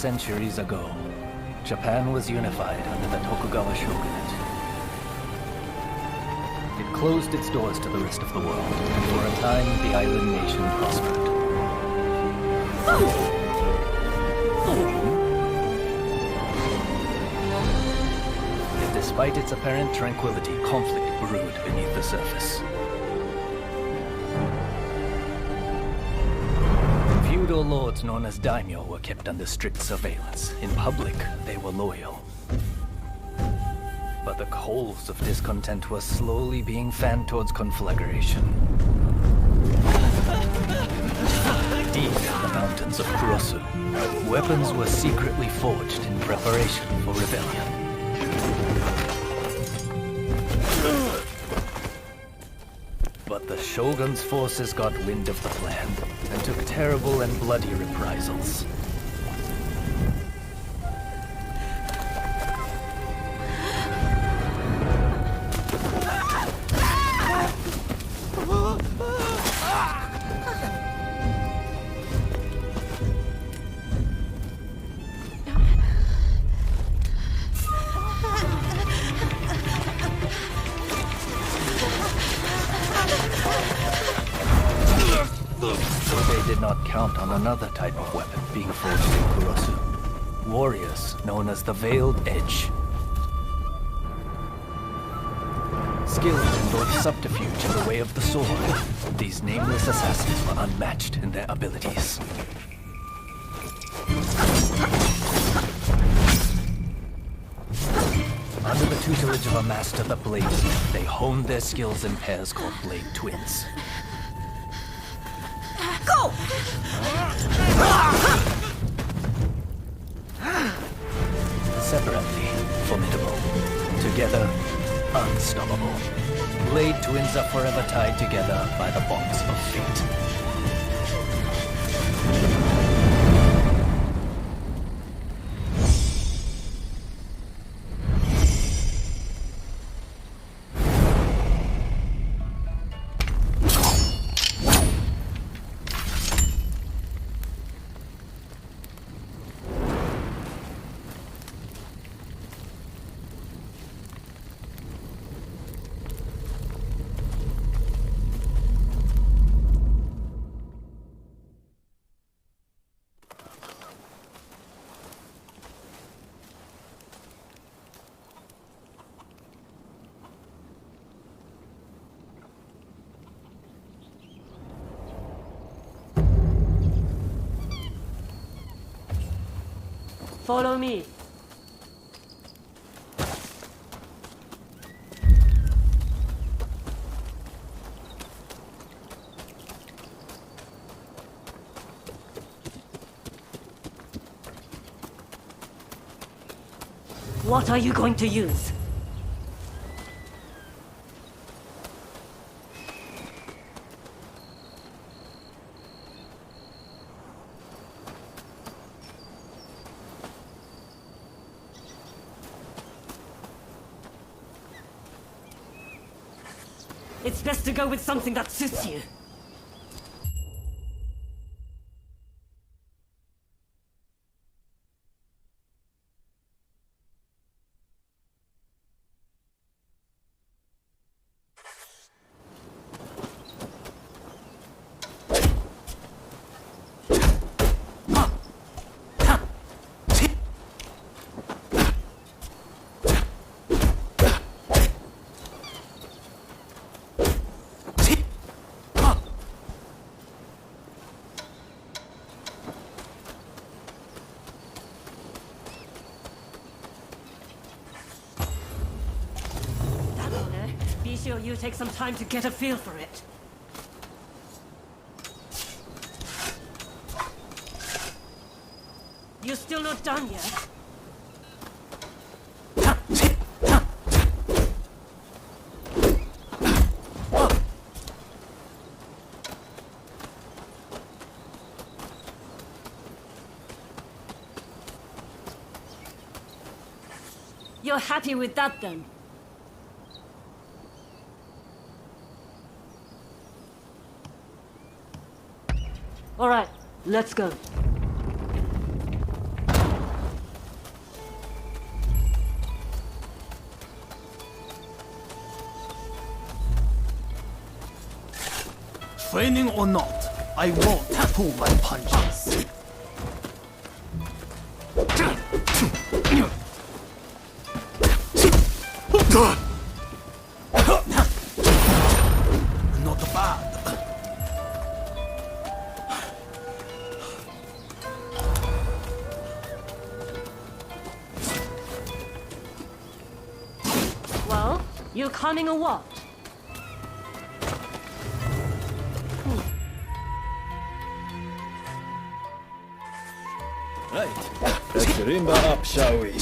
centuries ago, Japan was unified under the Tokugawa shogunate. It closed its doors to the rest of the world, and for a time the island nation prospered. Yet despite its apparent tranquility, conflict brewed beneath the surface. Feudal lords known as daimyo were kept under strict surveillance. In public, they were loyal. But the coals of discontent were slowly being fanned towards conflagration. Deep in the mountains of Kurosu, weapons were secretly forged in preparation for rebellion. But the Shogun's forces got wind of the plan and took terrible and bloody reprisals. They did not count on another type of weapon being forged in Kurosu. Warriors known as the Veiled Edge. Skilled in both subterfuge and the way of the sword, these nameless assassins were unmatched in their abilities. Under the tutelage of a master, the Bladesmith, they honed their skills in pairs called Blade Twins. Go! Separately, formidable. Together, unstoppable. Blade Twins are forever tied together by the box of fate. Follow me. What are you going to use? It's best to go with something that suits you. Be sure you take some time to get a feel for it. You're still not done yet? You're happy with that then? All right, let's go. Training or not, I won't pull my punches. Not bad. Well, you coming or what? Right, let's rimba up, shall we?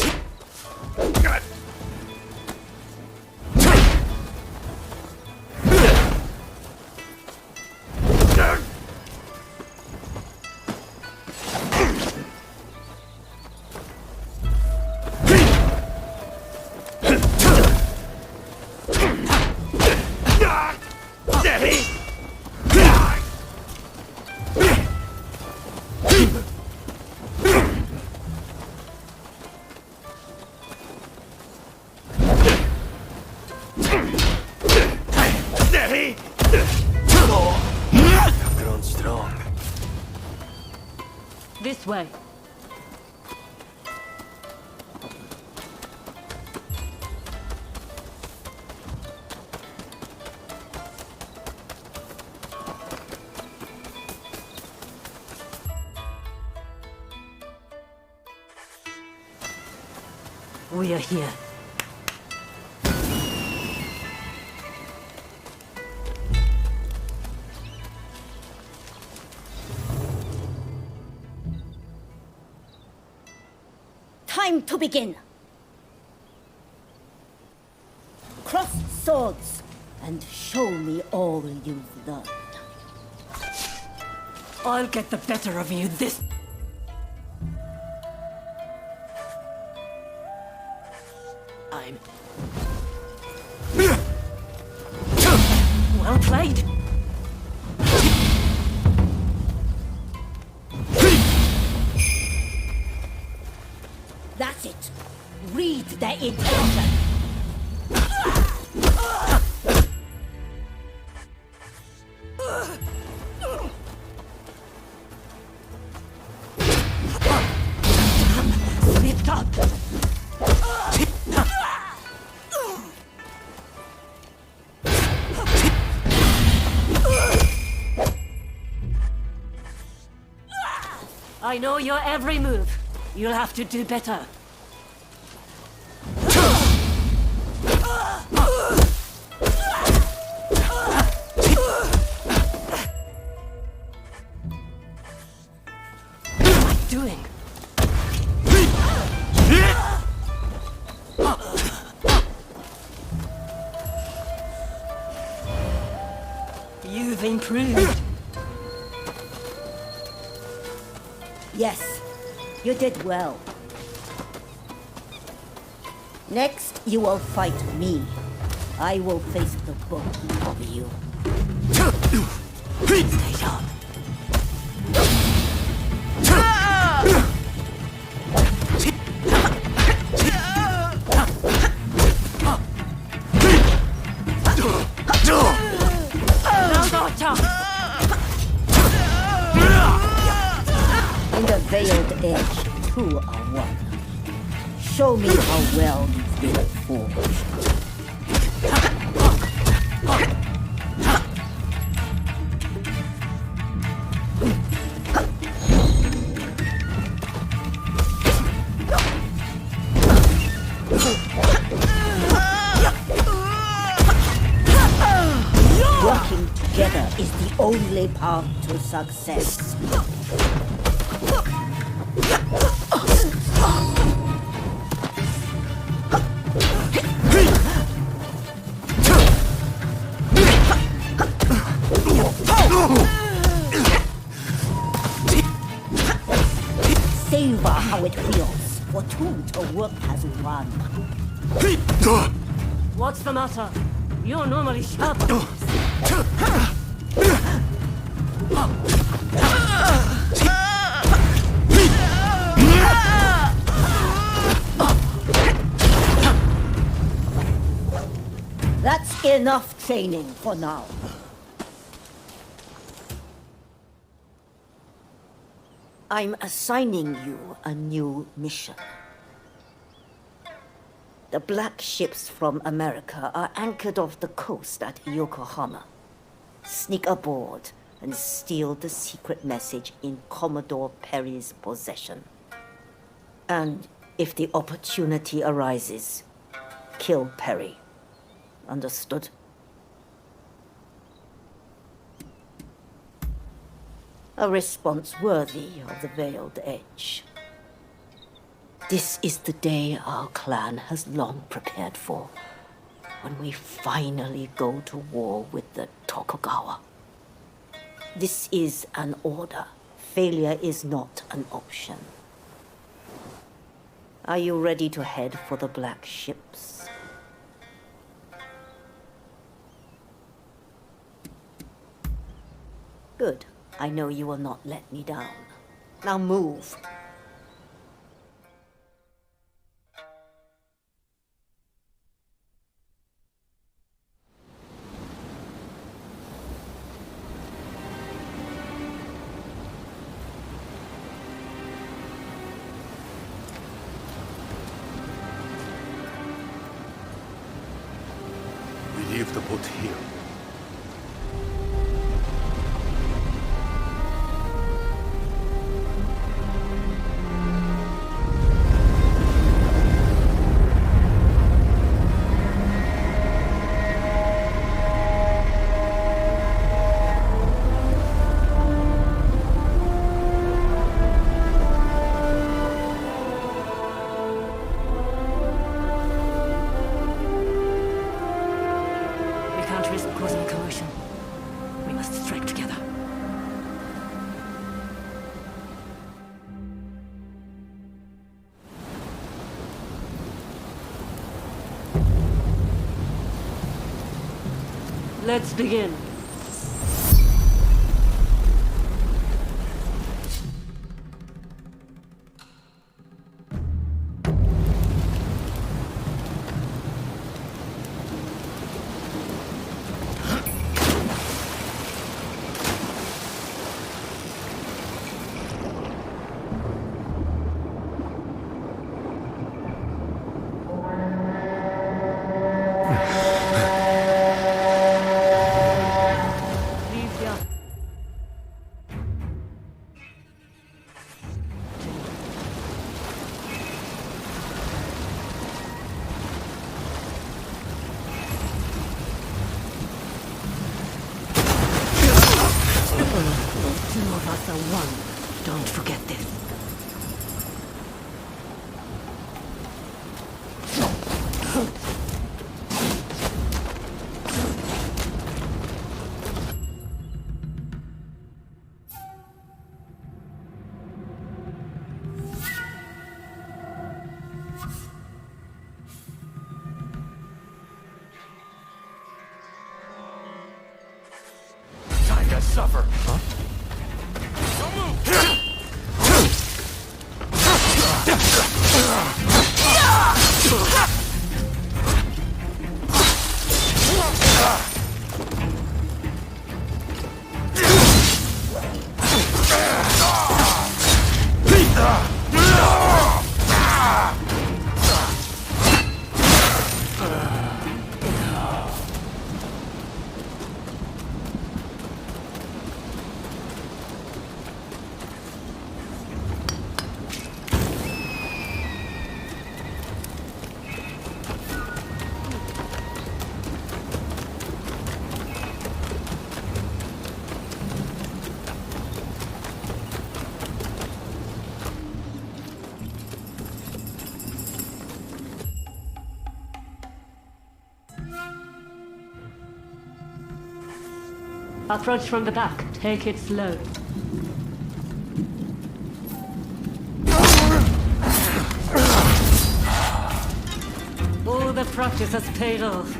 I've grown strong. This way. We are here. Time to begin. Cross swords and show me all you've learned. I'll get the better of you this time. Well played. That's it. Read the intention. Slipped up. I know your every move. You'll have to do better. What am I doing? You've improved. Yes, you did well. Next, you will fight me. I will face the both of you. Stay sharp. Now go, Tom. In the veiled edge, two are one. Show me how well you've been forged. Working together is the only path to success. Savor how it feels for two to work as one. What's the matter? You're normally sharp. That's enough training for now. I'm assigning you a new mission. The black ships from America are anchored off the coast at Yokohama. Sneak aboard and steal the secret message in Commodore Perry's possession. And if the opportunity arises, kill Perry. Understood? A response worthy of the Veiled Edge. This is the day our clan has long prepared for, when we finally go to war with the Tokugawa. This is an order. Failure is not an option. Are you ready to head for the black ships? Good. I know you will not let me down. Now move. We leave the boat here. Let's begin. Two of us are one. Don't forget this. Time to suffer. Huh? Approach from the back. Take it slow. All the practice has paid off.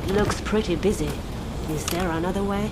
Looks pretty busy. Is there another way?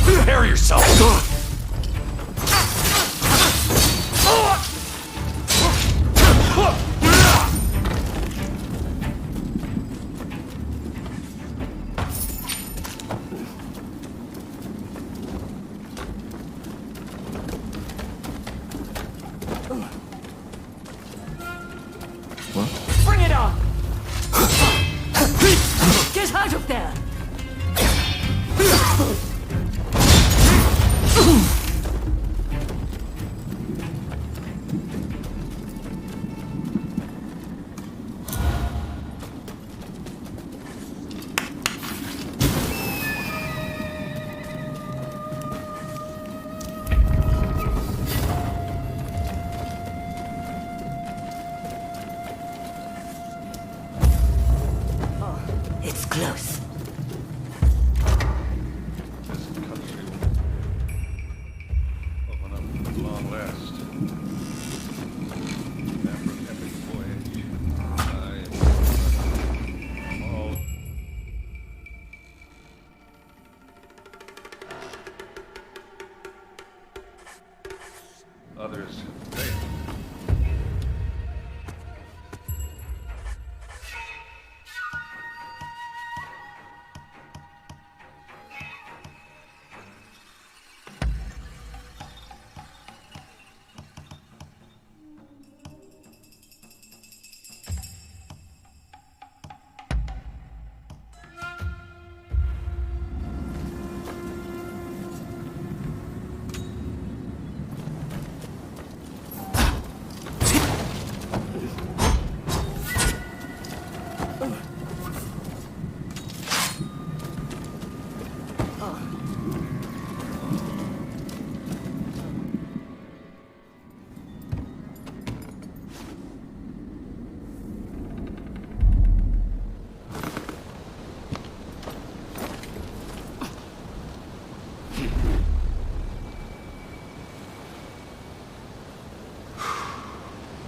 Prepare yourself! Bring it on! Get out of there! It's close. This country open up at long last. After an epic voyage, all others fail.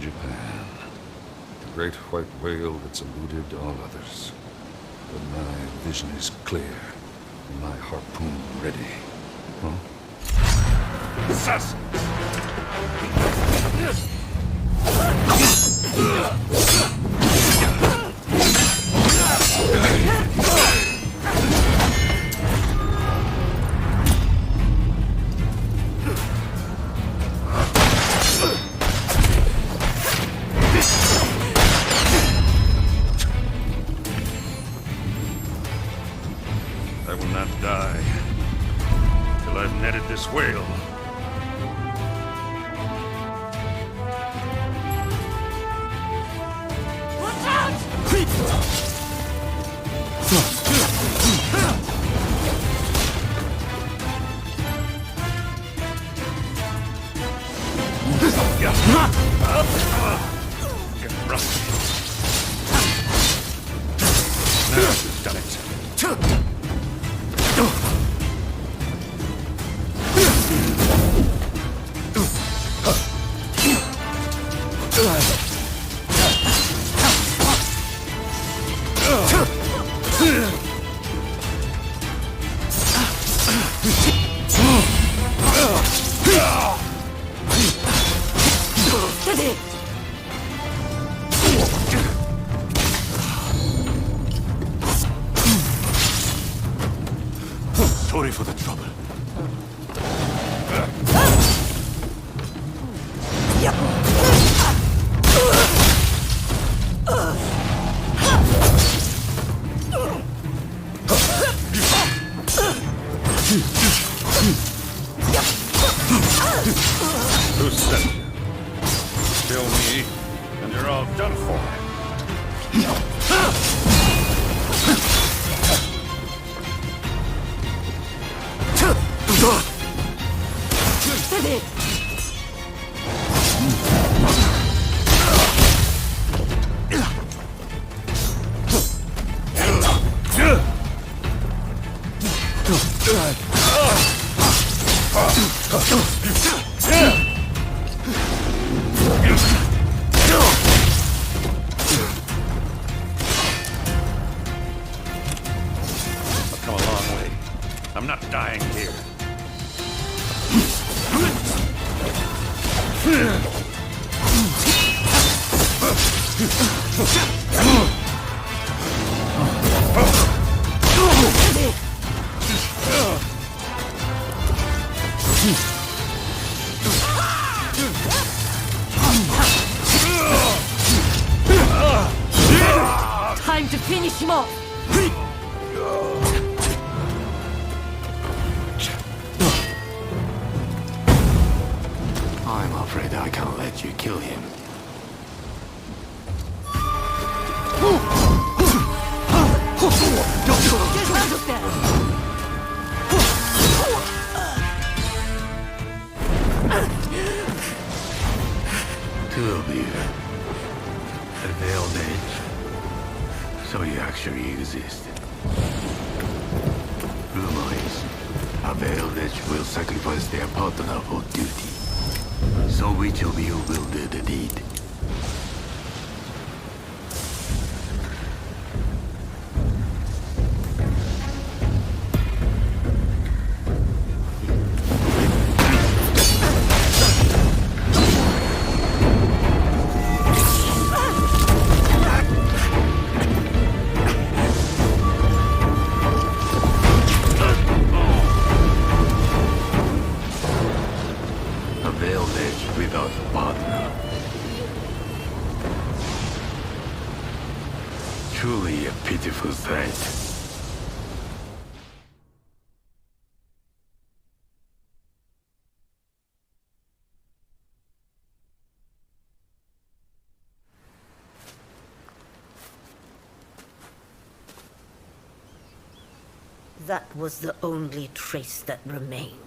Japan. The great white whale that's eluded all others. But my vision is clear, and my harpoon ready. Huh? Assassins! I will not die till I've netted this whale. Watch out! Get rusty. Now you've done it. Steady! Sorry for the trouble. Who sent you? Kill me, and you're all done for. Steady! I've come a long way. I'm not dying here. Time to finish him off! I'm afraid I can't let you kill him. Get out of there! Two of you. A veiled edge. So you actually exist. Rumor is, a veiled edge will sacrifice their partner for duty. So which of you will do the deed? A veiled edge without a partner. Truly a pitiful sight. That was the only trace that remained.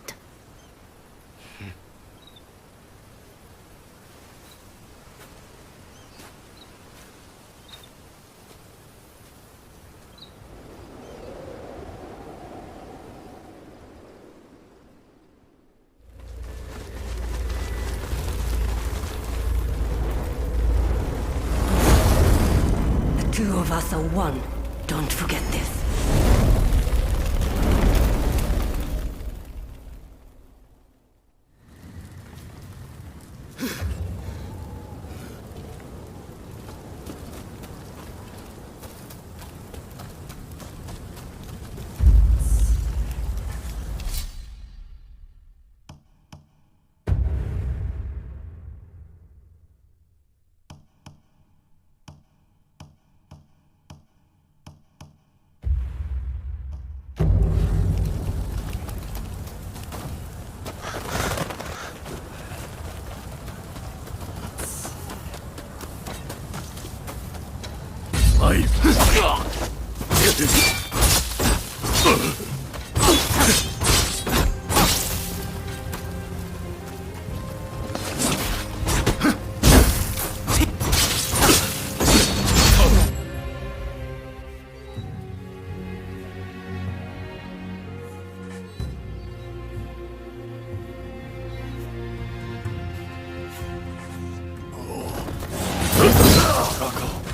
The two of us are one. Don't forget this.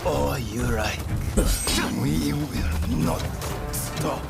Oh, you're right. We will not stop.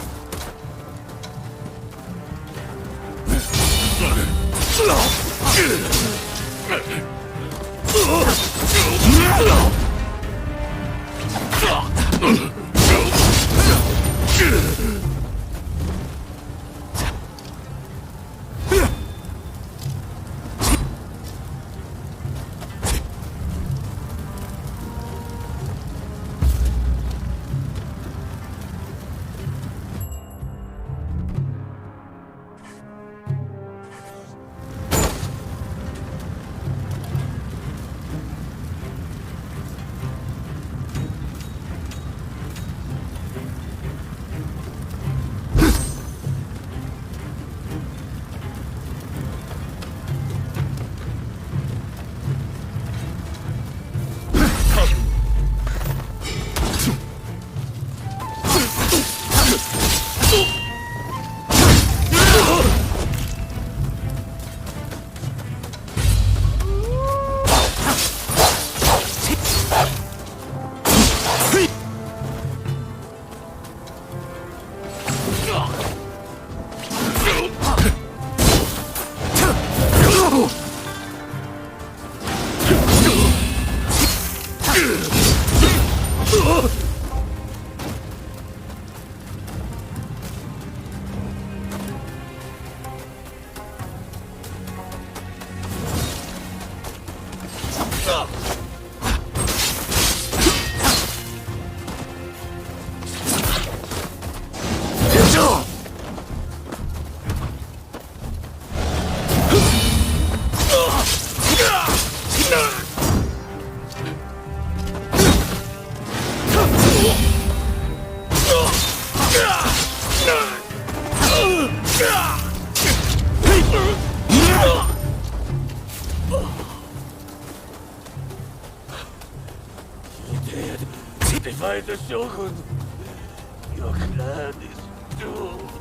The Shogun, your clan is doomed.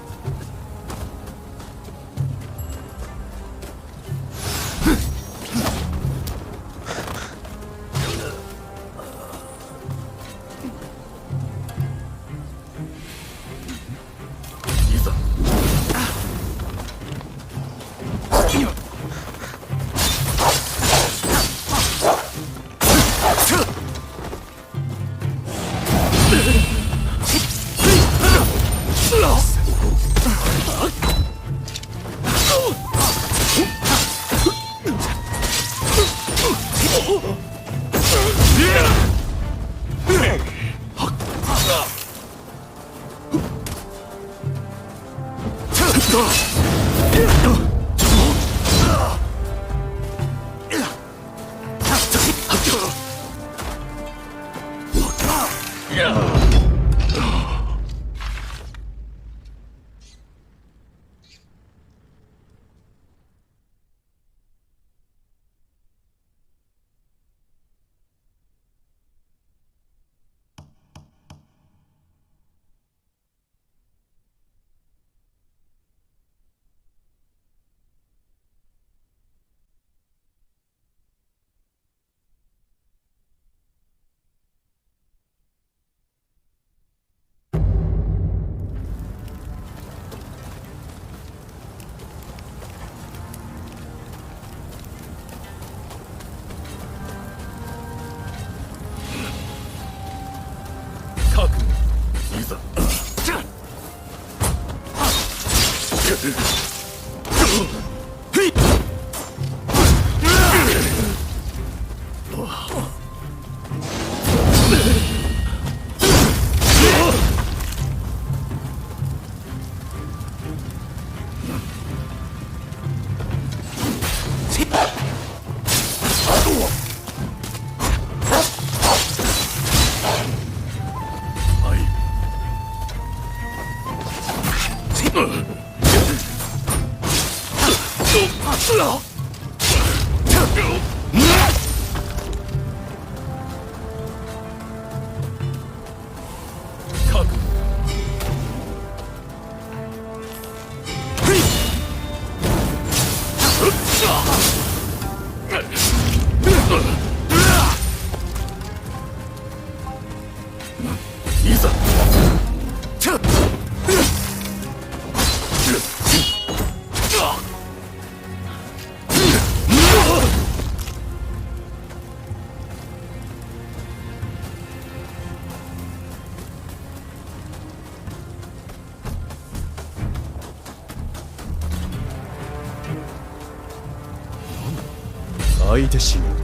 相手しよう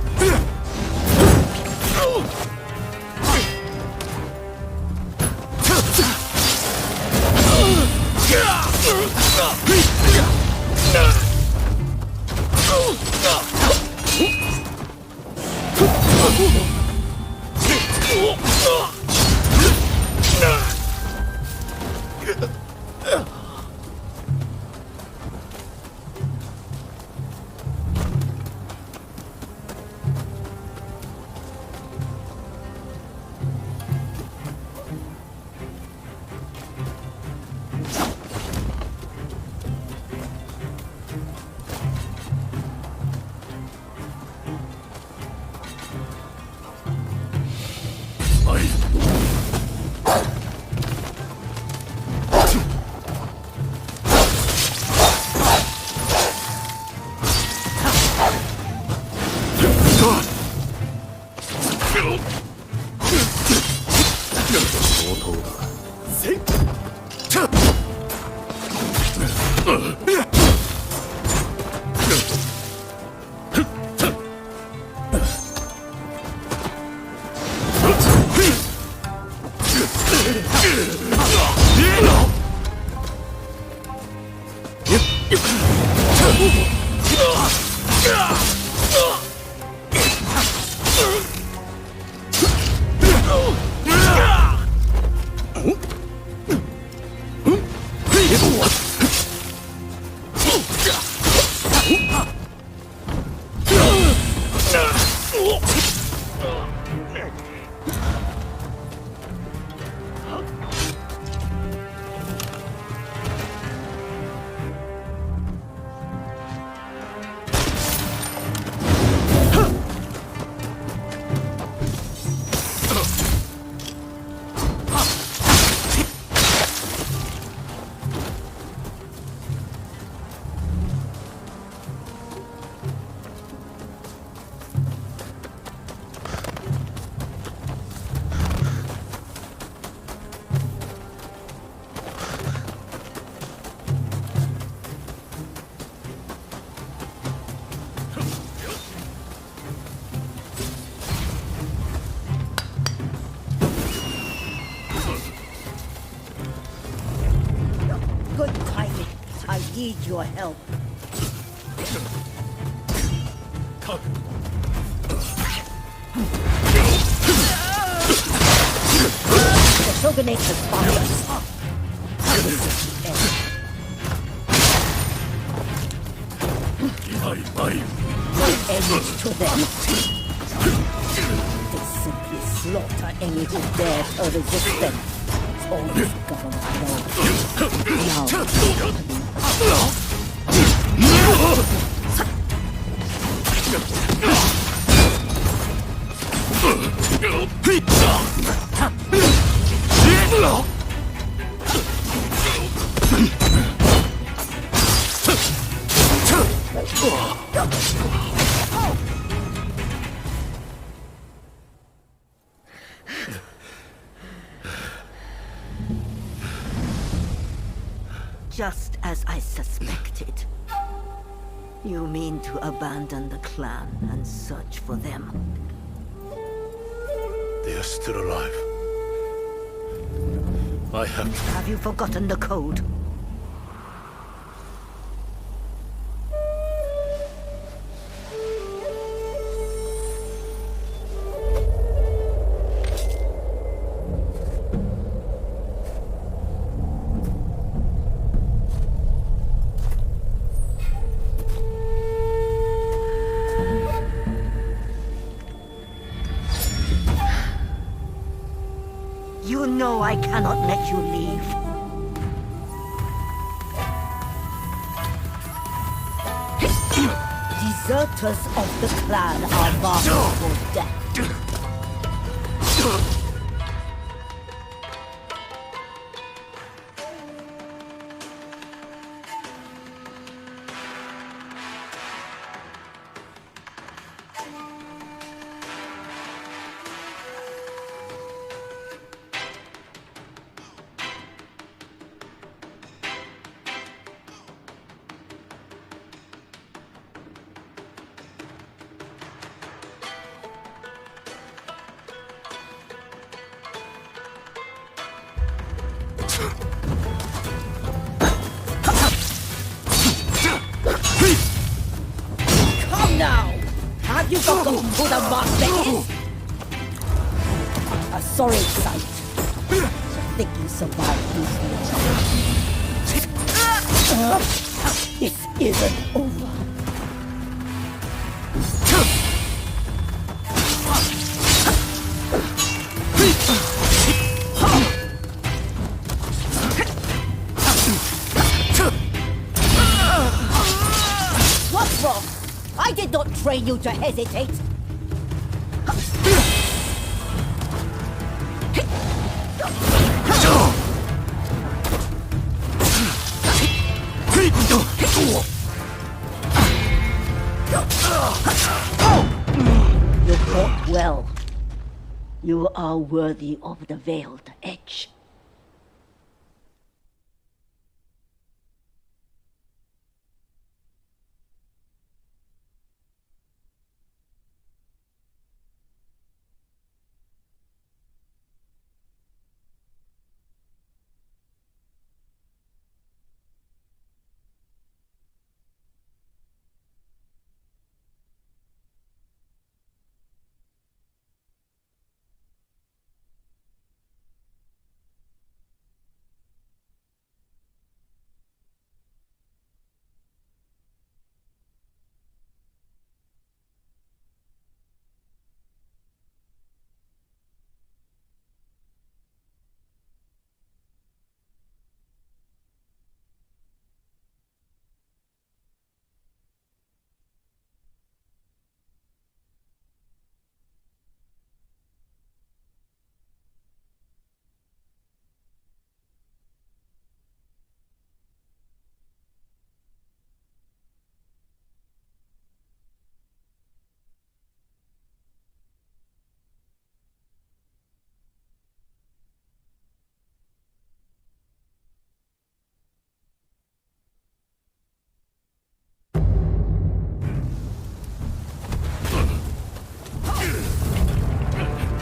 Good timing. I need your help. The Shogunate has found us. This is the end. No end to them. They simply slaughter any who dare to resist them. It's all this government knows. Just as I suspected. You mean to abandon the clan and search for them? They are still alive. I have to. Have you forgotten the code? You know I cannot let you leave. Deserters of the clan are marked for death. who the master is? A sorry sight. To think you survived these years. This isn't over. What's wrong? I did not train you to hesitate. You fought well. You are worthy of the Veiled Edge.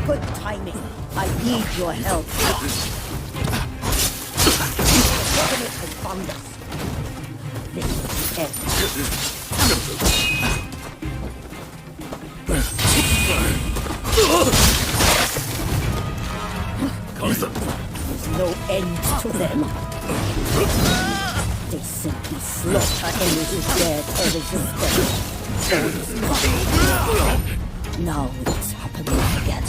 Good timing. I need your help. The government has found us. This is the end. There's no end to them. They simply slaughter any who dare to resist them. Now it's happening again.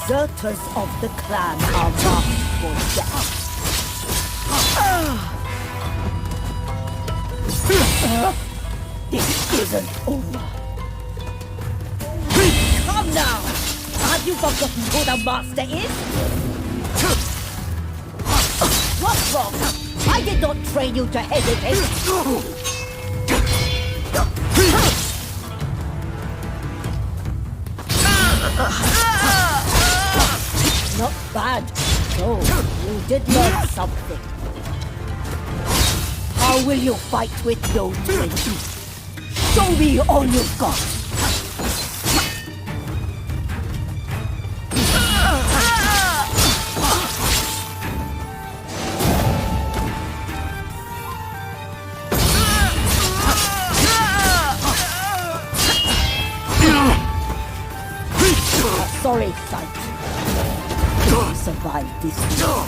Deserters of the clan are marked for death. This isn't over. Come now! Have you forgotten who the master is? What's wrong? I did not train you to hesitate. Not bad. No, you did learn something. How will you fight with no twin? Show me all you've got. Sorry, sight. You survived this war.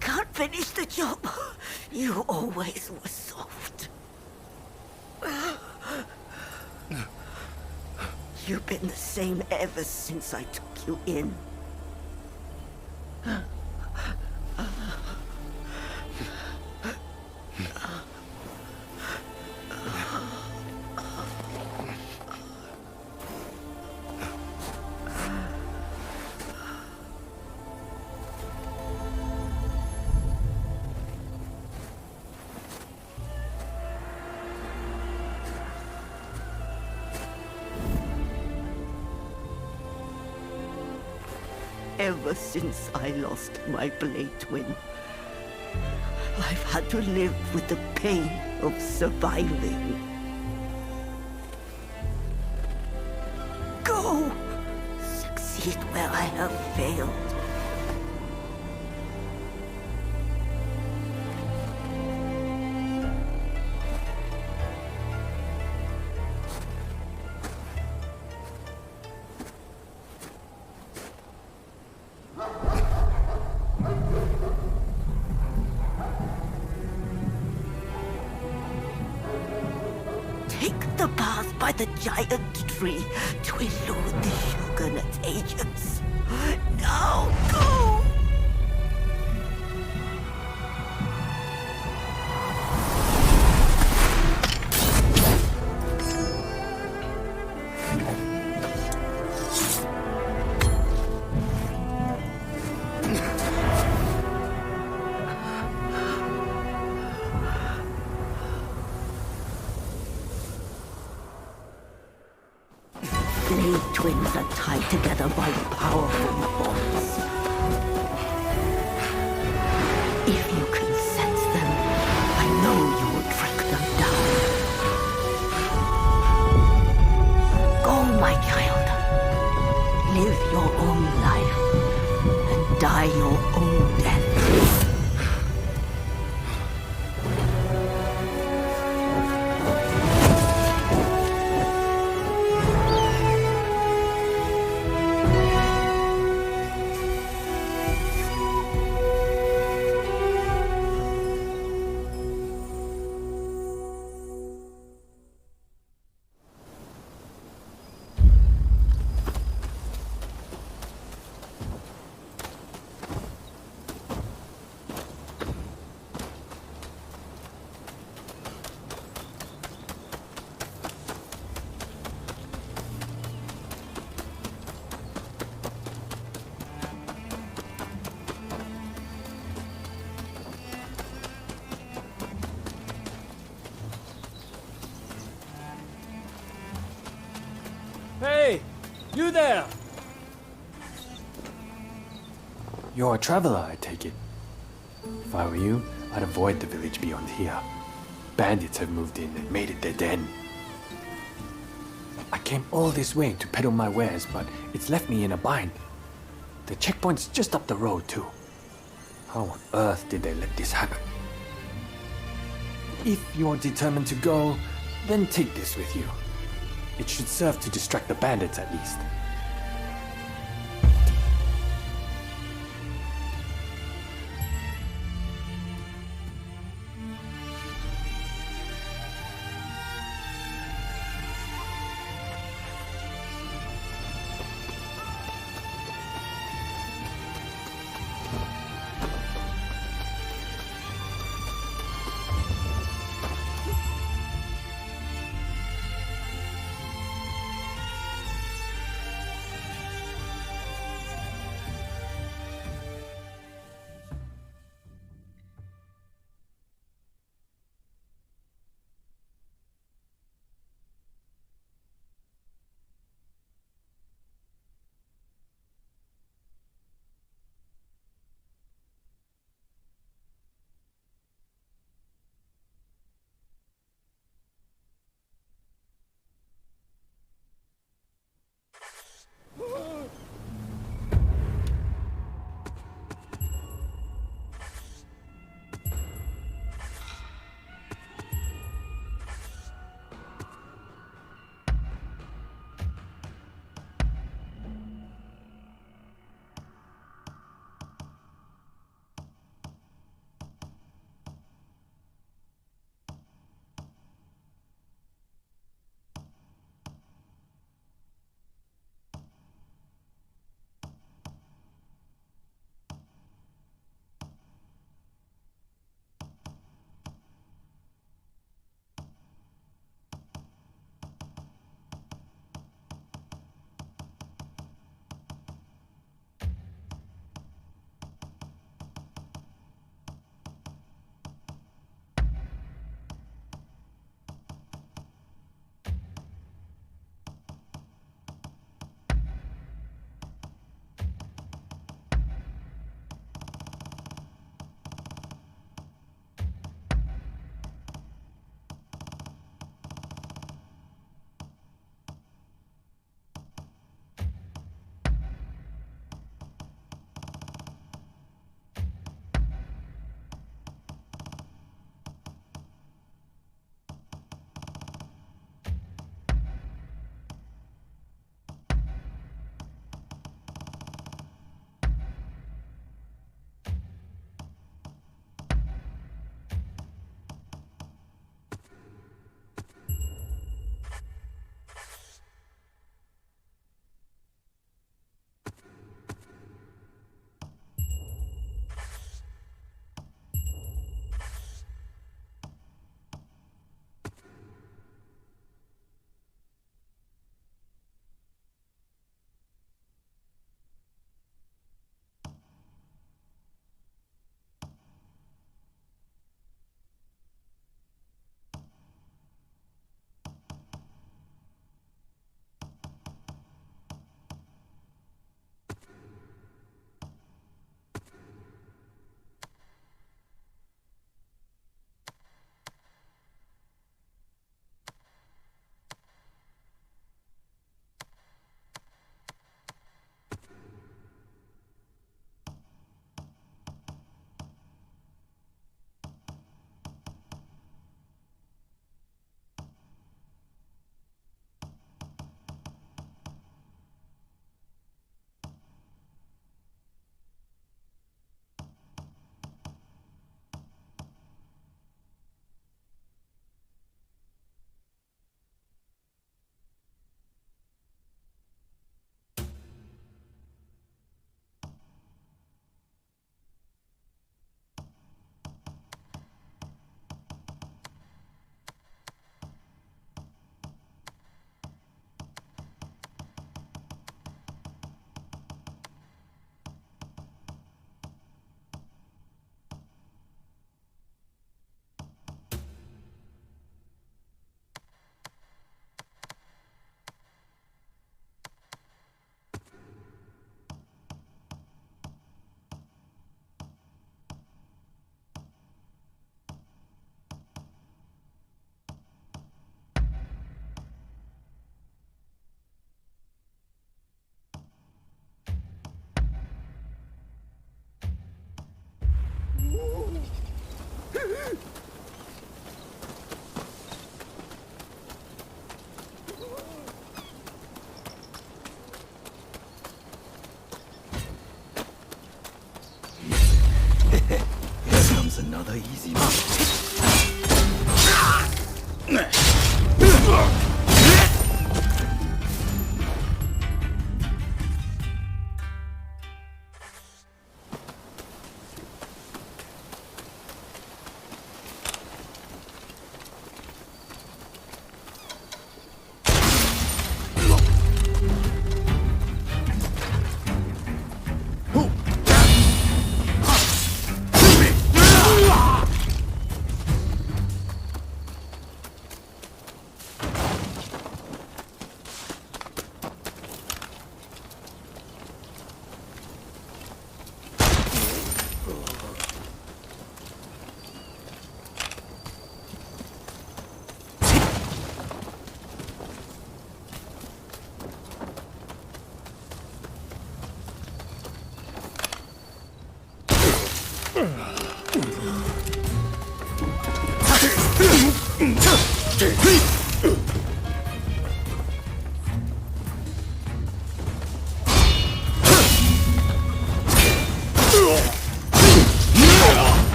Can't finish the job. You always were soft. You've been the same ever since I took you in. Ever since I lost my blade twin, I've had to live with the pain of surviving. Go! Succeed where I have failed. Take the path by the giant tree to elude the Shogunate agents. Now go! Blade twins are tied together by powerful bonds. If you can sense them, I know you will track them down. Go, my child. Live your own life and die your own death. Hey! You there! You're a traveler, I take it. If I were you, I'd avoid the village beyond here. Bandits have moved in and made it their den. I came all this way to peddle my wares, but it's left me in a bind. The checkpoint's just up the road, too. How on earth did they let this happen? If you're determined to go, then take this with you. It should serve to distract the bandits at least. the easy one.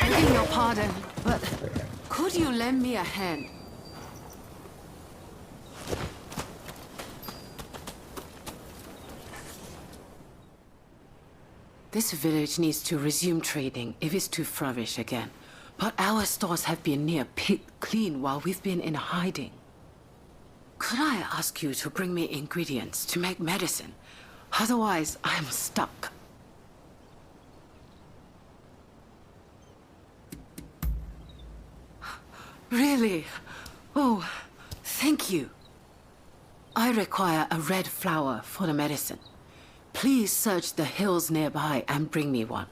Begging your pardon, but could you lend me a hand? This village needs to resume trading if it's to flourish again. But our stores have been near pit clean while we've been in hiding. Could I ask you to bring me ingredients to make medicine? Otherwise, I'm stuck. Really? Oh, thank you. I require a red flower for the medicine. Please search the hills nearby and bring me one.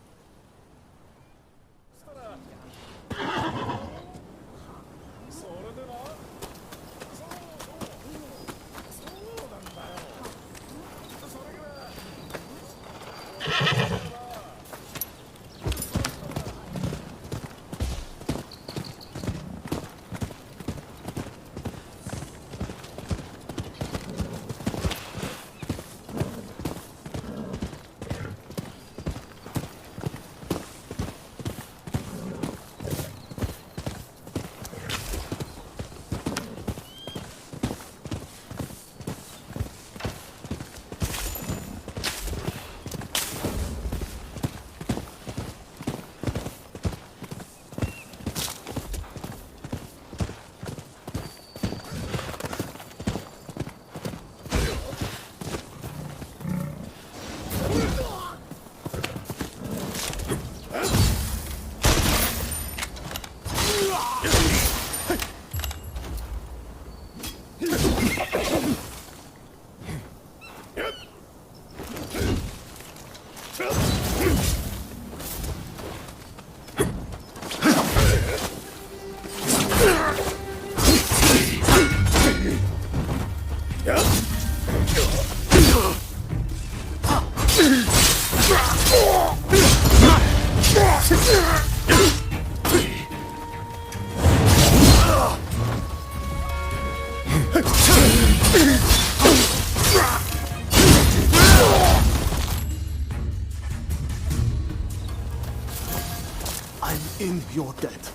I'm in your debt.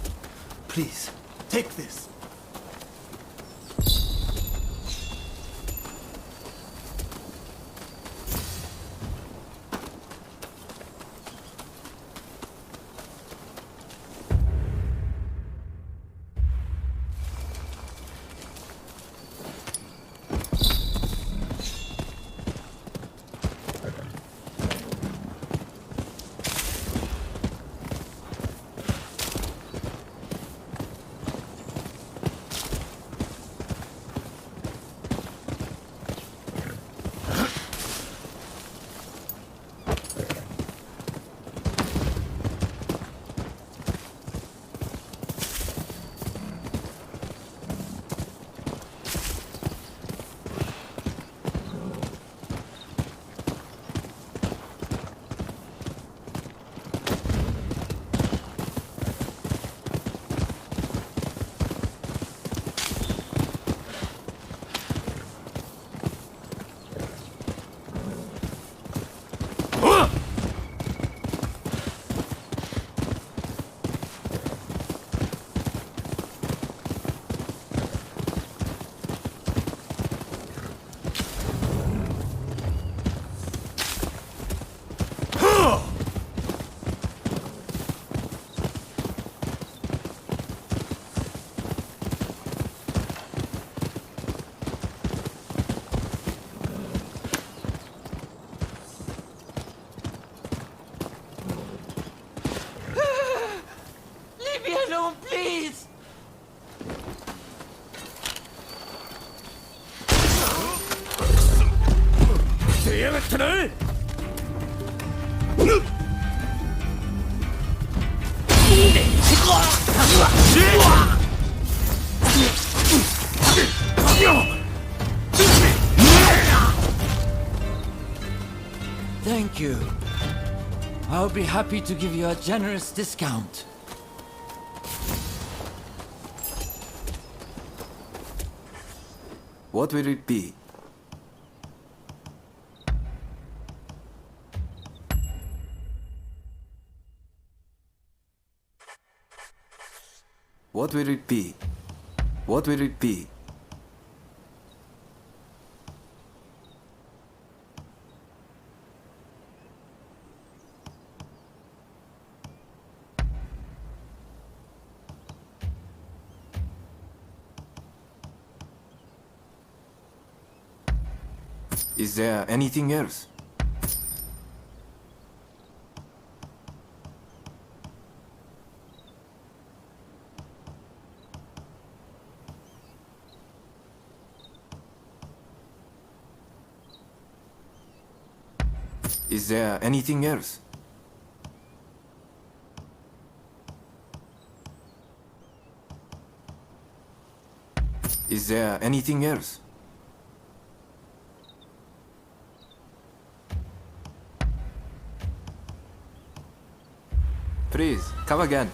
Please, take this. down, please! Thank you. I'll be happy to give you a generous discount. What will it be? What will it be? What will it be? Is there anything else? Is there anything else? Is there anything else? Please, come again.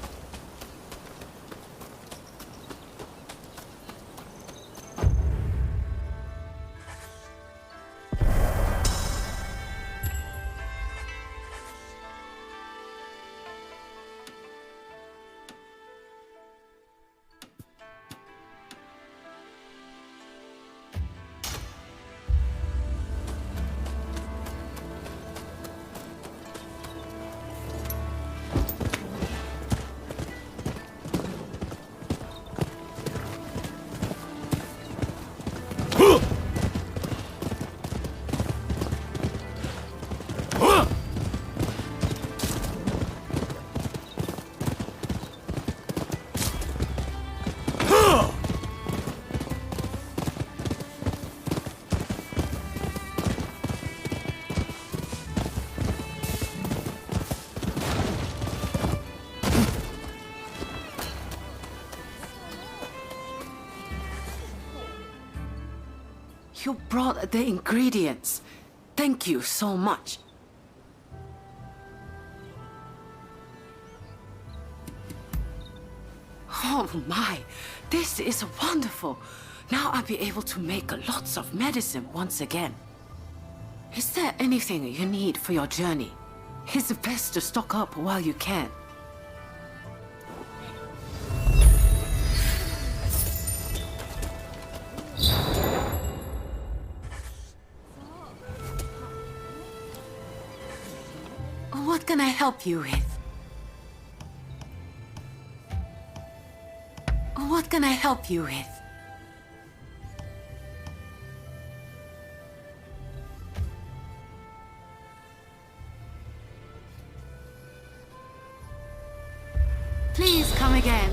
You brought the ingredients. Thank you so much. Oh my, this is wonderful. Now I'll be able to make lots of medicine once again. Is there anything you need for your journey? It's best to stock up while you can. What can I help you with? What can I help you with? Please come again.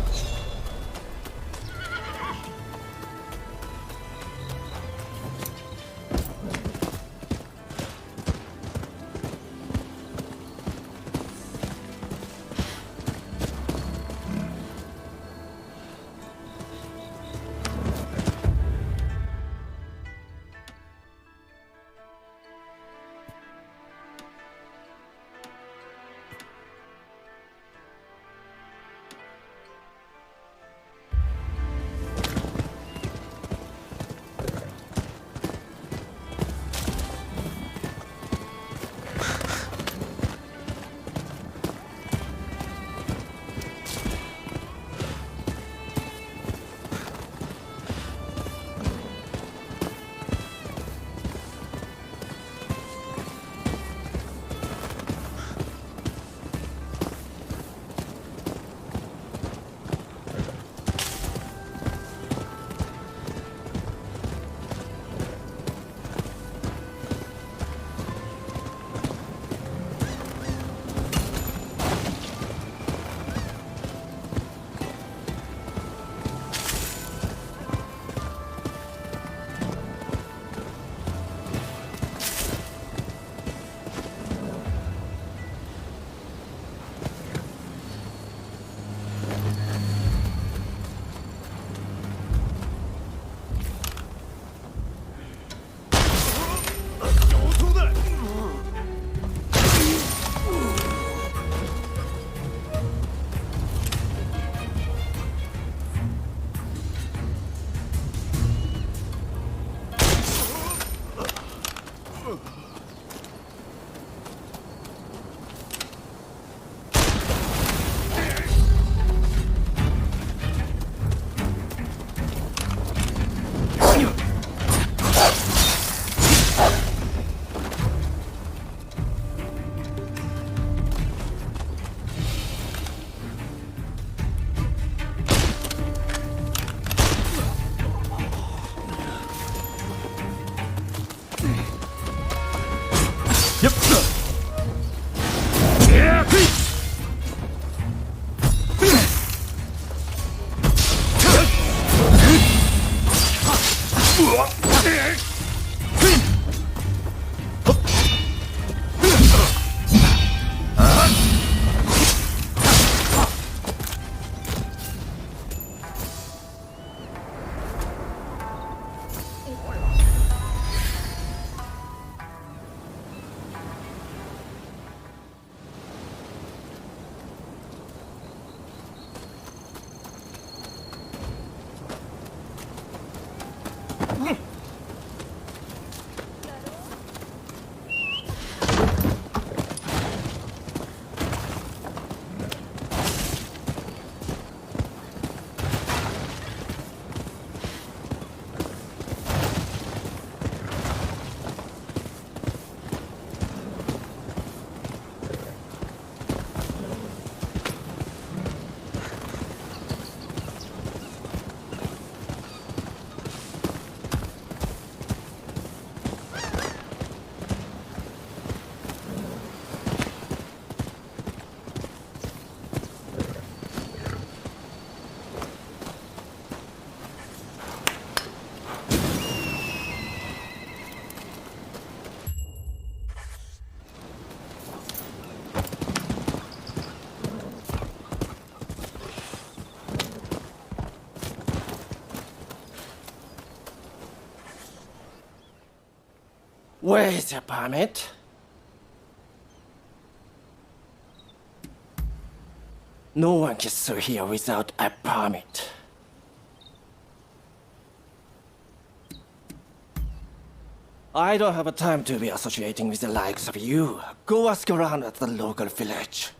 Where's your permit? No one gets through here without a permit. I don't have a time to be associating with the likes of you. Go ask around at the local village.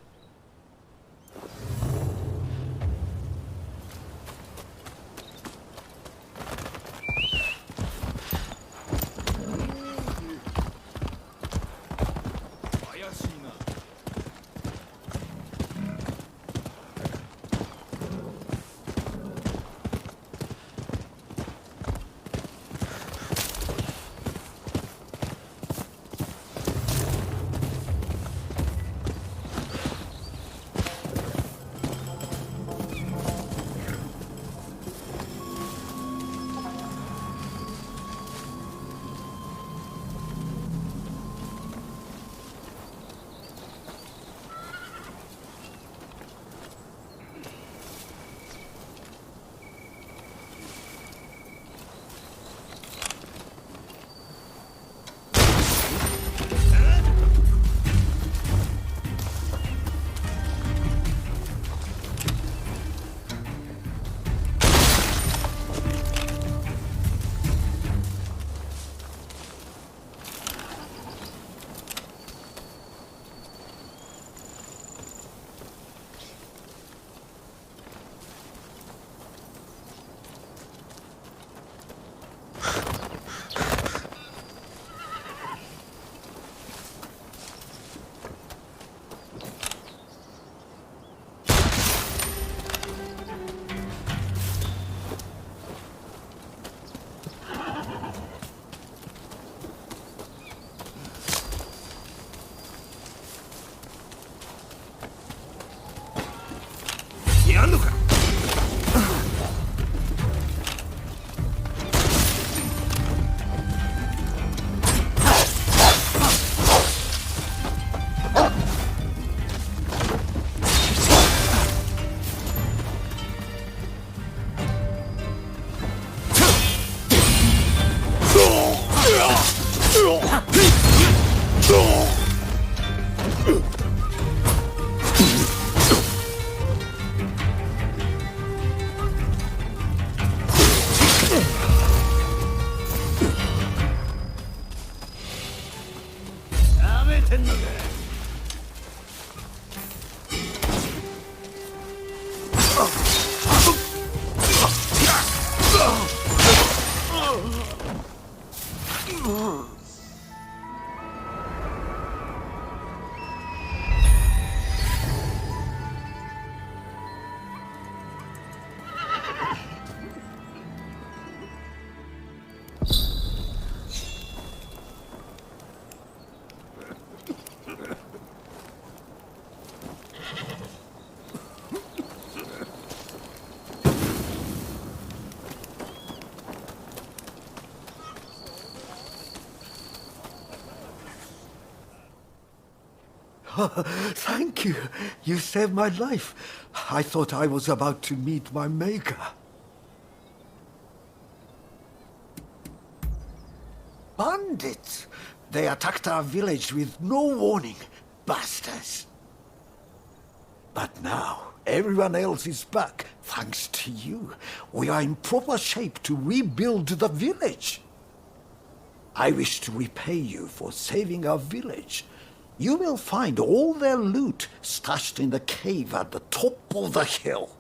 Thank you. You saved my life. I thought I was about to meet my maker. Bandits! They attacked our village with no warning. Bastards. But now, everyone else is back, thanks to you. We are in proper shape to rebuild the village. I wish to repay you for saving our village. You will find all their loot stashed in the cave at the top of the hill.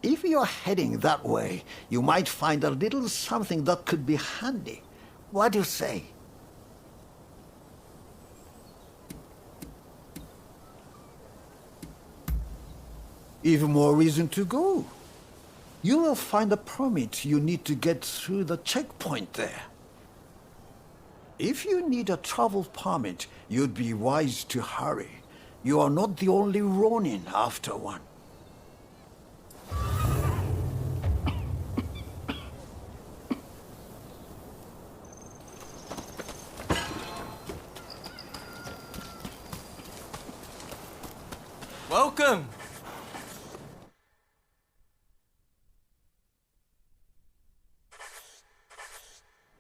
If you're heading that way, you might find a little something that could be handy. What do you say? Even more reason to go. You will find a permit you need to get through the checkpoint there. If you need a travel permit, you'd be wise to hurry. You are not the only Ronin after one. Welcome!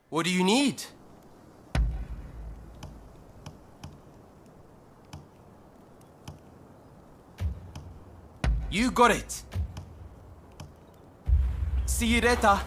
What do you need? You got it. See you later.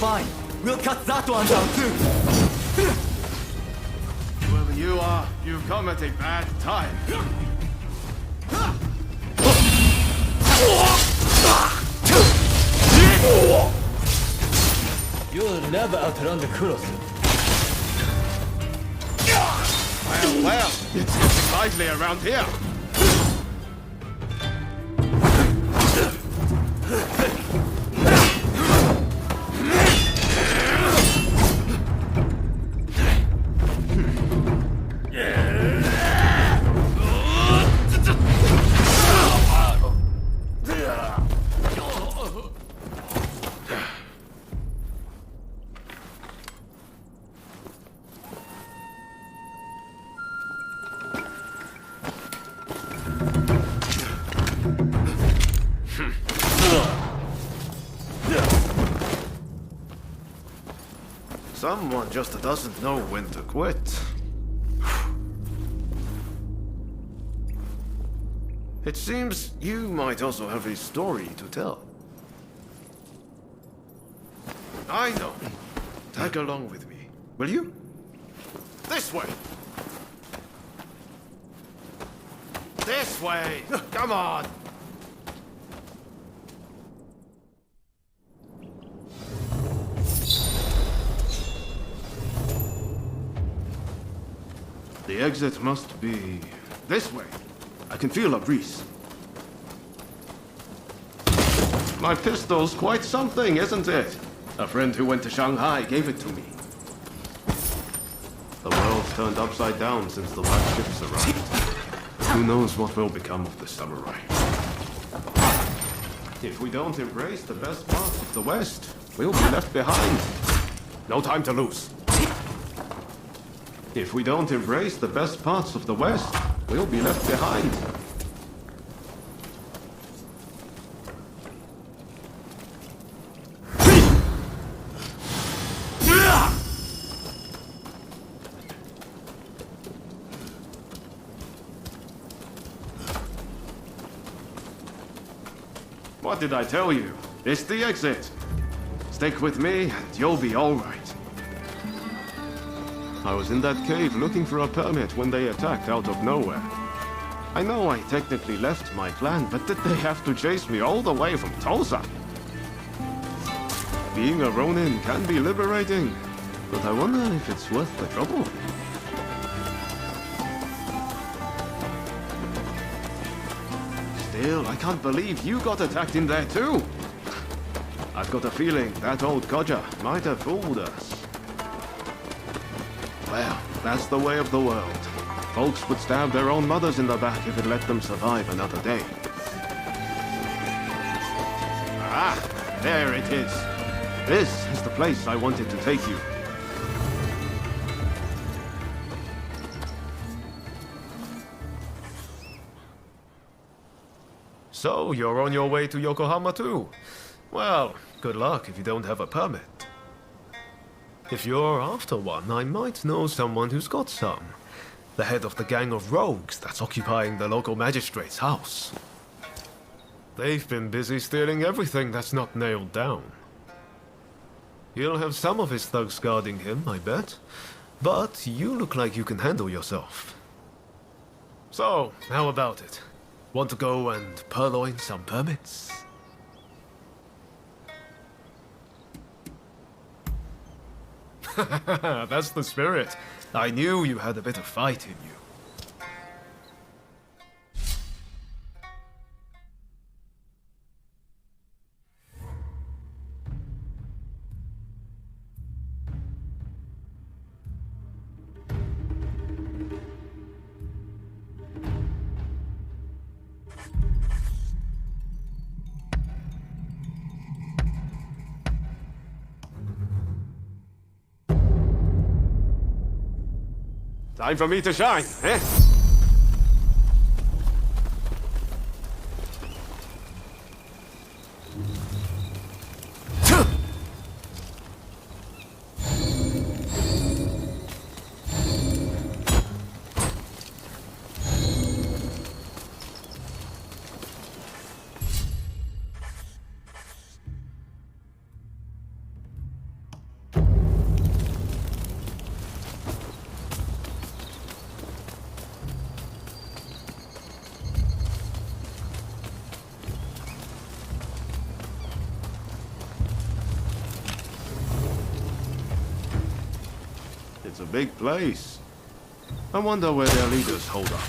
fine. We'll cut that one down too. Whoever you are, you've come at a bad time. You'll never outrun the Kurosu. Well, it's getting lively around here. Someone just doesn't know when to quit. It seems you might also have a story to tell. I know. Tag along with me, will you? This way! This way! Come on! The exit must be this way. I can feel a breeze. My pistol's quite something, isn't it? A friend who went to Shanghai gave it to me. The world's turned upside down since the last ships arrived. Who knows what will become of the samurai? If we don't embrace the best parts of the West, we'll be left behind. No time to lose. If we don't embrace the best parts of the West, we'll be left behind. What did I tell you? It's the exit. Stick with me and you'll be all right. I was in that cave looking for a permit when they attacked out of nowhere. I know I technically left my clan, but did they have to chase me all the way from Tulsa? Being a Ronin can be liberating, but I wonder if it's worth the trouble. Still, I can't believe you got attacked in there too. I've got a feeling that old codger might have fooled us. Well, that's the way of the world. Folks would stab their own mothers in the back if it let them survive another day. Ah, there it is. This is the place I wanted to take you. So, you're on your way to Yokohama too? Well, good luck if you don't have a permit. If you're after one, I might know someone who's got some. The head of the gang of rogues that's occupying the local magistrate's house. They've been busy stealing everything that's not nailed down. He'll have some of his thugs guarding him, I bet. But you look like you can handle yourself. So, how about it? Want to go and purloin some permits? That's the spirit. I knew you had a bit of fight in you. Time for me to shine, eh? It's a big place. I wonder where their leaders hold up.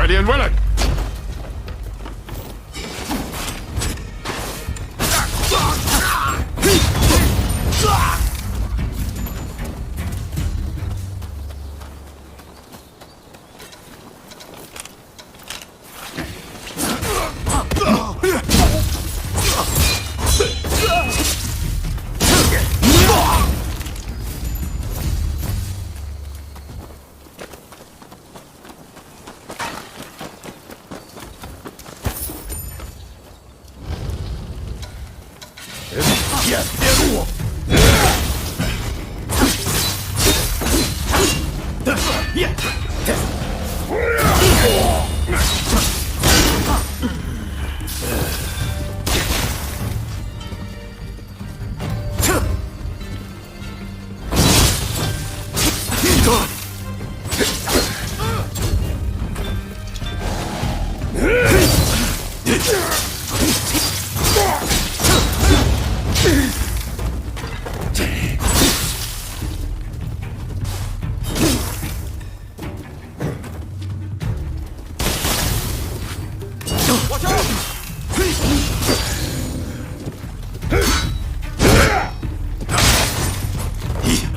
Ready and willing!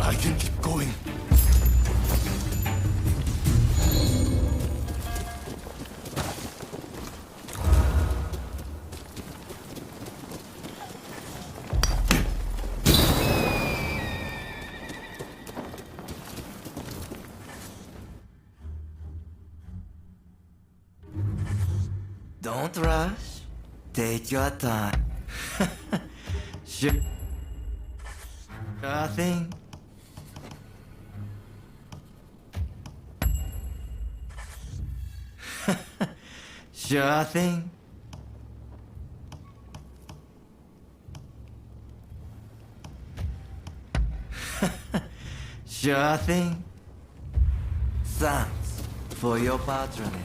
I can keep going. Don't rush. Take your time. Sure thing. Sure thing. Sure thing. Thanks for your patronage.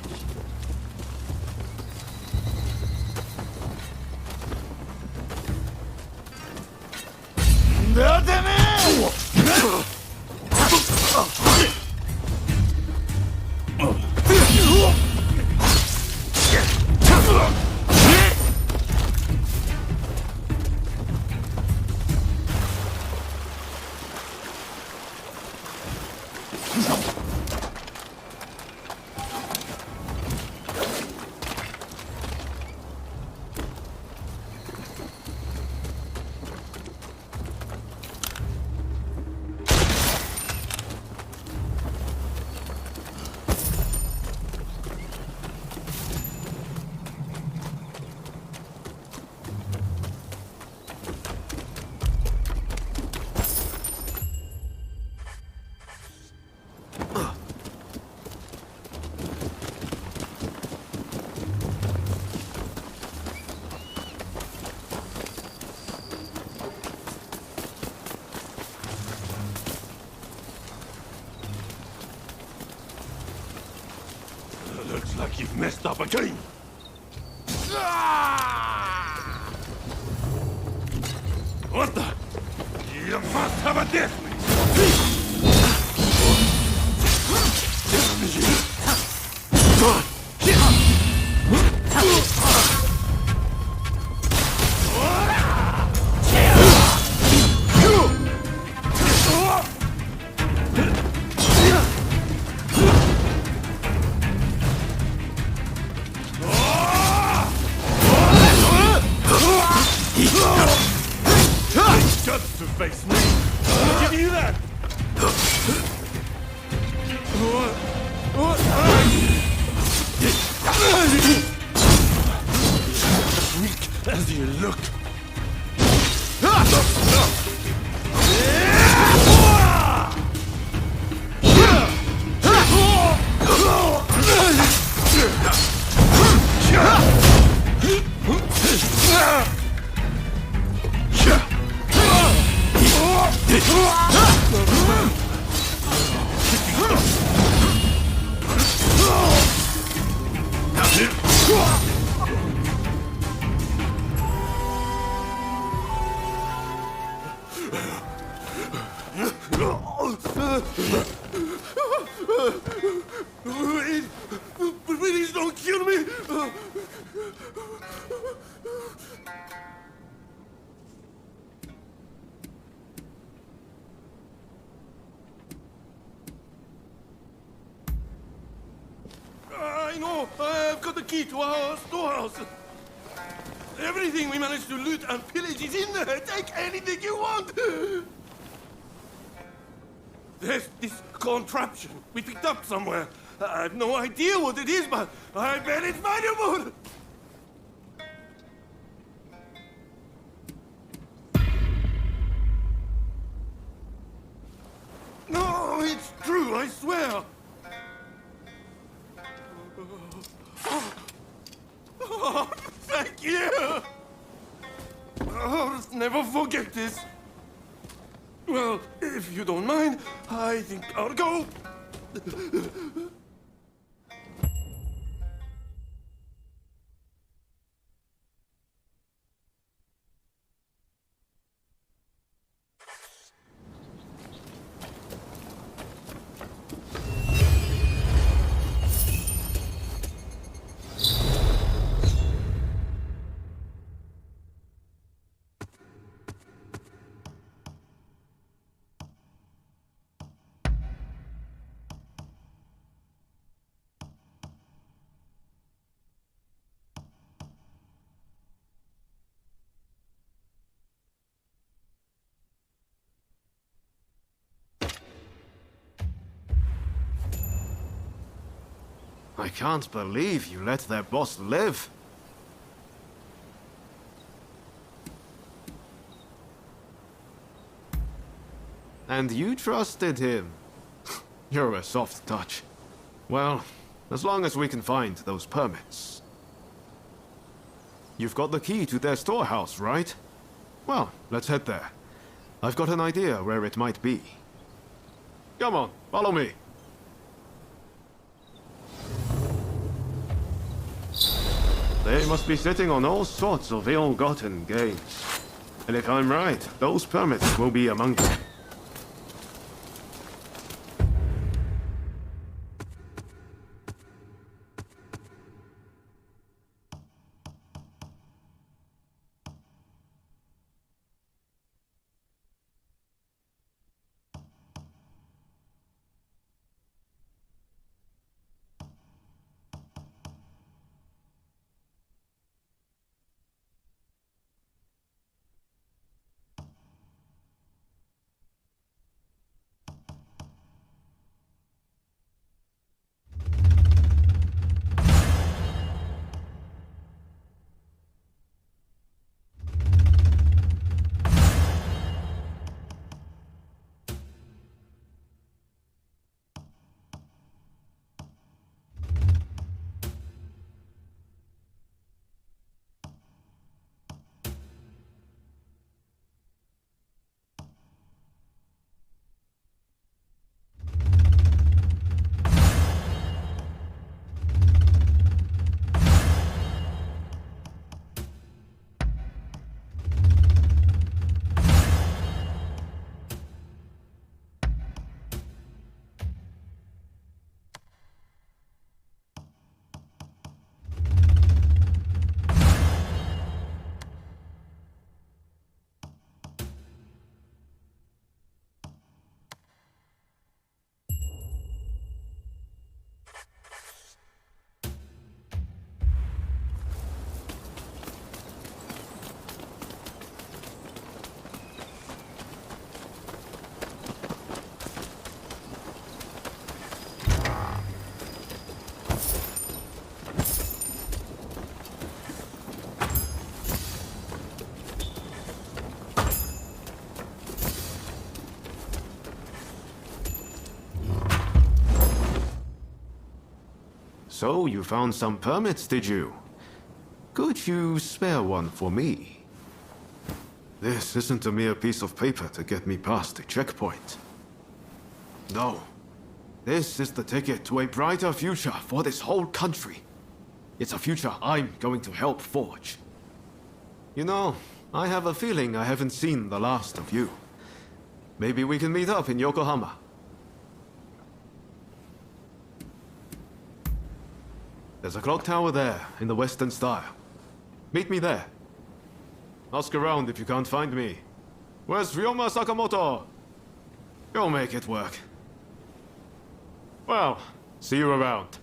Looks like you've messed up again. What the? You must have a death just to face me. I'll give you that. As weak as you look. Please don't kill me! I know! I've got the key to our storehouse! Everything we managed to loot and pillage is in there! Take anything you want! There's this contraption we picked up somewhere. I have no idea what it is, but I bet it's valuable! No, it's true, I swear! Oh, thank you! I'll never forget this. Well, if you don't mind, I think I'll go. I can't believe you let their boss live. And you trusted him. You're a soft touch. Well, as long as we can find those permits. You've got the key to their storehouse, right? Well, let's head there. I've got an idea where it might be. Come on, follow me. They must be sitting on all sorts of ill-gotten gains. And if I'm right, those permits will be among them. So, you found some permits, did you? Could you spare one for me? This isn't a mere piece of paper to get me past the checkpoint. No. This is the ticket to a brighter future for this whole country. It's a future I'm going to help forge. You know, I have a feeling I haven't seen the last of you. Maybe we can meet up in Yokohama. There's a clock tower there, in the Western style. Meet me there. Ask around if you can't find me. Where's Ryoma Sakamoto? You'll make it work. Well, see you around.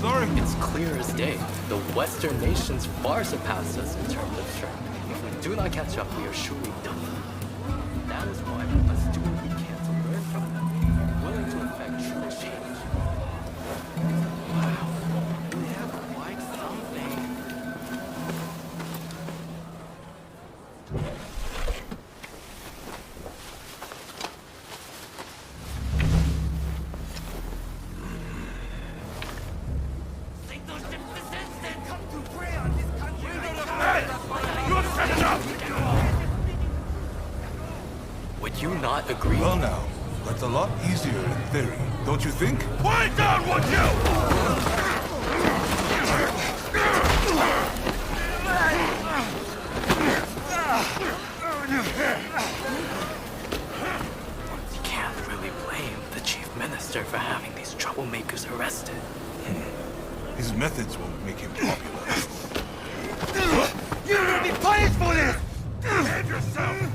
Sorry. It's clear as day. The Western nations far surpass us in terms of strength. If we do not catch up, we are surely done. That is why we must do what we can to learn from them, willing to effect true change. Wow, we have quite something. Would you not agree? Well now, that's a lot easier in theory, don't you think? Quiet down, would you? You can't really blame the chief minister for having these troublemakers arrested. His methods won't make him popular. You will be punished for this! Behave yourself!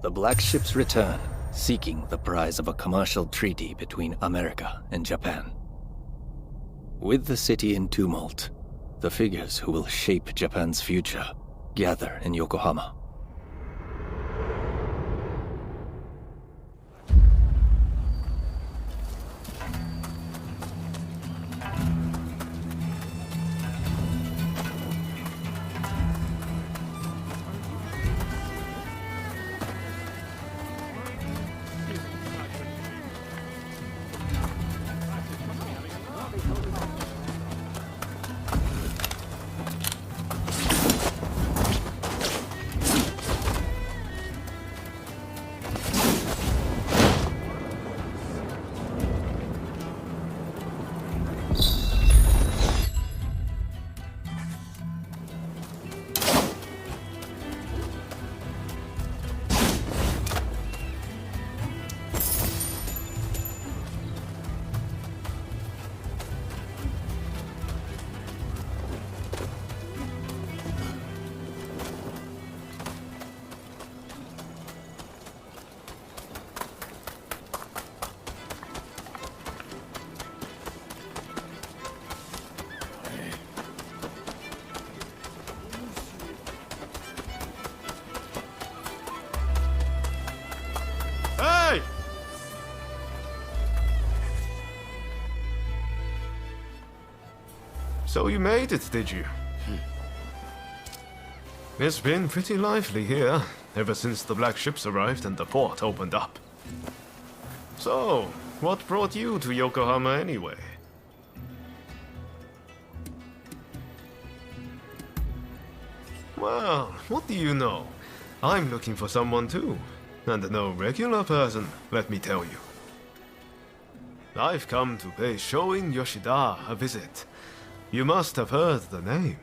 The Black Ships return, seeking the prize of a commercial treaty between America and Japan. With the city in tumult, the figures who will shape Japan's future gather in Yokohama. So you made it, did you? It's been pretty lively here, ever since the Black Ships arrived and the port opened up. So, what brought you to Yokohama anyway? Well, what do you know? I'm looking for someone too. And no regular person, let me tell you. I've come to pay Shoin Yoshida a visit. You must have heard the name.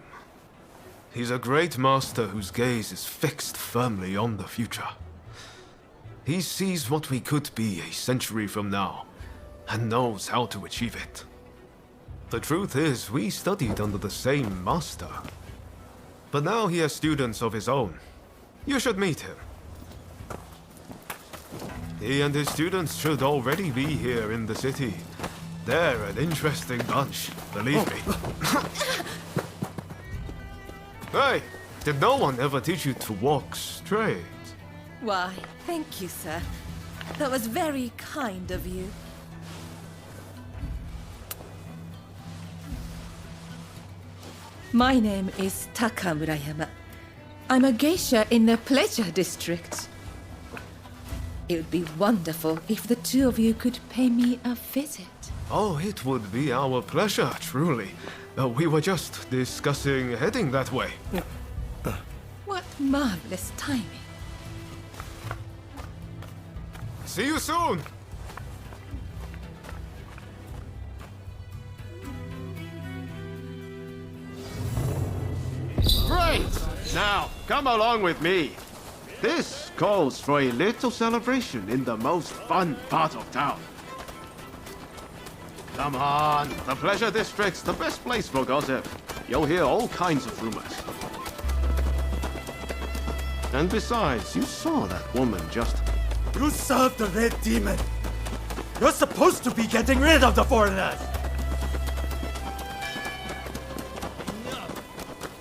He's a great master whose gaze is fixed firmly on the future. He sees what we could be a century from now, and knows how to achieve it. The truth is, we studied under the same master. But now he has students of his own. You should meet him. He and his students should already be here in the city. They're an interesting bunch, believe me. Hey, did no one ever teach you to walk straight? Why, thank you, sir. That was very kind of you. My name is Takamurayama. I'm a geisha in the Pleasure District. It would be wonderful if the two of you could pay me a visit. Oh, it would be our pleasure, truly. We were just discussing heading that way. What marvelous timing. See you soon! Great! Now, come along with me. This calls for a little celebration in the most fun part of town. Come on, the Pleasure District's the best place for gossip. You'll hear all kinds of rumors. And besides, you saw that woman just... You serve the Red Demon. You're supposed to be getting rid of the foreigners.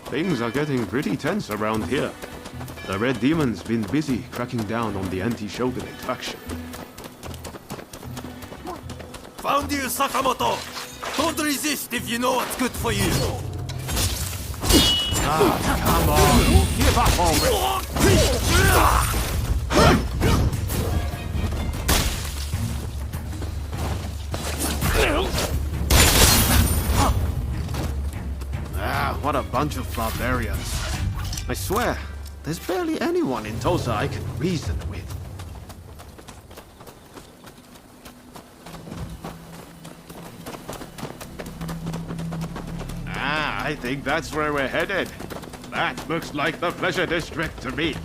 Things are getting pretty tense around here. The Red Demon's been busy cracking down on the anti-Shogunate faction. Found you, Sakamoto. Don't resist if you know what's good for you. Come on, give up already. What a bunch of barbarians. I swear, there's barely anyone in Tosa I can reason with. I think that's where we're headed. That looks like the Pleasure District to me.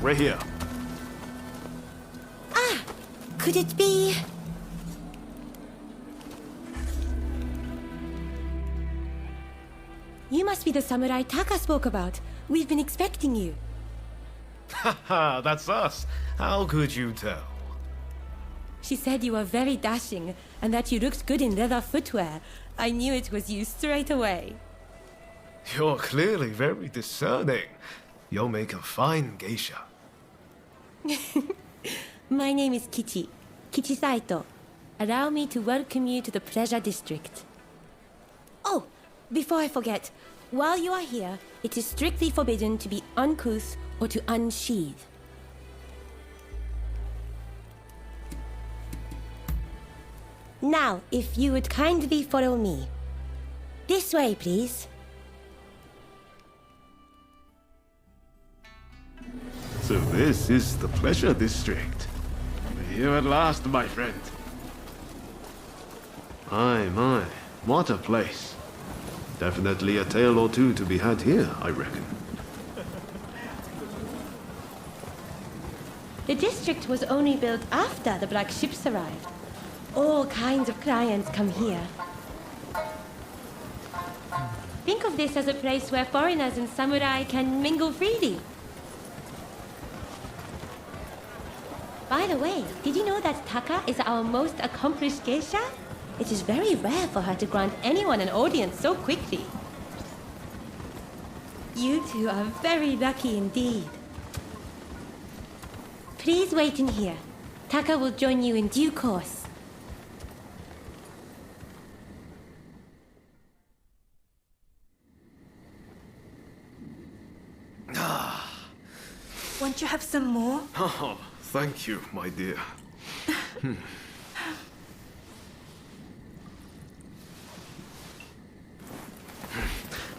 We're here. Ah! Could it be... You must be the samurai Taka spoke about. We've been expecting you. Haha, that's us. How could you tell? She said you were very dashing and that you looked good in leather footwear. I knew it was you straight away. You're clearly very discerning. You'll make a fine geisha. My name is Kichi. Kichi Saito. Allow me to welcome you to the Pleasure District. Oh, before I forget, while you are here, it is strictly forbidden to be uncouth or to unsheathe. Now, if you would kindly follow me. This way, please. So this is the Pleasure District. We're here at last, my friend. My, what a place. Definitely a tale or two to be had here, I reckon. The district was only built after the black ships arrived. All kinds of clients come here. Think of this as a place where foreigners and samurai can mingle freely. By the way, did you know that Taka is our most accomplished geisha? It is very rare for her to grant anyone an audience so quickly. You two are very lucky indeed. Please wait in here. Taka will join you in due course. Won't you have some more? Oh, thank you, my dear.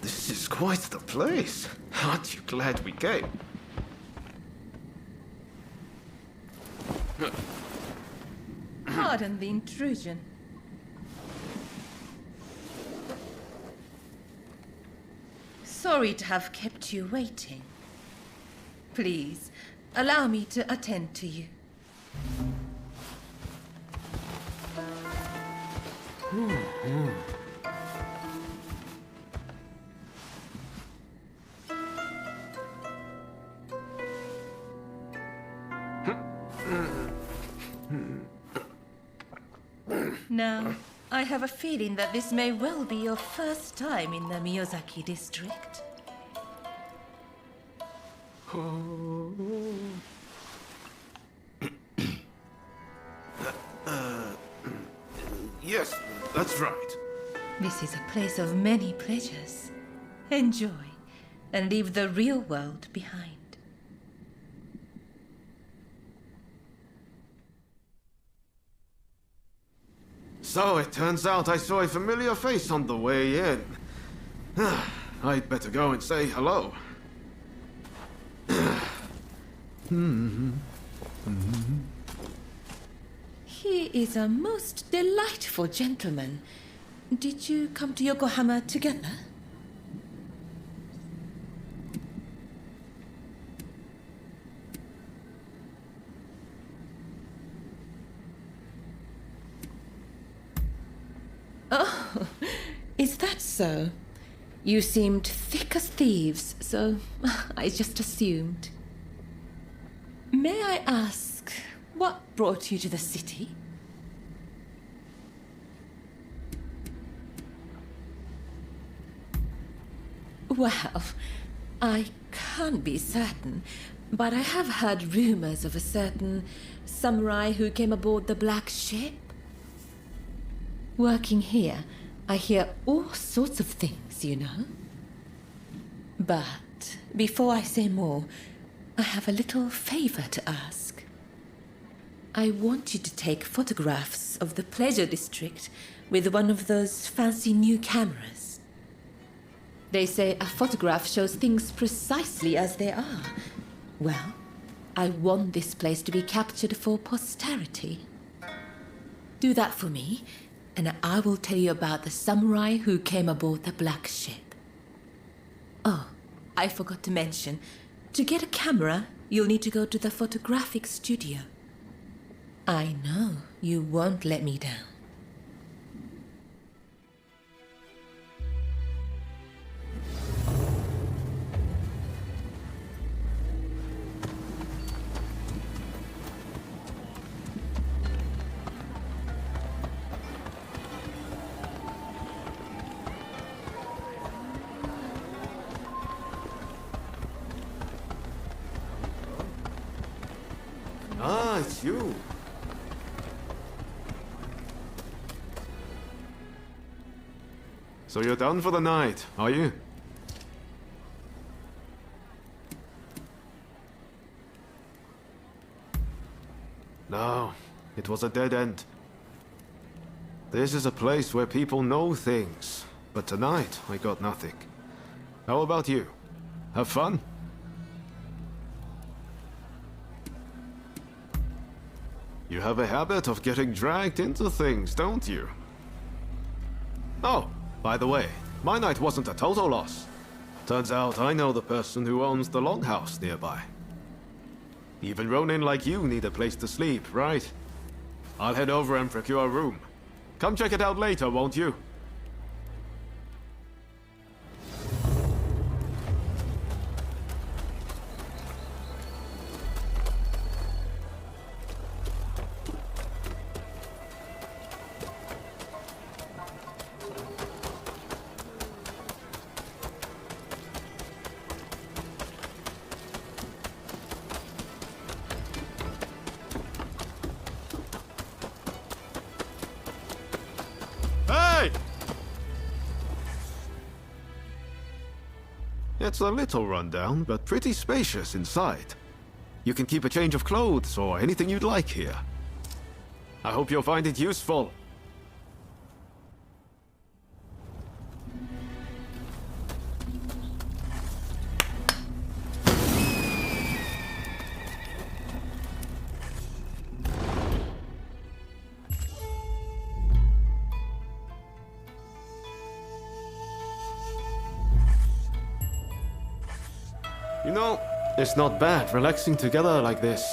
This is quite the place. Aren't you glad we came? Pardon the intrusion. Sorry to have kept you waiting. Please, allow me to attend to you. Now, I have a feeling that this may well be your first time in the Miyazaki district. Yes, that's right. This is a place of many pleasures. Enjoy, and leave the real world behind. So it turns out I saw a familiar face on the way in. I'd better go and say hello. He is a most delightful gentleman. Did you come to Yokohama together? Oh, is that so? You seemed thick as thieves, so I just assumed. May I ask, what brought you to the city? Well, I can't be certain, but I have heard rumors of a certain samurai who came aboard the black ship. Working here, I hear all sorts of things, you know. But before I say more, I have a little favor to ask. I want you to take photographs of the pleasure district with one of those fancy new cameras. They say a photograph shows things precisely as they are. Well, I want this place to be captured for posterity. Do that for me, and I will tell you about the samurai who came aboard the black ship. Oh, I forgot to mention, to get a camera, you'll need to go to the photographic studio. I know you won't let me down. Ah, it's you. So you're done for the night, are you? No, it was a dead end. This is a place where people know things, but tonight I got nothing. How about you? Have fun? You have a habit of getting dragged into things, don't you? Oh, by the way, my night wasn't a total loss. Turns out I know the person who owns the longhouse nearby. Even Ronin like you need a place to sleep, right? I'll head over and procure a room. Come check it out later, won't you? It's a little rundown, but pretty spacious inside. You can keep a change of clothes or anything you'd like here. I hope you'll find it useful. You know, it's not bad relaxing together like this.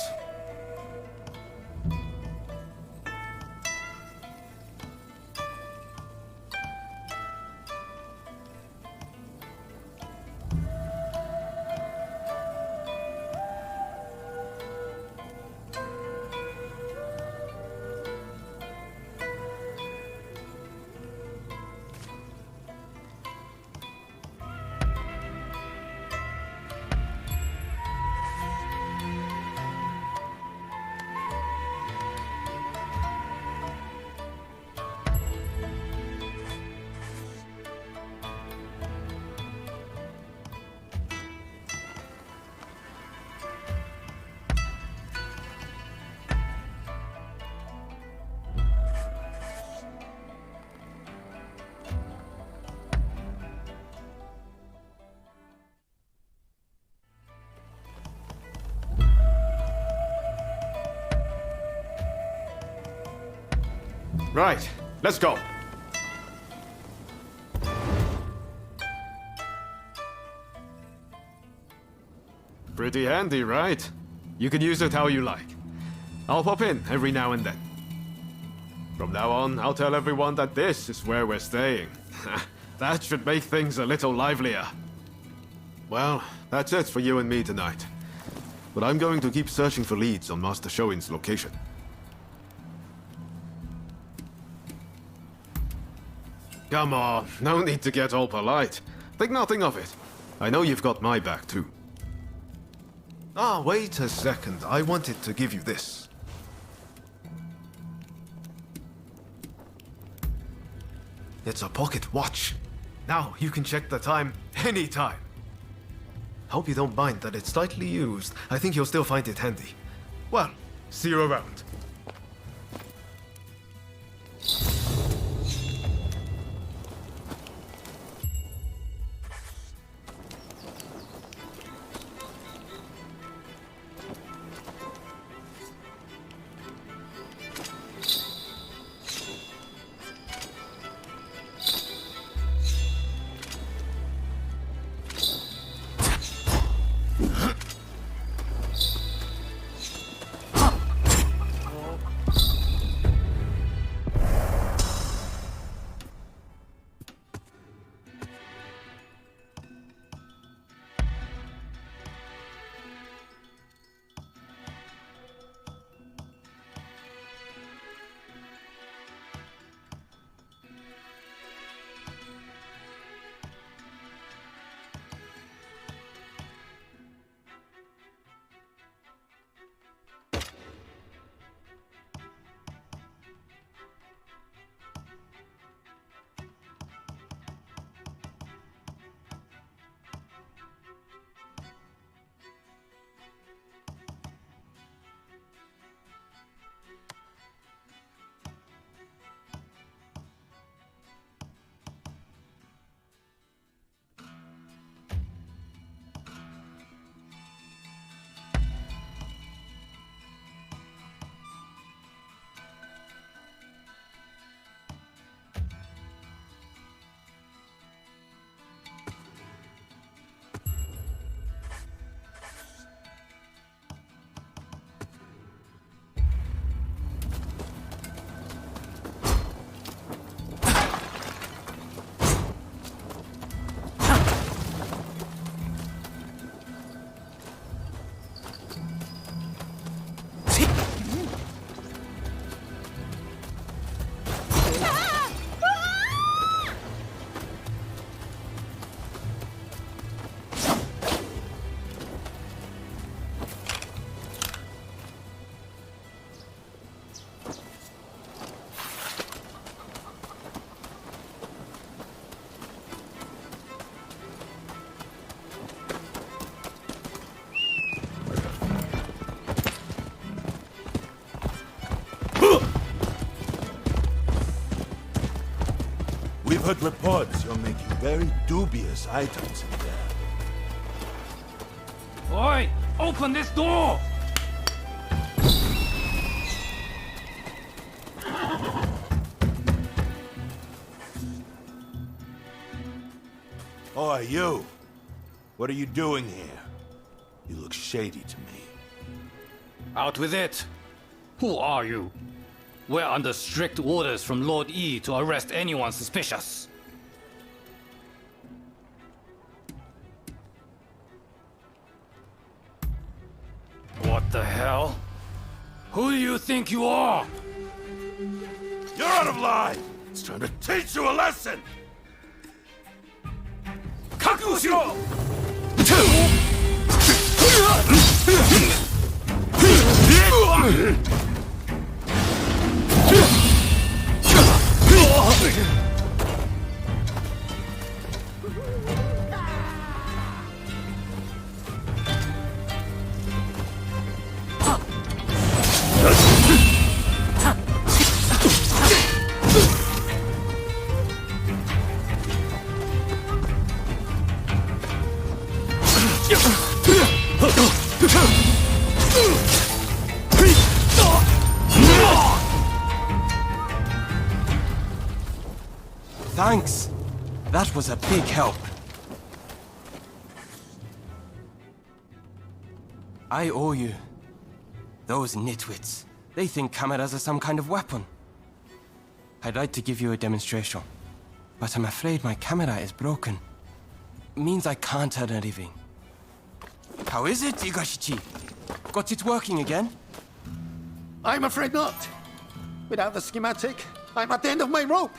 Right, let's go. Pretty handy, right? You can use it how you like. I'll pop in every now and then. From now on, I'll tell everyone that this is where we're staying. That should make things a little livelier. Well, that's it for you and me tonight. But I'm going to keep searching for leads on Master Shoin's location. Come on, no need to get all polite. Think nothing of it. I know you've got my back too. Ah, wait a second. I wanted to give you this. It's a pocket watch. Now you can check the time anytime. Hope you don't mind that it's slightly used. I think you'll still find it handy. Well, see you around. We've heard reports you're making very dubious items in there. Oi! Open this door! Oi, you! What are you doing here? You look shady to me. Out with it! Who are you? We're under strict orders from Lord E to arrest anyone suspicious. What the hell? Who do you think you are? You're out of line! It's trying to teach you a lesson! Kakushiro! Thanks. That was a big help. I owe you. Those nitwits. They think cameras are some kind of weapon. I'd like to give you a demonstration, but I'm afraid my camera is broken. Means I can't tell anything. How is it, Igashichi? Got it working again? I'm afraid not. Without the schematic, I'm at the end of my rope.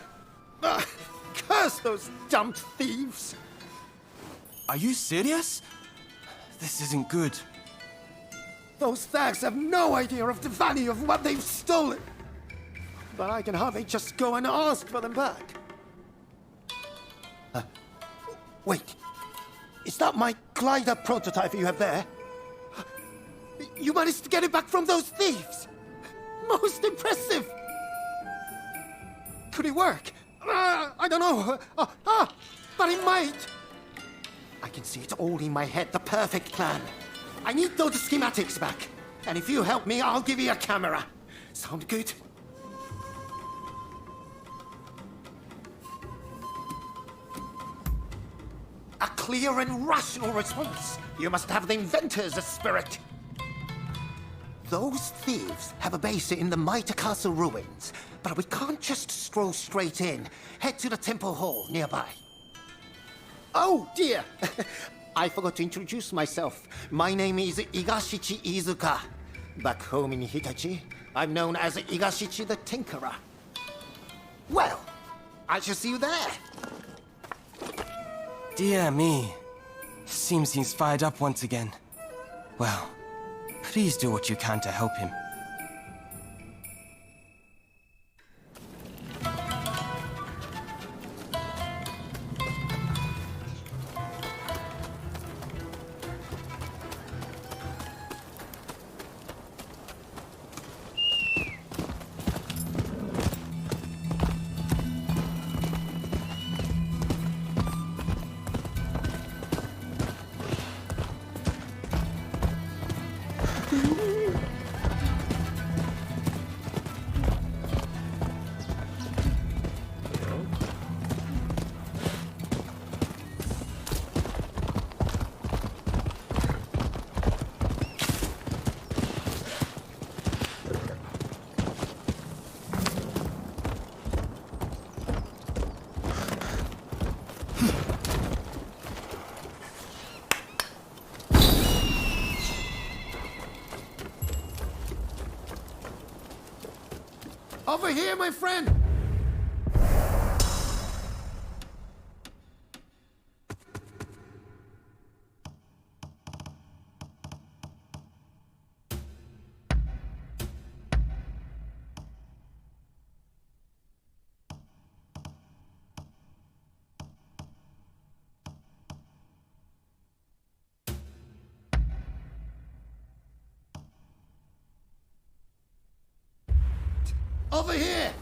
Curse those dumb thieves. Are you serious? This isn't good. Those thugs have no idea of the value of what they've stolen. But I can hardly just go and ask for them back. Wait. Is that my glider prototype you have there? You managed to get it back from those thieves! Most impressive! Could it work? I don't know. But it might! I can see it all in my head, the perfect plan. I need those schematics back. And if you help me, I'll give you a camera. Sound good? A clear and rational response. You must have the inventor's spirit. Those thieves have a base in the Mitre Castle ruins, but we can't just stroll straight in. Head to the temple hall nearby. Oh dear! I forgot to introduce myself. My name is Igashichi Iizuka. Back home in Hitachi, I'm known as Igashichi the Tinkerer. Well, I shall see you there. Dear me. Seems he's fired up once again. Well, please do what you can to help him. Over here, my friend! Over here!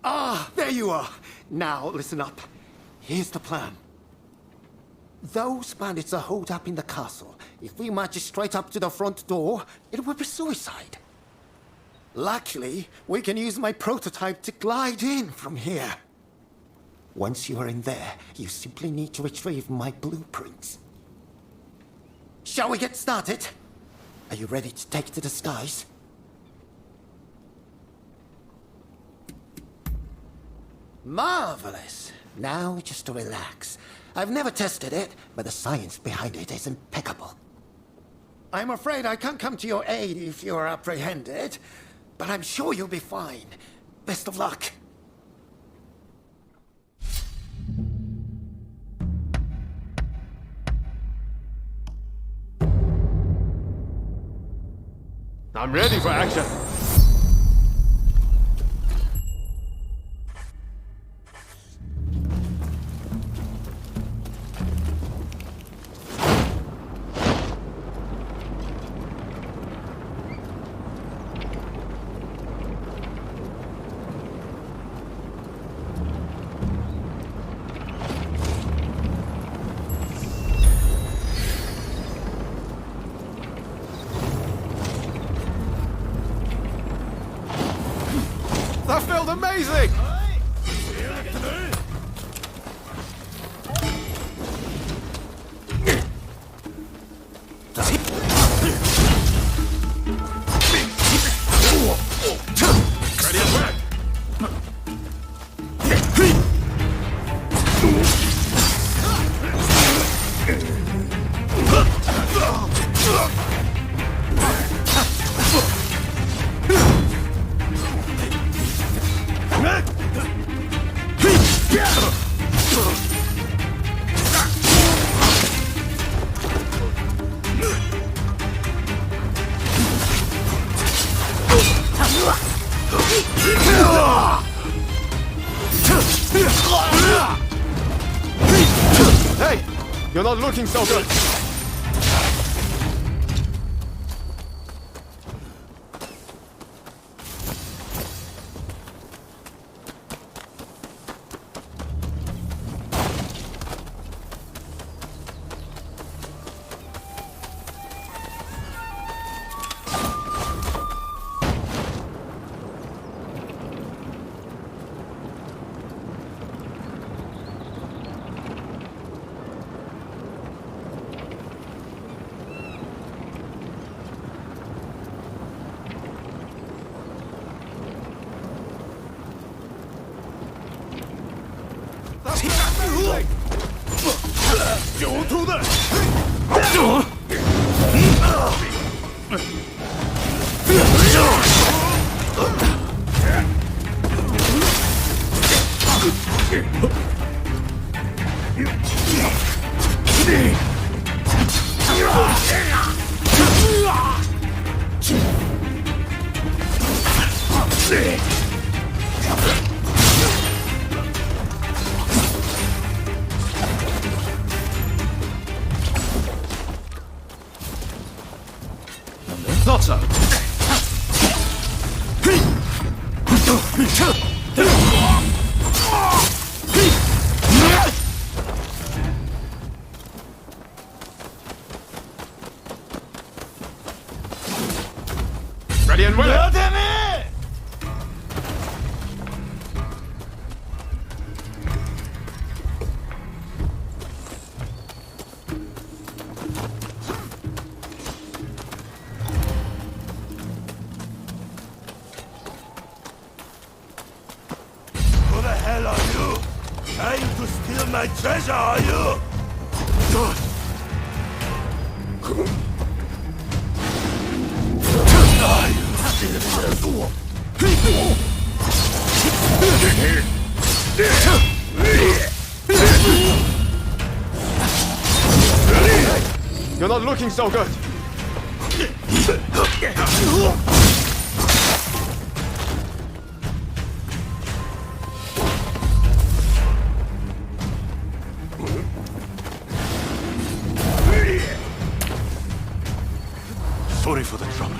Ah, there you are. Now, listen up. Here's the plan. Those bandits are holed up in the castle. If we march straight up to the front door, it will be suicide. Luckily, we can use my prototype to glide in from here. Once you are in there, you simply need to retrieve my blueprints. Shall we get started? Are you ready to take to the skies? Marvelous. Now just relax. I've never tested it, but the science behind it is impeccable. I'm afraid I can't come to your aid if you're apprehended, but I'm sure you'll be fine. Best of luck. I'm ready for action. amazing! Ready and work! Hey! You're not looking so good! Not so. Ready and willing. Who the hell are you? Trying to steal my treasure, are you? You're not looking so good. Sorry for the trouble.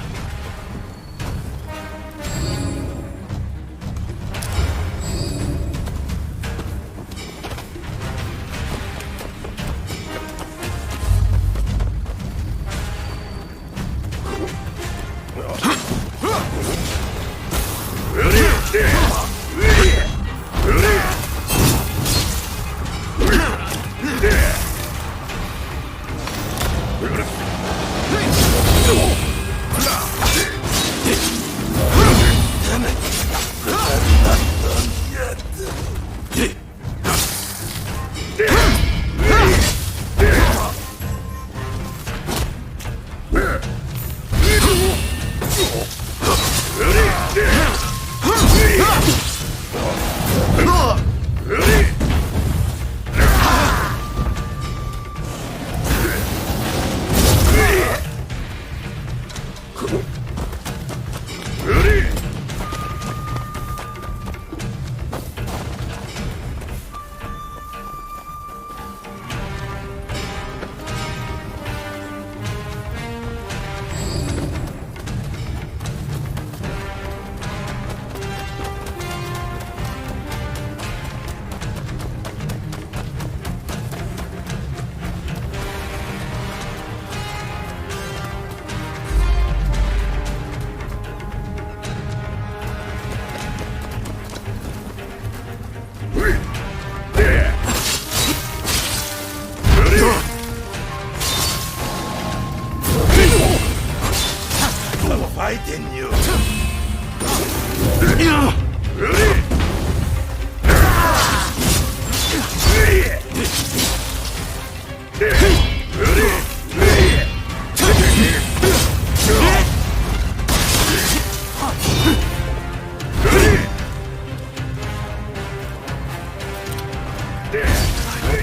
Let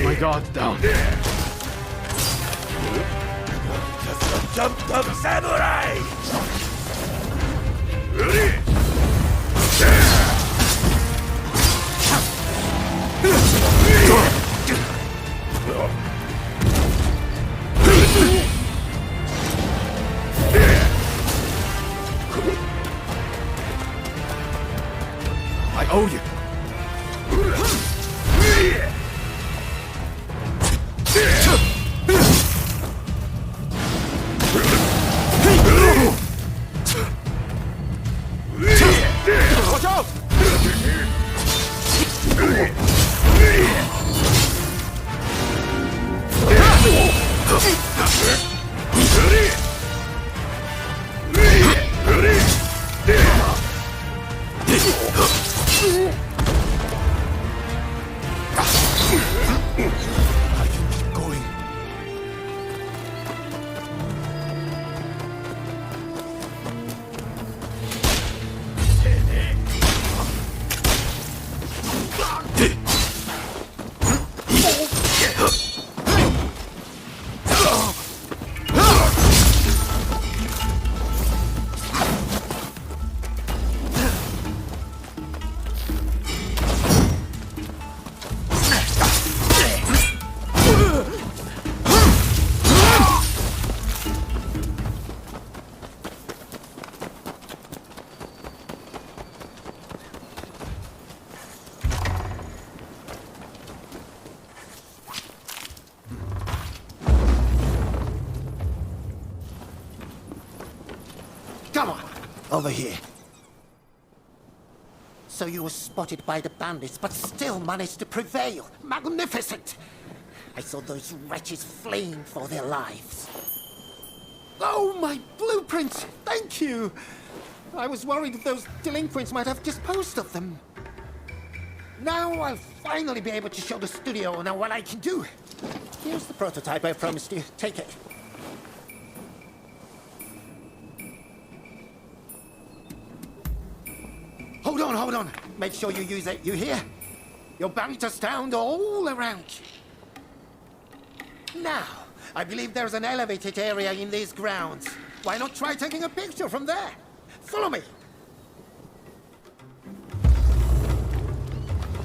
my guard down. Just a jumped up samurai! I owe you. Watch out! Come on, over here. So you were spotted by the bandits, but still managed to prevail. Magnificent! I saw those wretches fleeing for their lives. Oh, my blueprints! Thank you! I was worried those delinquents might have disposed of them. Now I'll finally be able to show the studio now what I can do. Here's the prototype I promised you. Take it. Hold on. Make sure you use it, you hear? You're bound to sound all around you. Now, I believe there's an elevated area in these grounds. Why not try taking a picture from there? Follow me.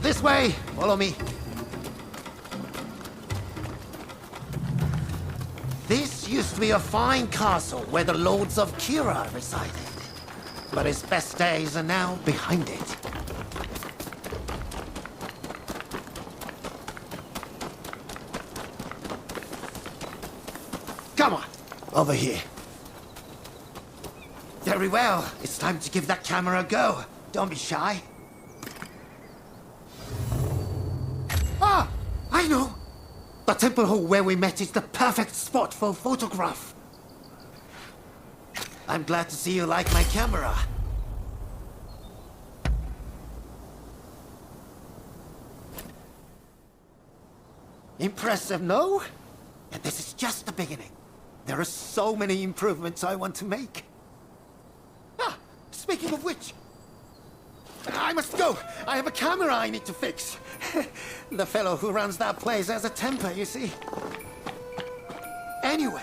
This way, follow me. This used to be a fine castle where the lords of Kira resided. But his best days are now behind it. Come on, over here. Very well. It's time to give that camera a go. Don't be shy. Ah, I know. The temple hall where we met is the perfect spot for a photograph. I'm glad to see you like my camera. Impressive, no? And this is just the beginning. There are so many improvements I want to make. Ah, speaking of which, I must go. I have a camera I need to fix. The fellow who runs that place has a temper, you see. Anyway,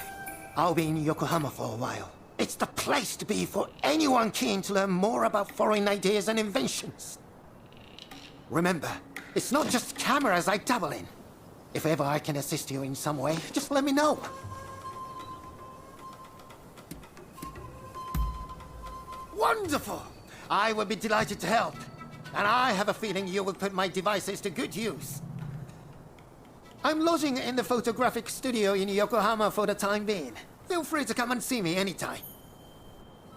I'll be in Yokohama for a while. It's the place to be for anyone keen to learn more about foreign ideas and inventions. Remember, it's not just cameras I dabble in. If ever I can assist you in some way, just let me know. Wonderful! I would be delighted to help. And I have a feeling you will put my devices to good use. I'm lodging in the photographic studio in Yokohama for the time being. Feel free to come and see me anytime.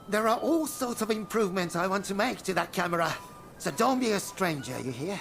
There are all sorts of improvements I want to make to that camera, so don't be a stranger, you hear?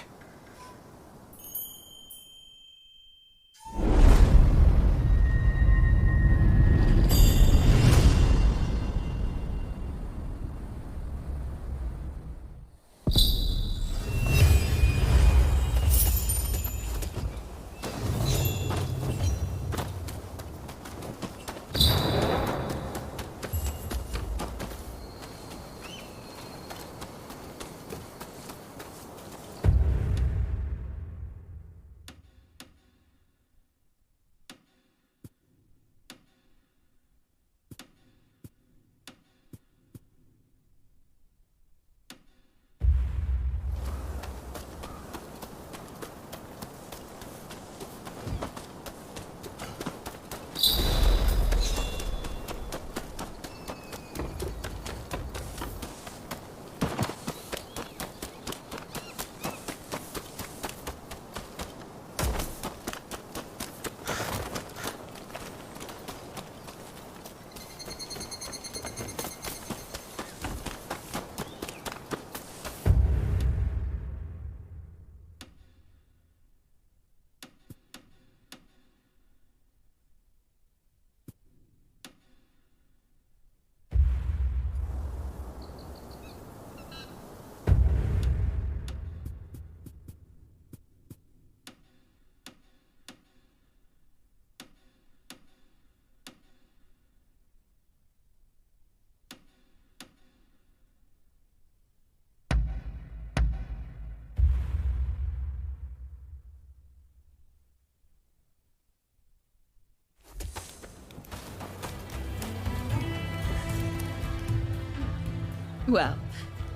Well,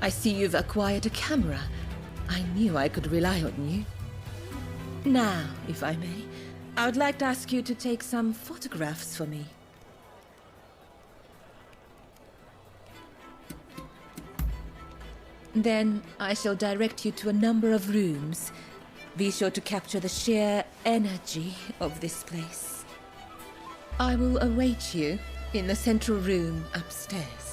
I see you've acquired a camera. I knew I could rely on you. Now, if I may, I would like to ask you to take some photographs for me. Then I shall direct you to a number of rooms. Be sure to capture the sheer energy of this place. I will await you in the central room upstairs.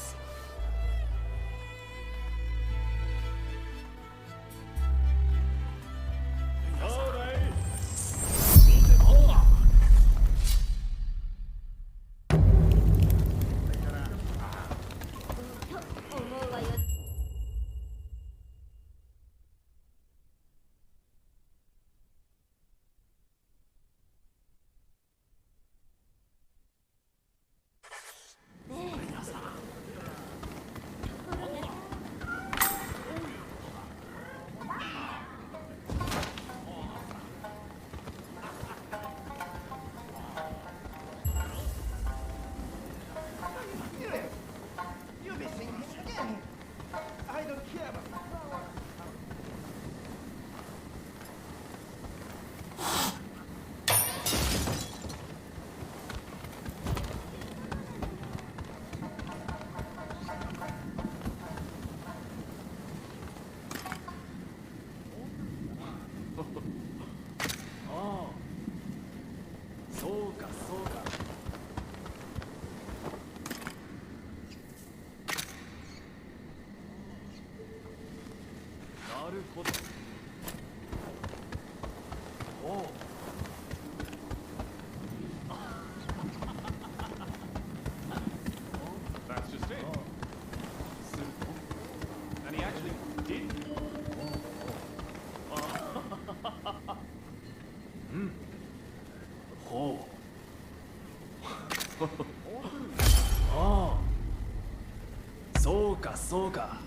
That's just it. Simple. And he actually did. Oh. Oh. そうかそうか。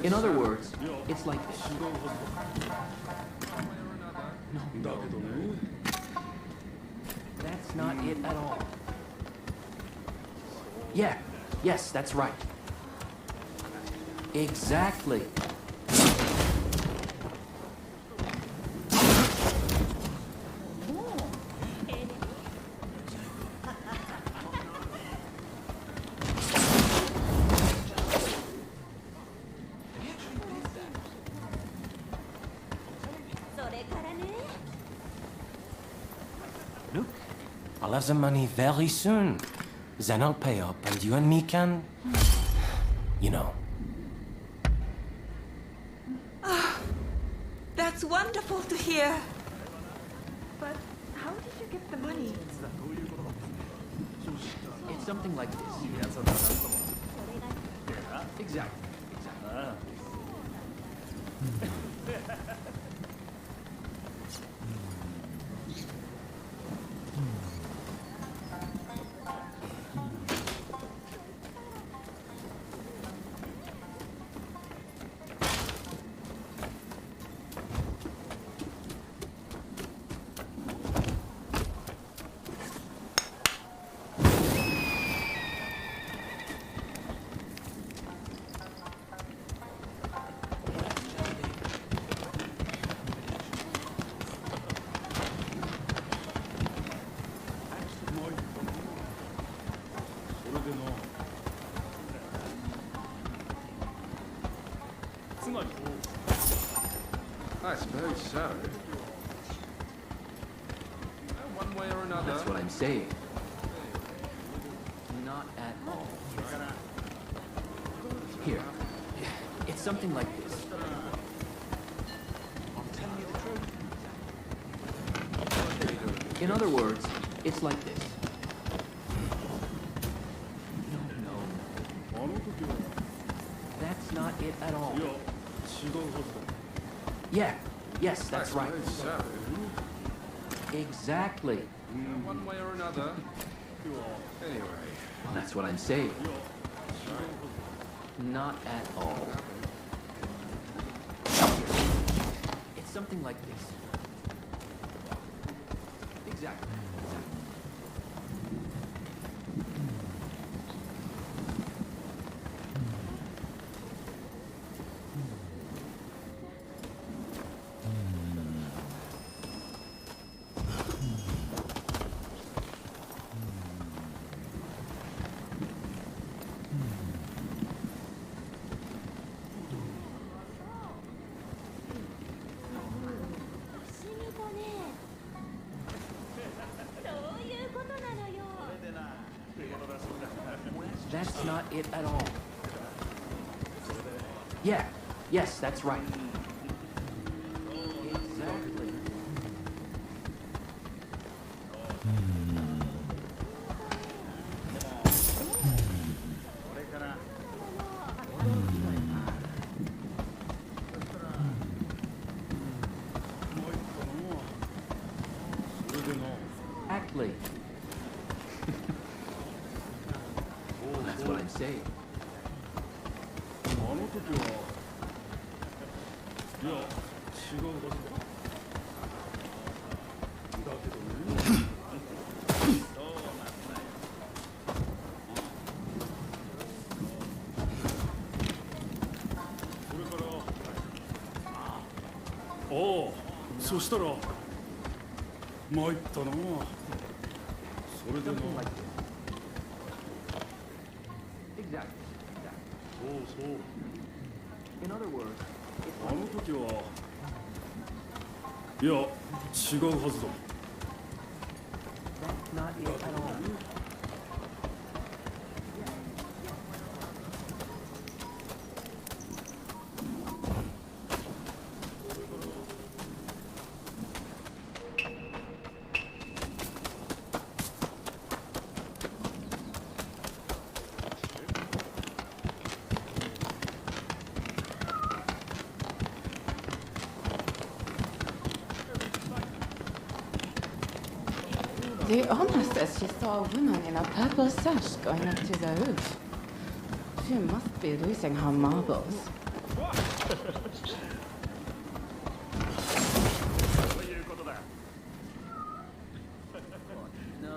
In other words, it's like this. No. That's not it at all. Yeah, yes, that's right. Exactly. Look, I'll have the money very soon. Then I'll pay up and you and me can... You know. That's wonderful to hear. But how did you get the money? It's something like this. Exactly. I suppose so. One way or another. That's what I'm saying. Not at all. Here. It's something like this. In other words, it's like this. No. That's not it at all. Yeah. Yes, that's right. So. Exactly. One way or another. Anyway. That's what I'm saying. Not at all. It's something like this. Exactly. That's not it at all. Yeah. Yes, that's right. Exactly. Exactly. That's what I'm saying. Oh, そしたら参ったな。それでな。そうそう。In other words, あの時はいや違うはずだ。 that's not it at all. The owner says she saw a woman in a purple sash going up to the roof. She must be losing her marbles. No.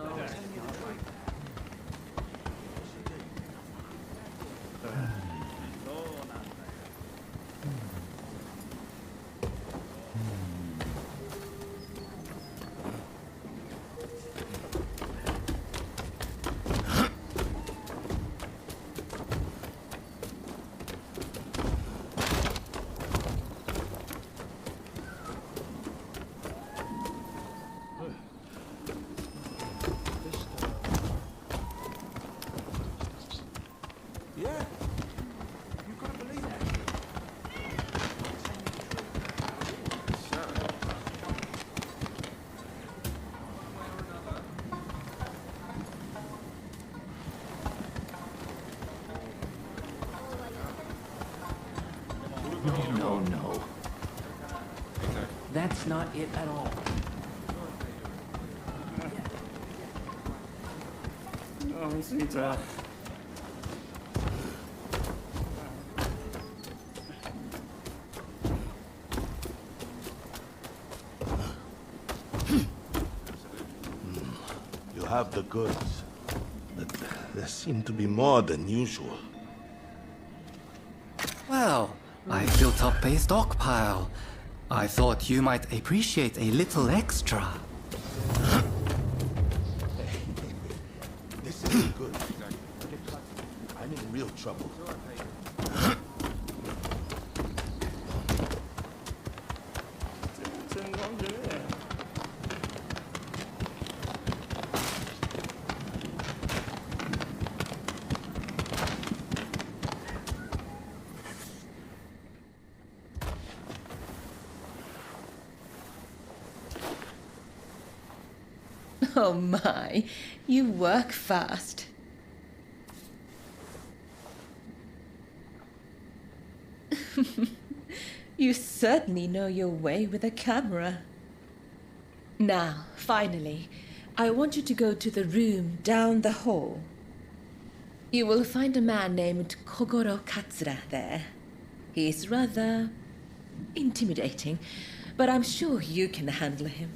That's not it at all. Oh, sweetheart. You have the goods, but there seem to be more than usual. Well, I built up a stockpile. I thought you might appreciate a little extra. This isn't good. I'm in real trouble. Oh my, you work fast. You certainly know your way with a camera. Now, finally, I want you to go to the room down the hall. You will find a man named Kogoro Katsura there. He's rather intimidating, but I'm sure you can handle him.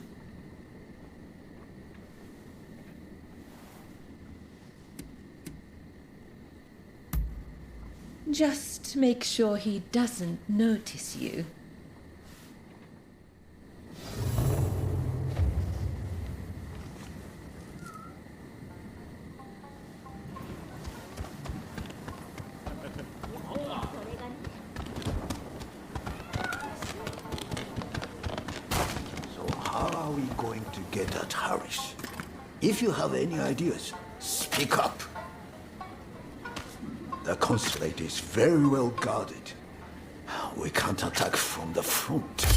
Just make sure he doesn't notice you. So how are we going to get at Harris? If you have any ideas, speak up. The consulate is very well guarded. We can't attack from the front.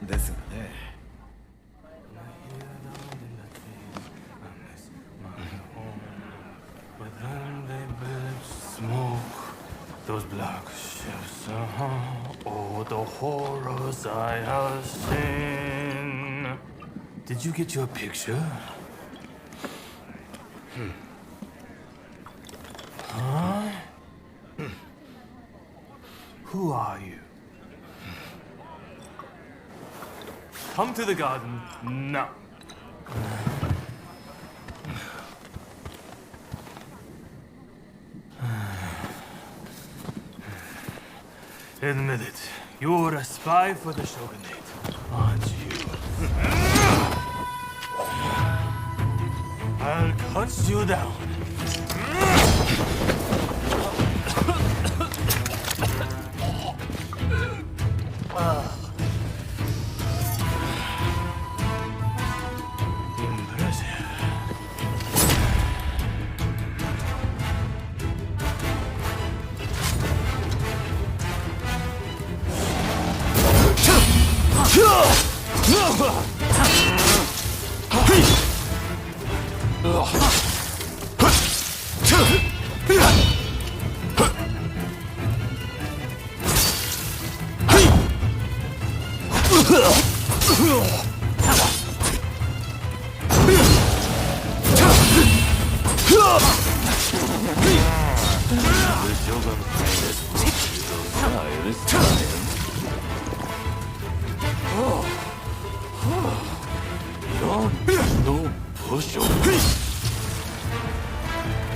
ですがね。Within they bilge smoke, those black ships, oh, the horrors I have seen. Did you get your picture? Huh? Who are you? Come to the garden now. Admit it, you're a spy for the shogunate, aren't you? I'll cut you down.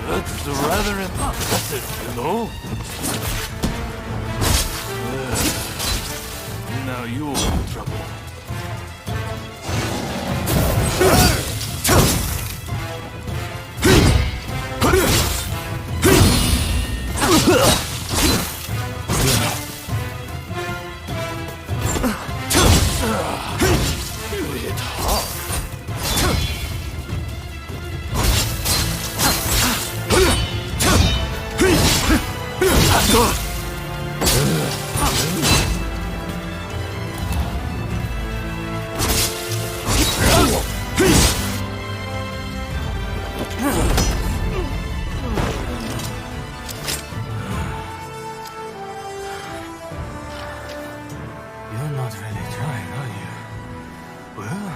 That's rather impressive, you know? Now you're in trouble. You hit hard. You're not really trying, are you? Well,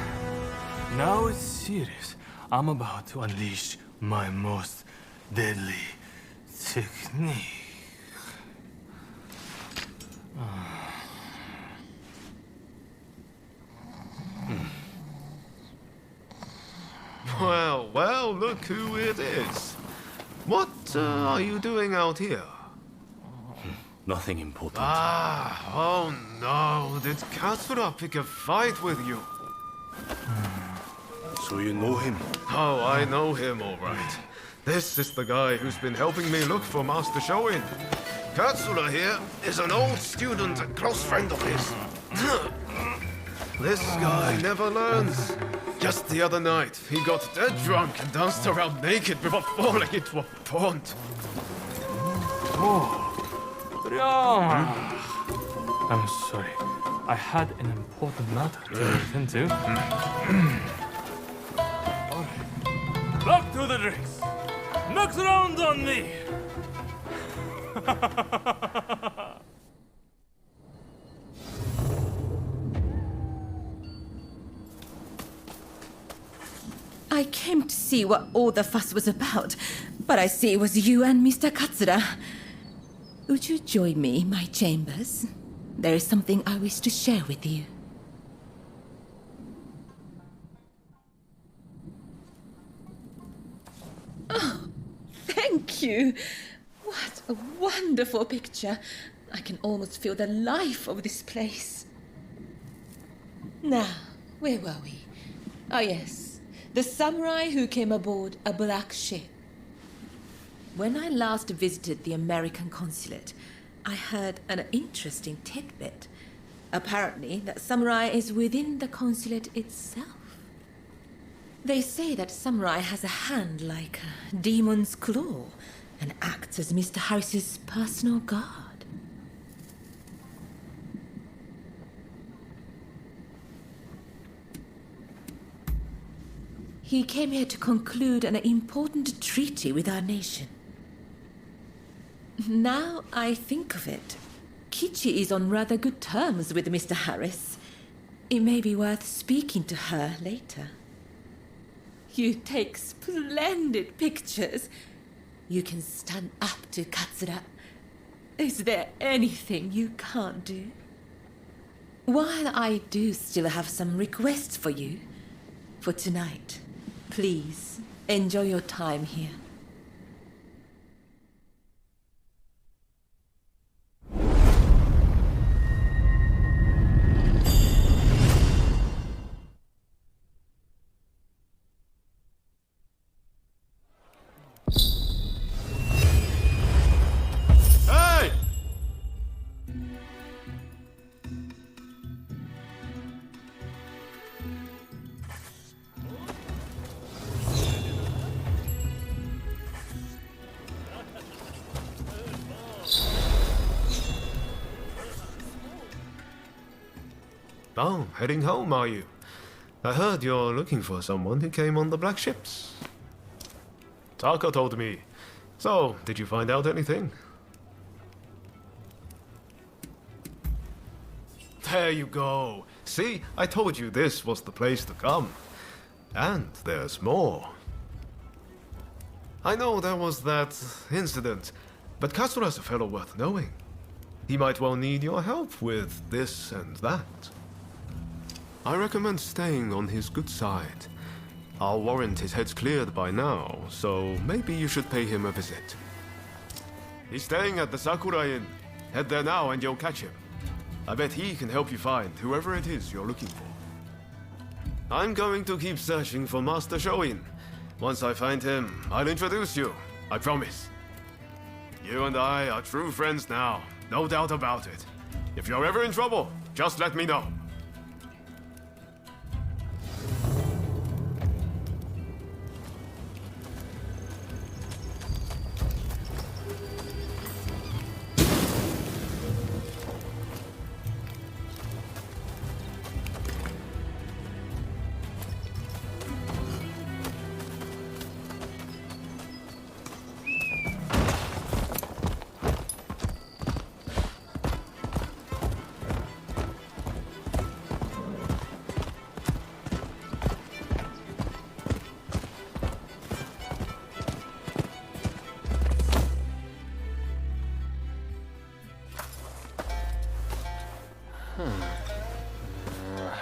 now it's serious. I'm about to unleash my most deadly technique. Well, well, look who it is. What are you doing out here? Nothing important. Ah, oh no. Did Katsura pick a fight with you? So you know him? Oh, I know him, all right. This is the guy who's been helping me look for Master Shoin. Katsura here is an old student and close friend of his. This guy never learns. Just the other night, he got dead drunk and danced around naked before falling into a pond. Oh, Ryoma. I'm sorry. I had an important matter to attend to. the drinks. Next round on me. I came to see what all the fuss was about, but I see it was you and Mr. Katsura. Would you join me in my chambers? There is something I wish to share with you. Oh, thank you. What a wonderful picture. I can almost feel the life of this place. Now, where were we? Oh, yes. The samurai who came aboard a black ship. When I last visited the American consulate, I heard an interesting tidbit. Apparently, that samurai is within the consulate itself. They say that samurai has a hand like a demon's claw and acts as Mr. Harris's personal guard. He came here to conclude an important treaty with our nation. Now I think of it, Kichi is on rather good terms with Mr. Harris. It may be worth speaking to her later. You take splendid pictures. You can stand up to Katsura. Is there anything you can't do? While I do still have some requests for you, for tonight, please enjoy your time here. Oh, heading home, are you? I heard you're looking for someone who came on the black ships. Taka told me. So, did you find out anything? There you go. See, I told you this was the place to come. And there's more. I know there was that incident, but Katsura's a fellow worth knowing. He might well need your help with this and that. I recommend staying on his good side. I'll warrant his head's cleared by now, so maybe you should pay him a visit. He's staying at the Sakura Inn. Head there now and you'll catch him. I bet he can help you find whoever it is you're looking for. I'm going to keep searching for Master Shoin. Once I find him, I'll introduce you. I promise. You and I are true friends now, no doubt about it. If you're ever in trouble, just let me know.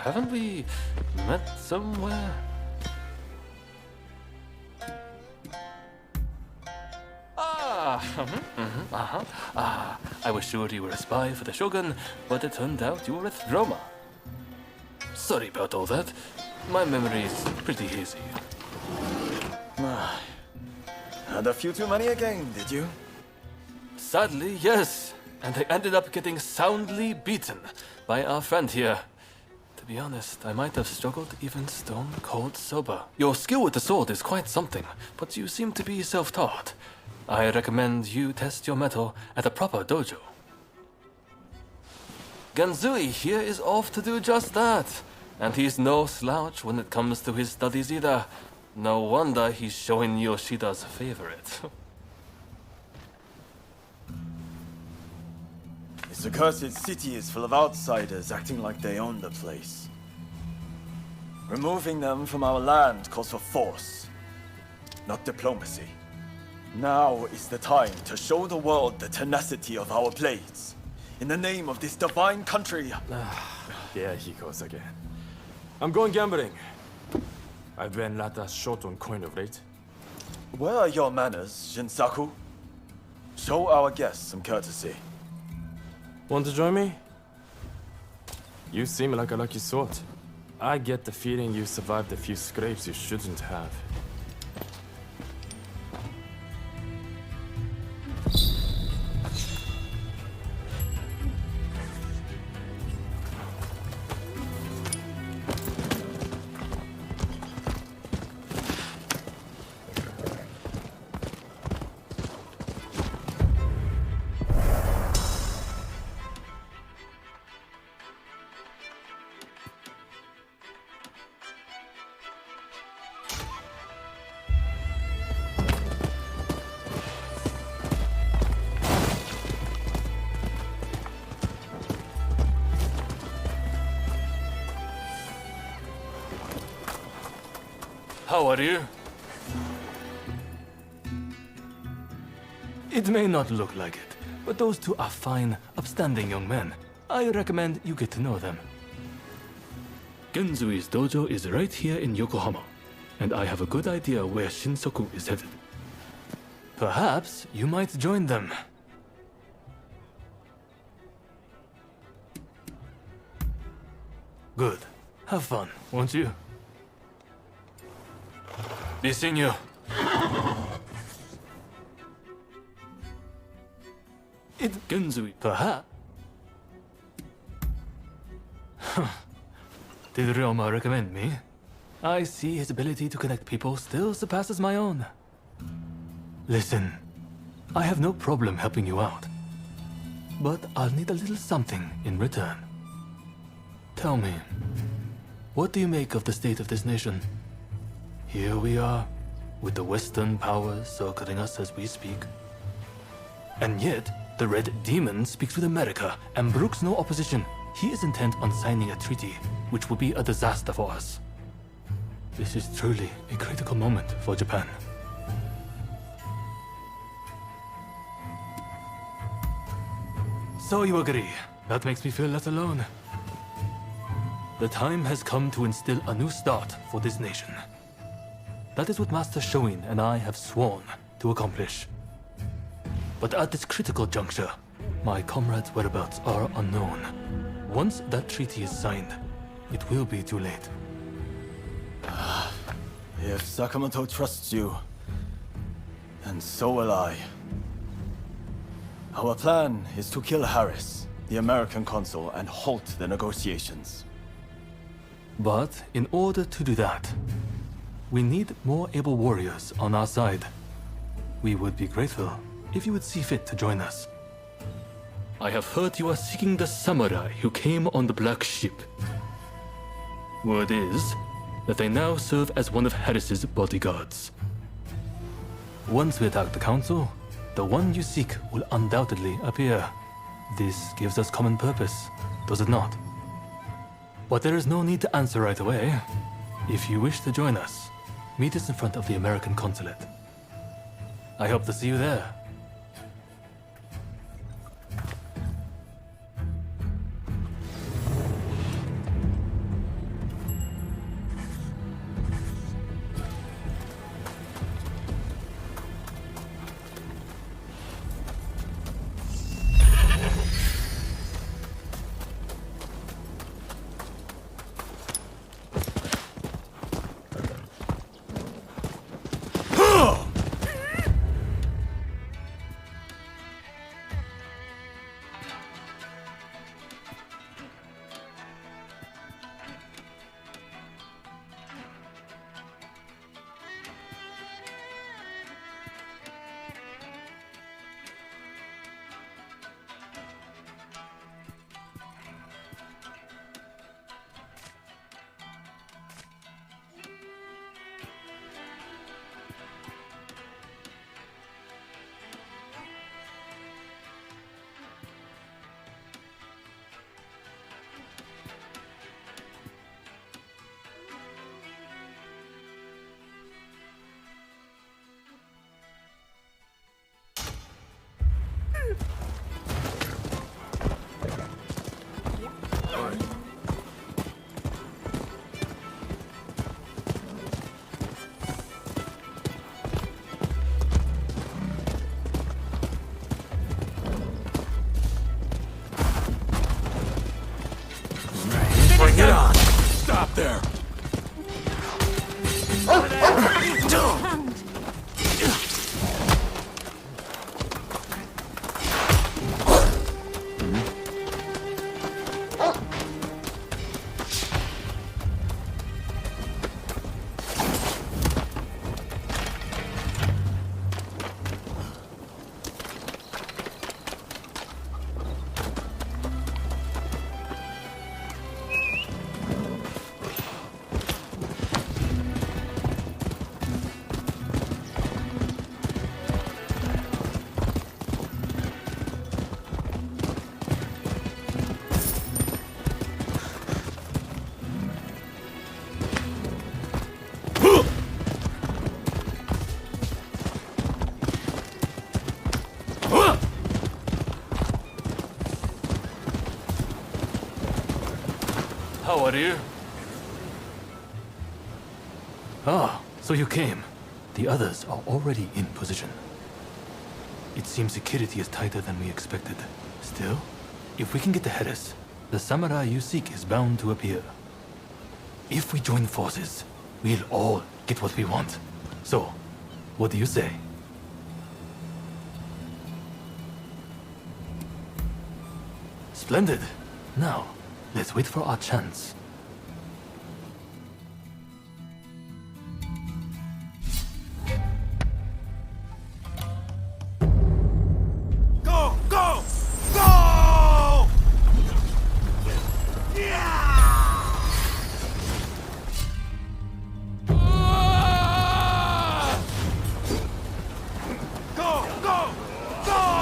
Haven't we met somewhere? I was sure you were a spy for the Shogun, but it turned out you were with Roma. Sorry about all that. My memory is pretty hazy. Had a few too many again, did you? Sadly, yes. And I ended up getting soundly beaten by our friend here. To be honest, I might have struggled even stone cold sober. Your skill with the sword is quite something, but you seem to be self-taught. I recommend you test your mettle at a proper dojo. Genzui here is off to do just that. And he's no slouch when it comes to his studies either. No wonder he's showing Yoshida's favorite. This accursed city is full of outsiders acting like they own the place. Removing them from our land calls for force, not diplomacy. Now is the time to show the world the tenacity of our blades. In the name of this divine country. Yeah, he goes again. I'm going gambling. I ran Lata short on coin of rate. Where are your manners, Shinsaku? Show our guests some courtesy. Want to join me? You seem like a lucky sort. I get the feeling you survived a few scrapes you shouldn't have. How are you? It may not look like it, but those two are fine, upstanding young men. I recommend you get to know them. Genzui's dojo is right here in Yokohama, and I have a good idea where Shinsaku is headed. Perhaps you might join them. Good. Have fun, won't you? Be seeing you. It Genzui. Perhaps. Did Ryoma recommend me? I see his ability to connect people still surpasses my own. Listen, I have no problem helping you out. But I'll need a little something in return. Tell me, what do you make of the state of this nation? Here we are, with the Western powers circling us as we speak. And yet, the Red Demon speaks with America and brooks no opposition. He is intent on signing a treaty, which will be a disaster for us. This is truly a critical moment for Japan. So you agree. That makes me feel less alone. The time has come to instill a new start for this nation. That is what Master Shoin and I have sworn to accomplish. But at this critical juncture, my comrades' whereabouts are unknown. Once that treaty is signed, it will be too late. If Sakamoto trusts you, then so will I. Our plan is to kill Harris, the American consul, and halt the negotiations. But in order to do that, we need more able warriors on our side. We would be grateful if you would see fit to join us. I have heard you are seeking the samurai who came on the black ship. Word is that they now serve as one of Harris's bodyguards. Once we attack the council, the one you seek will undoubtedly appear. This gives us common purpose, does it not? But there is no need to answer right away. If you wish to join us, meet us in front of the American consulate. I hope to see you there. there! How are you? Ah, so you came. The others are already in position. It seems security is tighter than we expected. Still, if we can get ahead of us, the samurai you seek is bound to appear. If we join forces, we'll all get what we want. So, what do you say? Splendid. Now, let's wait for our chance. Go! Go! Go! Go! Go! Go!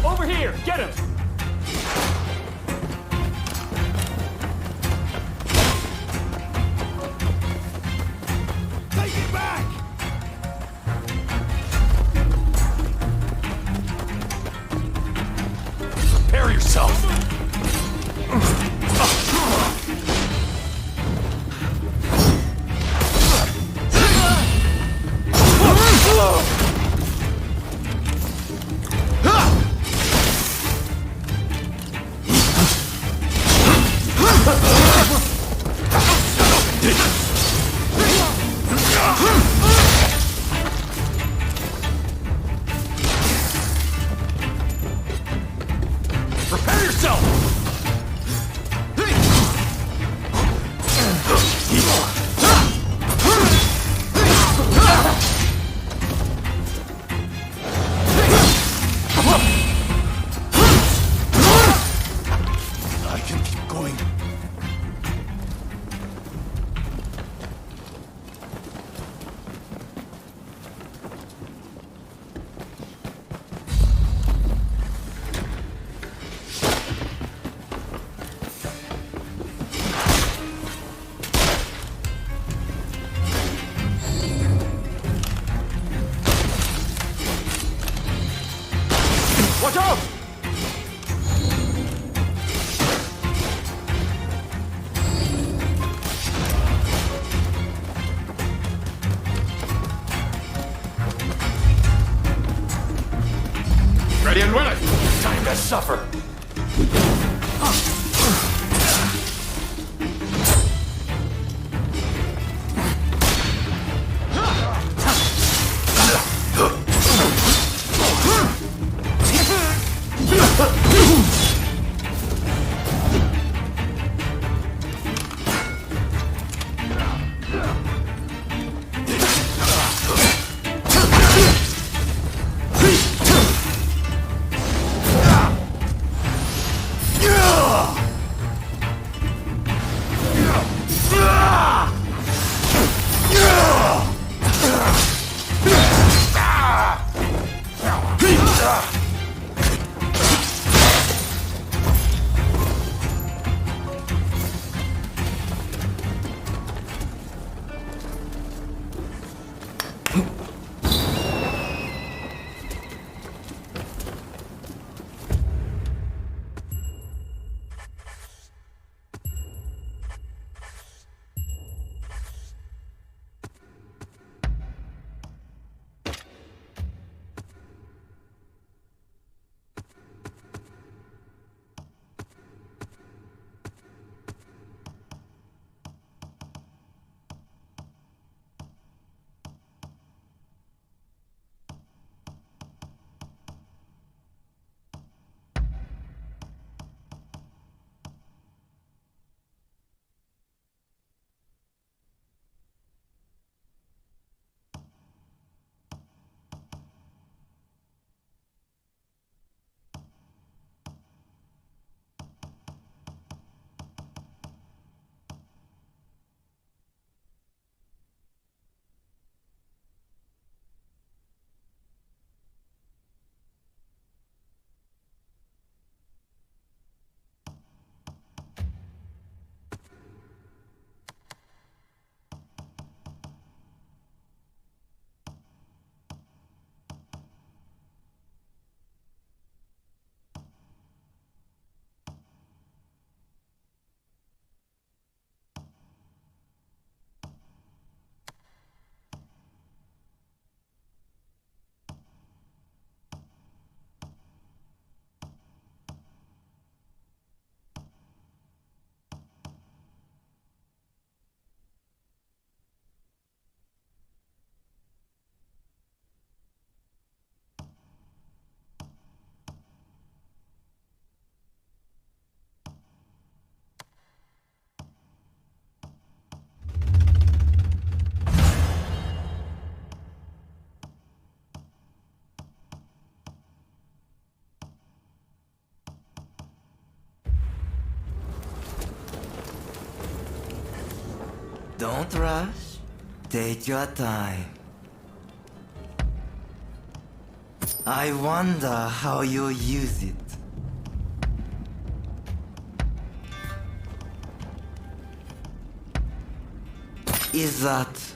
Over here! Get him! Take it back! Prepare yourself! Prepare yourself! I can keep going. duele! Time to suffer! Don't rush. Take your time. I wonder how you use it. Is that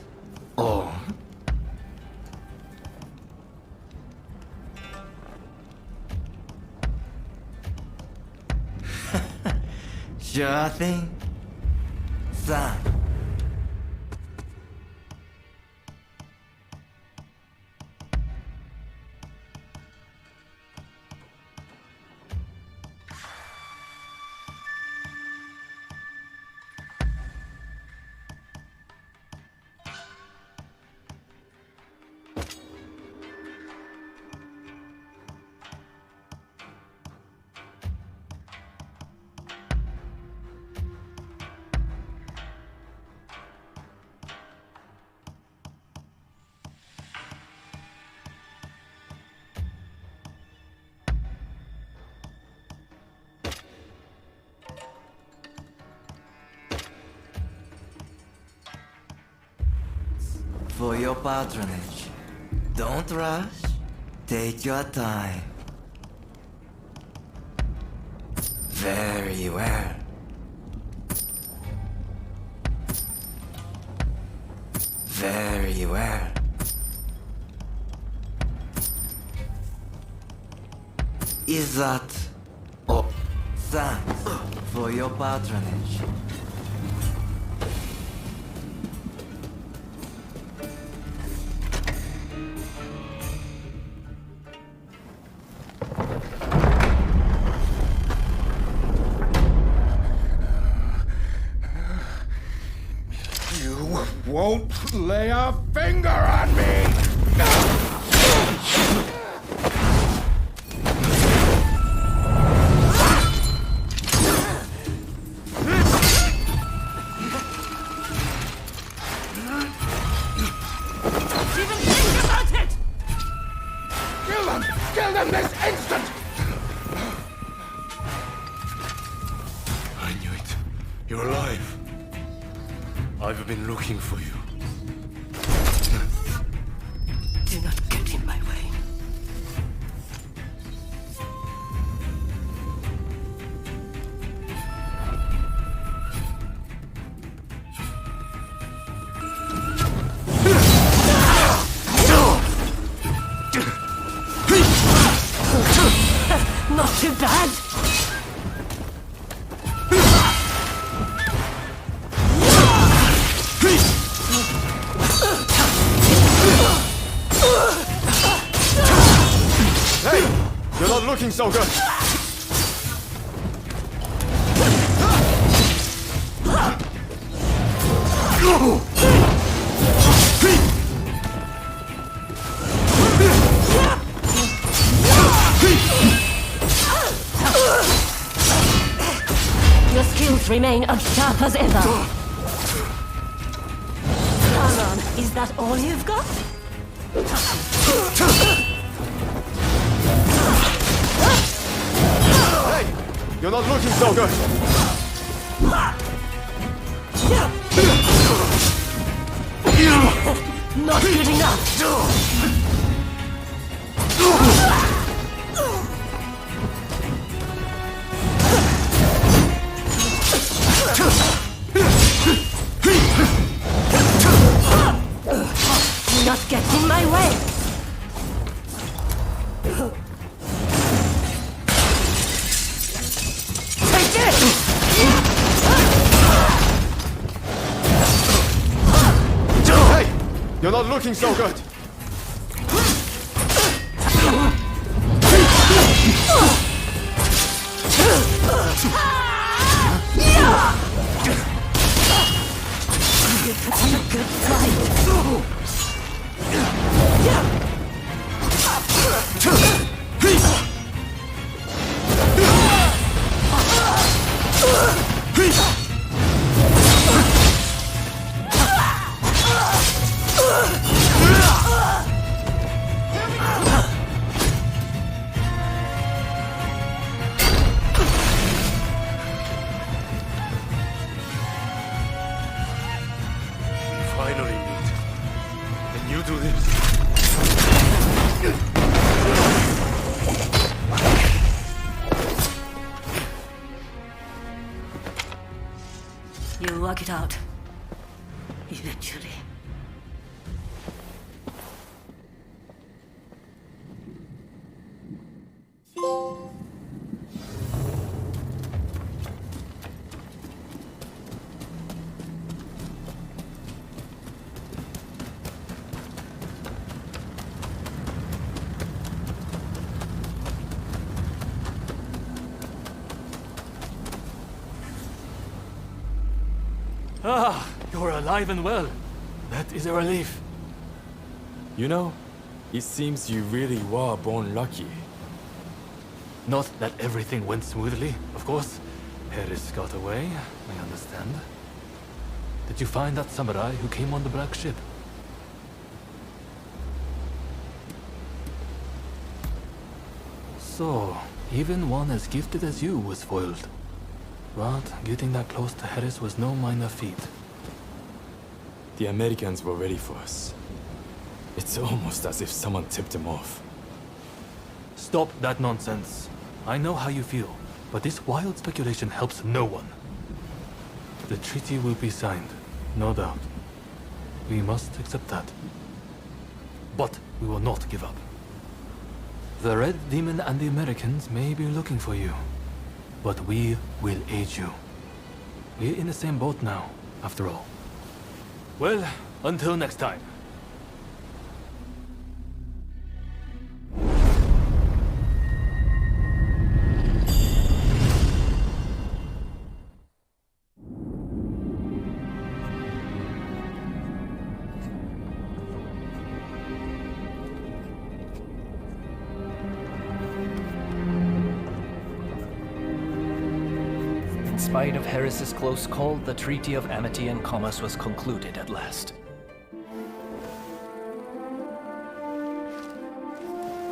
all? Sure thing, son. For your patronage. Don't rush. Take your time. Very well. Very well. Is that all? Thanks for your patronage. won't lay a finger on me! Even think about it! Kill them! Kill them this instant! I knew it. You're alive. I've been looking for you. Do not get in my way. Not too bad. Hey! You're not looking so good! Your skills remain as sharp as ever. Come on, is that all you've got? Hey! You're not looking so good! Not good enough. Do not get in my way. Take this! Hey! You're not looking so good! You put on a good fight. Finally meet. And you do this. You'll work it out. Eventually. Ah, you're alive and well. That is a relief. You know, it seems you really were born lucky. Not that everything went smoothly, of course. Harris got away, I understand. Did you find that samurai who came on the black ship? So, even one as gifted as you was foiled. But getting that close to Harris was no minor feat. The Americans were ready for us. It's almost as if someone tipped them off. Stop that nonsense. I know how you feel, but this wild speculation helps no one. The treaty will be signed, no doubt. We must accept that. But we will not give up. The Red Demon and the Americans may be looking for you, but we will aid you. We're in the same boat now, after all. Well, until next time. spite of Harris's close call, the Treaty of Amity and Commerce was concluded at last.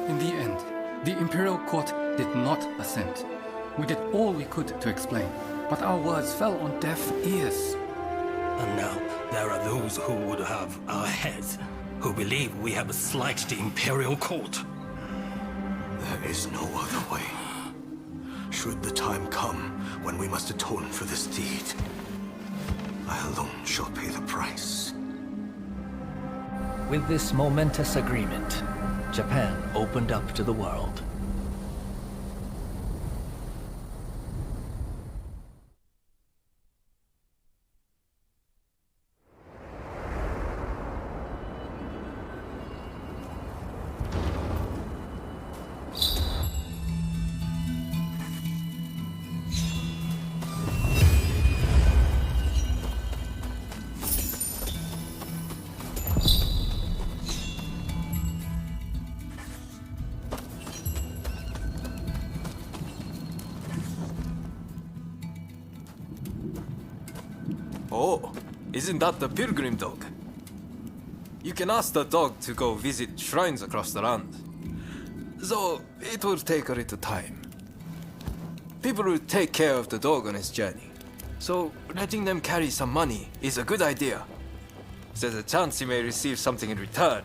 In the end, the Imperial Court did not assent. We did all we could to explain, but our words fell on deaf ears. And now, there are those who would have our heads, who believe we have slighted the Imperial Court. There is no other way. Should the time come when we must atone for this deed, I alone shall pay the price. With this momentous agreement, Japan opened up to the world. Oh, isn't that the pilgrim dog? You can ask the dog to go visit shrines across the land. Though it will take a little time. People will take care of the dog on its journey. So letting them carry some money is a good idea. There's a chance he may receive something in return.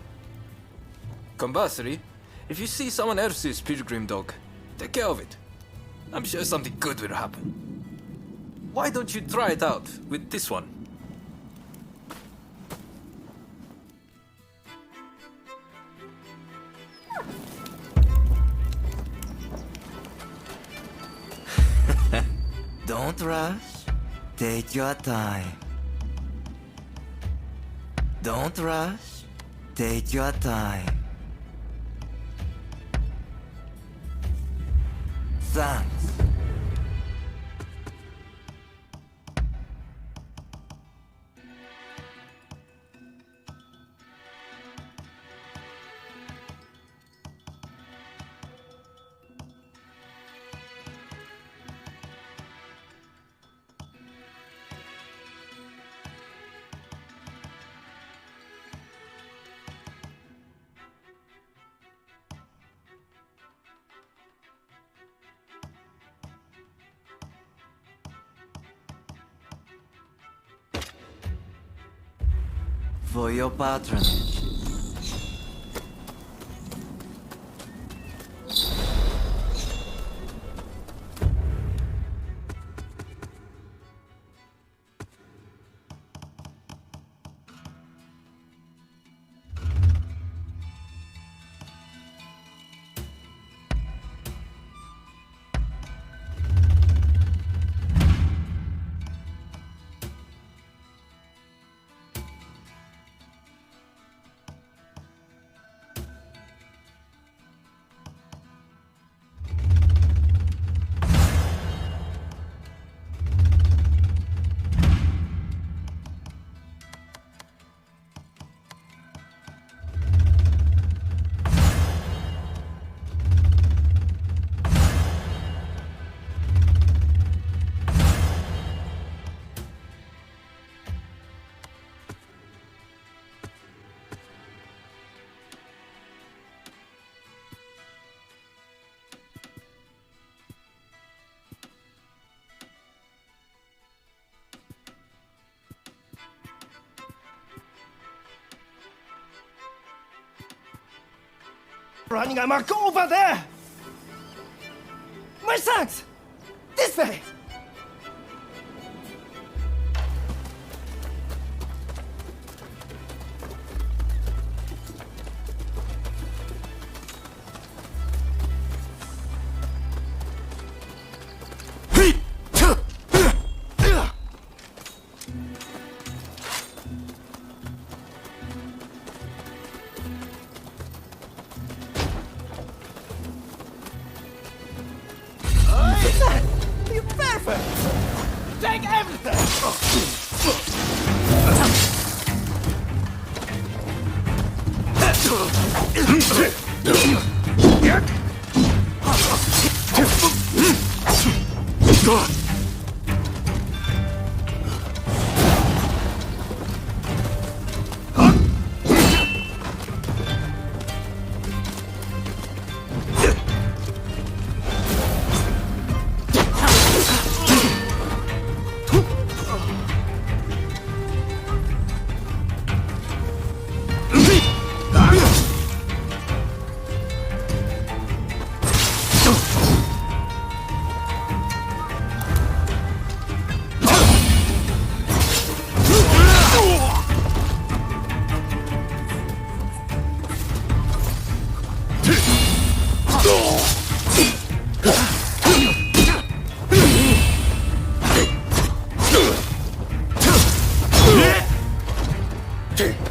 Conversely, if you see someone else's pilgrim dog, take care of it. I'm sure something good will happen. Why don't you try it out with this one? Don't rush. Take your time. Don't rush. Take your time. Thanks. For your patronage. Running amok over there! My sons! This way! You perfect! Take everything! 着物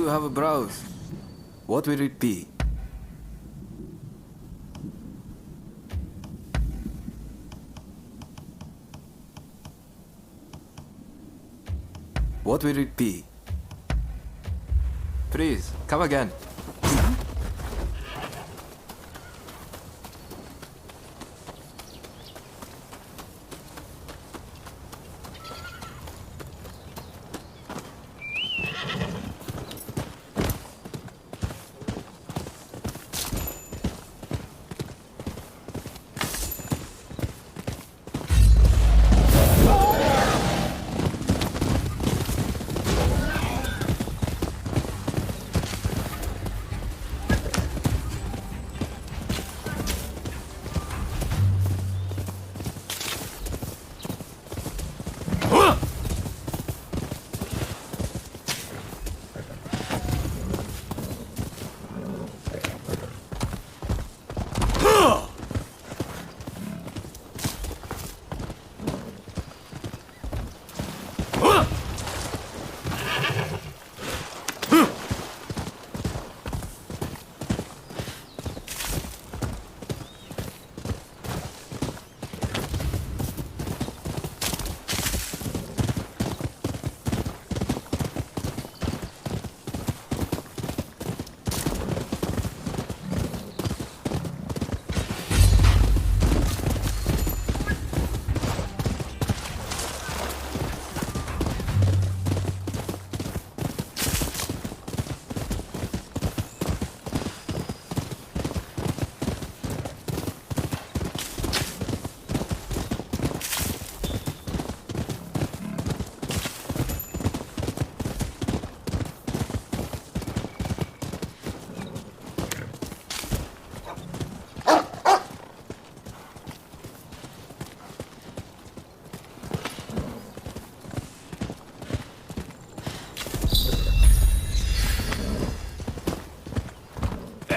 to have a browse. What will it be? What will it be? Please, come again.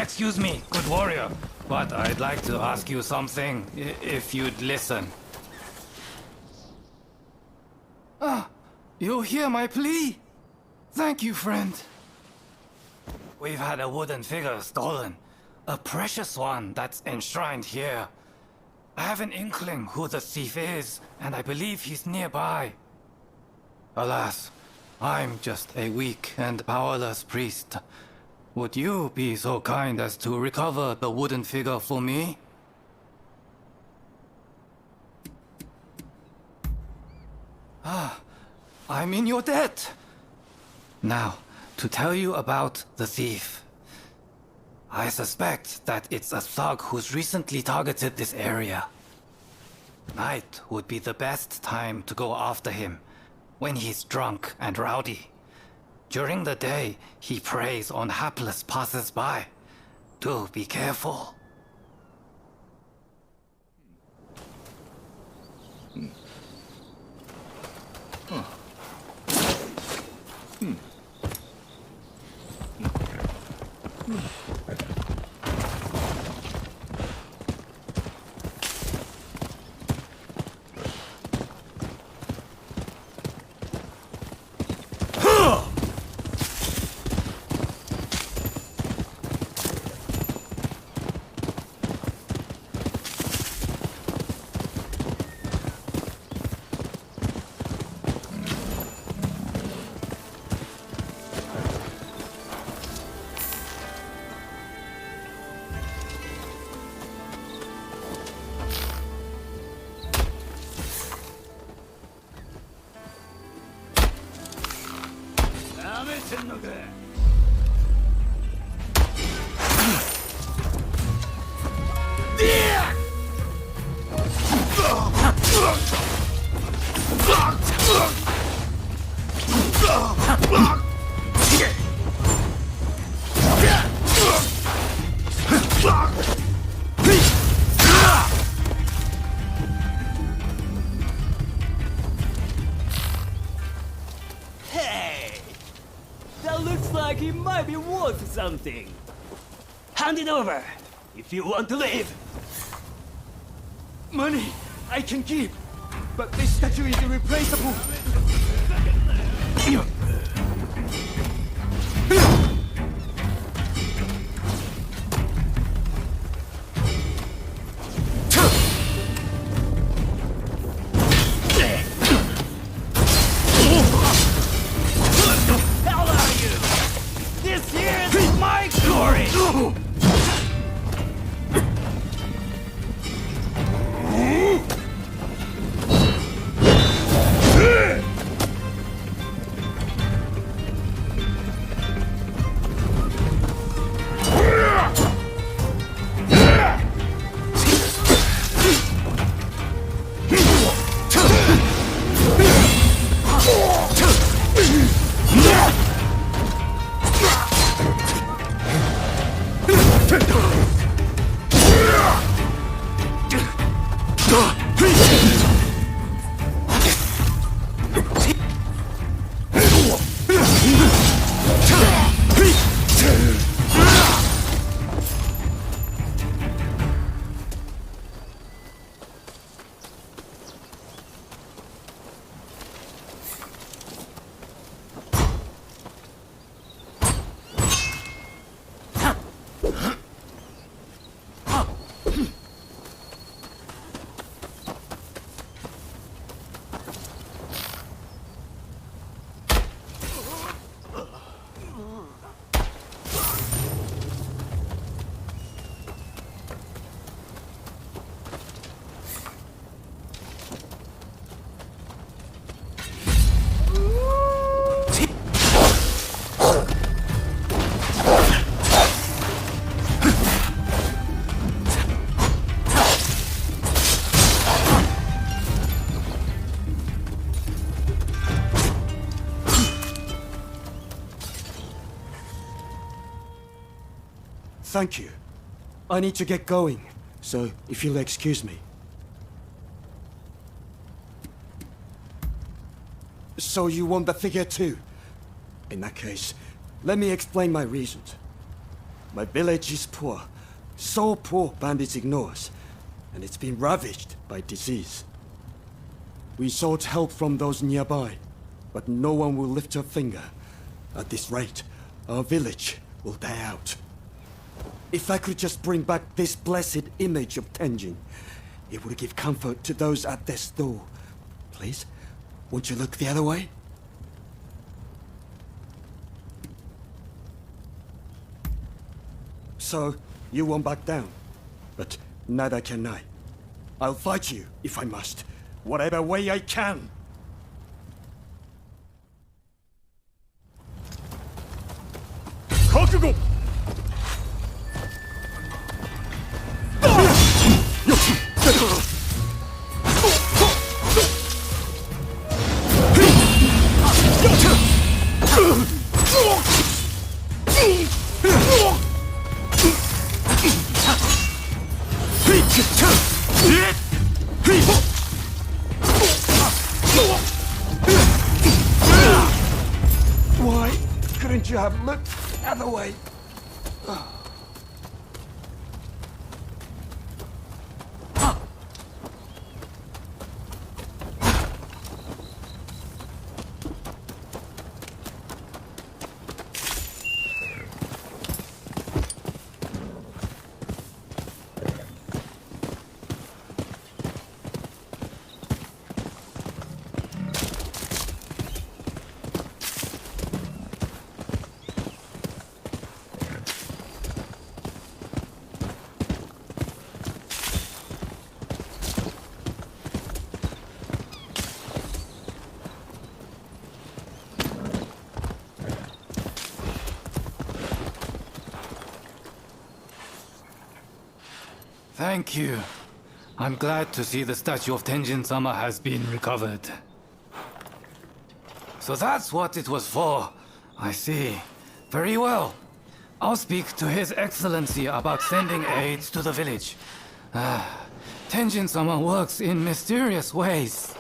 Excuse me, good warrior, but I'd like to ask you something, if you'd listen. Ah, you hear my plea? Thank you, friend. We've had a wooden figure stolen. A precious one that's enshrined here. I have an inkling who the thief is, and I believe he's nearby. Alas, I'm just a weak and powerless priest. Would you be so kind as to recover the wooden figure for me? Ah, I'm in your debt. Now, to tell you about the thief. I suspect that it's a thug who's recently targeted this area. Night would be the best time to go after him, when he's drunk and rowdy. During the day, he preys on hapless passers-by. Do be careful. Hey! That looks like he might be worth something. Hand it over, if you want to live. Money I can keep, but this statue is irreplaceable. Hell are you? This here is my glory! Thank you. I need to get going, so if you'll excuse me. So you want the figure too? In that case, let me explain my reasons. My village is poor, so poor bandits ignore us, and it's been ravaged by disease. We sought help from those nearby, but no one will lift a finger. At this rate, our village will die out. If I could just bring back this blessed image of Tenjin, it would give comfort to those at their store. Please, won't you look the other way? So, you won't back down, but neither can I. I'll fight you if I must, whatever way I can. Kakugo! Why couldn't you have looked the other way? Thank you. I'm glad to see the statue of Tenjin-sama has been recovered. So that's what it was for. I see. Very well. I'll speak to His Excellency about sending aid to the village. Tenjin-sama works in mysterious ways.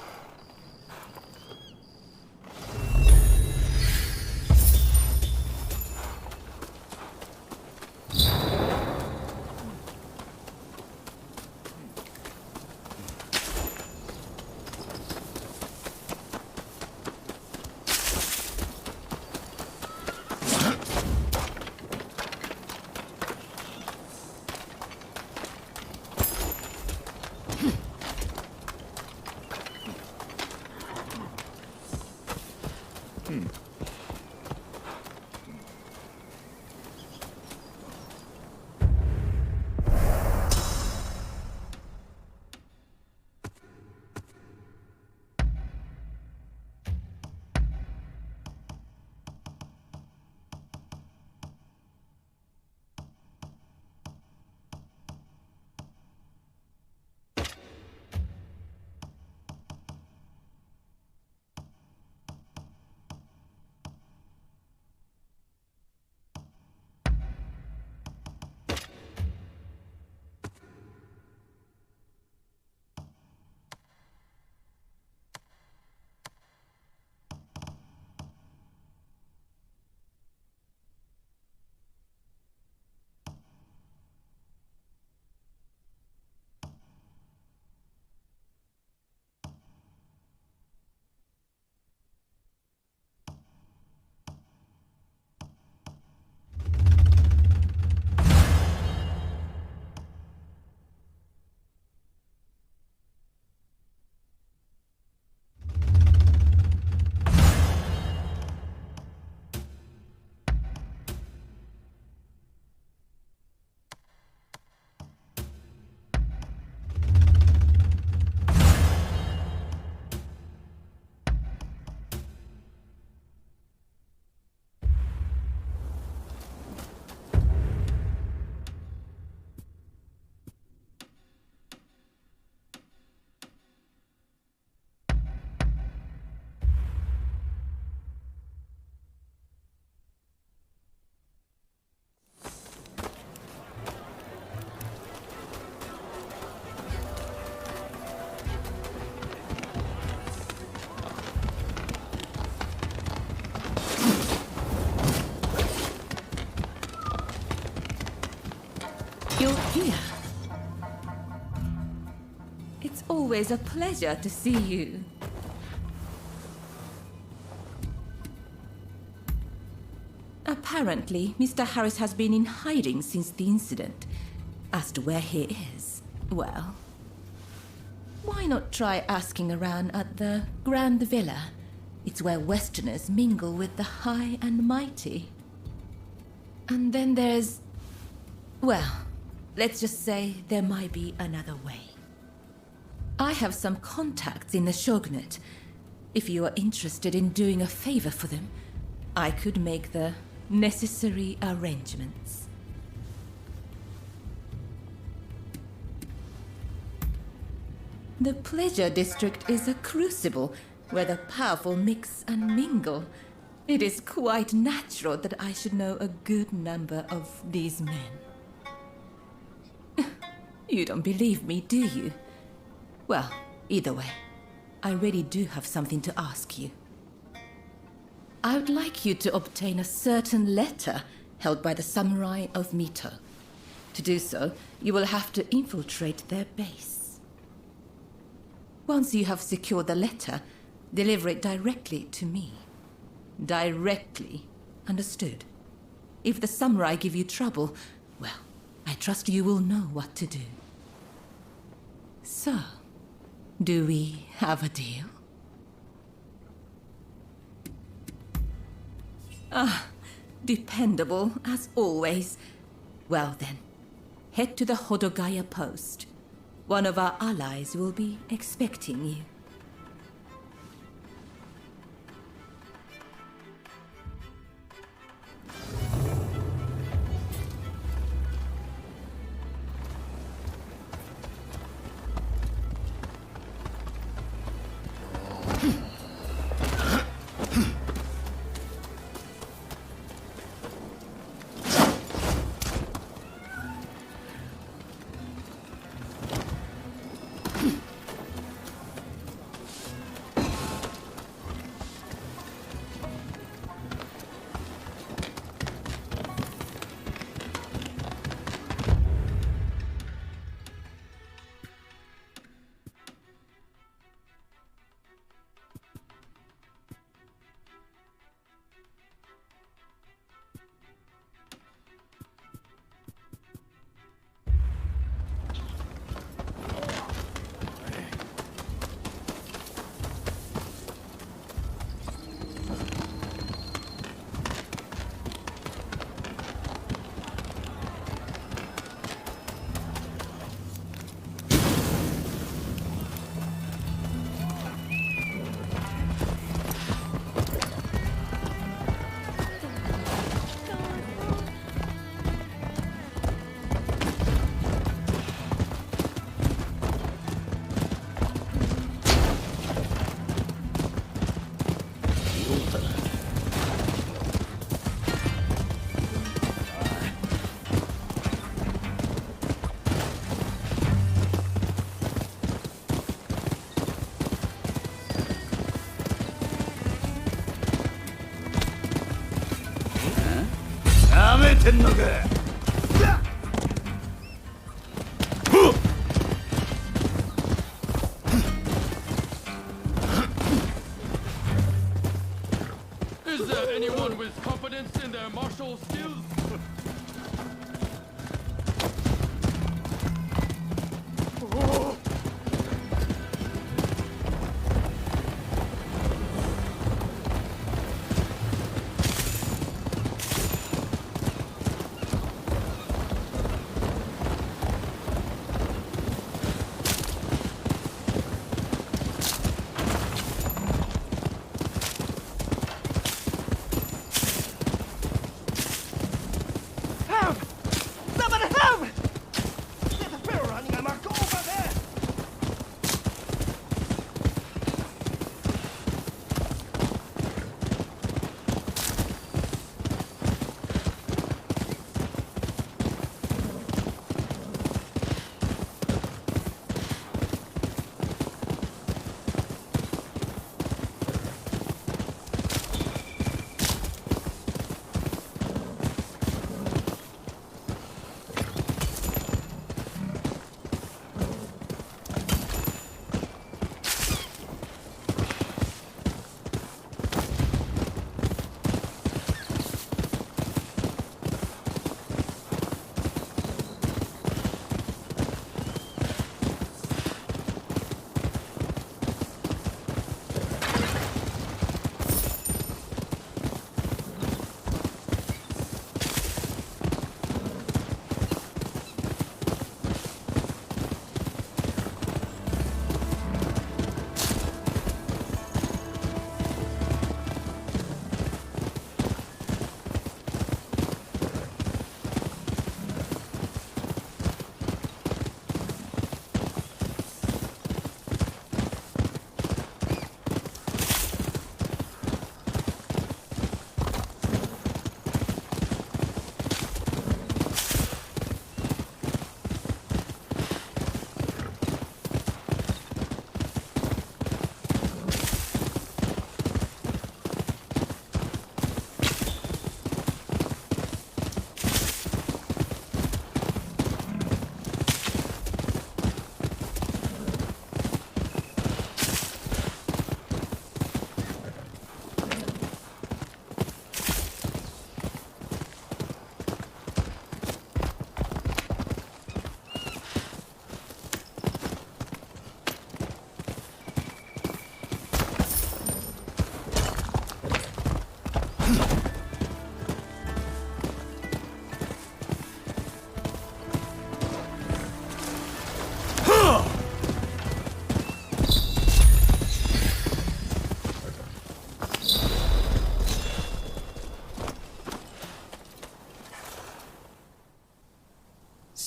You're here. It's always a pleasure to see you. Apparently, Mr. Harris has been in hiding since the incident. As to where he is, well, why not try asking around at the Grand Villa? It's where Westerners mingle with the high and mighty. And then there's... well, let's just say there might be another way. I have some contacts in the Shogunate. If you are interested in doing a favor for them, I could make the necessary arrangements. The Pleasure District is a crucible where the powerful mix and mingle. It is quite natural that I should know a good number of these men. You don't believe me, do you? Well, either way, I really do have something to ask you. I would like you to obtain a certain letter held by the samurai of Mito. To do so, you will have to infiltrate their base. Once you have secured the letter, deliver it directly to me. Directly, understood? If the samurai give you trouble, well, I trust you will know what to do. So, do we have a deal? Ah, dependable as always. Well then, head to the Hodogaya post. One of our allies will be expecting you. ってんのか。Is there anyone with confidence in their martial skills?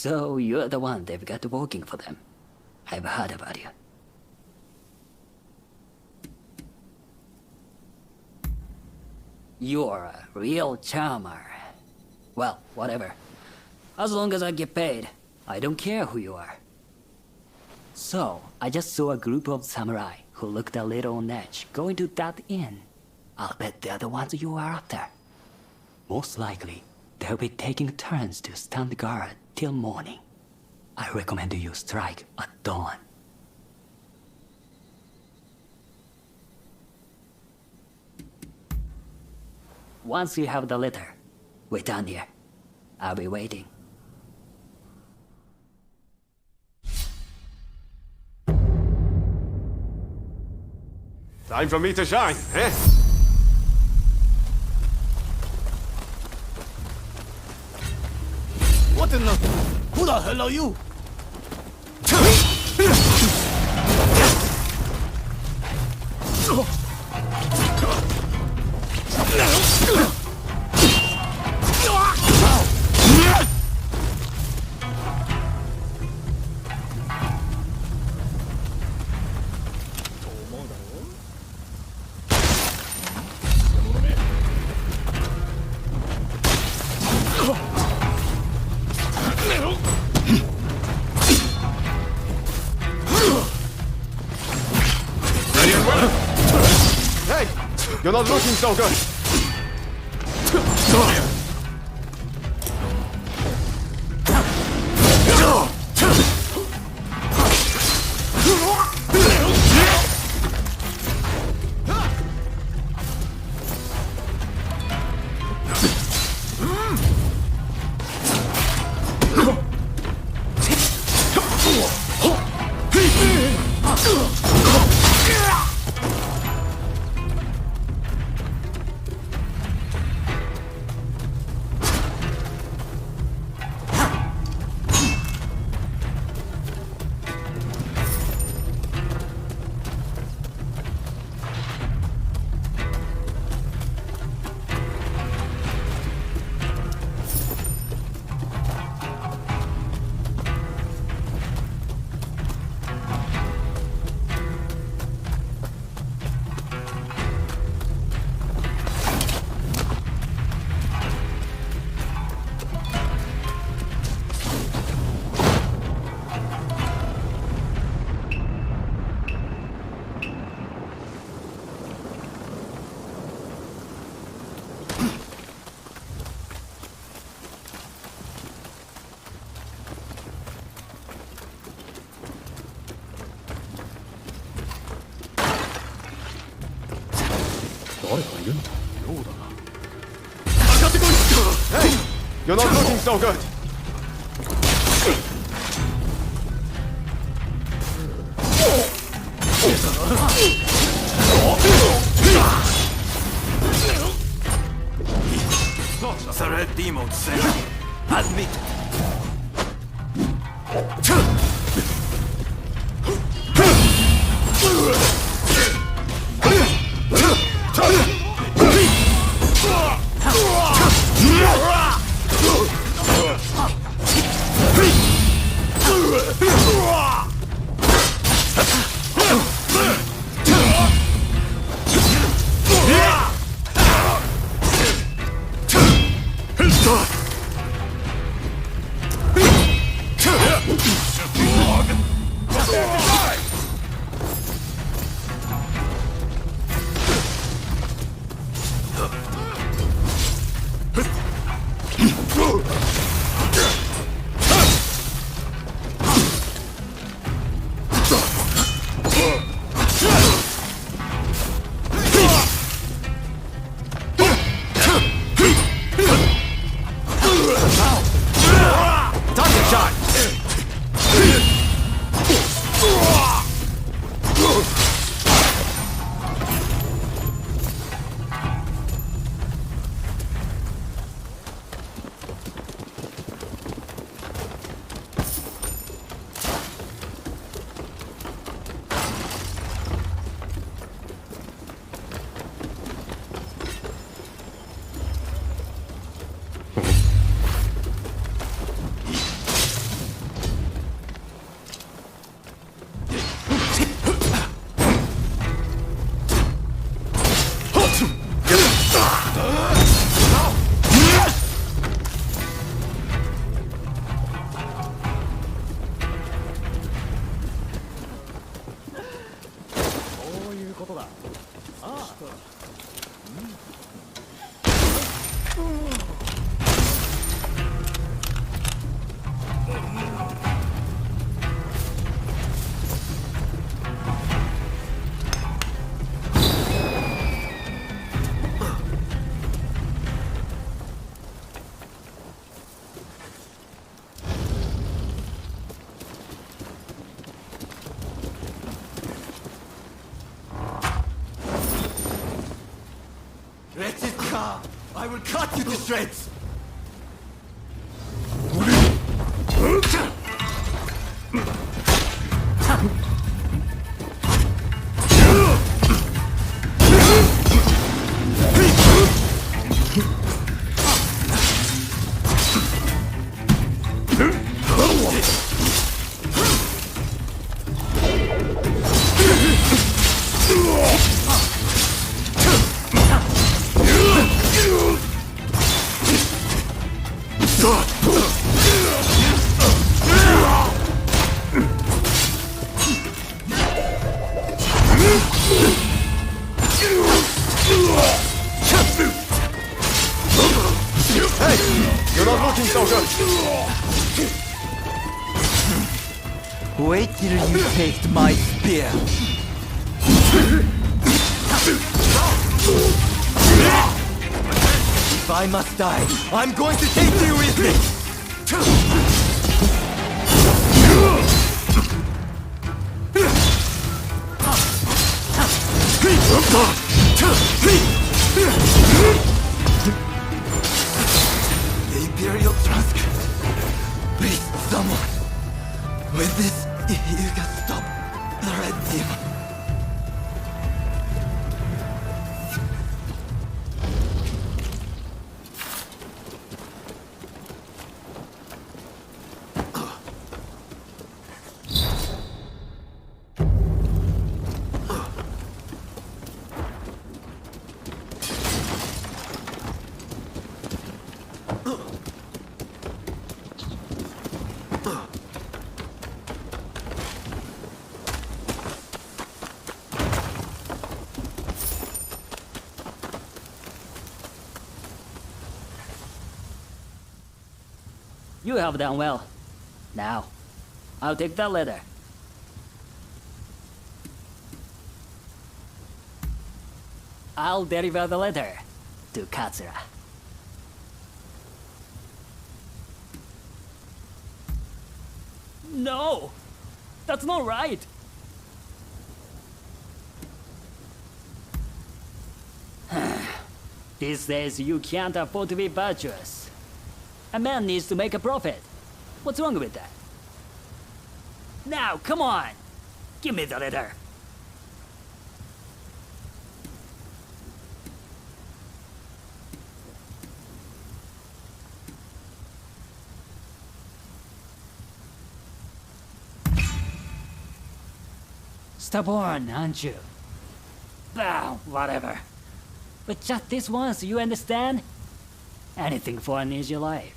So you're the one they've got working for them. I've heard about you. You're a real charmer. Well, whatever. As long as I get paid, I don't care who you are. So, I just saw a group of samurai who looked a little on edge going to that inn. I'll bet they're the ones you are after. Most likely, they'll be taking turns to stand guard till morning. I recommend you strike at dawn. Once you have the letter, wait down here. I'll be waiting. Time for me to shine, eh? What in the... Who the hell are you? You're not looking so good. Hey! You're not looking so good! The red demon said, admit it. I will cut you to shreds! Wait till you taste my spear. If I must die, I'm going to take you with me. The Imperial transcript. Please, someone. With this, you can stop the Red Demon. You have done well. Now, I'll take that letter. I'll deliver the letter to Katsura. No! That's not right! These days you can't afford to be virtuous. A man needs to make a profit. What's wrong with that? Now, come on! Give me the letter. Stubborn, aren't you? Bah, whatever. But just this once, you understand? Anything for an easy life.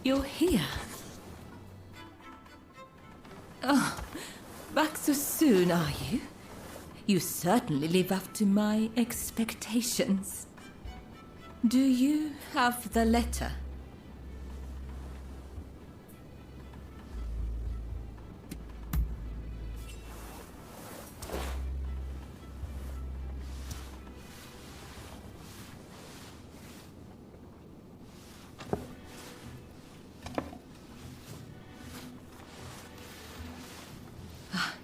You're here. Oh, back so soon, are you? You certainly live up to my expectations. Do you have the letter?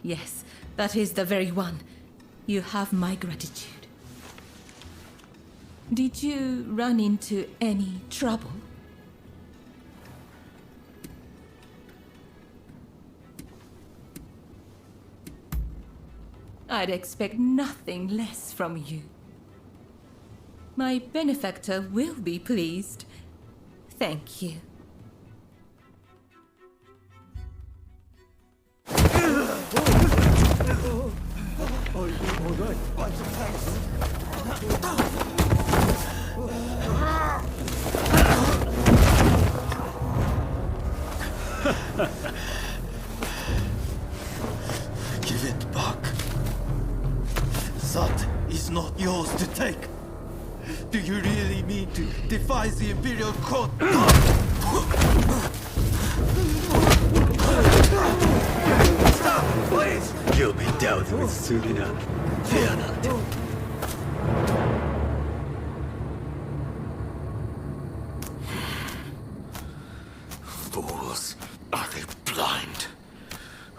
Yes, that is the very one. You have my gratitude. Did you run into any trouble? I'd expect nothing less from you. My benefactor will be pleased. Thank you. All right. Give it back. That is not yours to take. Do you really mean to defy the Imperial Court? Stop, please! You'll be dealt with soon enough. Fear not. fools. Are they blind?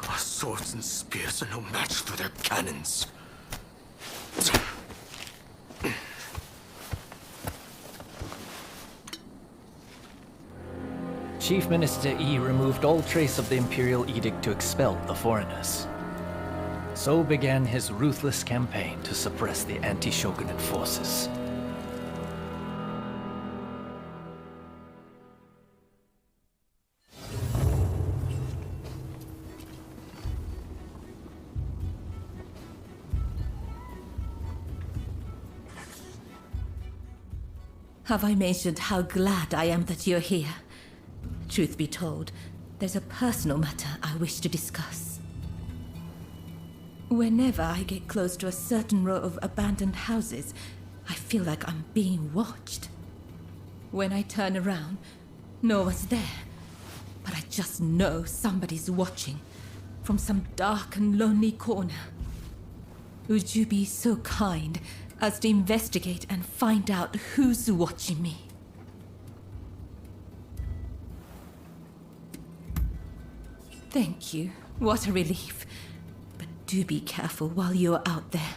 Our swords and spears are no match for their cannons. Chief Minister Yi removed all trace of the Imperial Edict to expel the foreigners. So began his ruthless campaign to suppress the anti-shogunate forces. Have I mentioned how glad I am that you're here? Truth be told, there's a personal matter I wish to discuss. Whenever I get close to a certain row of abandoned houses, I feel like I'm being watched. When I turn around, no one's there, but I just know somebody's watching from some dark and lonely corner. Would you be so kind as to investigate and find out who's watching me? Thank you. What a relief. But do be careful while you're out there.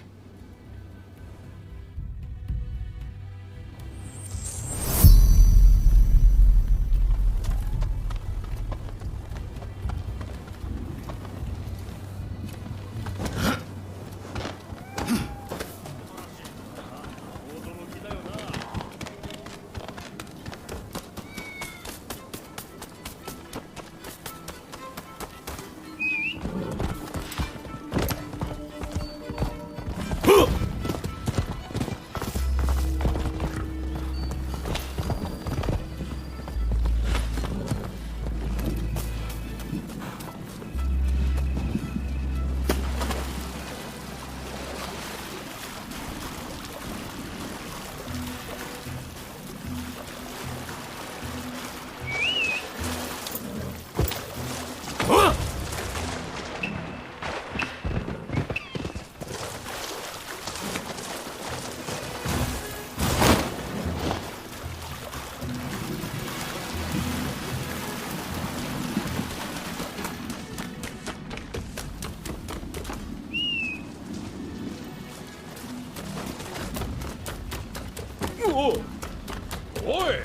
Oi!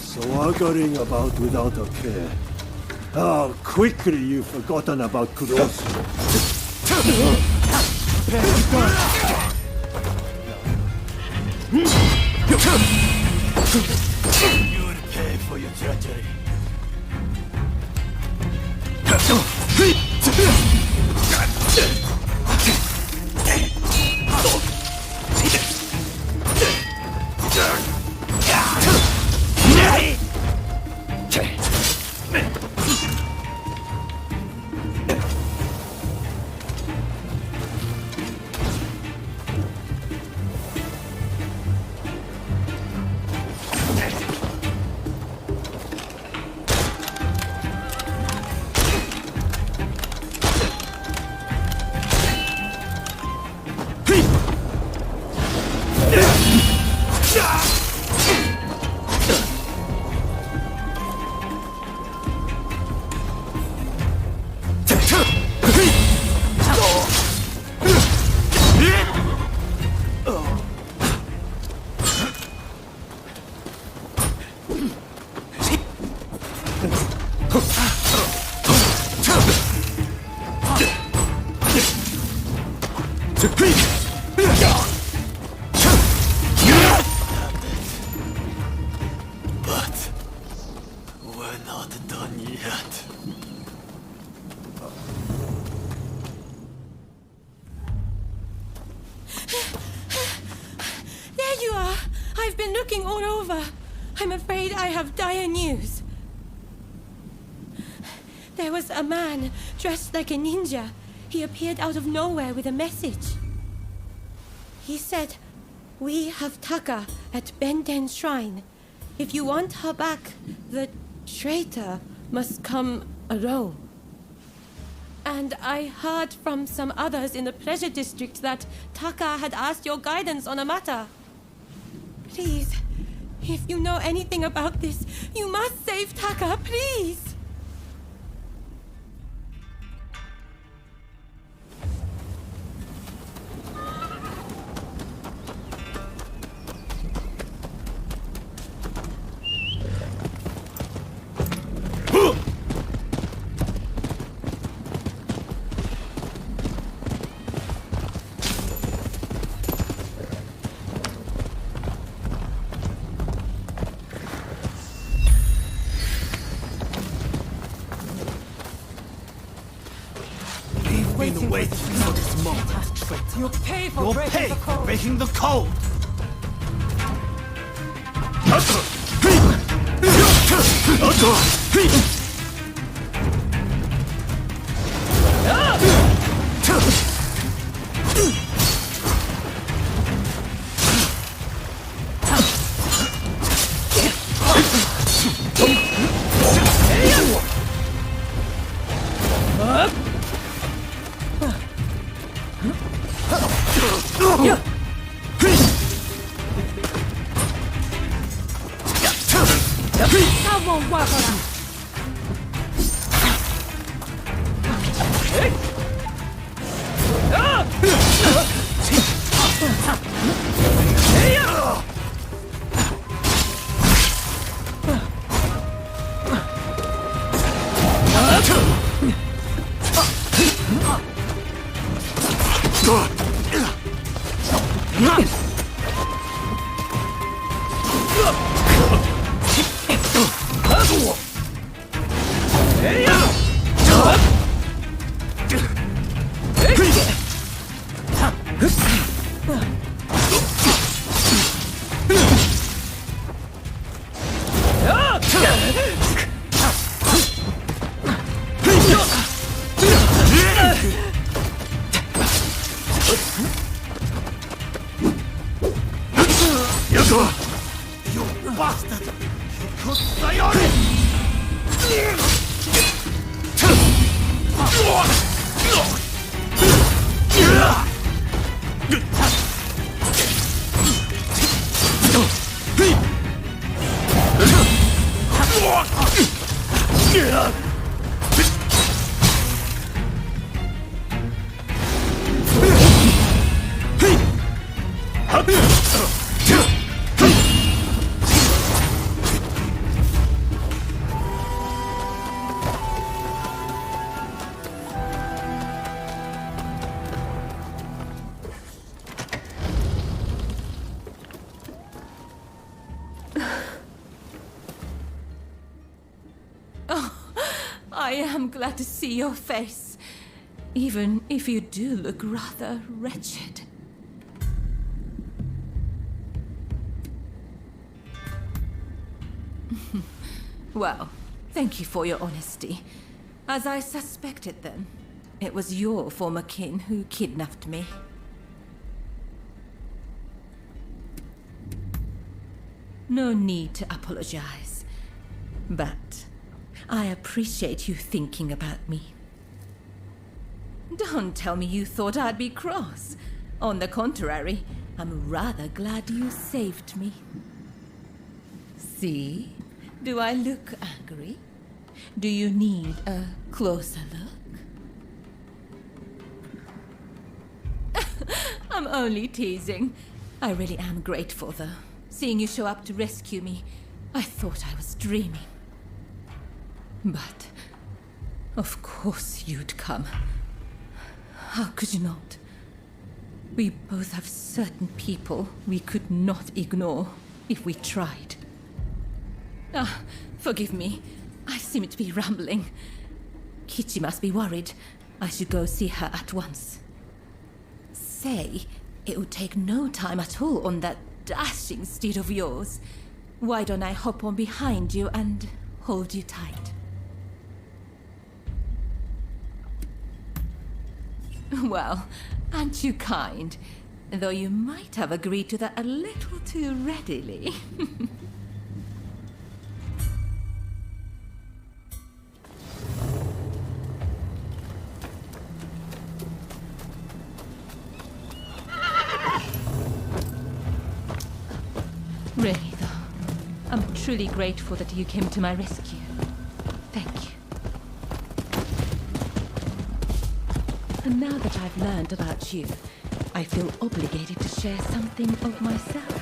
Swaggering about without a care. How quickly you've forgotten about Kurosu. You will pay for your treachery. But we're not done yet. looking all over. I'm afraid I have dire news. There was a man dressed like a ninja. He appeared out of nowhere with a message. He said, "We have Taka at Benden's shrine. If you want her back, the traitor must come alone." And I heard from some others in the Pleasure District that Taka had asked your guidance on a matter. Please, if you know anything about this, you must save Taka, please! Been waiting for this moment, traitor. You'll pay for You'll breaking pay the code. for breaking the code! That won't work around. You bastard! You could stay on it! I am glad to see your face, even if you do look rather wretched. Well, thank you for your honesty. As I suspected then, it was your former kin who kidnapped me. No need to apologize, but I appreciate you thinking about me. Don't tell me you thought I'd be cross. On the contrary, I'm rather glad you saved me. See? Do I look angry? Do you need a closer look? I'm only teasing. I really am grateful, though. Seeing you show up to rescue me, I thought I was dreaming. But, of course you'd come. How could you not? We both have certain people we could not ignore if we tried. Ah, forgive me. I seem to be rambling. Kichi must be worried. I should go see her at once. Say, it would take no time at all on that dashing steed of yours. Why don't I hop on behind you and hold you tight? Well, aren't you kind? Though you might have agreed to that a little too readily. Really, though, I'm truly grateful that you came to my rescue. Thank you. And now that I've learned about you, I feel obligated to share something of myself.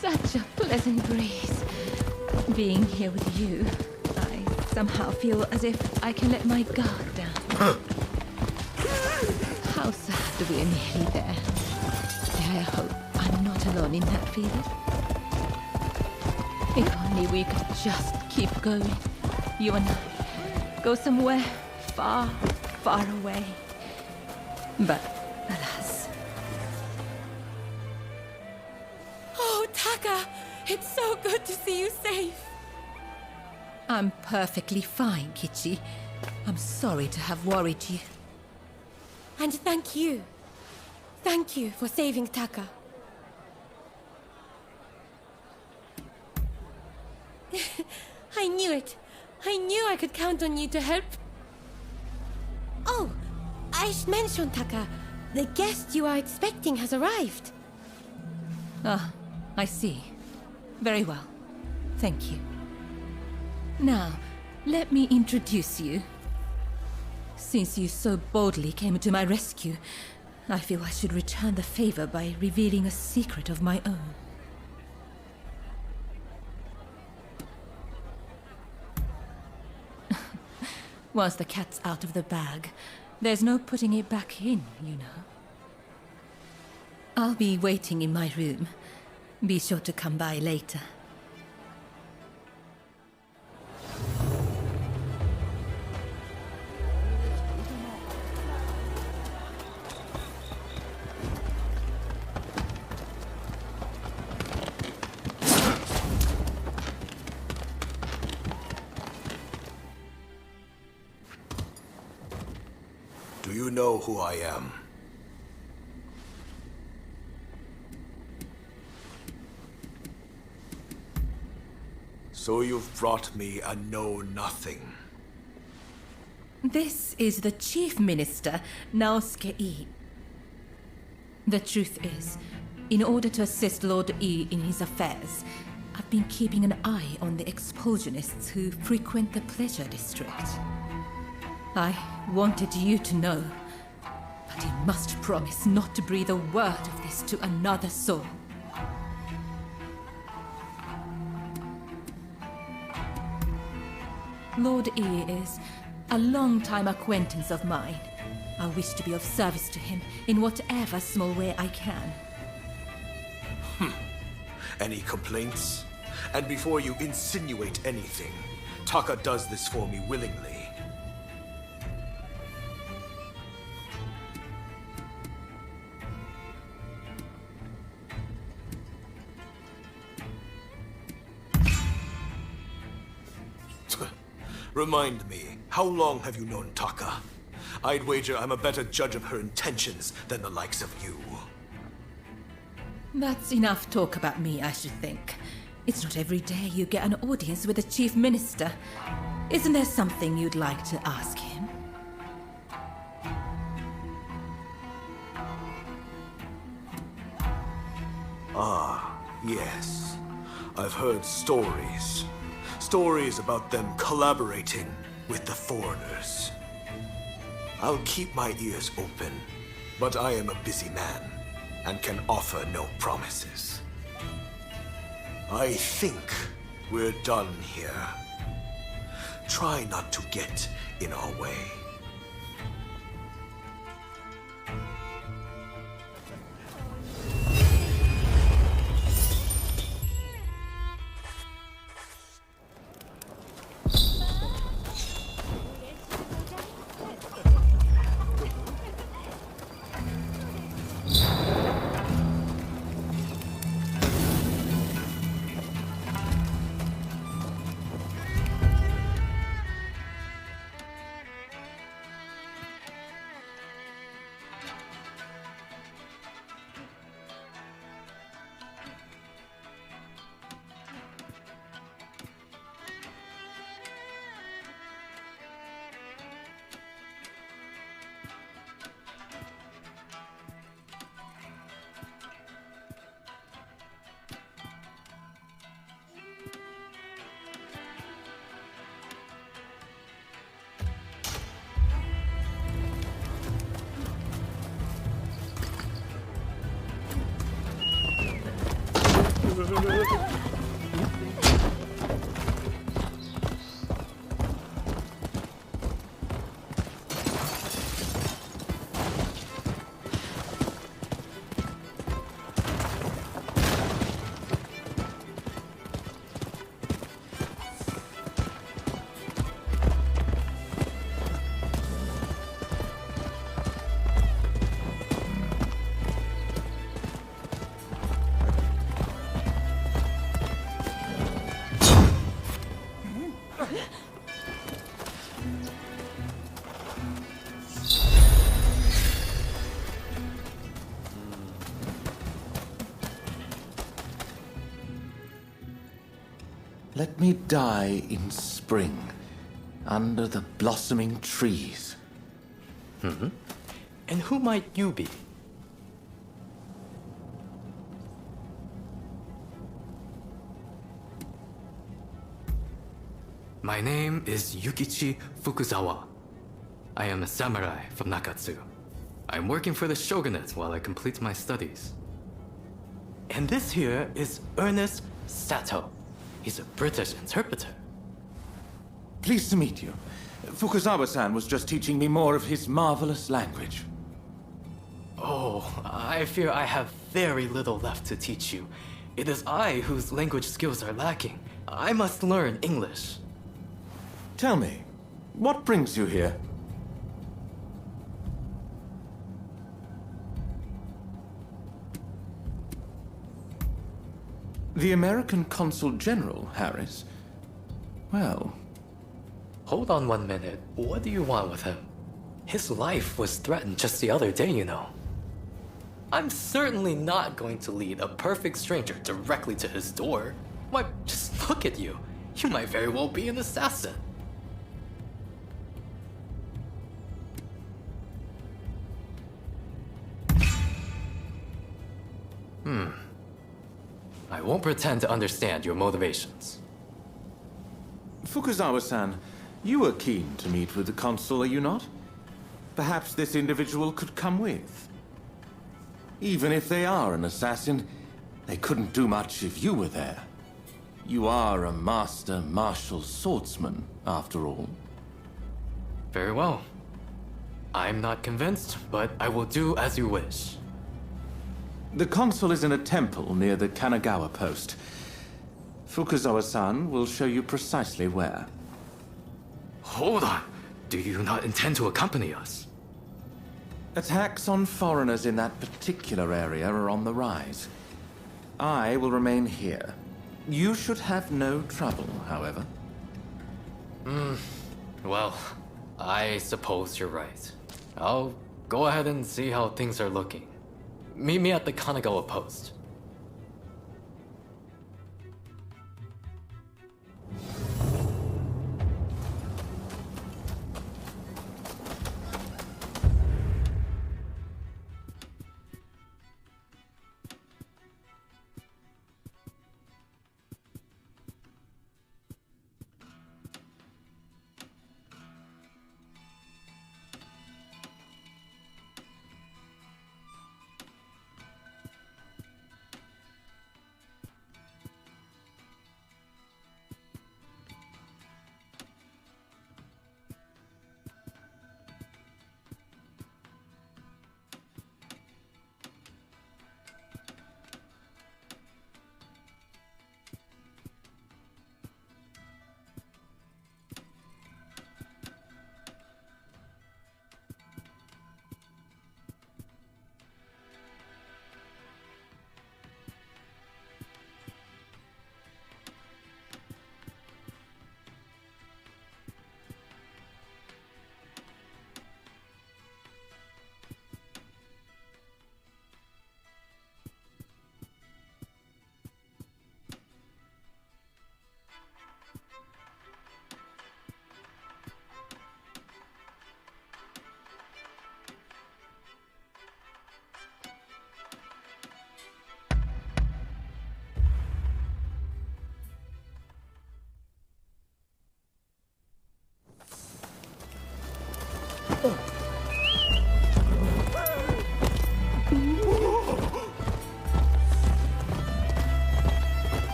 Such a pleasant breeze. Being here with you, I somehow feel as if I can let my guard down. How sad we're nearly there. I hope I'm not alone in that feeling. If only we could just keep going, you and I, go somewhere far, far away. But, alas. Oh, Taka! It's so good to see you safe! I'm perfectly fine, Kichi. I'm sorry to have worried you. And thank you. Thank you for saving Taka. I knew it. I knew I could count on you to help. Oh, I should mention, Taka. The guest you are expecting has arrived. Ah, I see. Very well. Thank you. Now, let me introduce you. Since you so boldly came to my rescue, I feel I should return the favor by revealing a secret of my own. Once the cat's out of the bag, there's no putting it back in, you know. I'll be waiting in my room. Be sure to come by later. Do you know who I am? So you've brought me a know-nothing. This is the Chief Minister, Naosuke E. The truth is, in order to assist Lord E in his affairs, I've been keeping an eye on the expulsionists who frequent the Pleasure District. I wanted you to know, but you must promise not to breathe a word of this to another soul. Lord E is a long-time acquaintance of mine. I wish to be of service to him in whatever small way I can. Any complaints? And before you insinuate anything, Taka does this for me willingly. Remind me, how long have you known Taka? I'd wager I'm a better judge of her intentions than the likes of you. That's enough talk about me, I should think. It's not every day you get an audience with the Chief Minister. Isn't there something you'd like to ask him? Ah, yes. I've heard stories. Stories about them collaborating with the foreigners. I'll keep my ears open, but I am a busy man and can offer no promises. I think we're done here. Try not to get in our way. Let me die in spring, under the blossoming trees. And who might you be? My name is Yukichi Fukuzawa. I am a samurai from Nakatsu. I'm working for the shogunate while I complete my studies. And this here is Ernest Sato. He's a British interpreter. Pleased to meet you. Fukuzawa-san was just teaching me more of his marvelous language. Oh, I fear I have very little left to teach you. It is I whose language skills are lacking. I must learn English. Tell me, what brings you here? The American Consul General, Harris? Well... Hold on 1 minute. What do you want with him? His life was threatened just the other day, you know. I'm certainly not going to lead a perfect stranger directly to his door. Why, just look at you. You might very well be an assassin. I won't pretend to understand your motivations. Fukuzawa-san, you are keen to meet with the consul, are you not? Perhaps this individual could come with. Even if they are an assassin, they couldn't do much if you were there. You are a master martial swordsman, after all. Very well. I'm not convinced, but I will do as you wish. The consul is in a temple near the Kanagawa post. Fukuzawa-san will show you precisely where. Hold on. Do you not intend to accompany us? Attacks on foreigners in that particular area are on the rise. I will remain here. You should have no trouble, however. Well, I suppose you're right. I'll go ahead and see how things are looking. Meet me at the Kanagawa post.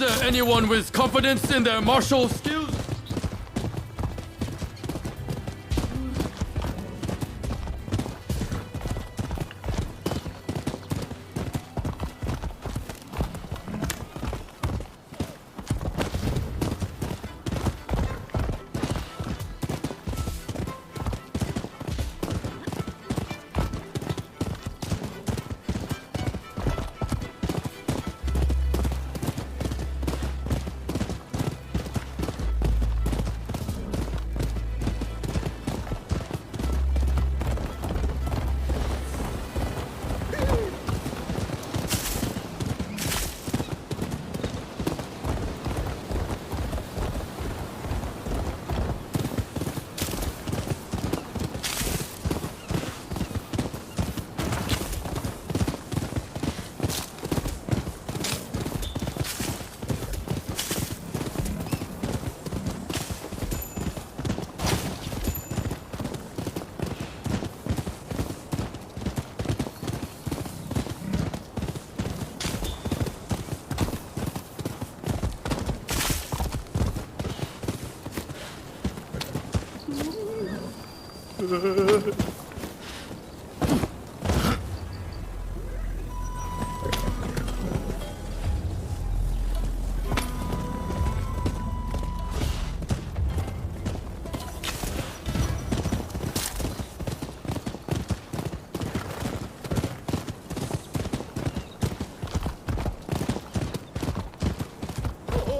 there anyone with confidence in their martial skills?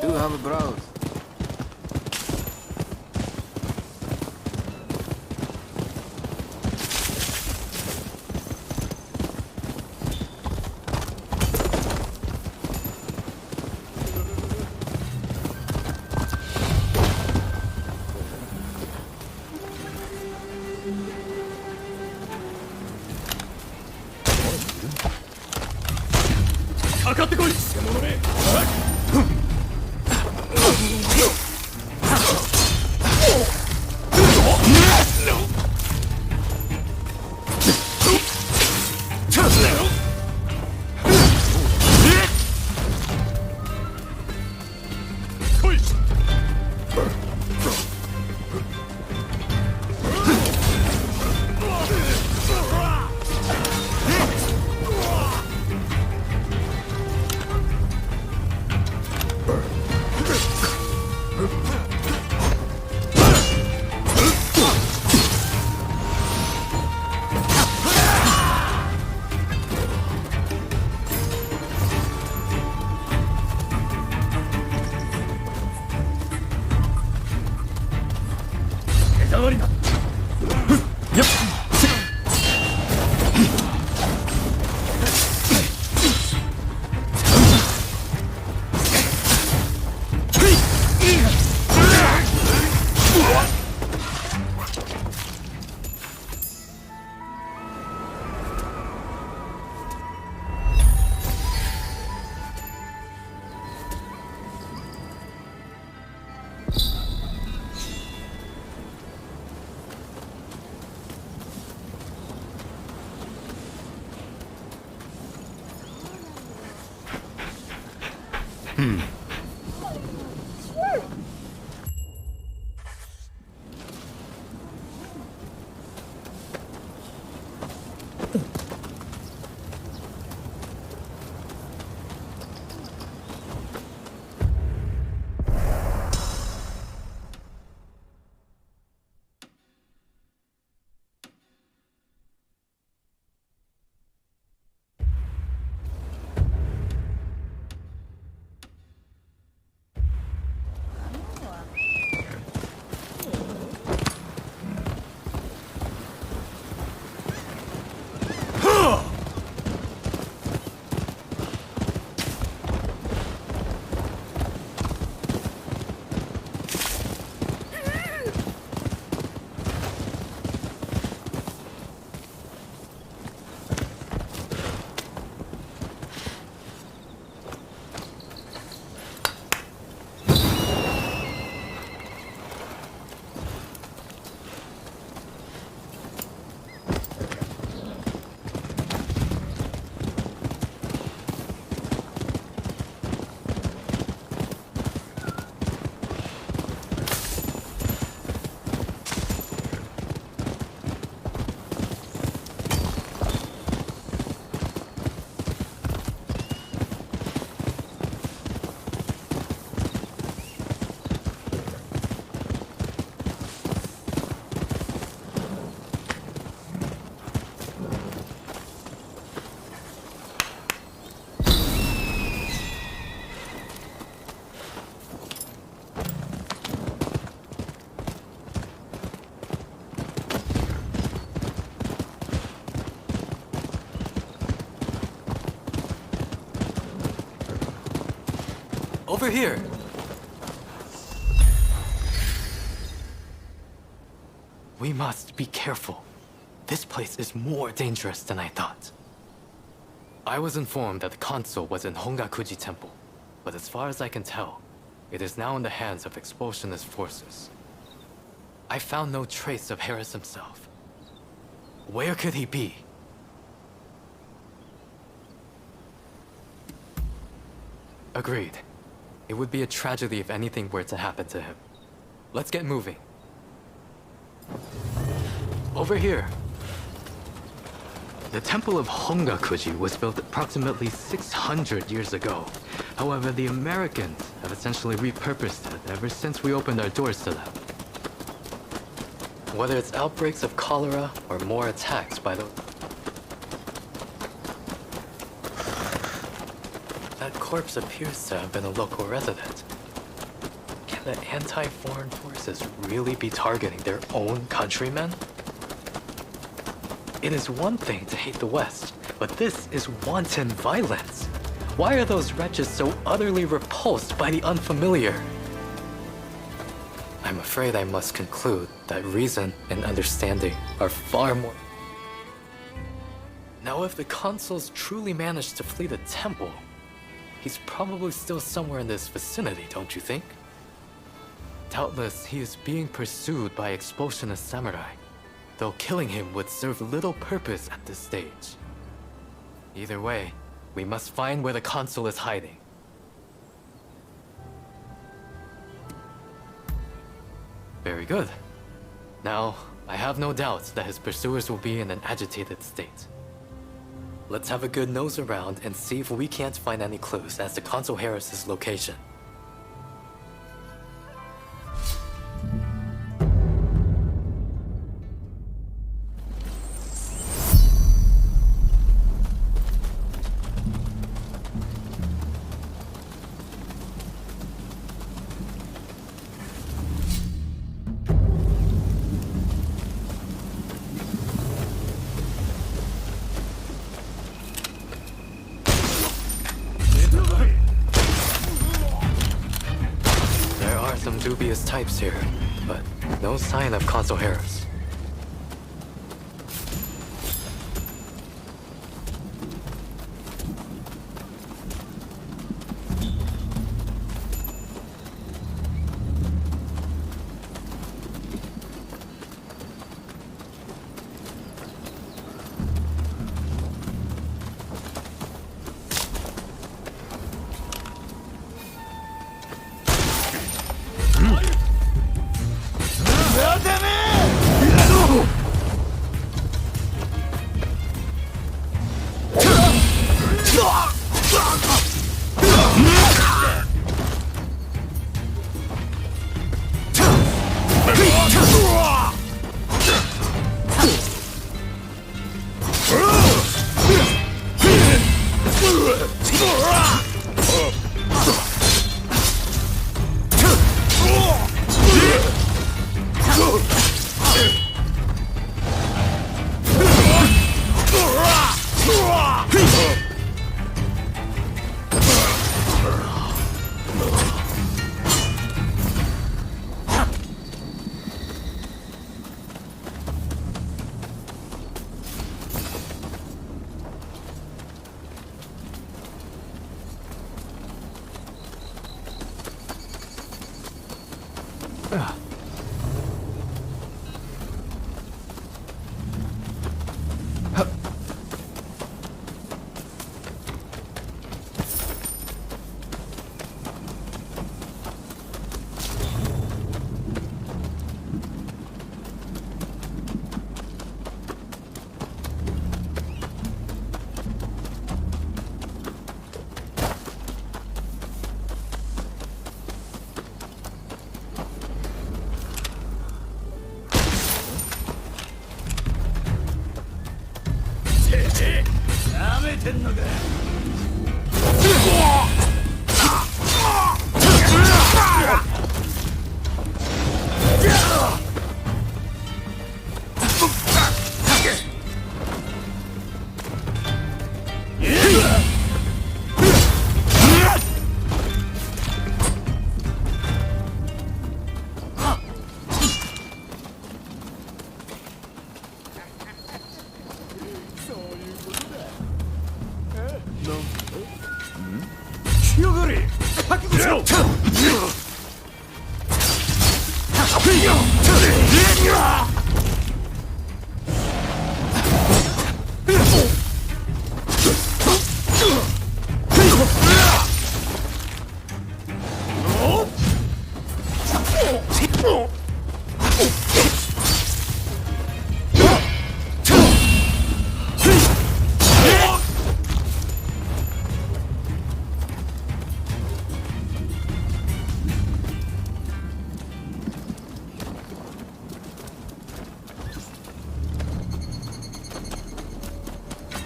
Do have a browse. Over here! We must be careful. This place is more dangerous than I thought. I was informed that the console was in Hongakuji Temple, but as far as I can tell, it is now in the hands of expulsionist forces. I found no trace of Harris himself. Where could he be? Agreed. It would be a tragedy if anything were to happen to him. Let's get moving. Over here. The Temple of Hongakuji was built approximately 600 years ago. However, the Americans have essentially repurposed it ever since we opened our doors to them. Whether it's outbreaks of cholera or more attacks by the... That corpse appears to have been a local resident. Can the anti-foreign forces really be targeting their own countrymen? It is one thing to hate the West, but this is wanton violence. Why are those wretches so utterly repulsed by the unfamiliar? I'm afraid I must conclude that reason and understanding are far more... Now, if the consuls truly managed to flee the temple, he's probably still somewhere in this vicinity, don't you think? Doubtless, he is being pursued by expulsionist samurai, though killing him would serve little purpose at this stage. Either way, we must find where the consul is hiding. Very good. Now, I have no doubts that his pursuers will be in an agitated state. Let's have a good nose around and see if we can't find any clues as to Consul Harris's location. Dubious types here, but no sign of Consul Harris.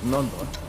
なんだ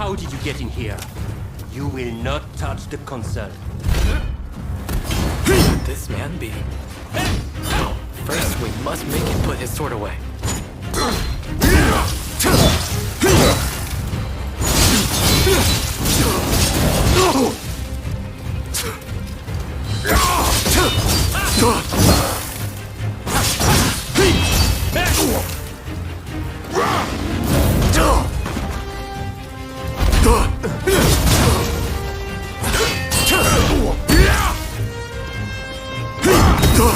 How did you get in here? You will not touch the console. Could this man be? First, we must make him put his sword away.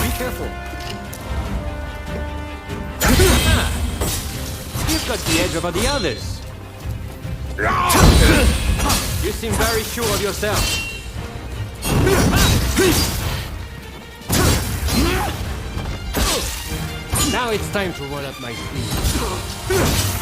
Be careful. You've got the edge over the others. You seem very sure of yourself. Now it's time to roll up my sleeves.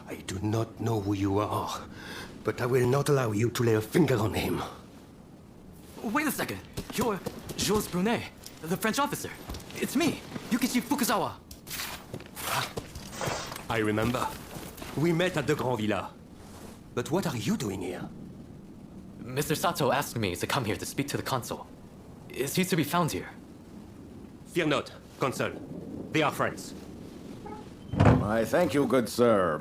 I do not know who you are, but I will not allow you to lay a finger on him. Wait a second. You're Jules Brunet. The French officer. It's me, Yukichi Fukuzawa. I remember. We met at the Grand Villa. But what are you doing here? Mr. Sato asked me to come here to speak to the consul. Is he to be found here? Fear not, Consul. They are friends. Why, thank you, good sir.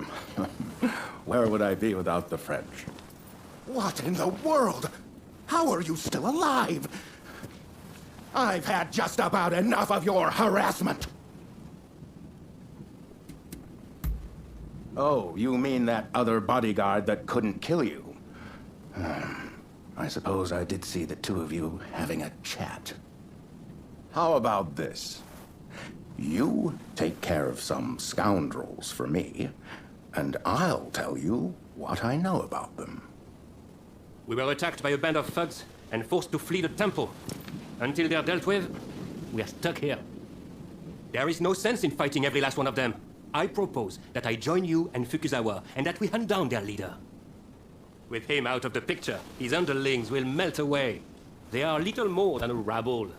Where would I be without the French? What in the world? How are you still alive? I've had just about enough of your harassment. Oh, you mean that other bodyguard that couldn't kill you? I suppose I did see the two of you having a chat. How about this? You take care of some scoundrels for me, and I'll tell you what I know about them. We were attacked by a band of thugs and forced to flee the temple. Until they're dealt with, we are stuck here. There is no sense in fighting every last one of them. I propose that I join you and Fukuzawa, and that we hunt down their leader. With him out of the picture, his underlings will melt away. They are little more than a rabble.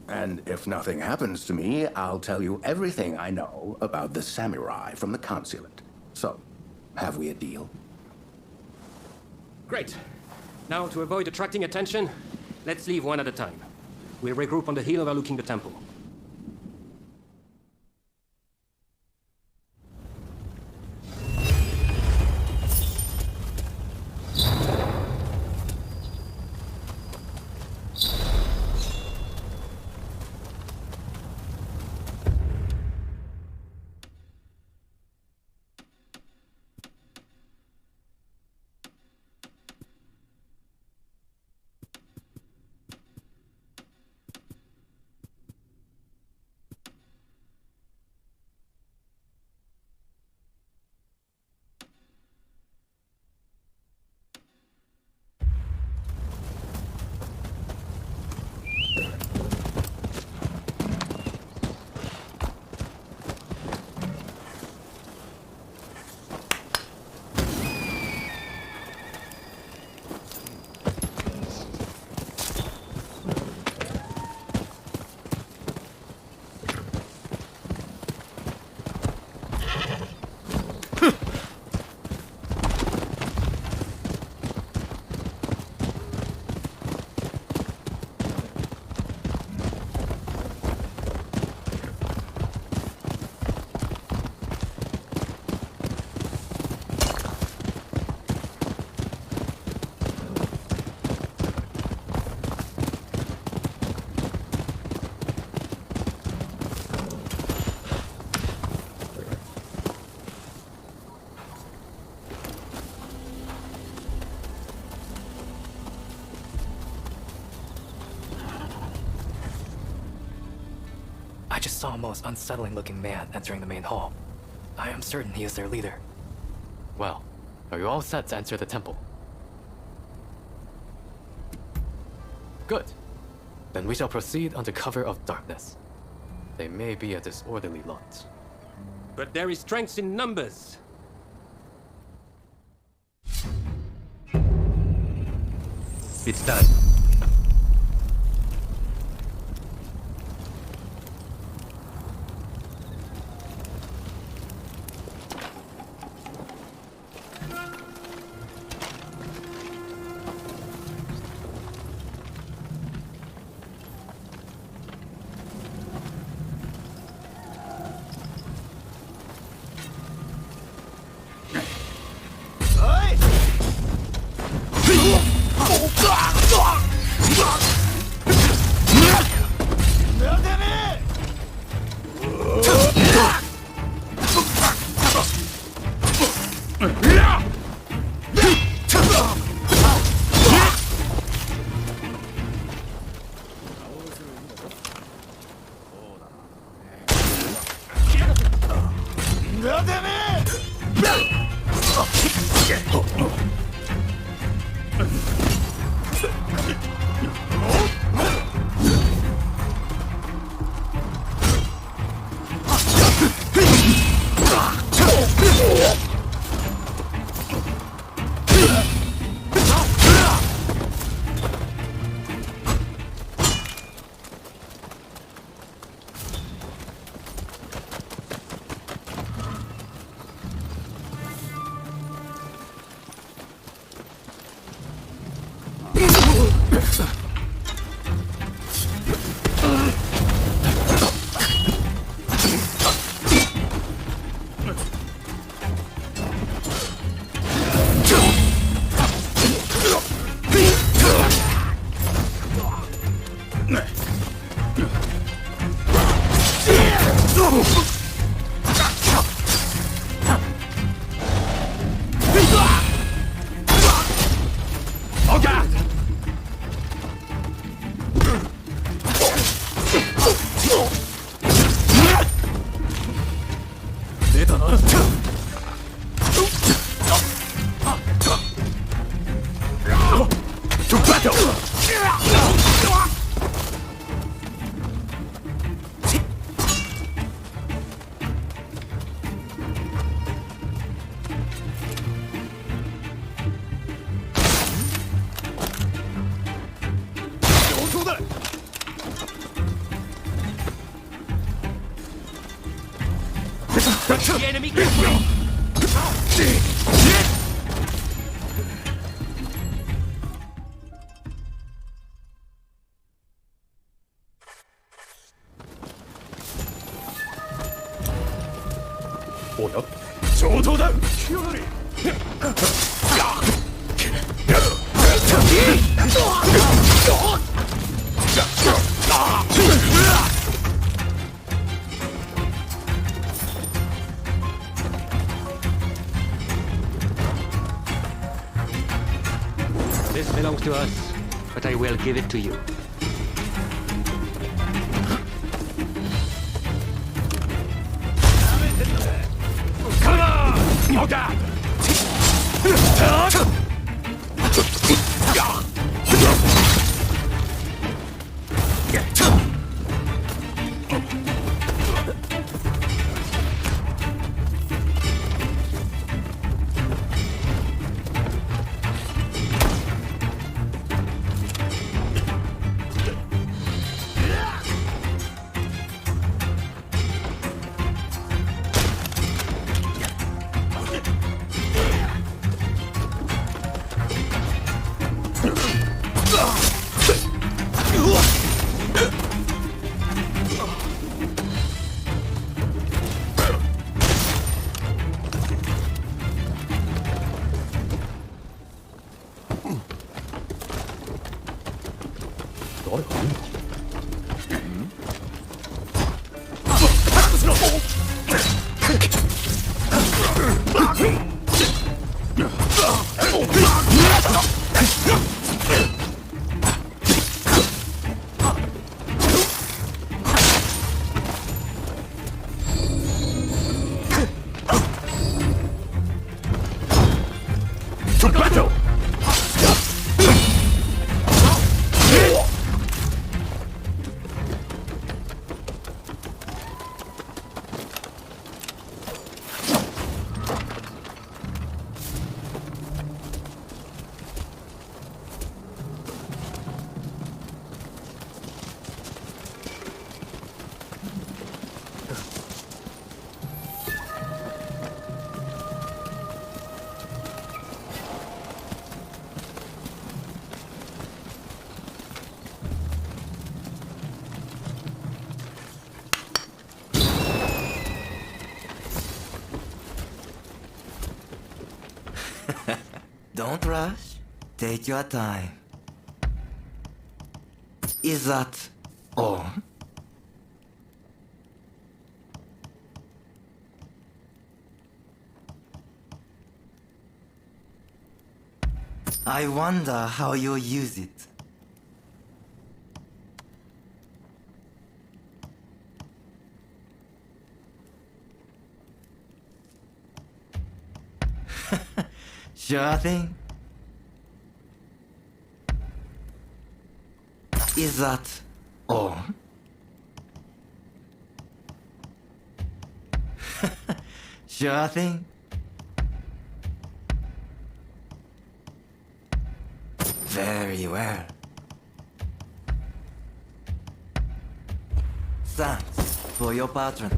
And if nothing happens to me, I'll tell you everything I know about the samurai from the consulate. So, have we a deal? Great. Now, to avoid attracting attention, let's leave one at a time. We'll regroup on the hill overlooking the temple. I just saw a most unsettling-looking man entering the main hall. I am certain he is their leader. Well, are you all set to enter the temple? Good. Then we shall proceed under cover of darkness. They may be a disorderly lot. But there is strength in numbers. It's done. To battle! The enemy can free! おや上等だThis belongs to us, but I will give it to you. Come on! You got to battle! Don't rush. Take your time. Is that all? I wonder how you'll use it. Sure thing. Is that all? Sure thing. Very well. Thanks for your patron.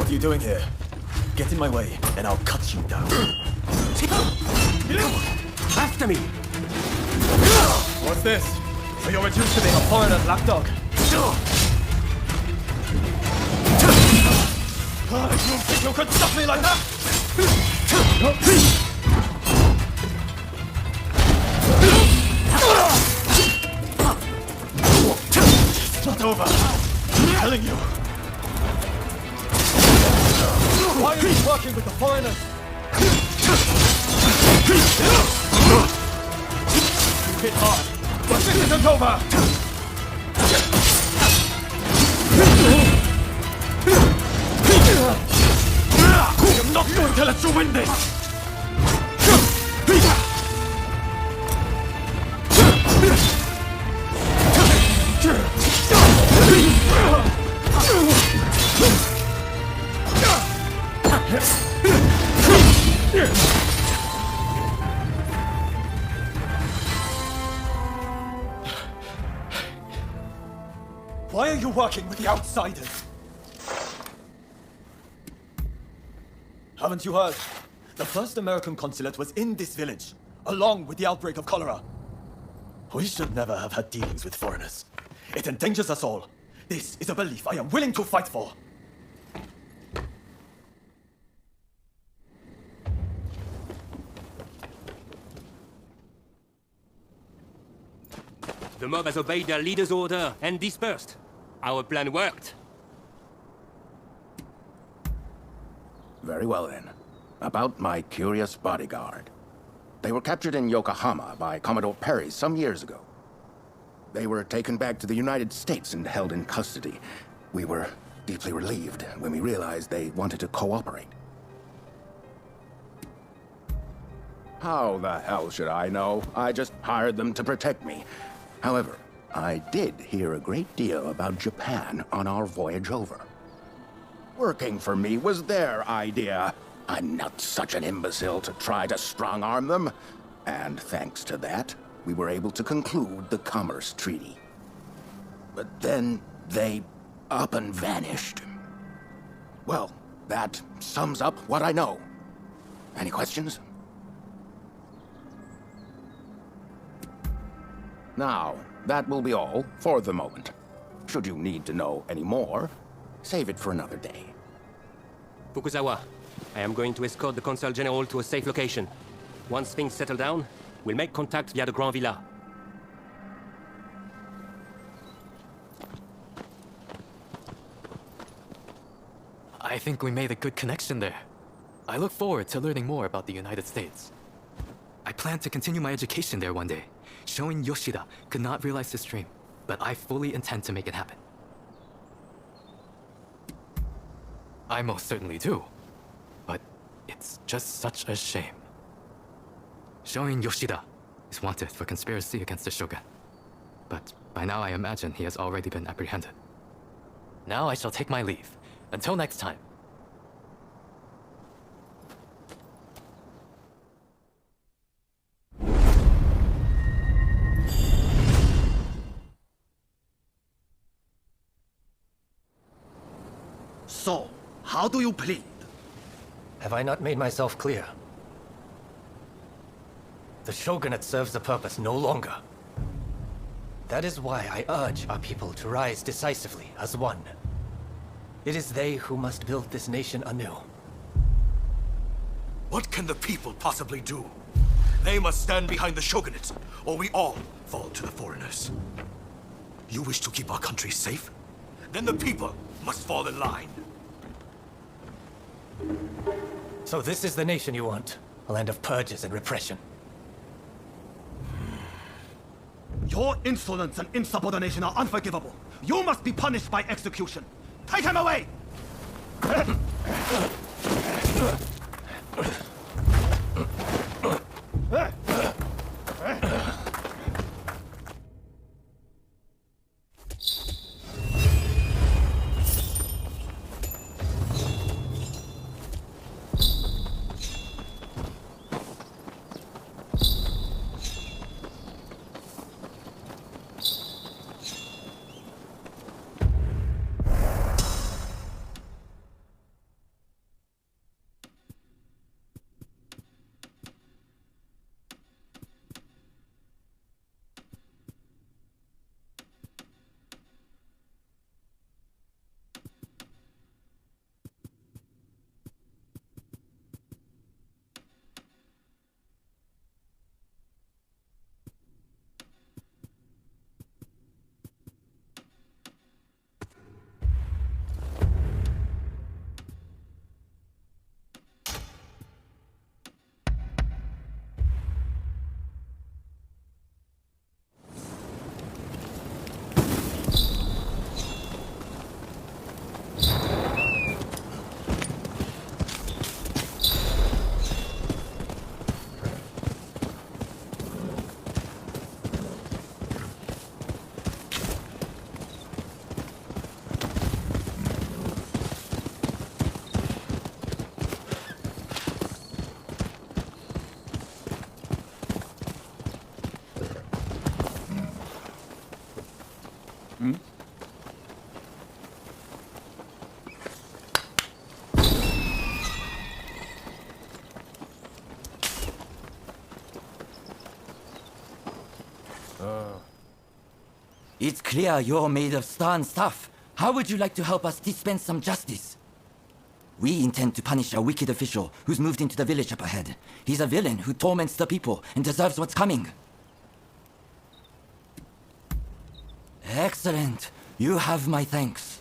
What are you doing here? Get in my way, and I'll cut you down. After me! What's this? So you're reduced to being a foreigner's lapdog? You think you could stop me like that? It's not over. I'm telling you. Why are you working with the foreigners? You hit hard, but this isn't over! I'm not going to let you win this! Why are you working with the outsiders? Haven't you heard? The first American consulate was in this village, along with the outbreak of cholera. We should never have had dealings with foreigners. It endangers us all. This is a belief I am willing to fight for. The mob has obeyed their leader's order and dispersed. Our plan worked. Very well then. About my curious bodyguard. They were captured in Yokohama by Commodore Perry some years ago. They were taken back to the United States and held in custody. We were deeply relieved when we realized they wanted to cooperate. How the hell should I know? I just hired them to protect me. However, I did hear a great deal about Japan on our voyage over. Working for me was their idea. I'm not such an imbecile to try to strong-arm them. And thanks to that, we were able to conclude the Commerce Treaty. But then they up and vanished. Well, that sums up what I know. Any questions? Now, that will be all for the moment. Should you need to know any more, save it for another day. Fukuzawa, I am going to escort the Consul General to a safe location. Once things settle down, we'll make contact via the Grand Villa. I think we made a good connection there. I look forward to learning more about the United States. I plan to continue my education there one day. Showing Yoshida could not realize this dream, but I fully intend to make it happen. I most certainly do. But it's just such a shame. Showing Yoshida is wanted for conspiracy against the Shogun. But by now I imagine he has already been apprehended. Now I shall take my leave. Until next time. So, how do you plead? Have I not made myself clear? The shogunate serves the purpose no longer. That is why I urge our people to rise decisively as one. It is they who must build this nation anew. What can the people possibly do? They must stand behind the shogunate, or we all fall to the foreigners. You wish to keep our country safe? Then the people must fall in line. So this is the nation you want? A land of purges and repression. Your insolence and insubordination are unforgivable. You must be punished by execution. Take him away! It's clear you're made of stern stuff. How would you like to help us dispense some justice? We intend to punish a wicked official who's moved into the village up ahead. He's a villain who torments the people and deserves what's coming. Excellent. You have my thanks.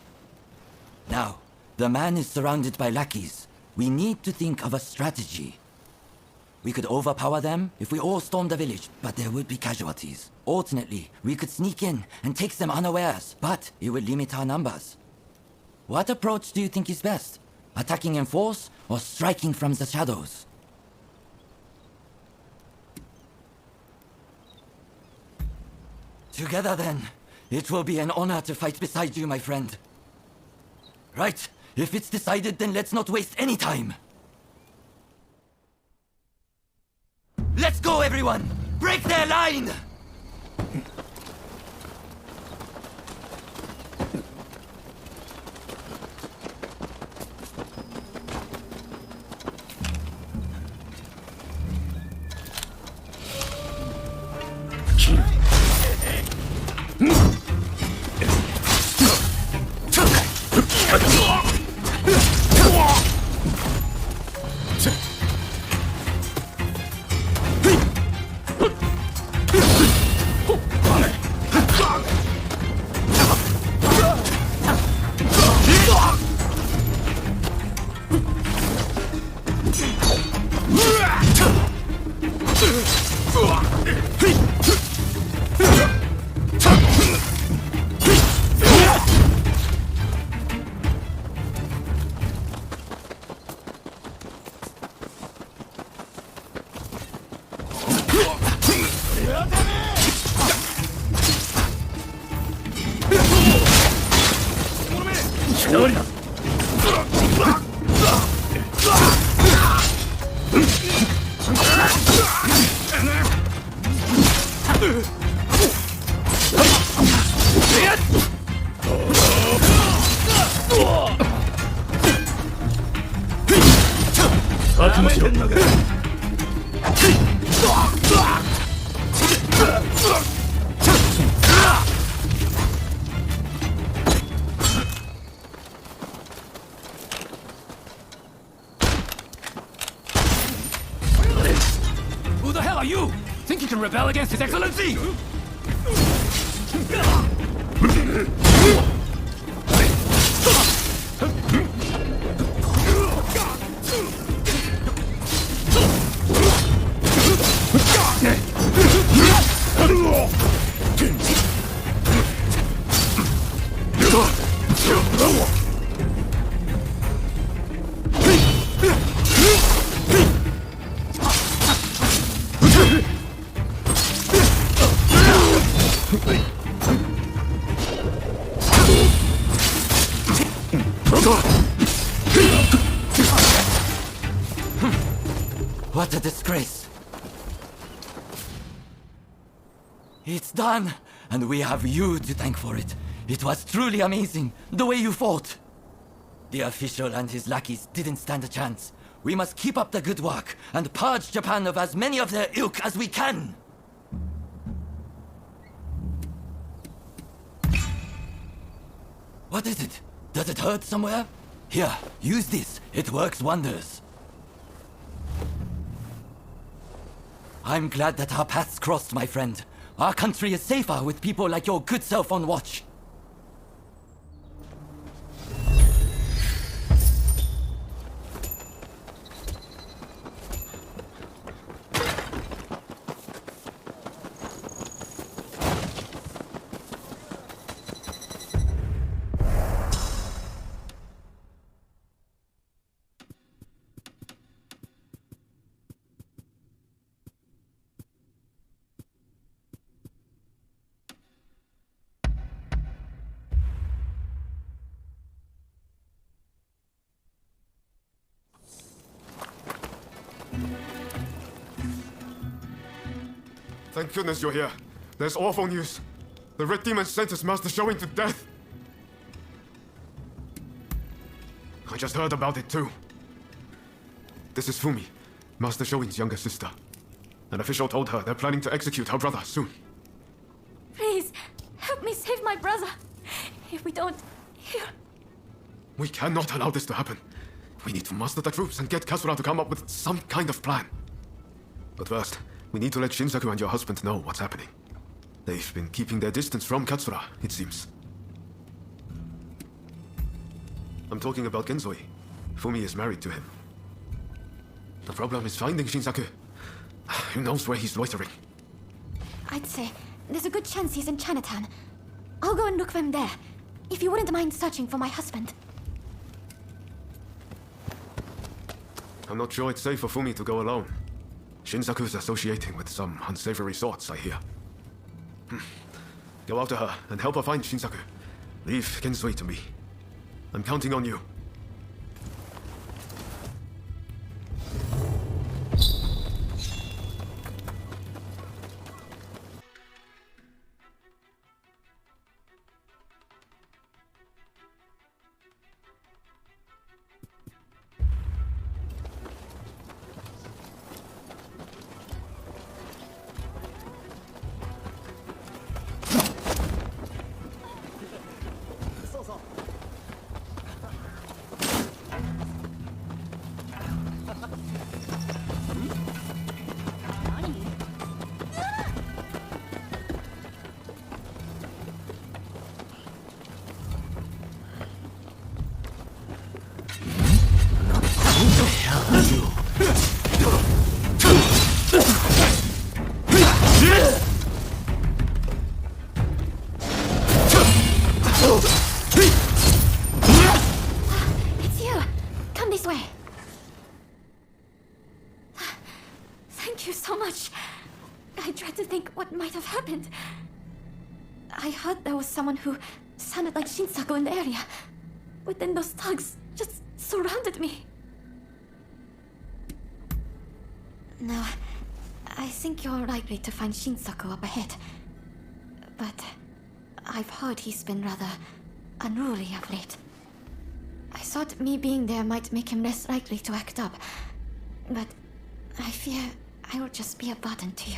Now, the man is surrounded by lackeys. We need to think of a strategy. We could overpower them if we all stormed the village, but there would be casualties. Alternately, we could sneak in and take them unawares, but it would limit our numbers. What approach do you think is best? Attacking in force or striking from the shadows? Together then. It will be an honor to fight beside you, my friend. Right, if it's decided, then let's not waste any time. Let's go, everyone! Break their line! Who the hell are you? Think you can rebel against His Excellency? What a disgrace. It's done, and we have you to thank for it. It was truly amazing, the way you fought. The official and his lackeys didn't stand a chance. We must keep up the good work and purge Japan of as many of their ilk as we can. What is it? Does it hurt somewhere? Here, use this. It works wonders. I'm glad that our paths crossed, my friend. Our country is safer with people like your good self on watch. Thank goodness you're here. There's awful news. The Red Demon sentenced Master Showing to death. I just heard about it too. This is Fumi, Master Showing's younger sister. An official told her they're planning to execute her brother soon. Please, help me save brother. If we don't... We cannot allow this to happen. We need to muster the troops and get Katsura to come up with some kind of plan. But first, we need to let Shinsaku and your husband know what's happening. They've been keeping their distance from Katsura, it seems. I'm talking about Genzoi. Fumi is married to him. The problem is finding Shinsaku. Who knows where he's loitering? I'd say there's a good chance he's in Chinatown. I'll go and look for him there, if you wouldn't mind searching for my husband. I'm not sure it's safe for Fumi to go alone. Shinsaku's associating with some unsavory sorts, I hear. Go after her and help her find Shinsaku. Leave Genzoi to me. I'm counting on you. It's you! Come this way! Thank you so much. I tried to think what might have happened. I heard there was someone who sounded like Shinsaku in the area. But then those thugs just surrounded me. No, I think you're likely to find Shinsaku up ahead. But I've heard he's been rather unruly of late. I thought me being there might make him less likely to act up. But I fear I will just be a burden to you.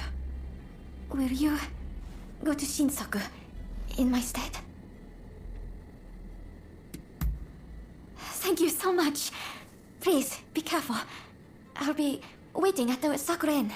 Will you go to Shinsaku in my stead? Thank you so much. Please, be careful. I'll be waiting at the Sakura Inn.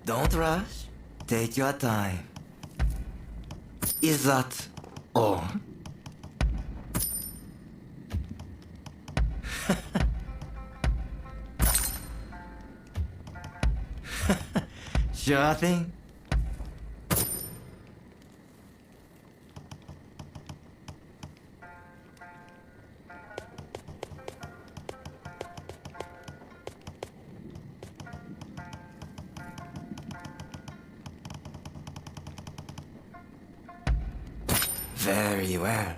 Don't rush. Take your time. Is that all? Sure thing. Very well.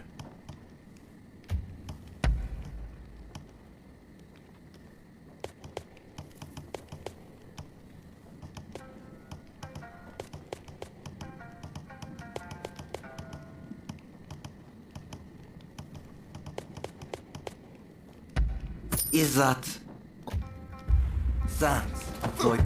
Is that... Thanks for...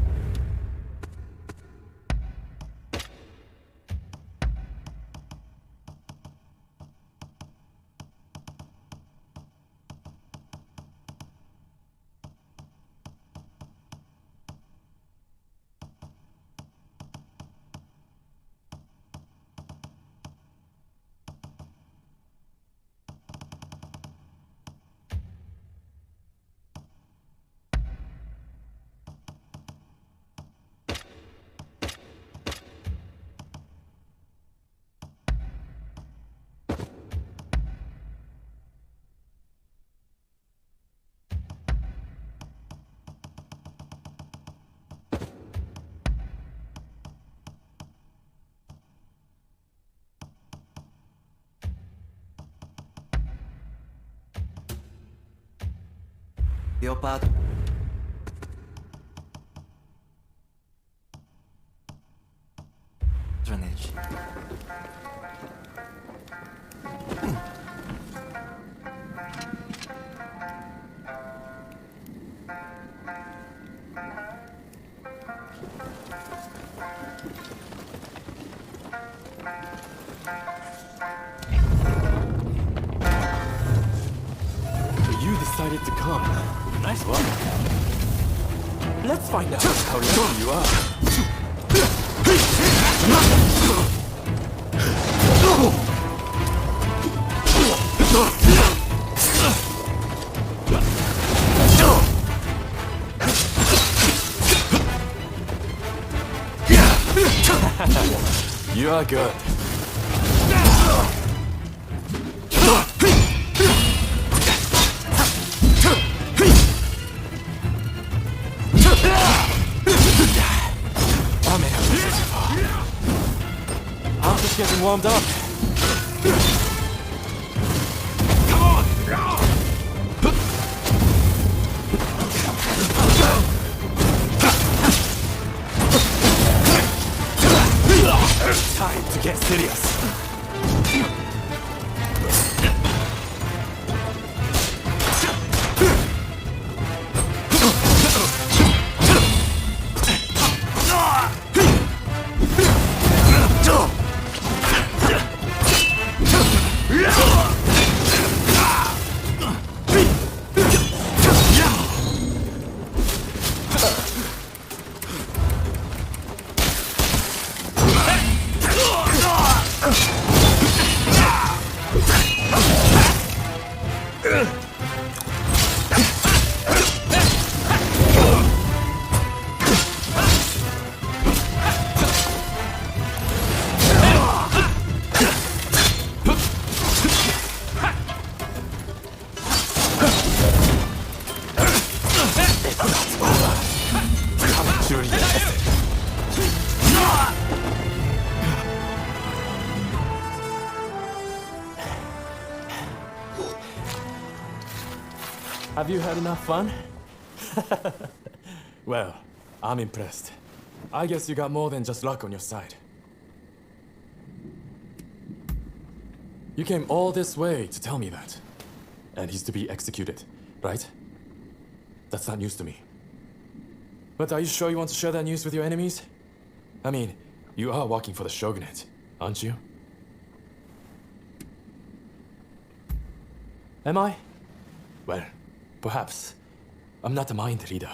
Your part. Drainage. You decided to come. Nice one. Let's find out how lucky you are. You are good. I may have taken too far. I'm just getting warmed up. Come on! Time to get serious. Have you had enough fun? Well, I'm impressed. I guess you got more than just luck on your side. You came all this way to tell me that. And he's to be executed, right? That's not news to me. But are you sure you want to share that news with your enemies? I mean, you are working for the shogunate, aren't you? Am I? Well, perhaps. I'm not a mind reader.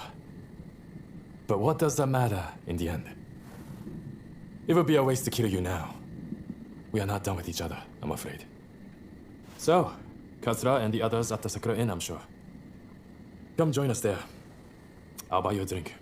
But what does that matter in the end? It would be a waste to kill you now. We are not done with each other, I'm afraid. So, Katsura and the others at the Sakura Inn, I'm sure. Come join us there. I'll buy you a drink.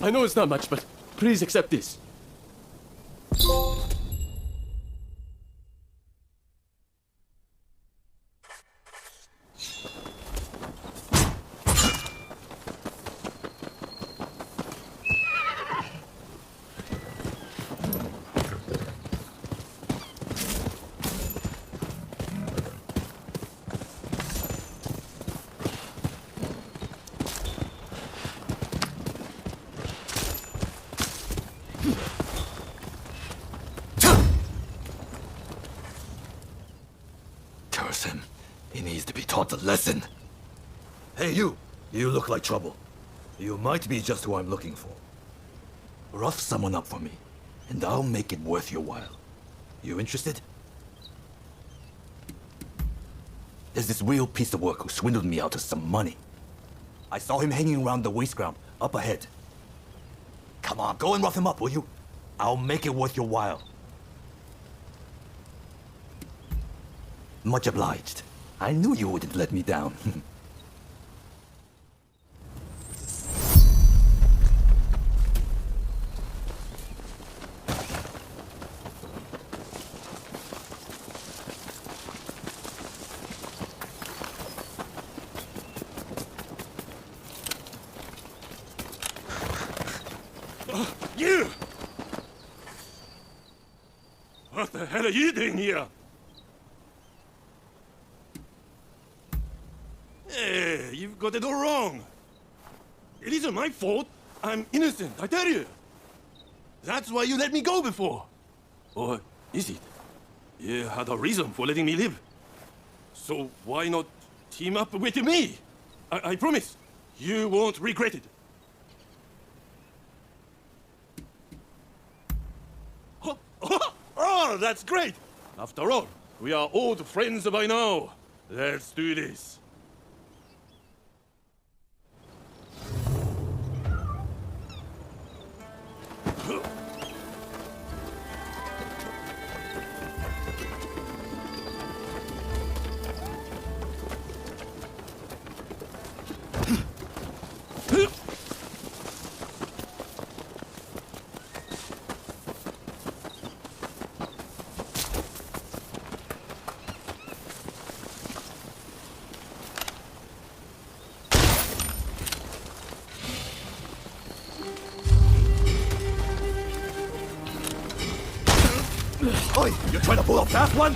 I know it's not much, but please accept this. Curse him. He needs to be taught a lesson. Hey, you! You look like trouble. You might be just who I'm looking for. Rough someone up for me, and I'll make it worth your while. You interested? There's this real piece of work who swindled me out of some money. I saw him hanging around the waste ground, up ahead. Come on, go and rough him up, will you? I'll make it worth your while. Much obliged. I knew you wouldn't let me down. You! What the hell are you doing here? Hey, you've got it all wrong. It isn't my fault. I'm innocent, I tell you. That's why you let me go before. Or is it? You had a reason for letting me live. So why not team up with me? I promise, you won't regret it. Oh, that's great! After all, we are old friends by now. Let's do this. Oi, you're trying to pull a fast one?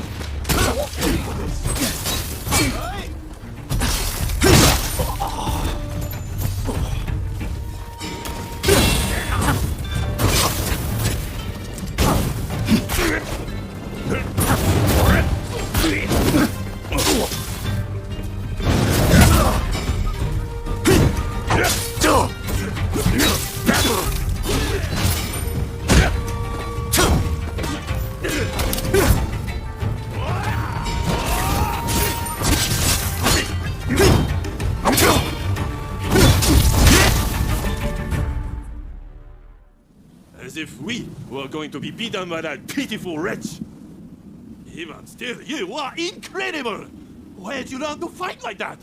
As if we were going to be beaten by that pitiful wretch. Even still, you are incredible! Where did you learn to fight like that?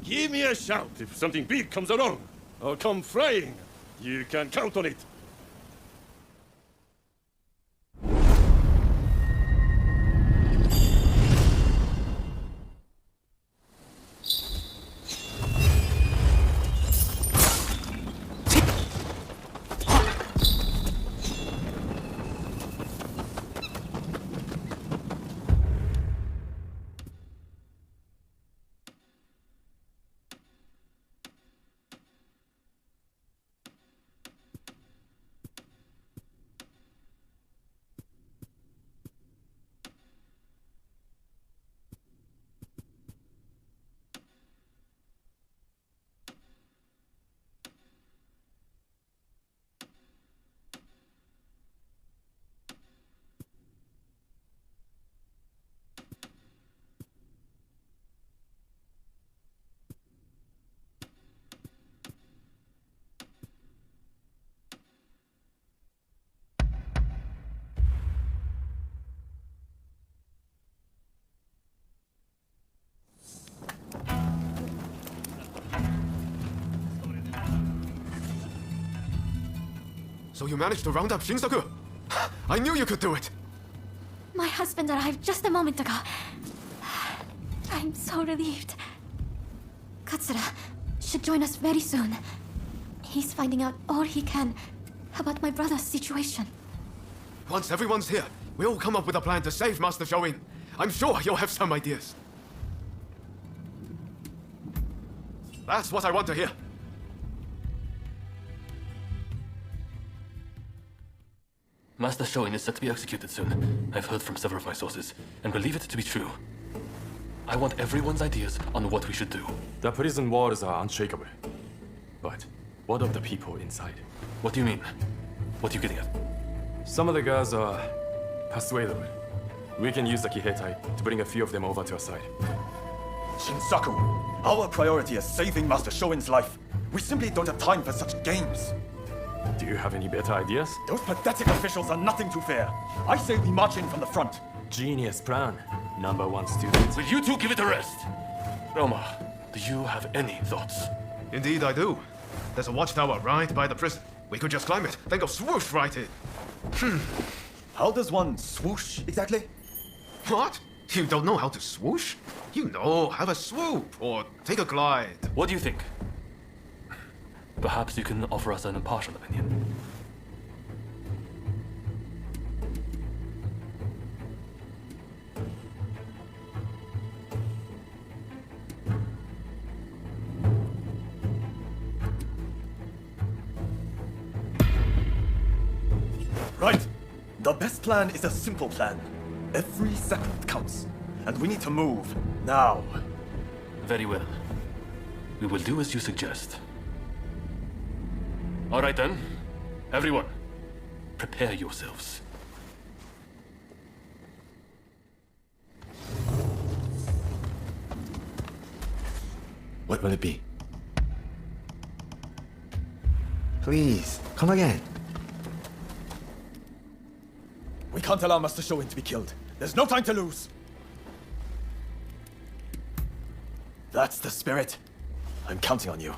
Give me a shout if something big comes along. I'll come flying. You can count on it. So you managed to round up Shinsaku? I knew you could do it! My husband arrived just a moment ago. I'm so relieved. Katsura should join us very soon. He's finding out all he can about my brother's situation. Once everyone's here, we'll come up with a plan to save Master Shoin. I'm sure you'll have some ideas. That's what I want to hear. Master Shoin is set to be executed soon. I've heard from several of my sources, and believe it to be true. I want everyone's ideas on what we should do. The prison walls are unshakable. But what of the people inside? What do you mean? What are you getting at? Some of the guards are persuadable. We can use the Kihetai to bring a few of them over to our side. Shinsaku, our priority is saving Master Shoin's life. We simply don't have time for such games. Do you have any better ideas? Those pathetic officials are nothing to fear. I say we march in from the front. Genius plan, number one student. Will you two give it a rest? Roma, do you have any thoughts? Indeed I do. There's a watchtower right by the prison. We could just climb it, then go swoosh right in. How does one swoosh exactly? What? You don't know how to swoosh? You know, have a swoop or take a glide. What do you think? Perhaps you can offer us an impartial opinion. Right. The best plan is a simple plan. Every second counts. And we need to move now. Very well. We will do as you suggest. All right then. Everyone, prepare yourselves. What will it be? Please, come again. We can't allow Master Shoin to be killed. There's no time to lose. That's the spirit. I'm counting on you.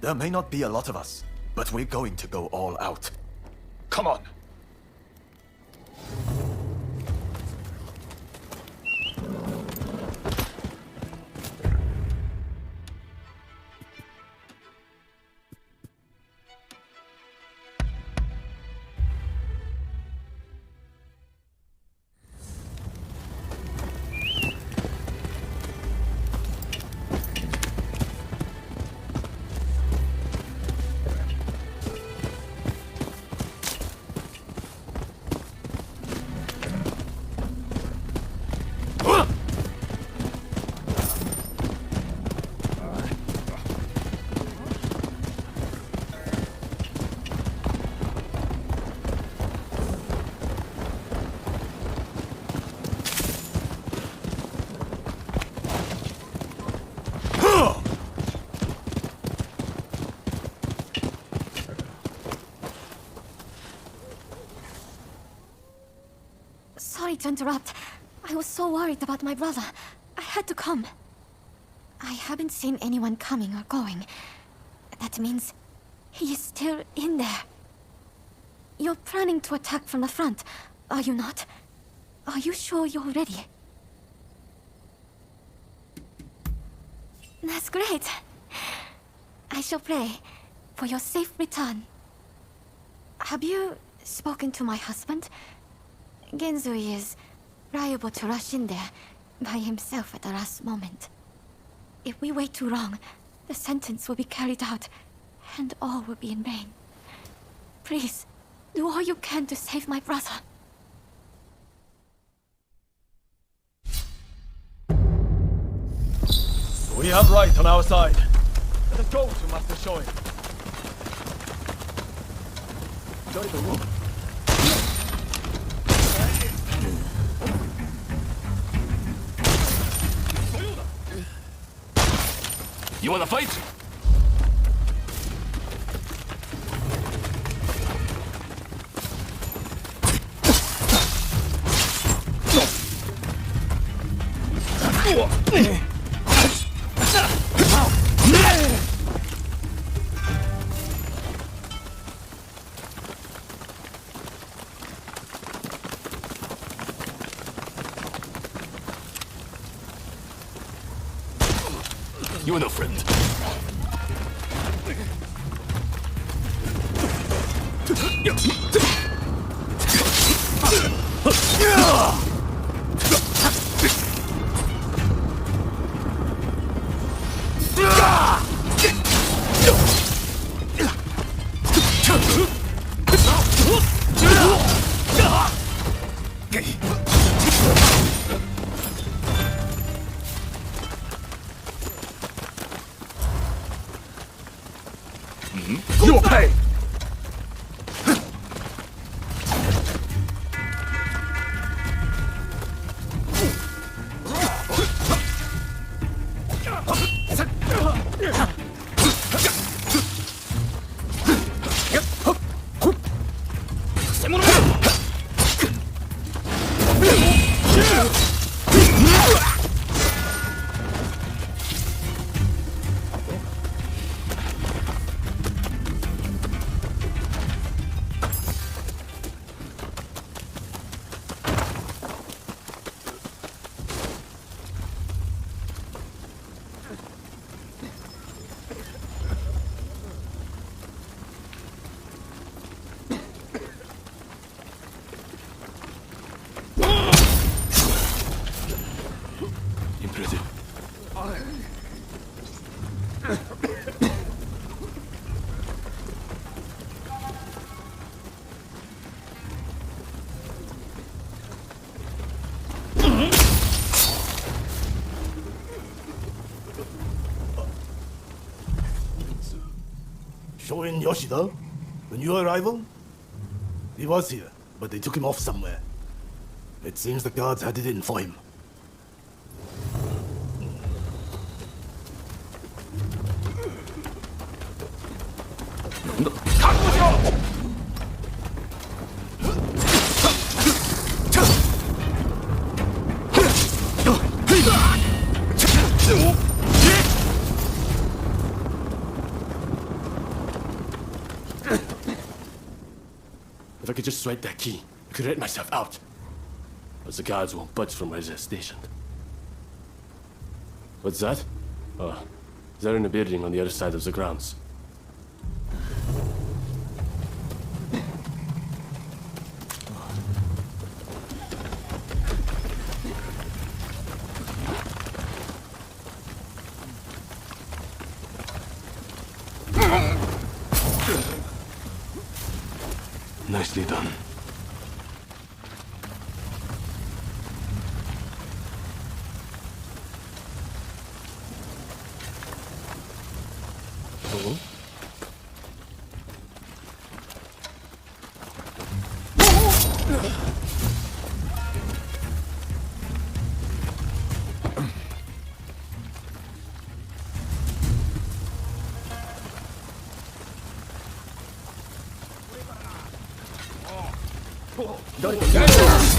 There may not be a lot of us, but we're going to go all out. Come on! Sorry to interrupt. I was so worried about my brother. I had to come. I haven't seen anyone coming or going. That means he is still in there. You're planning to attack from the front, are you not? Are you sure you're ready? That's great. I shall pray for your safe return. Have you spoken to my husband? Genzui is liable to rush in there by himself at the last moment. If we wait too long, the sentence will be carried out, and all will be in vain. Please, do all you can to save my brother. We have right on our side. Let us go to Master Shoin. You wanna fight? You're no friend. You'll pay! Impressive. Shoin Yoshida, the new arrival? He was here, but they took him off somewhere. It seems the guards had it in for him. If I could just swipe that key, I could let myself out. But the guards won't budge from where they're stationed. What's that? Oh, they're in a building on the other side of the grounds. Nicely done. Oh.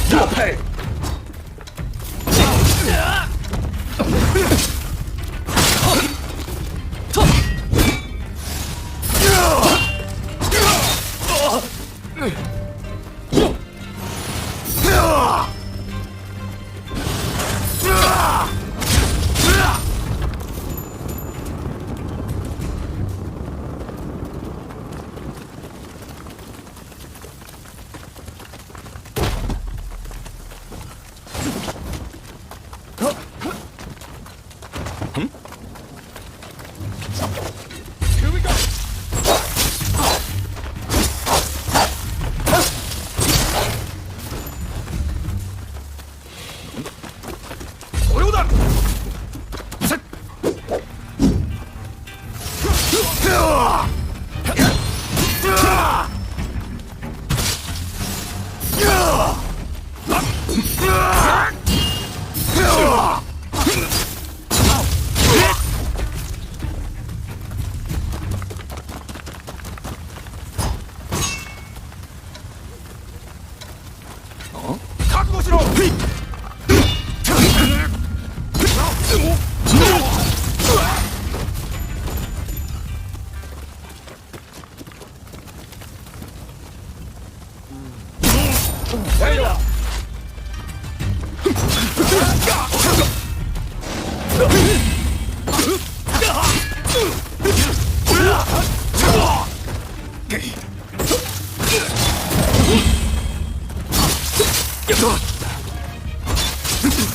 You'll pay!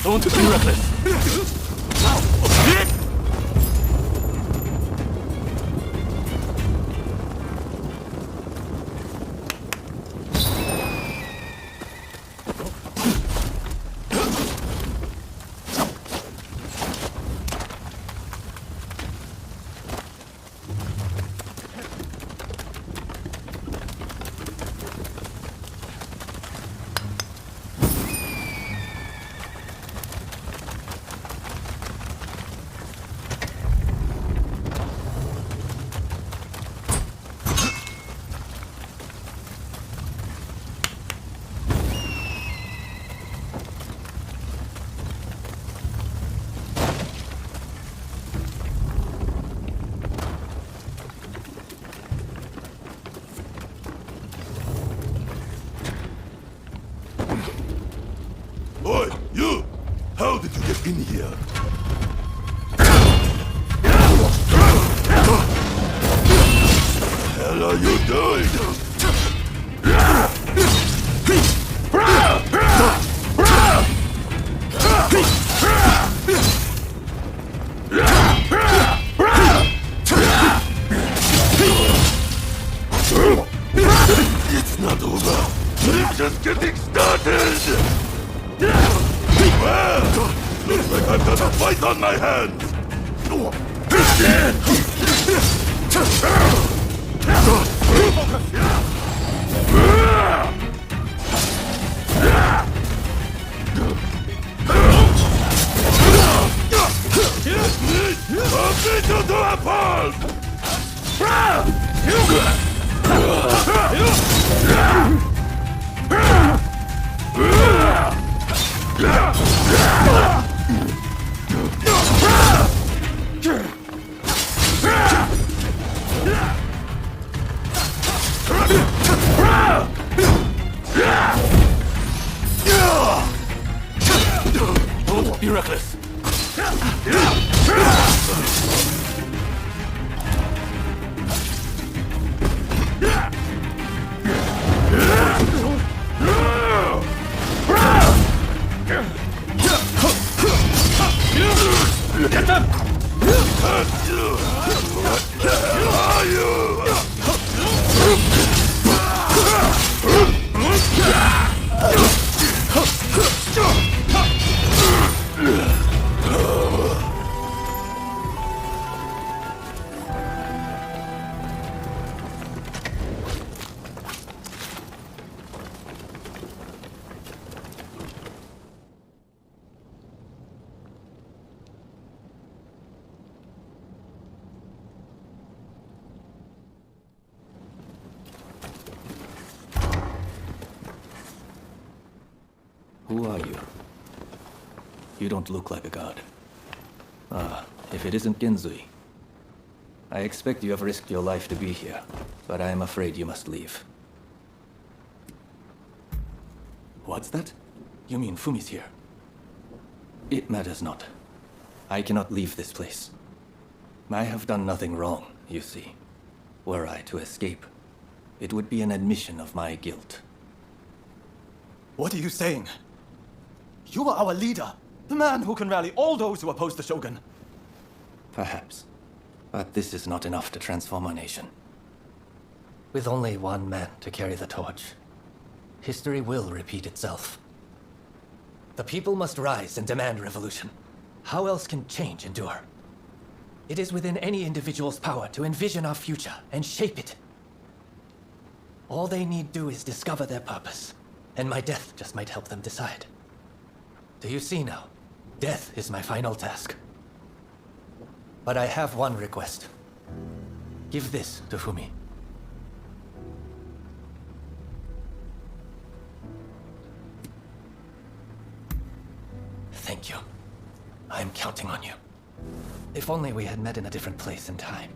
Don't be reckless. Oi, you! How did you get in here? What the hell are you doing? It's not over. It's just getting started. Well, looks like I've got a fight on my hands. I'll beat you to a pulp! Don't be reckless. Get them! What the hell are you? Who are you? You don't look like a god. Ah, if it isn't Genzui. I expect you have risked your life to be here, but I am afraid you must leave. What's that? You mean Fumi's here? It matters not. I cannot leave this place. I have done nothing wrong, you see. Were I to escape, it would be an admission of my guilt. What are you saying? You are our leader, the man who can rally all those who oppose the Shogun. Perhaps. But this is not enough to transform our nation. With only one man to carry the torch, history will repeat itself. The people must rise and demand revolution. How else can change endure? It is within any individual's power to envision our future and shape it. All they need do is discover their purpose, and my death just might help them decide. Do you see now? Death is my final task. But I have one request. Give this to Fumi. Thank you. I am counting on you. If only we had met in a different place and time.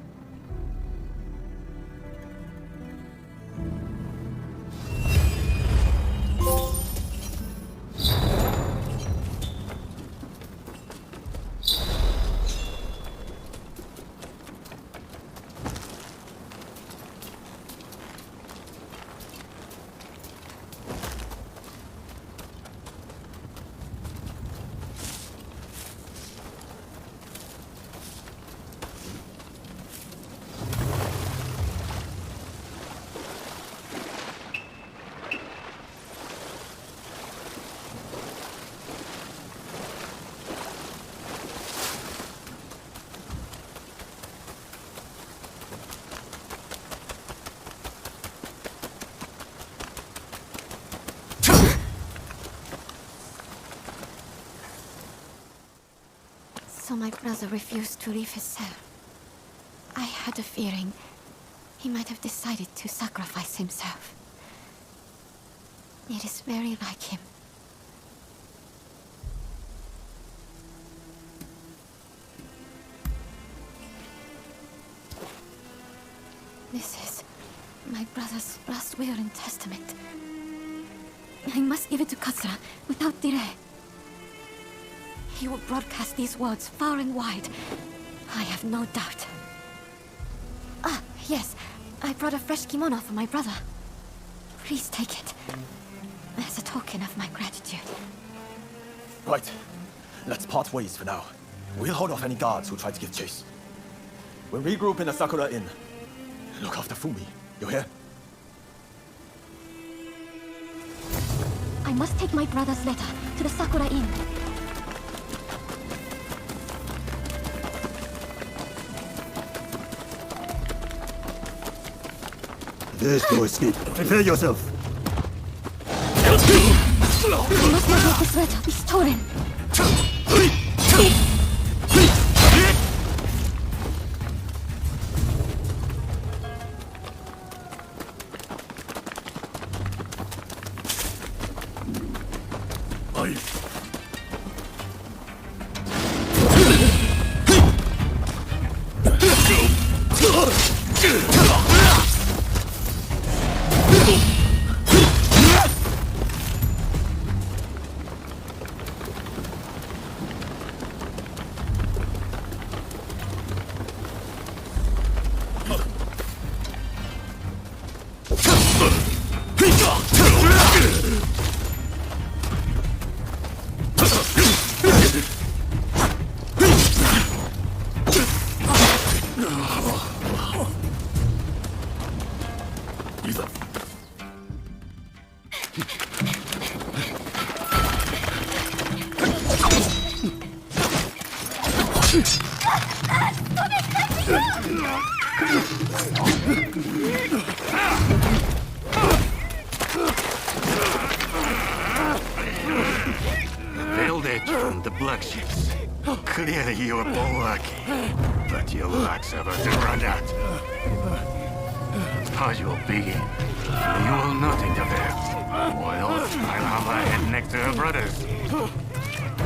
my brother refused to leave his cell. I had a feeling he might have decided to sacrifice himself. It is very like him. This is my brother's last will and testament. I must give it to Katsura without delay. He will broadcast these words far and wide. I have no doubt. Ah, yes. I brought a fresh kimono for my brother. Please take it. As a token of my gratitude. Right. Let's part ways for now. We'll hold off any guards who try to give chase. We'll regroup in the Sakura Inn. Look after Fumi. You hear? I must take my brother's letter to the Sakura Inn. There's no escape. Prepare yourself. I must not let this letter be stolen. Build it from the black ships. Clearly you were born lucky, but your luck's about to run out. Purge will begin. You will not interfere. While I'll have my head next to her brothers.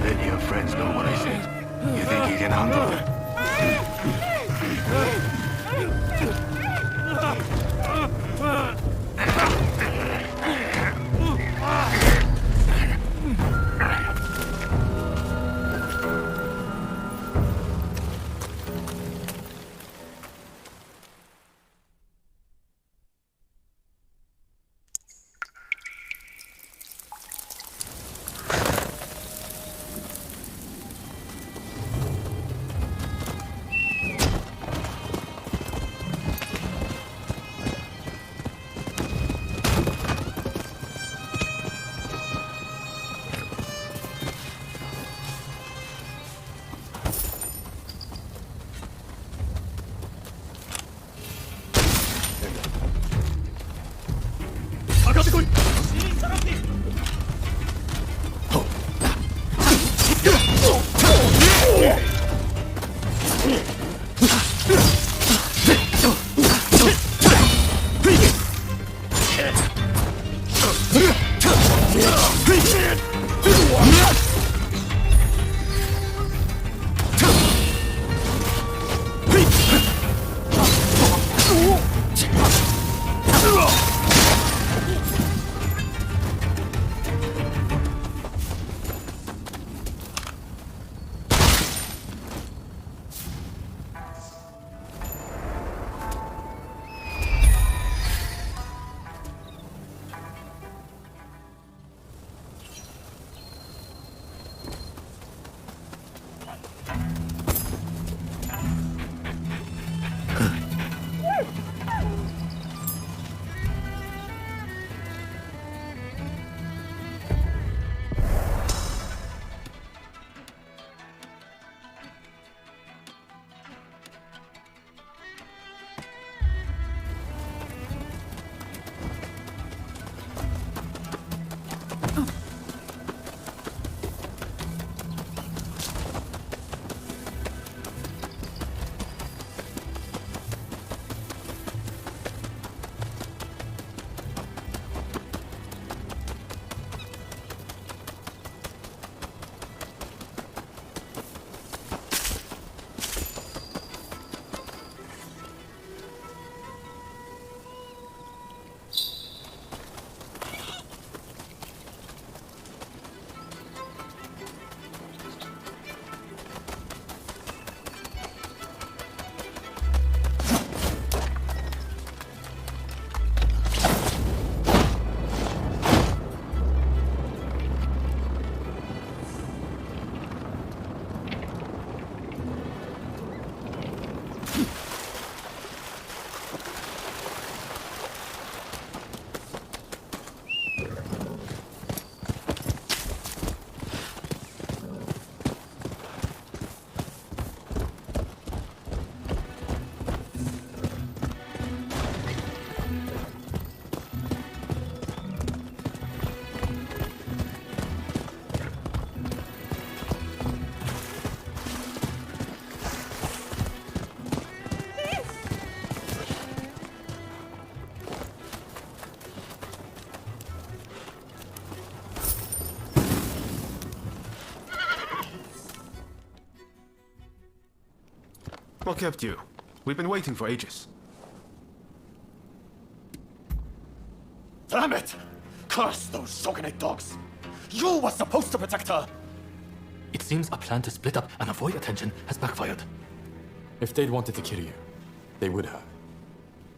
Then your friends know what I said. You think you can handle it? What kept you? We've been waiting for ages. Damn it! Curse those shogunate dogs! You were supposed to protect her! It seems a plan to split up and avoid attention has backfired. If they'd wanted to kill you, they would have.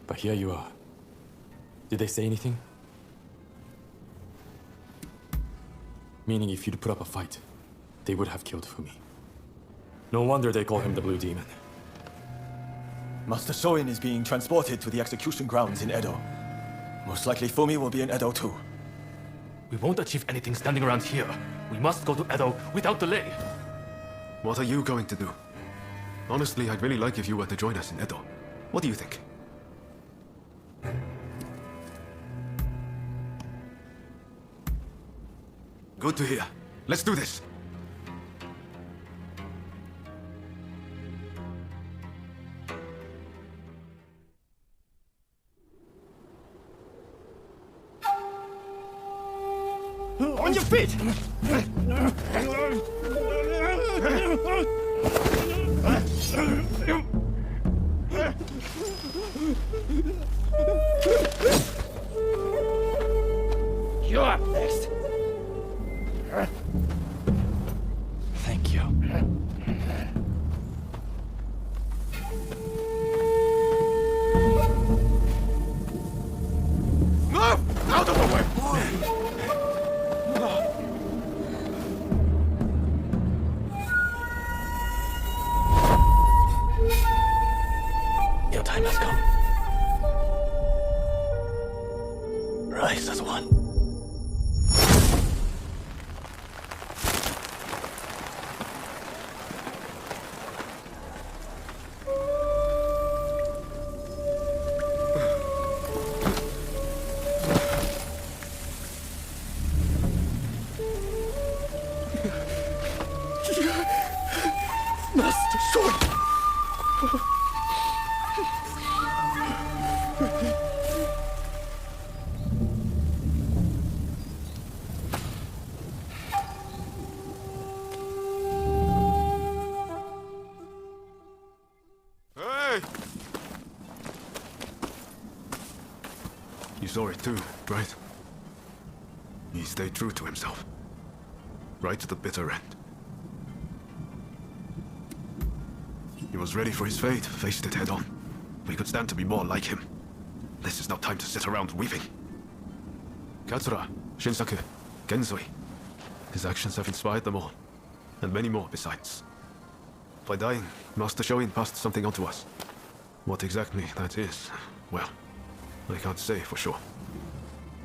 But here you are. Did they say anything? Meaning if you'd put up a fight, they would have killed Fumi. No wonder they call him the Blue Demon. Master Shoin is being transported to the execution grounds in Edo. Most likely Fumi will be in Edo too. We won't achieve anything standing around here. We must go to Edo without delay. What are you going to do? Honestly, I'd really like if you were to join us in Edo. What do you think? Good to hear. Let's do this. On your feet! You're up next. Thank you. Move! Out of the way! Your time has come. Rise as one. Master Shoin! Hey! You saw it too, right? He stayed true to himself. Right to the bitter end. He was ready for his fate, faced it head on. We could stand to be more like him. This is not time to sit around weeping. Katsura, Shinsaku, Genzui. His actions have inspired them all, and many more besides. By dying, Master Shoin passed something on to us. What exactly that is, well, I can't say for sure.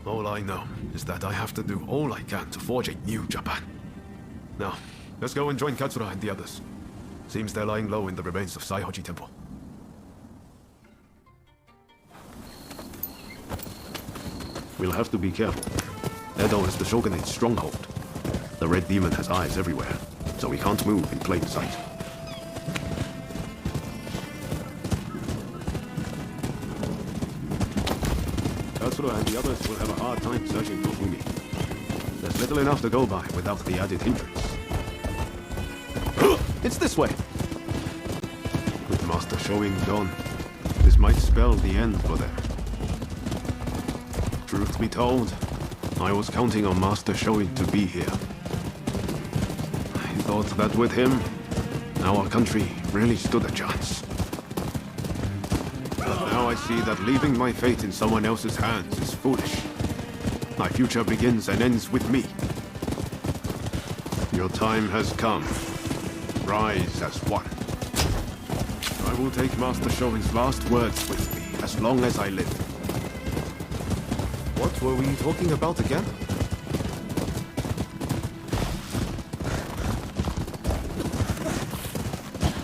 All I know is that I have to do all I can to forge a new Japan. Now, let's go and join Katsura and the others. Seems they're lying low in the remains of Saihoji Temple. We'll have to be careful. Edo is the Shogunate's stronghold. The Red Demon has eyes everywhere, so we can't move in plain sight. Katsura and the others will have a hard time searching for Fumi. There's little enough to go by without the added hindrance. It's this way! With Master Shoin gone, this might spell the end for them. Truth be told, I was counting on Master Shoin to be here. I thought that with him, our country really stood a chance. But now I see that leaving my fate in someone else's hands is foolish. My future begins and ends with me. Your time has come. Rise as one. I will take Master Shoin's last words with me as long as I live. What were we talking about again?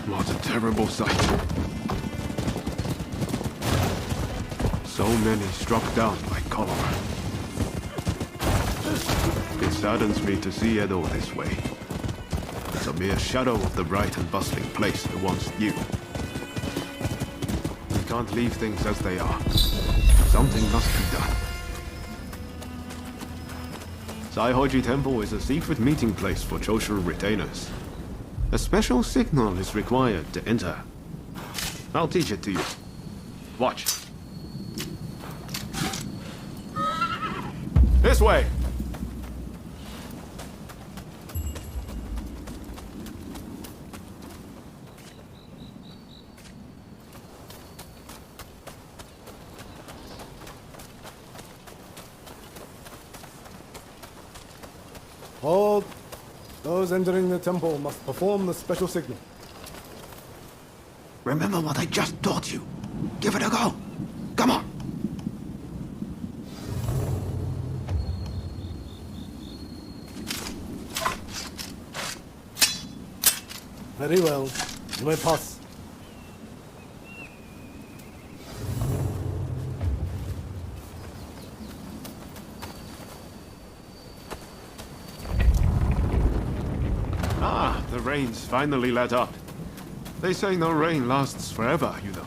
What a terrible sight. So many struck down by cholera. It saddens me to see Edo this way. It's a mere shadow of the bright and bustling place I once knew. We can't leave things as they are. Something must be done. Saihoji Temple is a secret meeting place for Choshu retainers. A special signal is required to enter. I'll teach it to you. Watch. This way! Hold. Those entering the temple must perform the special signal. Remember what I just taught you. Give it a go. Come on. Very well. You may pass. Ah, the rain's finally let up. They say no rain lasts forever, you know.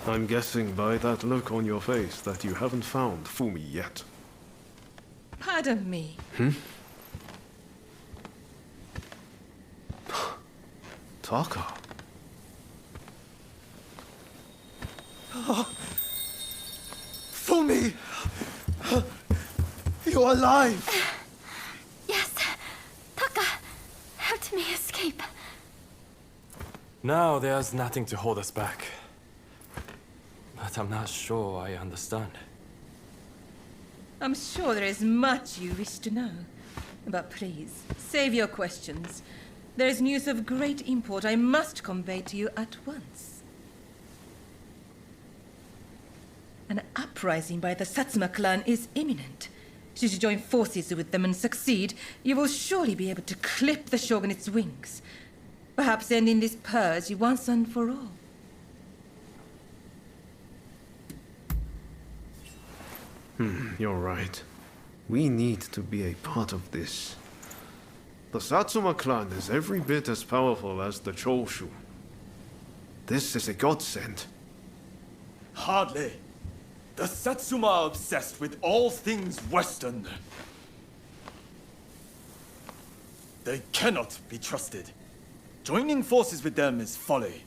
I'm guessing by that look on your face that you haven't found Fumi yet. Pardon me. Taka. Fumi! You're alive! Yes. Taka helped me escape. Now there's nothing to hold us back. But I'm not sure I understand. I'm sure there is much you wish to know. But please, save your questions. There is news of great import I must convey to you at once. An uprising by the Satsuma clan is imminent. Should you join forces with them and succeed, you will surely be able to clip the shogunate's wings. Perhaps ending this purge once and for all. You're right. We need to be a part of this. The Satsuma clan is every bit as powerful as the Choshu. This is a godsend. Hardly. The Satsuma are obsessed with all things Western. They cannot be trusted. Joining forces with them is folly.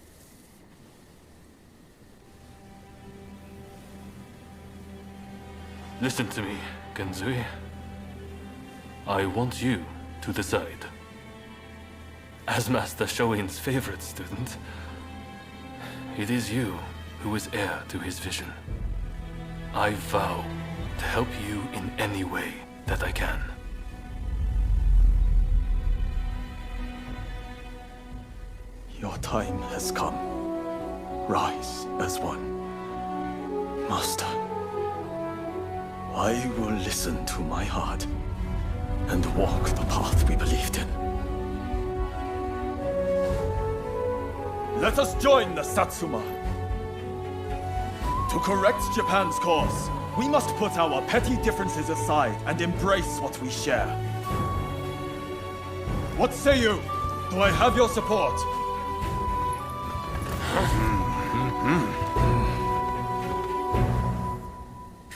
Listen to me, Genzui. I want you to decide. As Master Shoin's favorite student, it is you who is heir to his vision. I vow to help you in any way that I can. Your time has come. Rise as one. Master, I will listen to my heart and walk the path we believed in. Let us join the Satsuma. To correct Japan's course, we must put our petty differences aside and embrace what we share. What say you? Do I have your support?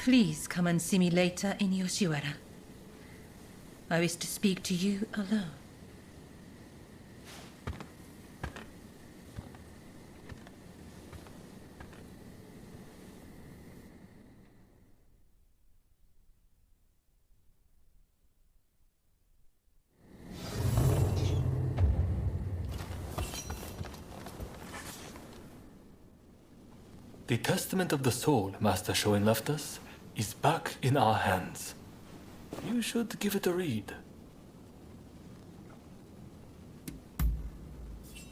Please come and see me later in Yoshiwara. I wish to speak to you alone. The testament of the soul Master Shoin left us is back in our hands. You should give it a read.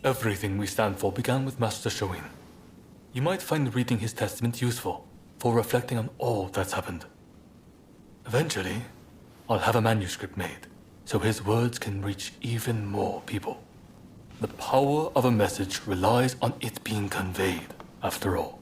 Everything we stand for began with Master Shoin. You might find reading his testament useful for reflecting on all that's happened. Eventually, I'll have a manuscript made so his words can reach even more people. The power of a message relies on it being conveyed, after all.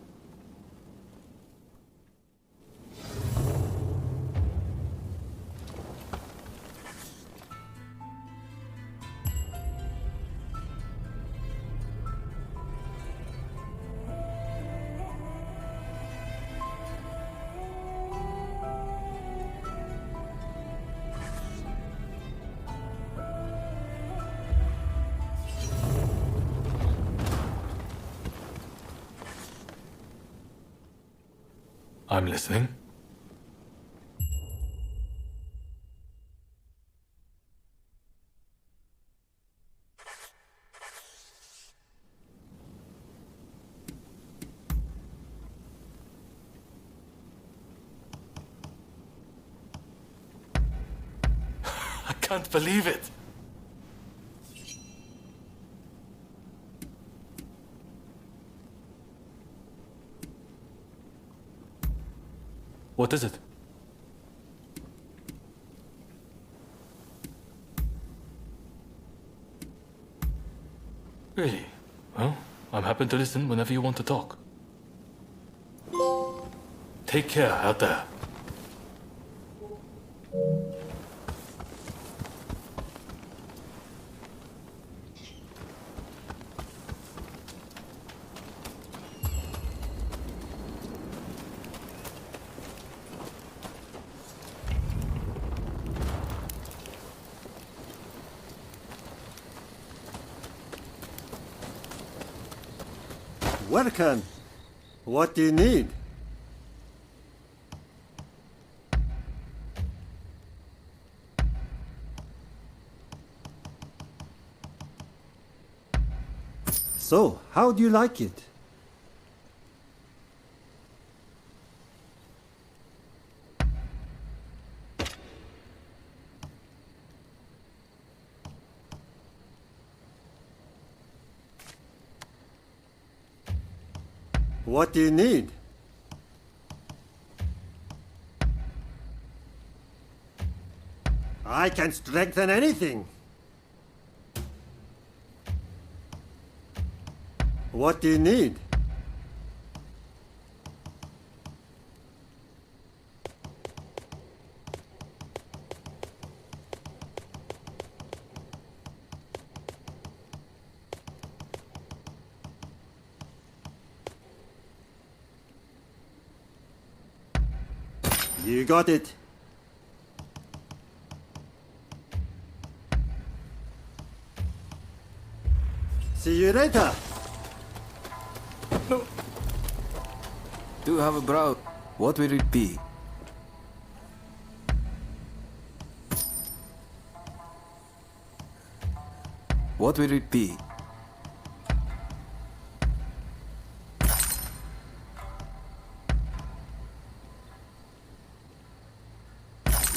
I'm listening. I can't believe it. What is it? Really? Well, I'm happy to listen whenever you want to talk. Take care out there. Welcome. What do you need? So, how do you like it? What do you need? I can strengthen anything. What do you need? You got it. See you later. No. Do you have a brow? What will it be? What will it be?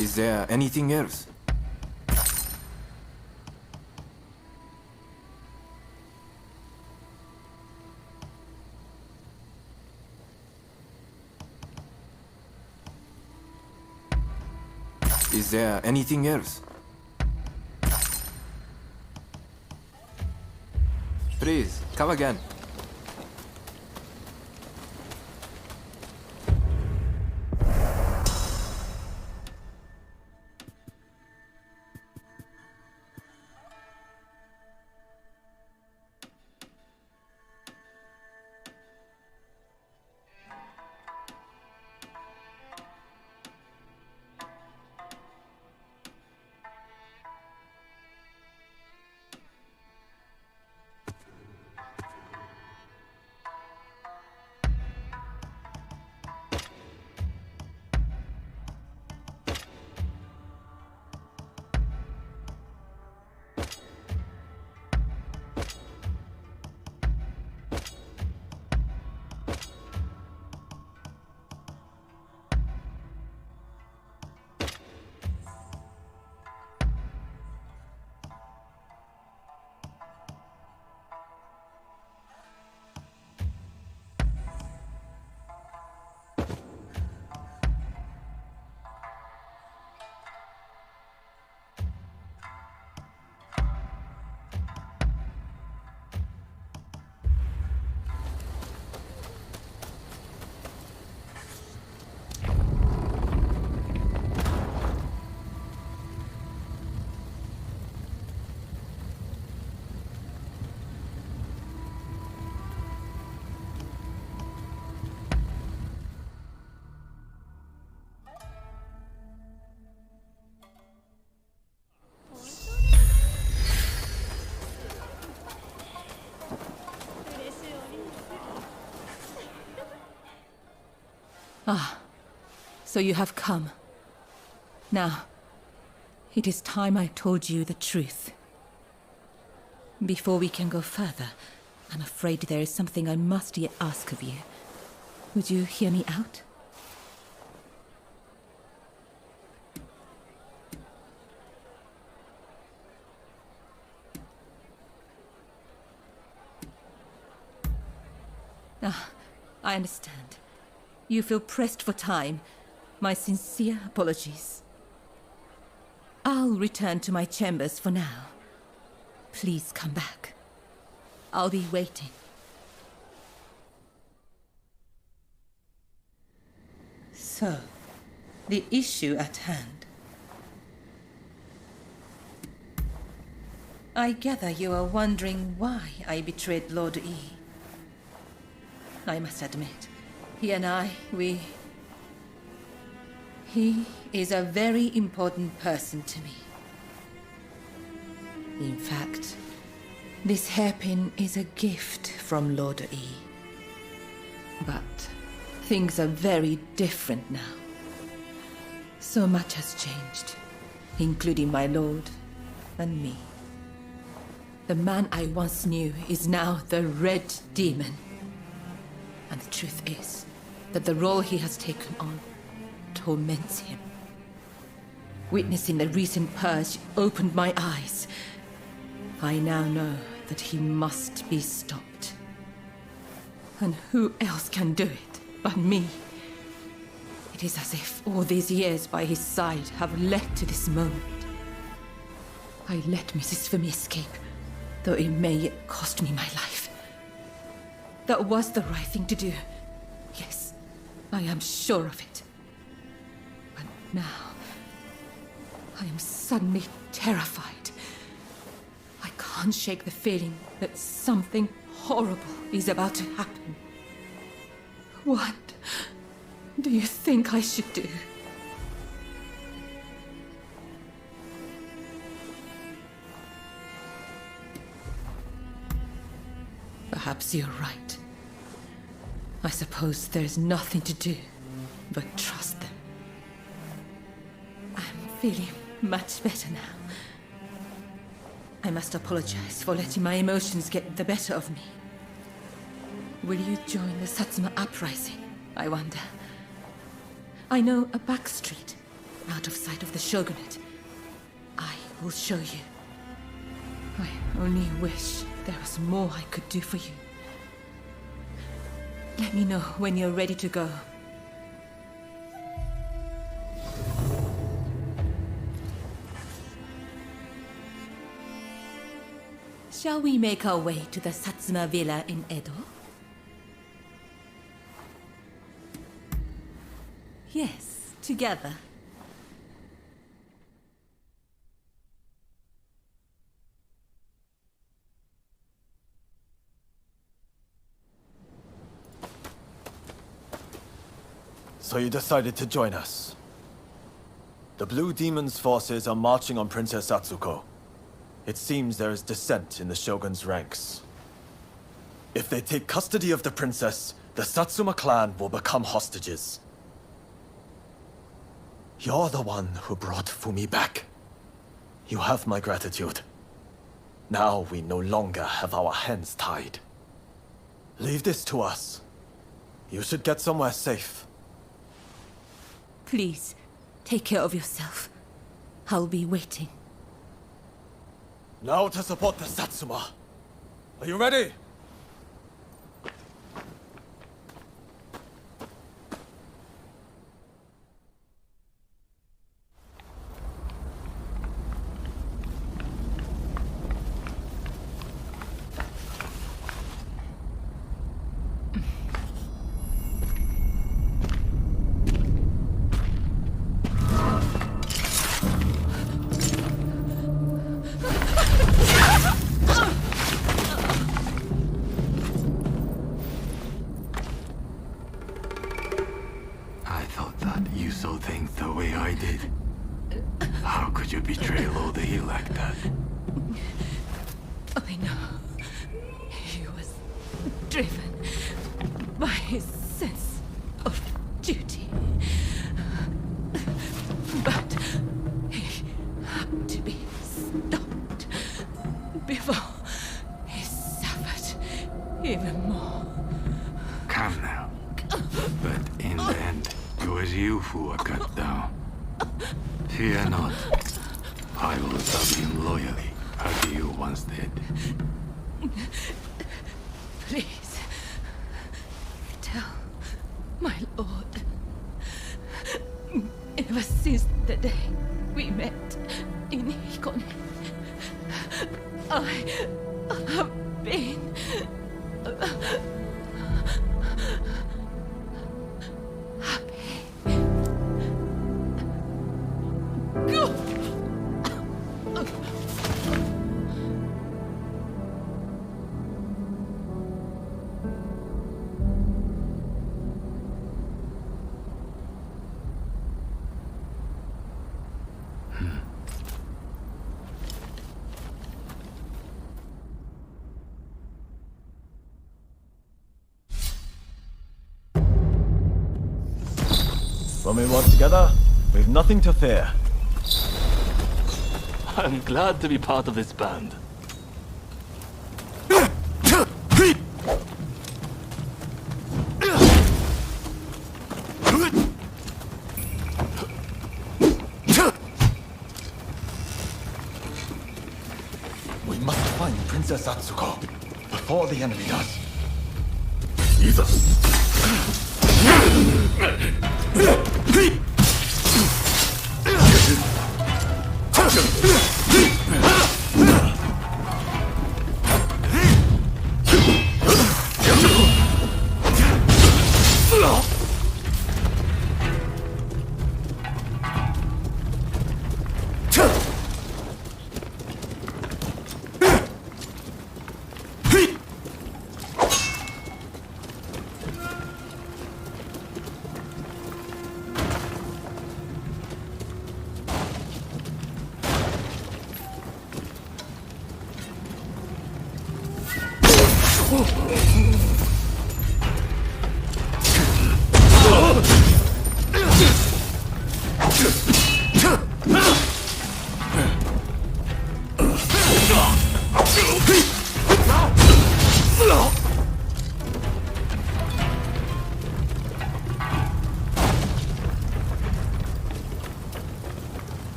Is there anything else? Is there anything else? Please, come again. Ah, so you have come. Now, it is time I told you the truth. Before we can go further, I'm afraid there is something I must yet ask of you. Would you hear me out? Ah, I understand. You feel pressed for time. My sincere apologies. I'll return to my chambers for now. Please come back. I'll be waiting. So, the issue at hand. I gather you are wondering why I betrayed Lord E. I must admit, he and I, He is a very important person to me. In fact, this hairpin is a gift from Lord E. But things are very different now. So much has changed, including my lord and me. The man I once knew is now the Red Demon. And the truth is that the role he has taken on torments him. Witnessing the recent purge opened my eyes. I now know that he must be stopped. And who else can do it but me? It is as if all these years by his side have led to this moment. I let Mrs. Fumi escape, though it may yet cost me my life. That was the right thing to do. Yes, I am sure of it. But now, I am suddenly terrified. I can't shake the feeling that something horrible is about to happen. What do you think I should do? Perhaps you're right. I suppose there's nothing to do but trust them. I'm feeling much better now. I must apologize for letting my emotions get the better of me. Will you join the Satsuma uprising, I wonder? I know a back street, out of sight of the shogunate. I will show you. I only wish there was more I could do for you. Let me know when you're ready to go. Shall we make our way to the Satsuma villa in Edo? Yes, together. So you decided to join us. The Blue Demon's forces are marching on Princess Atsuko. It seems there is dissent in the Shogun's ranks. If they take custody of the princess, the Satsuma clan will become hostages. You're the one who brought Fumi back. You have my gratitude. Now we no longer have our hands tied. Leave this to us. You should get somewhere safe. Please, take care of yourself. I'll be waiting. Now to support the Satsuma. Are you ready? I know. He was driven by his sense of duty. can now. But in the end, it was you who were cut down. Fear not. I will serve him loyally, as you once did. Please, tell my lord. Ever since the day we met in Hikone, I have been happy. Go! When we work together, we've nothing to fear. I'm glad to be part of this band. We must find Princess Atsuko before the enemy does.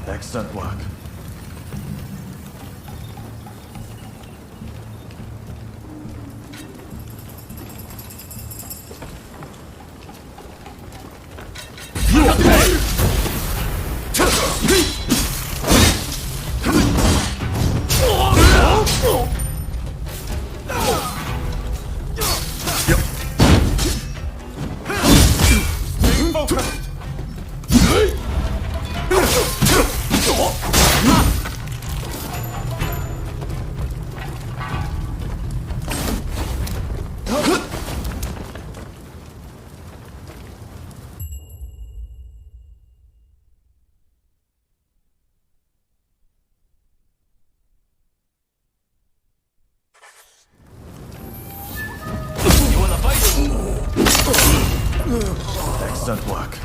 Excellent work. Excellent work.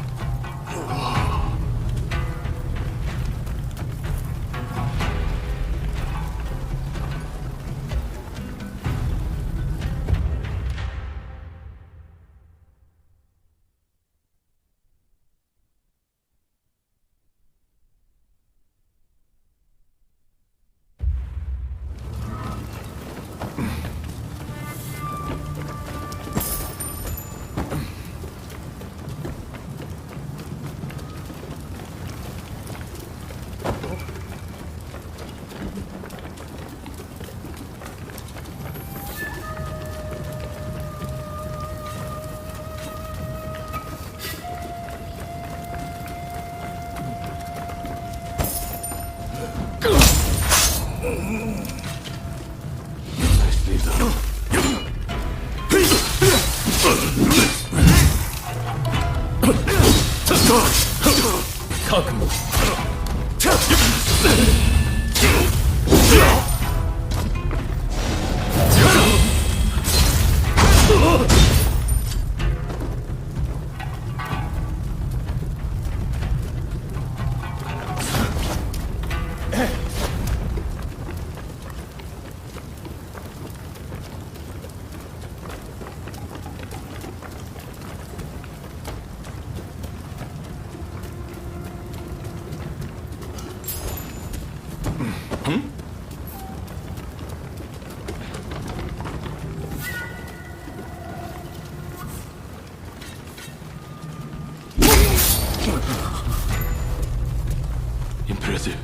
Impressive.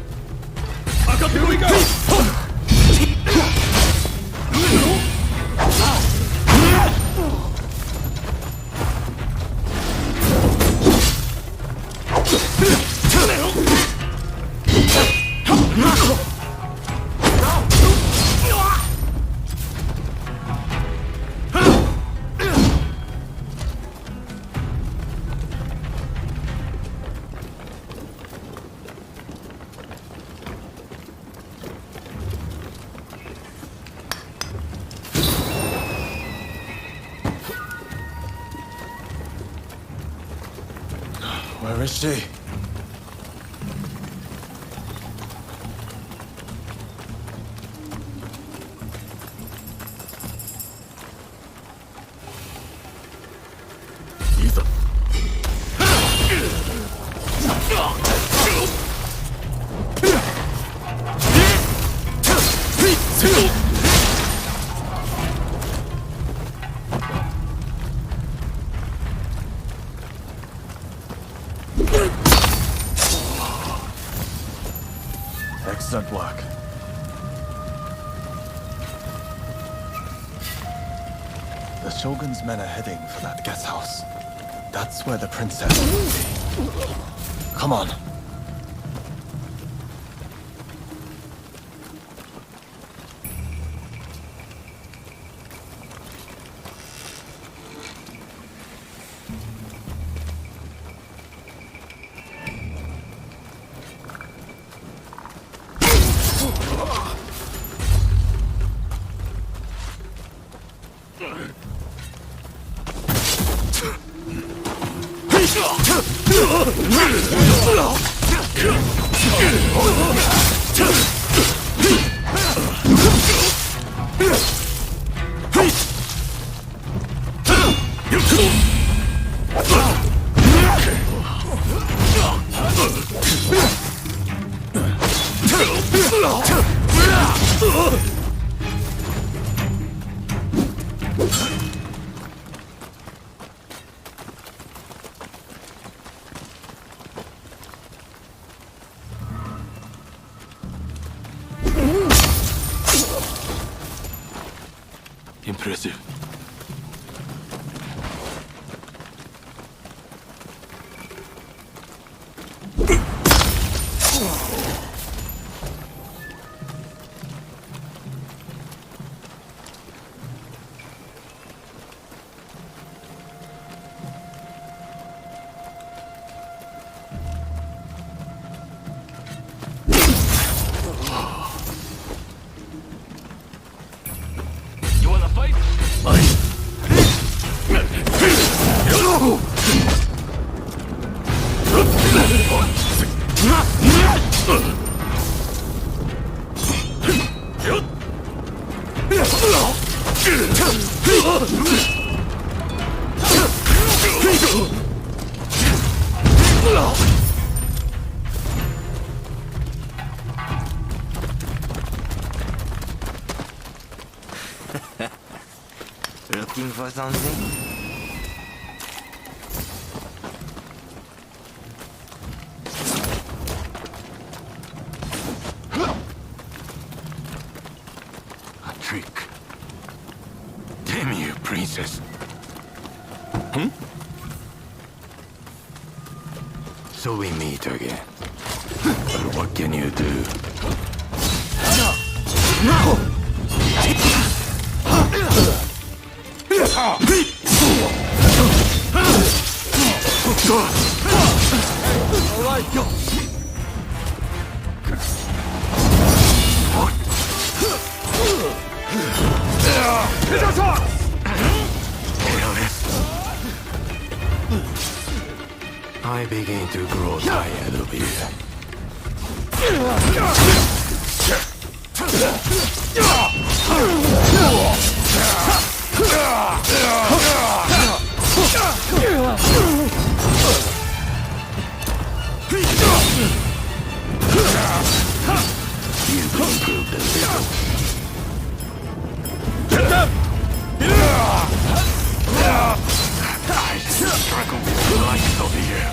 Here we go! Where is she? Excellent work. The Shogun's men are heading for that guest house. That's where the princess will be. Come on. Impressive. You wanna fight? Looking for something? A trick. Damn you, princess. So we meet again. But what can you do? No! I begin to grow tired of you. You've improved a little. I struggle with the light over here.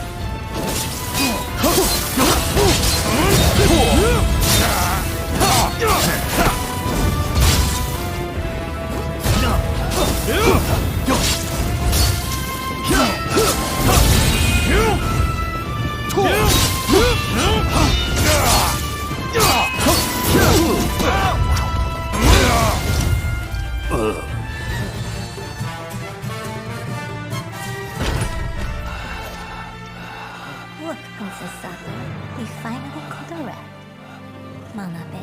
Look, Princess Sato, we finally caught a rat. Manabe.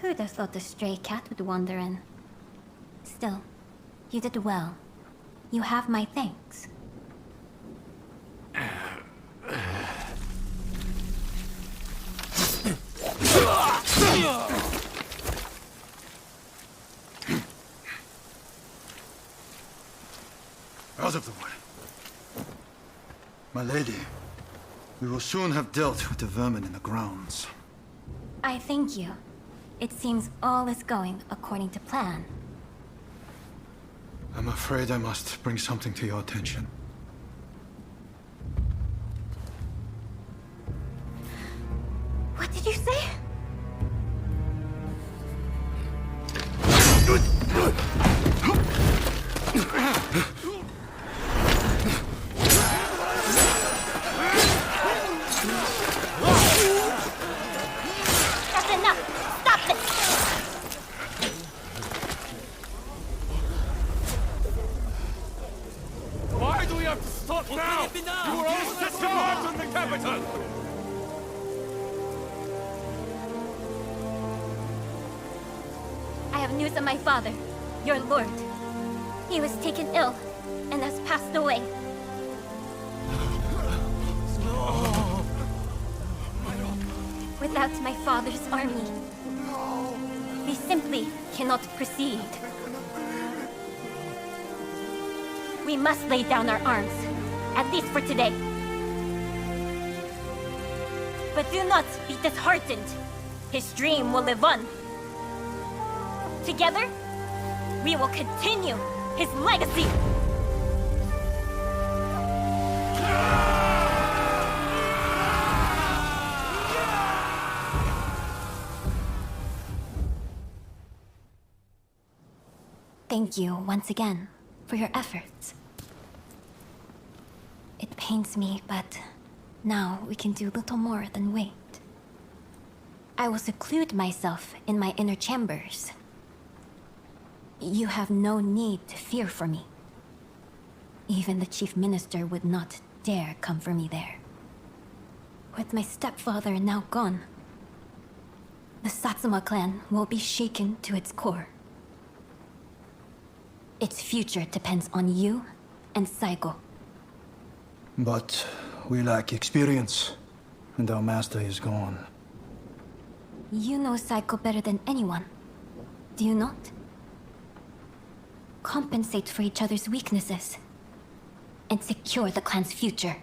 Who'd have thought a stray cat would wander in? Still, you did well. You have my thanks. Out of the way. My lady, we will soon have dealt with the vermin in the grounds. I thank you. It seems all is going according to plan. I'm afraid I must bring something to your attention. What did you say? That's enough! Stop this! Why do we have to stop now? You were all set to march on the capital! I have news of my father, your lord. He was taken ill and has passed away. Without my father's army, we simply cannot proceed. We must lay down our arms, at least for today. But do not be disheartened. His dream will live on. Together, we will continue his legacy. Thank you once again for your efforts. It pains me, but now we can do little more than wait. I will seclude myself in my inner chambers. You have no need to fear for me. Even the chief minister would not dare come for me there. With my stepfather now gone, the Satsuma clan will be shaken to its core. Its future depends on you and Saigo. But we lack experience, and our master is gone. You know Saigo better than anyone, do you not? Compensate for each other's weaknesses, and secure the clan's future.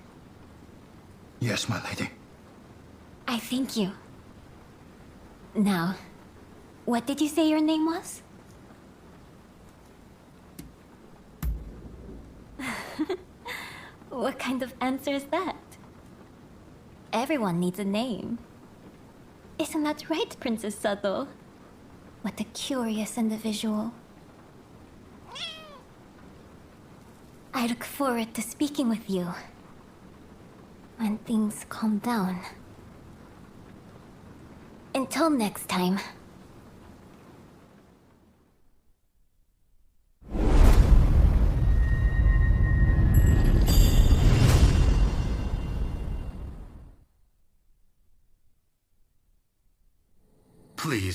Yes, my lady. I thank you. Now, what did you say your name was? What kind of answer is that? Everyone needs a name. Isn't that right, Princess Sato? What a curious individual. I look forward to speaking with you when things calm down. Until next time.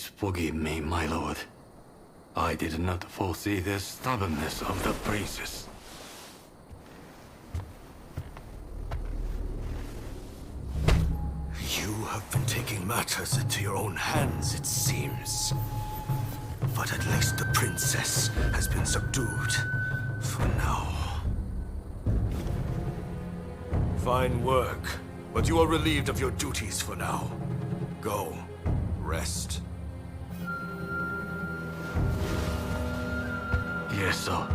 Please forgive me, my lord. I did not foresee the stubbornness of the princess. You have been taking matters into your own hands, it seems. But at least the princess has been subdued. For now. Fine work. But you are relieved of your duties for now. Go. Rest. Yes, sir.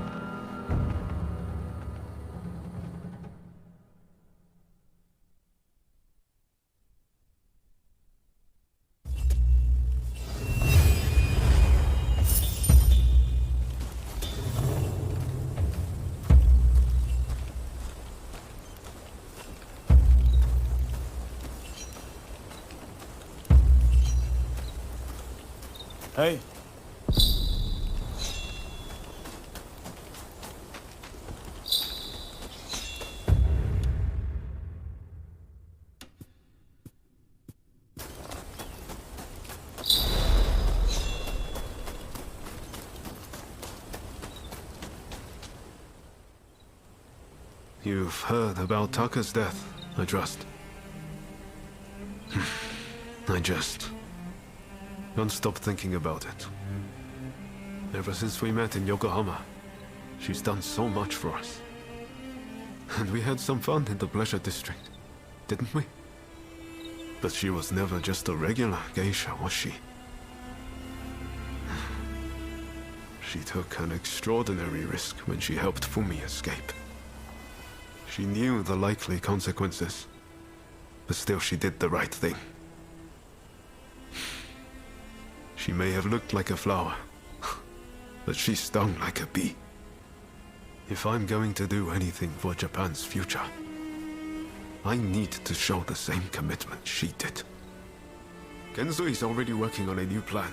Hey. You've heard about Taka's death, I trust. I just can't stop thinking about it. Ever since we met in Yokohama, she's done so much for us. And we had some fun in the pleasure district, didn't we? But she was never just a regular geisha, was she? She took an extraordinary risk when she helped Fumi escape. She knew the likely consequences, but still she did the right thing. She may have looked like a flower, but she stung like a bee. If I'm going to do anything for Japan's future, I need to show the same commitment she did. Kenzo is already working on a new plan,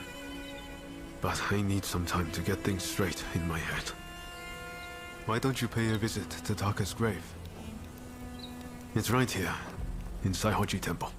but I need some time to get things straight in my head. Why don't you pay a visit to Taka's grave? It's right here, in Saihoji Temple.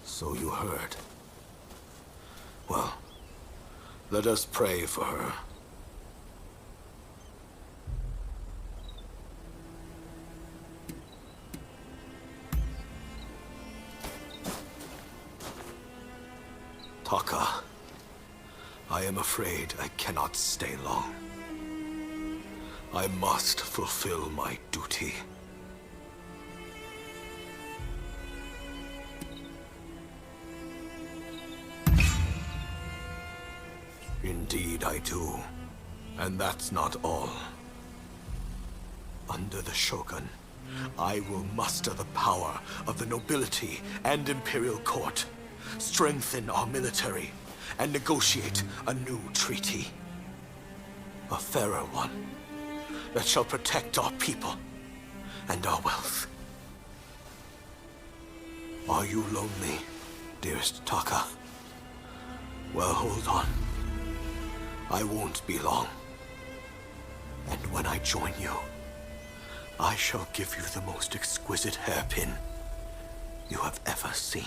So you heard. Well, let us pray for her. Taka, I am afraid I cannot stay long. I must fulfill my duty. Indeed I do. And that's not all. Under the Shogun, I will muster the power of the nobility and imperial court, strengthen our military, and negotiate a new treaty. A fairer one that shall protect our people and our wealth. Are you lonely, dearest Taka? Well, hold on. I won't be long. And when I join you, I shall give you the most exquisite hairpin you have ever seen.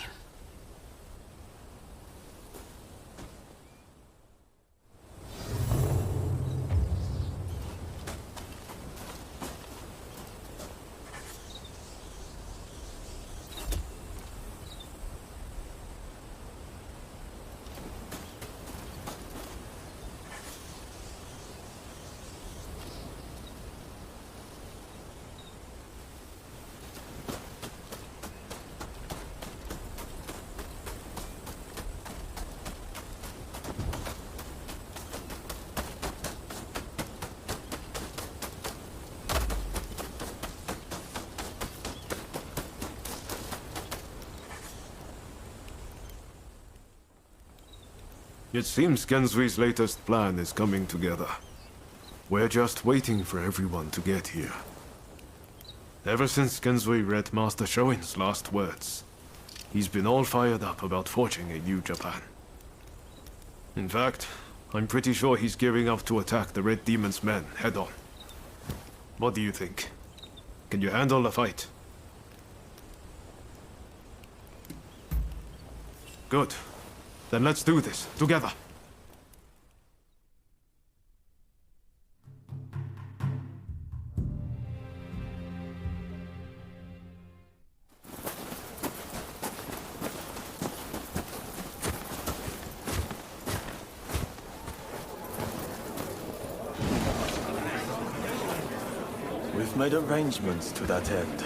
It seems Genzui's latest plan is coming together. We're just waiting for everyone to get here. Ever since Genzui read Master Shoin's last words, he's been all fired up about forging a new Japan. In fact, I'm pretty sure he's gearing up to attack the Red Demon's men head-on. What do you think? Can you handle the fight? Good. Then let's do this, together. We've made arrangements to that end.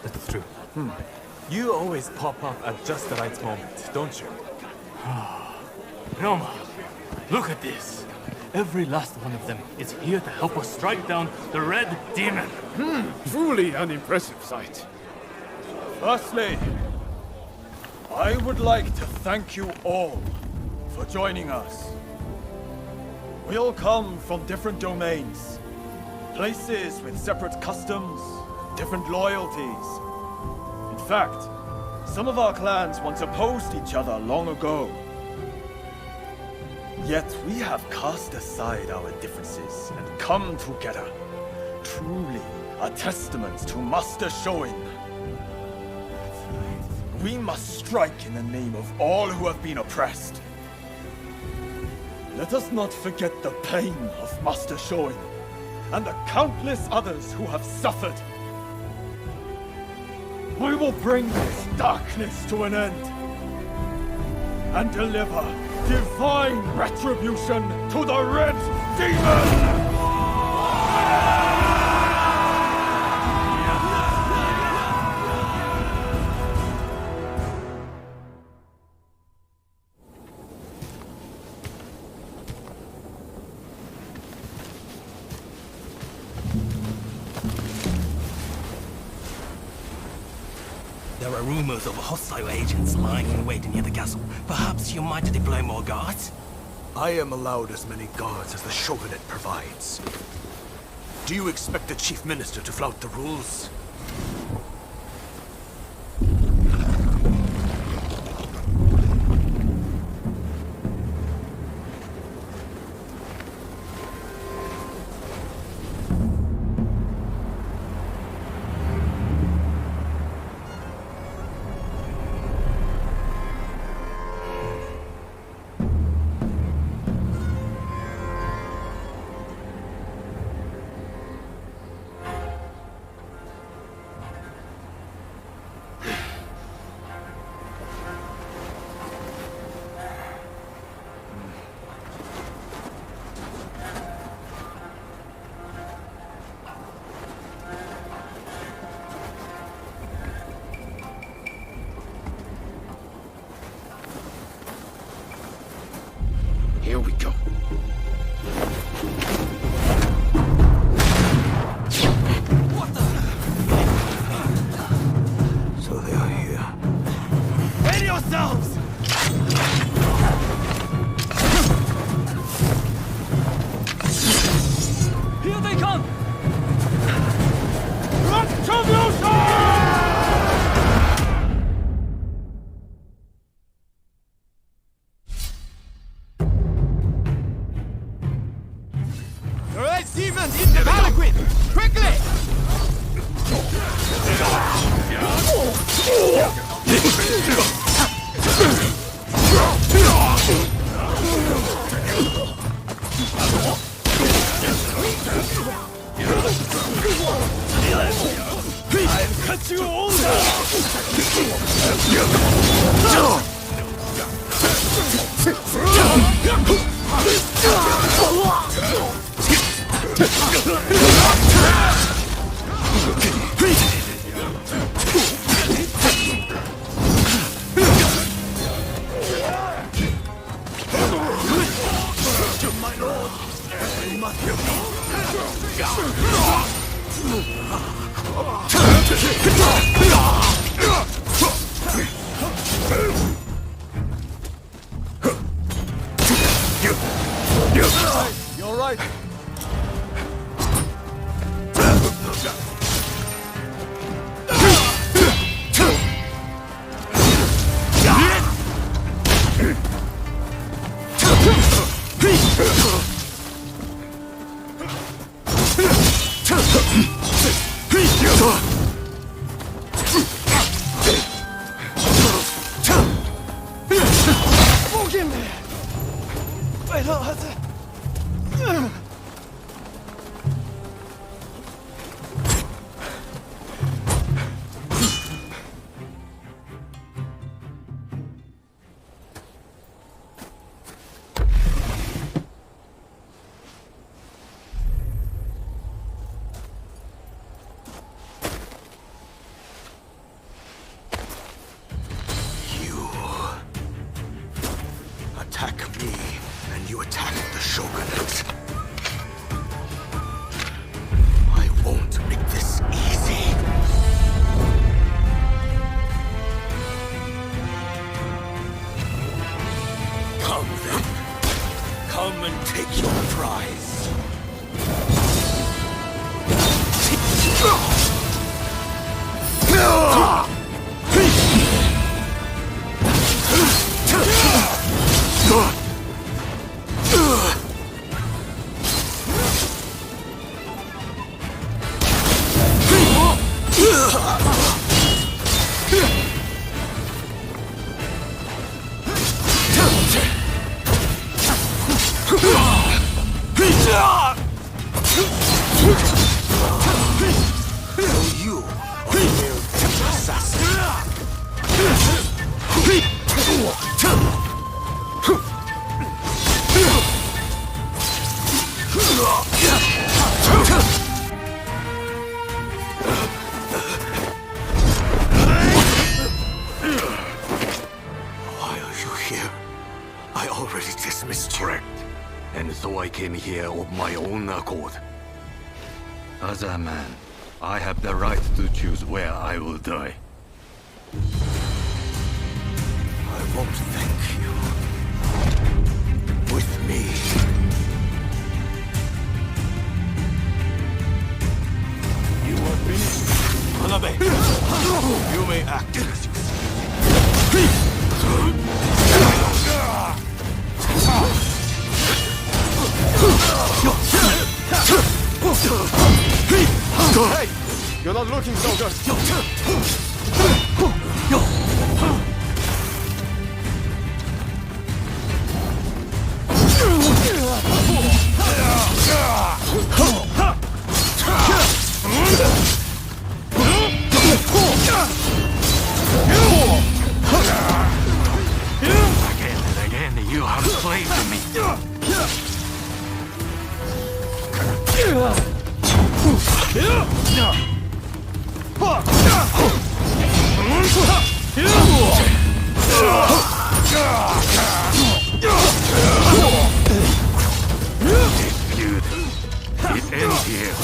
That's true. You always pop up at just the right moment, don't you? Roma, look at this. Every last one of them is here to help us strike down the Red Demon. Truly an impressive sight. Firstly, I would like to thank you all for joining us. We all come from different domains, places with separate customs, different loyalties. In fact, some of our clans once opposed each other long ago. Yet we have cast aside our differences and come together. Truly a testament to Master Shoin. We must strike in the name of all who have been oppressed. Let us not forget the pain of Master Shoin and the countless others who have suffered. We will bring this darkness to an end and deliver divine retribution to the Red Demon! There are rumors of hostile agents lying in wait near the castle. Perhaps you might deploy more guards? I am allowed as many guards as the shogunate provides. Do you expect the chief minister to flout the rules? Here we go. So they are here. Ready yourselves! Here they come! The Red Demon's in the Palanquin! Quickly! I'll cut you all My lord! I must You're right. Attack me, and you attack the Shogunate. I won't make this easy. Come then. Come and take your prize. Why are you here? I already dismissed you. Correct. And so I came here of my own accord. As a man, I have the right to choose where I will die. I won't thank you. With me. You are finished. Hanabe, you may act as you Hey! You're not looking so good. Again and again, you have played me. This feud, it ends here.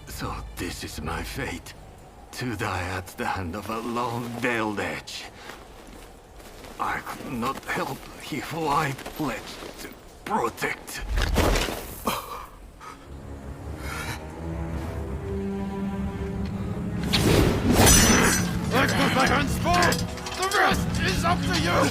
So this is my fate. To die at the hand of a long-veiled edge. I could not help if I pledged to protect. I've got my hands full! The rest is up to you!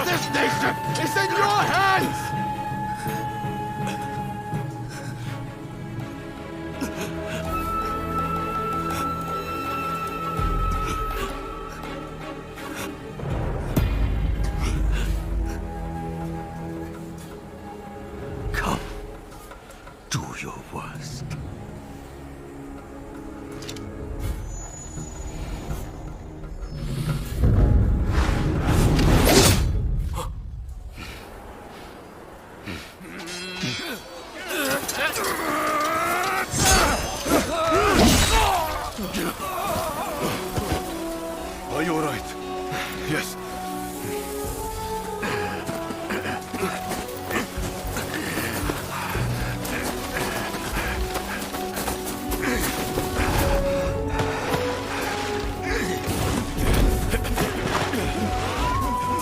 This nation is in your hands! Come, do your worst. Are you all right? Yes.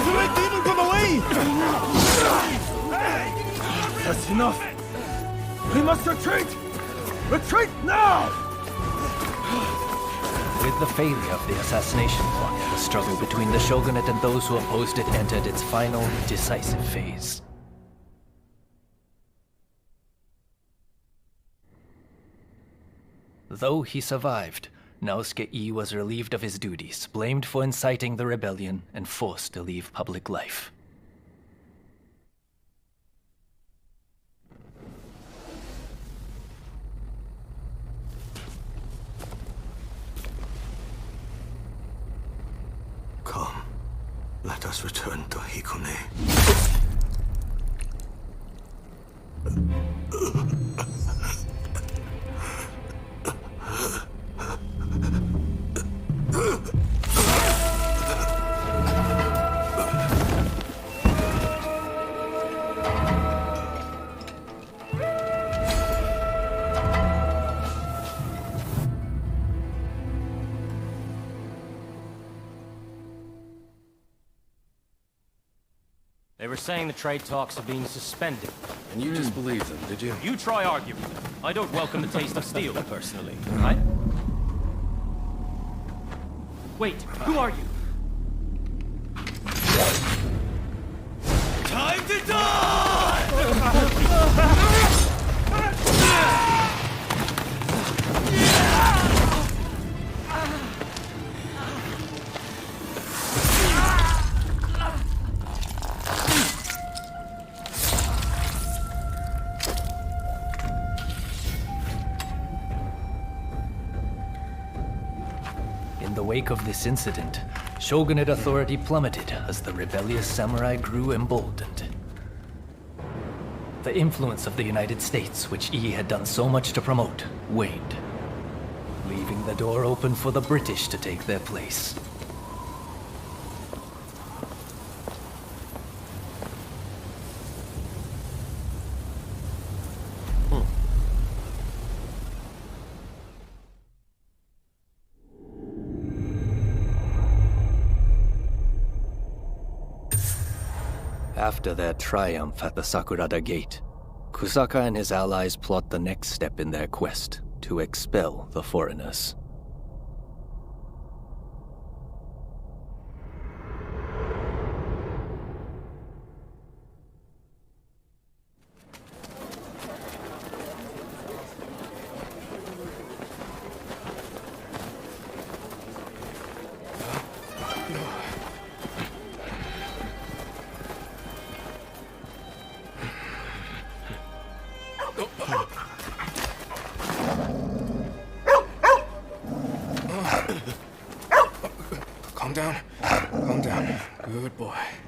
The red demon got away! That's enough. We must retreat! Retreat now! With the failure of the assassination plot, the struggle between the shogunate and those who opposed it entered its final, decisive phase. Though he survived, Naosuke-ii was relieved of his duties, blamed for inciting the rebellion, and forced to leave public life. Come, let us return to Hikone. They were saying the trade talks are being suspended. And you just believed them, did you? You try arguing. I don't welcome the taste of steel, personally. Wait, who are you? Time to die! In the wake of this incident, shogunate authority plummeted as the rebellious samurai grew emboldened. The influence of the United States, which Ii had done so much to promote, waned, leaving the door open for the British to take their place. After their triumph at the Sakurada Gate, Kusaka and his allies plot the next step in their quest to expel the foreigners.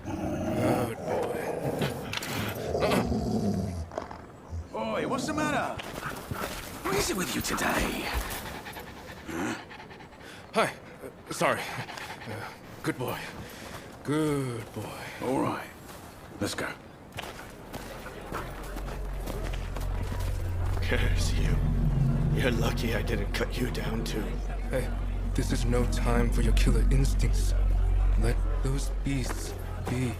Good boy. Boy, what's the matter? What is it with you today? Hi. Sorry. Good boy. Good boy. All right. Let's go. Curse you. You're lucky I didn't cut you down too. Hey, this is no time for your killer instincts. Let those beasts be.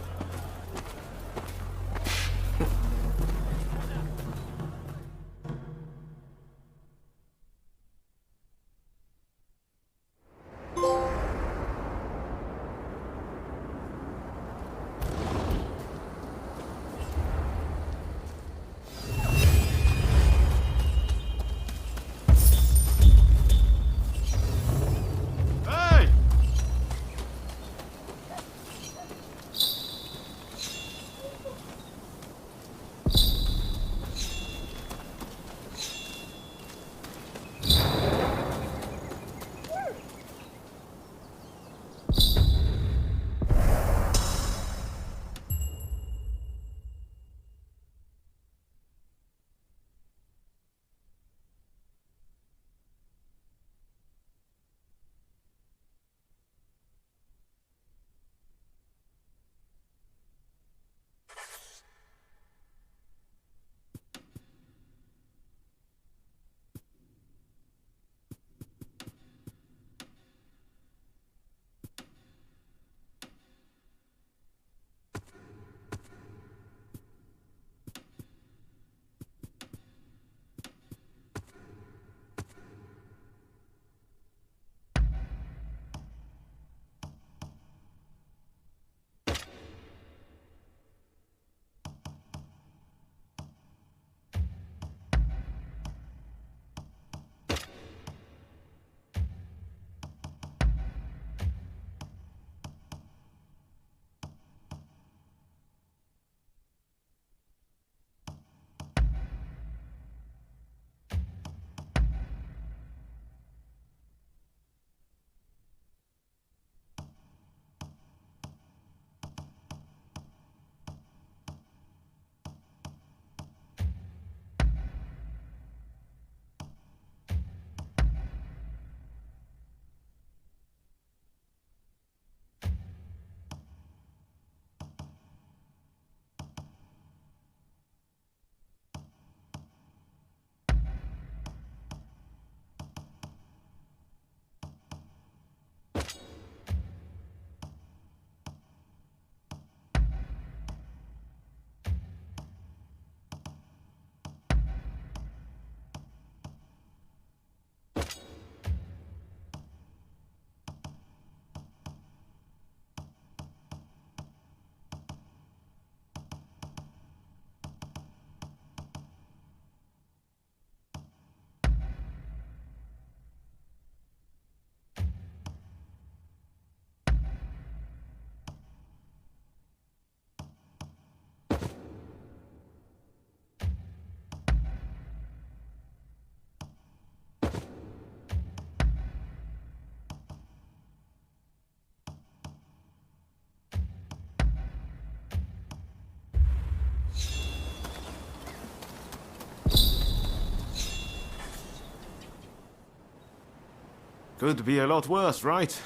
Could be a lot worse, right?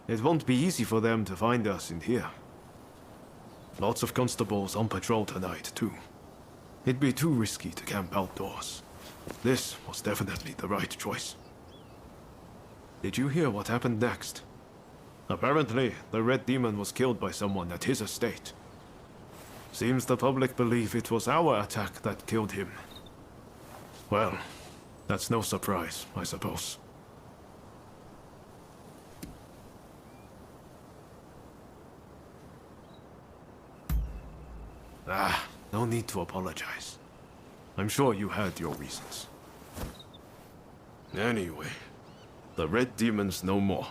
It won't be easy for them to find us in here. Lots of constables on patrol tonight, too. It'd be too risky to camp outdoors. This was definitely the right choice. Did you hear what happened next? Apparently, the Red Demon was killed by someone at his estate. Seems the public believe it was our attack that killed him. Well, that's no surprise, I suppose. No need to apologize. I'm sure you had your reasons. Anyway, the Red Demon's no more.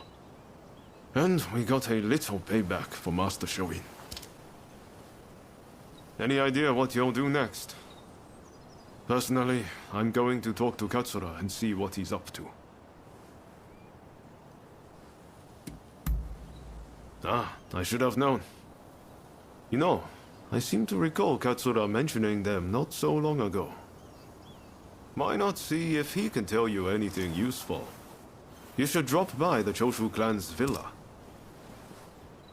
And we got a little payback for Master Shoin. Any idea what you'll do next? Personally, I'm going to talk to Katsura and see what he's up to. I should have known. You know, I seem to recall Katsura mentioning them not so long ago. Why not see if he can tell you anything useful? You should drop by the Choshu clan's villa.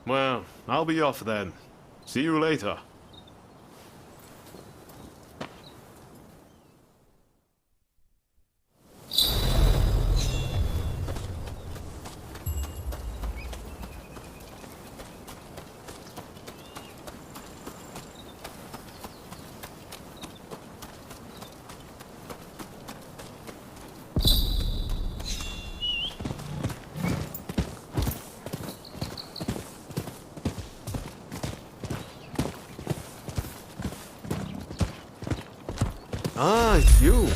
Well, I'll be off then. See you later. Ah, it's you.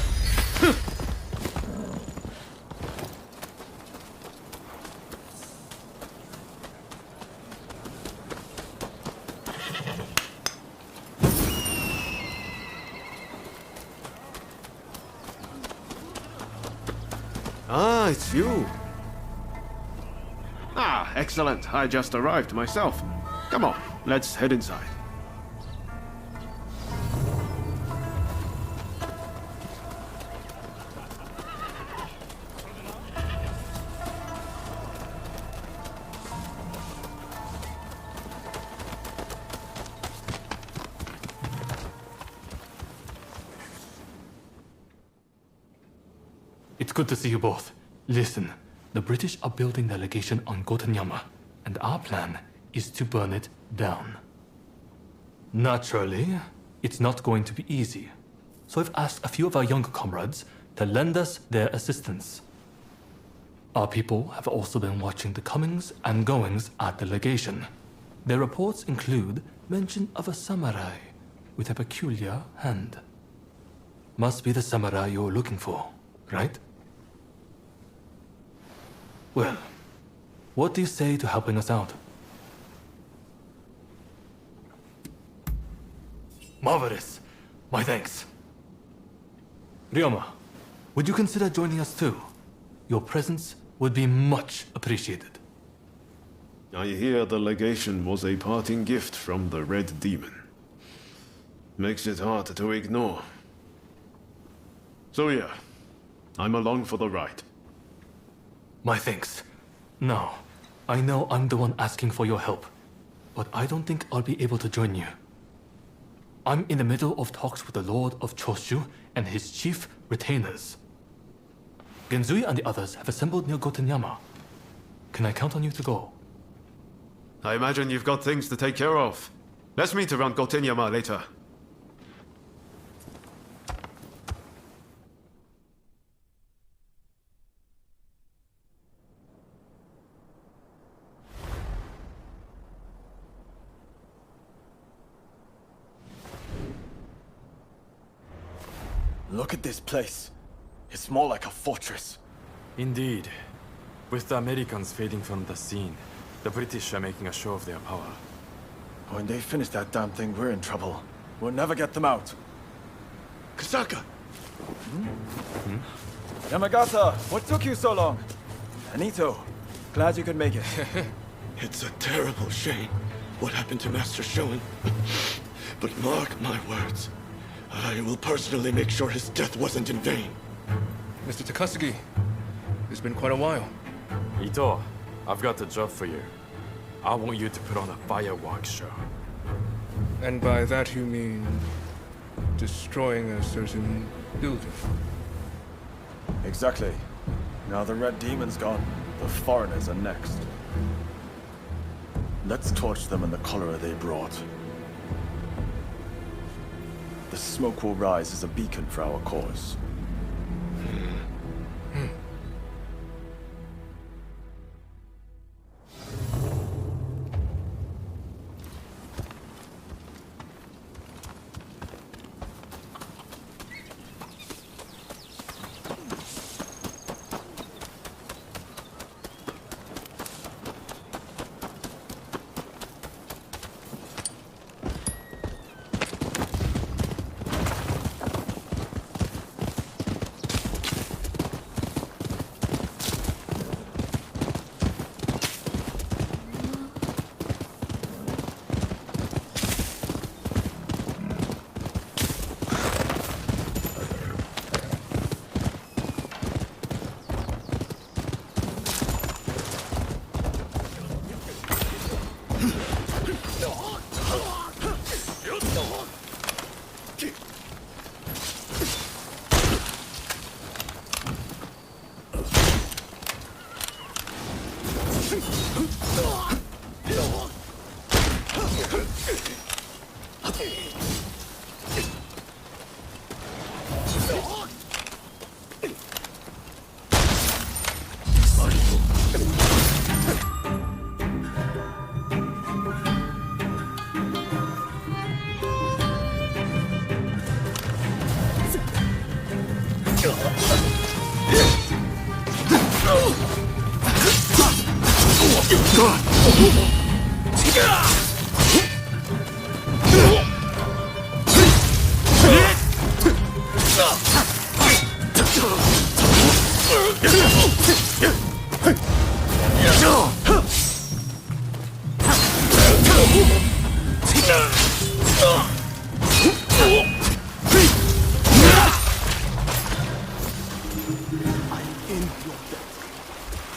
Ah, it's you. Ah, excellent. I just arrived myself. Come on, let's head inside. It's good to see you both. Listen, the British are building their legation on Gotenyama, and our plan is to burn it down. Naturally, it's not going to be easy. So I've asked a few of our younger comrades to lend us their assistance. Our people have also been watching the comings and goings at the legation. Their reports include mention of a samurai with a peculiar hand. Must be the samurai you're looking for, right? Well, what do you say to helping us out? Marvelous. My thanks. Ryoma, would you consider joining us too? Your presence would be much appreciated. I hear the legation was a parting gift from the Red Demon. Makes it hard to ignore. So yeah, I'm along for the ride. My thanks. Now, I know I'm the one asking for your help, but I don't think I'll be able to join you. I'm in the middle of talks with the Lord of Choshu and his chief retainers. Genzui and the others have assembled near Gotenyama. Can I count on you to go? I imagine you've got things to take care of. Let's meet around Gotenyama later. Look at this place. It's more like a fortress. Indeed. With the Americans fading from the scene, the British are making a show of their power. When they finish that damn thing, we're in trouble. We'll never get them out. Kasaka! Yamagata, what took you so long? Anito, glad you could make it. It's a terrible shame what happened to Master Shoin. But mark my words, I will personally make sure his death wasn't in vain. Mr. Takasugi, it's been quite a while. Ito, I've got a job for you. I want you to put on a fireworks show. And by that you mean destroying a certain building? Exactly. Now the Red Demon's gone, the foreigners are next. Let's torch them in the cholera they brought. The smoke will rise as a beacon for our cause.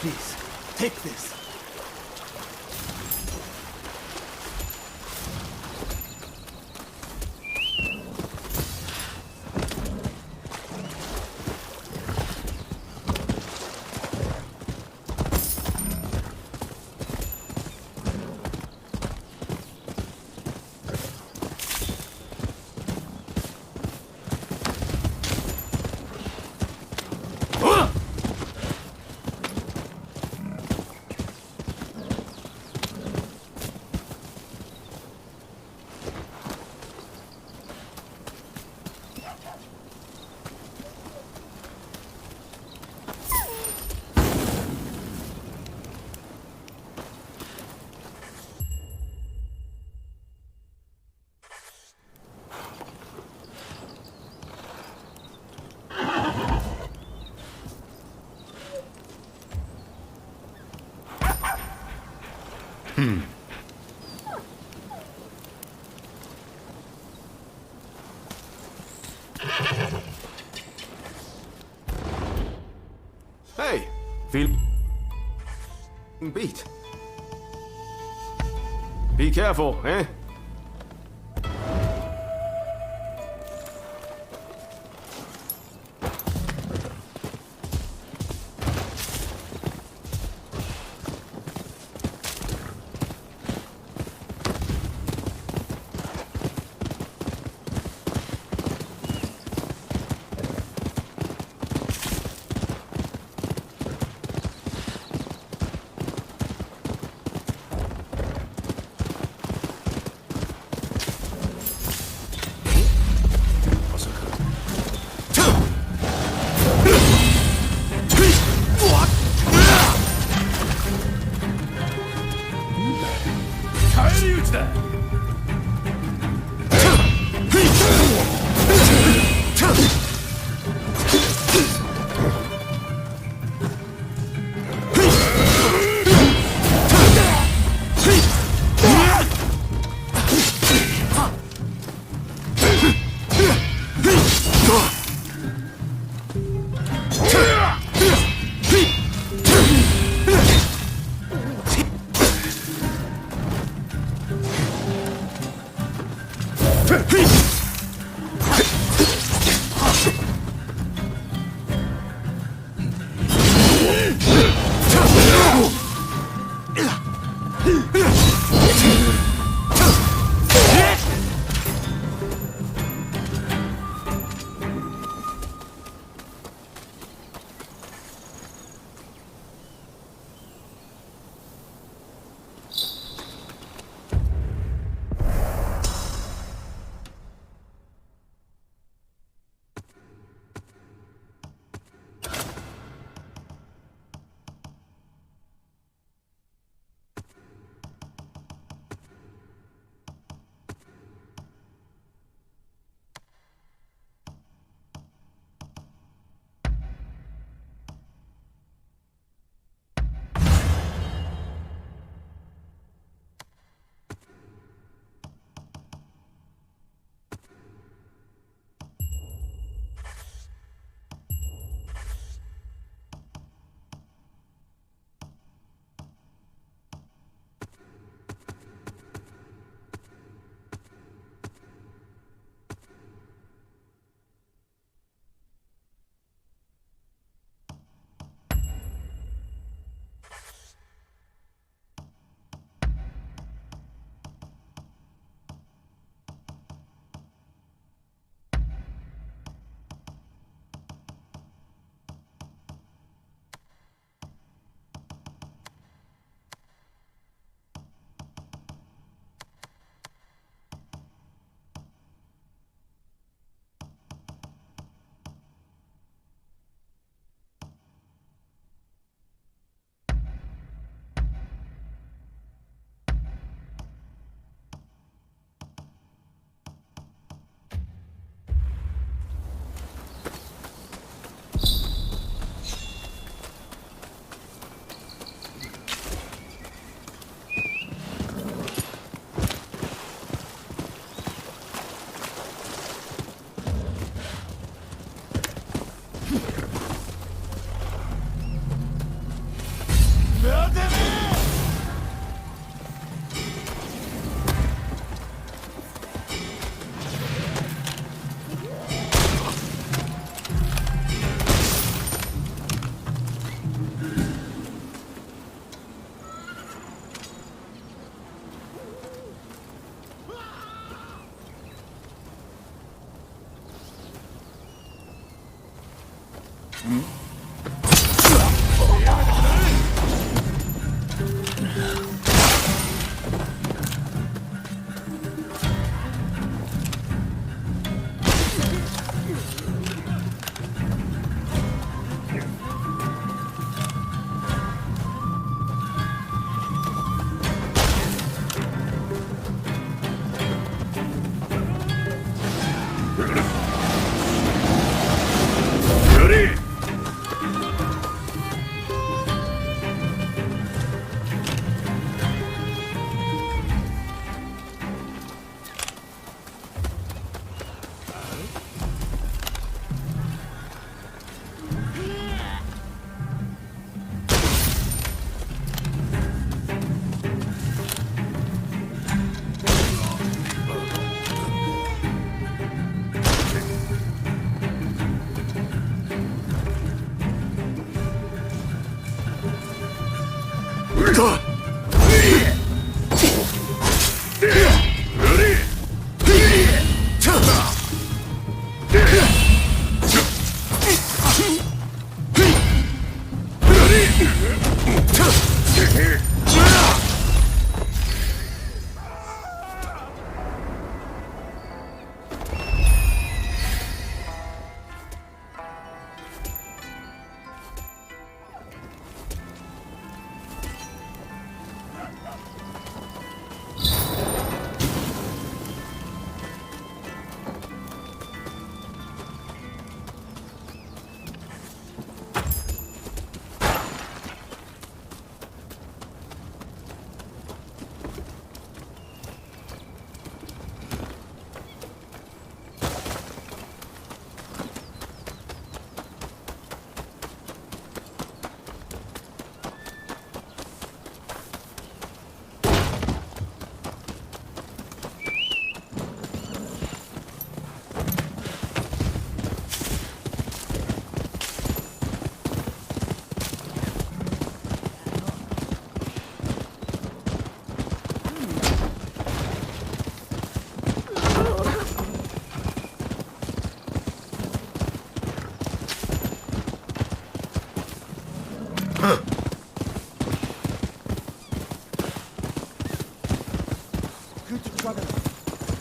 Please, take this. Hey, feel beat. Be careful, eh?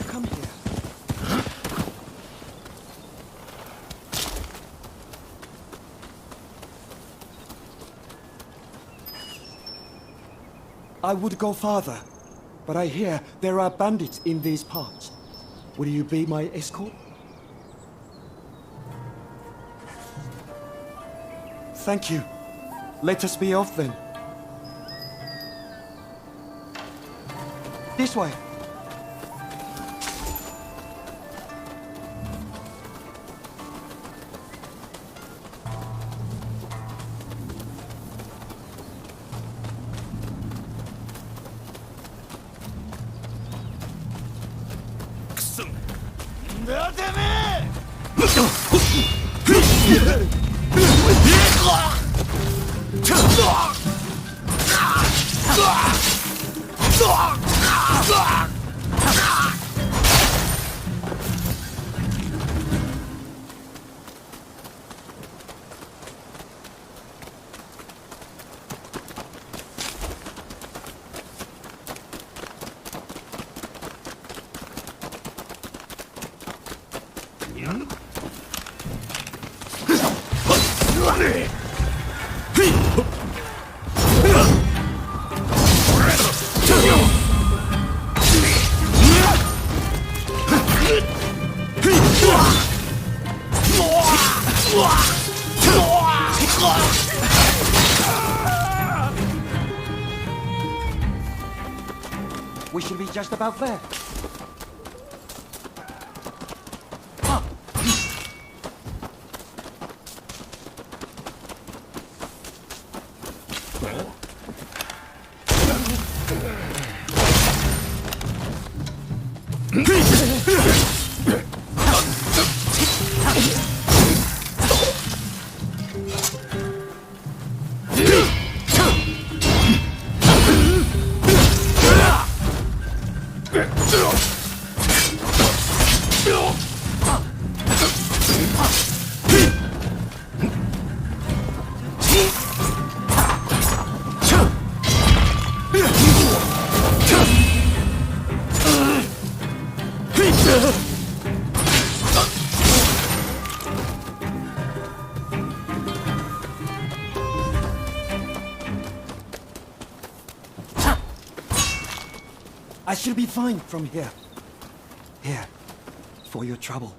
Come here. I would go farther, but I hear there are bandits in these parts. Will you be my escort? Thank you. Let us be off then. This way. We should be just about there. I shall be fine from here. Here, for your trouble.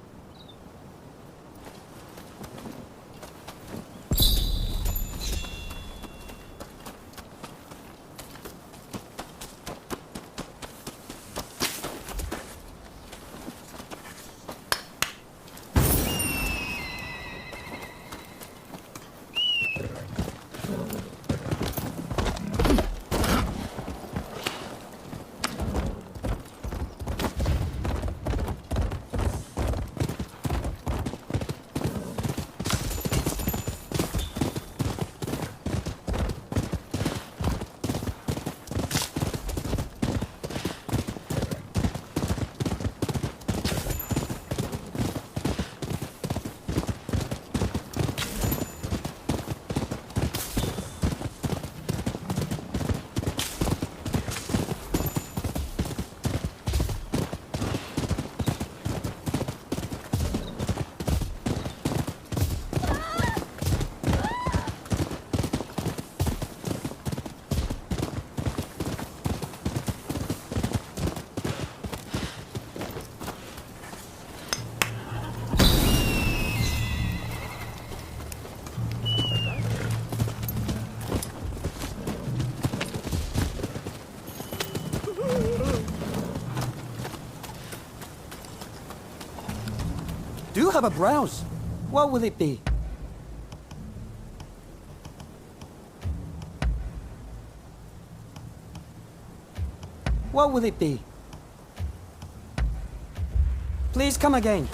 Do have a browse. What will it be? What will it be? Please come again.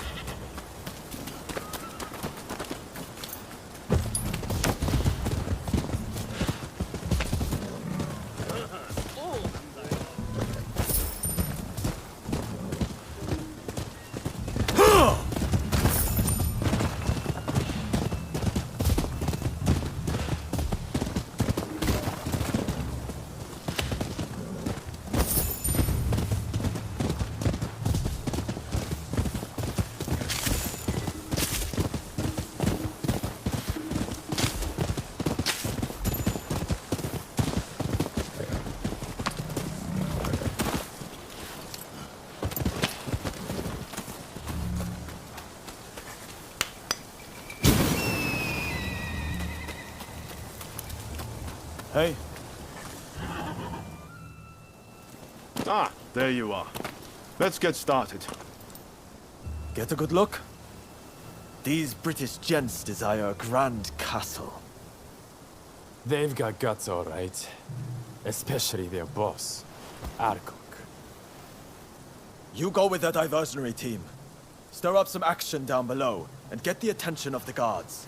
Hey. Ah, there you are. Let's get started. Get a good look? These British gents desire a grand castle. They've got guts, all right. Especially their boss, Arkok. You go with the diversionary team. Stir up some action down below, and get the attention of the guards.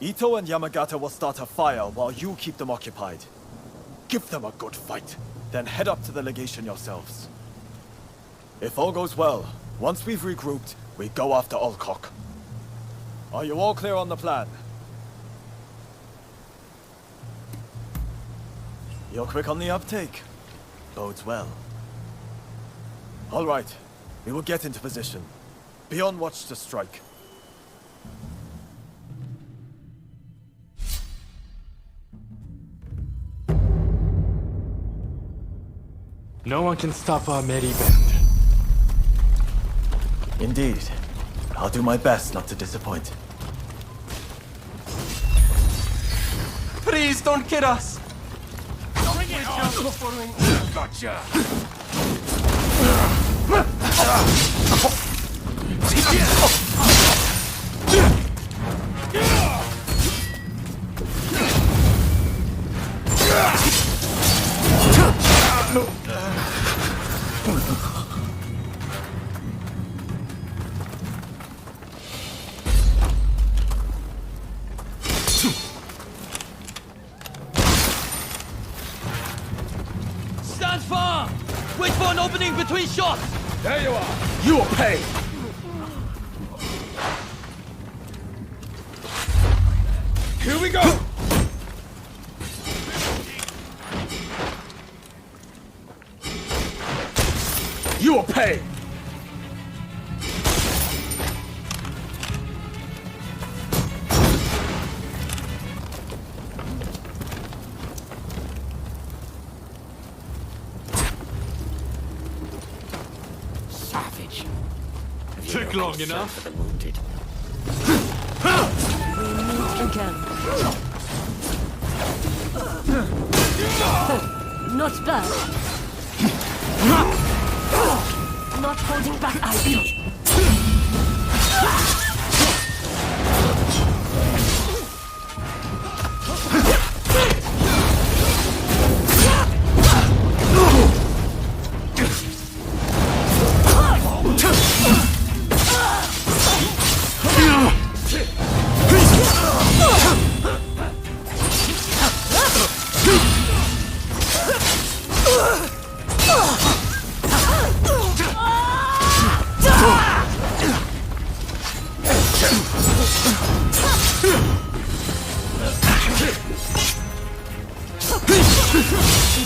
Ito and Yamagata will start a fire while you keep them occupied. Give them a good fight, then head up to the legation yourselves. If all goes well, once we've regrouped, we go after Alcock. Are you all clear on the plan? You're quick on the uptake. Bodes well. All right, we will get into position. Be on watch to strike. No one can stop our merry band. Indeed. I'll do my best not to disappoint. Please don't kill us! Bring it on! Gotcha! Stand firm! Wait for an opening between shots! There you are! You will pay! Here we go! You will pay! savage. Took long enough. For the wounded. Again. Not bad. Not holding back either.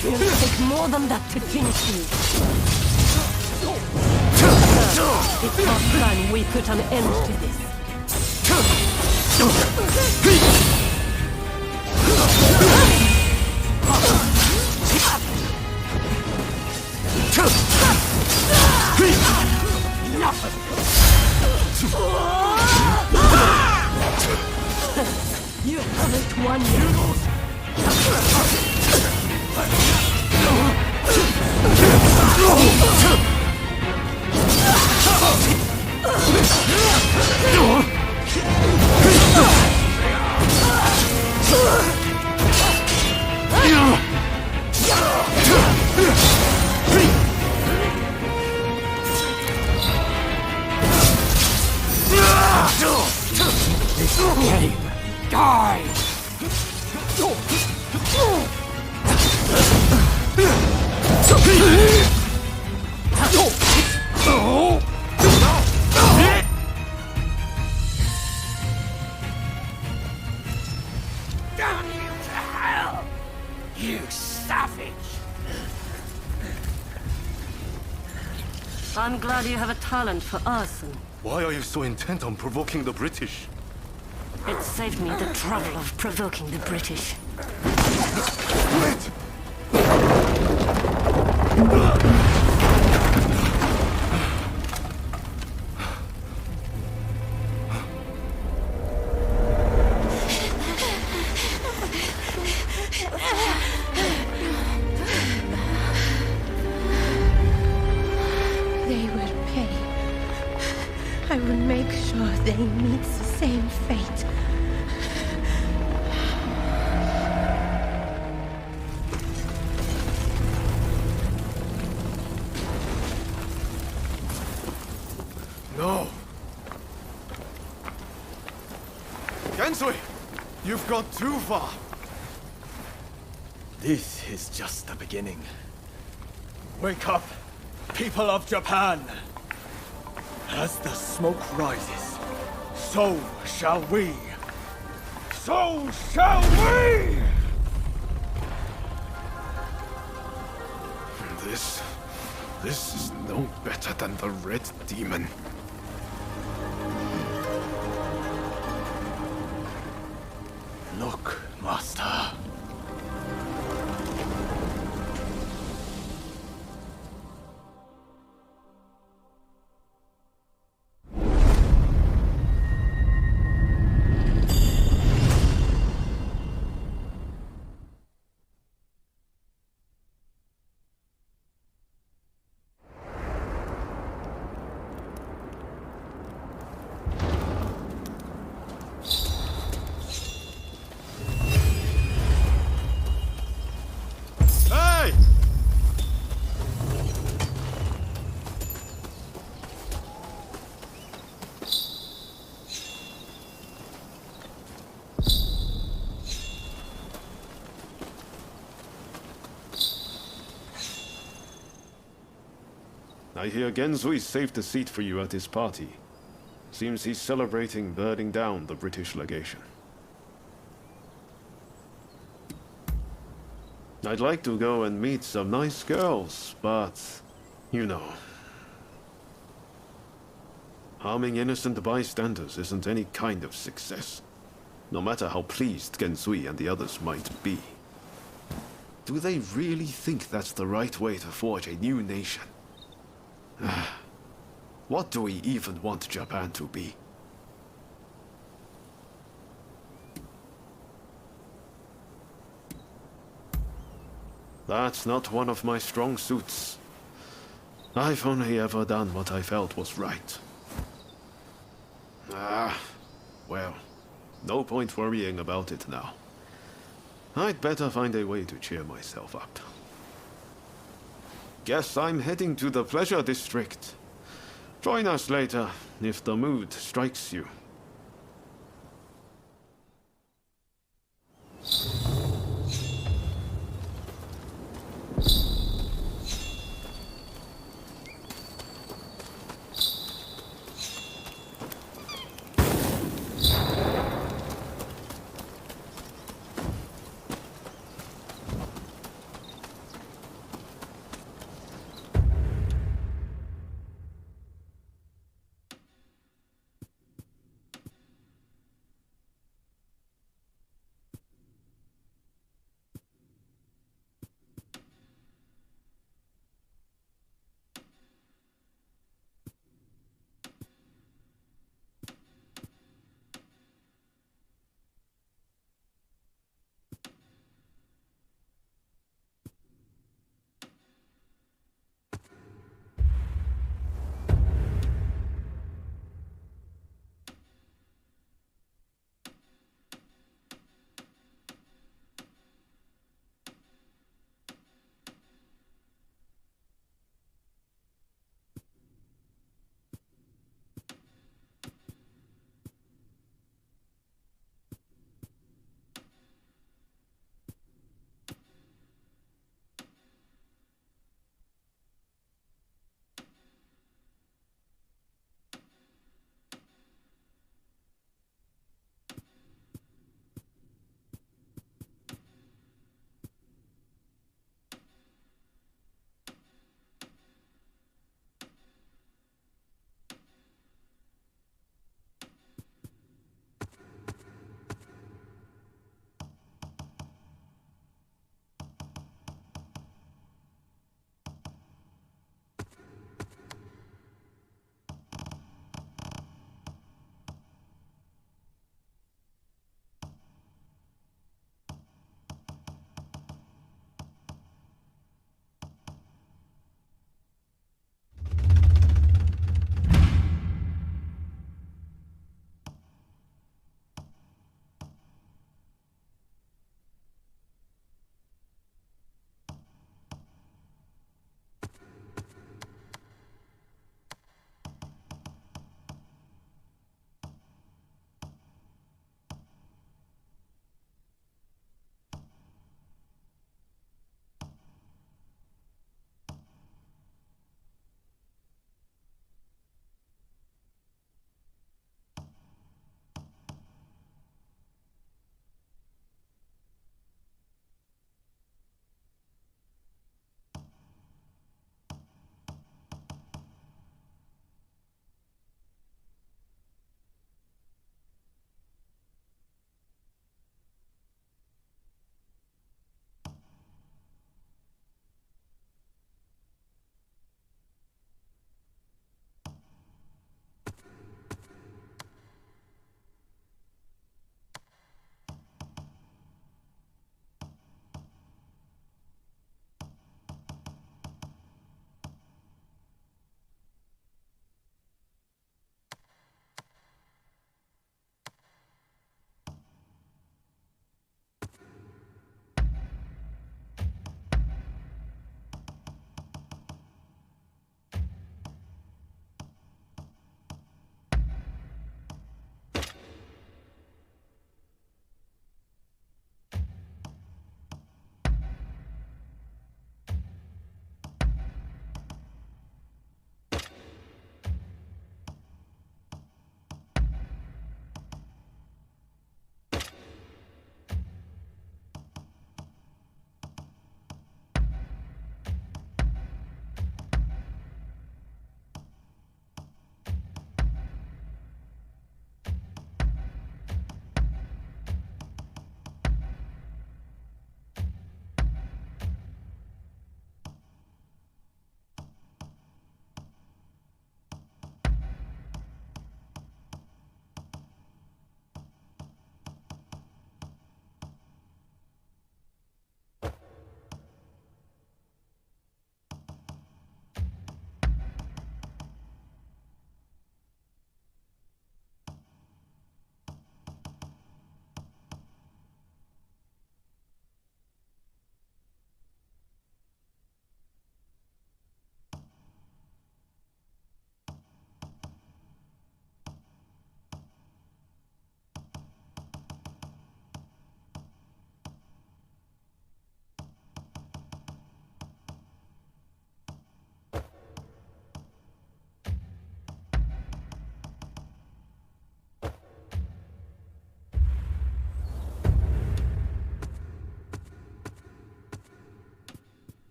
It will take more than that to finish you. It's about time we put an end to this. You haven't won yet. Escape! Die! Damn you to hell! You savage! I'm glad you have a talent for arson. Why are you so intent on provoking the British? It saved me the trouble of provoking the British. Wait! They will pay. I will make sure they meet the same fate. No! Gensui! You've gone too far! This is just the beginning. Wake up, people of Japan! As the smoke rises, so shall we! So shall we! This is no better than the Red Demon. Look, Master. I hear Gensui saved a seat for you at his party. Seems he's celebrating burning down the British legation. I'd like to go and meet some nice girls, but... you know. Harming innocent bystanders isn't any kind of success, no matter how pleased Gensui and the others might be. Do they really think that's the right way to forge a new nation? What do we even want Japan to be? That's not one of my strong suits. I've only ever done what I felt was right. Well, no point worrying about it now. I'd better find a way to cheer myself up. Guess I'm heading to the Pleasure District. Join us later, if the mood strikes you.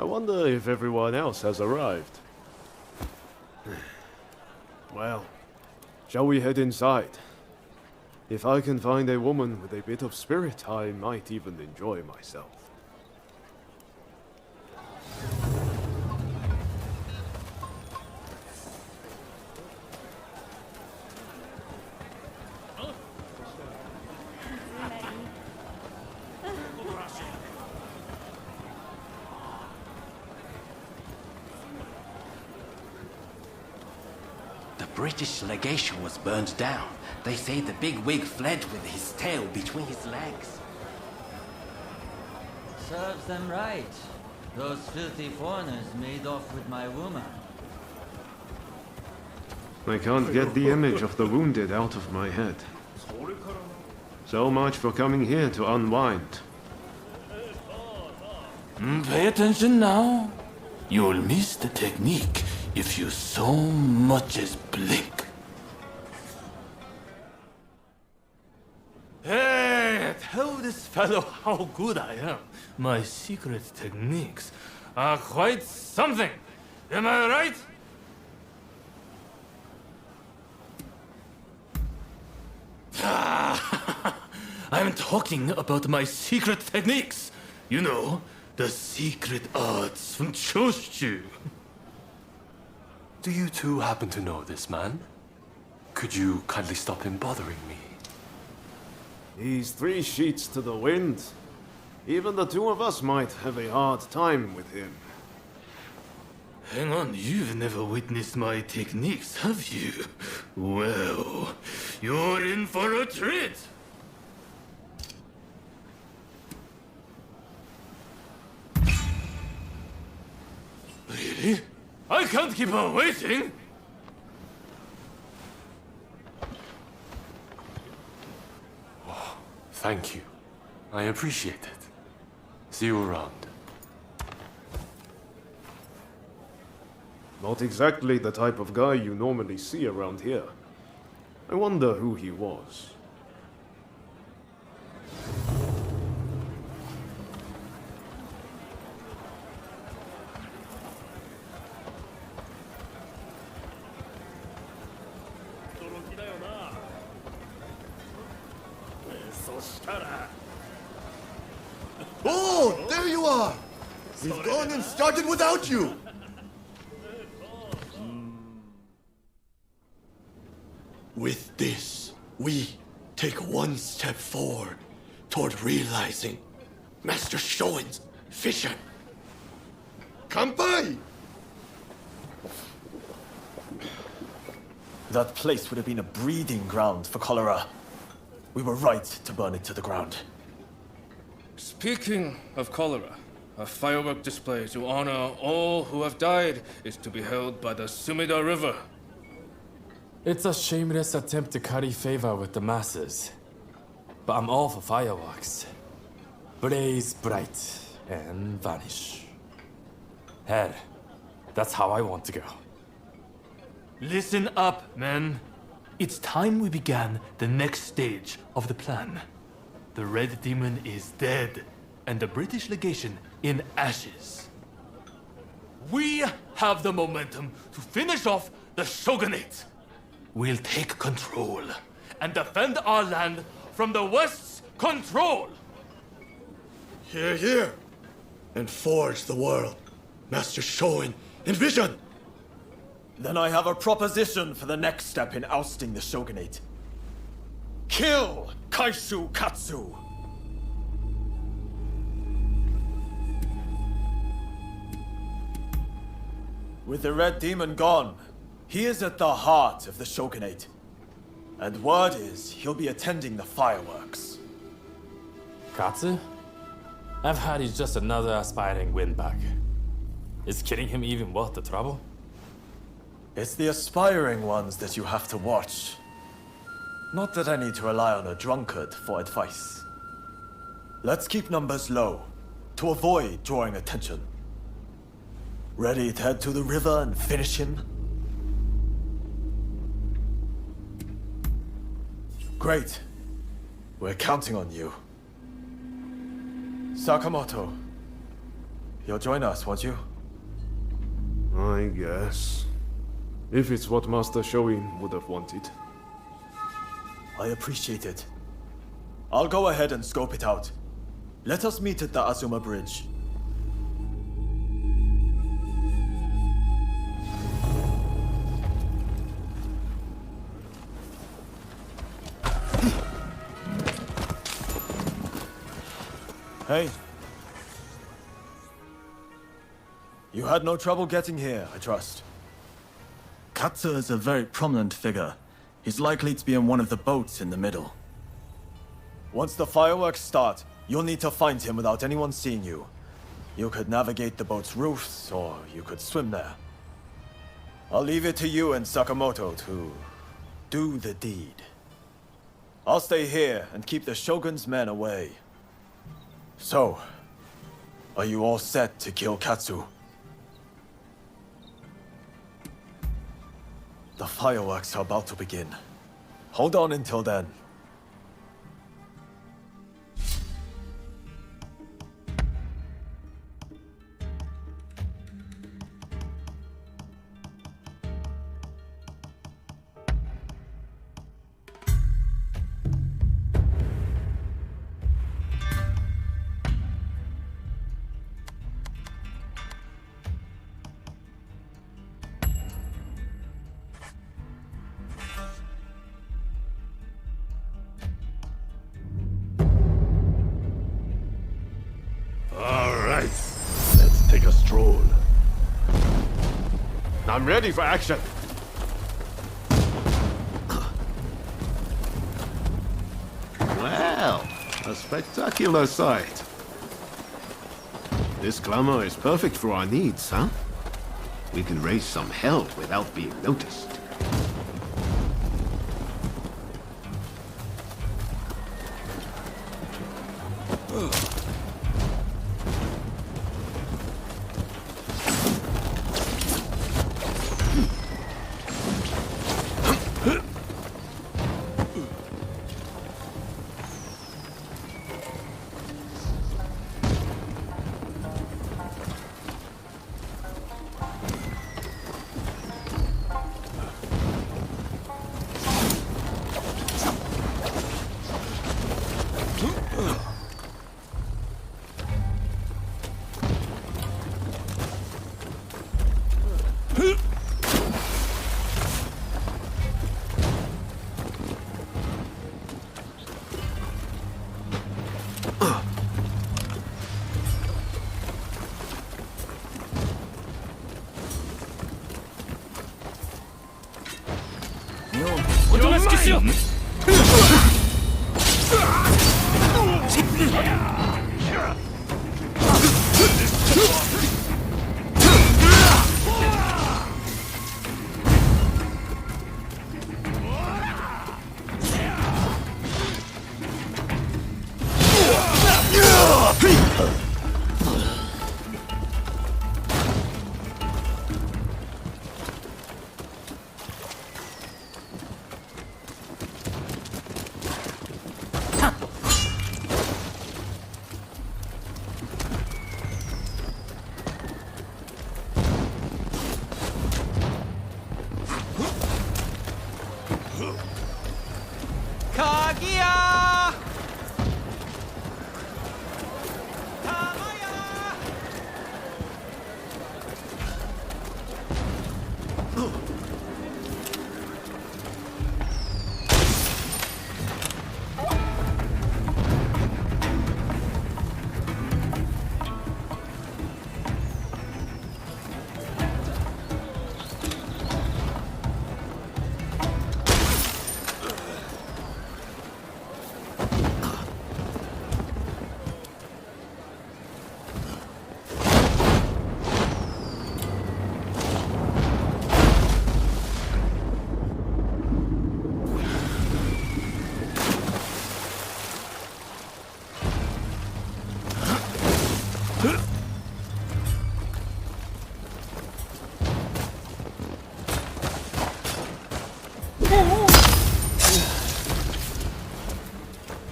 wonder if everyone else has arrived. Well, shall we head inside? If I can find a woman with a bit of spirit, I might even enjoy myself. The British legation was burned down. They say the big wig fled with his tail between his legs. Serves them right. Those filthy foreigners made off with my woman. I can't get the image of the wounded out of my head. So much for coming here to unwind. Pay attention now. You'll miss the technique if you so much as blink. Hey, tell this fellow how good I am. My secret techniques are quite something. Am I right? I'm talking about my secret techniques. You know, the secret arts from Choshu. Do you two happen to know this man? Could you kindly stop him bothering me? He's 3 sheets to the wind. Even the two of us might have a hard time with him. Hang on, you've never witnessed my techniques, have you? Well, you're in for a treat. Really? I can't keep on waiting! Oh, thank you. I appreciate it. See you around. Not exactly the type of guy you normally see around here. I wonder who he was. Oh, there you are! We've gone and started without you! With this, we take one step forward toward realizing Master Shoin's vision. Kampai! That place would have been a breeding ground for cholera. We were right to burn it to the ground. Speaking of cholera, a firework display to honor all who have died is to be held by the Sumida River. It's a shameless attempt to curry favor with the masses. But I'm all for fireworks. Blaze bright and vanish. Hell, that's how I want to go. Listen up, men. It's time we began the next stage of the plan. The Red Demon is dead, and the British legation in ashes. We have the momentum to finish off the Shogunate. We'll take control and defend our land from the West's control. Here, here! And forge the world. Master Shoin, envision! Then I have a proposition for the next step in ousting the Shogunate. Kill Kaisu Katsu! With the Red Demon gone, he is at the heart of the Shogunate. And word is he'll be attending the fireworks. Katsu? I've heard he's just another aspiring windbag. Is killing him even worth the trouble? It's the aspiring ones that you have to watch. Not that I need to rely on a drunkard for advice. Let's keep numbers low, to avoid drawing attention. Ready to head to the river and finish him? Great. We're counting on you. Sakamoto, You'll join us, won't you? I guess. If it's what Master Shoin would have wanted. I appreciate it. I'll go ahead and scope it out. Let us meet at the Azuma Bridge. Hey. You had no trouble getting here, I trust. Katsu is a very prominent figure. He's likely to be in one of the boats in the middle. Once the fireworks start, you'll need to find him without anyone seeing you. You could navigate the boat's roofs, or you could swim there. I'll leave it to you and Sakamoto to do the deed. I'll stay here and keep the Shogun's men away. So, are you all set to kill Katsu? The fireworks are about to begin. Hold on until then. I'm ready for action. Well, a spectacular sight. This glamour is perfect for our needs, huh? We can raise some hell without being noticed.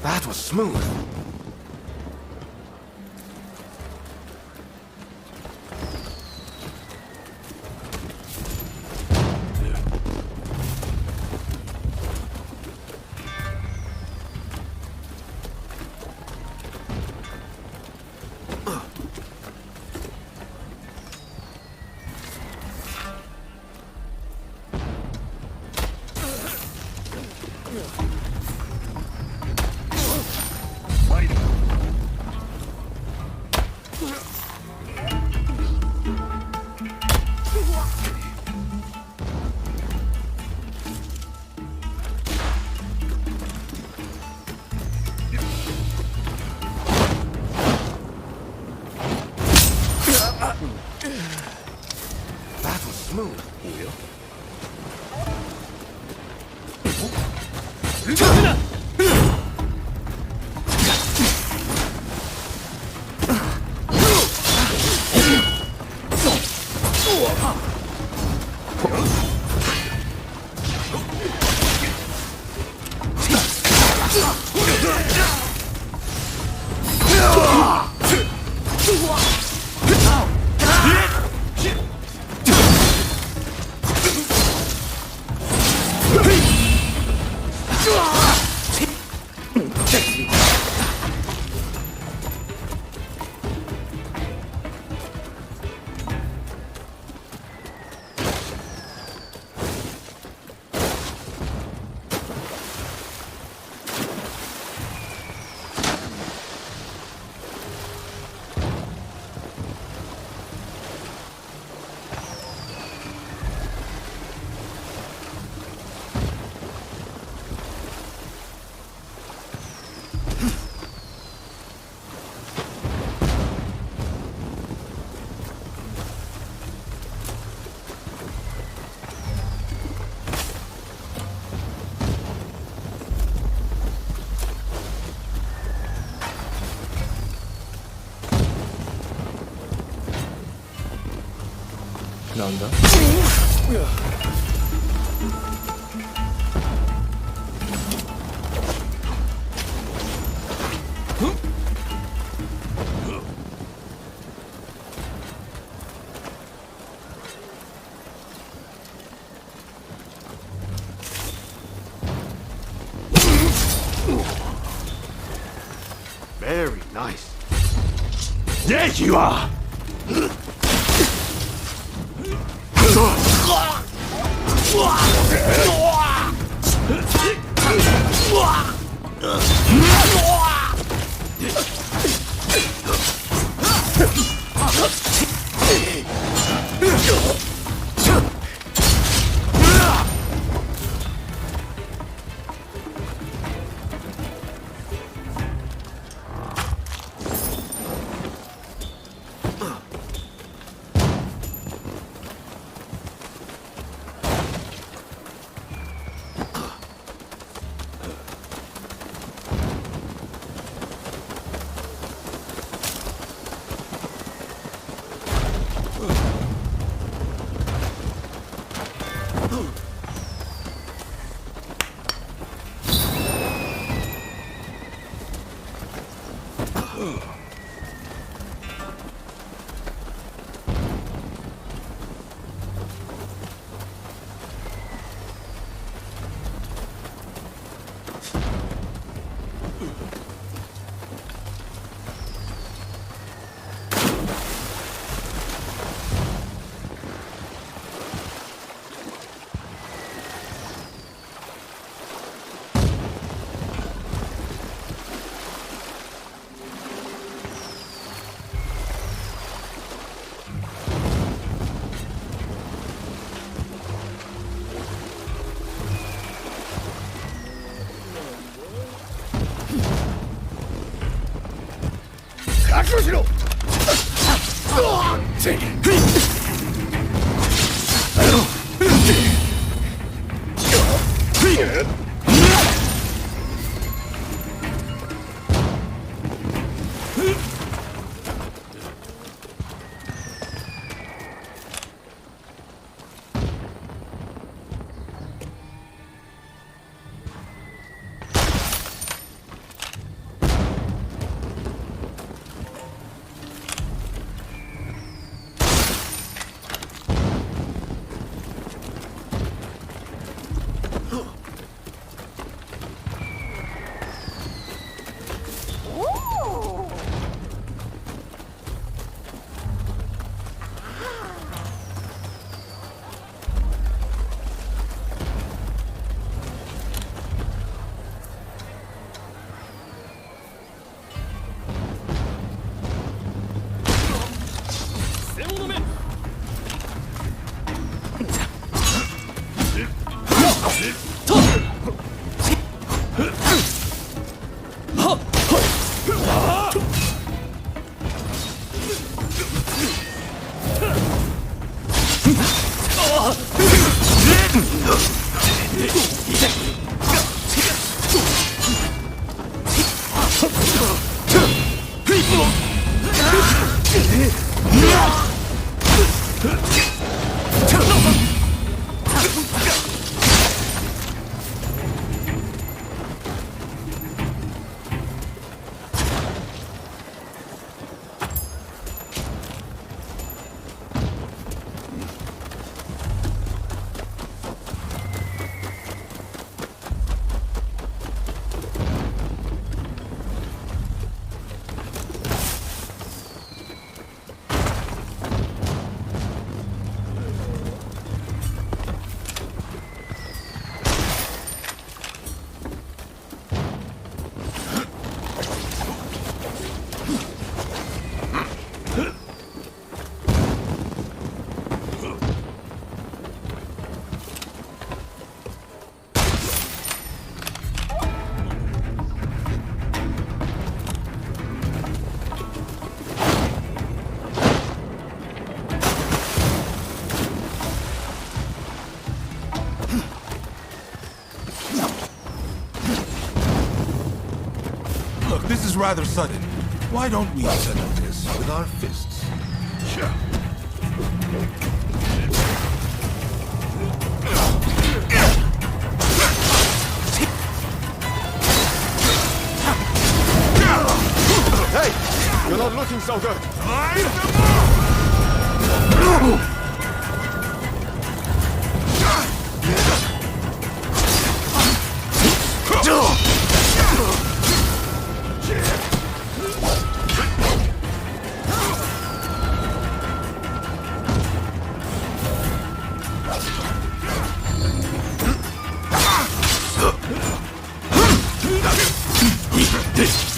That was smooth. smooth, Julio. 나온다. Very nice. There you are! This is rather sudden. Why don't we settle this with our fists? Sure. Hey! You're not looking so good.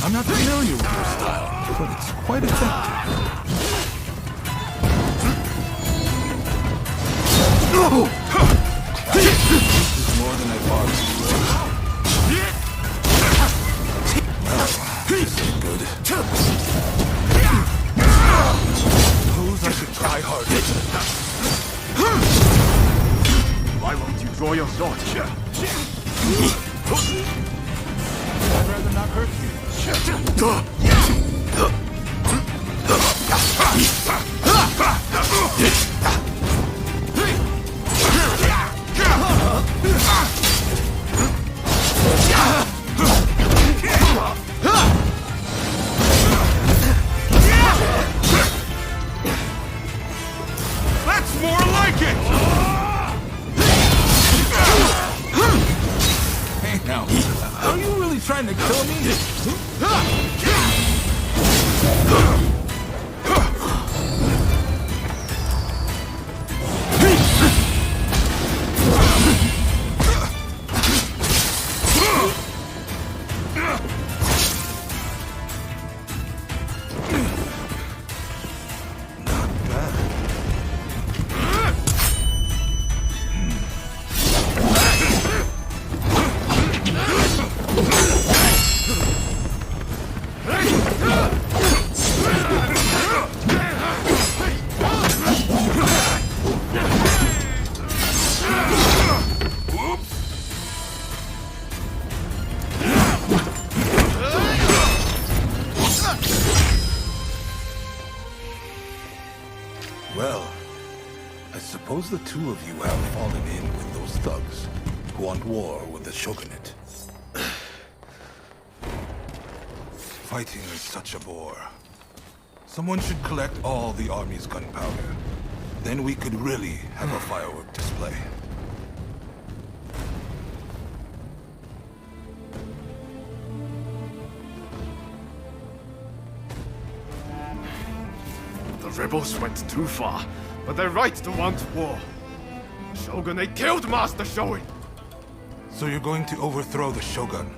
I'm not familiar with your style, but it's quite effective. This is more than I thought. This ain't good. Suppose I should try harder. Why won't you draw your sword? I'd rather not hurt you. That's more like it! Hey, now, are you really trying to kill me? Well, I suppose the two of you have fallen in with those thugs who want war with the shogunate. Fighting is such a bore. Someone should collect all the army's gunpowder. Then we could really have a firework display. The rebels went too far, but they're right to want war. Shogunate killed Master Shoin! So you're going to overthrow the Shogun?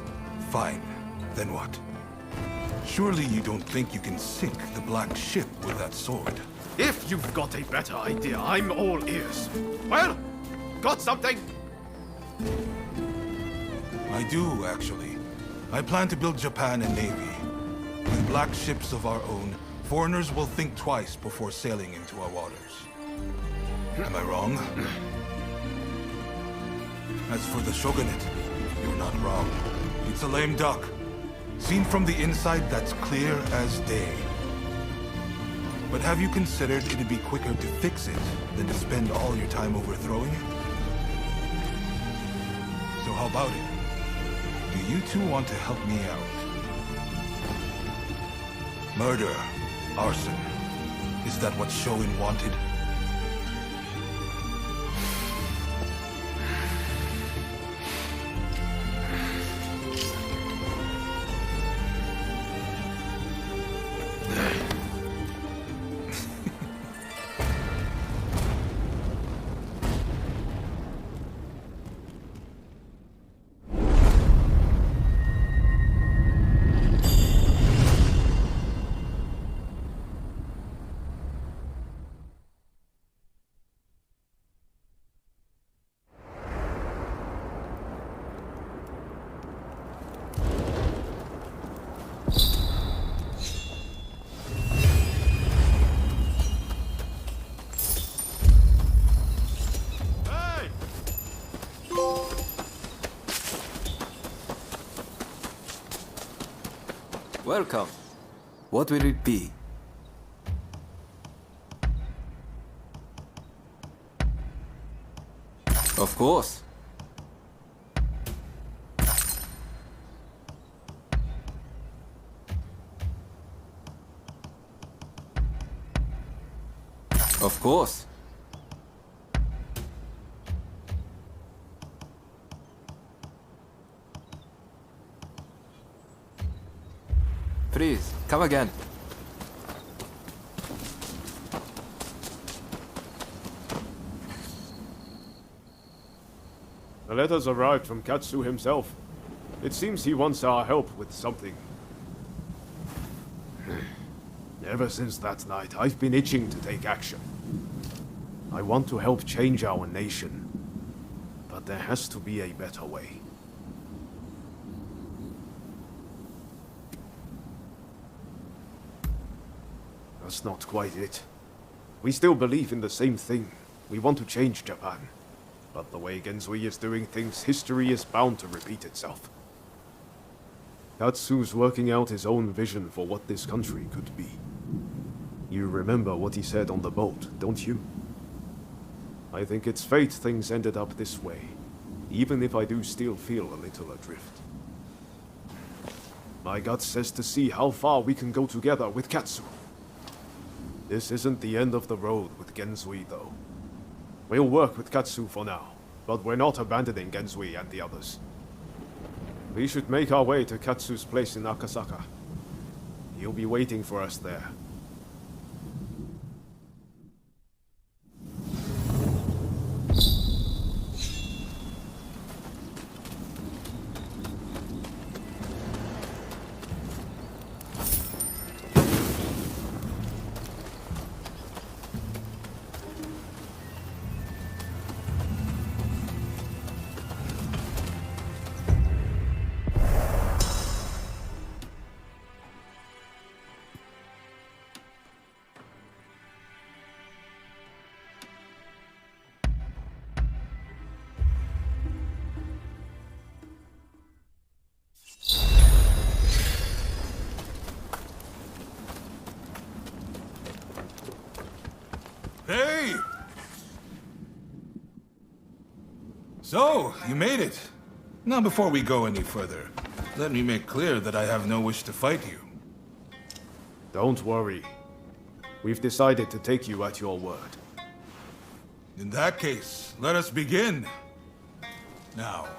Fine. Then what? Surely you don't think you can sink the Black Ship with that sword? If you've got a better idea, I'm all ears. Well, got something? I do, actually. I plan to build Japan a navy. With black ships of our own, foreigners will think twice before sailing into our waters. Am I wrong? As for the shogunate, you're not wrong. It's a lame duck. Seen from the inside, that's clear as day. But have you considered it'd be quicker to fix it than to spend all your time overthrowing it? So how about it? Do you two want to help me out? Murder, arson. Is that what Shoin wanted? Welcome. What will it be? Of course. Of course. Please, come again. The letters arrived from Katsu himself. It seems he wants our help with something. Ever since that night, I've been itching to take action. I want to help change our nation, but there has to be a better way. That's not quite it. We still believe in the same thing. We want to change Japan. But the way Genzui is doing things, history is bound to repeat itself. Katsu's working out his own vision for what this country could be. You remember what he said on the boat, don't you? I think it's fate things ended up this way, even if I do still feel a little adrift. My gut says to see how far we can go together with Katsu. This isn't the end of the road with Genzui, though. We'll work with Katsu for now, but we're not abandoning Genzui and the others. We should make our way to Katsu's place in Akasaka. He'll be waiting for us there. Hey! So, you made it. Now, before we go any further, let me make clear that I have no wish to fight you. Don't worry. We've decided to take you at your word. In that case, let us begin. Now,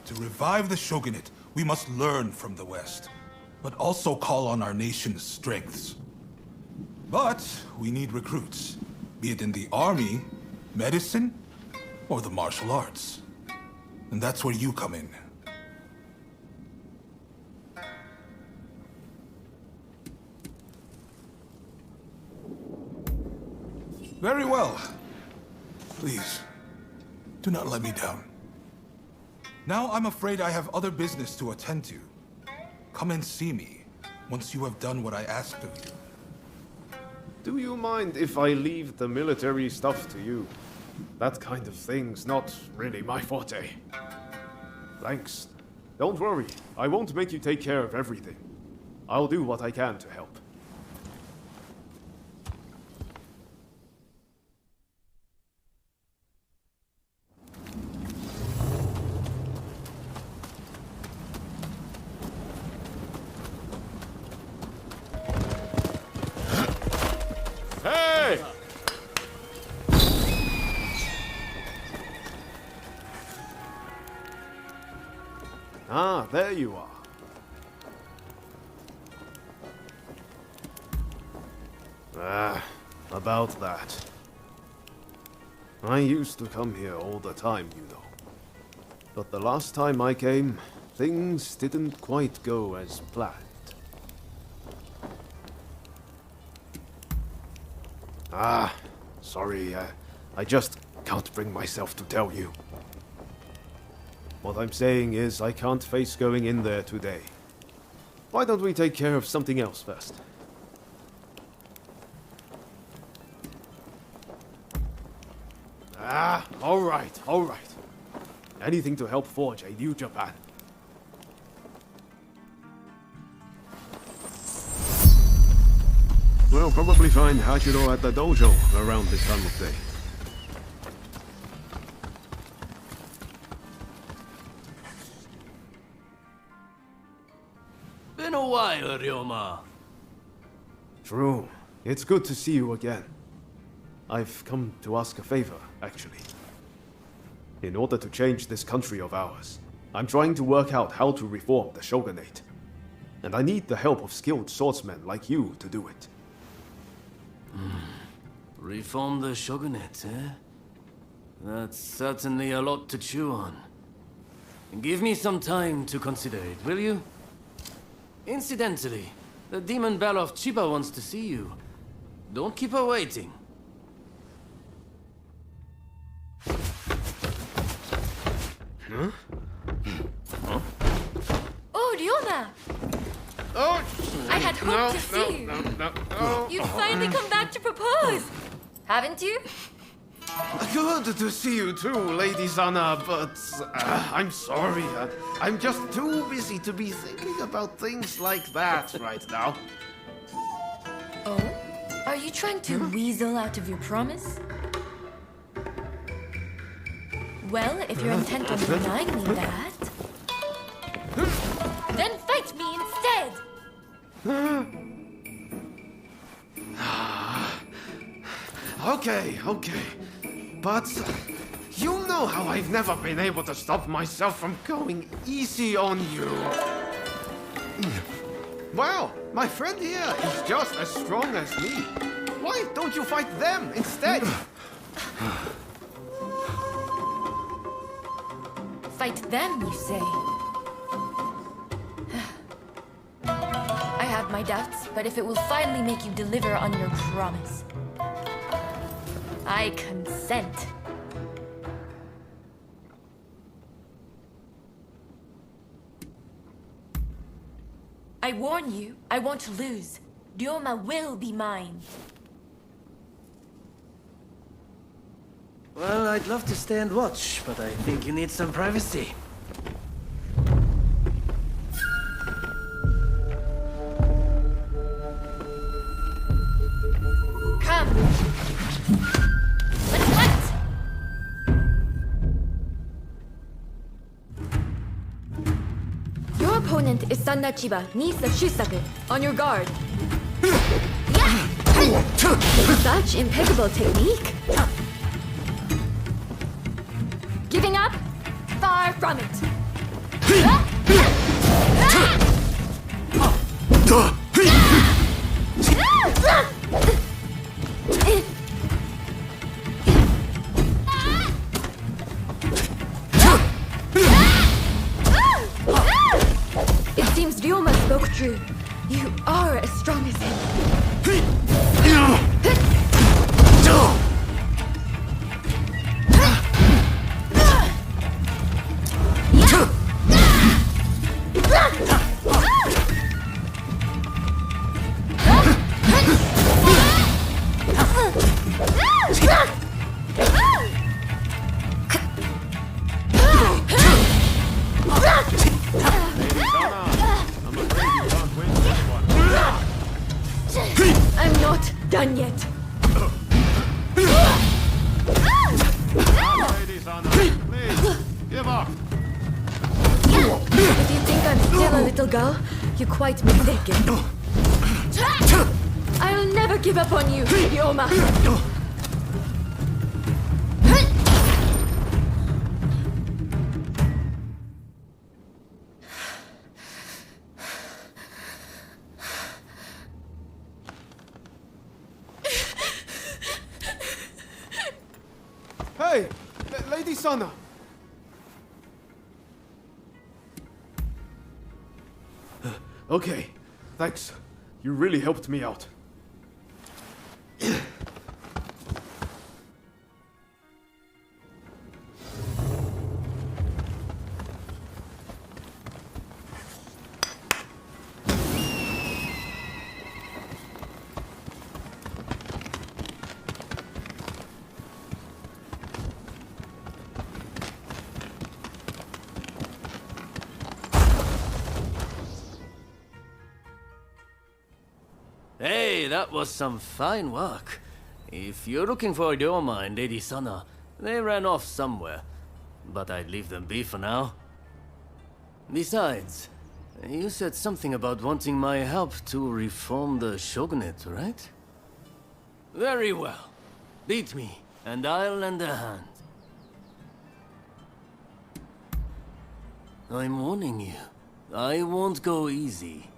to revive the shogunate, we must learn from the West, but also call on our nation's strengths. But we need recruits, be it in the army, medicine, or the martial arts. And that's where you come in. Very well. Please, do not let me down. Now I'm afraid I have other business to attend to. Come and see me once you have done what I asked of you. Do you mind if I leave the military stuff to you? That kind of thing's not really my forte. Thanks. Don't worry, I won't make you take care of everything. I'll do what I can to help. Hey! Ah, there you are. About that. I used to come here all the time, you know. But the last time I came, things didn't quite go as planned. Sorry, I just can't bring myself to tell you. What I'm saying is I can't face going in there today. Why don't we take care of something else first? All right. Anything to help forge a new Japan. We'll probably find Hachiro at the dojo around this time of day. Been a while, Ryoma. True. It's good to see you again. I've come to ask a favor, actually. In order to change this country of ours, I'm trying to work out how to reform the shogunate. And I need the help of skilled swordsmen like you to do it. Reform the shogunate, eh? That's certainly a lot to chew on. Give me some time to consider it, will you? Incidentally, the demon belle of Chiba wants to see you. Don't keep her waiting. Huh? Oh, Ryoma! Oh! I had hoped to see you. No. You've finally come back to propose, haven't you? Good to see you too, Lady Sana, but I'm sorry. I'm just too busy to be thinking about things like that right now. Oh? Are you trying to weasel out of your promise? Well, if you're intent on denying me that, then fight me instead! Okay. But you know how I've never been able to stop myself from going easy on you. Well, my friend here is just as strong as me. Why don't you fight them instead? Fight them, you say? I have my doubts, but if it will finally make you deliver on your promise, I consent. I warn you, I won't lose. Ryoma will be mine. Well, I'd love to stay and watch, but I think you need some privacy. Come! Let's fight! Your opponent is Sanna Chiba, niece of Shusaku. On your guard. Such impeccable technique. Giving up? Far from it. It seems Ryoma spoke true. You are as strong as him. little girl. You're quite mistaken. I'll never give up on you, Ryoma. Hey! Lady Sana! Okay, thanks. You really helped me out. Hey, that was some fine work. If you're looking for Ryoma and Lady Sana, they ran off somewhere. But I'd leave them be for now. Besides, you said something about wanting my help to reform the shogunate, right? Very well. Beat me, and I'll lend a hand. I'm warning you, I won't go easy.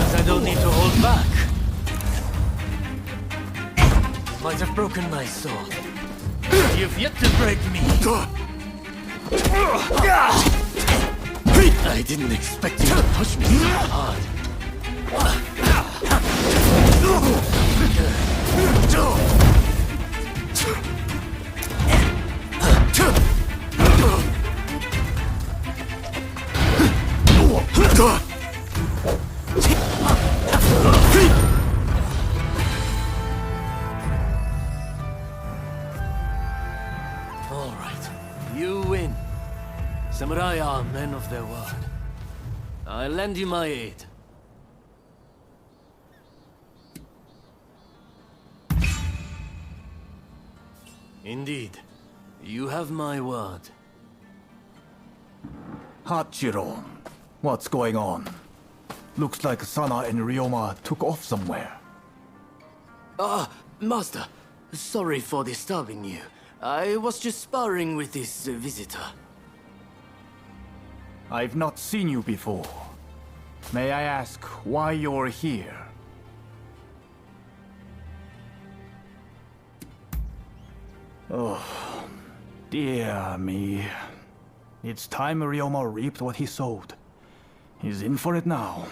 I don't need to hold back. Might have broken my sword. You've yet to break me. I didn't expect you to push me so hard. All right, you win. Samurai are men of their word. I'll lend you my aid. Indeed, you have my word. Hachiro, what's going on? Looks like Sana and Ryoma took off somewhere. Master, sorry for disturbing you. I was just sparring with this visitor. I've not seen you before. May I ask why you're here? Oh, dear me. It's time Ryoma reaped what he sowed. He's in for it now.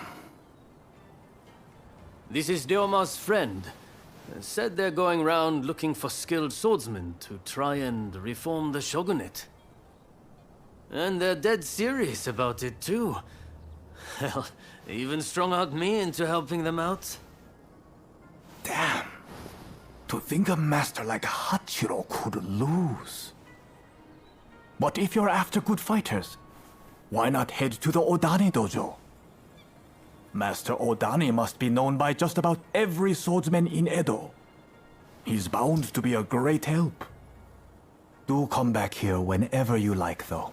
This is Ryoma's friend. Said they're going around looking for skilled swordsmen to try and reform the shogunate. And they're dead serious about it too. Hell, they even strung-out me into helping them out. Damn. To think a master like Hachiro could lose. But if you're after good fighters, why not head to the Odani dojo? Master Odani must be known by just about every swordsman in Edo. He's bound to be a great help. Do come back here whenever you like, though.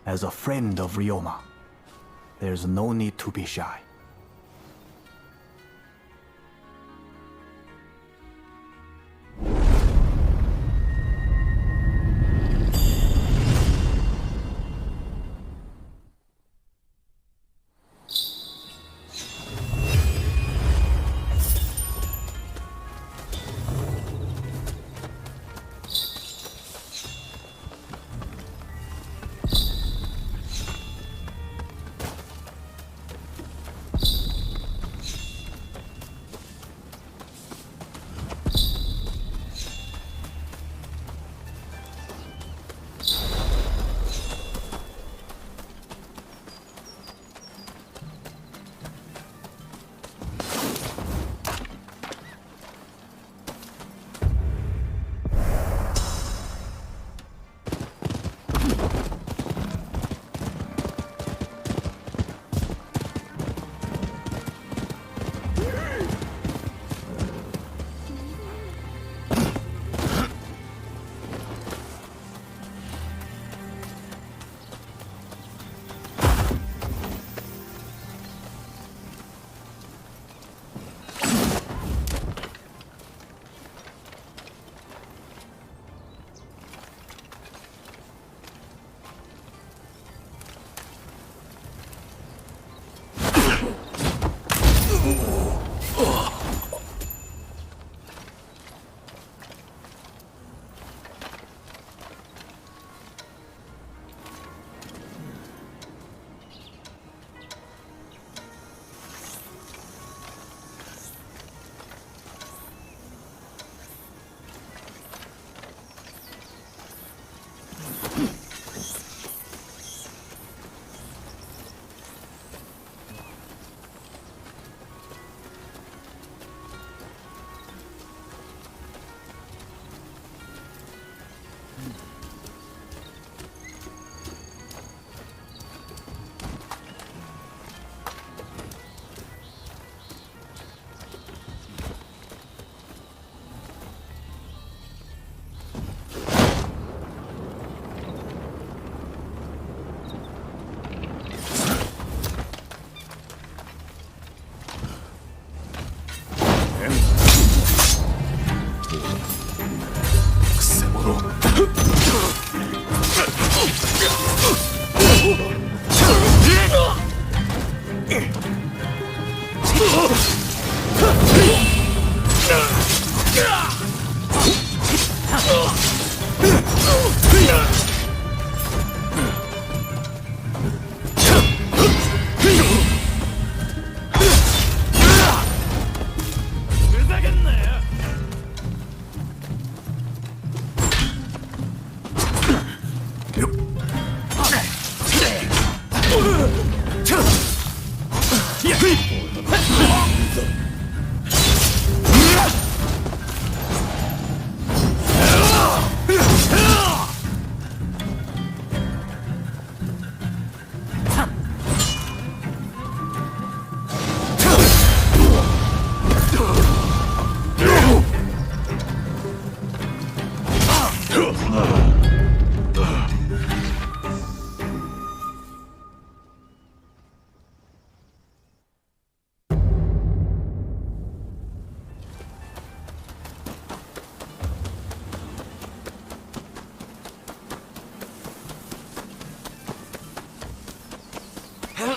As a friend of Ryoma, there's no need to be shy.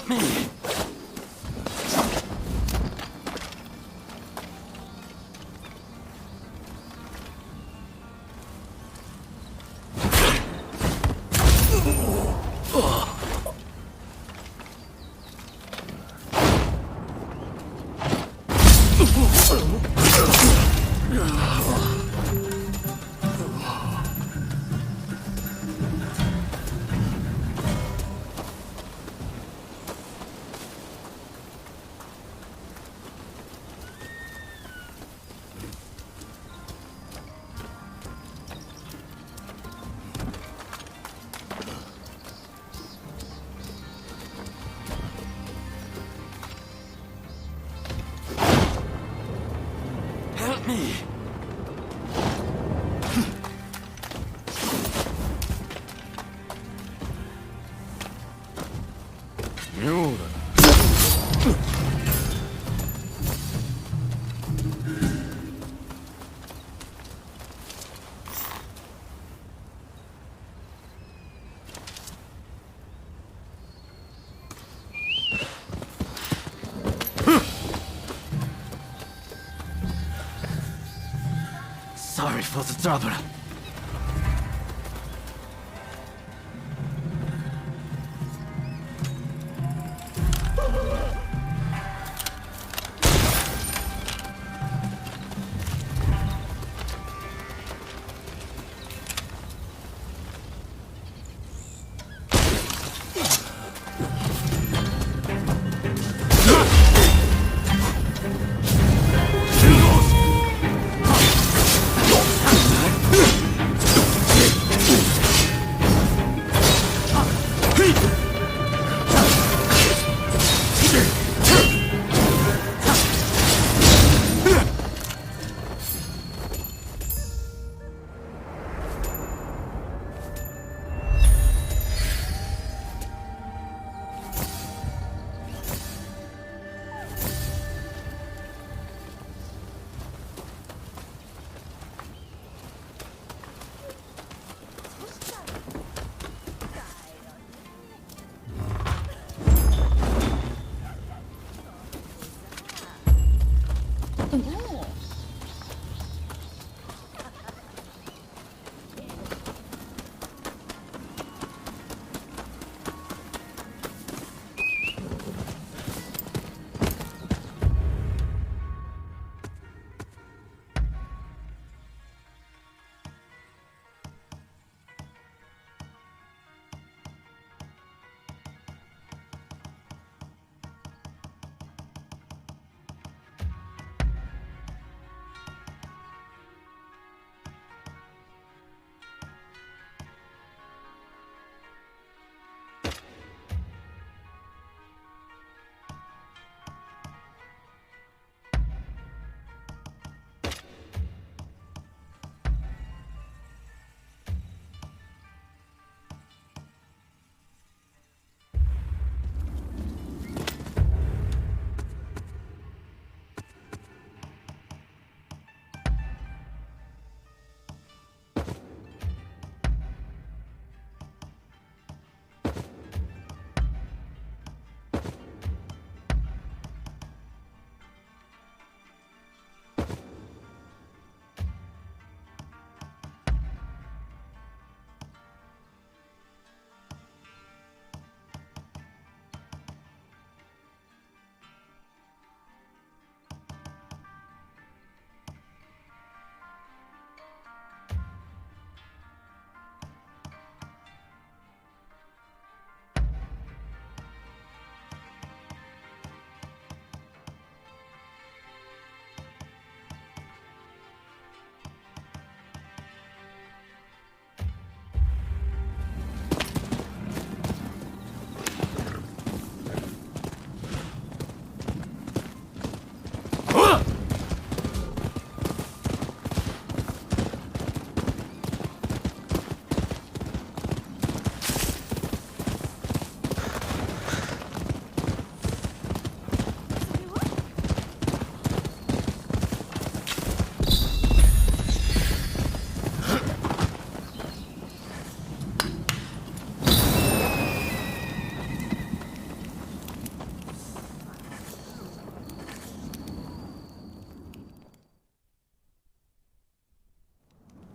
Help me! Help me! Sorry for the trouble.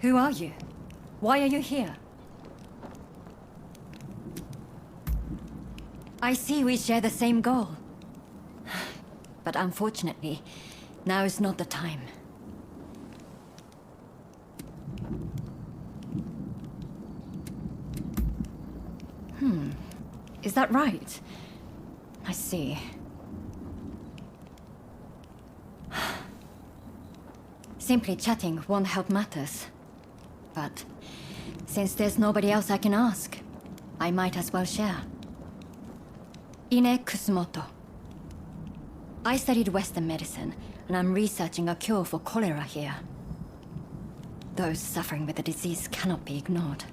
Who are you? Why are you here? I see we share the same goal. But unfortunately, now is not the time. Is that right? I see. Simply chatting won't help matters. But since there's nobody else I can ask, I might as well share. Ine Kusumoto. I studied Western medicine, and I'm researching a cure for cholera here. Those suffering with the disease cannot be ignored.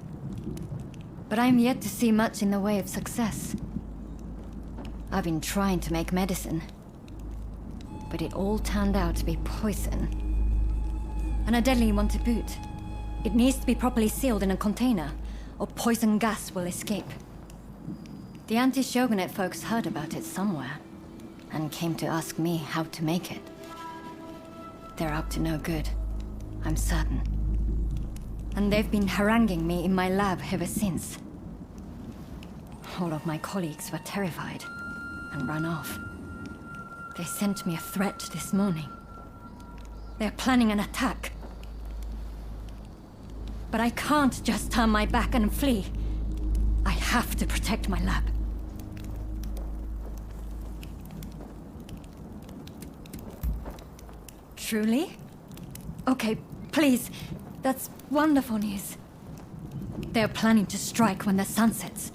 But I'm yet to see much in the way of success. I've been trying to make medicine, but it all turned out to be poison. And a deadly one to boot. It needs to be properly sealed in a container, or poison gas will escape. The anti-shogunate folks heard about it somewhere, and came to ask me how to make it. They're up to no good, I'm certain. And they've been haranguing me in my lab ever since. All of my colleagues were terrified and ran off. They sent me a threat this morning. They're planning an attack. But I can't just turn my back and flee. I have to protect my lab. Truly? Okay, please. That's wonderful news. They're planning to strike when the sun sets.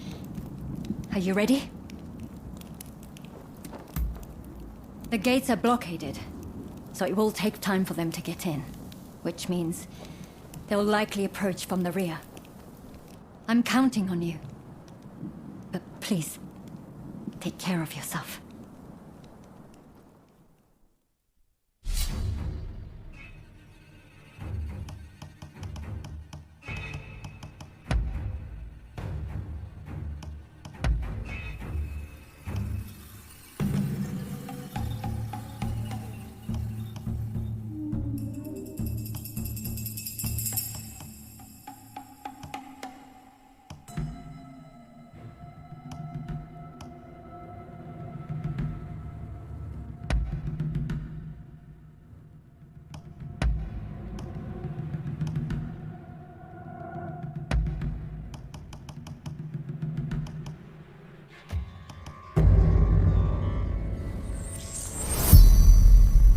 Are you ready? The gates are blockaded, so it will take time for them to get in, which means they'll likely approach from the rear. I'm counting on you. But please, take care of yourself.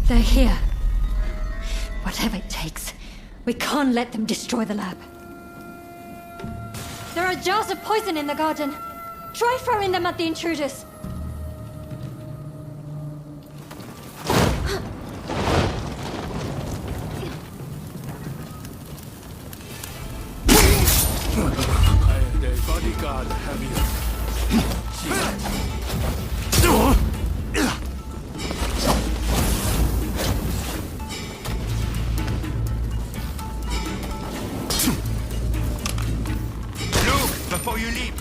They're here. Whatever it takes, we can't let them destroy the lab. There are jars of poison in the garden. Try throwing them at the intruders. The bodyguard have you. Before you leap!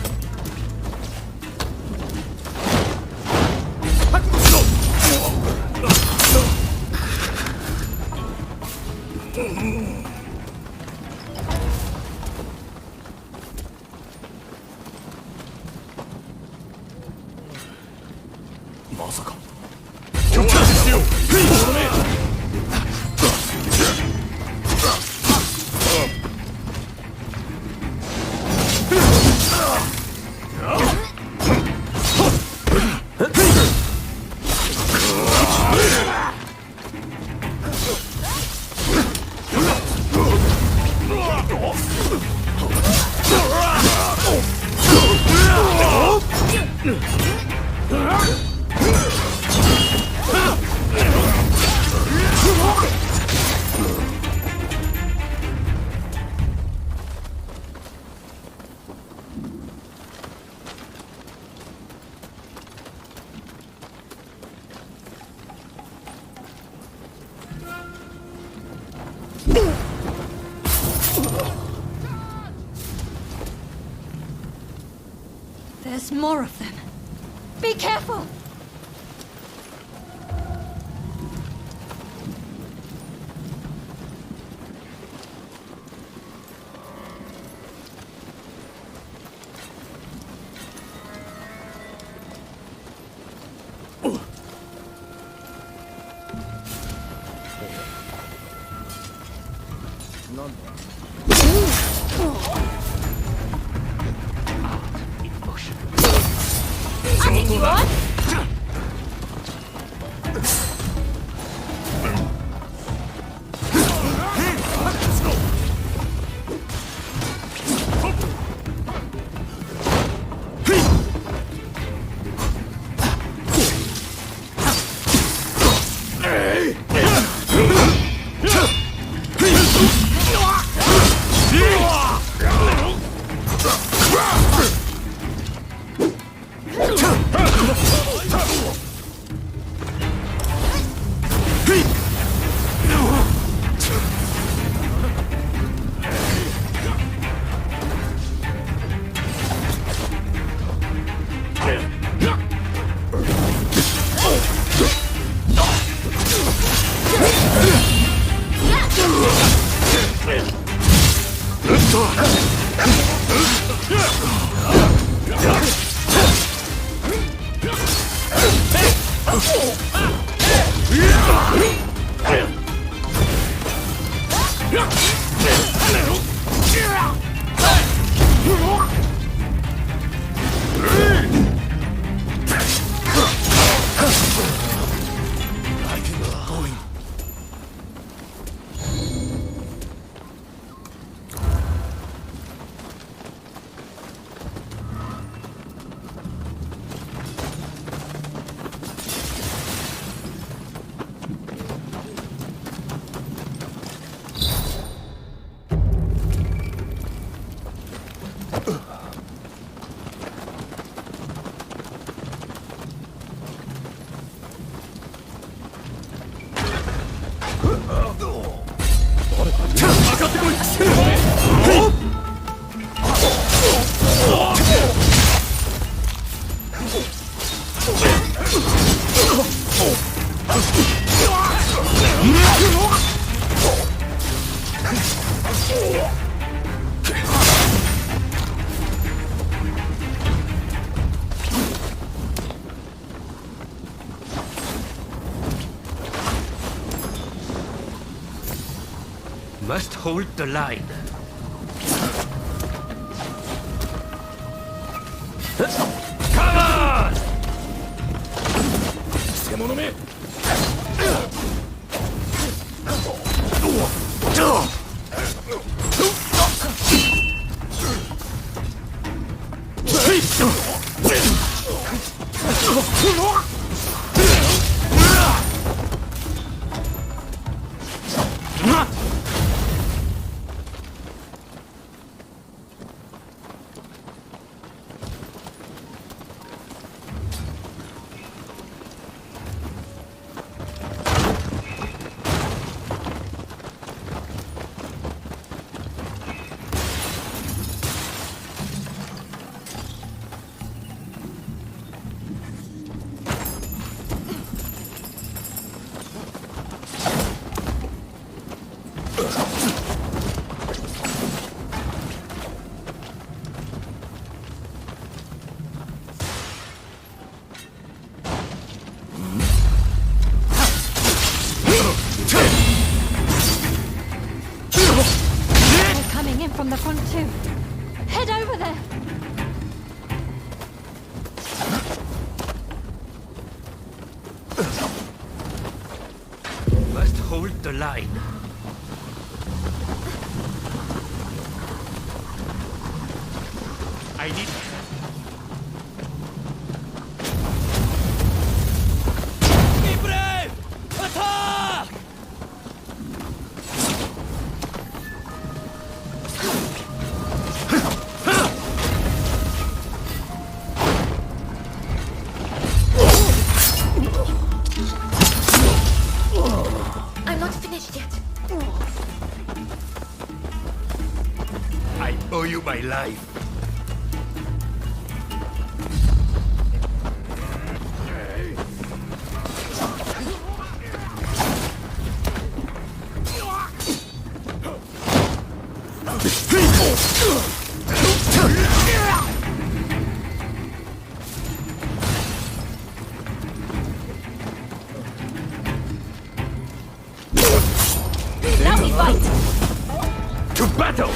There's more of them. Be careful! Leading you on? Must hold the line. Come on! From the front too. Head over there. Must hold the line. I need... Be brave! Attack! I'm not finished yet. I owe you my life. Now we fight! To battle!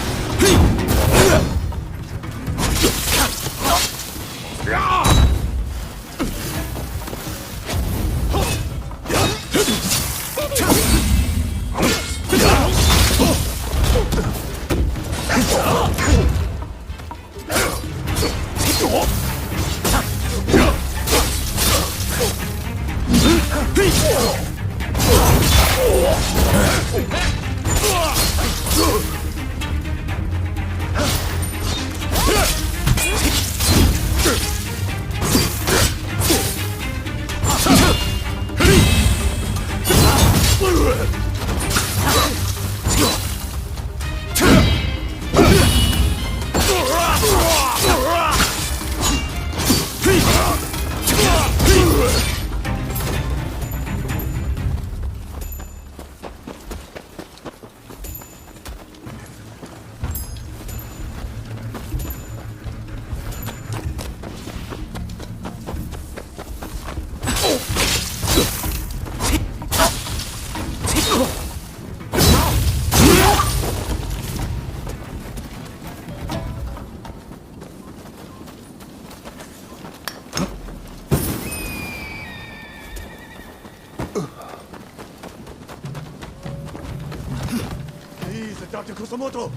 Dr. Kusamoto,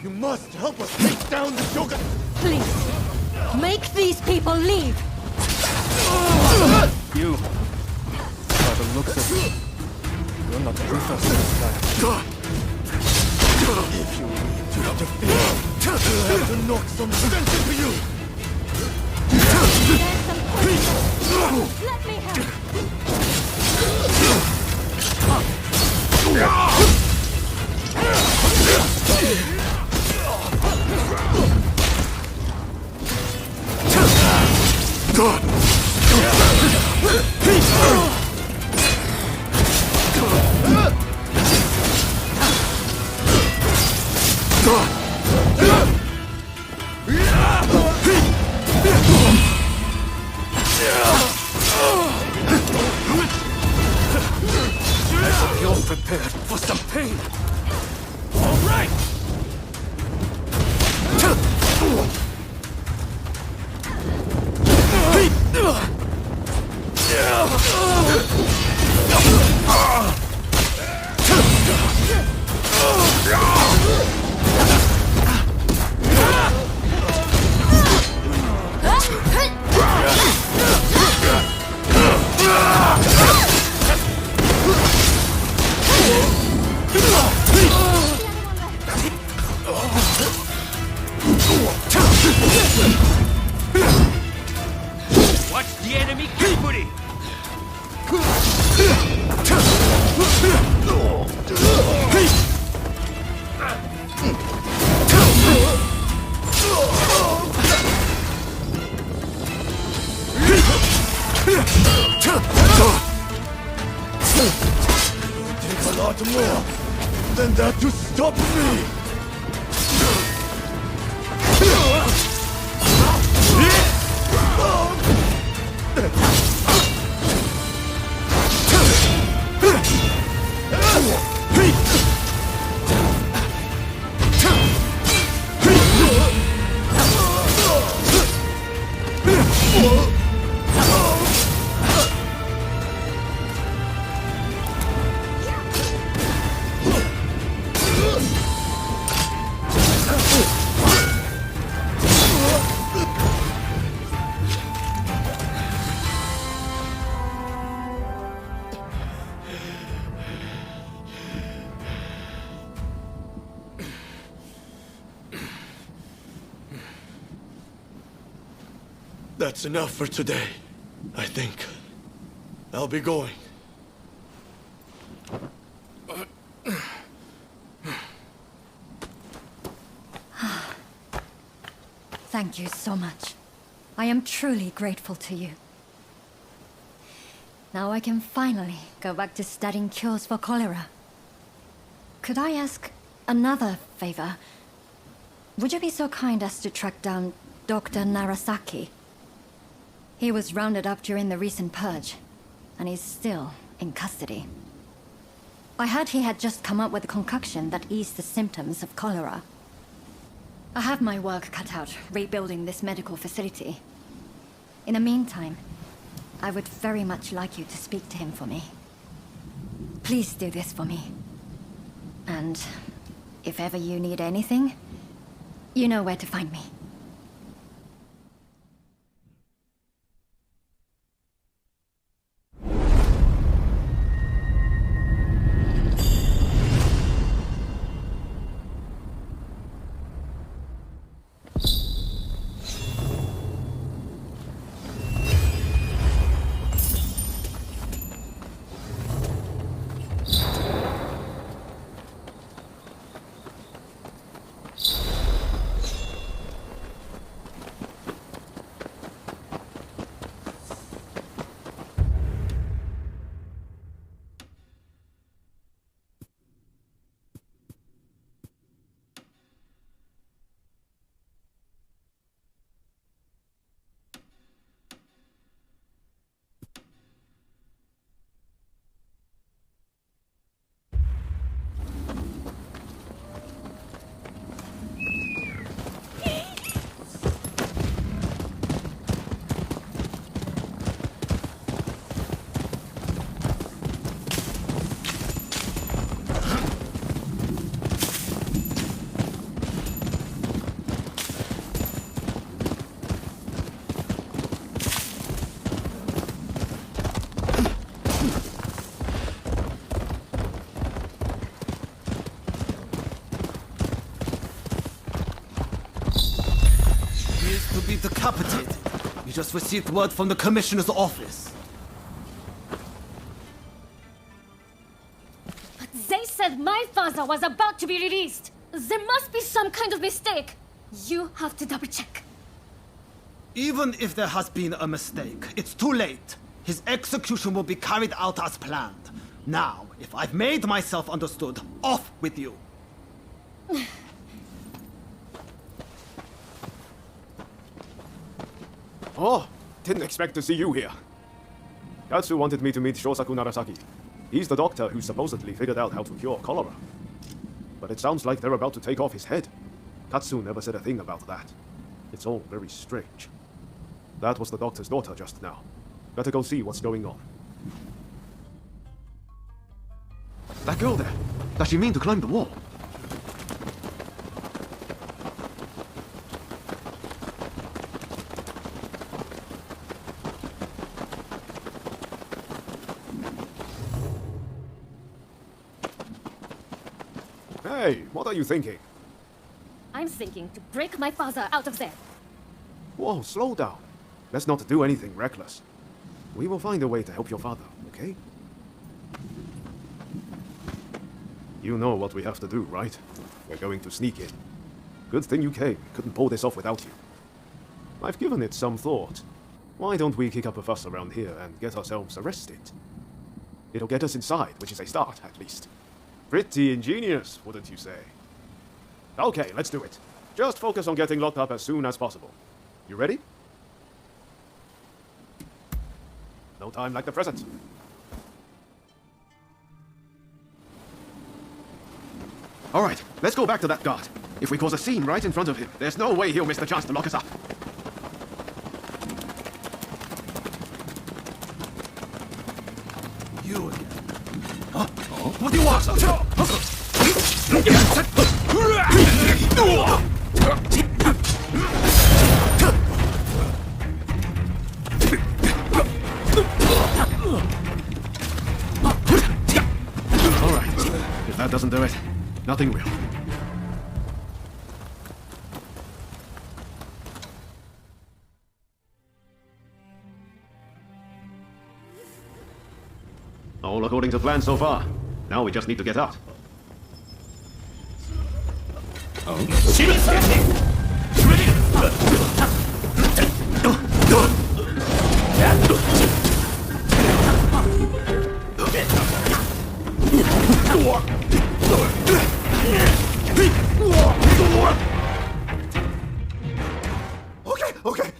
you must help us take down the Shogun! Please, make these people leave! You, by the looks of it, you're not with us this time. If you need to interfere, we'll have to knock some sense into you! Let me help! You're prepared for some pain! All right! Watch the enemy carefully! It'll take a lot more than that to stop me! That's enough for today, I think. I'll be going. Thank you so much. I am truly grateful to you. Now I can finally go back to studying cures for cholera. Could I ask another favor? Would you be so kind as to track down Dr. Narasaki? He was rounded up during the recent purge, and he's still in custody. I heard he had just come up with a concoction that eased the symptoms of cholera. I have my work cut out rebuilding this medical facility. In the meantime, I would very much like you to speak to him for me. Please do this for me. And if ever you need anything, you know where to find me. decapitated. We just received word from the Commissioner's office. But they said my father was about to be released. There must be some kind of mistake. You have to double check. Even if there has been a mistake, it's too late. His execution will be carried out as planned. Now, if I've made myself understood, off with you. Oh, didn't expect to see you here. Katsu wanted me to meet Shosaku Narasaki. He's the doctor who supposedly figured out how to cure cholera. But it sounds like they're about to take off his head. Katsu never said a thing about that. It's all very strange. That was the doctor's daughter just now. Better go see what's going on. That girl there, does she mean to climb the wall? Hey, what are you thinking? I'm thinking to break my father out of there. Whoa, slow down. Let's not do anything reckless. We will find a way to help your father, okay? You know what we have to do, right? We're going to sneak in. Good thing you came. Couldn't pull this off without you. I've given it some thought. Why don't we kick up a fuss around here and get ourselves arrested? It'll get us inside, which is a start, at least. Pretty ingenious, wouldn't you say? Okay, let's do it. Just focus on getting locked up as soon as possible. You ready? No time like the present. All right, let's go back to that guard. If we cause a scene right in front of him, there's no way he'll miss the chance to lock us up. You again. Huh? What do you want? All right, if that doesn't do it, nothing will. All according to plan so far. Now we just need to get out.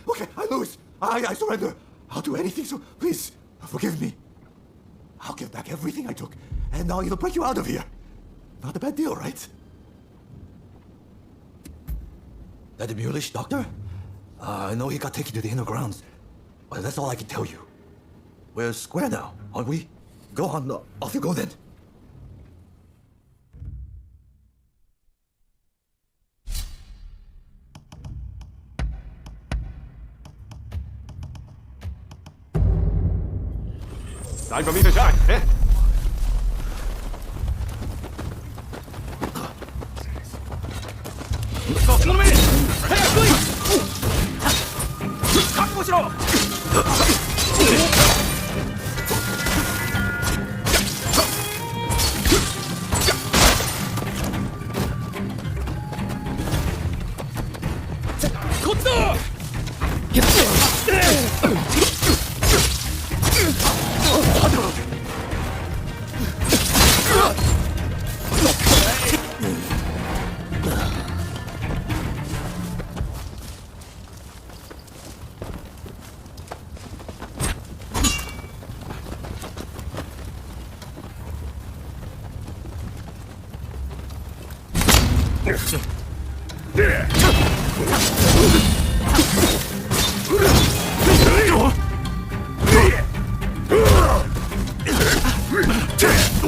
Okay, I lose. I surrender. I'll do anything, so please, forgive me. I'll give back everything I took, and I'll even break you out of here. Not a bad deal, right? That the mulish doctor? I know he got taken to the inner grounds, but that's all I can tell you. We're square now, aren't we? Go on, off you go then. Time for me to shine, eh?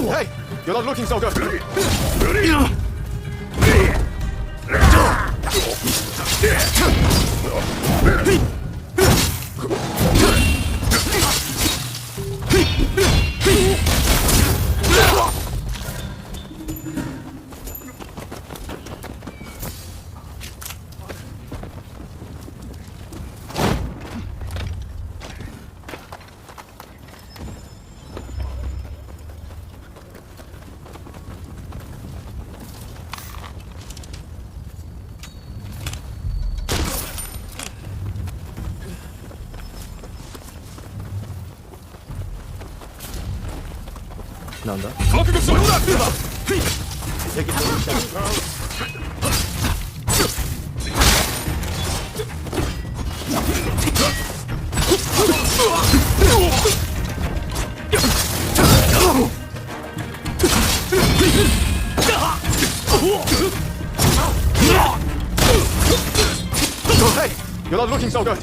Hey, you're not looking so good. なんだHey, you're not looking so good.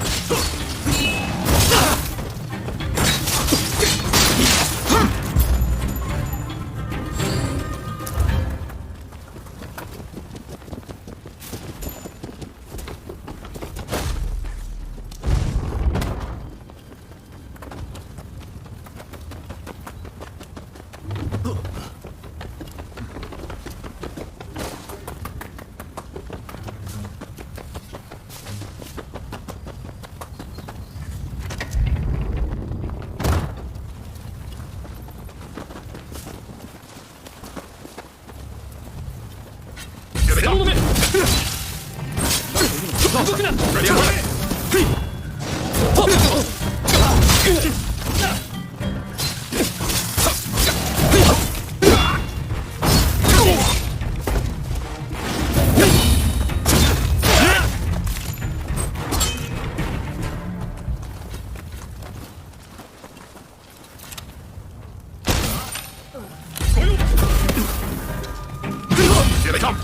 Here they come!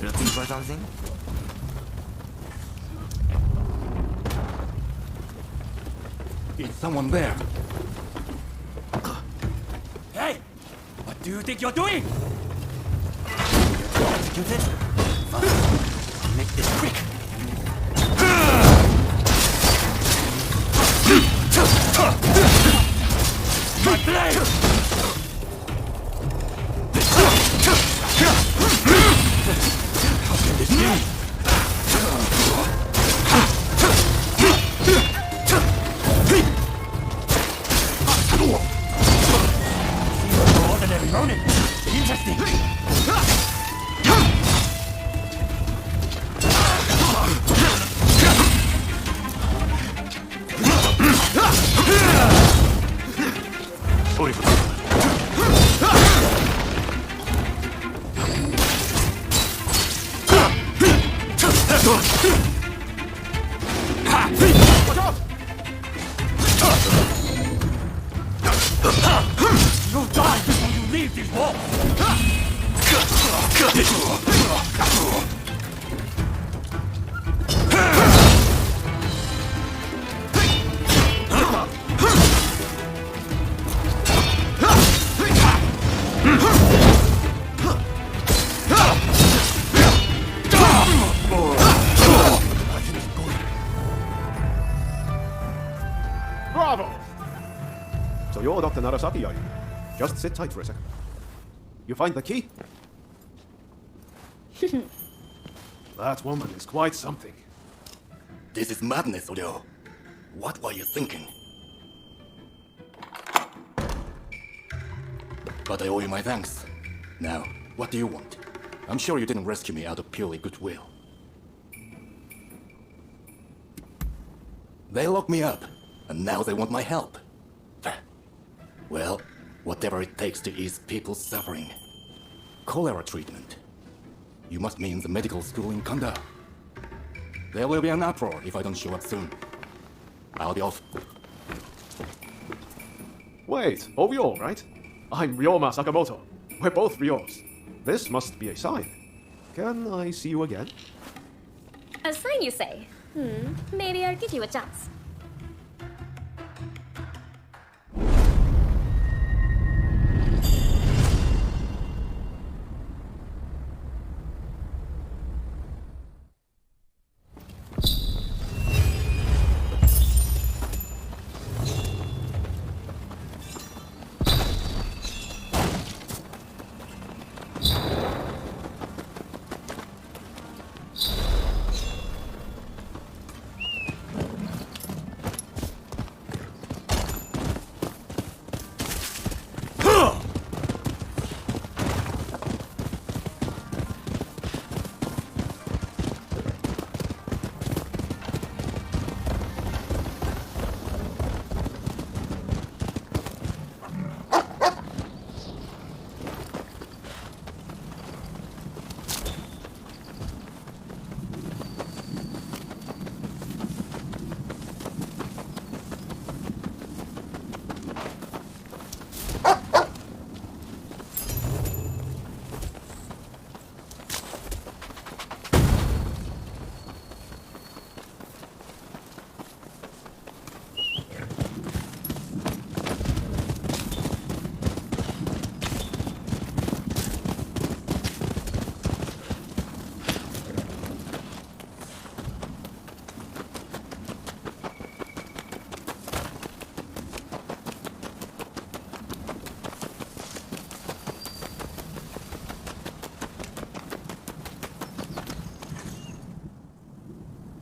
Looking for something? Is someone there? Hey! What do you think you're doing? Execute it? Fine. Make this quick. My blade! Ordinary Ronin. Interesting. You'll die before you leave these walls! Bravo! So you're Dr. Narasaki, are you? Just sit tight for a second. You find the key? That woman is quite something. This is madness, Ryo. What were you thinking? But I owe you my thanks. Now, what do you want? I'm sure you didn't rescue me out of purely goodwill. They locked me up, and now they want my help. Well, Whatever it takes to ease people's suffering. Cholera treatment. You must mean the medical school in Kanda. There will be an uproar if I don't show up soon. I'll be off. Wait, Ryo, right? I'm Ryoma Sakamoto. We're both Ryos. This must be a sign. Can I see you again? A sign, you say? Maybe I'll give you a chance.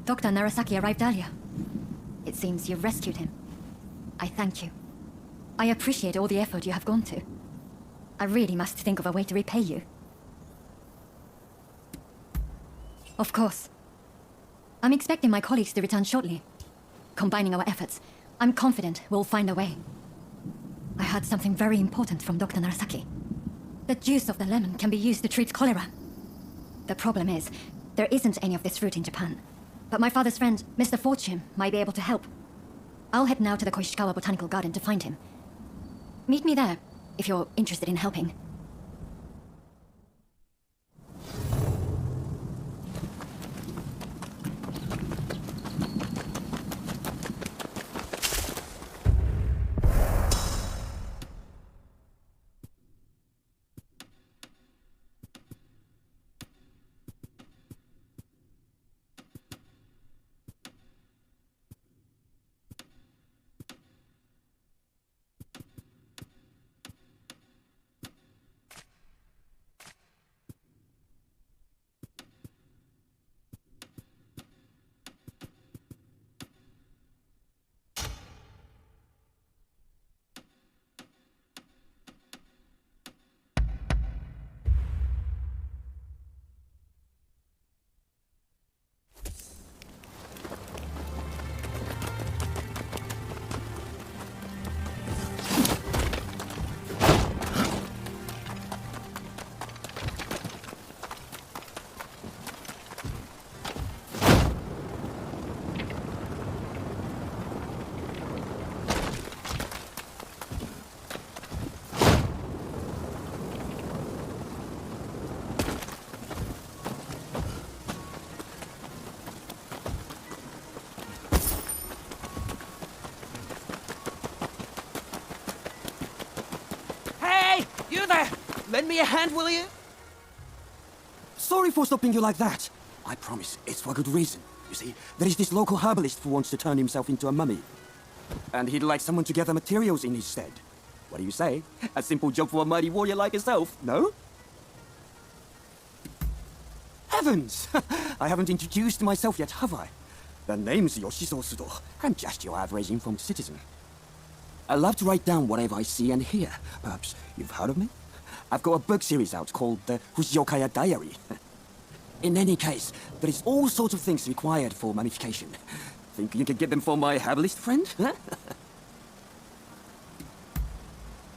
Dr. Narasaki arrived earlier. It seems you've rescued him. I thank you. I appreciate all the effort you have gone to. I really must think of a way to repay you. Of course. I'm expecting my colleagues to return shortly. Combining our efforts, I'm confident we'll find a way. I heard something very important from Dr. Narasaki. The juice of the lemon can be used to treat cholera. The problem is, there isn't any of this fruit in Japan. But my father's friend, Mr. Fortune, might be able to help. I'll head now to the Koishikawa Botanical Garden to find him. Meet me there, if you're interested in helping. Lend me a hand, will you? Sorry for stopping you like that. I promise, it's for good reason. You see, there is this local herbalist who wants to turn himself into a mummy. And he'd like someone to gather materials in his stead. What do you say? A simple job for a mighty warrior like yourself, no? Heavens! I haven't introduced myself yet, have I? The name's Yoshizo Sudo. I'm just your average informed citizen. I love to write down whatever I see and hear. Perhaps you've heard of me? I've got a book series out called the Fujiyokaya Diary. In any case, there is all sorts of things required for mummification. Think you could get them for my herbalist friend?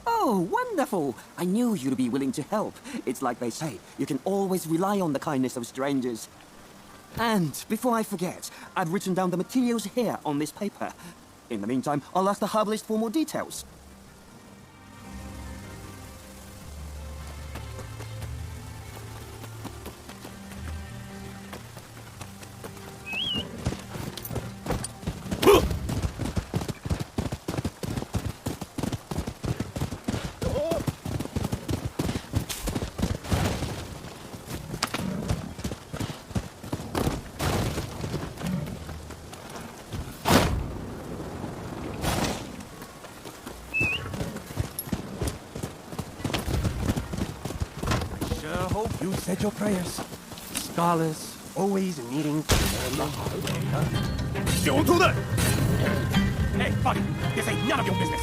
Oh, Oh, wonderful! I knew you'd be willing to help. It's like they say, you can always rely on the kindness of strangers. And before I forget, I've written down the materials here on this paper. In the meantime, I'll ask the herbalist for more details. Hope you said your prayers. Scholars always needing to learn the hard way, huh? Don't do that! Hey, buddy, this ain't none of your business.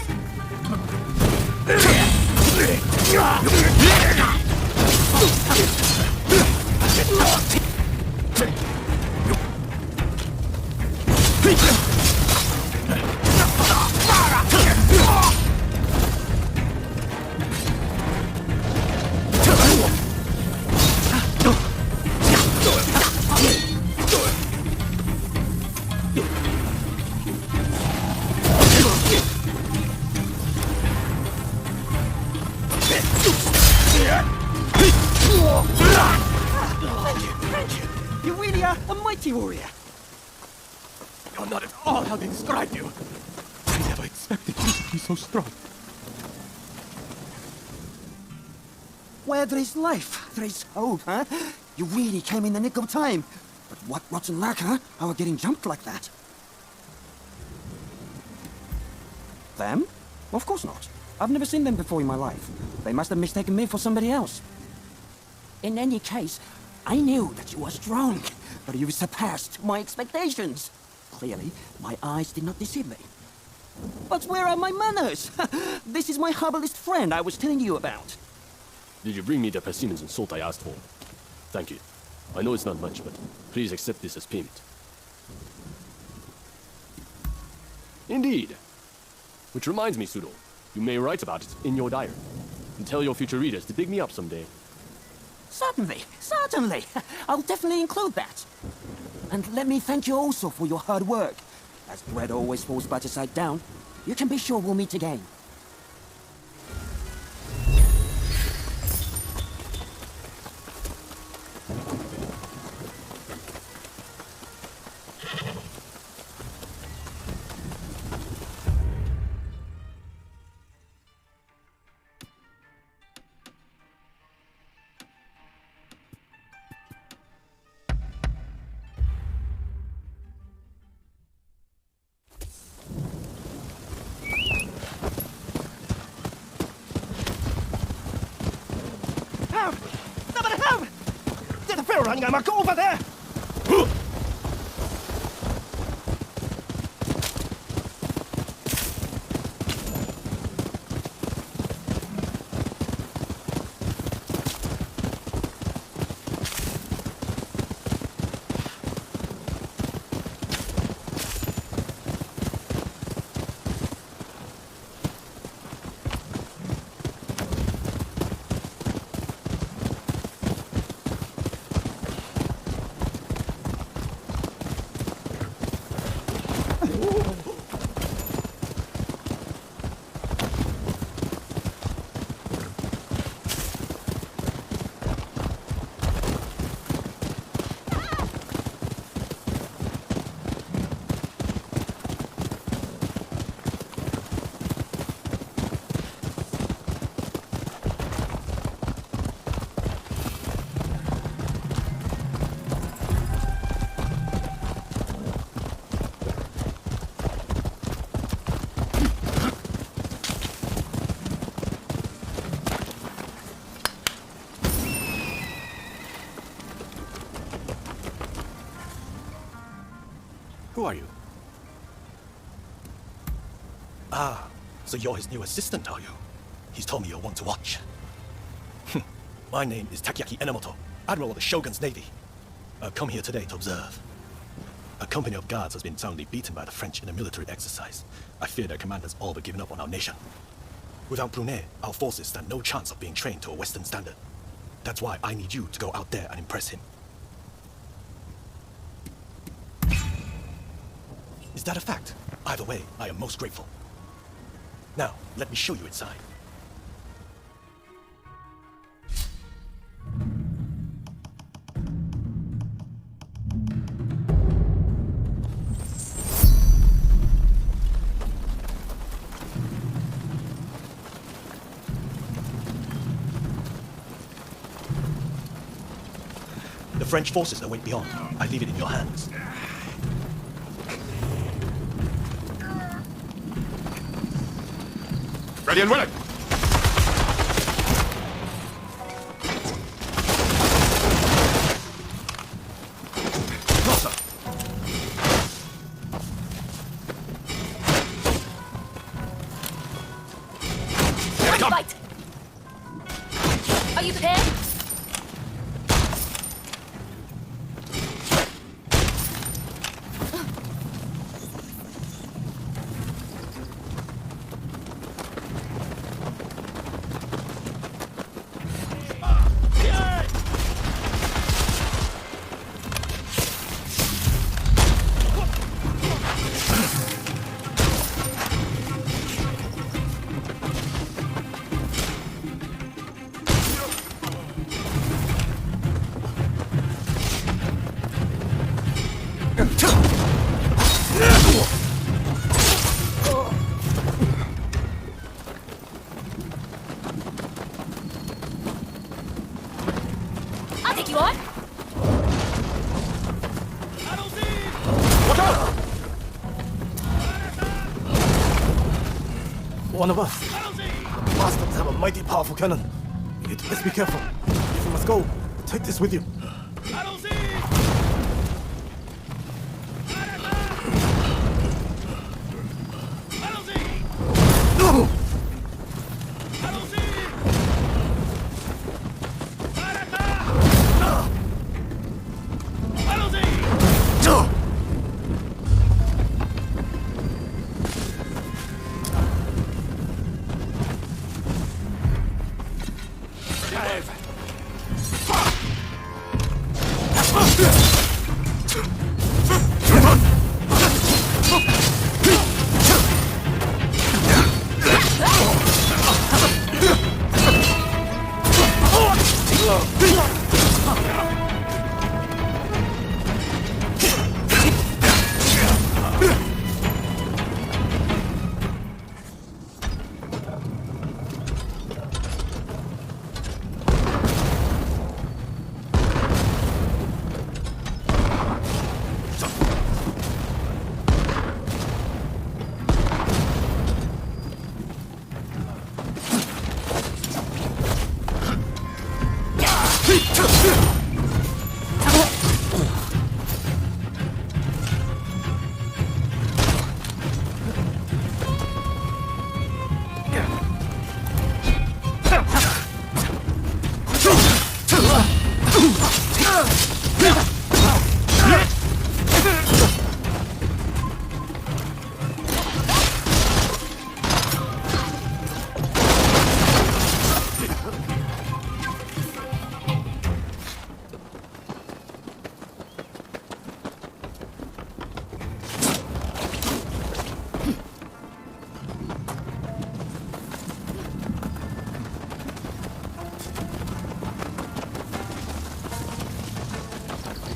Thank you. You really are a mighty warrior. You're not at all how they describe you. I never expected you to be so strong. Where there is life, there is hope, huh? You really came in the nick of time. But what rotten luck, huh? How are getting jumped like that? Them? Of course not. I've never seen them before in my life. They must have mistaken me for somebody else. In any case, I knew that you were strong, but you surpassed my expectations. Clearly, my eyes did not deceive me. But where are my manners? This is my herbalist friend I was telling you about. Did you bring me the persimmons and salt I asked for? Thank you. I know it's not much, but please accept this as payment. Indeed. Which reminds me, Sudo, you may write about it in your diary. And tell your future readers to dig me up someday. Certainly, certainly. I'll definitely include that. And let me thank you also for your hard work. As bread always falls by the side down, you can be sure we'll meet again. Help! Somebody help! There's a feral animal over there! Who are you? Ah, so you're his new assistant, are you? He's told me you're one to watch. My name is Takeaki Enomoto, Admiral of the Shogun's Navy. I've come here today to observe. A company of guards has been soundly beaten by the French in a military exercise. I fear their commanders all but given up on our nation. Without Brunei, our forces stand no chance of being trained to a Western standard. That's why I need you to go out there and impress him. Is that a fact? Either way, I am most grateful. Now, let me show you inside. The French forces await beyond. I leave it in your hands. Ready and willing! Closer! Here, come! Fight. Are you prepared? I'll take you on. Watch out! One of us. Bastards have a mighty powerful cannon. Let's be careful. If you must go, take this with you.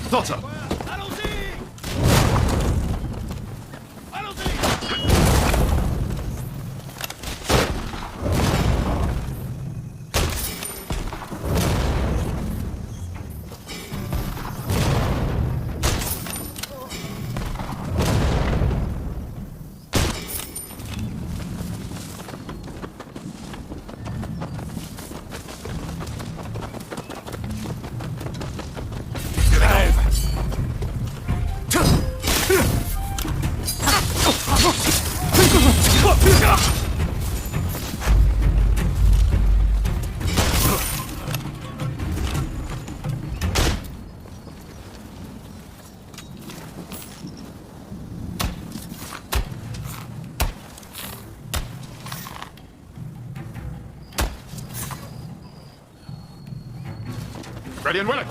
Daughter! Ready and willing.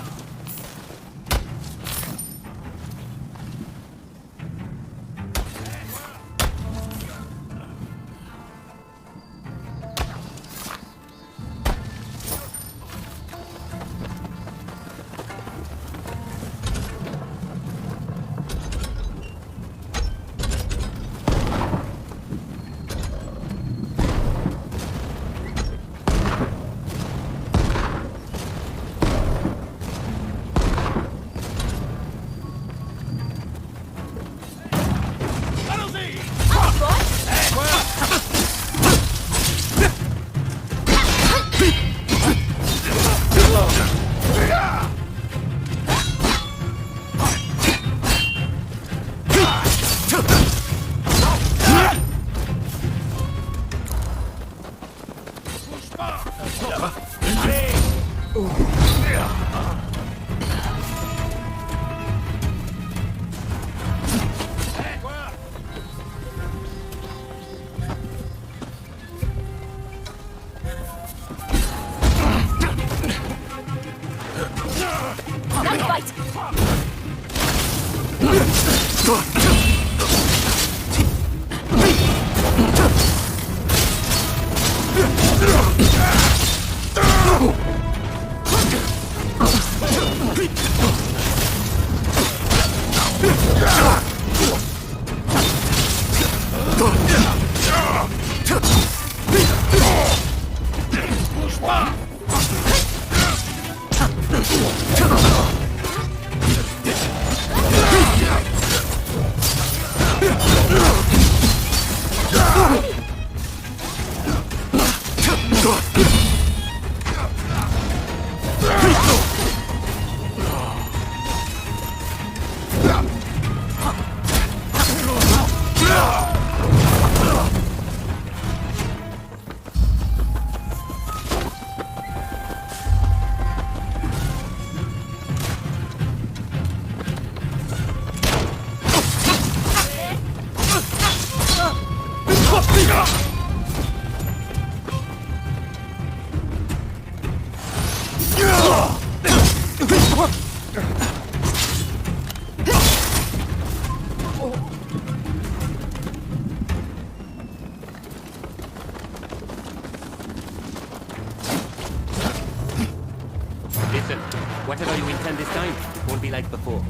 Listen, whatever you intend this time won't be like before.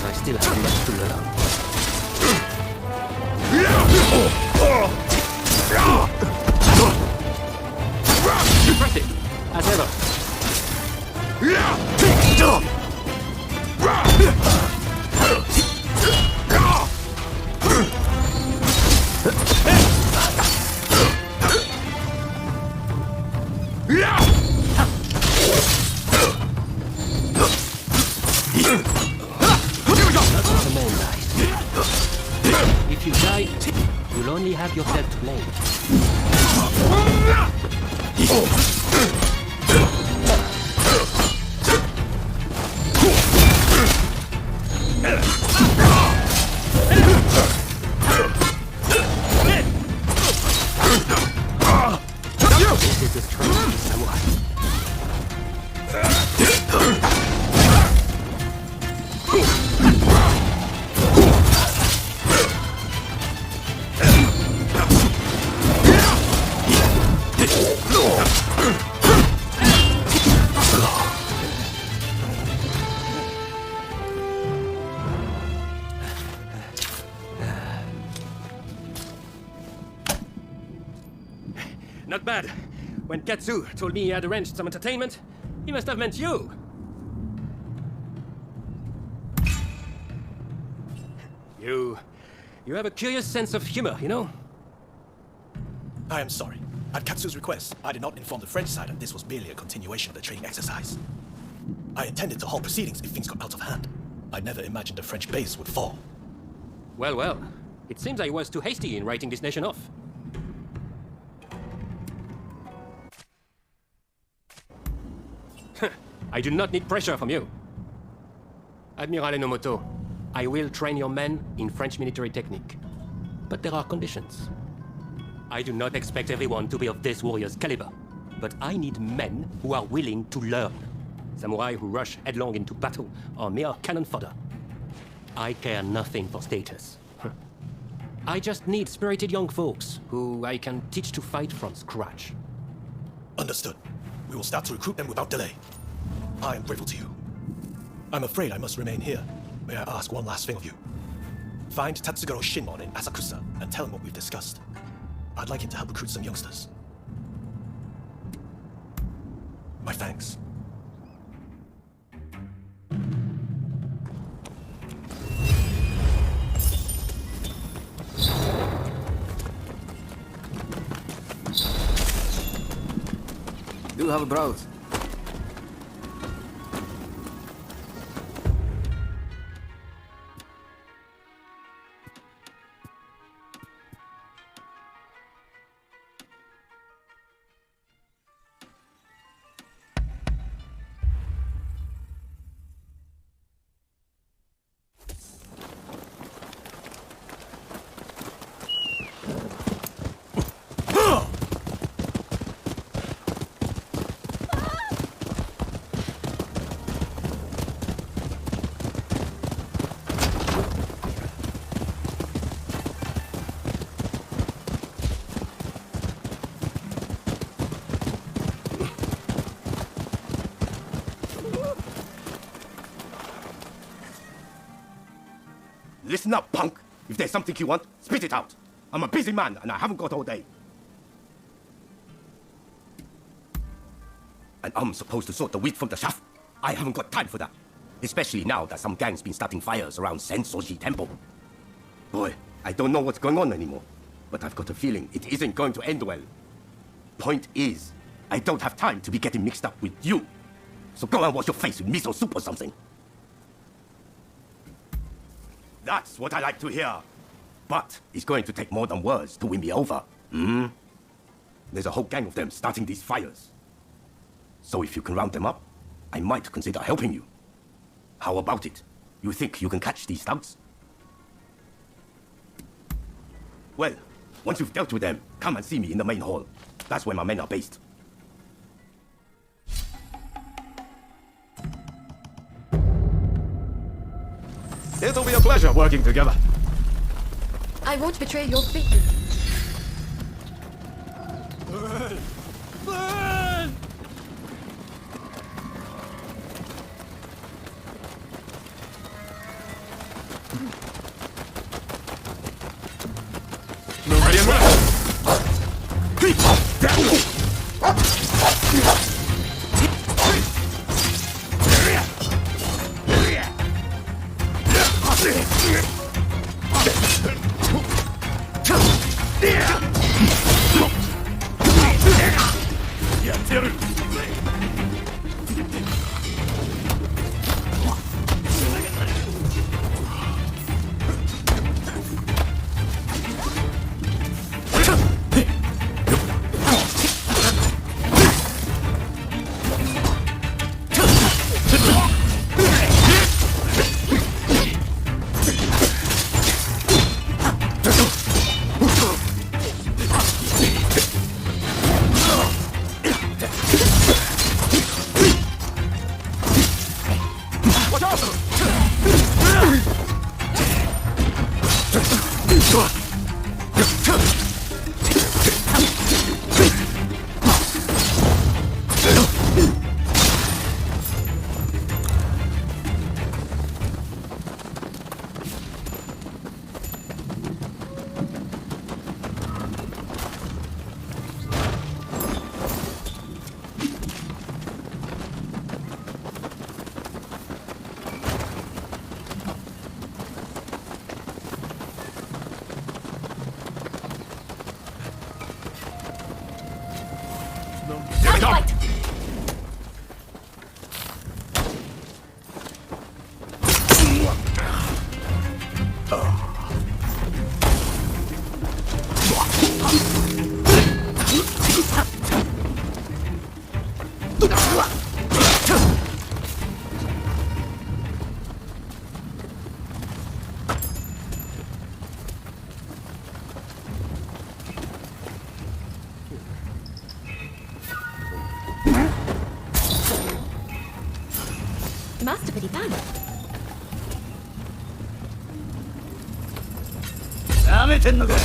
I still have much to learn. Impressive, as ever. If you die, you'll only have yourself to blame. This is the strength of samurai. Not bad. When Katsu told me he had arranged some entertainment, he must have meant you. You have a curious sense of humor, you know? I am sorry. At Katsu's request, I did not inform the French side that this was merely a continuation of the training exercise. I intended to halt proceedings if things got out of hand. I never imagined the French base would fall. Well, well. It seems I was too hasty in writing this nation off. I do not need pressure from you. Admiral Enomoto, I will train your men in French military technique. But there are conditions. I do not expect everyone to be of this warrior's caliber, but I need men who are willing to learn. Samurai who rush headlong into battle are mere cannon fodder. I care nothing for status. I just need spirited young folks who I can teach to fight from scratch. Understood. We will start to recruit them without delay. I am grateful to you. I'm afraid I must remain here. May I ask one last thing of you? Find Tatsugoro Shinmon in Asakusa and tell him what we've discussed. I'd like him to help recruit some youngsters. My thanks. Do have a browse. Listen up, punk. If there's something you want, spit it out. I'm a busy man, and I haven't got all day. And I'm supposed to sort the wheat from the chaff? I haven't got time for that. Especially now that some gang's been starting fires around Sensoji Temple. Boy, I don't know what's going on anymore. But I've got a feeling it isn't going to end well. Point is, I don't have time to be getting mixed up with you. So go and wash your face with miso soup or something. That's what I like to hear. But it's going to take more than words to win me over. There's a whole gang of them starting these fires. So if you can round them up, I might consider helping you. How about it? You think you can catch these thugs? Well, once you've dealt with them, come and see me in the main hall. That's where my men are based. It'll be a pleasure working together. I won't betray your faith. Burn! Burn! Ready and 마스터들이 반. 마음에 드는 거야.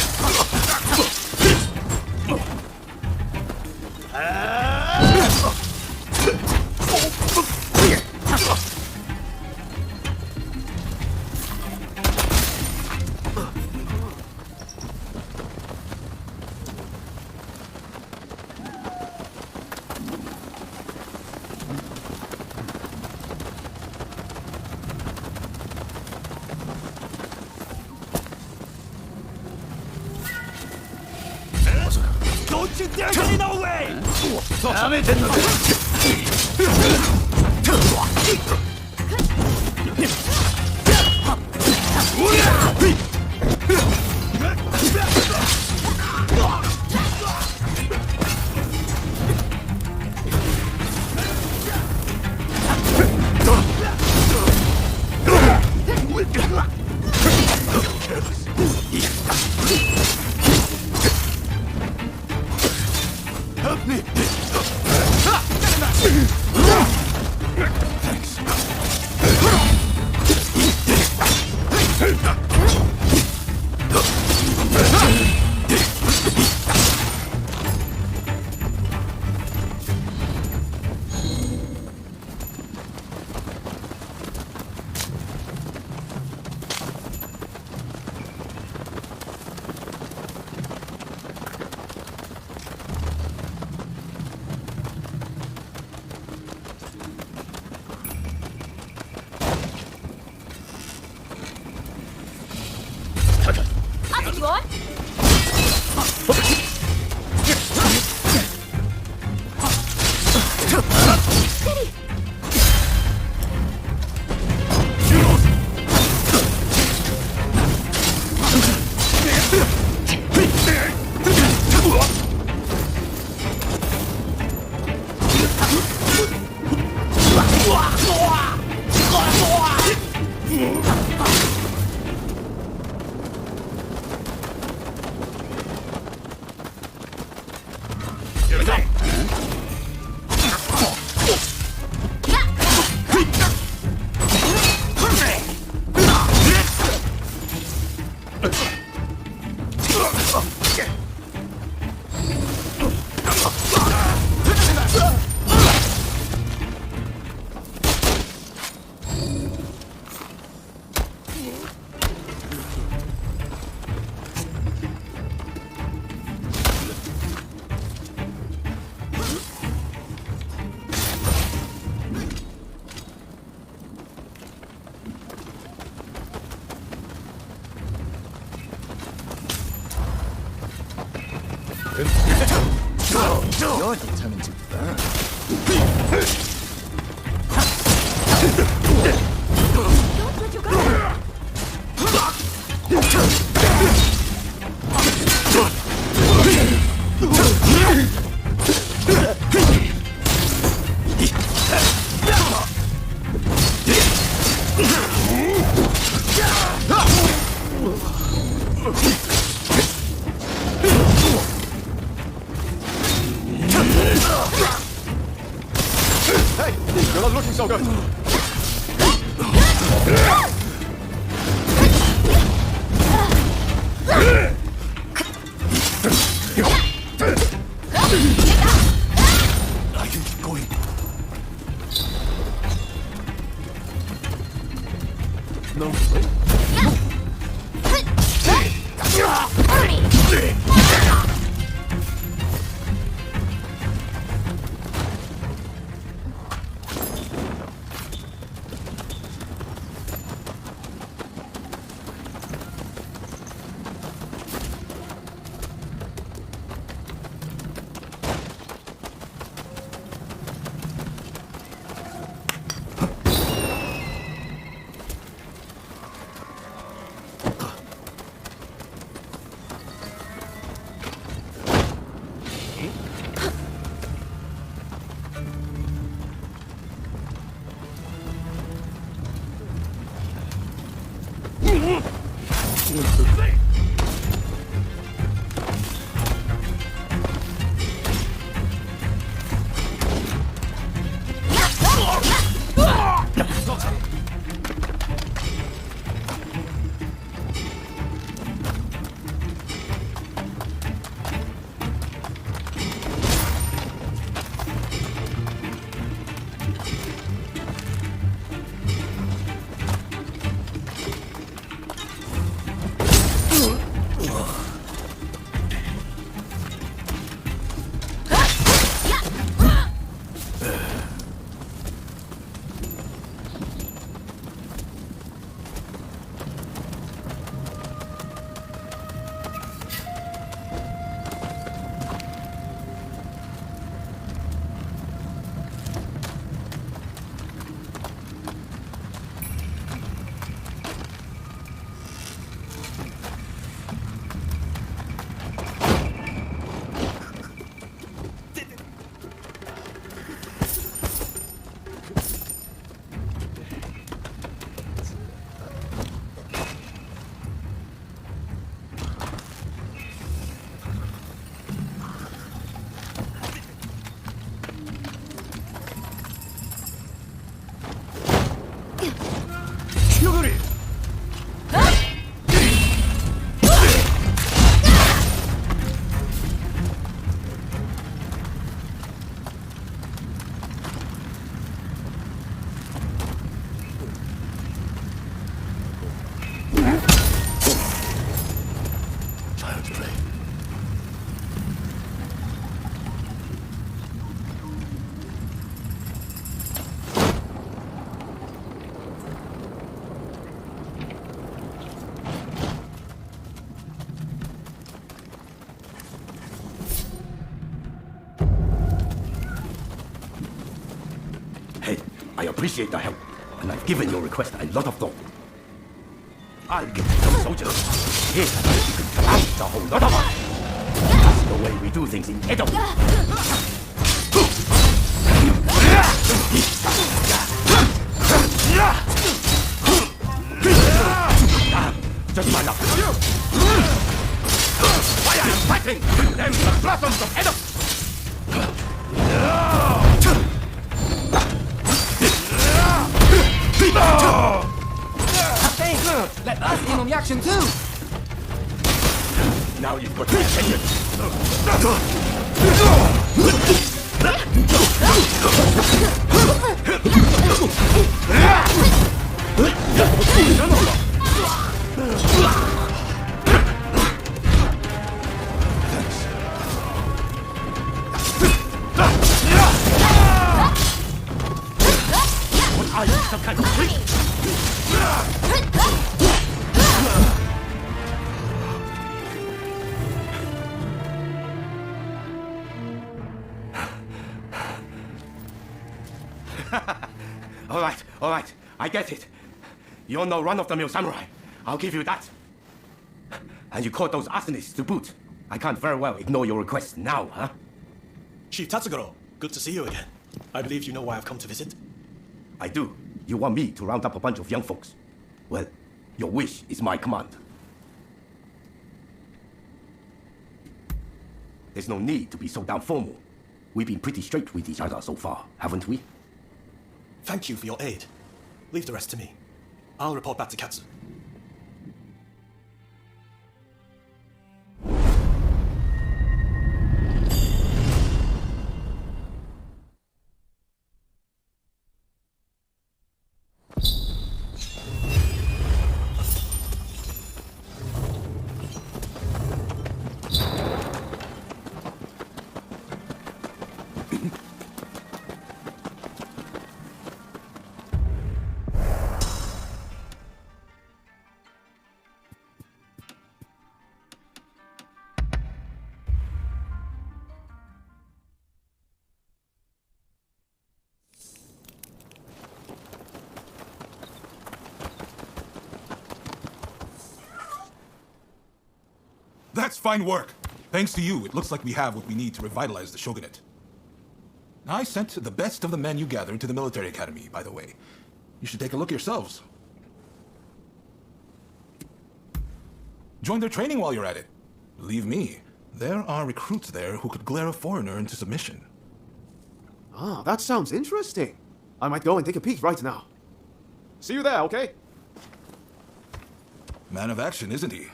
Don't you dare get in our way! 마음에 드는 거야. Help me! Up you on. Steady. You're determined to burn. Don't let your guard. Hey, you're not looking so good. I can keep going. No, wait. astray. Hey, I appreciate the help, and I've given your request a lot of thought. I'll get some soldiers. Here, you can blast a whole lot of us. That's the way we do things in Edo. Just line up. Why I am fighting them, the blossoms of Edo. Let us in on the action too! Now you've got my attention. What are you, some kind of freak? All right, I get it. You're no run-of-the-mill samurai. I'll give you that. And you caught those arsonists to boot. I can't very well ignore your request now, huh? Chief Tatsugoro, good to see you again. I believe you know why I've come to visit. I do. You want me to round up a bunch of young folks. Well, your wish is my command. There's no need to be so damn formal. We've been pretty straight with each other so far, haven't we? Thank you for your aid. Leave the rest to me. I'll report back to Katsu. That's fine work. Thanks to you, it looks like we have what we need to revitalize the shogunate. I sent the best of the men you gathered to the military academy, by the way. You should take a look yourselves. Join their training while you're at it. Believe me, there are recruits there who could glare a foreigner into submission. Ah, that sounds interesting. I might go and take a peek right now. See you there, okay? Man of action, isn't he?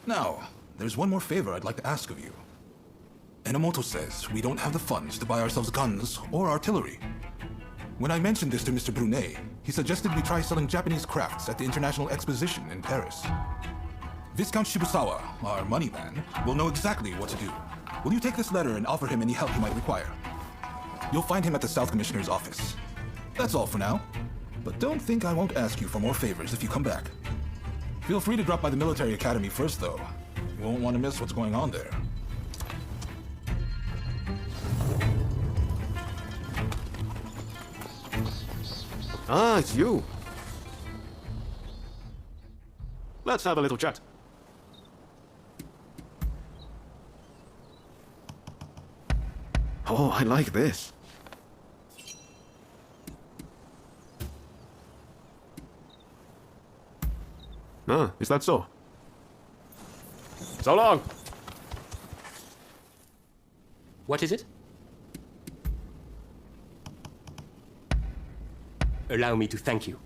Now, there's one more favor I'd like to ask of you. Enomoto says we don't have the funds to buy ourselves guns or artillery. When I mentioned this to Mr. Brunet, he suggested we try selling Japanese crafts at the International Exposition in Paris. Viscount Shibusawa, our money man, will know exactly what to do. Will you take this letter and offer him any help he might require? You'll find him at the South Commissioner's office. That's all for now. But don't think I won't ask you for more favors if you come back. Feel free to drop by the military academy first, though. You won't want to miss what's going on there. Ah, it's you. Let's have a little chat. Oh, I like this. Ah, is that so? So long! What is it? Allow me to thank you.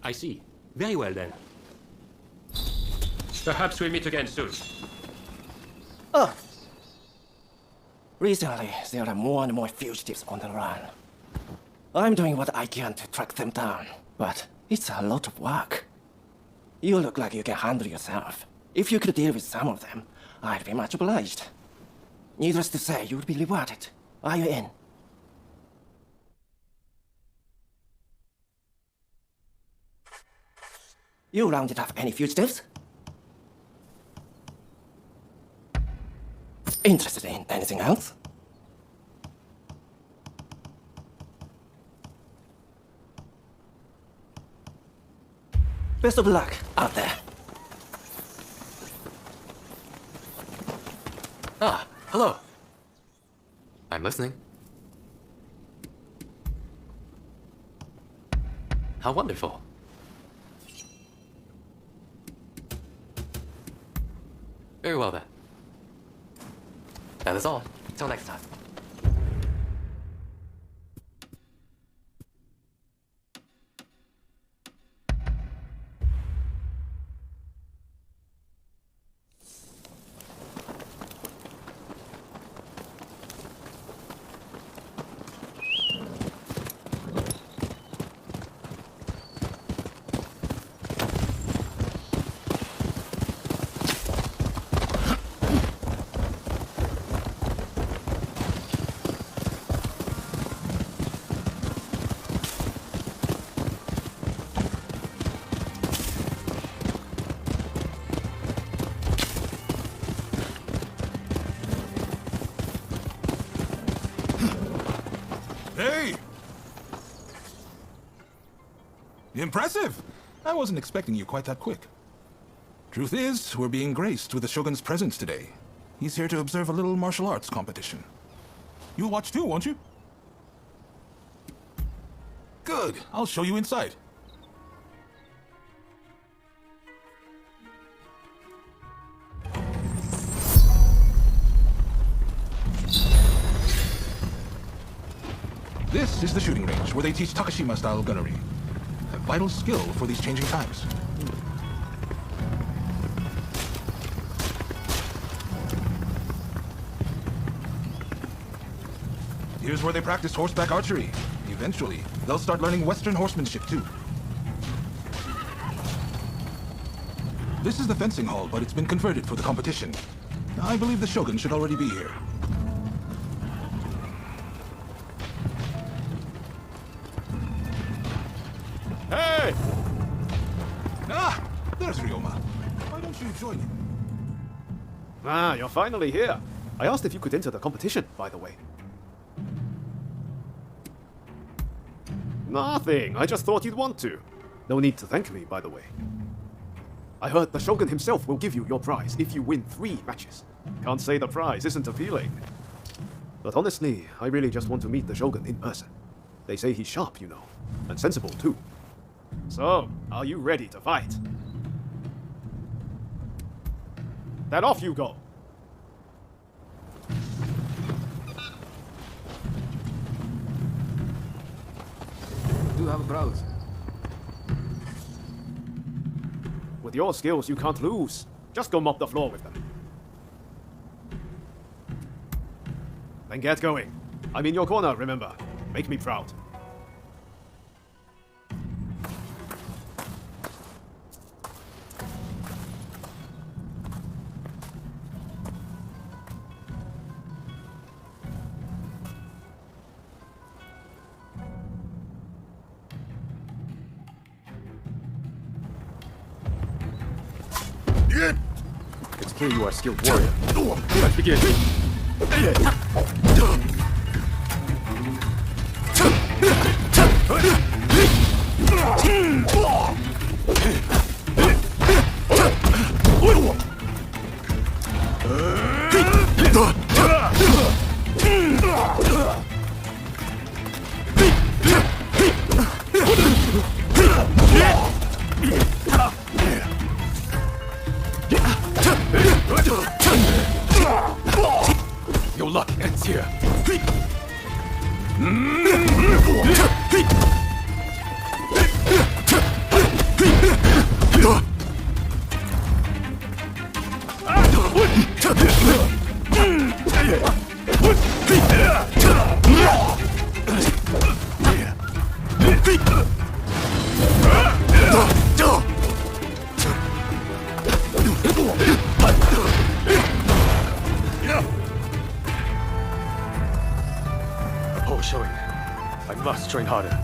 I see. Very well then. Perhaps we'll meet again soon. Oh. Recently, there are more and more fugitives on the run. I'm doing what I can to track them down, but it's a lot of work. You look like you can handle yourself. If you could deal with some of them, I'd be much obliged. Needless to say, you would be rewarded. Are you in? You rounded up any fugitives? Interested in anything else? Best of luck out there. Ah, hello. I'm listening. How wonderful. Very well then. That is all. Till next time. Hey! Impressive! I wasn't expecting you quite that quick. Truth is, we're being graced with the Shogun's presence today. He's here to observe a little martial arts competition. You'll watch too, won't you? Good. I'll show you inside. This is the shooting range where they teach Takashima-style gunnery. A vital skill for these changing times. Here's where they practice horseback archery. Eventually, they'll start learning Western horsemanship too. This is the fencing hall, but it's been converted for the competition. I believe the Shogun should already be here. Hey! Ah! There's Ryoma. Why don't you join him? Ah, you're finally here. I asked if you could enter the competition, by the way. Nothing. I just thought you'd want to. No need to thank me, by the way. I heard the Shogun himself will give you your prize if you win 3 matches. Can't say the prize isn't appealing. But honestly, I really just want to meet the Shogun in person. They say he's sharp, you know, and sensible too. So, are you ready to fight? Then off you go. Do have a browse. With your skills, you can't lose. Just go mop the floor with them. Then get going. I'm in your corner, remember. Make me proud. It's clear you are a skilled warrior. Let's begin. Your luck ends here. Train harder.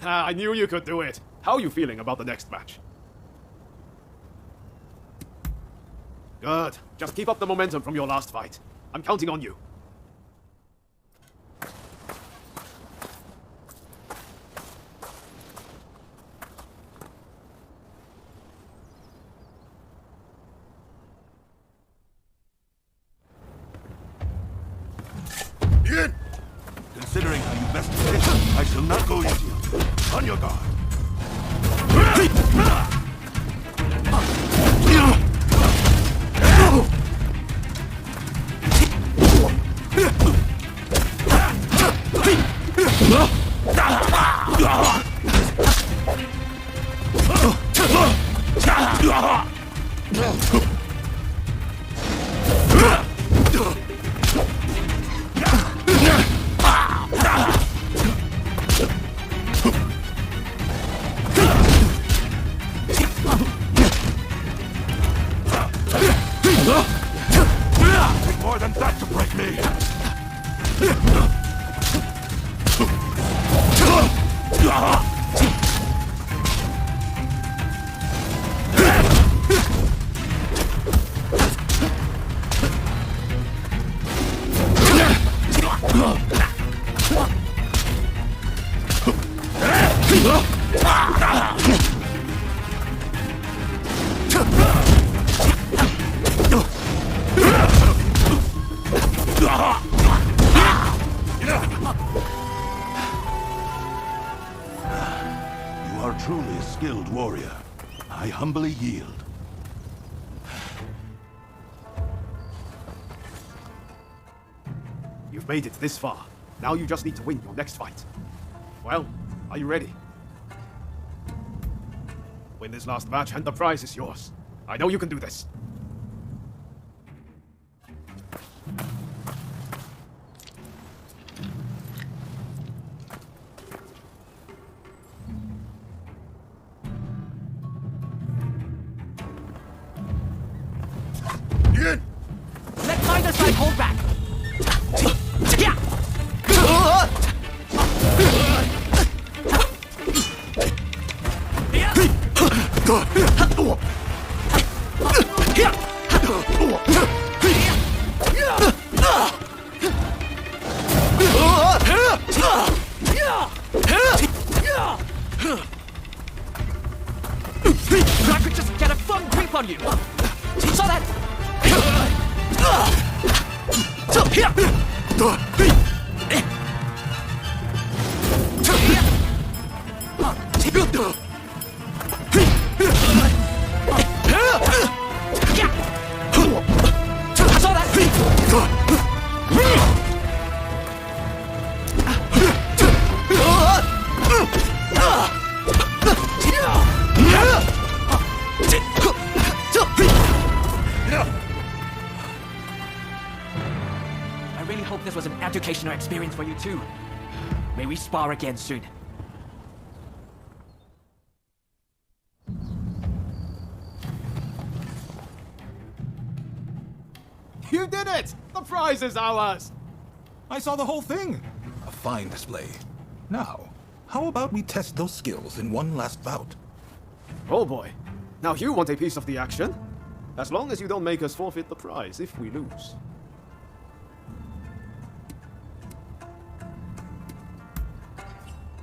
I knew you could do it. How are you feeling about the next match? Good. Just keep up the momentum from your last fight. I'm counting on you. Ian! Considering how you best fit, I shall not go easy. On your guard. More than that to break me! You are truly a skilled warrior. I humbly yield. You've made it this far. Now you just need to win your next fight. Well, are you ready? Win this last match and the prize is yours. I know you can do this. Ian! Let neither side hold back! I could just get a firm grip on you! So that... I really hope this was an educational experience for you too. May we spar again soon. You did it! The prize is ours! I saw the whole thing. A fine display. Now, how about we test those skills in one last bout? Oh boy. Now you want a piece of the action? As long as you don't make us forfeit the prize if we lose.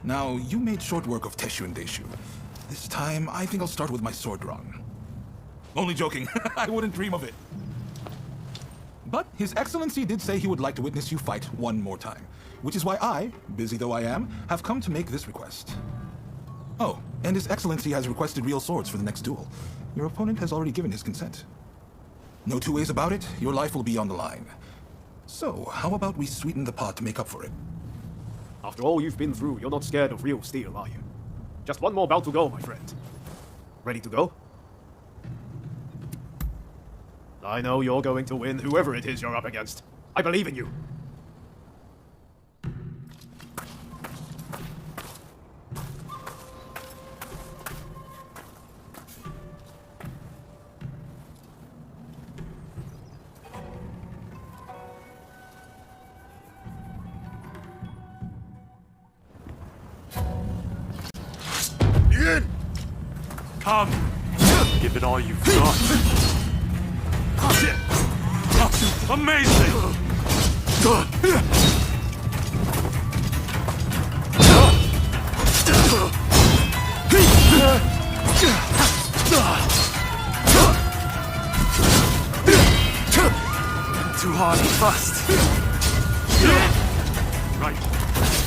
Now, you made short work of Teshu and Deishu. This time, I think I'll start with my sword run. Only joking. I wouldn't dream of it. But His Excellency did say he would like to witness you fight one more time, which is why I, busy though I am, have come to make this request. Oh, and His Excellency has requested real swords for the next duel. Your opponent has already given his consent. No two ways about it, your life will be on the line. So, how about we sweeten the pot to make up for it? After all you've been through, you're not scared of real steel, are you? Just one more bout to go, my friend. Ready to go? I know you're going to win, whoever it is you're up against. I believe in you. Come! Give it all you've got. Amazing! Too hard and fast. Right.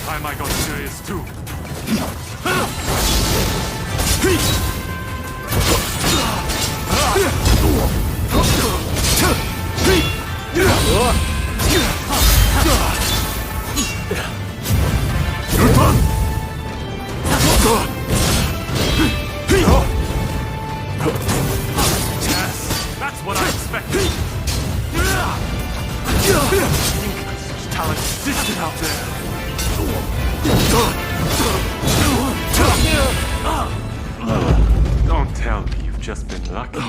Time I got serious too. Yes, that's what I expected. Such talent existed out there. Don't tell me you've just been lucky.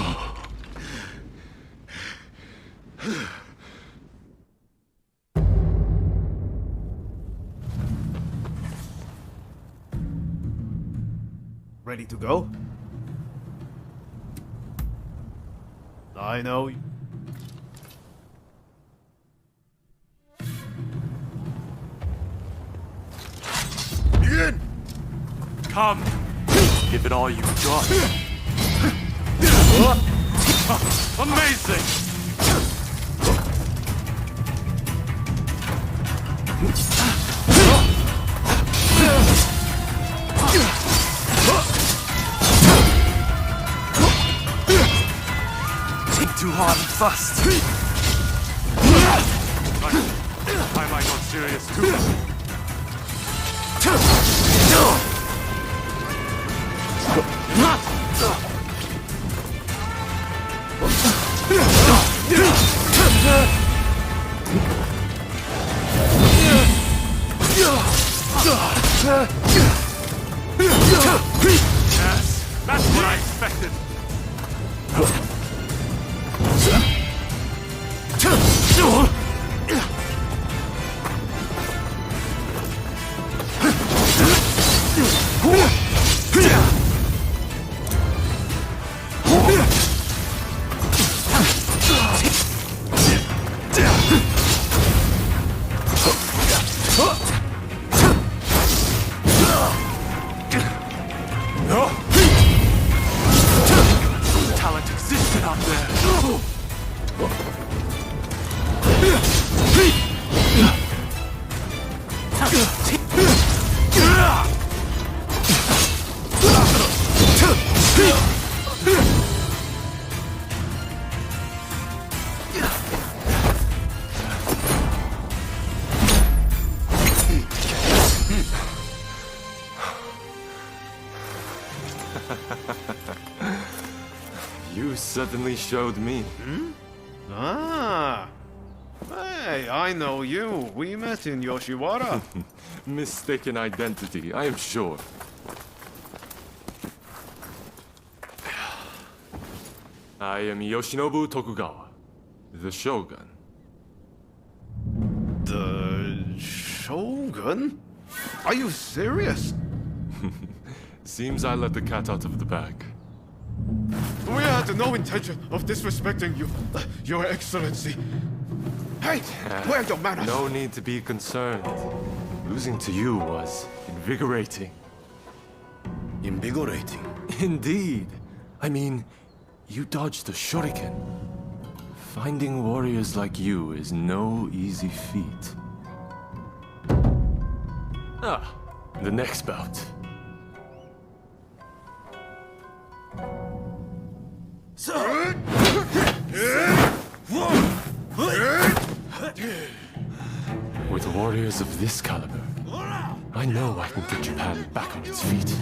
Ready to go? I know. Ian! Come! Give it all you've got. Amazing! Too hard and fast. Time I got serious too. Yes, that's what I expected. Talent existed out there. You suddenly showed me. Ah. Hey, I know you. We met in Yoshiwara. Mistaken identity, I am sure. I am Yoshinobu Tokugawa, the Shogun. The Shogun? Are you serious? Seems I let the cat out of the bag. We had no intention of disrespecting you, Your Excellency. Hey, where are your manners? No need to be concerned. Losing to you was invigorating. Invigorating? Indeed. I mean, you dodged a shuriken. Finding warriors like you is no easy feat. Ah, the next bout. With warriors of this caliber, I know I can get Japan back on its feet.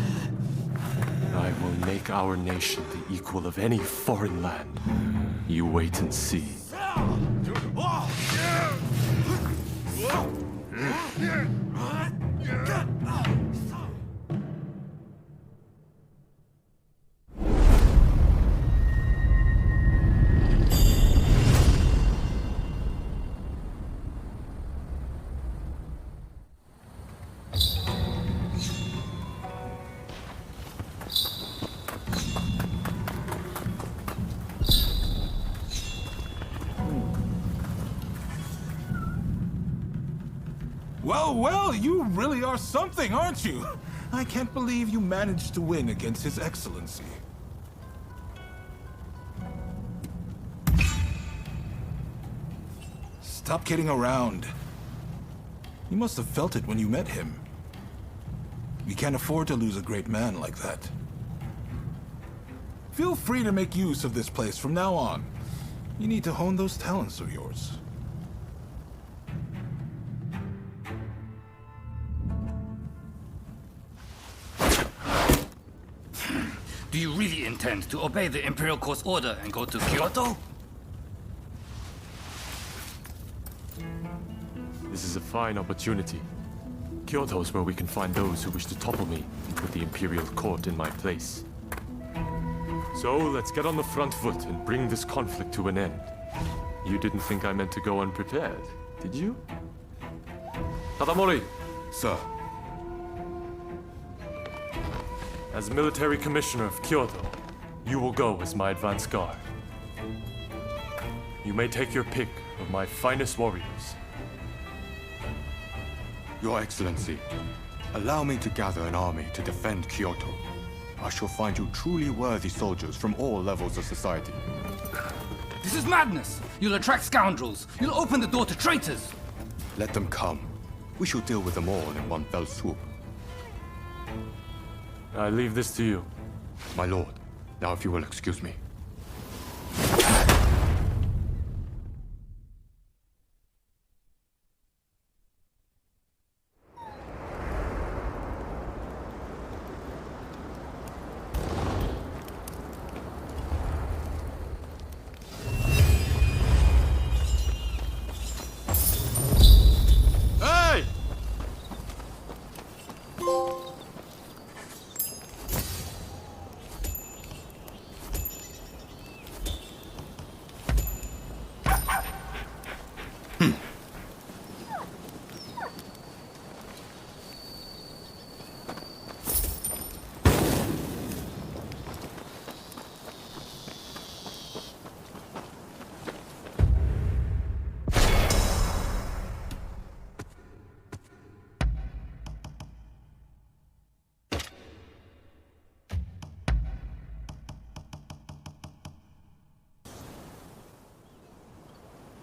I will make our nation the equal of any foreign land. You wait and see. well, you really are something, aren't you? I can't believe you managed to win against His Excellency. Stop kidding around. You must have felt it when you met him. We can't afford to lose a great man like that. Feel free to make use of this place from now on. You need to hone those talents of yours. Do you really intend to obey the Imperial Court's order and go to Kyoto? This is a fine opportunity. Kyoto is where we can find those who wish to topple me and put the Imperial Court in my place. So, let's get on the front foot and bring this conflict to an end. You didn't think I meant to go unprepared, did you? Tadamori! Sir. As military commissioner of Kyoto, you will go as my advance guard. You may take your pick of my finest warriors. Your Excellency, allow me to gather an army to defend Kyoto. I shall find you truly worthy soldiers from all levels of society. This is madness! You'll attract scoundrels! You'll open the door to traitors! Let them come. We shall deal with them all in one fell swoop. I leave this to you. My lord, now if you will excuse me.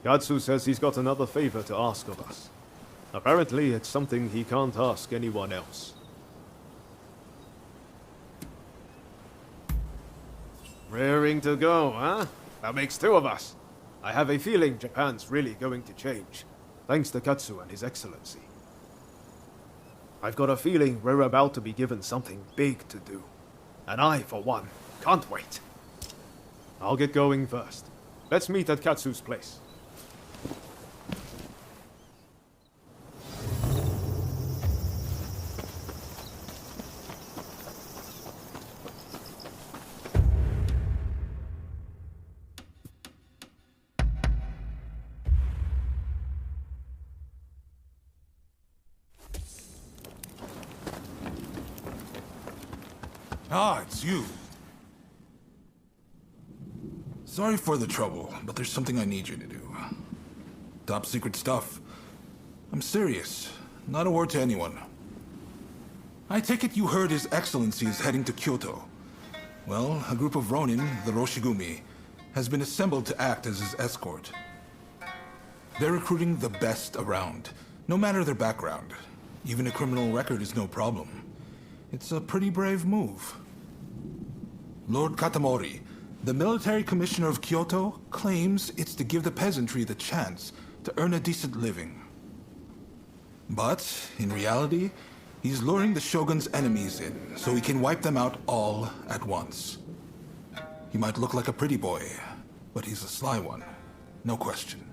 Katsu says he's got another favor to ask of us. Apparently, it's something he can't ask anyone else. Raring to go, huh? That makes two of us. I have a feeling Japan's really going to change, thanks to Katsu and His Excellency. I've got a feeling we're about to be given something big to do. And I, for one, can't wait. I'll get going first. Let's meet at Katsu's place. Ah, it's you. Sorry for the trouble, but there's something I need you to do. Top secret stuff. I'm serious. Not a word to anyone. I take it you heard His Excellency is heading to Kyoto. Well, a group of Ronin, the Roshigumi, has been assembled to act as his escort. They're recruiting the best around, no matter their background. Even a criminal record is no problem. It's a pretty brave move. Lord Katamori, the military commissioner of Kyoto, claims it's to give the peasantry the chance to earn a decent living. But, in reality, he's luring the shogun's enemies in so he can wipe them out all at once. He might look like a pretty boy, but he's a sly one, no question.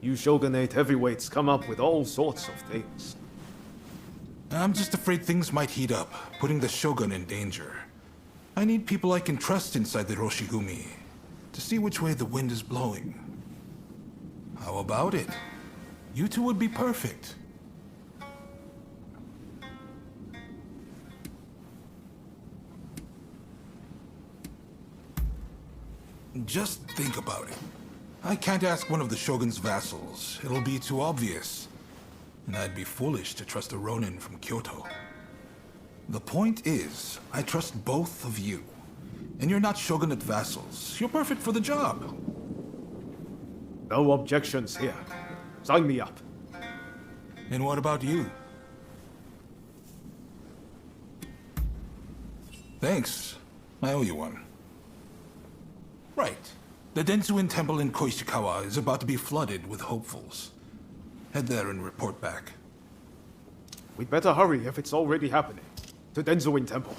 You shogunate heavyweights come up with all sorts of things. I'm just afraid things might heat up, putting the shogun in danger. I need people I can trust inside the Roshigumi, to see which way the wind is blowing. How about it? You two would be perfect. Just think about it. I can't ask one of the Shogun's vassals. It'll be too obvious. And I'd be foolish to trust a Ronin from Kyoto. The point is, I trust both of you. And you're not Shogunate vassals. You're perfect for the job. No objections here. Sign me up. And what about you? Thanks. I owe you one. Right. The Densuin Temple in Koishikawa is about to be flooded with hopefuls. Head there and report back. We'd better hurry if it's already happening. To Densuin Temple.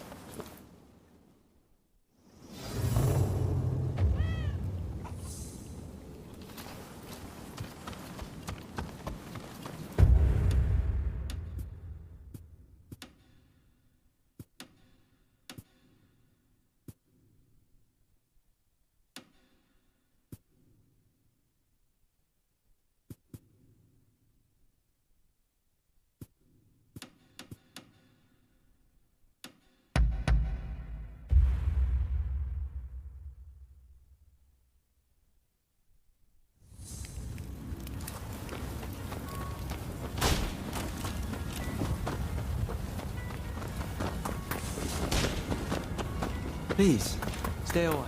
Please, stay away.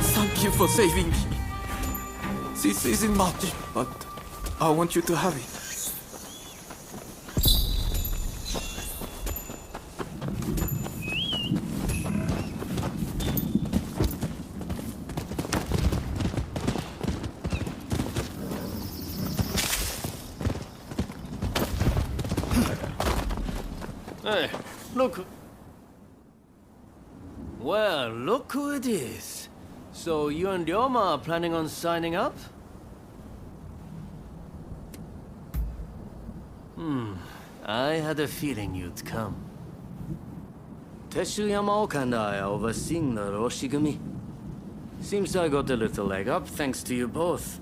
Thank you for saving me. This isn't much, but I want you to have it. Hey, look. Well, look who it is. So you and Ryoma are planning on signing up? I had a feeling you'd come. Teshuyama and I are overseeing the Roshigumi. Seems I got a little leg up thanks to you both.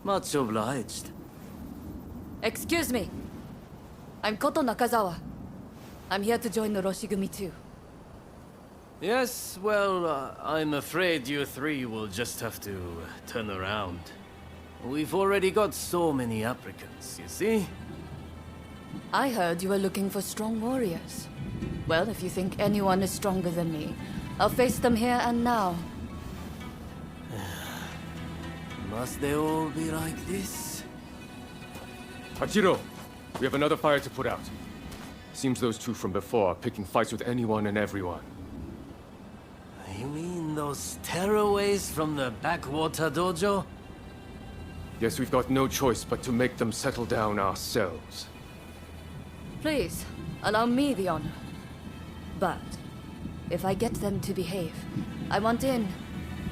Much obliged. Excuse me. I'm Koto Nakazawa. I'm here to join the Roshigumi too. Yes, well, I'm afraid you three will just have to turn around. We've already got so many applicants, you see? I heard you were looking for strong warriors. Well, if you think anyone is stronger than me, I'll face them here and now. Must they all be like this? Hachiro, we have another fire to put out. Seems those two from before are picking fights with anyone and everyone. You mean those tearaways from the backwater dojo? Guess we've got no choice but to make them settle down ourselves. Please, allow me the honor. But if I get them to behave, I want in.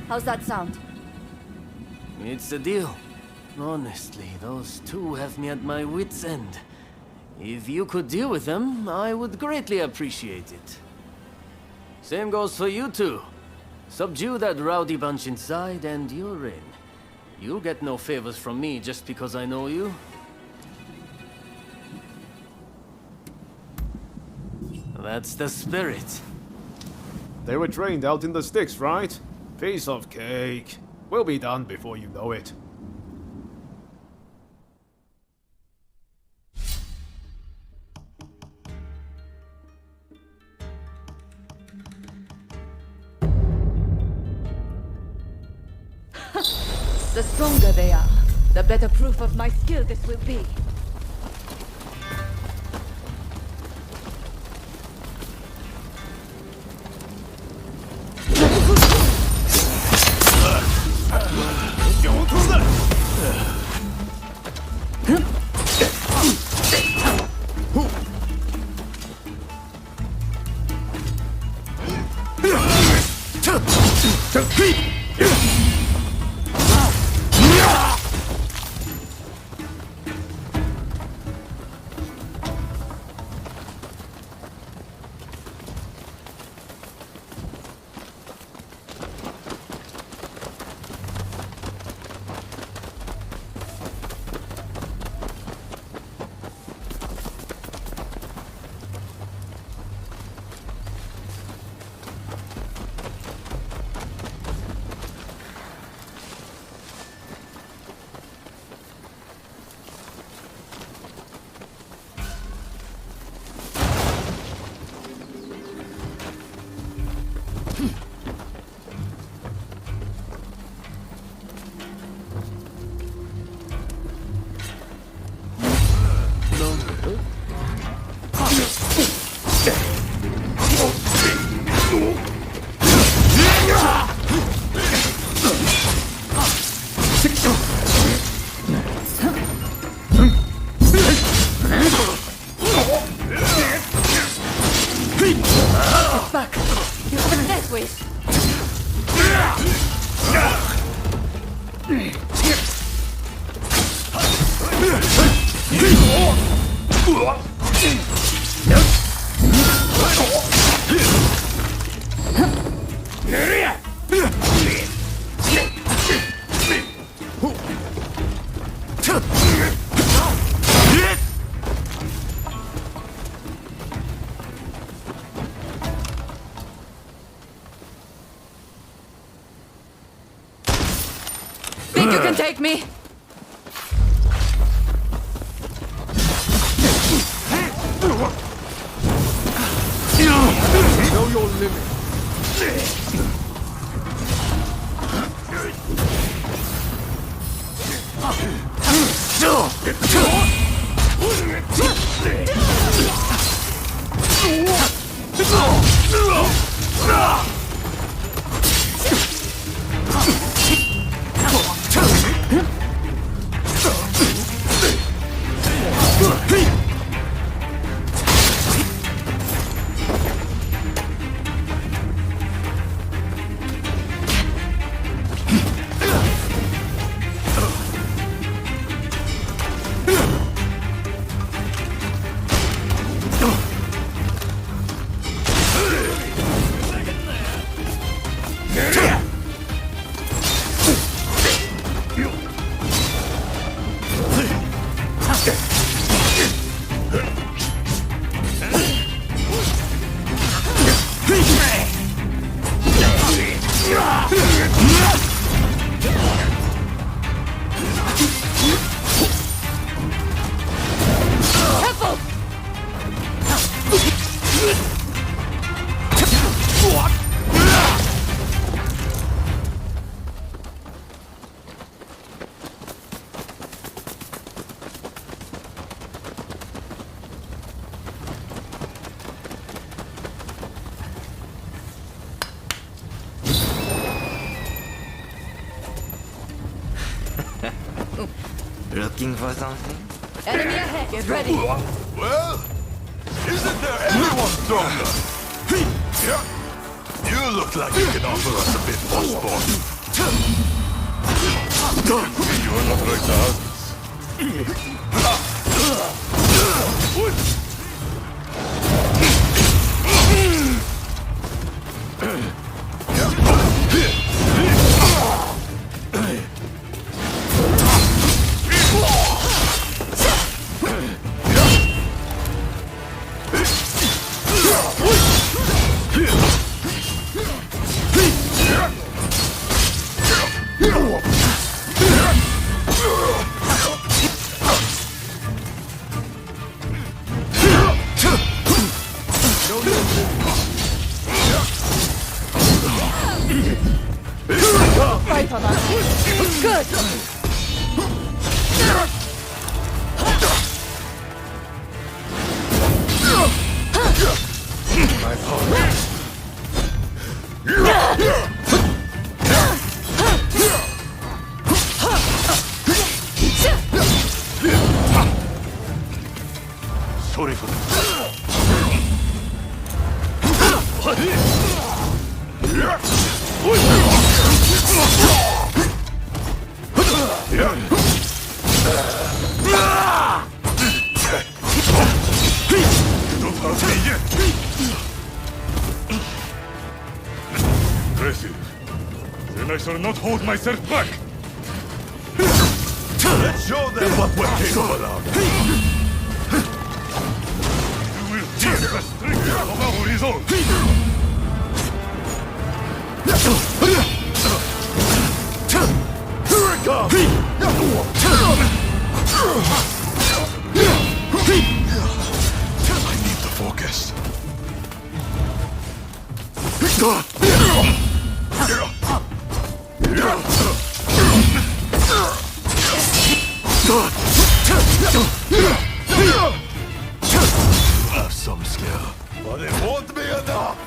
How's that sound? It's a deal. Honestly, those two have me at my wit's end. If you could deal with them, I would greatly appreciate it. Same goes for you two. Subdue that rowdy bunch inside and you're in. You'll get no favors from me just because I know you. That's the spirit. They were trained out in the sticks, right? Piece of cake. We'll be done before you know it. The stronger they are, the better proof of my skill this will be. Back! You have a death wish! Think you can take me? Know your limit. Looking for something? Enemy ahead, get ready. Well, isn't there anyone stronger? You look like you can offer us a bit more sport. You are not like the others. Right on us. Good. My apologies. Sorry for that. Don't hurt me yet. Impressive. Then I shall not hold myself back. Let's show them what we're capable of. You will feel the strength of our resolve. Here it comes! I need to focus. You have some skill, but it won't be enough.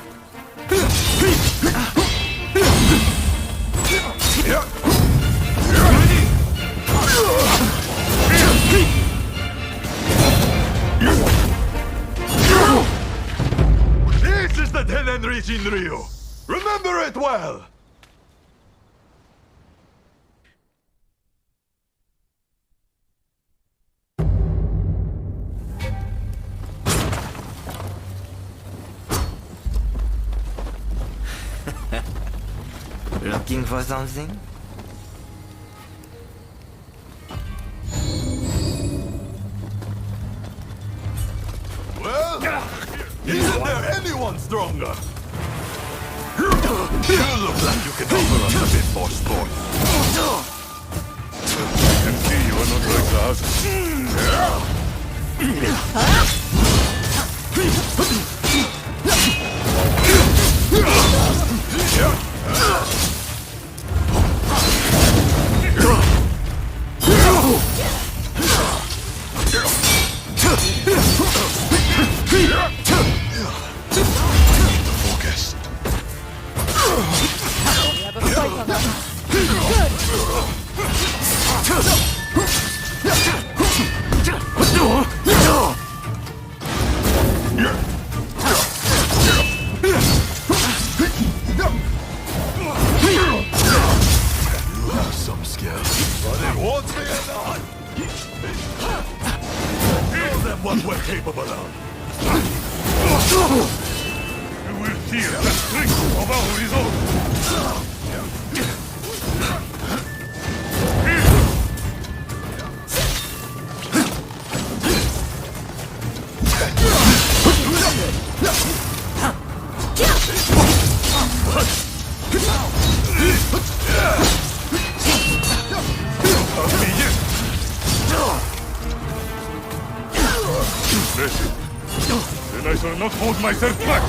This is the Tenen Rijin Ryu. Remember it well. Looking for something? Well, isn't there anyone stronger? You look like you can offer us a bit more sport. I can see you are not like the others. Focus. We have a fight on us. Good. You have some skill, but it won't be enough. Show them what we're capable of. You will feel the strength of our resolve. Impressive. Then I shall not hold myself back.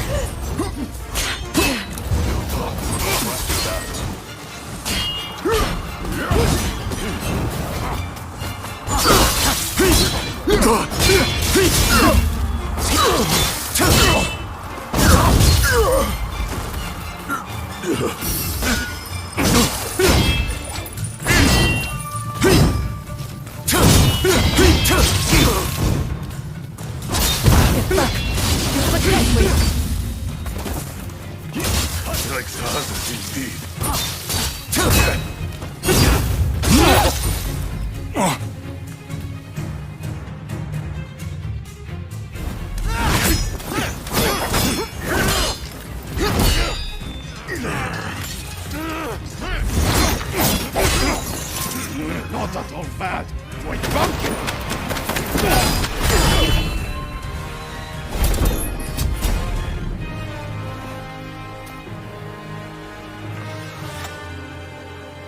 Not at all bad. Quite funky.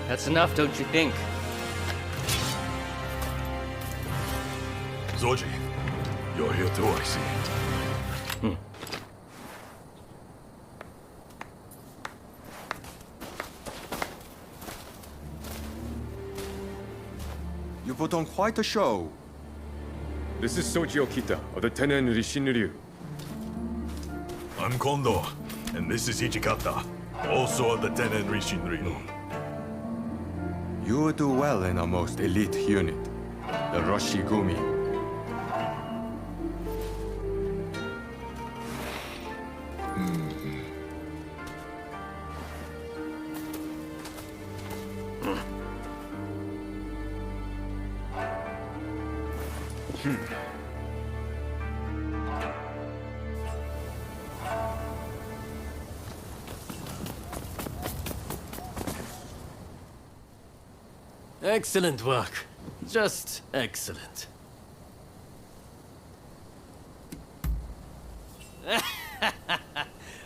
That's enough, don't you think? Zoji, you're here too, I see. You put on quite a show. This is Soji Okita of the Tenen Rishinryu. I'm Kondo, and this is Hijikata, also of the Tenen Rishinryu. You do well in a most elite unit, the Roshigumi. Excellent work. Just excellent.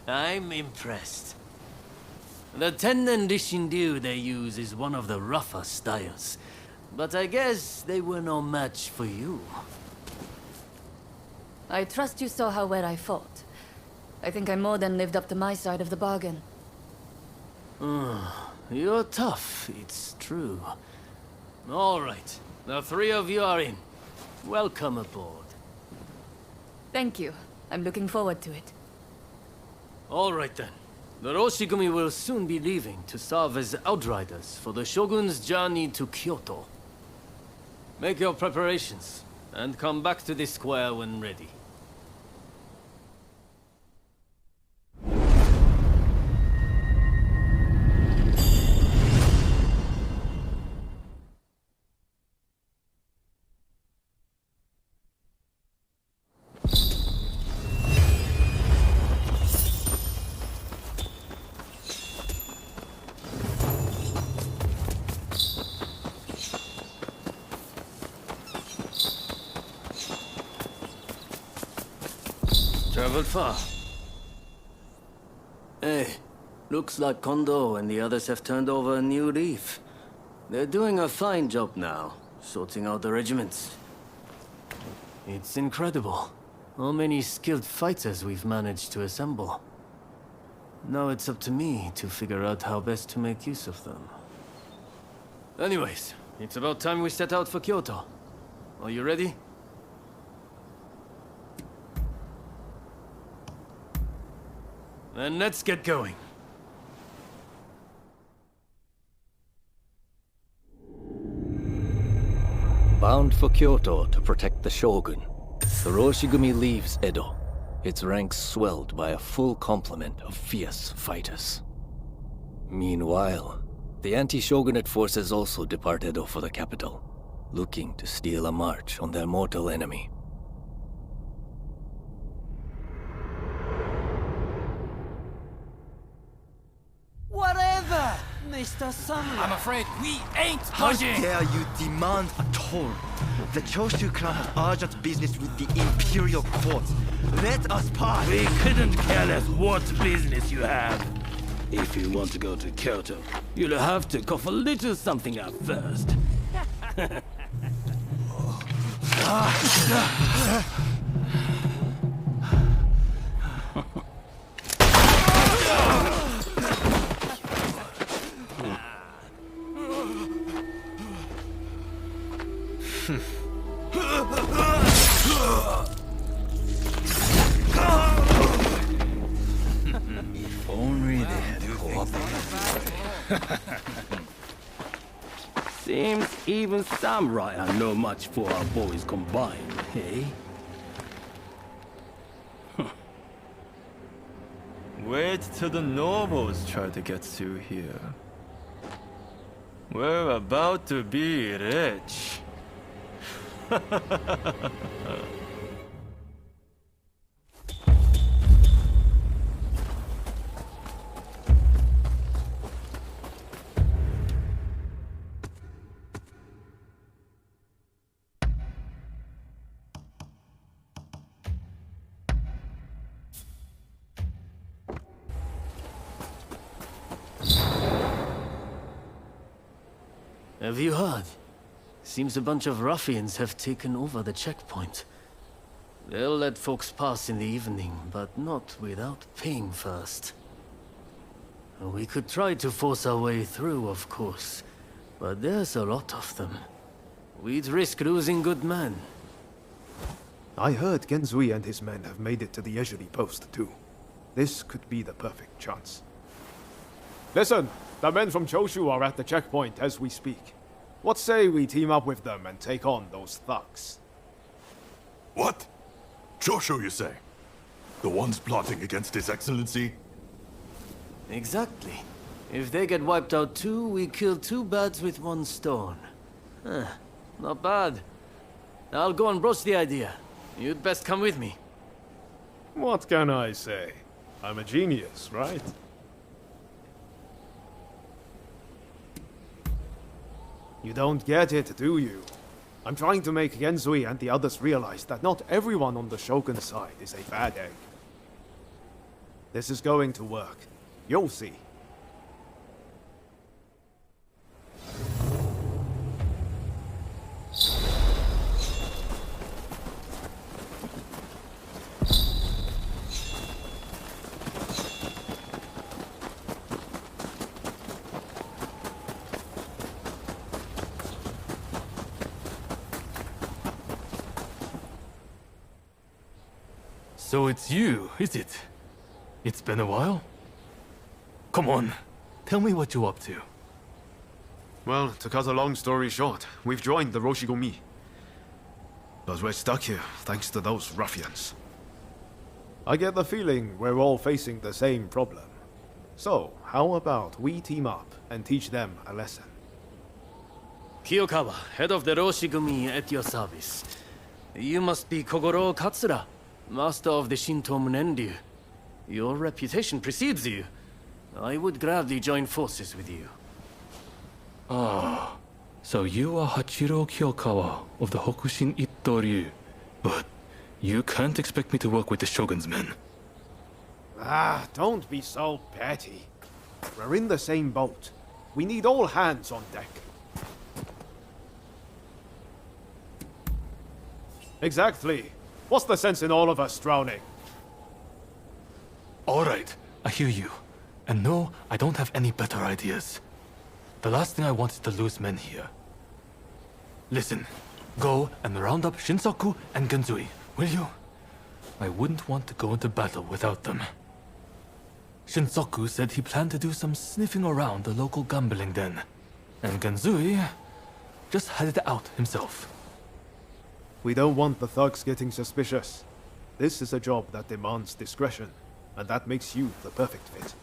I'm impressed. The Tenen Rishinryu they use is one of the rougher styles. But I guess they were no match for you. I trust you saw how well I fought. I think I more than lived up to my side of the bargain. You're tough, it's true. All right, the three of you are in. Welcome aboard. Thank you. I'm looking forward to it. All right then. The Roshigumi will soon be leaving to serve as outriders for the Shogun's journey to Kyoto. Make your preparations, and come back to this square when ready. Traveled far. Hey, looks like Kondo and the others have turned over a new leaf. They're doing a fine job now, sorting out the regiments. It's incredible how many skilled fighters we've managed to assemble. Now it's up to me to figure out how best to make use of them. Anyways, it's about time we set out for Kyoto. Are you ready? Then let's get going. Bound for Kyoto to protect the Shogun, the Roshigumi leaves Edo, its ranks swelled by a full complement of fierce fighters. Meanwhile, the anti-Shogunate forces also depart Edo for the capital, looking to steal a march on their mortal enemy. Whatever, Mr. Samurai. I'm afraid we ain't How budging. dare you demand a toll? The Choshu clan has urgent business with the Imperial Court. Let us pass. We couldn't care less what business you have. If you want to go to Kyoto, you'll have to cough a little something up first. If only they had cooperated. Seems even samurai are no match for our boys combined, eh? Wait till the nobles try to get through here. We're about to be rich. Have you heard? Seems a bunch of ruffians have taken over the checkpoint. They'll let folks pass in the evening, but not without paying first. We could try to force our way through, of course, but there's a lot of them. We'd risk losing good men. I heard Genzui and his men have made it to the Ejiri post too. This could be the perfect chance. Listen, the men from Choshu are at the checkpoint as we speak. What say we team up with them and take on those thugs? What? Choshu, you say? The ones plotting against His Excellency? Exactly. If they get wiped out too, we kill two birds with one stone. Not bad. I'll go and broach the idea. You'd best come with me. What can I say? I'm a genius, right? You don't get it, do you? I'm trying to make Genzui and the others realize that not everyone on the Shogun's side is a bad egg. This is going to work. You'll see. So it's you, is it? It's been a while? Come on, tell me what you're up to. Well, to cut a long story short, we've joined the Roshigumi. But we're stuck here, thanks to those ruffians. I get the feeling we're all facing the same problem. So, how about we team up and teach them a lesson? Kiyokawa, head of the Roshigumi, at your service. You must be Kogoro Katsura, master of the Shinto Munenryu. Your reputation precedes you. I would gladly join forces with you. Ah, so you are Hachiro Kiyokawa of the Hokushin Itto-ryu. But you can't expect me to work with the Shogun's men. Ah, don't be so petty. We're in the same boat. We need all hands on deck. Exactly. What's the sense in all of us drowning? All right, I hear you. And no, I don't have any better ideas. The last thing I want is to lose men here. Listen, go and round up Shinsaku and Genzui, will you? I wouldn't want to go into battle without them. Shinsaku said he planned to do some sniffing around the local gambling den. And Genzui just had it out himself. We don't want the thugs getting suspicious. This is a job that demands discretion, and that makes you the perfect fit.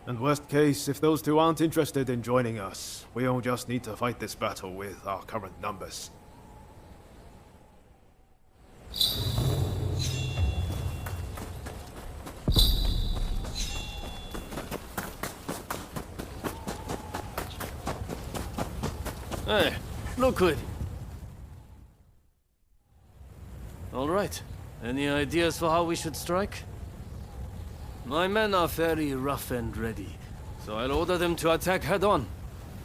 And worst case, if those two aren't interested in joining us, we'll just need to fight this battle with our current numbers. Hey, look good. All right. Any ideas for how we should strike? My men are very rough and ready, so I'll order them to attack head-on.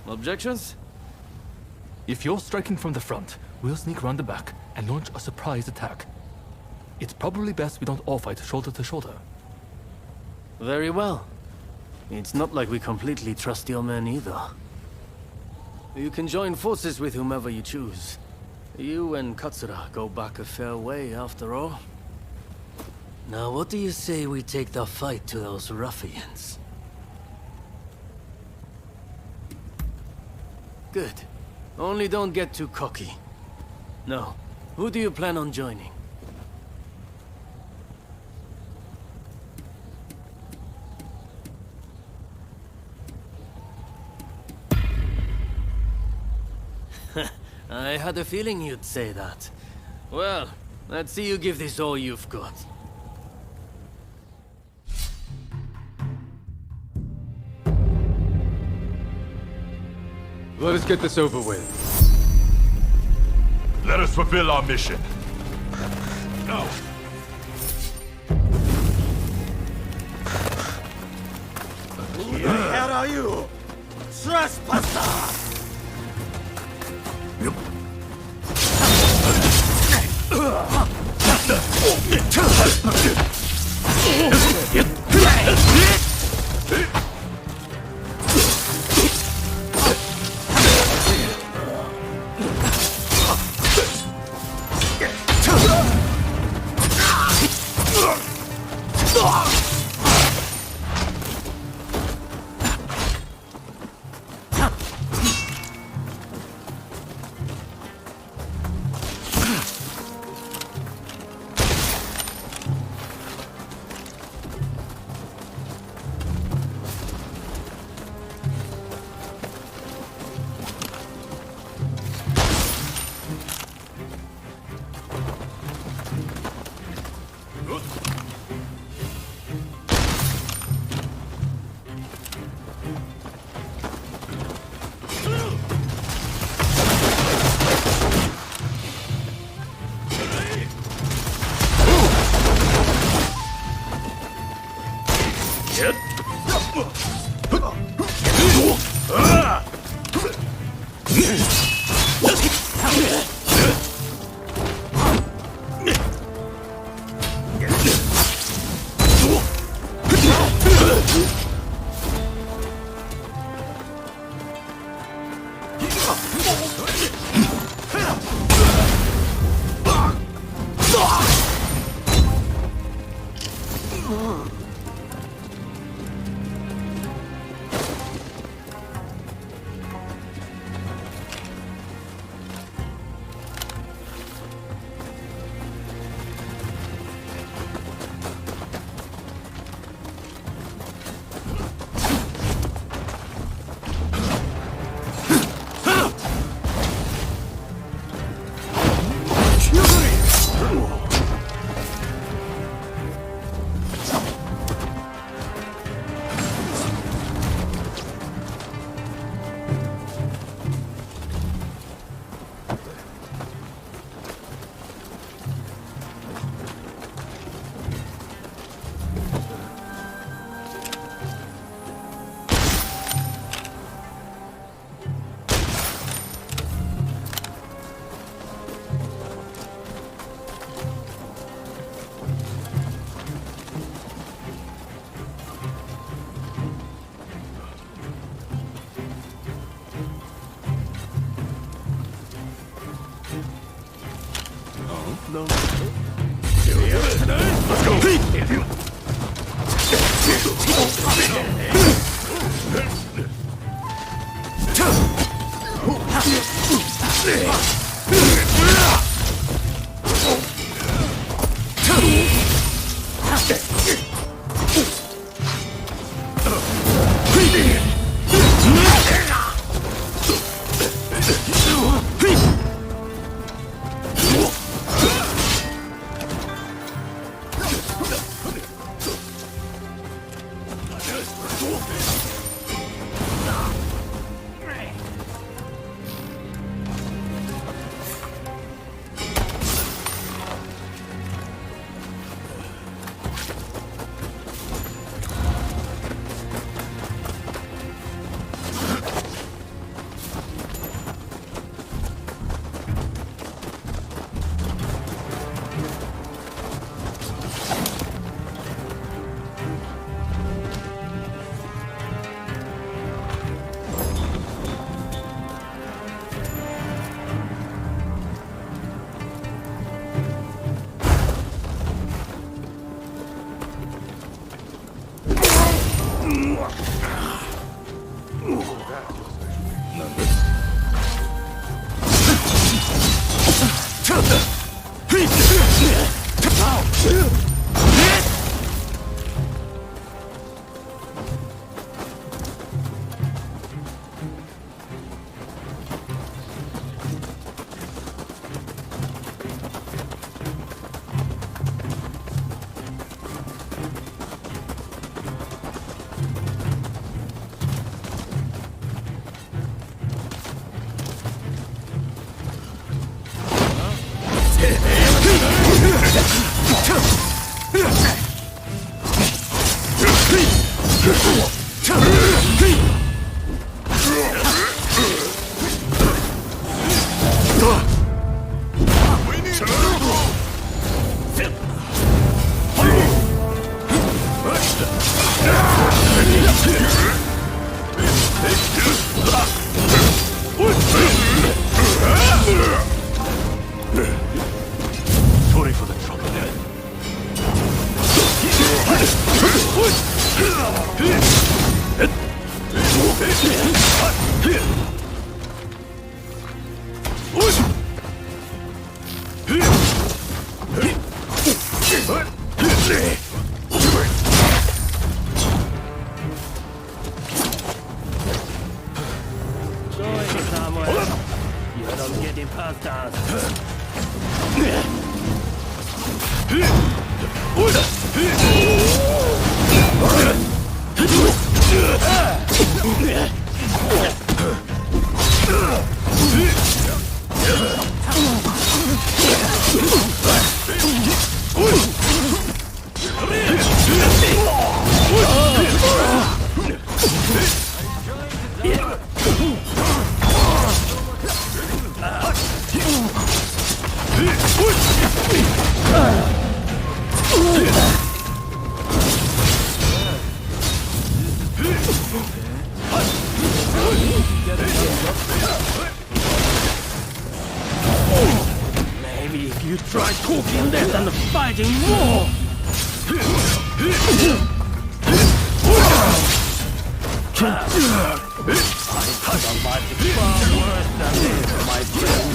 Objections? If you're striking from the front, we'll sneak around the back and launch a surprise attack. It's probably best we don't all fight shoulder to shoulder. Very well. It's not like we completely trust your men either. You can join forces with whomever you choose. You and Katsura go back a fair way, after all. Now, what do you say we take the fight to those ruffians? Good. Only don't get too cocky. No. Who do you plan on joining? I had a feeling you'd say that. Well, let's see you give this all you've got. Let us get this over with. Let us fulfill our mission. No. Who the hell are you? Trespasser! No. Let's go. You're not getting past us. Maybe if you try talking less and fighting more. I survived far worse than this, my friend.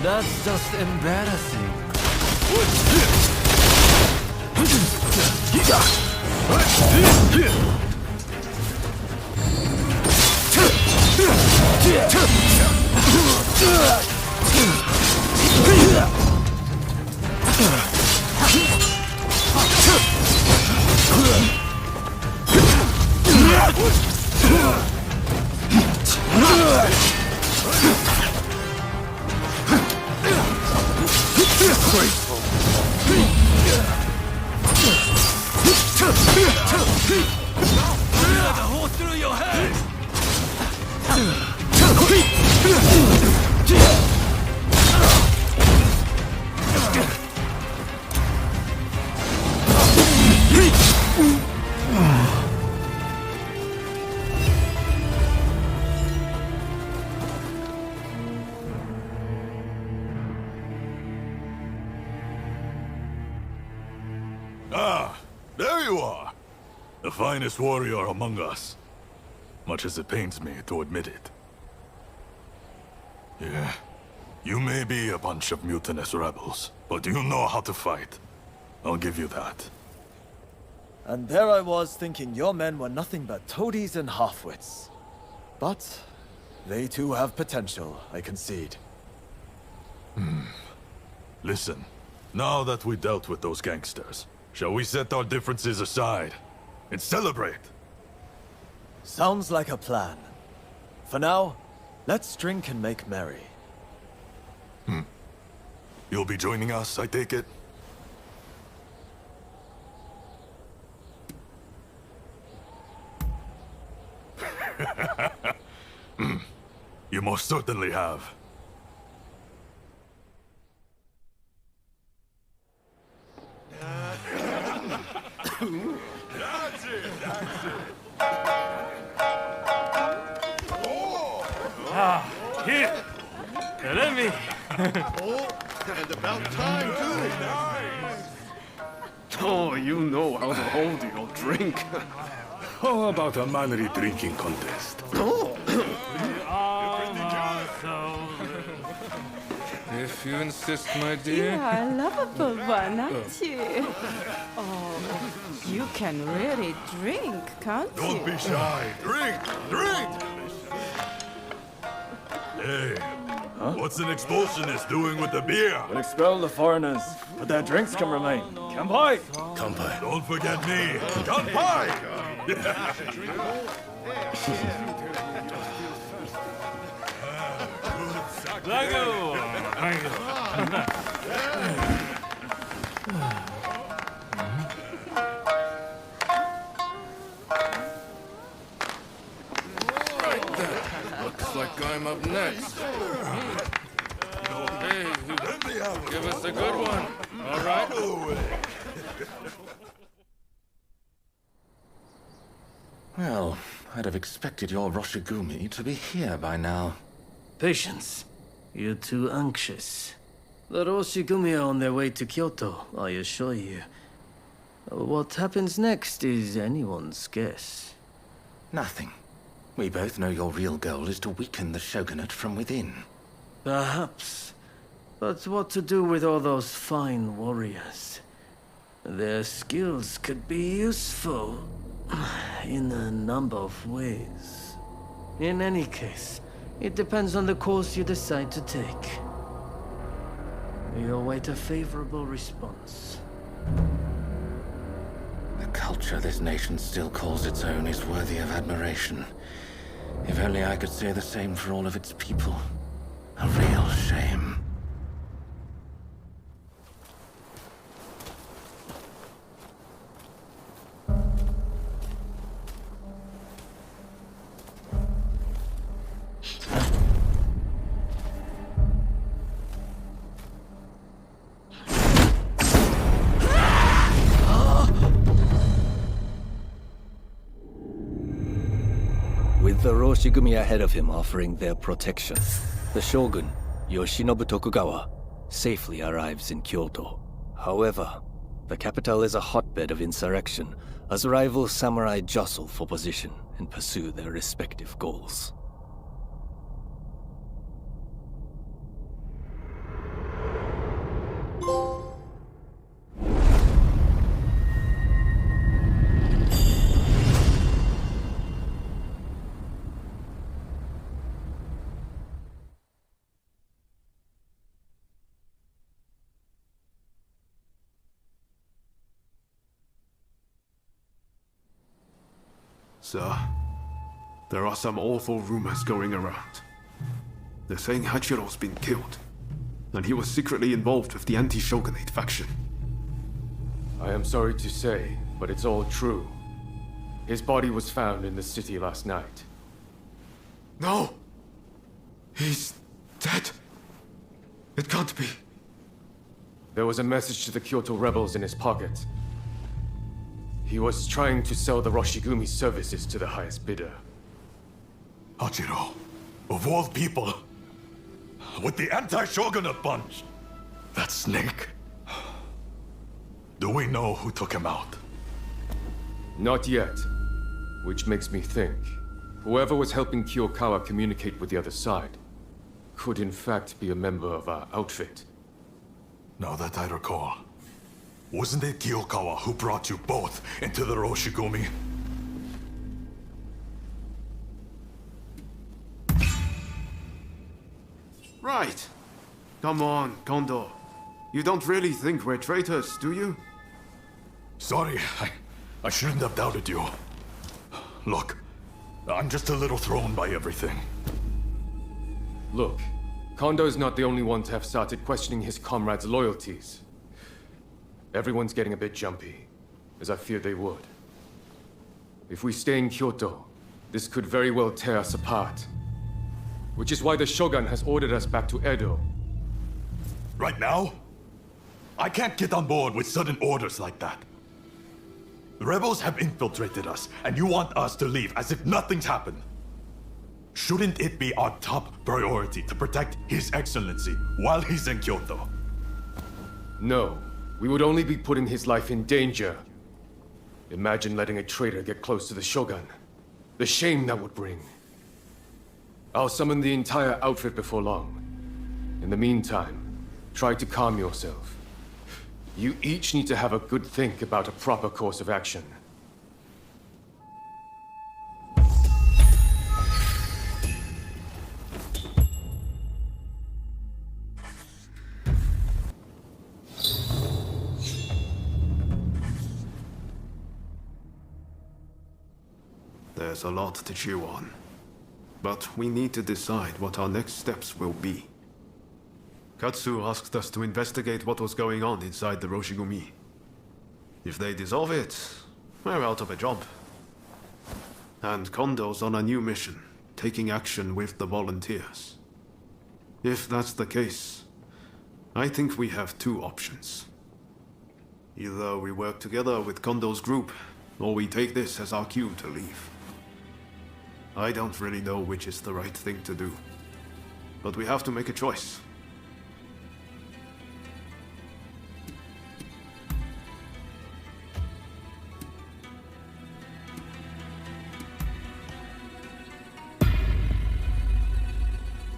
That's just embarrassing. The hole through your head! Ah, there you are. The finest warrior among us. Much as it pains me to admit it. Yeah, you may be a bunch of mutinous rebels, but you know how to fight. I'll give you that. And there I was thinking your men were nothing but toadies and halfwits. But they too have potential, I concede. Listen, now that we dealt with those gangsters, shall we set our differences aside and celebrate? Sounds like a plan. For now, let's drink and make merry. You'll be joining us, I take it? You most certainly have. That's it, that's it. Ah, here. Let me. Oh, and about time, too. Oh, you know how to hold your drink. How about a mannery drinking contest? Oh. If you insist, my You dear. are a lovable one, aren't you? Oh, you can really drink, can't you? Don't be shy. Drink! Drink! Hey, what's an expulsionist doing with the beer? We'll expel the foreigners, but their drinks can remain. Kanpai! Kanpai. Don't forget me. Kanpai! Right there. Looks like I'm up next. Hey, give us a good one. All right. Well, I'd have expected your Roshigumi to be here by now. Patience. You're too anxious. The Roshigumi are on their way to Kyoto, I assure you. What happens next is anyone's guess. Nothing. We both know your real goal is to weaken the shogunate from within. Perhaps. But what to do with all those fine warriors? Their skills could be useful in a number of ways. In any case, it depends on the course you decide to take. We await a favorable response. The culture this nation still calls its own is worthy of admiration. If only I could say the same for all of its people. A real shame. With the Roshigumi ahead of him offering their protection, the shogun, Yoshinobu Tokugawa, safely arrives in Kyoto. However, the capital is a hotbed of insurrection as rival samurai jostle for position and pursue their respective goals. Sir, there are some awful rumors going around. They're saying Hachiro's been killed, and he was secretly involved with the anti-shogunate faction. I am sorry to say, but it's all true. His body was found in the city last night. No! He's dead. It can't be. There was a message to the Kyoto rebels in his pocket. He was trying to sell the Roshigumi services to the highest bidder. Hachiro, of all people, with the anti-shogunate bunch, that snake. Do we know who took him out? Not yet. Which makes me think, whoever was helping Kiyokawa communicate with the other side could in fact be a member of our outfit. Now that I recall, wasn't it Kiyokawa who brought you both into the Roshigumi? Right. Come on, Kondo. You don't really think we're traitors, do you? Sorry, I shouldn't have doubted you. Look, I'm just a little thrown by everything. Look, Kondo's not the only one to have started questioning his comrades' loyalties. Everyone's getting a bit jumpy, as I feared they would. If we stay in Kyoto, this could very well tear us apart. Which is why the Shogun has ordered us back to Edo. Right now? I can't get on board with sudden orders like that. The rebels have infiltrated us, and you want us to leave as if nothing's happened. Shouldn't it be our top priority to protect His Excellency while he's in Kyoto? No. We would only be putting his life in danger. Imagine letting a traitor get close to the Shogun. The shame that would bring. I'll summon the entire outfit before long. In the meantime, try to calm yourself. You each need to have a good think about a proper course of action. There's a lot to chew on. But we need to decide what our next steps will be. Katsu asked us to investigate what was going on inside the Roshigumi. If they dissolve it, we're out of a job. And Kondo's on a new mission, taking action with the volunteers. If that's the case, I think we have two options. Either we work together with Kondo's group, or we take this as our cue to leave. I don't really know which is the right thing to do. but we have to make a choice.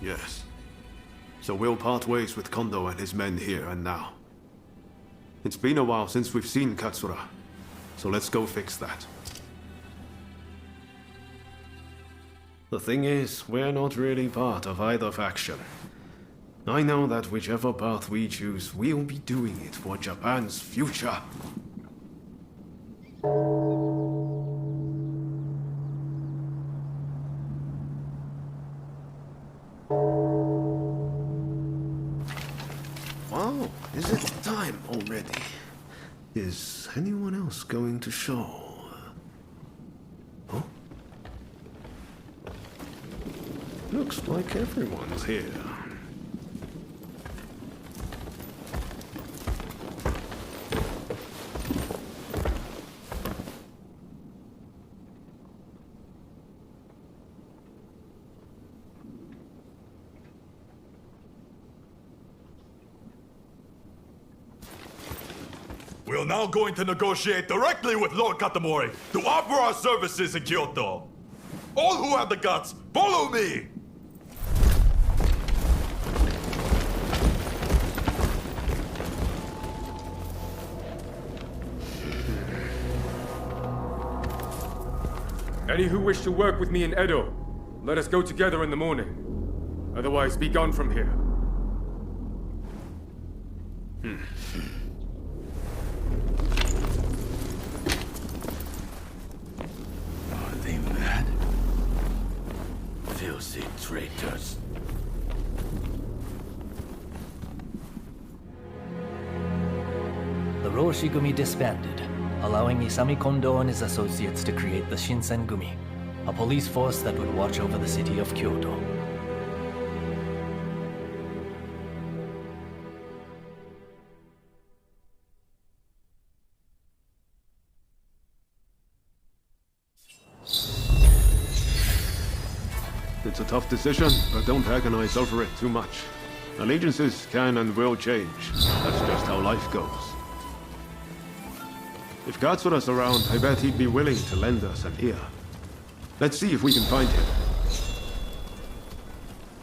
Yes. So we'll part ways with Kondo and his men here and now. It's been a while since we've seen Katsura, so let's go fix that. The thing is, we're not really part of either faction. I know that whichever path we choose, we'll be doing it for Japan's future. Wow, is it time already? Is anyone else going to show? Oh? Looks like everyone's here. We're now going to negotiate directly with Lord Katamori to offer our services in Kyoto. All who have the guts, follow me! Any who wish to work with me in Edo, let us go together in the morning. Otherwise, be gone from here. Are they mad? Filthy traitors. The Roshigumi disbanded, allowing Isami Kondo and his associates to create the Shinsengumi, a police force that would watch over the city of Kyoto. It's a tough decision, but don't agonize over it too much. Allegiances can and will change. That's just how life goes. If Katsura's around, I bet he'd be willing to lend us an ear. Let's see if we can find him.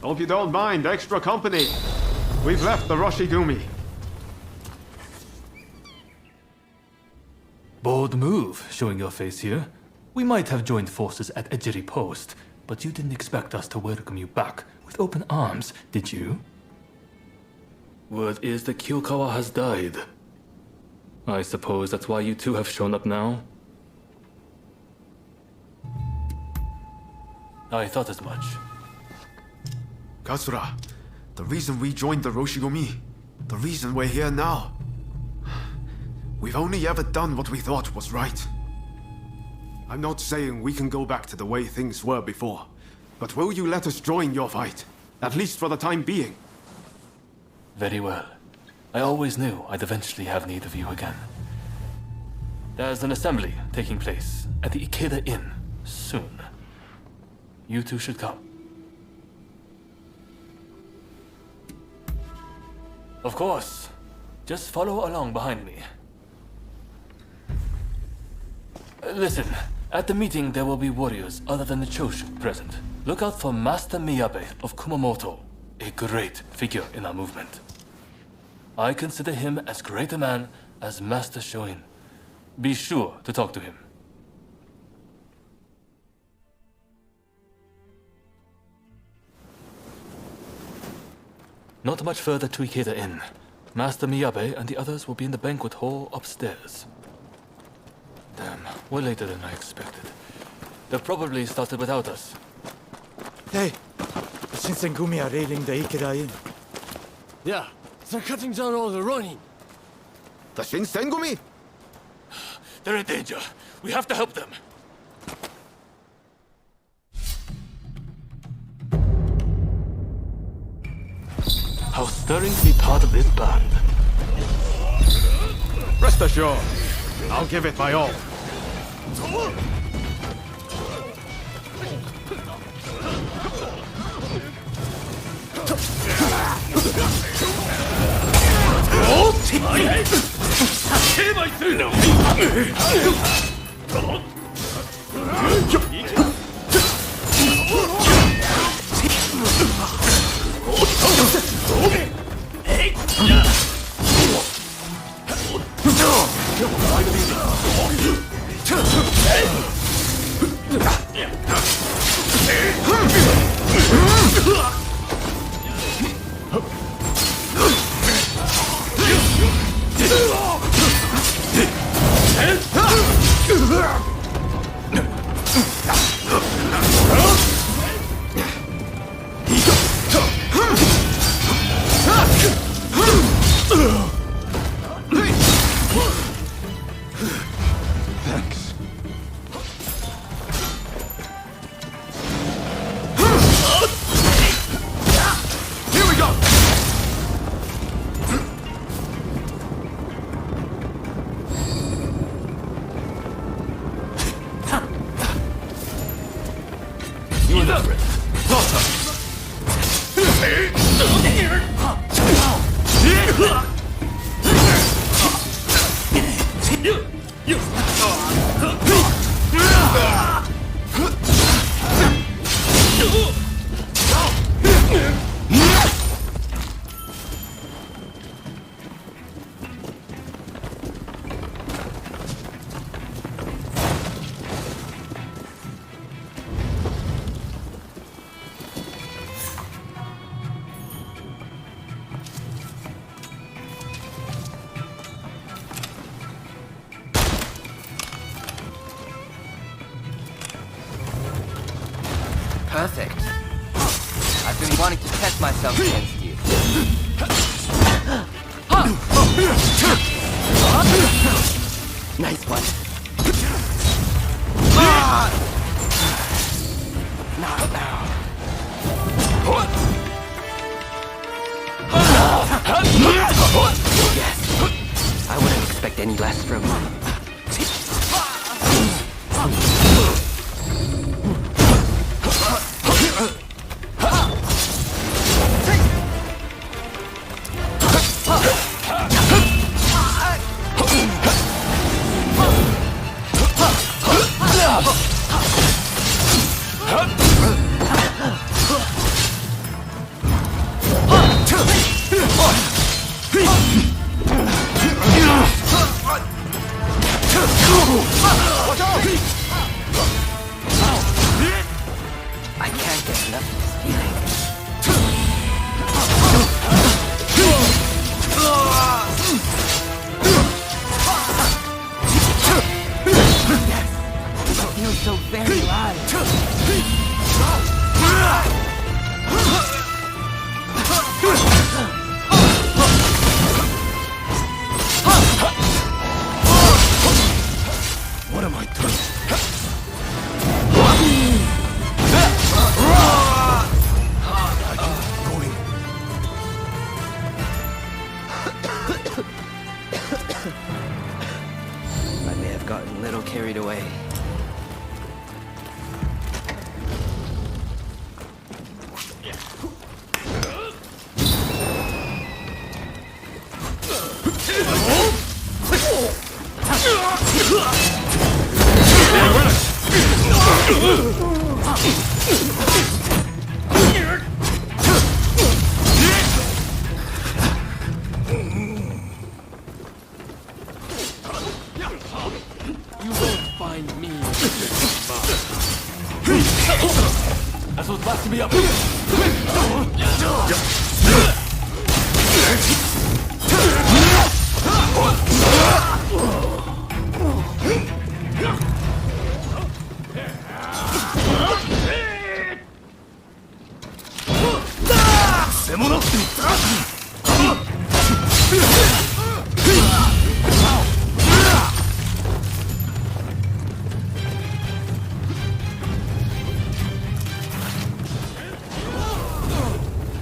Hope you don't mind extra company. We've left the Roshigumi. Bold move, showing your face here. We might have joined forces at Ejiri Post, but you didn't expect us to welcome you back with open arms, did you? Word is that Kyokawa has died. I suppose that's why you two have shown up now? I thought as much. Katsura, the reason we joined the Roshigumi, the reason we're here now. We've only ever done what we thought was right. I'm not saying we can go back to the way things were before, but will you let us join your fight? At least for the time being. Very well. I always knew I'd eventually have need of you again. There's an assembly taking place at the Ikeda Inn soon. You two should come. Of course. Just follow along behind me. Listen, at the meeting there will be warriors other than the Choshu present. Look out for Master Miyabe of Kumamoto, a great figure in our movement. I consider him as great a man as Master Shoin. Be sure to talk to him. Not much further to Ikeda Inn. Master Miyabe and the others will be in the banquet hall upstairs. Damn, we're later than I expected. They've probably started without us. Hey, the Shinsengumi are raiding the Ikeda Inn. Yeah, they're cutting down all the Ronin. The Shinsengumi? They're in danger. We have to help them. How stirring to be part of this band. Rest assured, I'll give it my all. Perfect. I've been wanting to test myself against you. Nice one. Not now. Yes. I wouldn't expect any less from you. I can't get enough of this feeling. It feels so very alive. What am I doing? I may have gotten a little carried away. You won't find me. That's what's about to be up.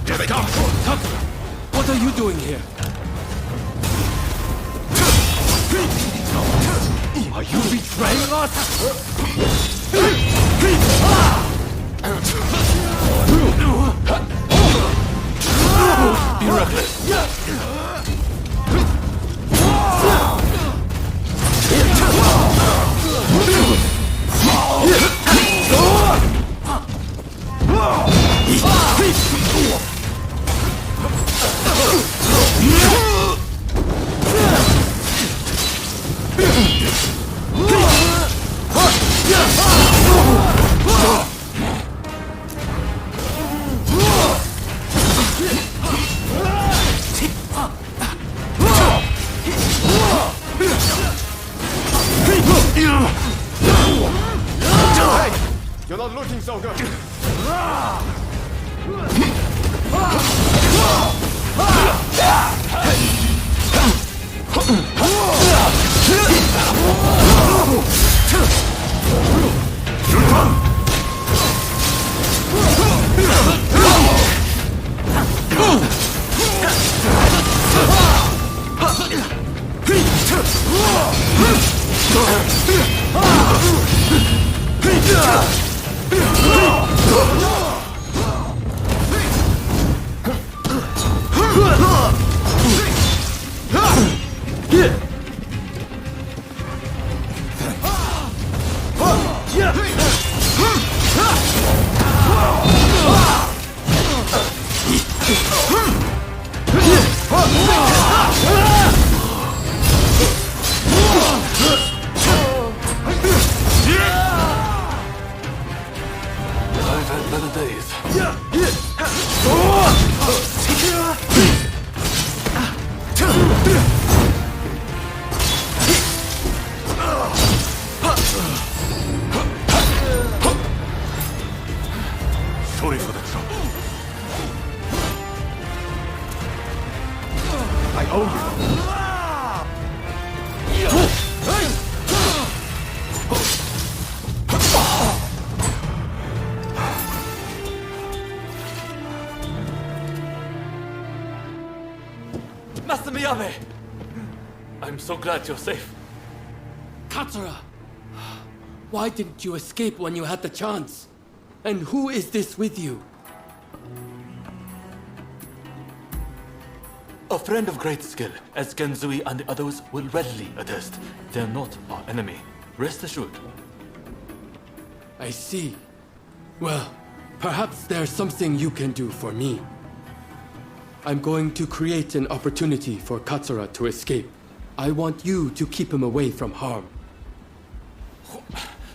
Here they come! What are you doing here? Are you betraying us? Be reckless. Shogun! I've had better days. Sorry for the trouble. I owe Master Miyabe! I'm so glad you're safe. Katsura! Why didn't you escape when you had the chance? And who is this with you? A friend of great skill, as Genzui and the others will readily attest. They're not our enemy. Rest assured. I see. Well, perhaps there's something you can do for me. I'm going to create an opportunity for Katsura to escape. I want you to keep him away from harm.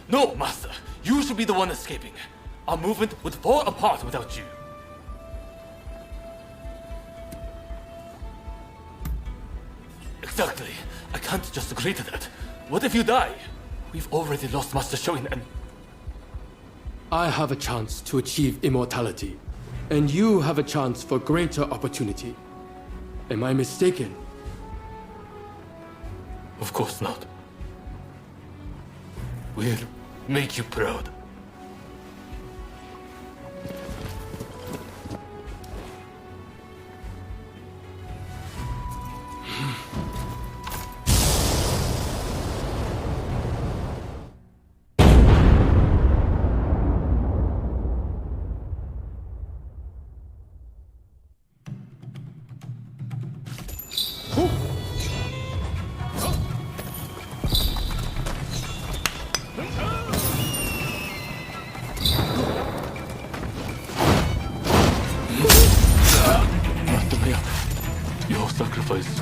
No, Master. You should be the one escaping. Our movement would fall apart without you. Exactly. I can't just agree to that. What if you die? We've already lost Master Shoin and... I have a chance to achieve immortality, and you have a chance for greater opportunity. Am I mistaken? Of course not. We'll make you proud. Your sacrifice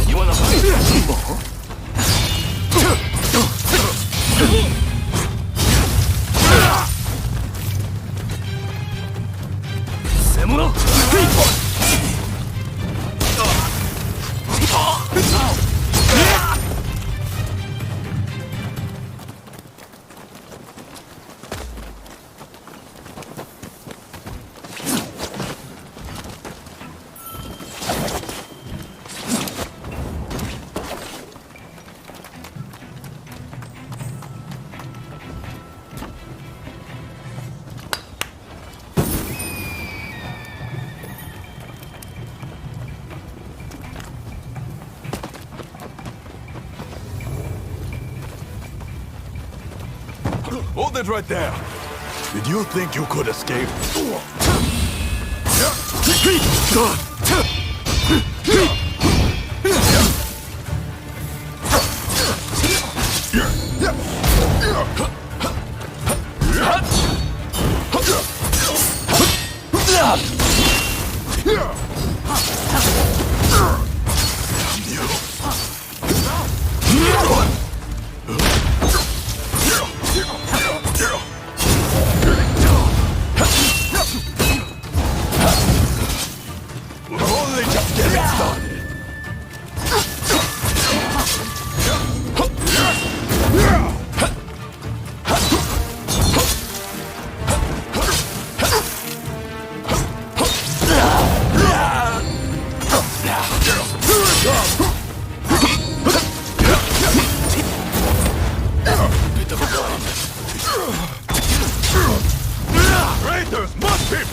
You wanna fight? Hold it right there. Did you think you could escape?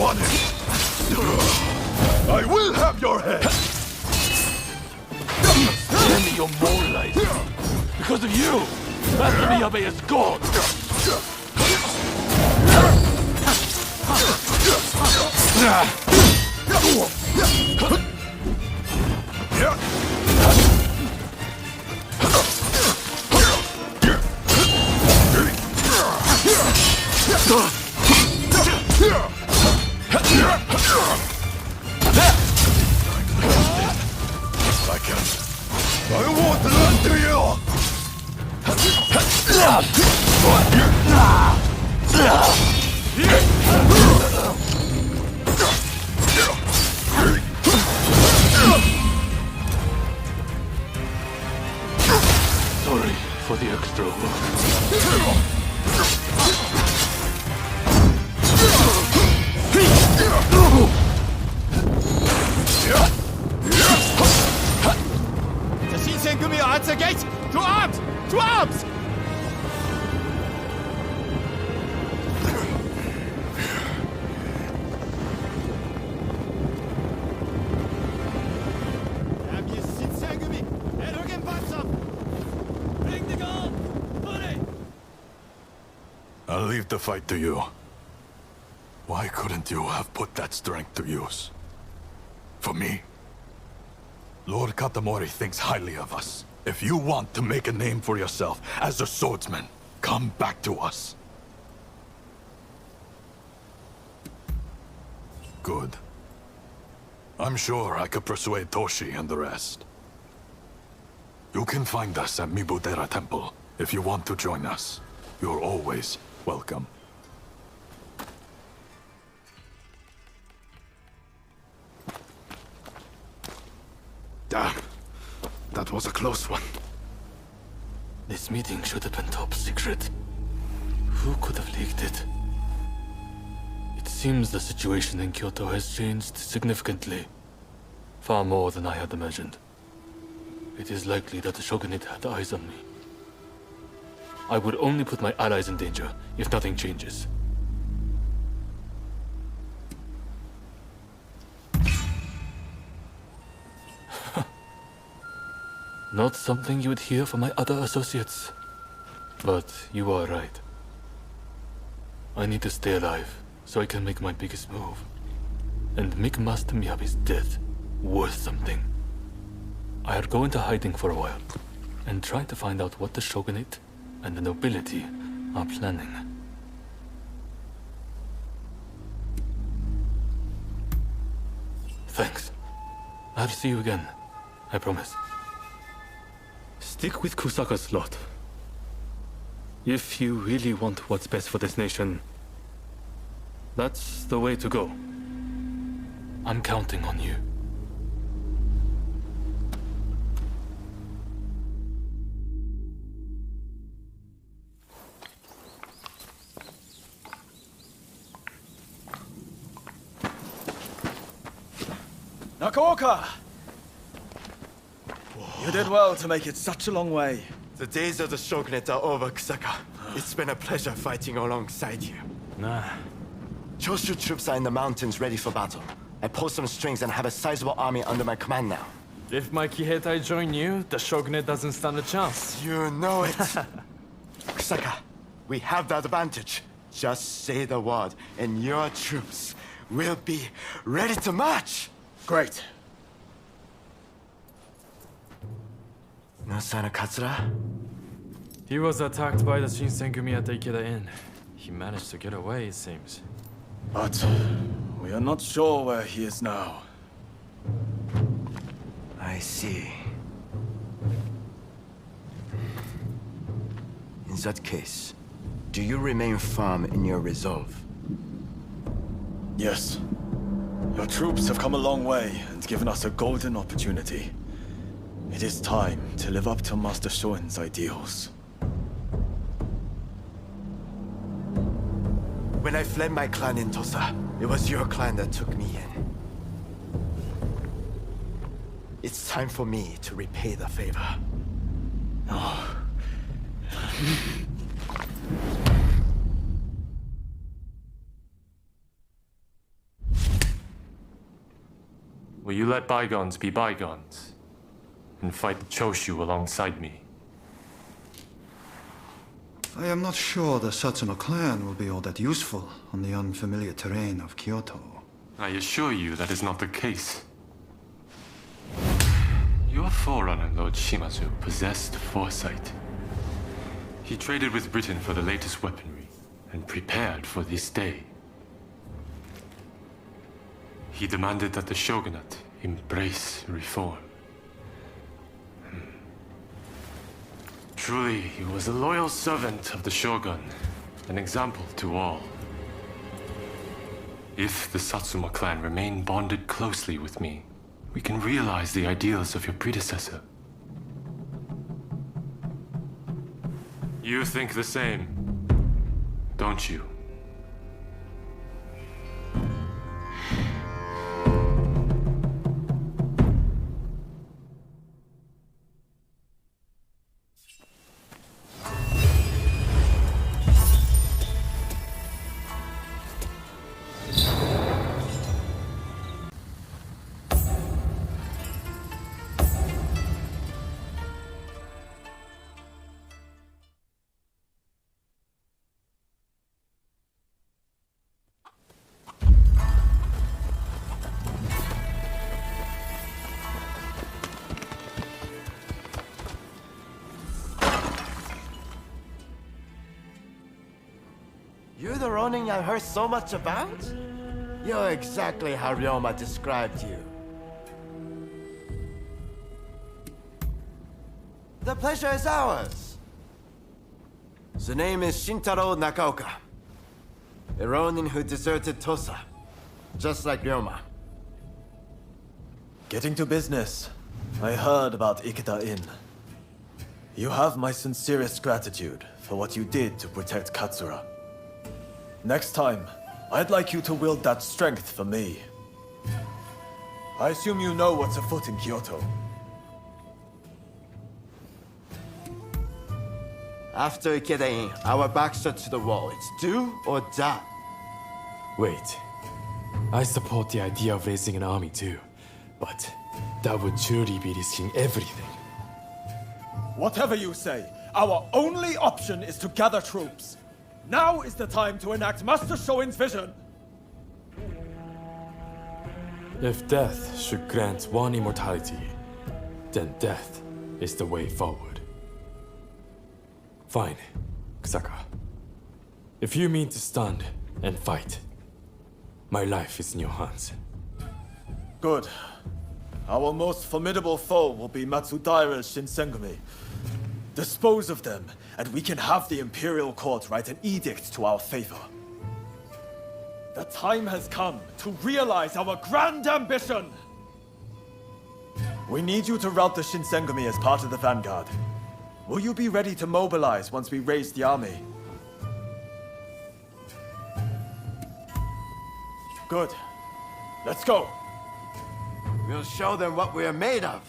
upon him! I will have your head! Spare me your more light. Because of you, Master Miyabe is gone. I won't listen to you! Sorry for the extra work. The Shinsengumi are at the gate! To arms! To arms! I'll leave the fight to you. Why couldn't you have put that strength to use? For me? Lord Katamori thinks highly of us. If you want to make a name for yourself as a swordsman, come back to us. Good. I'm sure I could persuade Toshi and the rest. You can find us at Mibutera Temple if you want to join us. You're always welcome. Damn. That was a close one. This meeting should have been top secret. Who could have leaked it? It seems the situation in Kyoto has changed significantly. Far more than I had imagined. It is likely that the Shogunate had eyes on me. I would only put my allies in danger if nothing changes. Not something you would hear from my other associates. But you are right. I need to stay alive so I can make my biggest move. And make Master Miyabe's death worth something. I'll go into hiding for a while and try to find out what the Shogunate and the nobility are planning. Thanks. I'll see you again. I promise. Stick with Kusaka's lot. If you really want what's best for this nation, that's the way to go. I'm counting on you. Nakaoka! You did well to make it such a long way. The days of the Shogunate are over, Kusaka. It's been a pleasure fighting alongside you. Nah. Choshu troops are in the mountains ready for battle. I pulled some strings and have a sizable army under my command now. If my Kiheitai join you, the Shogunate doesn't stand a chance. You know it. Kusaka, we have the advantage. Just say the word, and your troops will be ready to march. Great. No sign of Katsura? He was attacked by the Shinsengumi at the Ikeda Inn. He managed to get away, it seems. But we are not sure where he is now. I see. In that case, do you remain firm in your resolve? Yes. Your troops have come a long way and given us a golden opportunity. It is time to live up to Master Shoin's ideals. When I fled my clan in Tosa, it was your clan that took me in. It's time for me to repay the favor. Oh. Will you let bygones be bygones and fight the Choshu alongside me? I am not sure the Satsuma clan will be all that useful on the unfamiliar terrain of Kyoto. I assure you that is not the case. Your forerunner, Lord Shimazu, possessed foresight. He traded with Britain for the latest weaponry and prepared for this day. He demanded that the shogunate embrace reform. Truly, he was a loyal servant of the shogun, an example to all. If the Satsuma clan remain bonded closely with me, we can realize the ideals of your predecessor. You think the same, don't you? You the Ronin I heard so much about? You're exactly how Ryoma described you. The pleasure is ours. The name is Shintaro Nakaoka. A Ronin who deserted Tosa, just like Ryoma. Getting to business. I heard about Ikeda Inn. You have my sincerest gratitude for what you did to protect Katsura. Next time, I'd like you to wield that strength for me. I assume you know what's afoot in Kyoto. After Ikeda Inn, our backs are to the wall. It's do or die. Wait. I support the idea of raising an army too, but that would truly be risking everything. Whatever you say, our only option is to gather troops. Now is the time to enact Master Shoin's vision. If death should grant one immortality, then death is the way forward. Fine, Kusaka. If you mean to stand and fight, my life is in your hands. Good. Our most formidable foe will be Matsudaira's Shinsengumi. Dispose of them, and we can have the Imperial Court write an edict to our favor. The time has come to realize our grand ambition! We need you to rout the Shinsengumi as part of the vanguard. Will you be ready to mobilize once we raise the army? Good. Let's go! We'll show them what we are made of.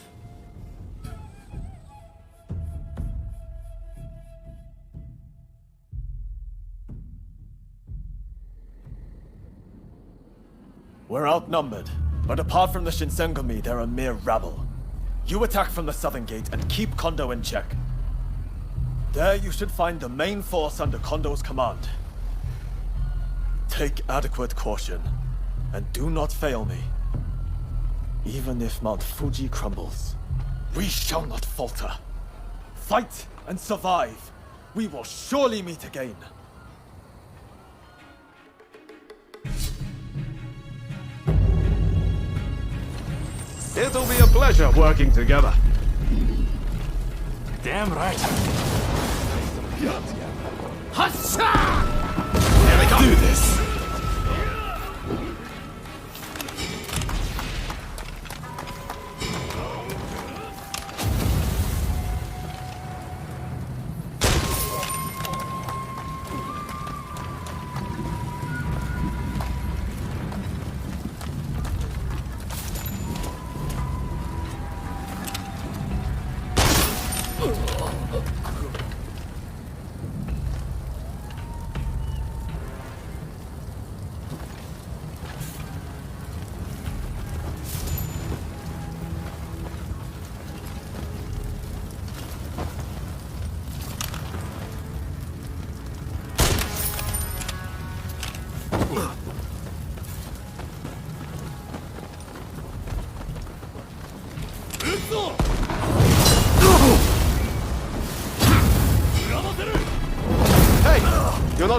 We're outnumbered, but apart from the Shinsengumi, they're a mere rabble. You attack from the southern gate and keep Kondo in check. There you should find the main force under Kondo's command. Take adequate caution, and do not fail me. Even if Mount Fuji crumbles, we shall not falter. Fight and survive. We will surely meet again. It'll be a pleasure working together. Damn right. Here we go. Do this.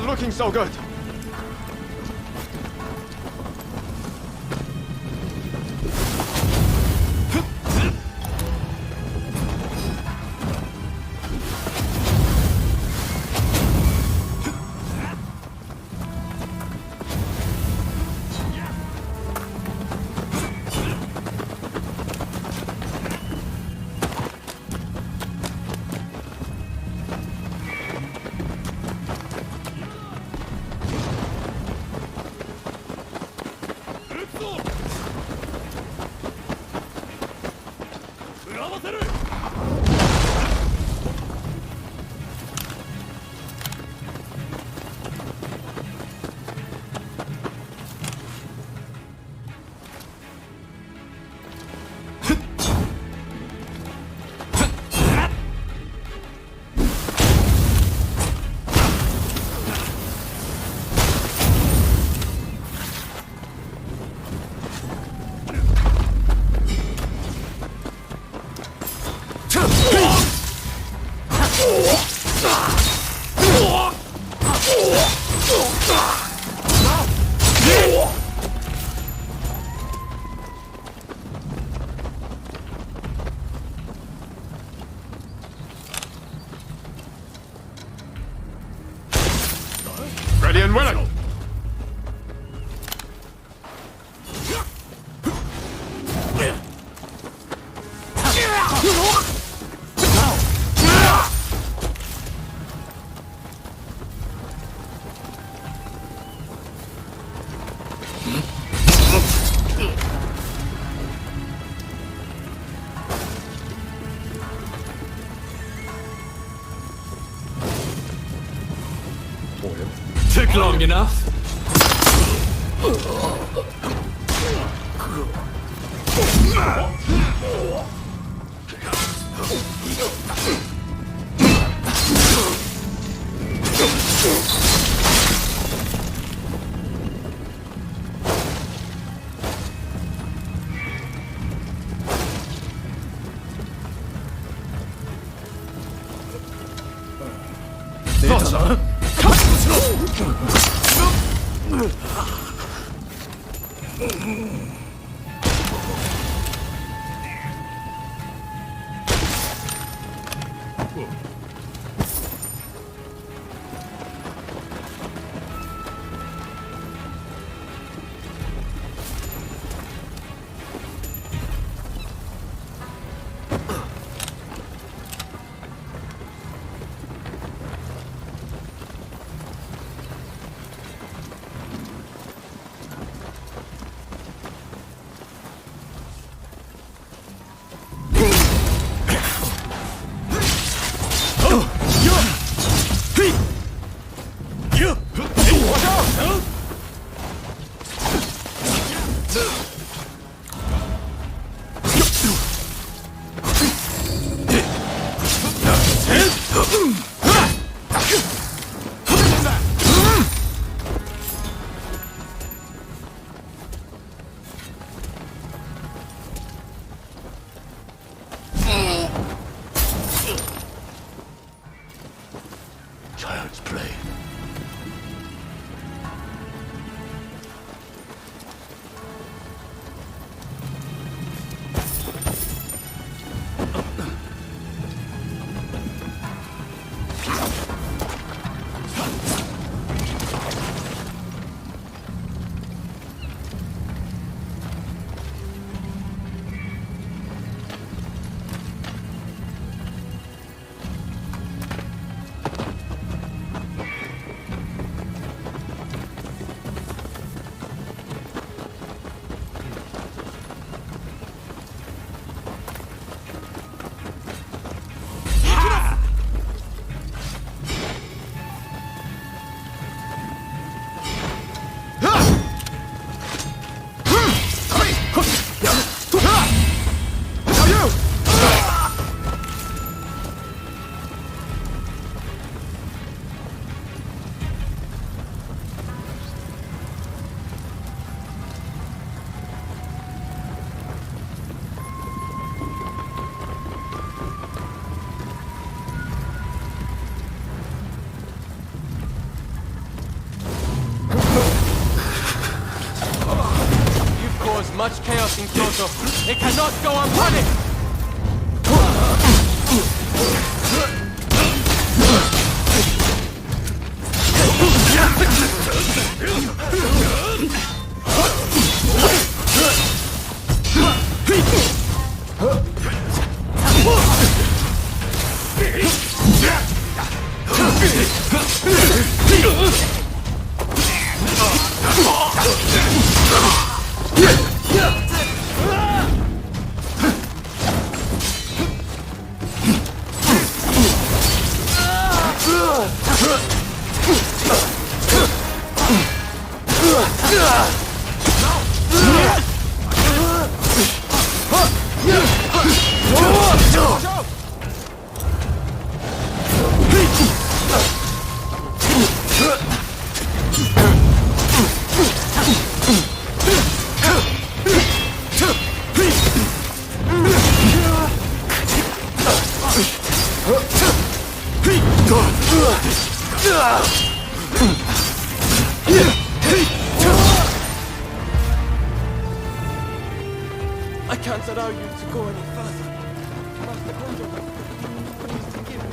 not looking so good. Ready and willing! Took long enough. cause much chaos in Kyoto. It cannot go unpunished! I can't allow you to go any further. Master Kondo, please forgive me.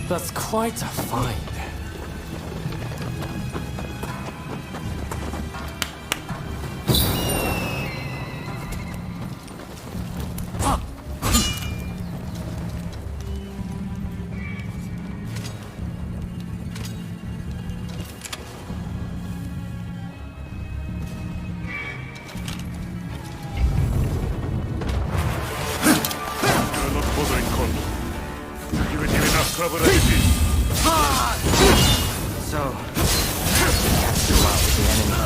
That's quite a find. So, we have to go out with the enemy.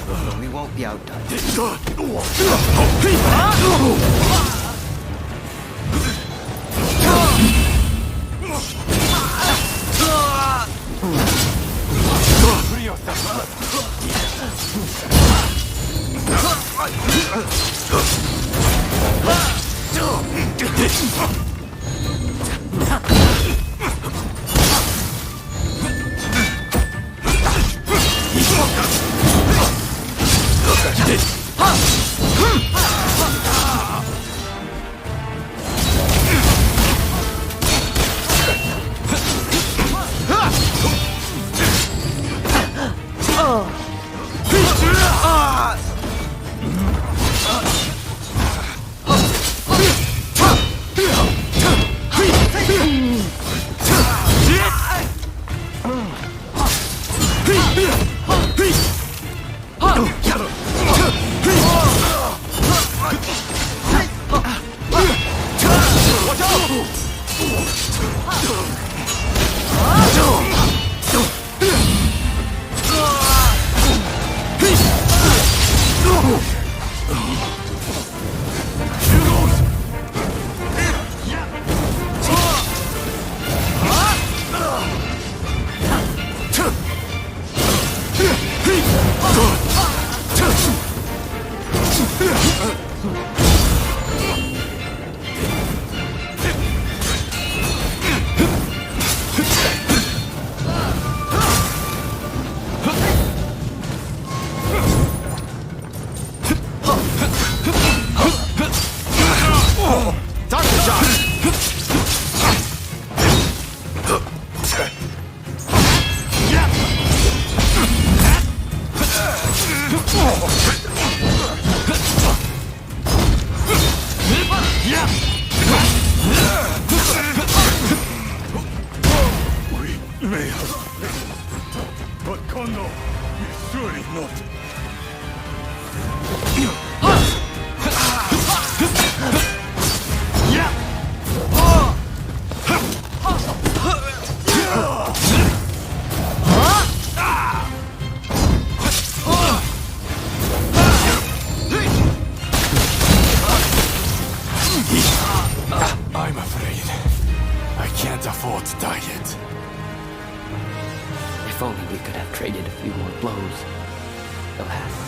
But we won't be outdone. I'm afraid I can't afford to die yet. If only we could have traded a few more blows. Alas.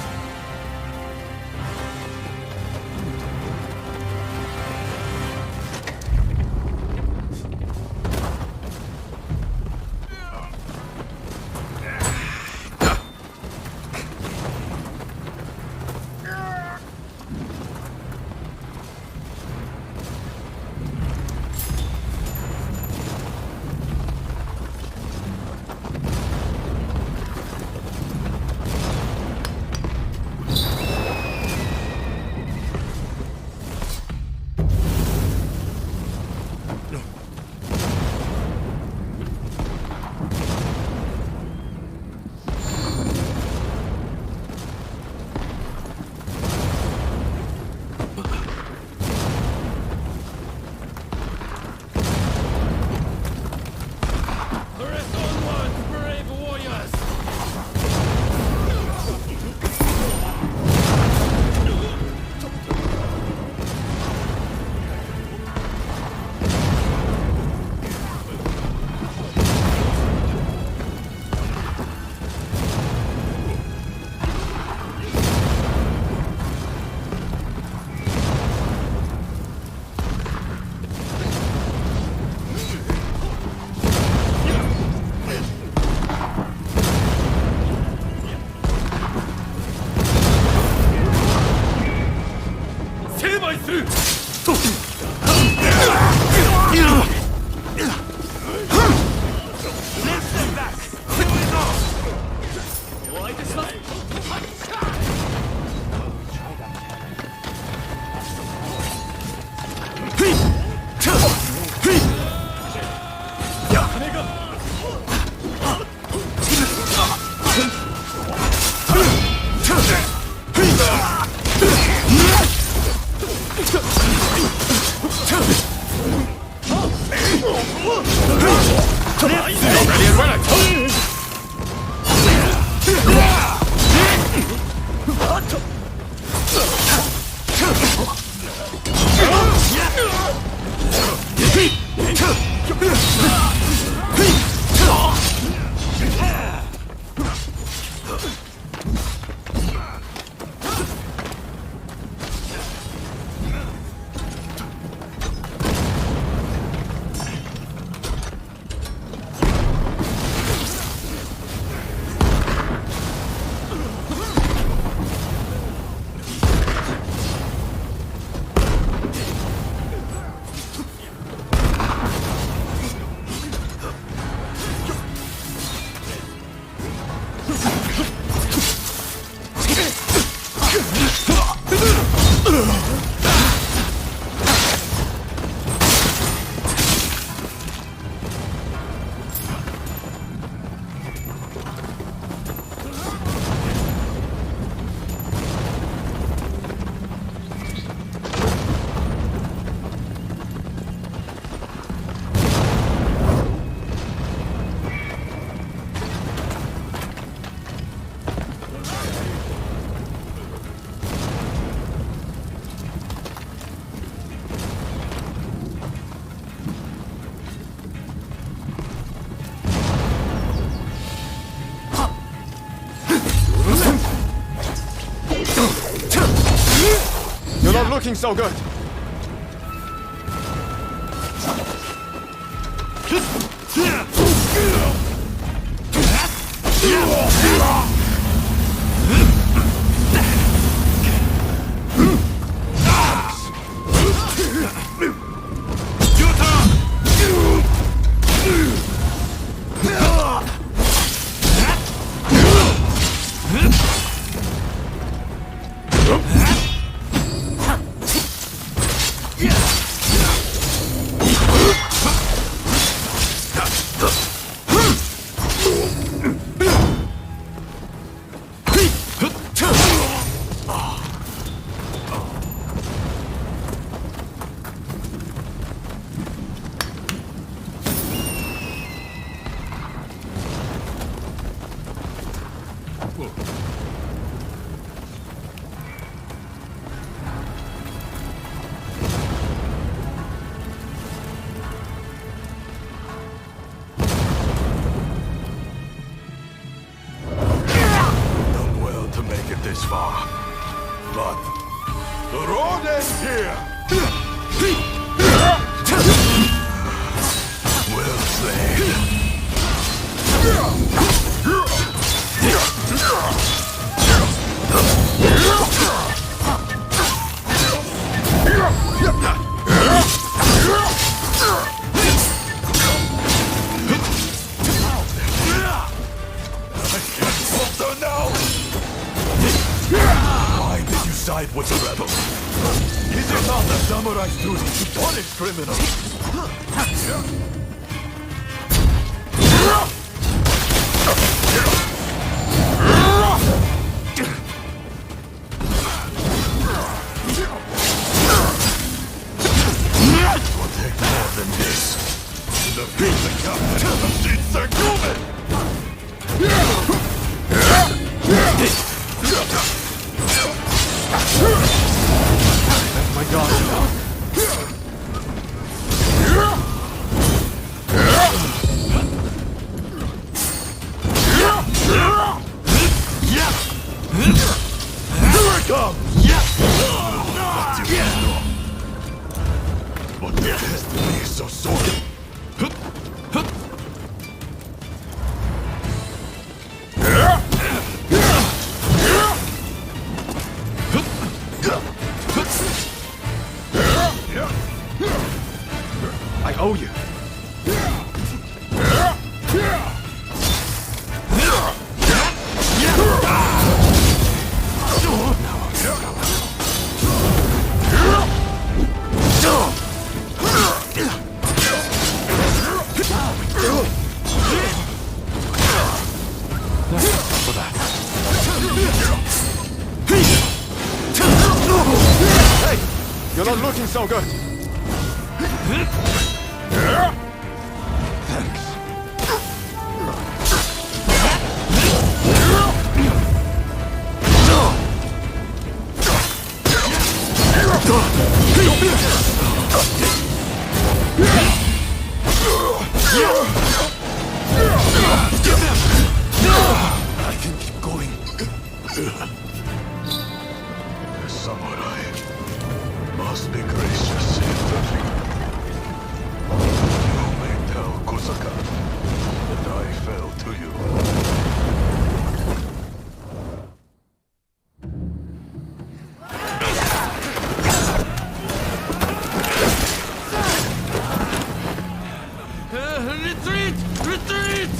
You're not looking so good. this far. But the Ronin here! Well played. Why did you side with the rebels? Is it not the samurai's duty to punish criminals? It will take more than this to defeat the captain of Shinsegumen! Let my guard down. Here I come! But the destiny is so sorry. I owe you. For that. Hey! You're not looking so good. I can keep going. The samurai must be gracious in judging. You may tell Kosaka that I fell to you. Retreat! Retreat!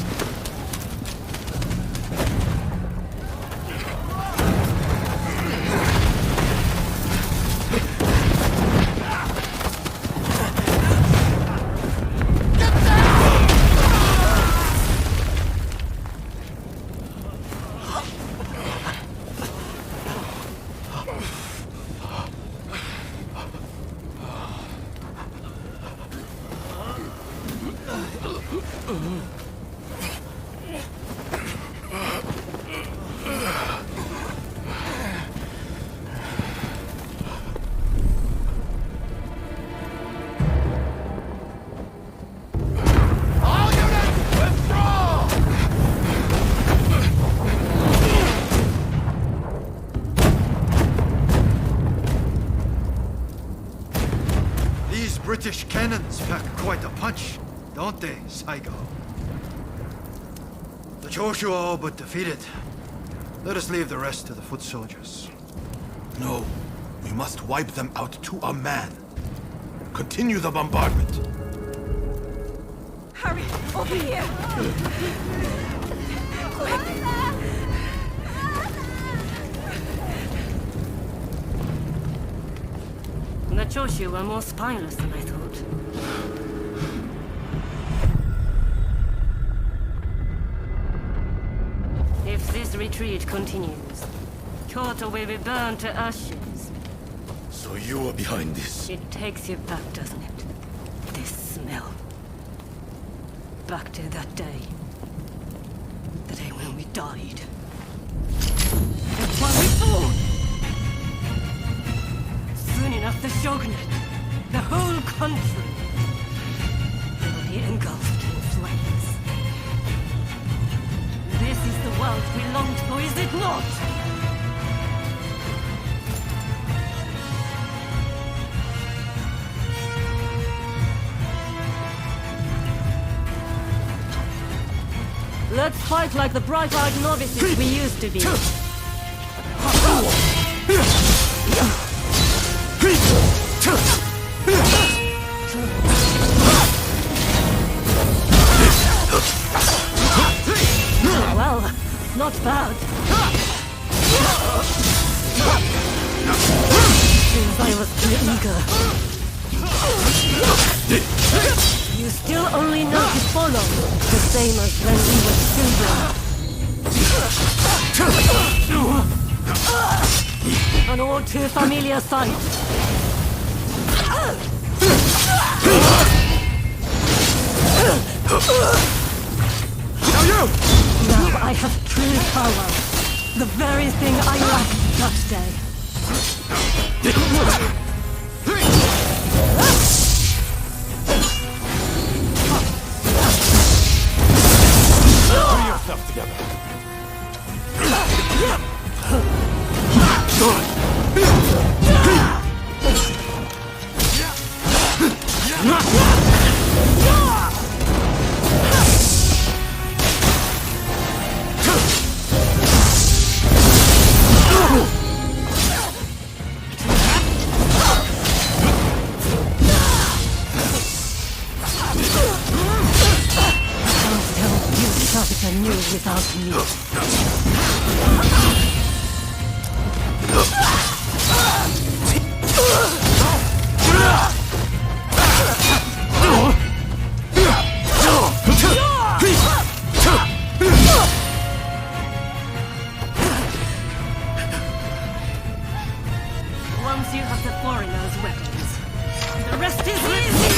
These British cannons pack quite a punch, don't they, Saigo? The Choshu are all but defeated. Let us leave the rest to the foot soldiers. No, we must wipe them out to a man. Continue the bombardment. Hurry, over here! Quick! The Choshu were more spineless than I thought. If this retreat continues, Kyoto will be burned to ashes. So you are behind this? It takes you back, doesn't it? This smell. Back to that day. The day when we died. When we fought! Soon enough, the shogunate, the whole country, will be engulfed in flames. This is the world we longed for, is it not? Fight like the bright-eyed novices we used to be. Well, not bad. Since I was too eager. You still only know to follow, the same as when we were children. An all too familiar sight. Now I have true power. The very thing I lacked that day. Pull yourself together. Knew without me. Once you have the foreigners' weapons, the rest is easy!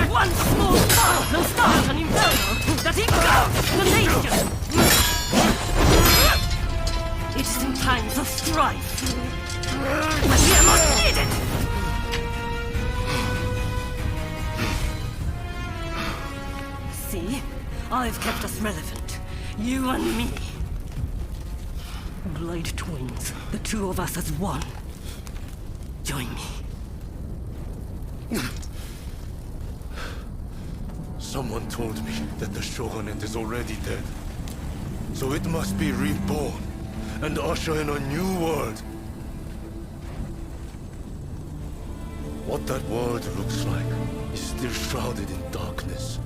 One small star will start an inferno that engulfs the nation! It is in times of strife when we are most needed! See? I've kept us relevant. You and me. Blade twins. The two of us as one. Join me. Someone told me that the Shogunate is already dead. So it must be reborn and usher in a new world. What that world looks like is still shrouded in darkness.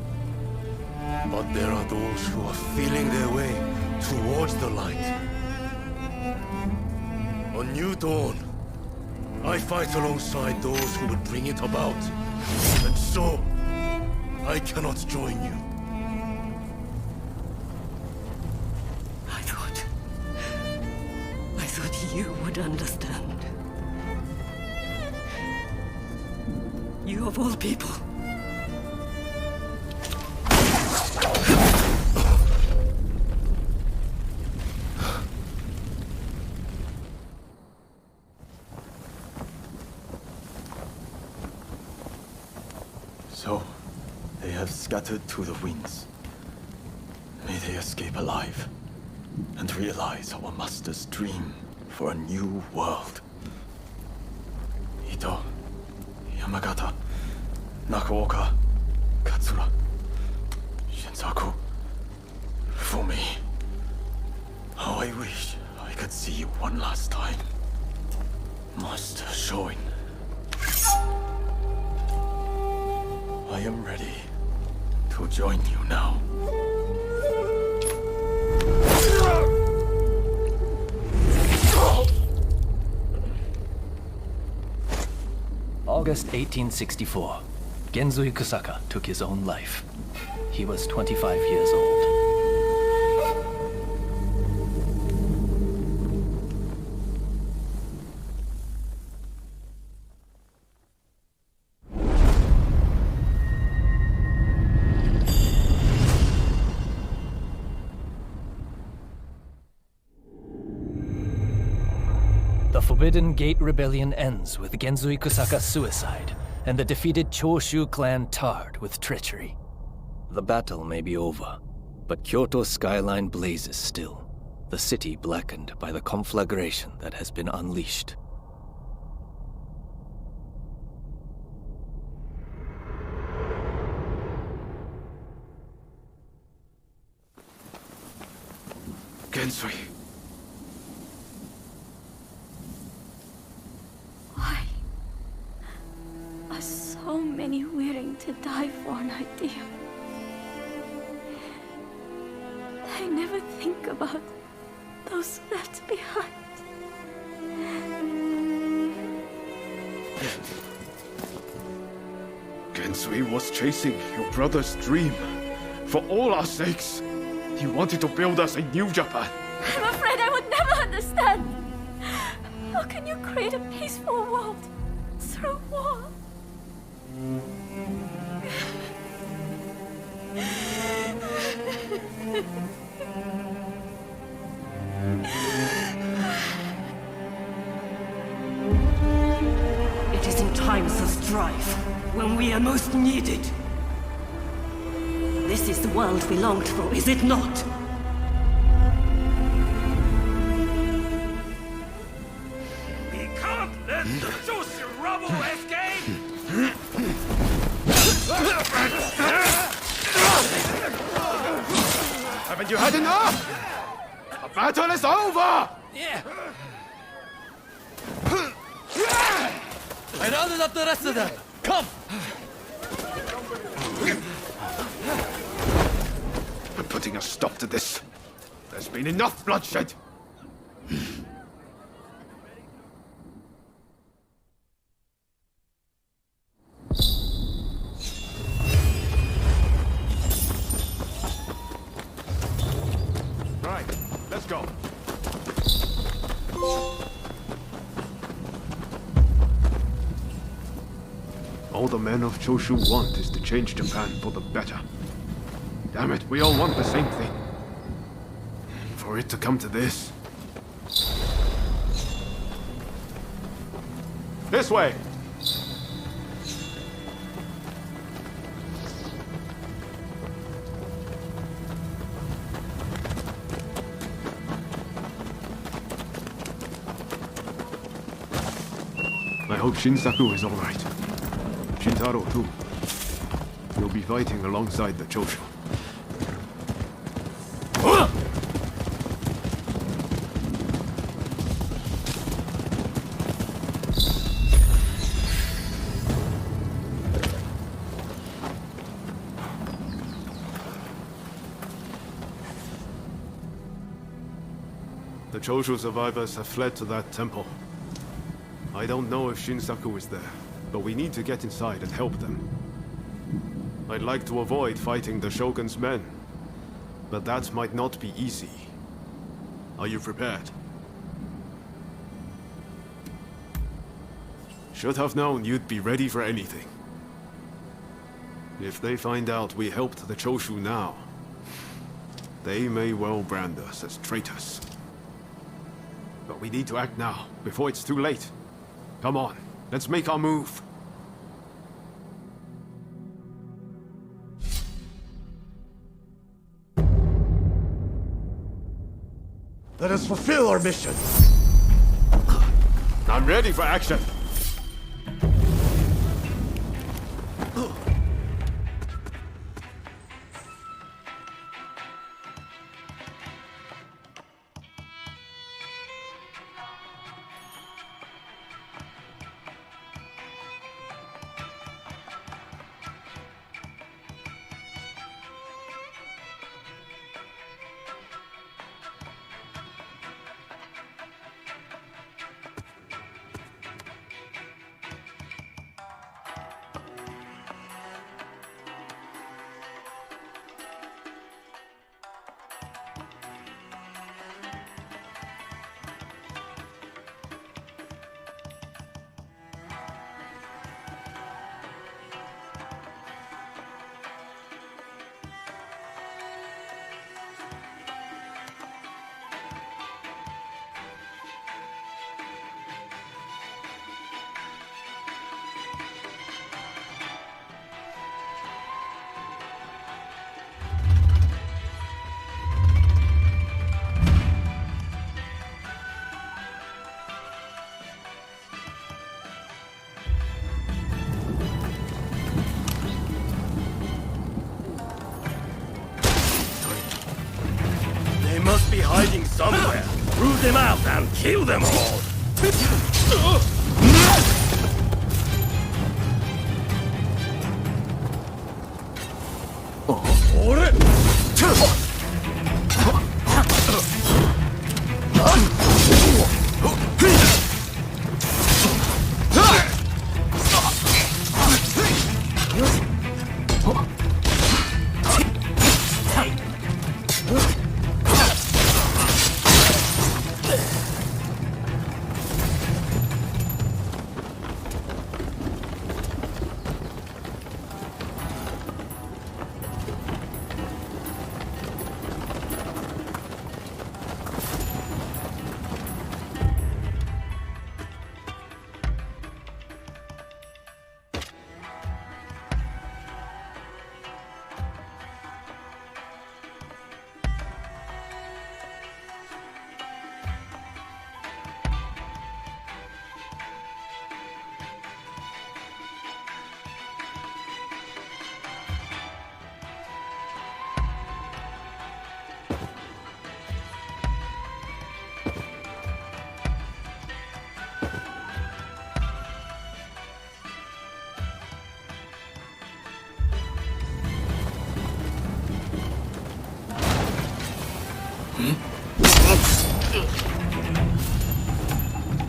But there are those who are feeling their way towards the light. A new dawn. I fight alongside those who would bring it about. And so, I cannot join you. I thought you would understand. You of all people. So, they have scattered to the winds. May they escape alive and realize our master's dream for a new world. Ito, Yamagata, Nakaoka, Katsura, Shinsaku. For me, how I wish I could see you one last time. Master Shoin. I am ready to join you now. August 1864. Genzui Kusaka took his own life. He was 25 years old. The Forbidden Gate Rebellion ends with Genzui Kusaka's suicide, and the defeated Choshu clan tarred with treachery. The battle may be over, but Kyoto's skyline blazes still, the city blackened by the conflagration that has been unleashed. Gensui. Why are so many willing to die for an idea? They never think about those left behind. Gensui was chasing your brother's dream. For all our sakes, he wanted to build us a new Japan. I'm afraid I would never understand. How can you create a peaceful world through war? It is in times of strife, when we are most needed. This is the world we longed for, is it not? We can't let the Joshi rubble escape! Haven't you had enough? The battle is over! Yeah. I rounded up the rest of them. Come! I'm putting a stop to this. There's been enough bloodshed. Right, let's go. All the men of Choshu want is to change Japan for the better. Damn it, we all want the same thing. For it to come to this. This way! I hope Shinsaku is alright. Shintaro too. You'll be fighting alongside the Choshu. The Choshu survivors have fled to that temple. I don't know if Shinsaku is there, but we need to get inside and help them. I'd like to avoid fighting the Shogun's men, but that might not be easy. Are you prepared? Should have known you'd be ready for anything. If they find out we helped the Choshu now, they may well brand us as traitors. But we need to act now, before it's too late. Come on, let's make our move. Let us fulfill our mission. I'm ready for action. hiding somewhere. Root them out and kill them all.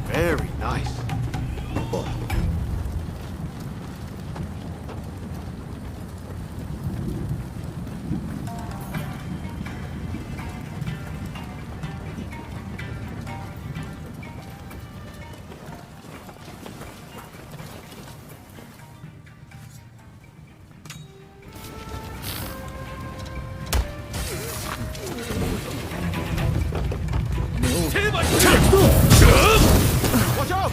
Very nice. Watch out!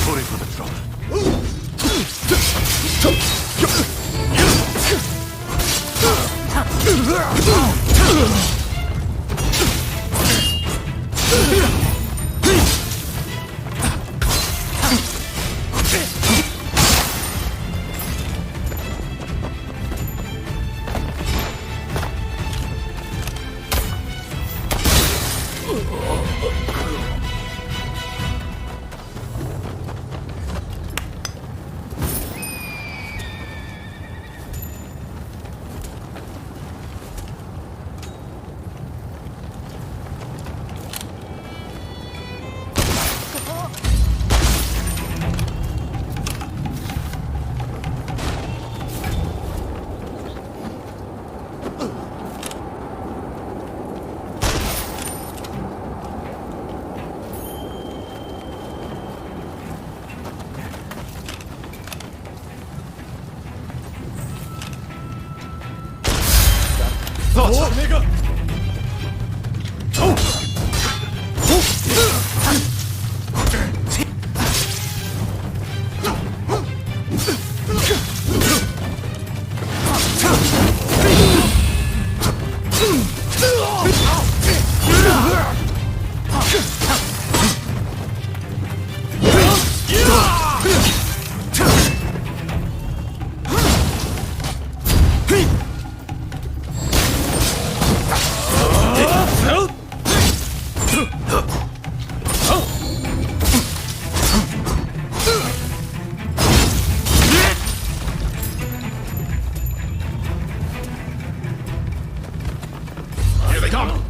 Sorry for the trouble. nigga! Here they come!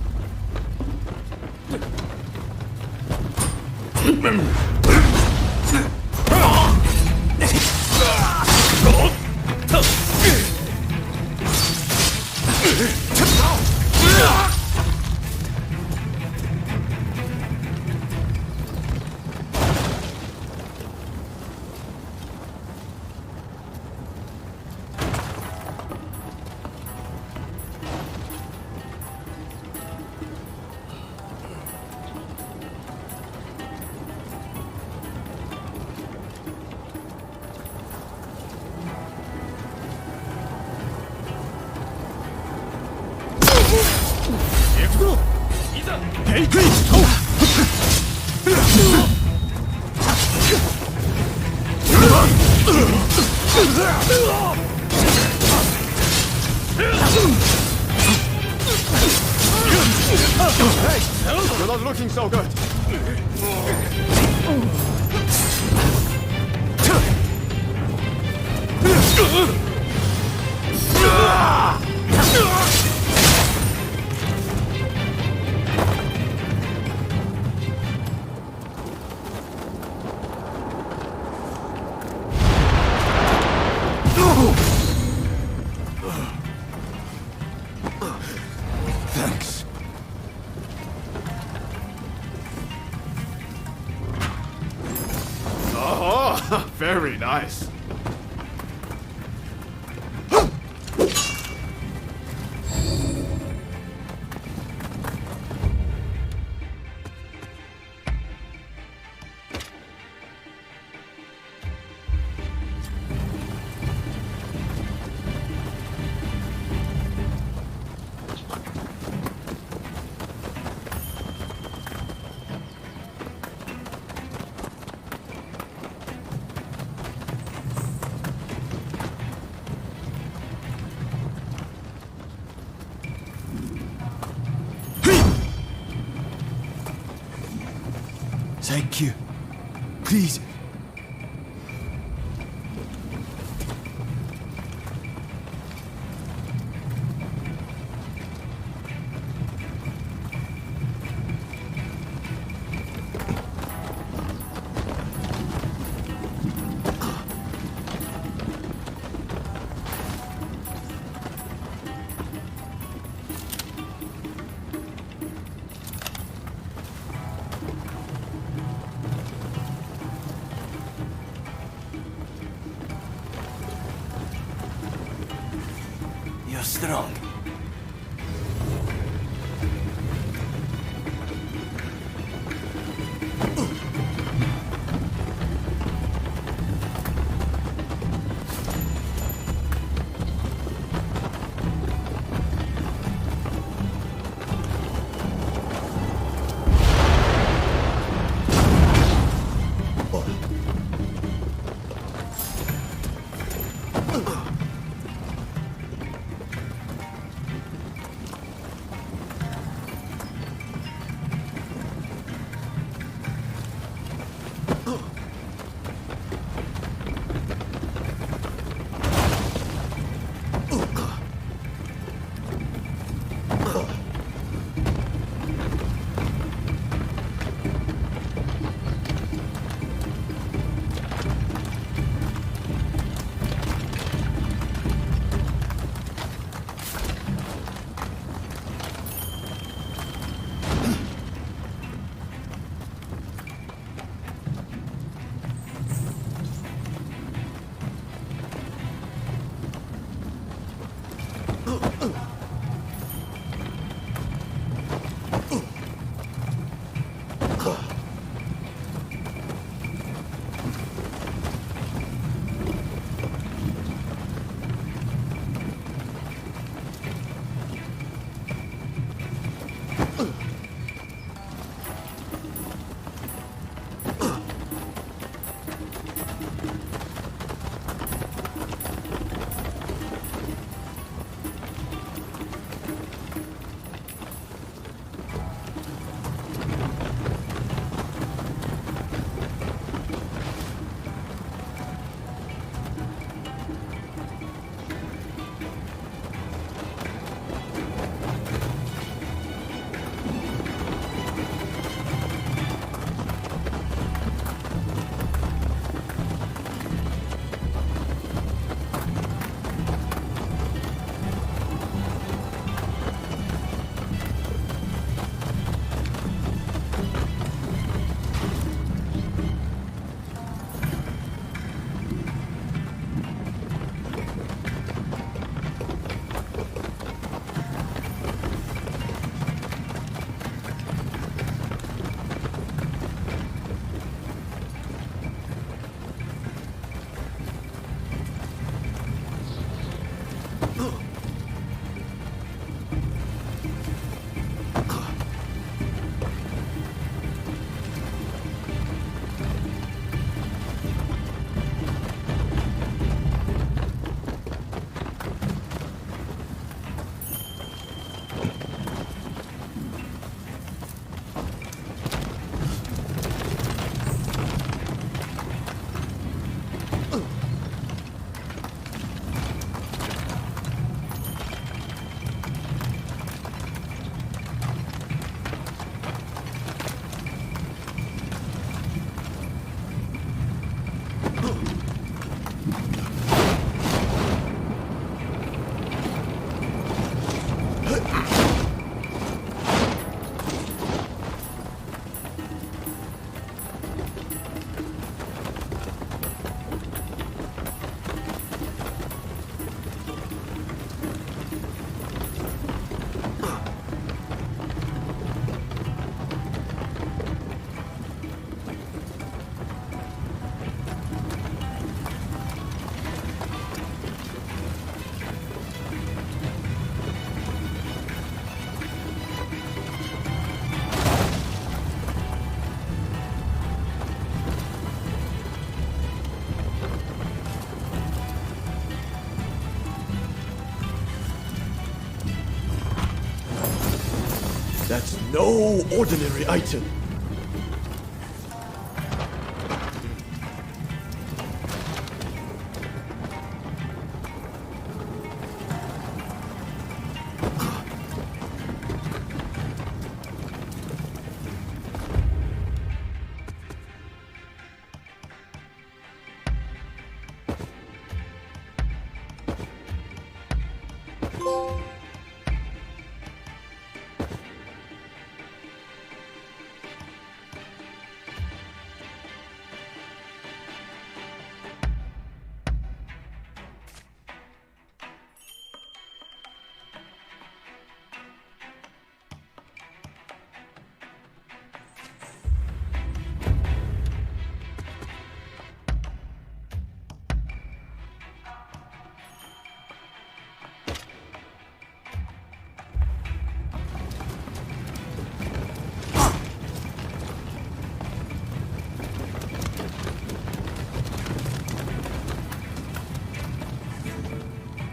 Hey, you're not looking so good. Thanks. Oh, very nice. Thank you. Please. You're strong. no ordinary item.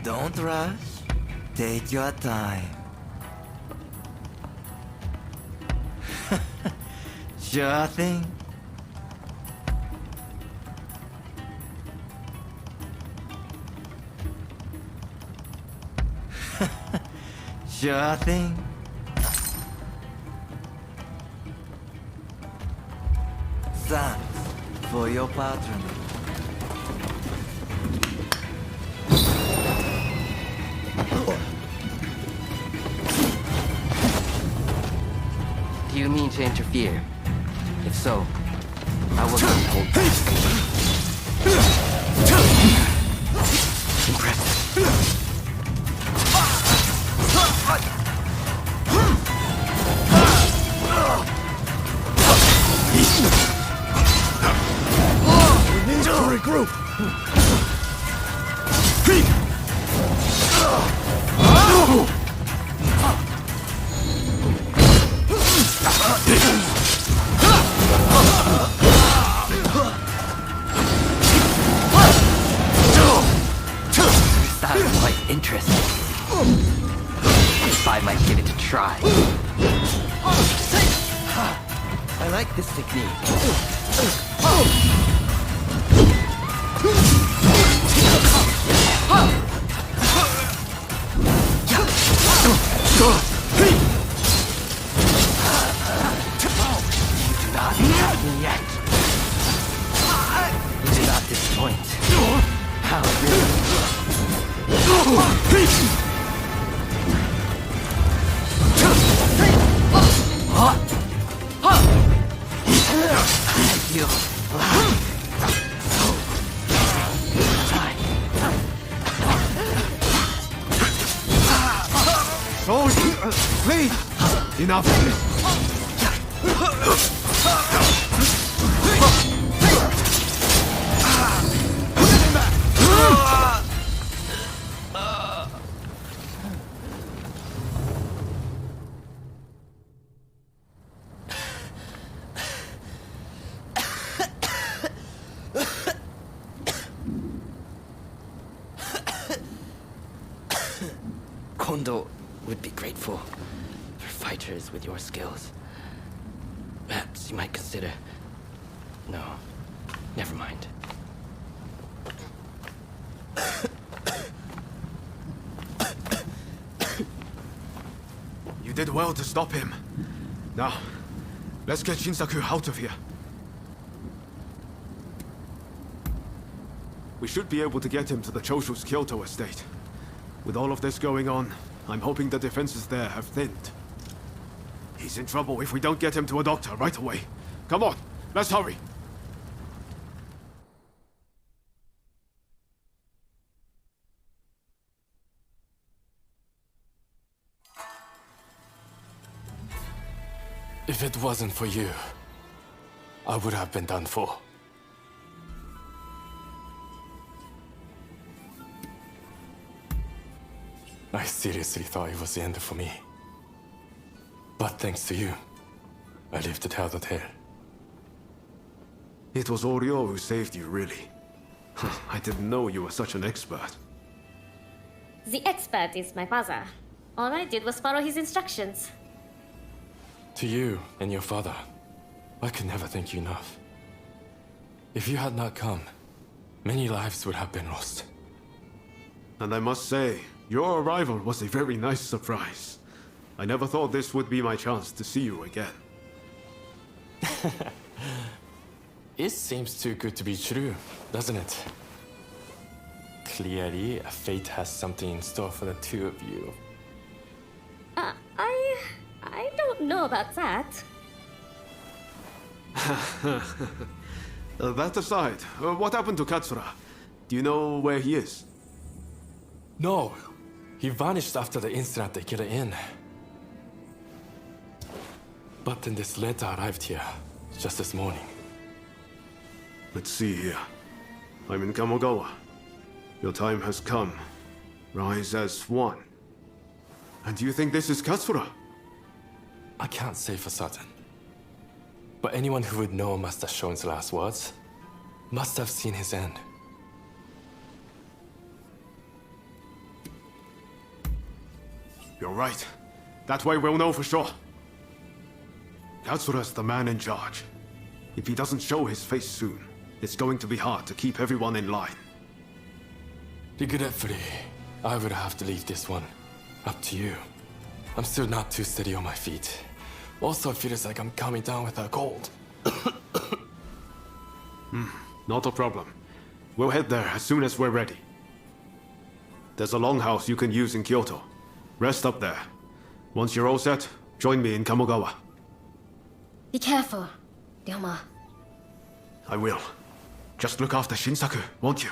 Don't rush. Take your time. Sure thing. Sure thing. Thanks for your patronage. Do you mean to interfere? If so, I will not hold back. Impressive. We need to regroup. Sounds quite interesting. I might give it a try. I like this technique. You do not have me yet. You do not disappoint. How you please! Enough of this! Kondo would be grateful for fighters with your skills. Perhaps you might consider... No, never mind. You did well to stop him. Now, let's get Shinsaku out of here. We should be able to get him to the Choshu's Kyoto estate. With all of this going on, I'm hoping the defenses there have thinned. He's in trouble if we don't get him to a doctor right away. Come on, let's hurry. If it wasn't for you, I would have been done for. I seriously thought it was the end for me. But thanks to you, I lived to tell the tale. It was Oryo who saved you, really. I didn't know you were such an expert. The expert is my father. All I did was follow his instructions. To you and your father, I could never thank you enough. If you had not come, many lives would have been lost. And I must say, your arrival was a very nice surprise. I never thought this would be my chance to see you again. It seems too good to be true, doesn't it? Clearly, fate has something in store for the two of you. I don't know about that. That aside, what happened to Katsura? Do you know where he is? No, he vanished after the incident at the Inn. But then this letter arrived here, just this morning. Let's see here. I'm in Kamogawa. Your time has come. Rise as one. And do you think this is Katsura? I can't say for certain. But anyone who would know Master Shon's last words must have seen his end. You're right. That way we'll know for sure. Katsura's the man in charge. If he doesn't show his face soon, it's going to be hard to keep everyone in line. Regretfully, I would have to leave this one up to you. I'm still not too steady on my feet. Also, it feels like I'm coming down with a cold. Not a problem. We'll head there as soon as we're ready. There's a longhouse you can use in Kyoto. Rest up there. Once you're all set, join me in Kamogawa. Be careful, Ryoma. I will. Just look after Shinsaku, won't you?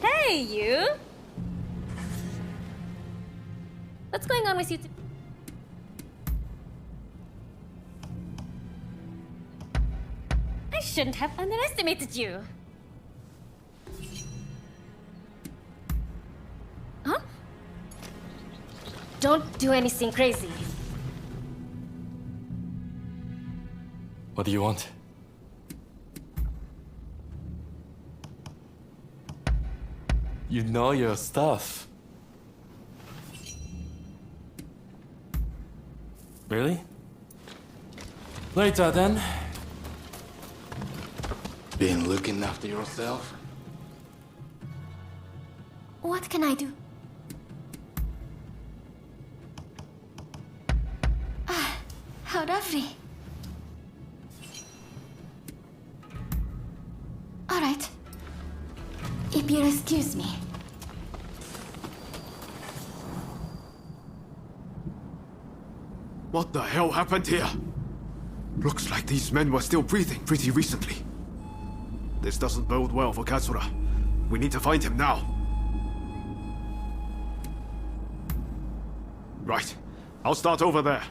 Hey, you! What's going on with you? I shouldn't have underestimated you. Huh? Don't do anything crazy. What do you want? You know your stuff. Really? Later then. Been looking after yourself? What can I do? Ah, how lovely. All right. If you'll excuse me. What the hell happened here? Looks like these men were still breathing pretty recently. This doesn't bode well for Katsura. We need to find him now. Right. I'll start over there.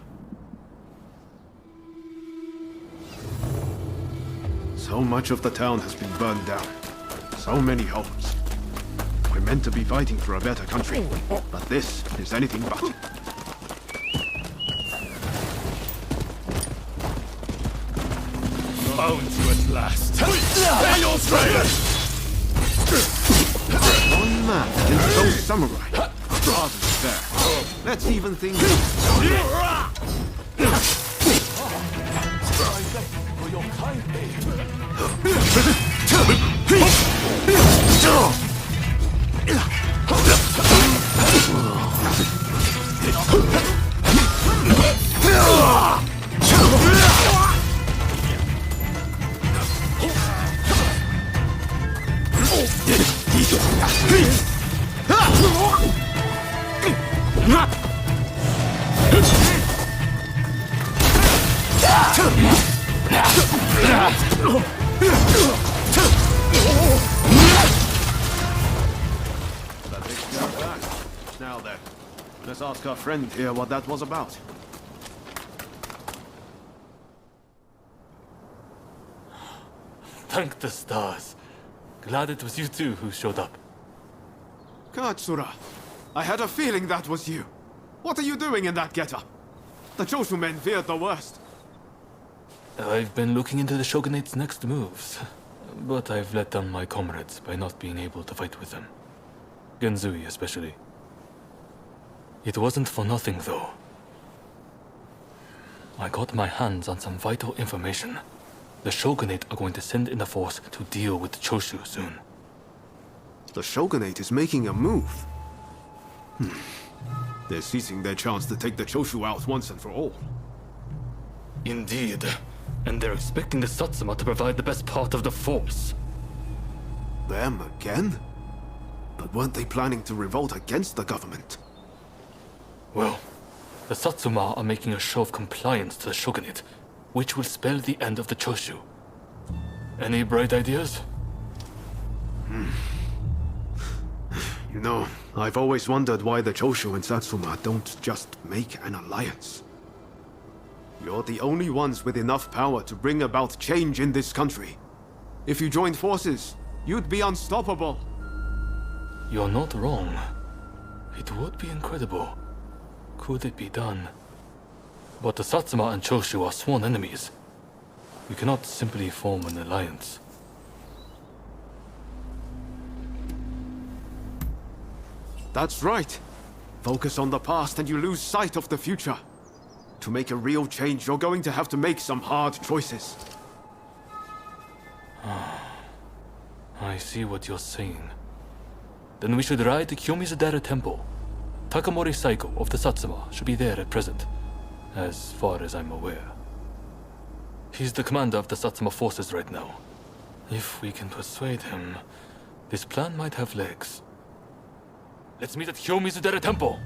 So much of the town has been burned down. So many homes. We're meant to be fighting for a better country, but this is anything but. Found you at last. Hail straight! One man against those samurai. Rather fair. Let's even things out. For your kind Now then, let's ask our friend here what that was about. Thank the stars. Glad it was you two who showed up. Katsura, I had a feeling that was you. What are you doing in that getup? The Choshu men feared the worst. I've been looking into the Shogunate's next moves, but I've let down my comrades by not being able to fight with them. Genzui especially. It wasn't for nothing though. I got my hands on some vital information. The Shogunate are going to send in a force to deal with the Choshu soon. The Shogunate is making a move. They're seizing their chance to take the Choshu out once and for all. Indeed. And they're expecting the Satsuma to provide the best part of the force. Them again? But weren't they planning to revolt against the government? Well, the Satsuma are making a show of compliance to the Shogunate, which will spell the end of the Choshu. Any bright ideas? You know, I've always wondered why the Choshu and Satsuma don't just make an alliance. You're the only ones with enough power to bring about change in this country. If you joined forces, you'd be unstoppable. You're not wrong. It would be incredible. Could it be done? But the Satsuma and Choshu are sworn enemies. You cannot simply form an alliance. That's right. Focus on the past and you lose sight of the future. To make a real change, you're going to have to make some hard choices. I see what you're saying. Then we should ride to Kyomizudera Temple. Takamori Saigo of the Satsuma should be there at present, as far as I'm aware. He's the commander of the Satsuma forces right now. If we can persuade him, this plan might have legs. Let's meet at Kyomizudera Temple!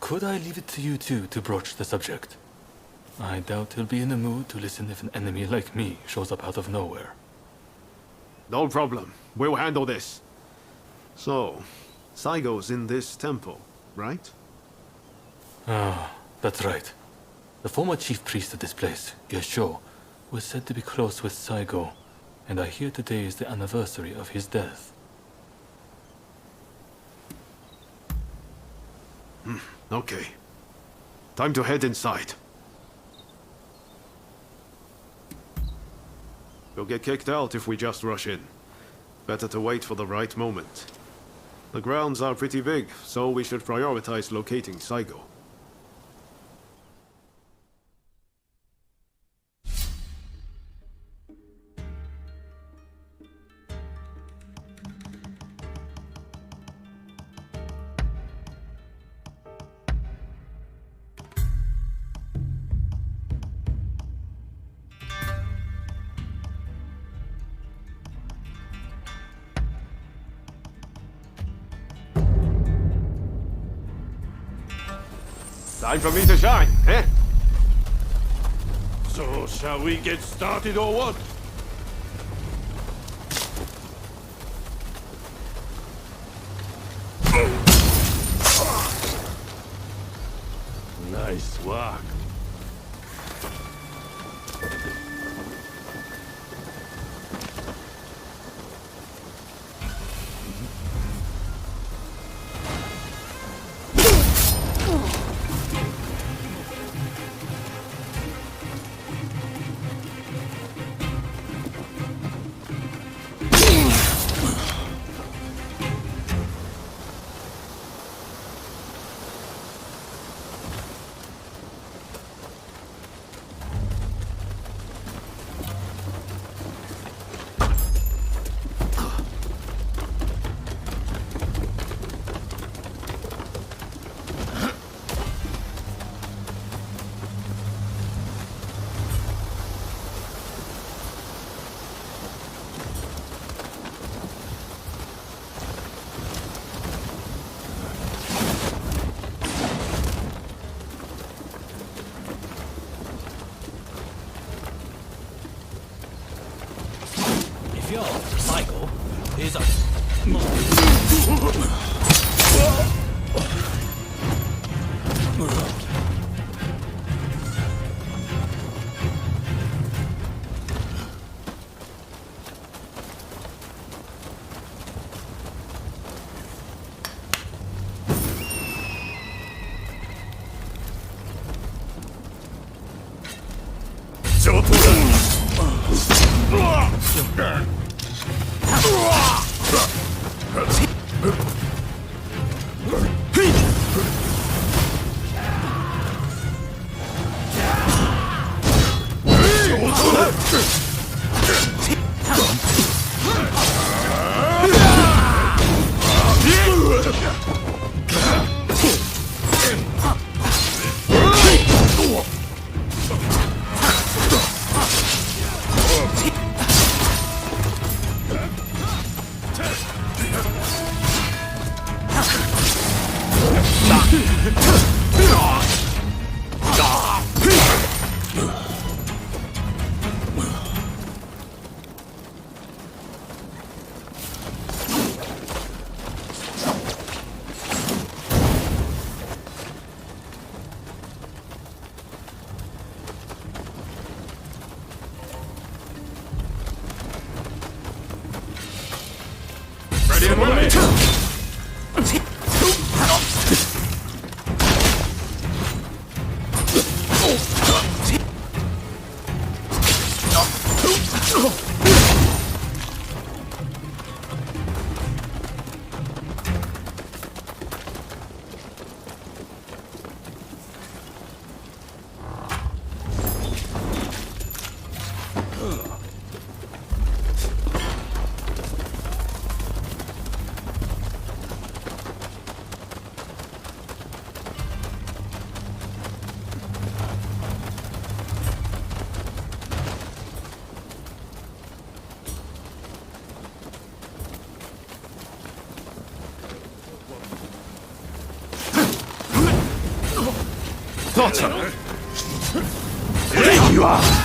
Could I leave it to you two to broach the subject? I doubt he'll be in the mood to listen if an enemy like me shows up out of nowhere. No problem. We'll handle this. So, Saigo's in this temple, right? Ah, that's right. The former chief priest of this place, Gesho, was said to be close with Saigo, and I hear today is the anniversary of his death. Okay. Time to head inside. We'll get kicked out if we just rush in. Better to wait for the right moment. The grounds are pretty big, so we should prioritize locating Saigo. Time for me to shine, eh? So, shall we get started or what? Nice work. if your cycle is a... Ready and willing. Daughter! There you are!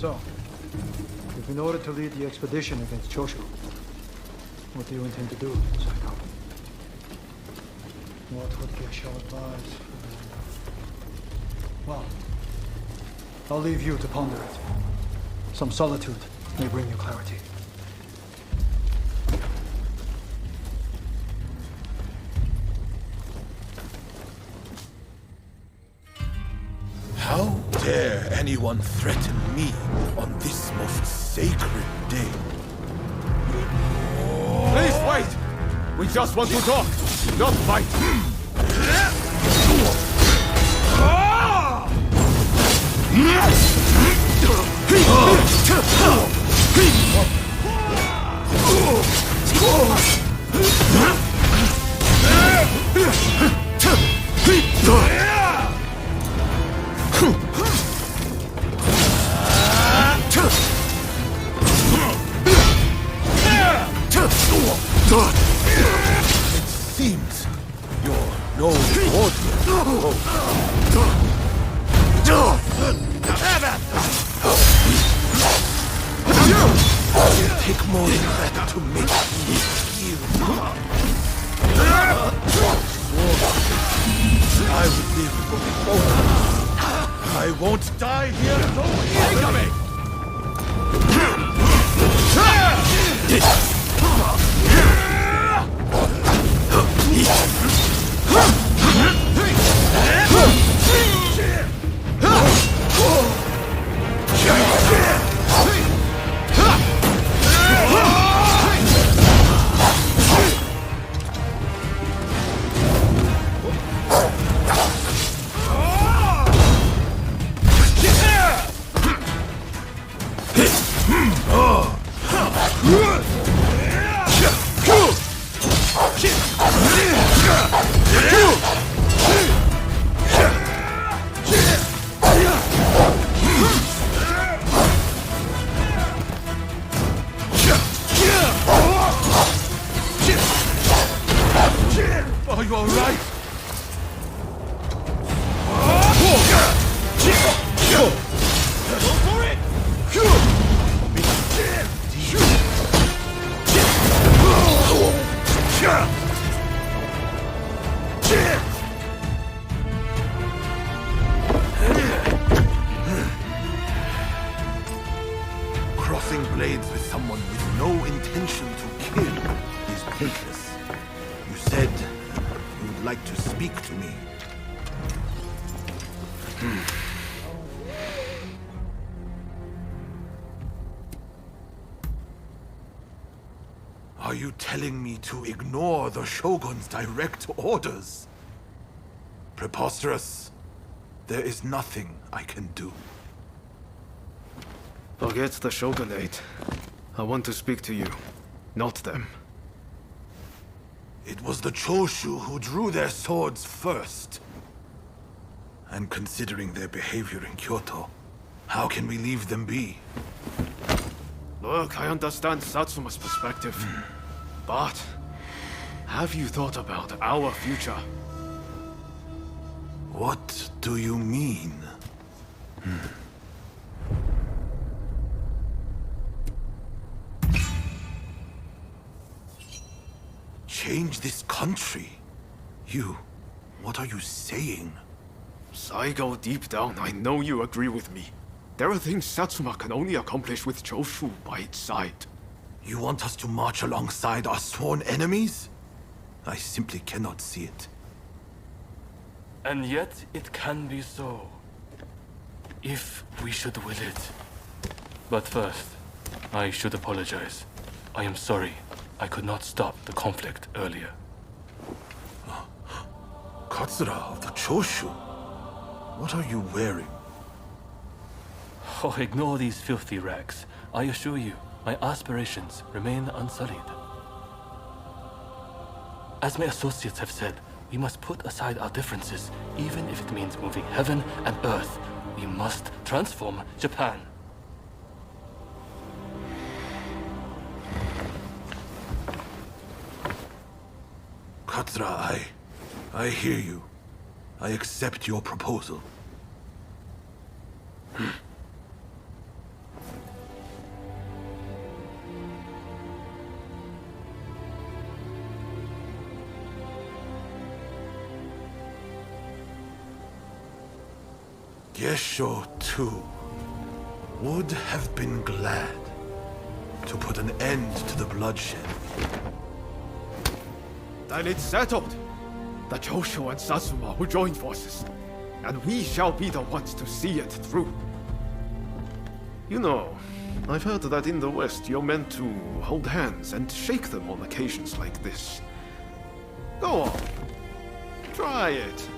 So, you've been ordered to lead the expedition against Choshu. What do you intend to do, Saikawa? What would Gesho advise? Well, I'll leave you to ponder it. Some solitude may bring you clarity. How dare anyone threaten me on this most sacred day? Please wait! We just want to talk, not fight! It seems you're no warrior. It'll take more than that to make me yield. I would live for both. I won't die here so easily. Are you all right? Go for it! Crossing blades with someone with no intention to kill is pointless. You said you would like to speak to me. Are you telling me to ignore the Shogun's direct orders? Preposterous. There is nothing I can do. Forget the Shogunate. I want to speak to you, not them. It was the Choshu who drew their swords first. And considering their behavior in Kyoto, how can we leave them be? Look, I understand Satsuma's perspective. But have you thought about our future? What do you mean? Change this country? What are you saying? Saigo, deep down, I know you agree with me. There are things Satsuma can only accomplish with Choshu by its side. You want us to march alongside our sworn enemies? I simply cannot see it. And yet it can be so, if we should will it. But first, I should apologize. I am sorry I could not stop the conflict earlier. Katsura of the Choshu? What are you wearing? Oh, ignore these filthy rags. I assure you, my aspirations remain unsullied. As my associates have said, we must put aside our differences, even if it means moving heaven and earth. We must transform Japan. Katsura, I hear you. I accept your proposal. Gesho, too, would have been glad to put an end to the bloodshed. Then it's settled. The Choshu and Satsuma will join forces, and we shall be the ones to see it through. You know, I've heard that in the West you're meant to hold hands and shake them on occasions like this. Go on. Try it.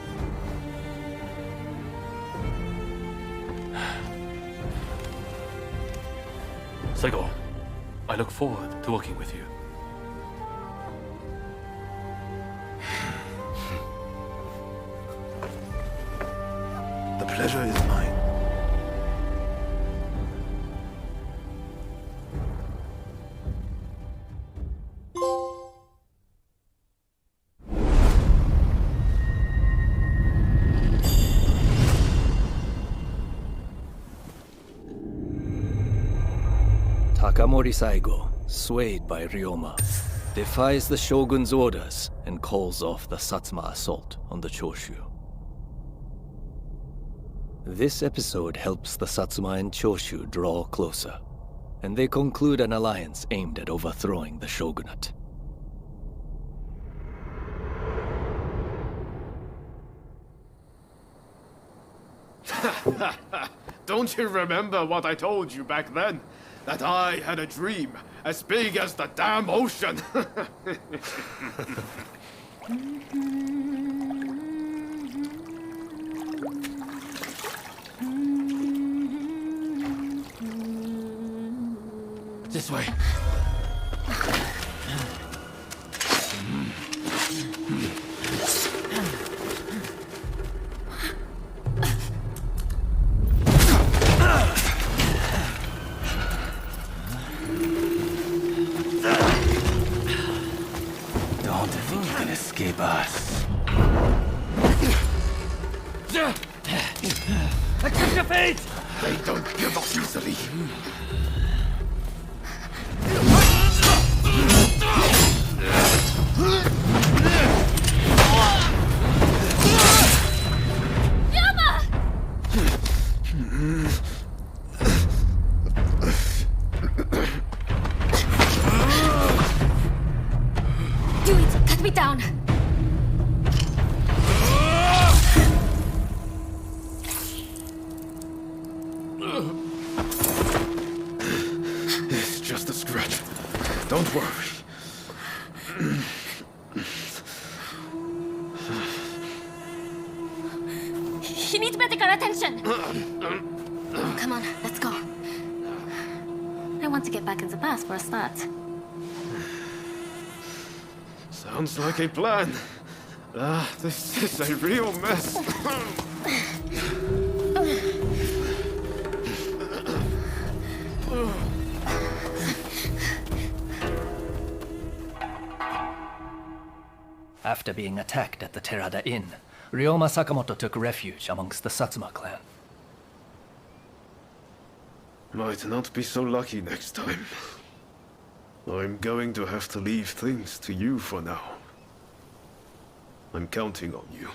Sego, I look forward to working with you. The pleasure is mine. Takamori Saigo, swayed by Ryoma, defies the shogun's orders and calls off the Satsuma assault on the Choshu. This episode helps the Satsuma and Choshu draw closer, and they conclude an alliance aimed at overthrowing the shogunate. Don't you remember what I told you back then? That I had a dream as big as the damn ocean. This way. Don't think you can escape us. Accept your fate! They don't give up easily. Do it! Cut me down! It's just a scratch. Don't worry. He needs medical attention! Come on, let's go. I want to get back in the past for a start. Sounds like a plan. This is a real mess. After being attacked at the Terada Inn, Ryoma Sakamoto took refuge amongst the Satsuma clan. Might not be so lucky next time. I'm going to have to leave things to you for now. I'm counting on you.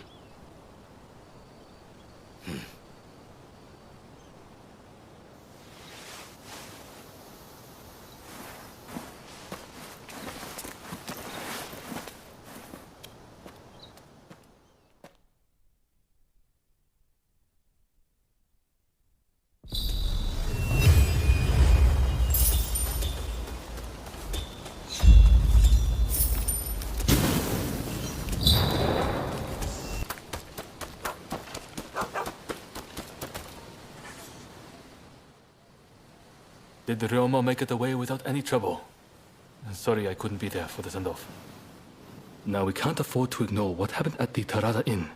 Did Ryoma make it away without any trouble? Sorry I couldn't be there for the send-off. Now we can't afford to ignore what happened at the Terada Inn.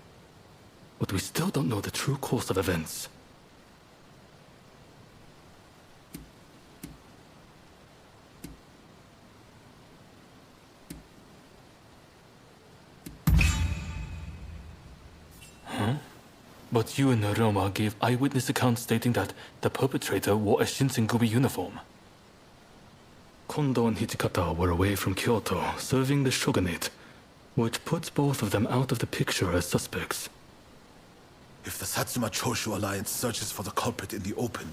But we still don't know the true course of events. Huh? But you and Ryoma gave eyewitness accounts stating that the perpetrator wore a Shinsengumi uniform. Kondo and Hijikata were away from Kyoto, serving the shogunate, which puts both of them out of the picture as suspects. If the Satsuma Choshu alliance searches for the culprit in the open,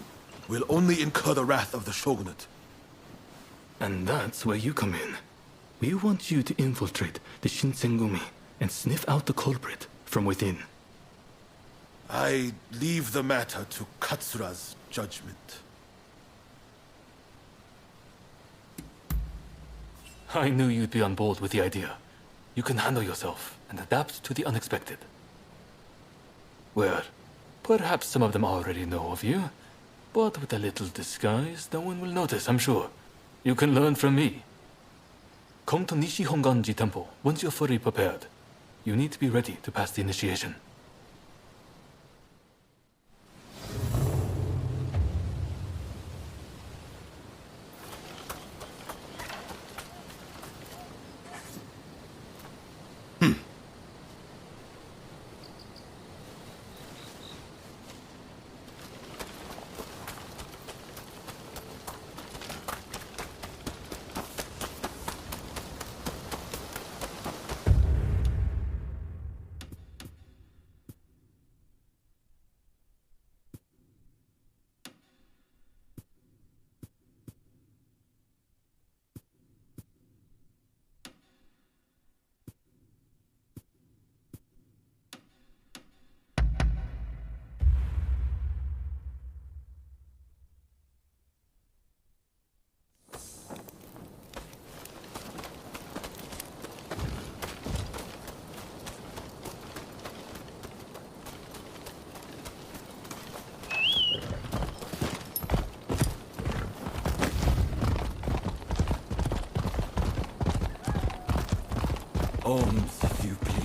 we'll only incur the wrath of the shogunate. And that's where you come in. We want you to infiltrate the Shinsengumi and sniff out the culprit from within. I leave the matter to Katsura's judgment. I knew you'd be on board with the idea. You can handle yourself and adapt to the unexpected. Well, perhaps some of them already know of you, but with a little disguise, no one will notice, I'm sure. You can learn from me. Come to Nishi Honganji Temple once you're fully prepared. You need to be ready to pass the initiation. If you please.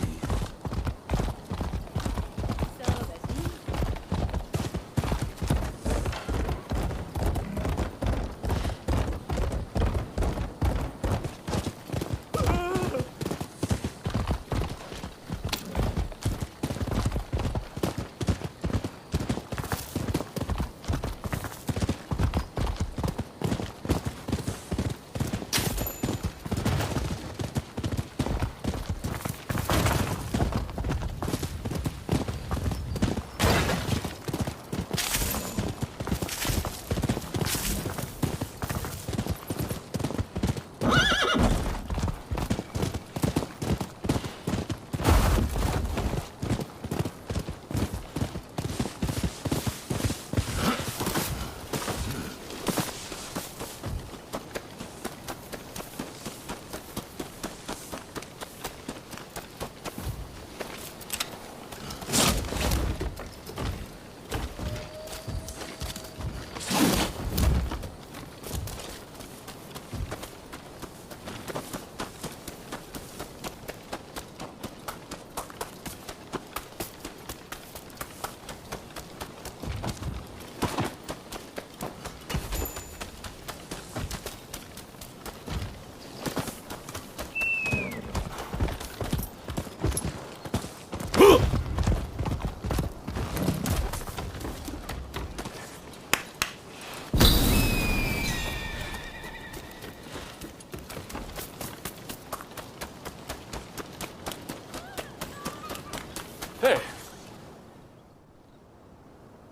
Hey!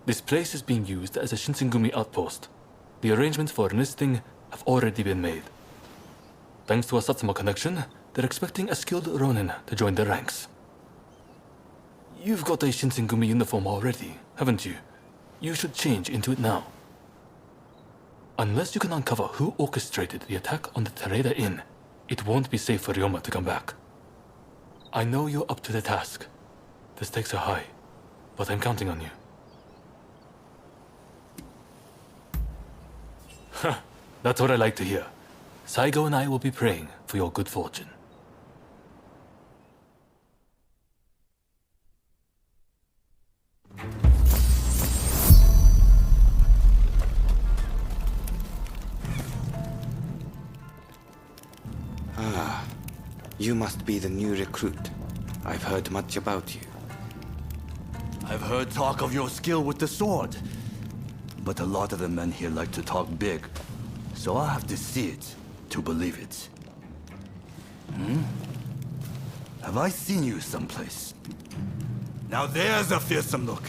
This place is being used as a Shinsengumi outpost. The arrangements for enlisting have already been made. Thanks to a Satsuma connection, they're expecting a skilled Ronin to join their ranks. You've got a Shinsengumi uniform already, haven't you? You should change into it now. Unless you can uncover who orchestrated the attack on the Tereda Inn, it won't be safe for Ryoma to come back. I know you're up to the task. The stakes are high, but I'm counting on you. That's what I like to hear. Saigo and I will be praying for your good fortune. Ah, you must be the new recruit. I've heard much about you. I've heard talk of your skill with the sword. But a lot of the men here like to talk big. So I'll have to see it to believe it. Have I seen you someplace? Now there's a fearsome look.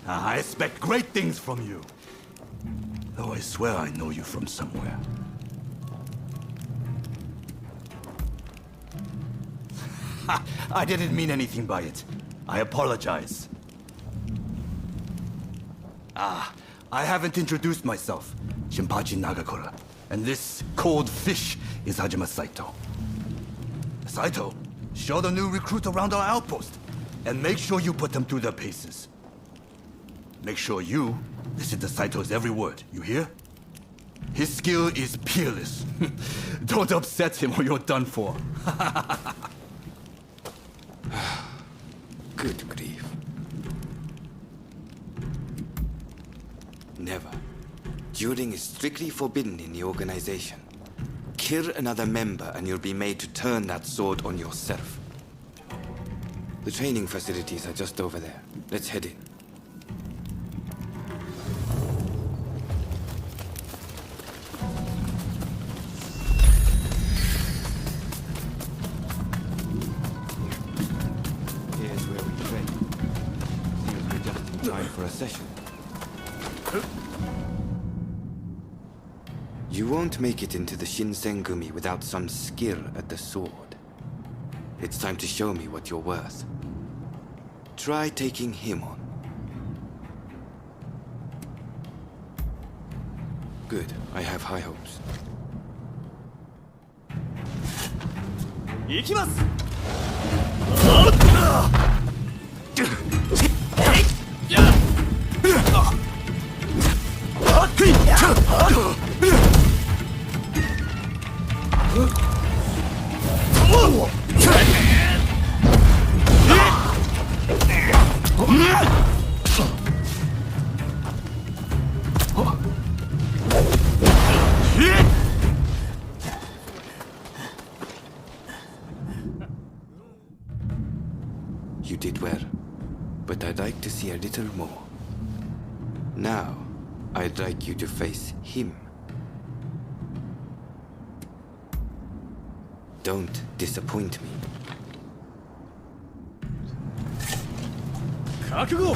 I expect great things from you. Though I swear I know you from somewhere. I didn't mean anything by it. I apologize. I haven't introduced myself. Shinpachi Nagakura. And this cold fish is Hajime Saito. Saito, show the new recruit around our outpost. And make sure you put them through their paces. Make sure you listen to Saito's every word, you hear? His skill is peerless. Don't upset him or you're done for. Good grief. Never. Dueling is strictly forbidden in the organization. Kill another member and you'll be made to turn that sword on yourself. The training facilities are just over there. Let's head in. Here's where we train. Seems we're just in time for a session. You won't make it into the Shinsengumi without some skill at the sword. It's time to show me what you're worth. Try taking him on. Good. I have high hopes. 行きます You did well, but I'd like to see a little more. Now, I'd like you to face him. Don't disappoint me. 覚悟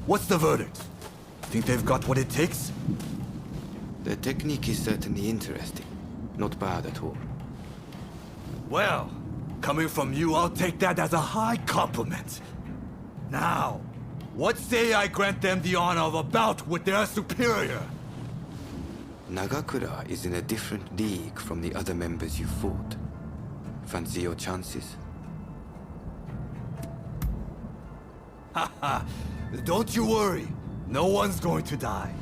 What's the verdict? Think they've got what it takes? The technique is certainly interesting. Not bad at all. Well, coming from you, I'll take that as a high compliment. Now, what say I grant them the honor of a bout with their superior? Nagakura is in a different league from the other members you fought. Fancy your chances? Haha, don't you worry. No one's going to die.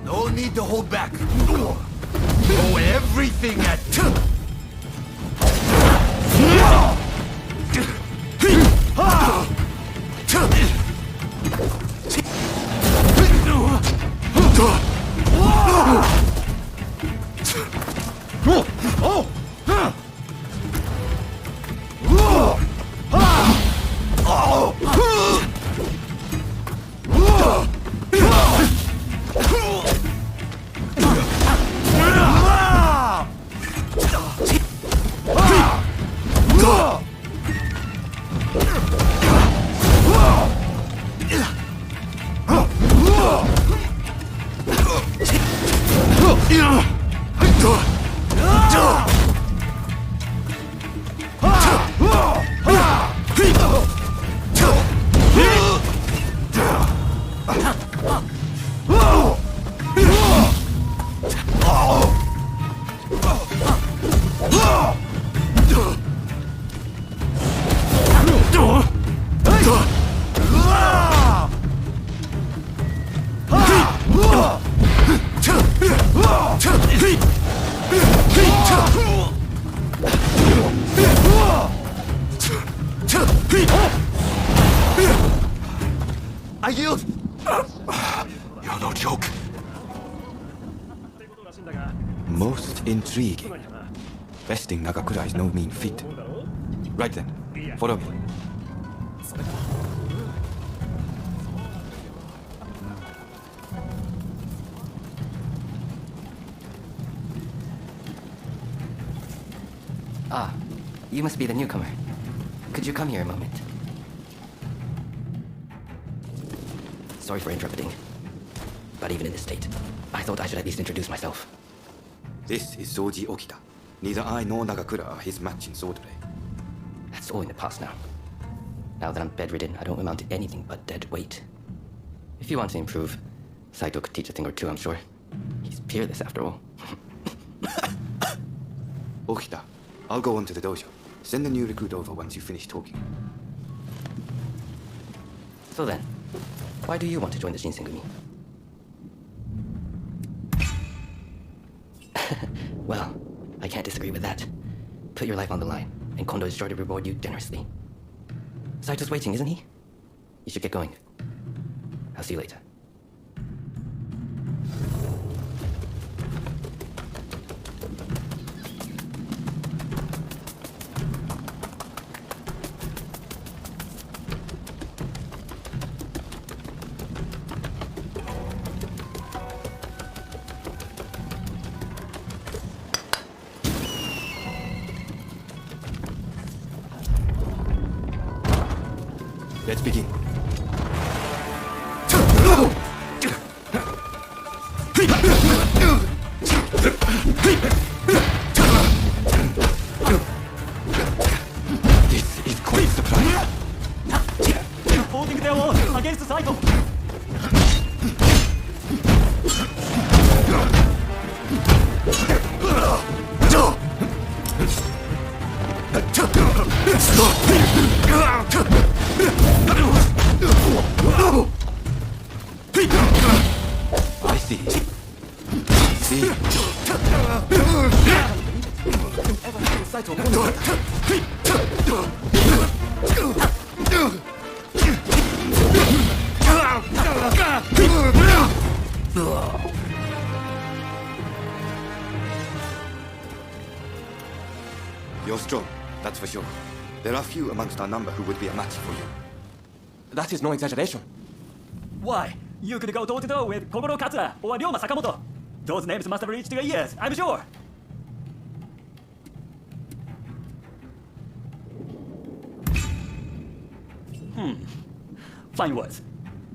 No need to hold back. Throw everything at... I yield! You're no joke. Most intriguing. Besting Nagakura is no mean feat. Right then, follow me. Ah, you must be the newcomer. Could you come here a moment? Sorry for interrupting. But even in this state, I thought I should at least introduce myself. This is Soji Okita. Neither I nor Nagakura are his match in swordplay. That's all in the past now. Now that I'm bedridden, I don't amount to anything but dead weight. If you want to improve, Saito could teach a thing or two, I'm sure. He's peerless after all. Okita, I'll go on to the dojo. Send the new recruit over once you finish talking. So then, why do you want to join the Shinsengumi? Well, I can't disagree with that. Put your life on the line, and Kondo is sure to reward you generously. Saito's waiting, isn't he? You should get going. I'll see you later. Let's begin. This is quite a surprise. Holding their own against Saito. I see. See. You're strong, that's for sure. There are few amongst our number who would be a match for you. That is no exaggeration. Why? You could go door to door with Kogoro Katsura or Ryoma Sakamoto. Those names must have reached your ears, I'm sure. Fine words.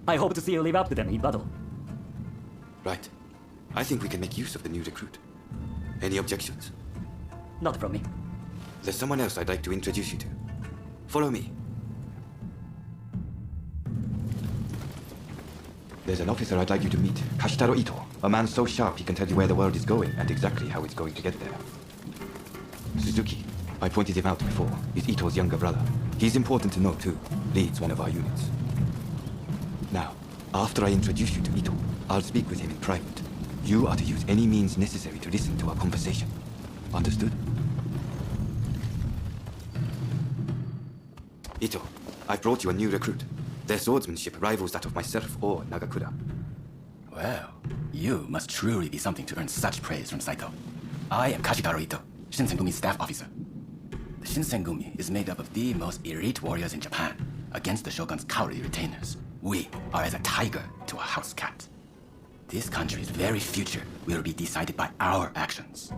I hope to see you live up to them in battle. Right. I think we can make use of the new recruit. Any objections? Not from me. There's someone else I'd like to introduce you to. Follow me. There's an officer I'd like you to meet, Kashitaro Ito. A man so sharp he can tell you where the world is going and exactly how it's going to get there. Suzuki, I pointed him out before, is Ito's younger brother. He's important to know too, leads one of our units. Now, after I introduce you to Ito, I'll speak with him in private. You are to use any means necessary to listen to our conversation. Understood? Ito, I've brought you a new recruit. Their swordsmanship rivals that of myself or Nagakura. Well, you must truly be something to earn such praise from Saito. I am Kashitaro Ito, Shinsengumi's staff officer. The Shinsengumi is made up of the most elite warriors in Japan against the Shogun's cowardly retainers. We are as a tiger to a house cat. This country's very future will be decided by our actions.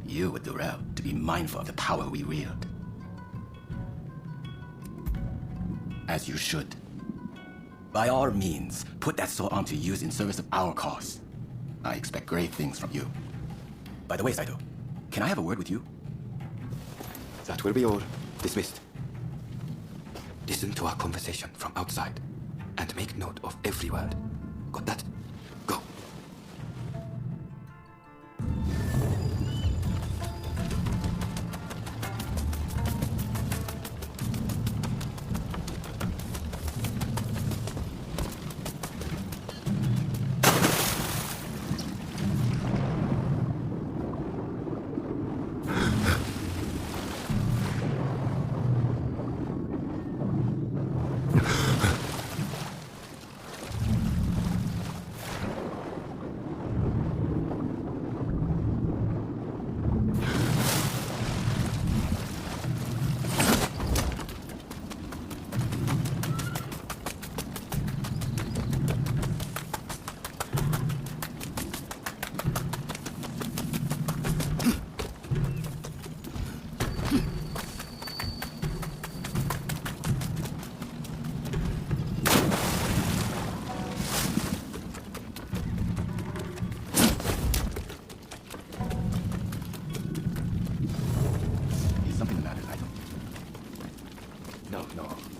You would do well to be mindful of the power we wield. As you should. By all means, put that sword on to use in service of our cause. I expect great things from you. By the way, Saito, can I have a word with you? That will be all. Dismissed. Listen to our conversation from outside, and make note of every word. Got that? Go.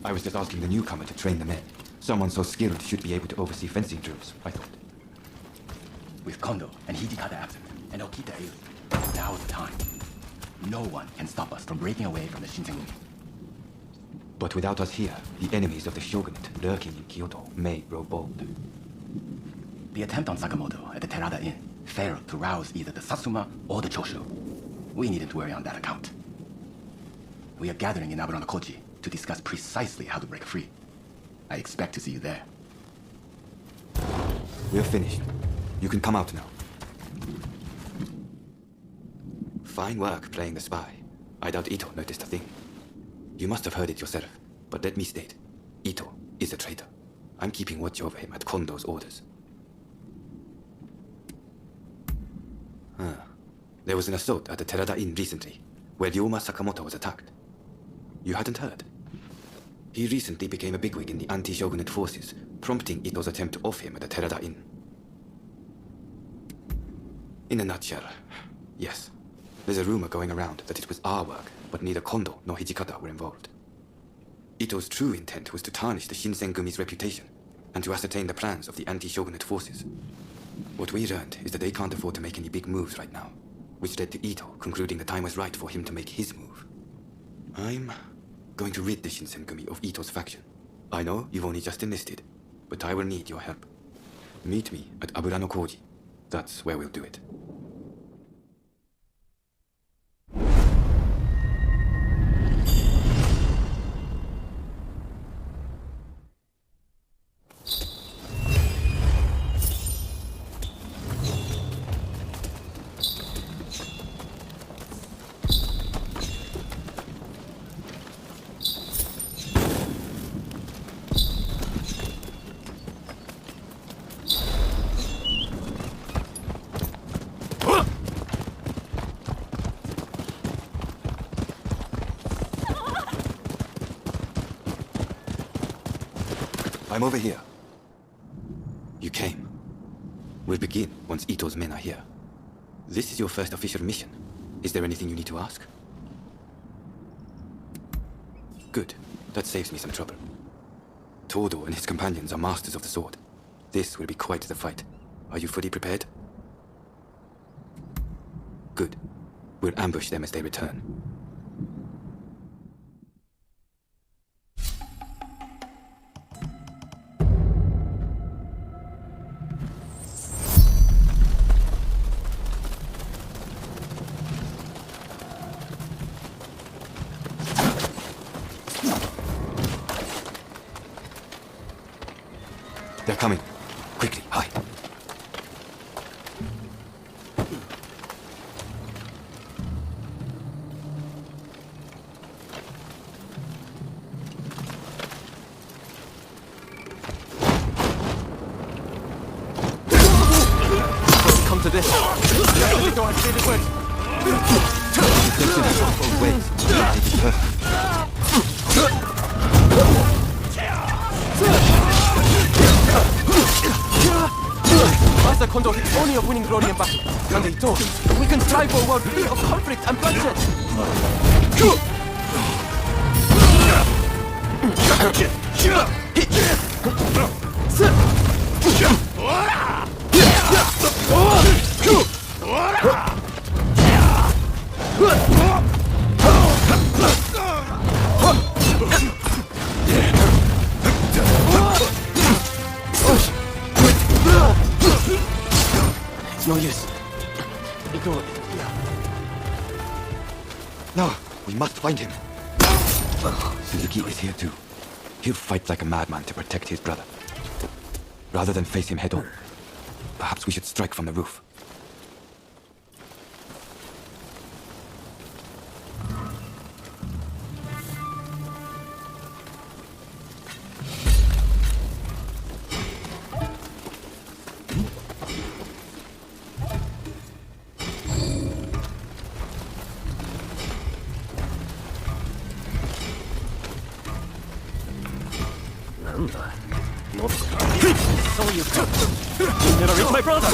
I was just asking the newcomer to train the men. Someone so skilled should be able to oversee fencing drills, I thought. With Kondo and Hijikata absent, and Okita alien, now's the time. No one can stop us from breaking away from the Shinsengumi. But without us here, the enemies of the shogunate lurking in Kyoto may grow bold. The attempt on Sakamoto at the Terada Inn failed to rouse either the Satsuma or the Choshu. We needn't worry on that account. We are gathering in Aburanokoji to discuss precisely how to break free. I expect to see you there. We're finished. You can come out now. Fine work playing the spy. I doubt Ito noticed a thing. You must have heard it yourself, but let me state, Ito is a traitor. I'm keeping watch over him at Kondo's orders. There was an assault at the Terada Inn recently, where Ryoma Sakamoto was attacked. You hadn't heard? He recently became a bigwig in the anti-shogunate forces, prompting Ito's attempt to off him at the Terada Inn. In a nutshell, yes. There's a rumor going around that it was our work, but neither Kondo nor Hijikata were involved. Ito's true intent was to tarnish the Shinsengumi's reputation, and to ascertain the plans of the anti-shogunate forces. What we learned is that they can't afford to make any big moves right now, which led to Ito concluding the time was right for him to make his move. I'm going to rid the Shinsengumi of Ito's faction. I know you've only just enlisted, but I will need your help. Meet me at Aburanokoji. That's where we'll do it. I'm over here. You came. We'll begin once Ito's men are here. This is your first official mission. Is there anything you need to ask? Good. That saves me some trouble. Todo and his companions are masters of the sword. This will be quite the fight. Are you fully prepared? Good. We'll ambush them as they return. They're coming. Quickly, hide. Come to this. I don't want to say this word. Both ways. It is perfect. Master Kondo is only a winning glory in battle. And they don't. We can strive for a world free of conflict and bloodshed. No use. Ignore it. No, we must find him. Suzuki is here too. He'll fight like a madman to protect his brother. Rather than face him head on, perhaps we should strike from the roof. So you never reach my brother!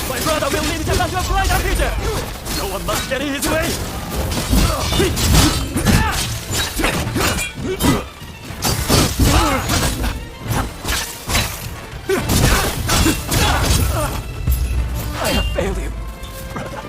My brother will lead Japan to a brighter future! No one must get in his way! I have failed you, brother.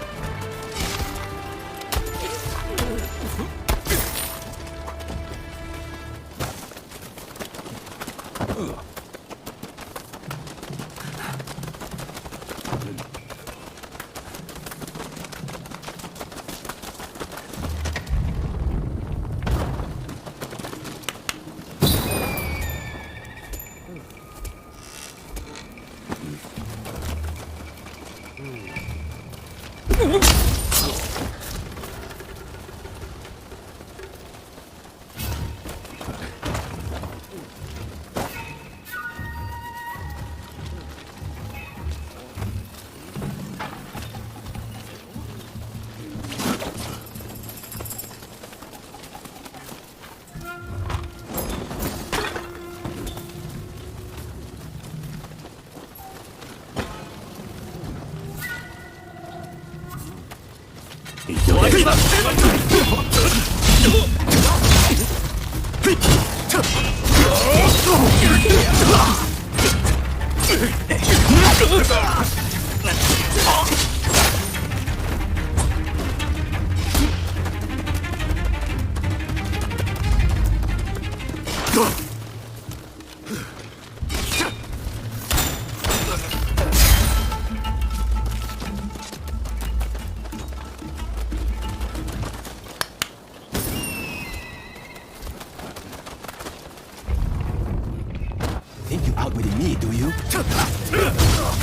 Think you outwitted me, do you?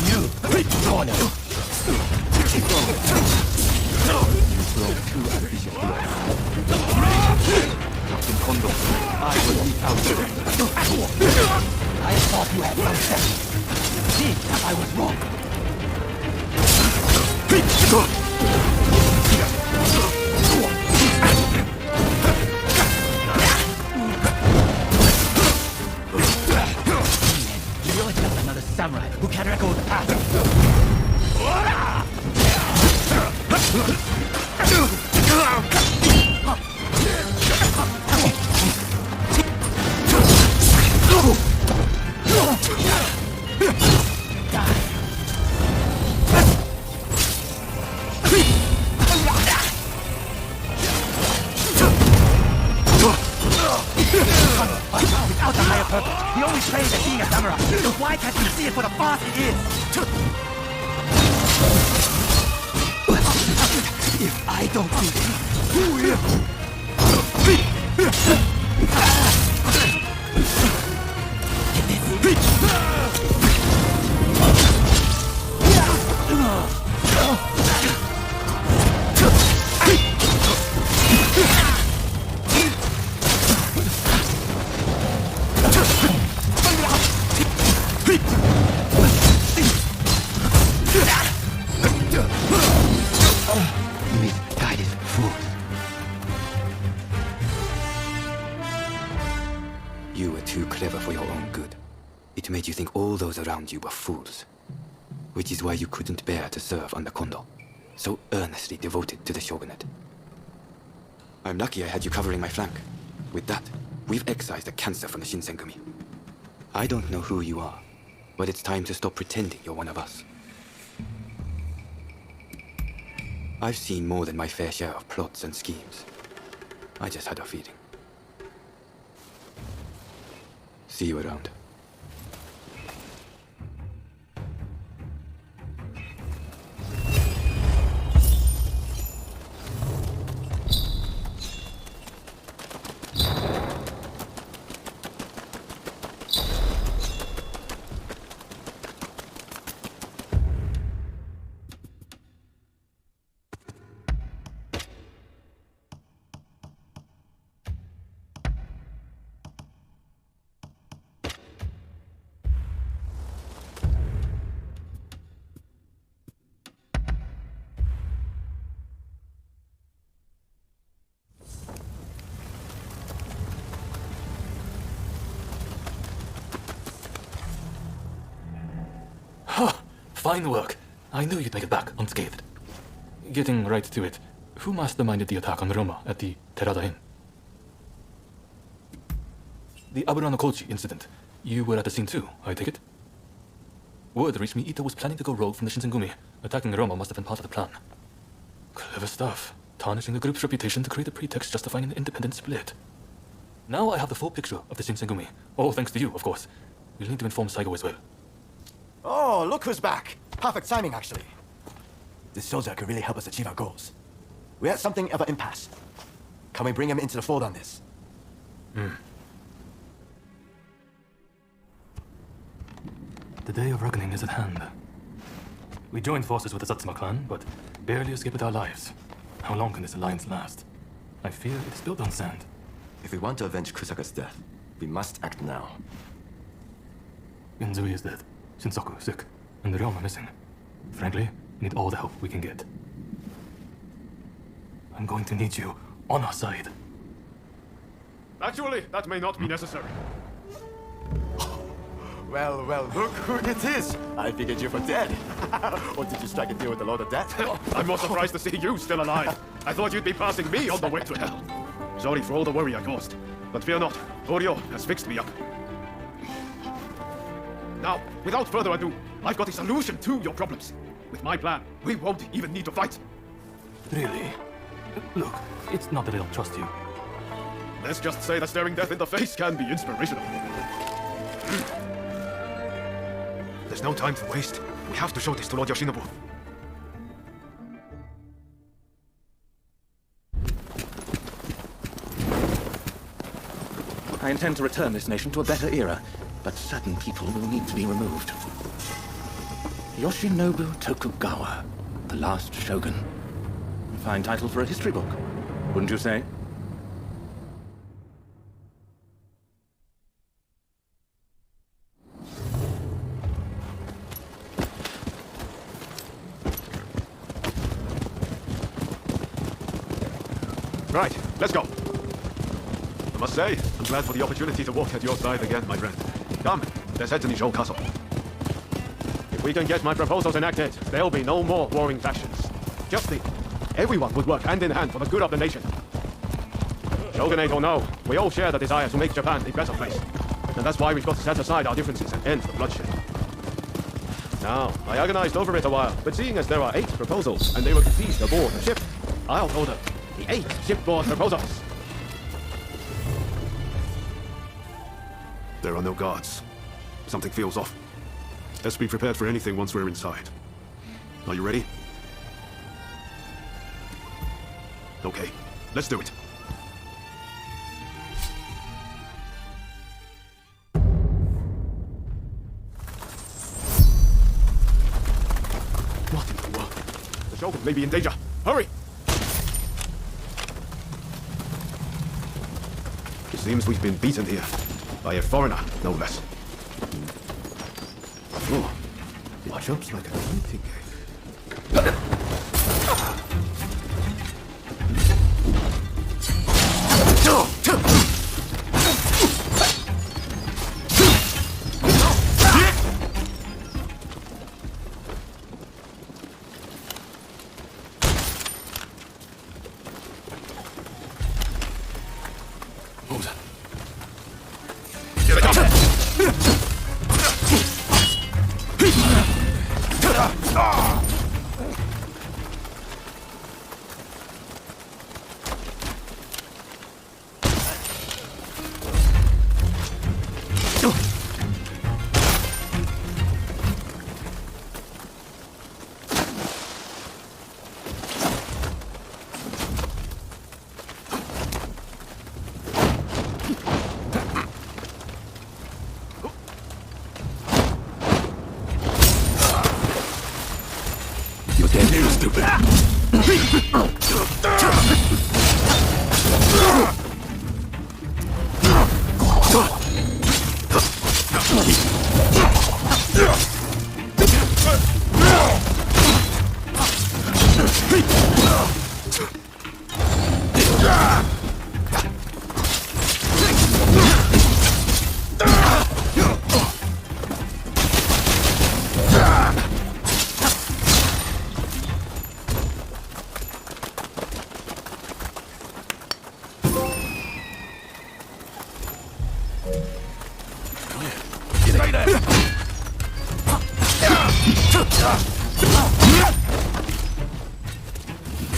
You, Ronin! You broke 2 out of his blood. Captain Kondo, I will lead out. I thought you had some sense. See if I was wrong. You're just another samurai who can echo the past. Without a higher purpose, he only trains at being a samurai. So why can't he see it for the boss it is? If I don't do it, who misguided fools. You were too clever for your own good. It made you think all those around you were fools. Which is why you couldn't bear to serve under Kondo, so earnestly devoted to the shogunate. I'm lucky I had you covering my flank. With that, we've excised the cancer from the Shinsengumi. I don't know who you are, but it's time to stop pretending you're one of us. I've seen more than my fair share of plots and schemes. I just had a feeling. See you around. Fine work. I knew you'd make it back unscathed. Getting right to it, who masterminded the attack on Roma at the Terada Inn? The Aburano Kochi incident. You were at the scene too, I take it? Word reached me Ito was planning to go rogue from the Shinsengumi. Attacking Roma must have been part of the plan. Clever stuff. Tarnishing the group's reputation to create a pretext justifying an independent split. Now I have the full picture of the Shinsengumi. All thanks to you, of course. We'll need to inform Saigo as well. Oh, look who's back. Perfect timing, actually. This soldier could really help us achieve our goals. We're at something of an impasse. Can we bring him into the fold on this? The day of reckoning is at hand. We joined forces with the Satsuma clan, but barely escaped with our lives. How long can this alliance last? I fear it is built on sand. If we want to avenge Kusaka's death, we must act now. Genzui is dead, Shinsaku sick, and the realm are missing. Frankly, we need all the help we can get. I'm going to need you on our side. Actually, that may not be necessary. Well, look who it is! I figured you were dead. Or did you strike a deal with the Lord of Death? I'm more surprised to see you still alive. I thought you'd be passing me on the way to hell. Sorry for all the worry I caused. But fear not, Oryo has fixed me up. Now, without further ado, I've got a solution to your problems. With my plan, we won't even need to fight. Really? Look, it's not that I don't trust you. Let's just say that staring death in the face can be inspirational. There's no time to waste. We have to show this to Lord Yoshinobu. I intend to return this nation to a better era, but certain people will need to be removed. Yoshinobu Tokugawa, the last shogun. Fine title for a history book, wouldn't you say? Right, let's go. I must say, I'm glad for the opportunity to walk at your side again, my friend. Come, let's head to Nijou Castle. If we can get my proposals enacted, there'll be no more warring factions. Just think, everyone would work hand in hand for the good of the nation. Shogunate or no, we all share the desire to make Japan a better place. And that's why we've got to set aside our differences and end the bloodshed. Now, I agonized over it a while, but seeing as there are 8 proposals, and they were seized aboard a ship, I'll order the 8 shipboard proposals. There are no guards. Something feels off. Let's be prepared for anything once we're inside. Are you ready? Okay, let's do it. What in the world? The Shogun may be in danger. Hurry! It seems we've been beaten here. By a foreigner, no less. Oh, it jumps like a hunting game.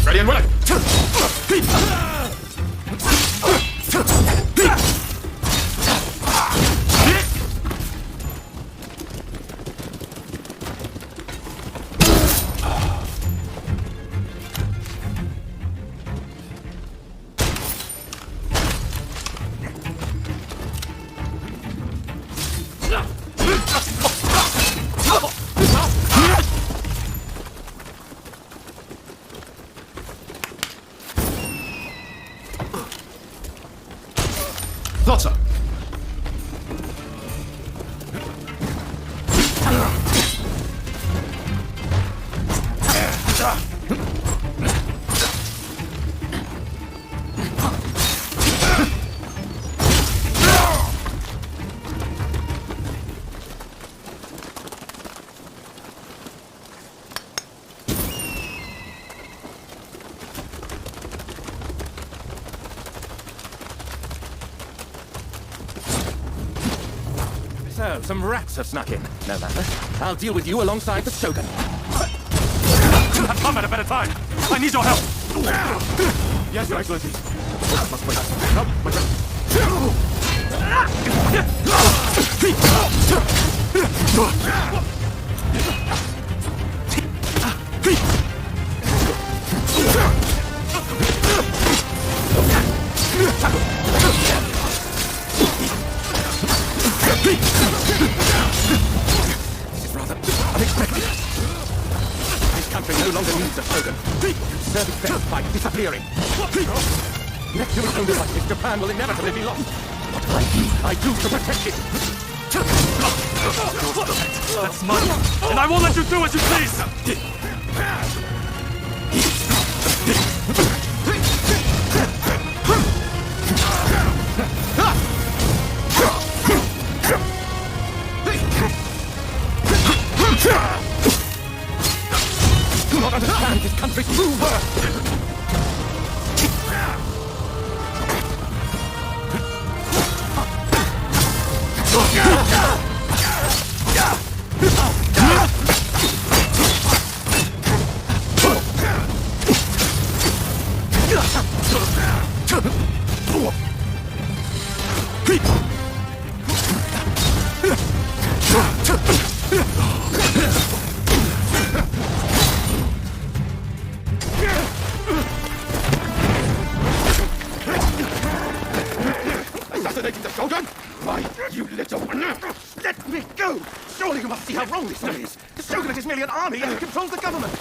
Ready and willing! Thought so. So, some rats have snuck in. No matter. I'll deal with you alongside the Shogun. I've come at a better time. I need your help. Yes, Your Excellency. This is rather unexpected. This country no longer needs a Shogun. Serve it best by disappearing. Next to its own devices, Japan will inevitably be lost. What I do to protect it. That's mine, and I won't let you do as you please! Do not understand this country's true worth. Assassinating the Shogun? Why, you little... Let me go! Surely you must see how wrong this is! The Shogunate is merely an army and it controls the government!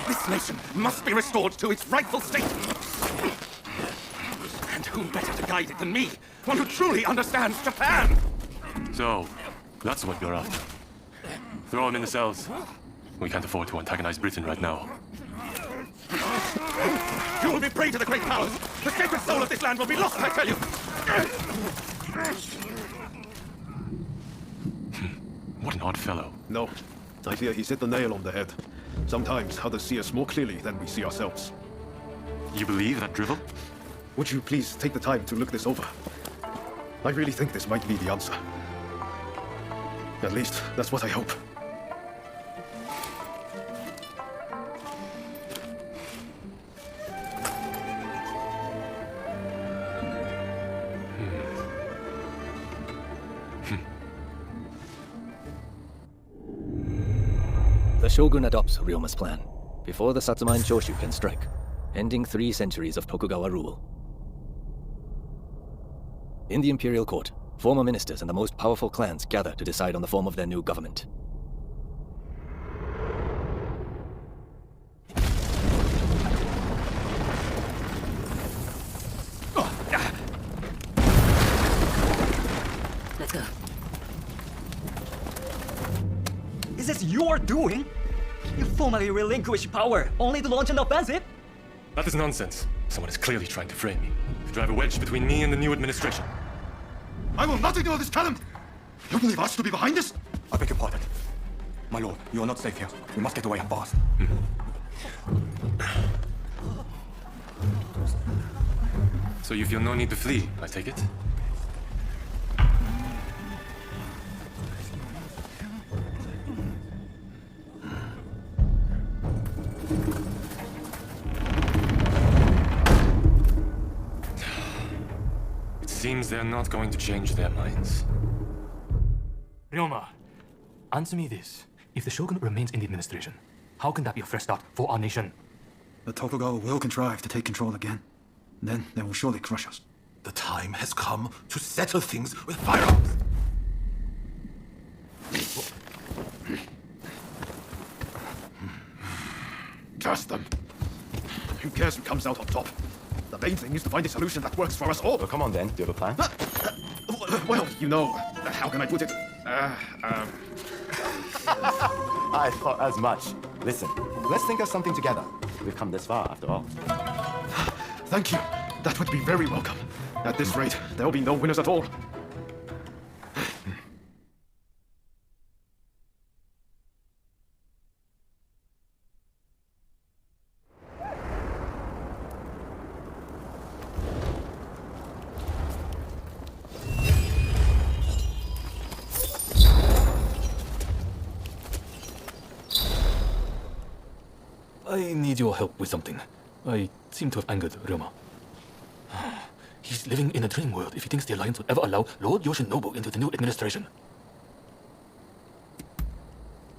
This nation must be restored to its rightful state! And who better to guide it than me? One who truly understands Japan! So, that's what you're after. Throw him in the cells. We can't afford to antagonize Britain right now. You will be prey to the great powers! The sacred soul of this land will be lost, I tell you! What an odd fellow. No, I fear he's hit the nail on the head. Sometimes others see us more clearly than we see ourselves. You believe that drivel? Would you please take the time to look this over? I really think this might be the answer. At least, that's what I hope. The Shogun adopts Ryoma's plan, before the Satsuma and Choshu can strike, ending 3 centuries of Tokugawa rule. In the Imperial Court, former ministers and the most powerful clans gather to decide on the form of their new government. Let's go. Is this your doing? You formally relinquished power, only to launch an offensive? That is nonsense. Someone is clearly trying to frame me, to drive a wedge between me and the new administration. I will not ignore this challenge! You believe us to be behind this? I beg your pardon. My lord, you are not safe here. We must get away and fast. So you feel no need to flee, I take it? It seems they're not going to change their minds. Ryoma, answer me this. If the Shogun remains in the administration, how can that be a fresh start for our nation? The Tokugawa will contrive to take control again. Then they will surely crush us. The time has come to settle things with firearms. Curse them. Who cares who comes out on top? The main thing is to find a solution that works for us all. Well, come on then. Do you have a plan? Well, you know, how can I put it? I thought as much. Listen, let's think of something together. We've come this far, after all. Thank you. That would be very welcome. At this rate, there'll be no winners at all. I need your help with something. I seem to have angered Ryoma. He's living in a dream world if he thinks the Alliance would ever allow Lord Yoshinobu into the new administration.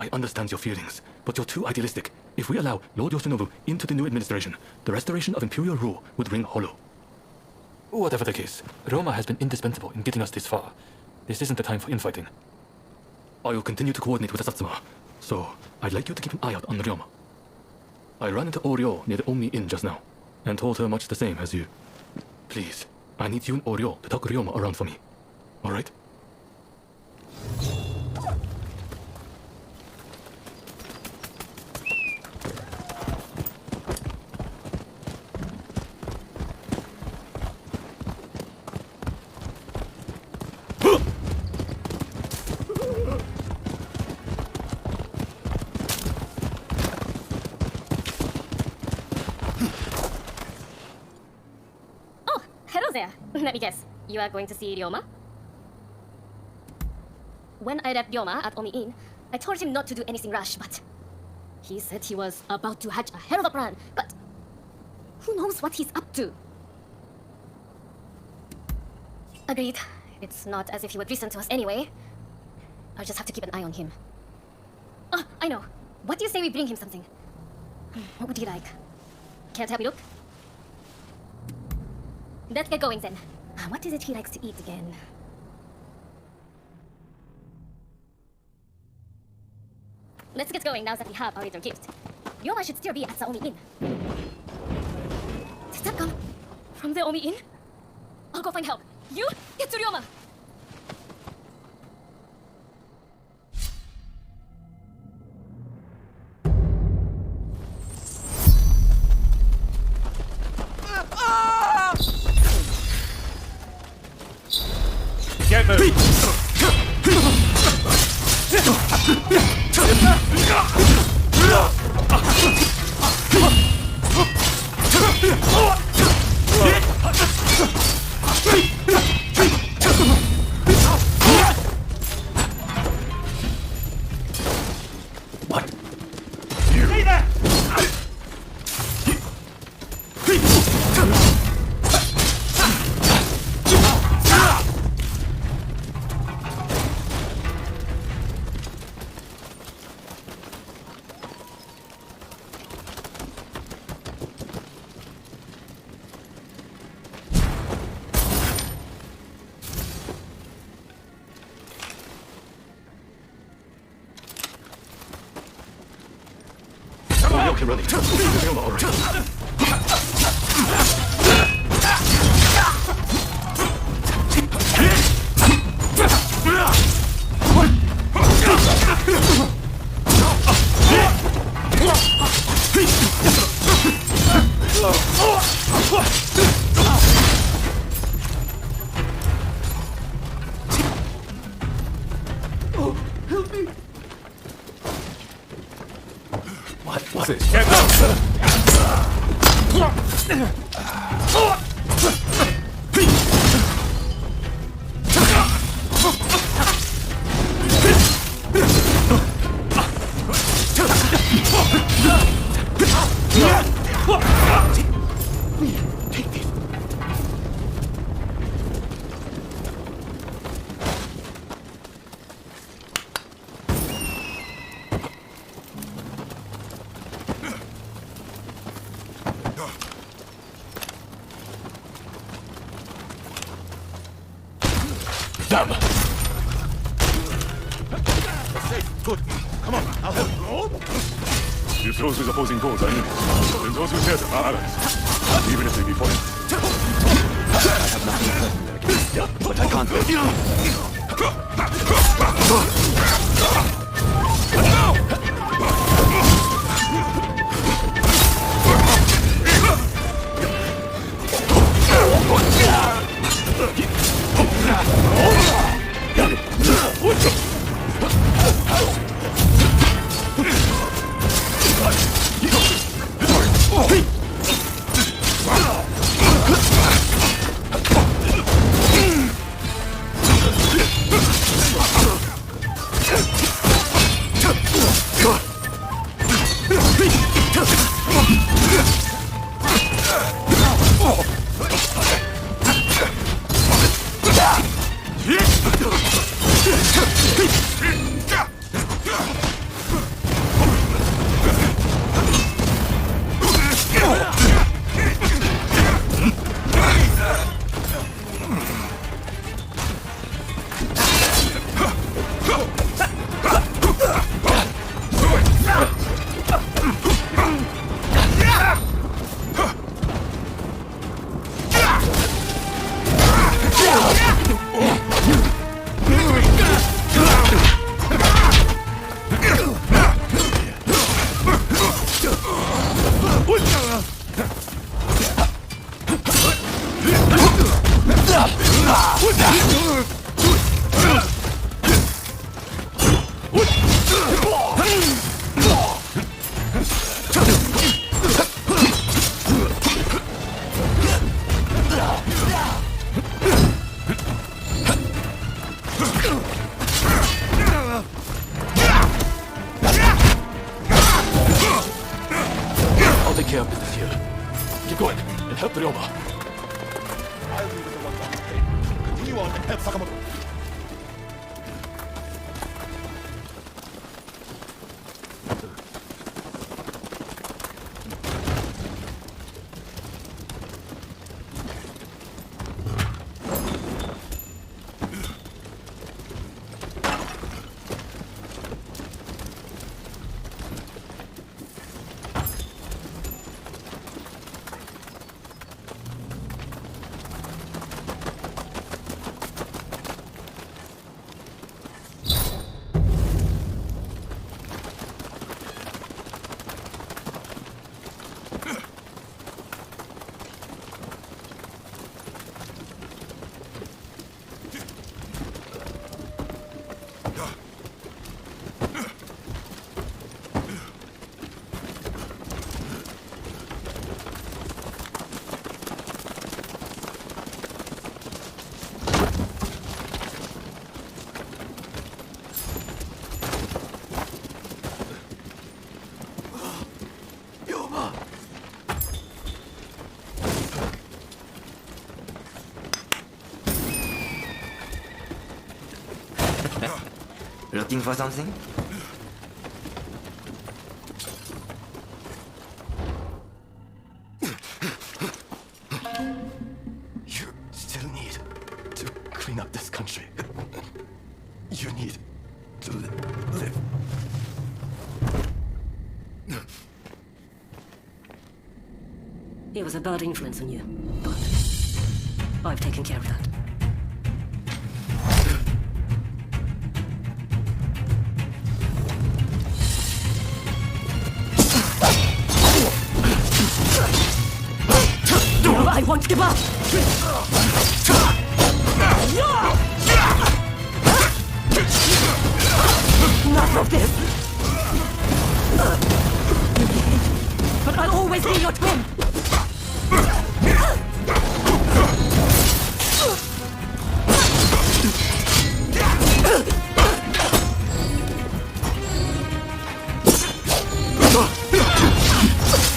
I understand your feelings, but you're too idealistic. If we allow Lord Yoshinobu into the new administration, the restoration of imperial rule would ring hollow. Whatever the case, Ryoma has been indispensable in getting us this far. This isn't the time for infighting. I will continue to coordinate with the Satsuma, so I'd like you to keep an eye out on Ryoma. I ran into Oryo near the Omi Inn just now, and told her much the same as you. Please, I need you and Oryo to talk Ryoma around for me. Alright? Let me guess, you are going to see Ryoma? When I left Ryoma at Omi Inn, I told him not to do anything rash, but he said he was about to hatch a hell of a plan, but who knows what he's up to? Agreed. It's not as if he would listen to us anyway. I'll just have to keep an eye on him. Ah, I know. What do you say we bring him something? What would he like? Can't help me look? Let's get going then. What is it he likes to eat again? Let's get going now that we have our little gift. Ryoma should still be at the Omi Inn. Did that come from the Omi Inn? I'll go find help. You get to Ryoma! Get moving! What? Stay there! Okay, running. Ryoma, all right. Oh, help me! What's this? Get down! them! Safe, good. Come on, I'll help. If those with opposing goals are enemies, then those who share them are allies. Even if they be foreign. I have nothing personal against you, but I can't let you. I'll take care of business here. Keep going and help Ryoma. I'll be with the ones on the plane. Continue on and help Sakamoto. Looking for something? You still need to clean up this country. You need to live. He was a bad influence on you, but I've taken care of that. No, I won't give up! Enough of this! But I'll always be your twin!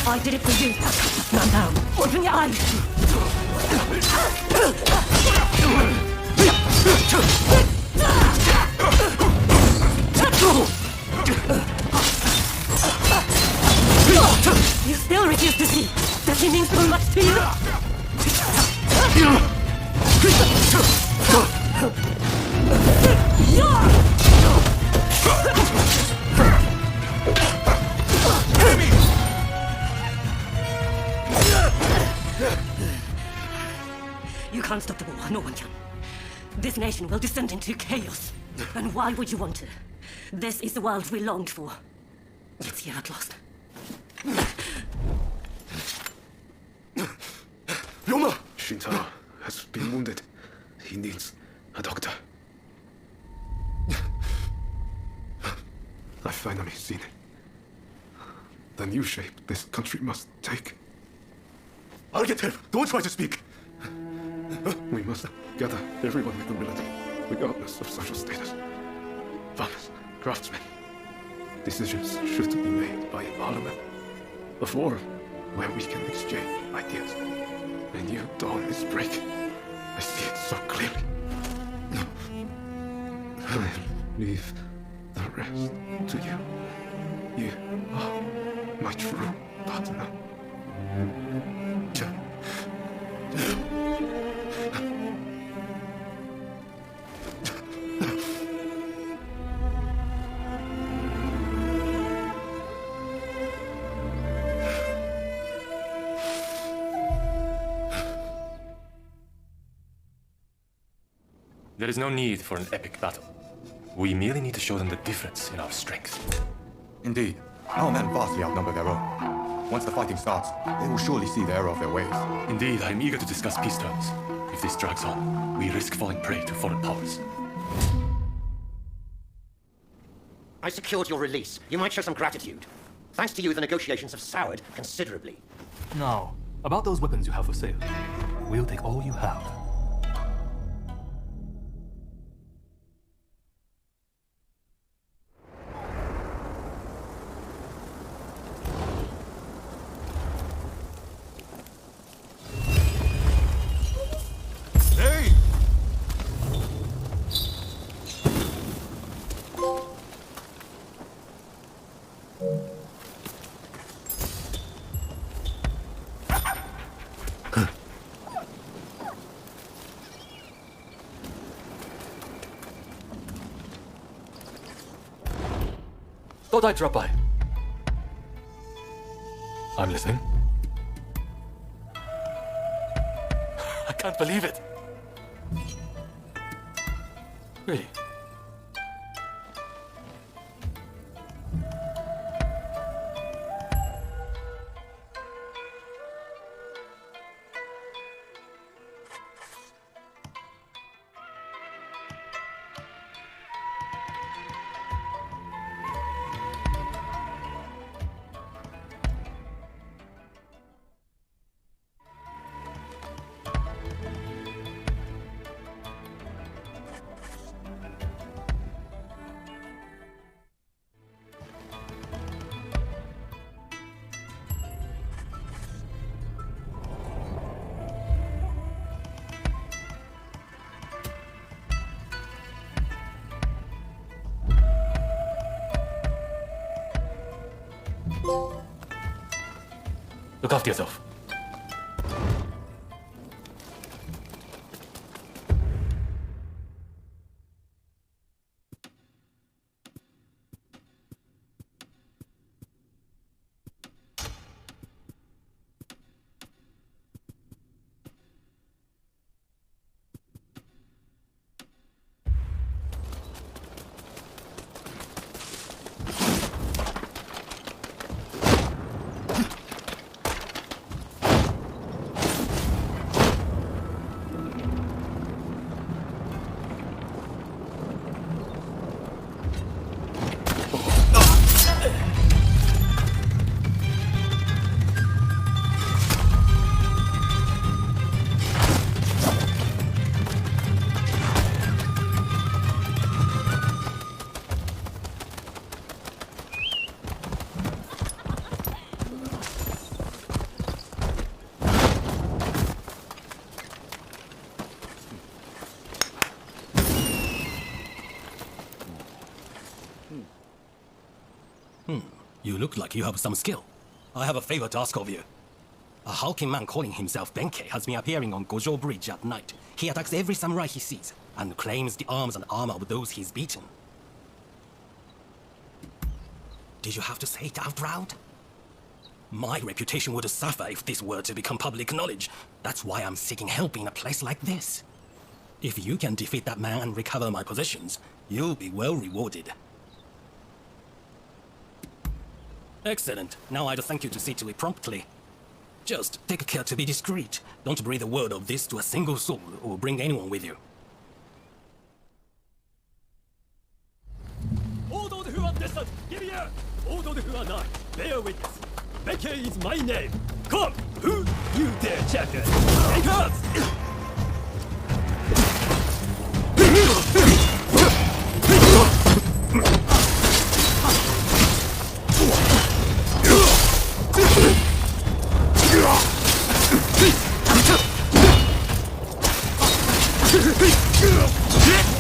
I did it for you. Not now. Open your eyes. You still refuse to see that he means so much to you? You can't stop the war. No one can. This nation will descend into chaos. And why would you want to? This is the world we longed for. It's here at last. Ryoma! Shintaro has been wounded. He needs a doctor. I've finally seen it. The new shape this country must take. I'll get help. Don't try to speak. We must gather everyone with the military, regardless of social status. Farmers, craftsmen. Decisions should be made by a parliament. A forum where we can exchange ideas. A new dawn is breaking. I see it so clearly. I leave the rest to you. You are my true partner. There is no need for an epic battle. We merely need to show them the difference in our strength. Indeed. Our men vastly outnumber their own. Once the fighting starts, they will surely see the error of their ways. Indeed, I am eager to discuss peace terms. If this drags on, we risk falling prey to foreign powers. I secured your release. You might show some gratitude. Thanks to you, the negotiations have soured considerably. Now, about those weapons you have for sale. We'll take all you have. Thought I'd drop by. I'm listening. I can't believe it. Really? Look after yourself. You look like you have some skill. I have a favor to ask of you. A hulking man calling himself Benkei has been appearing on Gojo Bridge at night. He attacks every samurai he sees. and claims the arms and armor of those he's beaten. Did you have to say it out loud? My reputation would suffer if this were to become public knowledge. That's why I'm seeking help in a place like this. If you can defeat that man and recover my possessions, you'll be well rewarded. Excellent. Now I'd thank you to see to it promptly. Just take care to be discreet. Don't breathe a word of this to a single soul or bring anyone with you. All those who are distant, give ear! All those who are not, bear witness. Becky is my name. Come! Who? You dare champion! Take us!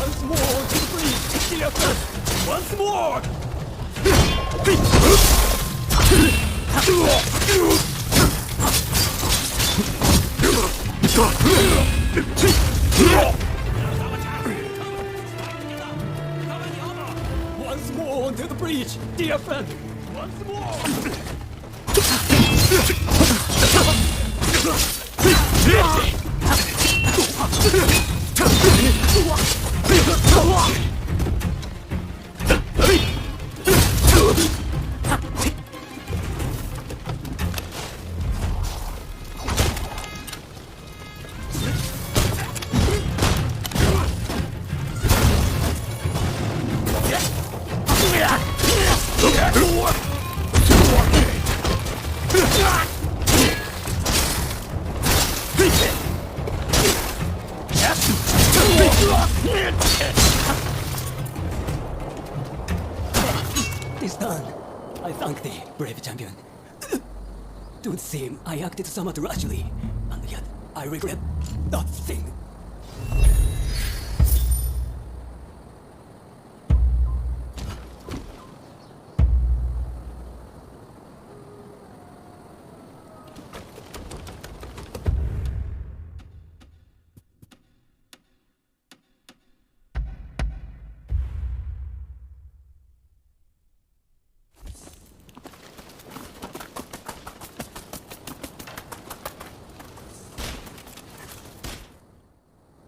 Once more to the breach, dear friend! Once more! Once more to the breach, dear friend! Once more! This done, I thank thee, brave champion. Would seem I acted somewhat rashly, and yet I regret nothing.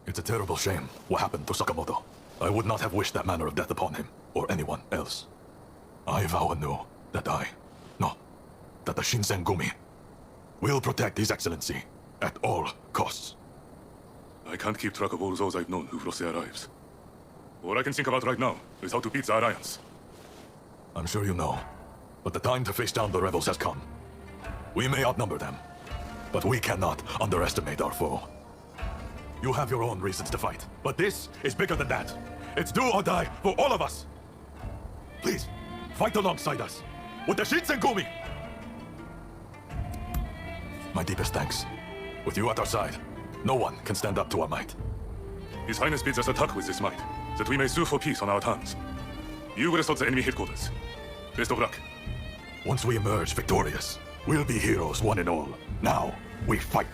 It's a terrible shame what happened to Sakamoto. I would not have wished that manner of death upon him, or anyone else. I vow anew that that the Shinsengumi will protect His Excellency at all costs. I can't keep track of all those I've known who've lost their lives. All I can think about right now is how to beat the Alliance. I'm sure you know, but the time to face down the rebels has come. We may outnumber them, but we cannot underestimate our foe. You have your own reasons to fight, but this is bigger than that. It's do or die for all of us. Please, fight alongside us, with the Shinsengumi! My deepest thanks. With you at our side, no one can stand up to our might. His Highness bids us attack with this might, that we may sue for peace on our terms. You will assault the enemy headquarters. Best of luck. Once we emerge victorious, we'll be heroes one and all. Now, we fight.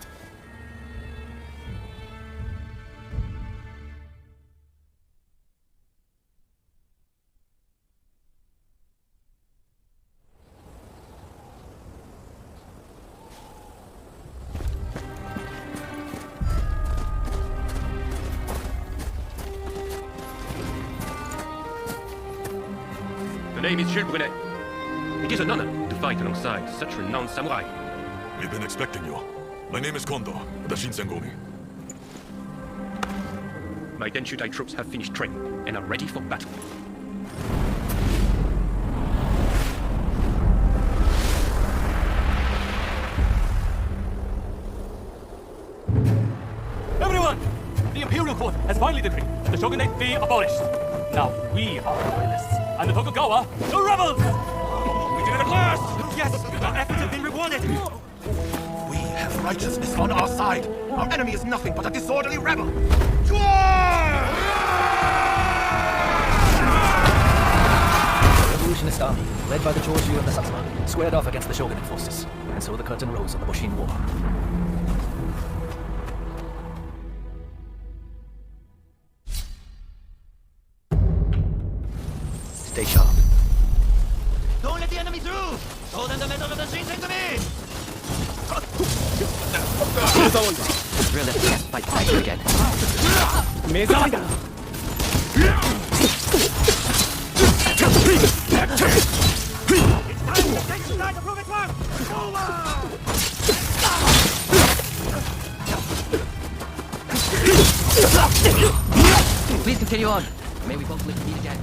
The name is Jules Brunet. It is an honor to fight alongside such renowned samurai. We've been expecting you. My name is Kondo, of the Shinsengumi. My Denshutai troops have finished training and are ready for battle. Everyone! The Imperial Court has finally decreed the shogunate be abolished. Now we are the loyalists, and the Tokugawa, the rebels! We did it at last! Yes, our efforts have been rewarded! We have righteousness on our side. Our enemy is nothing but a disorderly rebel. The revolutionist army, led by the Choju and the Satsuma, squared off against the shogunate forces, and so the curtain rose on the Boshin War. Stay sharp. Don't let the enemy through! Show them the metal of the Shinsengumi! Realistic, fight tiger again. Please continue on. May we both live to meet again.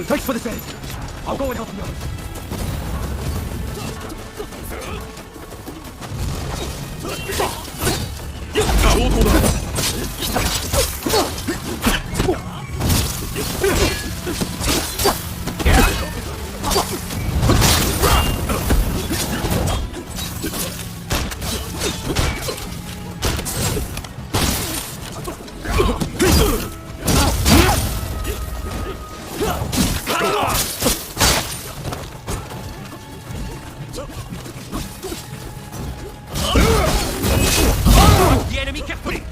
Thanks for the save. I'll go and help you out. The enemy carefully.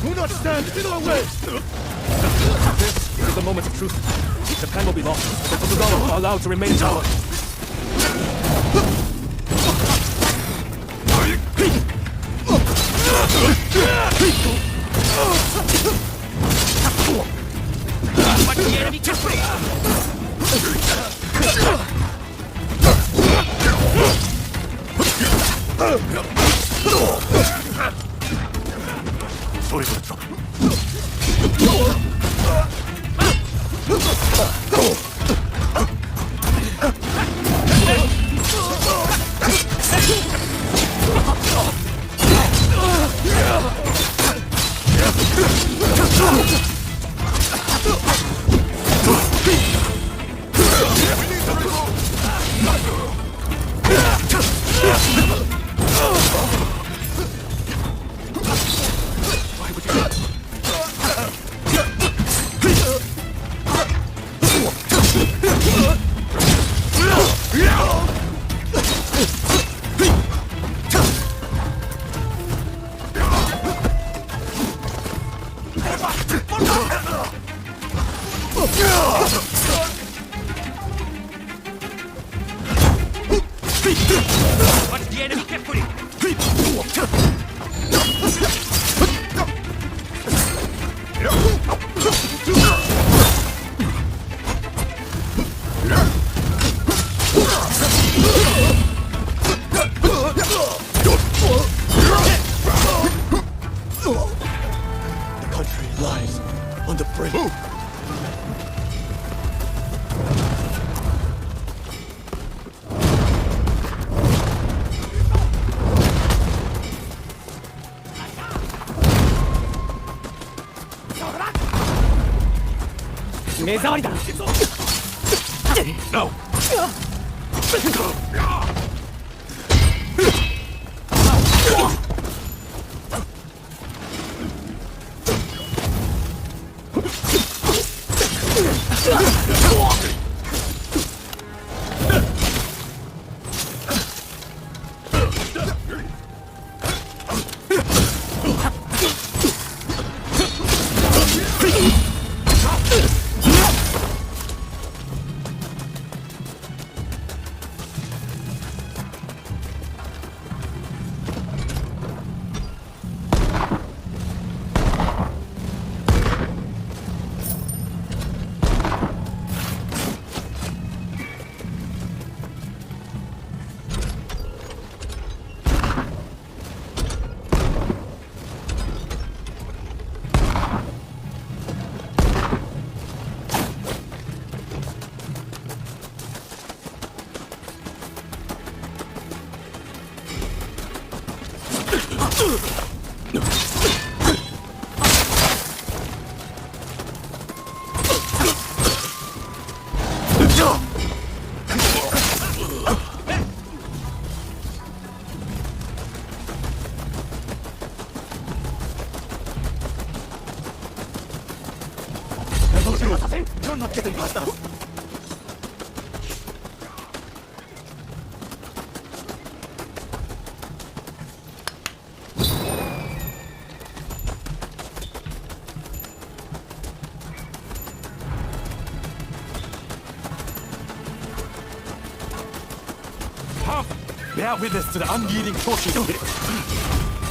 Do not stand in our way! This is the moment of truth. Japan will be lost, but the Tokugawa are allowed to remain in power. Watch the enemy carefully! Sorry for the trouble. 目障りだ No! Bear witness to the unyielding fortune of it.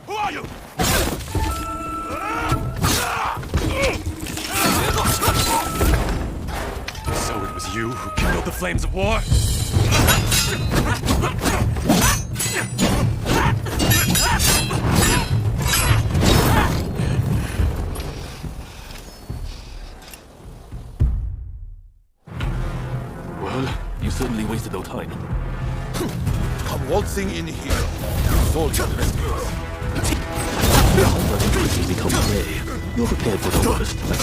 Who are you? So it was you who kindled the flames of war? Well, you certainly wasted no time. Come waltzing in here. You sold your rescuers. Now that intrigue become prey, you're prepared for the worst, my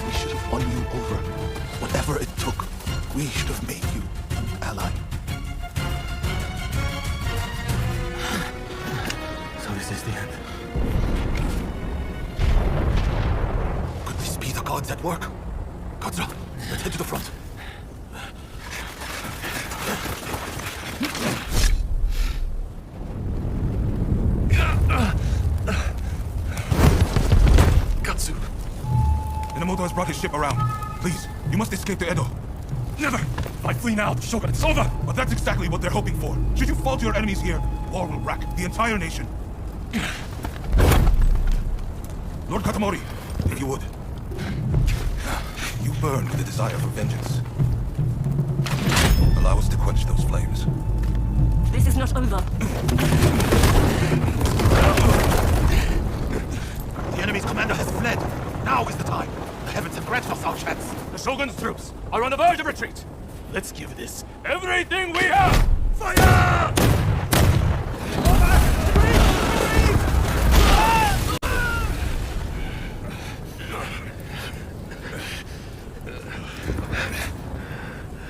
We should have won you over. Whatever it took, we should have made you an ally. So this is the end. Could this be the gods at work? Katsura, let's head to the front. Katsu! Inamoto has brought his ship around. Please, you must escape to Edo. Never! If I flee now, the Shogun, it's over! But that's exactly what they're hoping for. Should you fall to your enemies here, war will wreck the entire nation. Lord Katamori, if you would. You burn with a desire for vengeance. Allow us to quench those flames. This is not over. The enemy's commander has fled. Now is the time. The heavens have granted us our chance. The Shogun's troops are on the verge of retreat. Let's give this everything we have! Fire!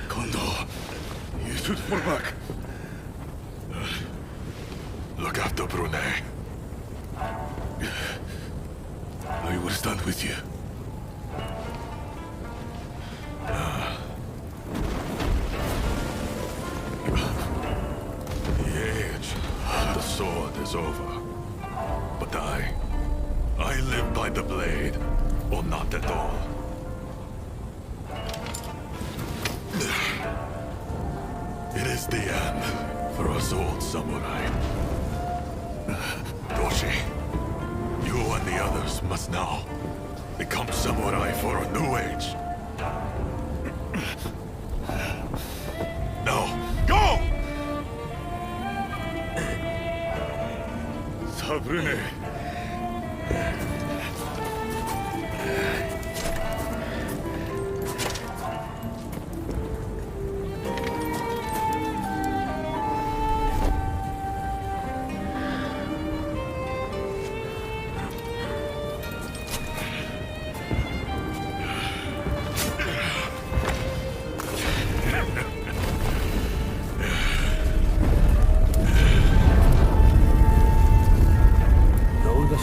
Kondo, you should fall back. Look after Brunei. I will stand with you. The age of the sword is over. But I live by the blade, or not at all. It is the end for us old samurai. Doshi, you and the others must now become samurai for a new age. Now, go! Sabrune.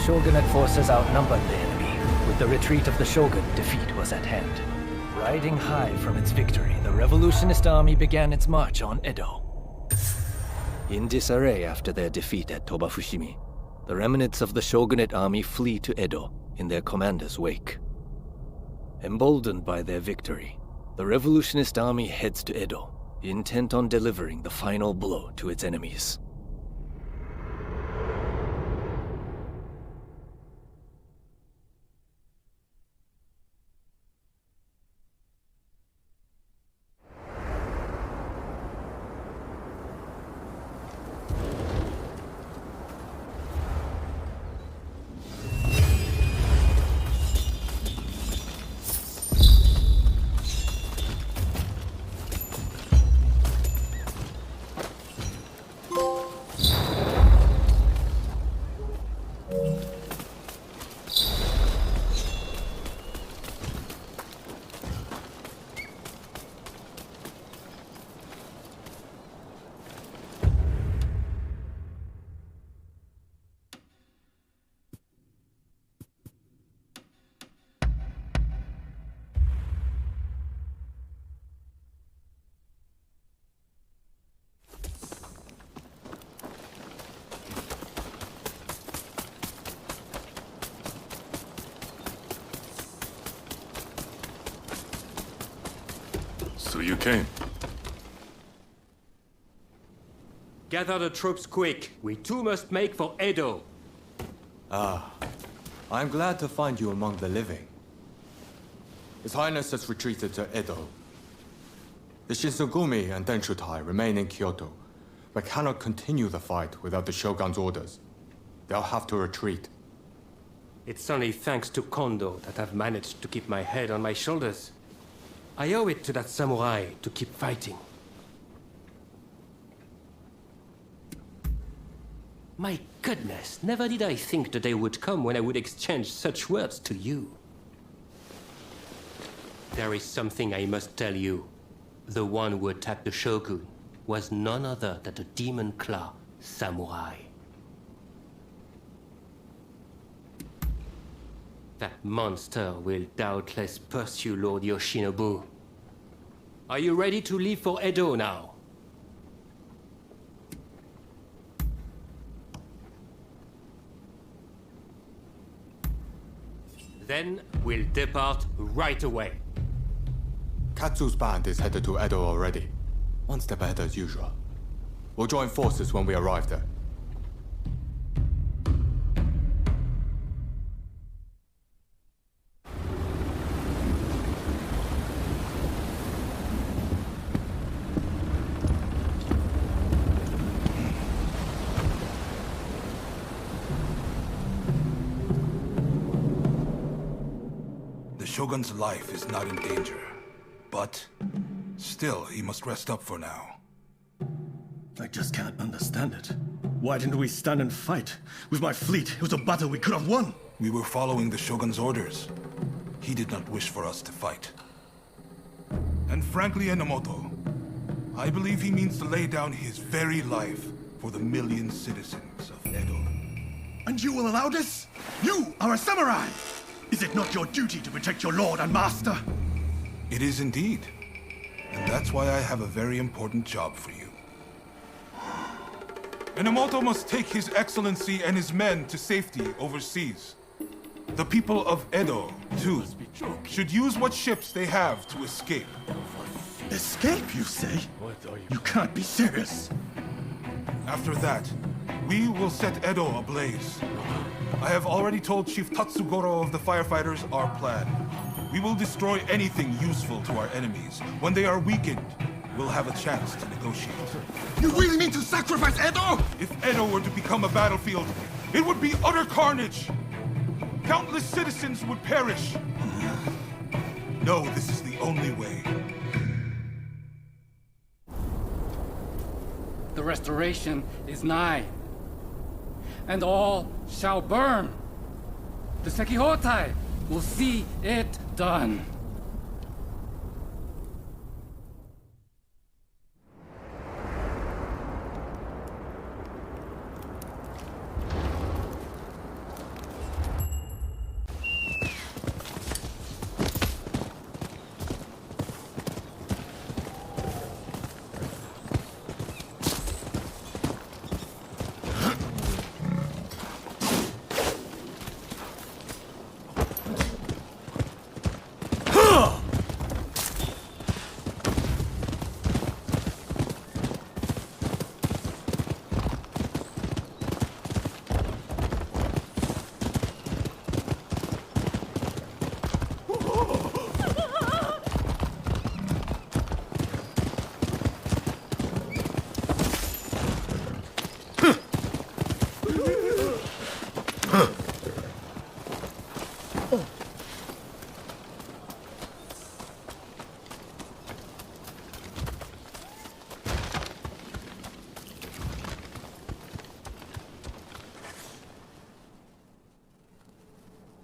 Shogunate forces outnumbered the enemy. With the retreat of the Shogun, defeat was at hand. Riding high from its victory, the revolutionist army began its march on Edo. In disarray after their defeat at Tobafushimi, the remnants of the Shogunate army flee to Edo in their commander's wake. Emboldened by their victory, the revolutionist army heads to Edo, intent on delivering the final blow to its enemies. So you came. Gather the troops quick. We too must make for Edo. Ah, I'm glad to find you among the living. His Highness has retreated to Edo. The Shinsengumi and Denshutai remain in Kyoto, but cannot continue the fight without the Shogun's orders. They'll have to retreat. It's only thanks to Kondo that I've managed to keep my head on my shoulders. I owe it to that samurai to keep fighting. My goodness, never did I think the day would come when I would exchange such words to you. There is something I must tell you. The one who attacked the Shogun was none other than the Demon Claw Samurai. That monster will doubtless pursue Lord Yoshinobu. Are you ready to leave for Edo now? Then we'll depart right away. Katsu's band is headed to Edo already. One step ahead as usual. We'll join forces when we arrive there. The Shogun's life is not in danger. But still, he must rest up for now. I just can't understand it. Why didn't we stand and fight? With my fleet, it was a battle we could have won. We were following the Shogun's orders. He did not wish for us to fight. And frankly, Enomoto, I believe he means to lay down his very life for the million citizens of Edo. And you will allow this? You are a samurai! Is it not your duty to protect your lord and master? It is indeed. And that's why I have a very important job for you. Enomoto must take His Excellency and his men to safety overseas. The people of Edo, too, should use what ships they have to escape. Escape, you say? You can't be serious. After that, we will set Edo ablaze. I have already told Chief Tatsugoro of the firefighters our plan. We will destroy anything useful to our enemies. When they are weakened, we'll have a chance to negotiate. You really mean to sacrifice Edo? If Edo were to become a battlefield, it would be utter carnage. Countless citizens would perish. No, this is the only way. The restoration is nigh, and all shall burn. The Sekihotai will see it done.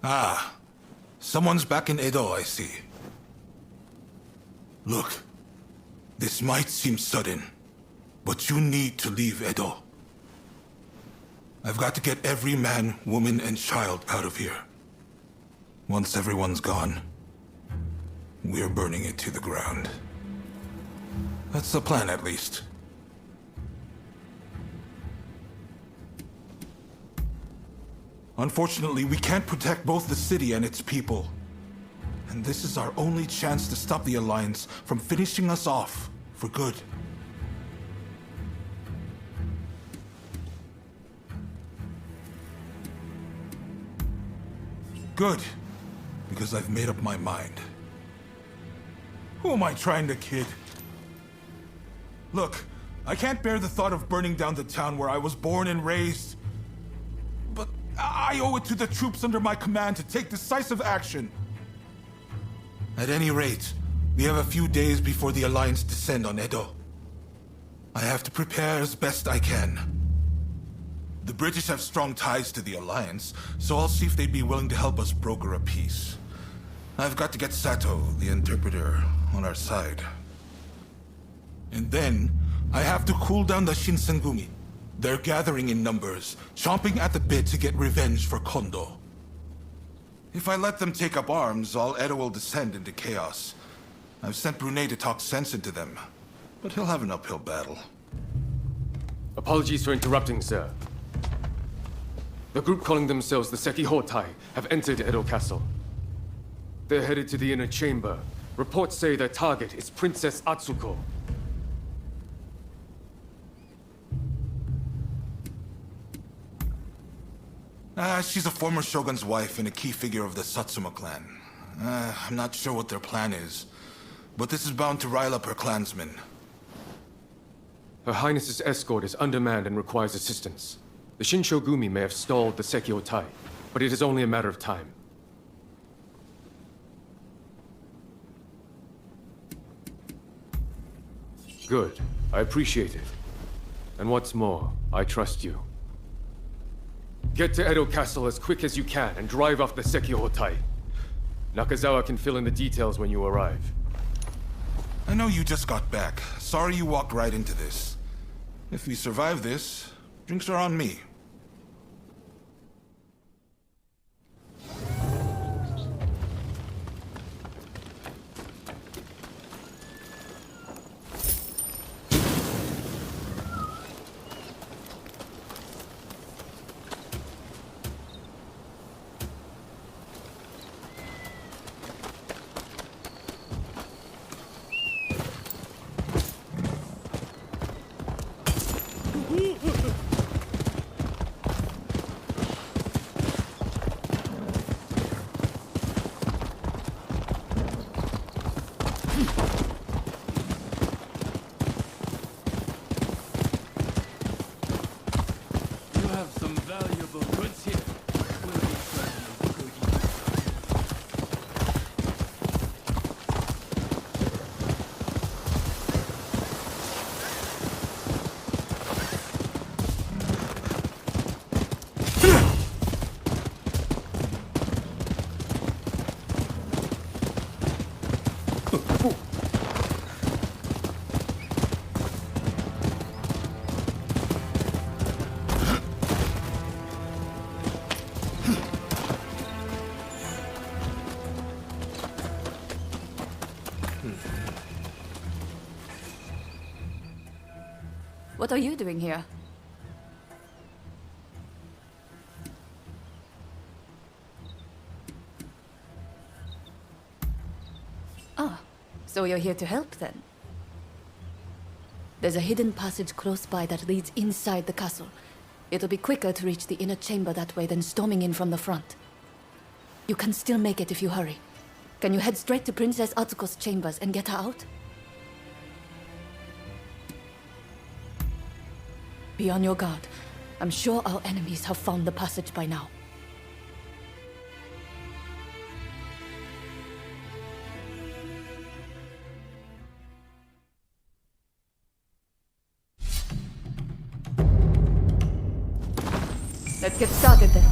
Ah, someone's back in Edo, I see. Look, this might seem sudden, but you need to leave Edo. I've got to get every man, woman, and child out of here. Once everyone's gone, we're burning it to the ground. That's the plan, at least. Unfortunately, we can't protect both the city and its people. And this is our only chance to stop the Alliance from finishing us off for good. Good, because I've made up my mind. Who am I trying to kid? Look, I can't bear the thought of burning down the town where I was born and raised. But I owe it to the troops under my command to take decisive action. At any rate, we have a few days before the Alliance descend on Edo. I have to prepare as best I can. The British have strong ties to the Alliance, so I'll see if they'd be willing to help us broker a peace. I've got to get Sato, the interpreter, on our side. And then, I have to cool down the Shinsengumi. They're gathering in numbers, chomping at the bit to get revenge for Kondo. If I let them take up arms, all Edo will descend into chaos. I've sent Brunei to talk sense into them, but he'll have an uphill battle. Apologies for interrupting, sir. The group calling themselves the Sekihotai have entered Edo Castle. They're headed to the inner chamber. Reports say their target is Princess Atsuko. She's a former shogun's wife and a key figure of the Satsuma clan. I'm not sure what their plan is, but this is bound to rile up her clansmen. Her Highness's escort is undermanned and requires assistance. The Shinshogumi may have stalled the Sekihotai, but it is only a matter of time. Good. I appreciate it. And what's more, I trust you. Get to Edo Castle as quick as you can and drive off the Sekihotai. Nakazawa can fill in the details when you arrive. I know you just got back. Sorry you walked right into this. If we survive this, drinks are on me. What are you doing here? Ah, so you're here to help then? There's a hidden passage close by that leads inside the castle. It'll be quicker to reach the inner chamber that way than storming in from the front. You can still make it if you hurry. Can you head straight to Princess Atsuko's chambers and get her out? Be on your guard. I'm sure our enemies have found the passage by now. Let's get started then.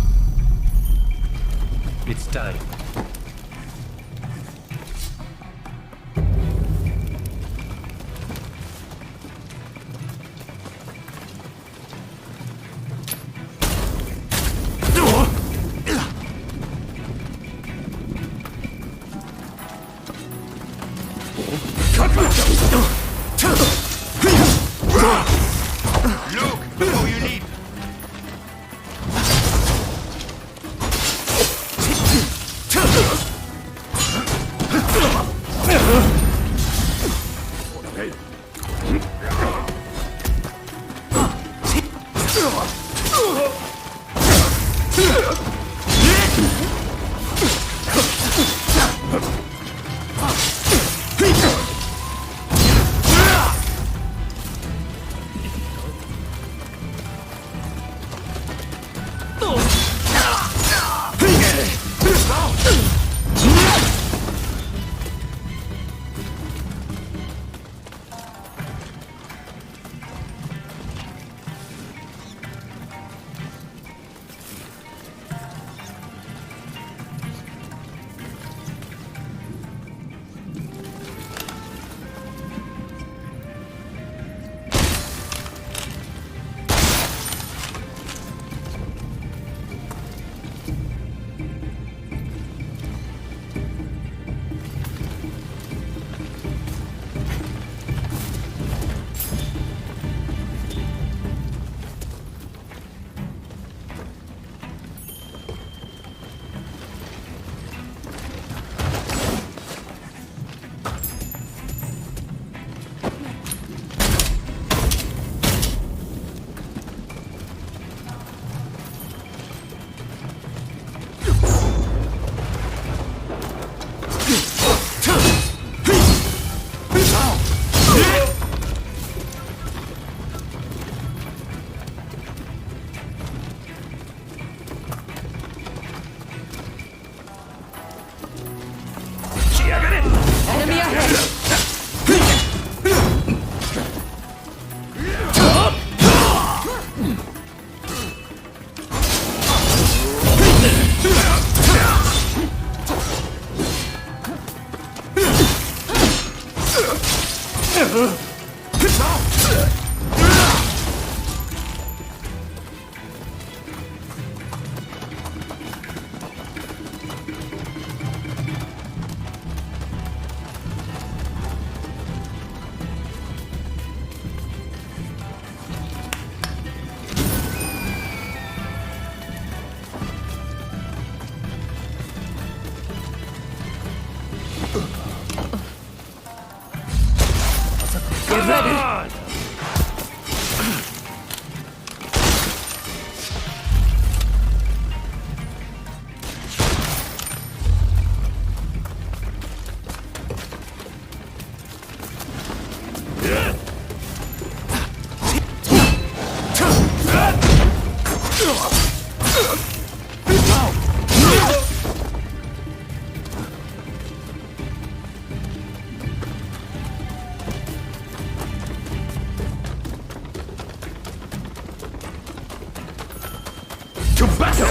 It's time. Luke, before you leave. Get ready! To battle!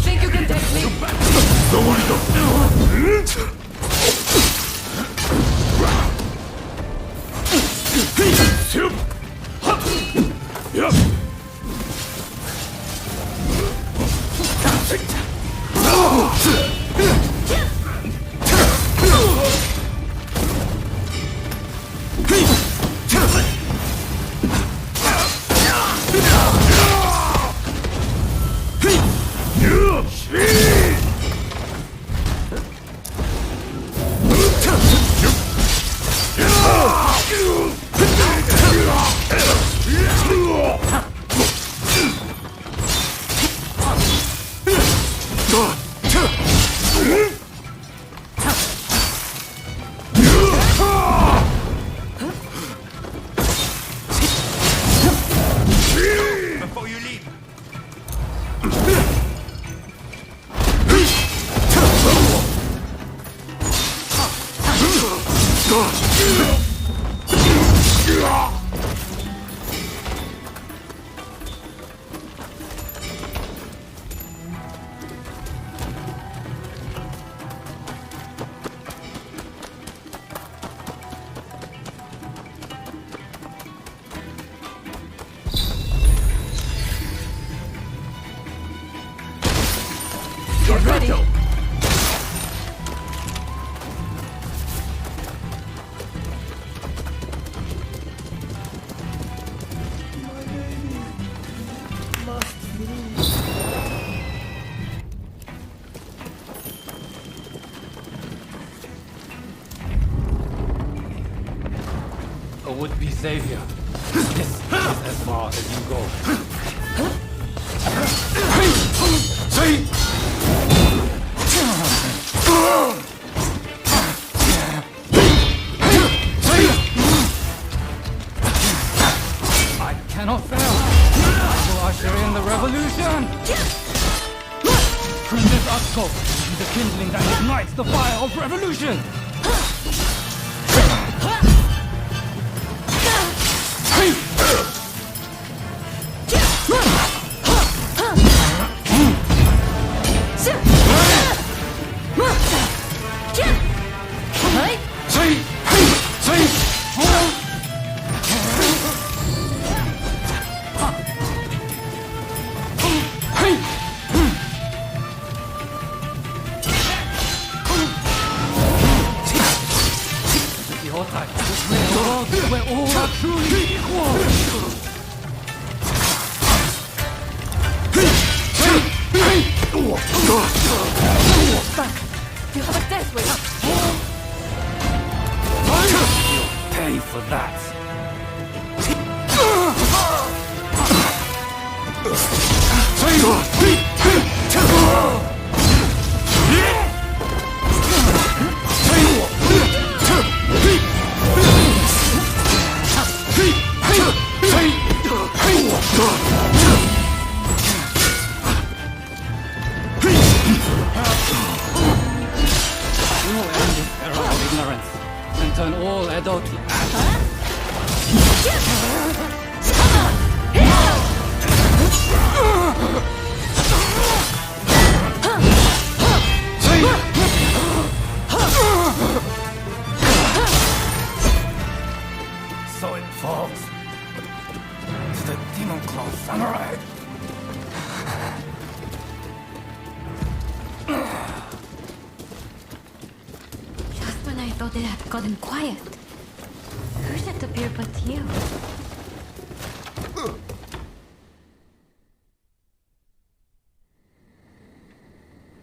Think you can take me? Before you leave. Get ready! A would-be savior. This is as far as you go. I cannot fail. I will usher in the revolution. Princess Atsuko will be the kindling that ignites the fire of revolution. Hotai, the world where all are truly equal. Back! You have a death way up! You'll pay for that. We will end this era of ignorance and turn all Edo to... So it falls to the demon-clawed samurai. Just when I thought it had gotten quiet, who should appear but you?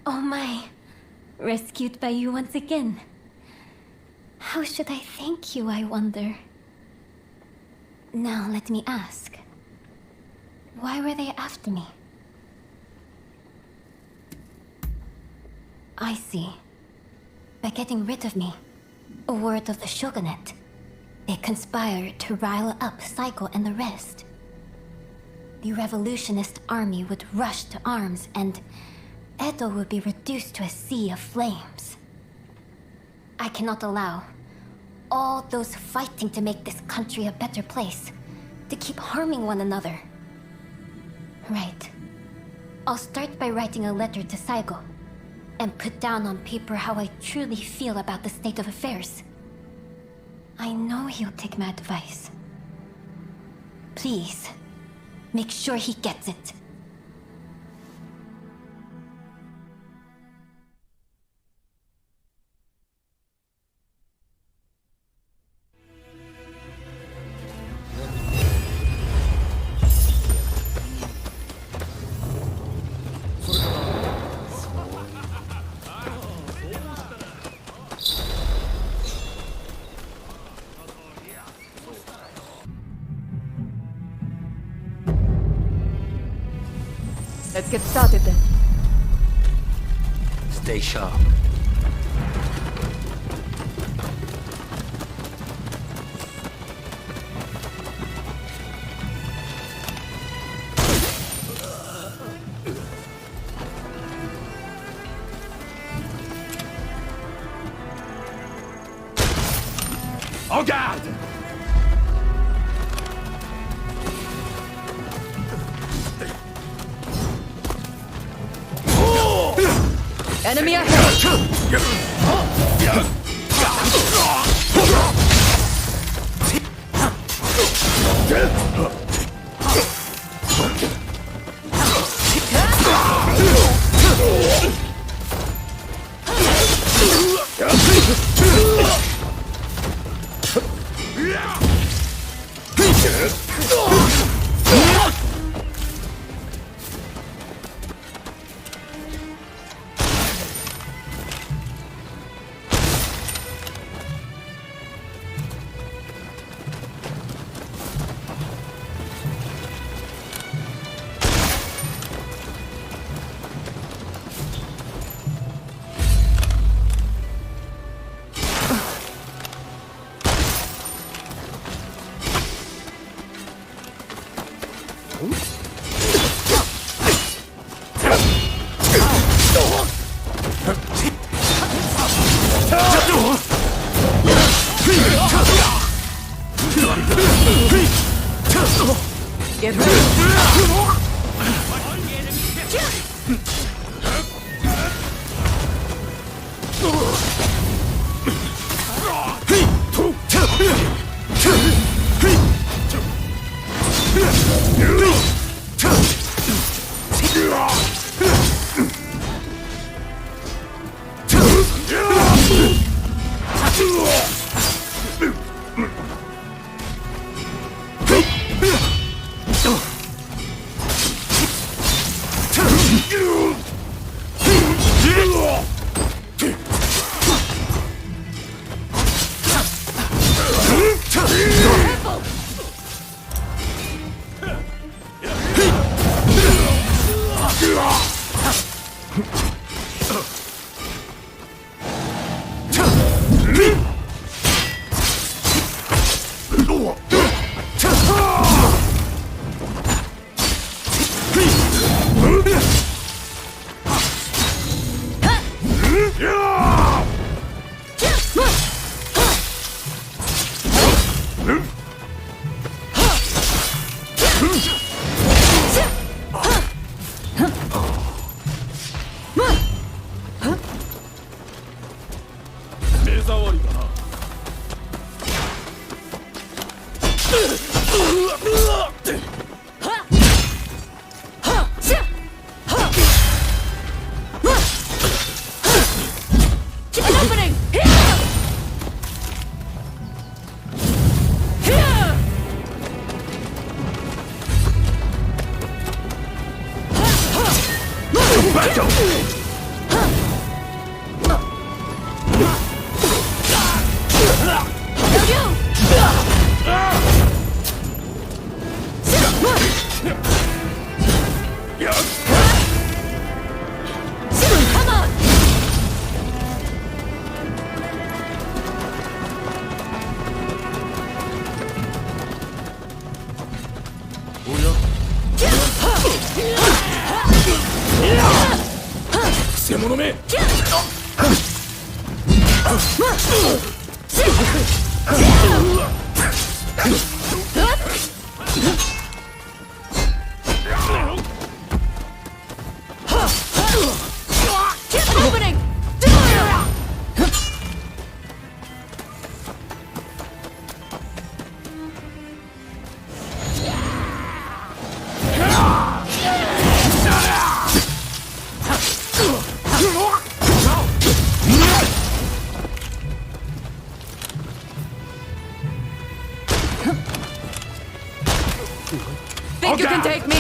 Oh my, rescued by you once again. How should I thank you, I wonder? Now let me ask. Why were they after me? I see. By getting rid of me, a word of the shogunate, they conspired to rile up Saiko and the rest. The revolutionist army would rush to arms and Edo would be reduced to a sea of flames. I cannot allow all those fighting to make this country a better place to keep harming one another. Right. I'll start by writing a letter to Saigo and put down on paper how I truly feel about the state of affairs. I know he'll take my advice. Please, make sure he gets it. Let's get started then. Stay sharp. En garde! Enemy ahead! Get ready! Keep an opening! Think you can take me?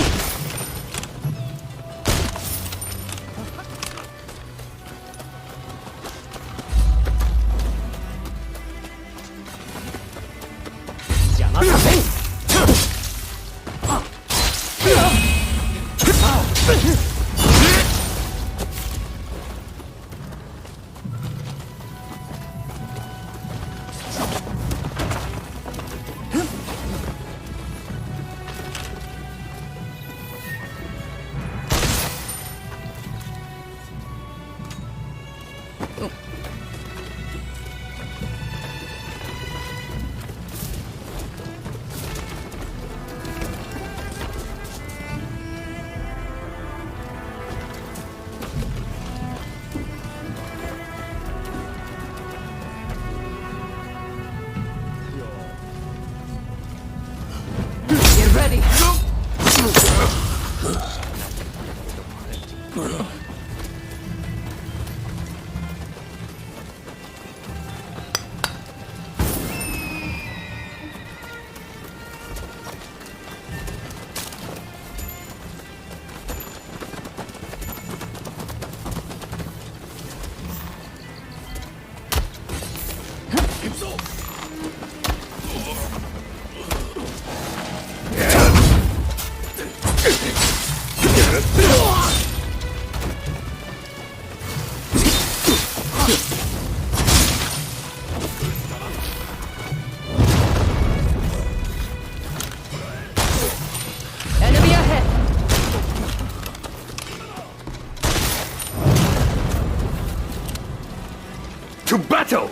Get ready. Enemy ahead. To battle!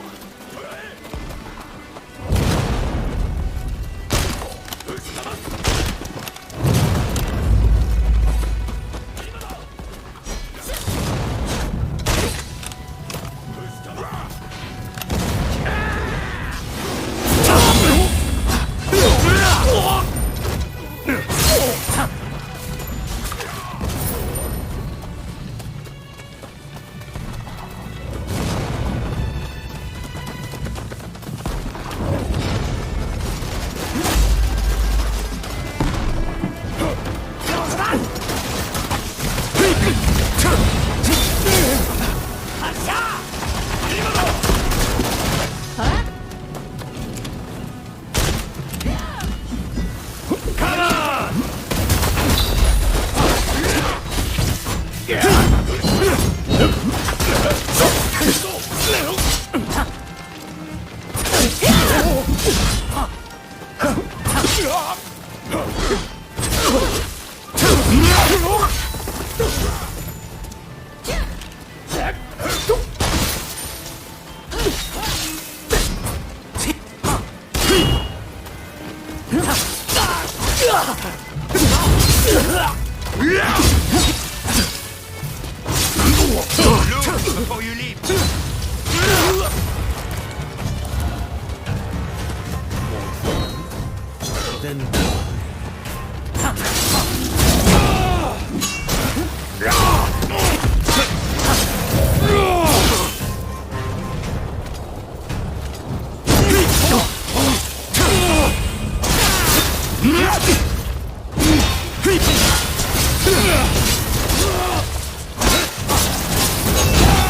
Before you leave. then...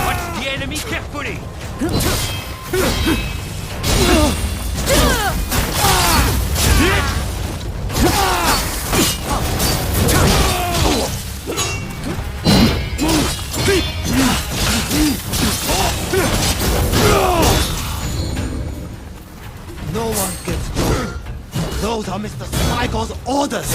Watch the enemy carefully! No one gets through. Those are Mr. Psycho's orders!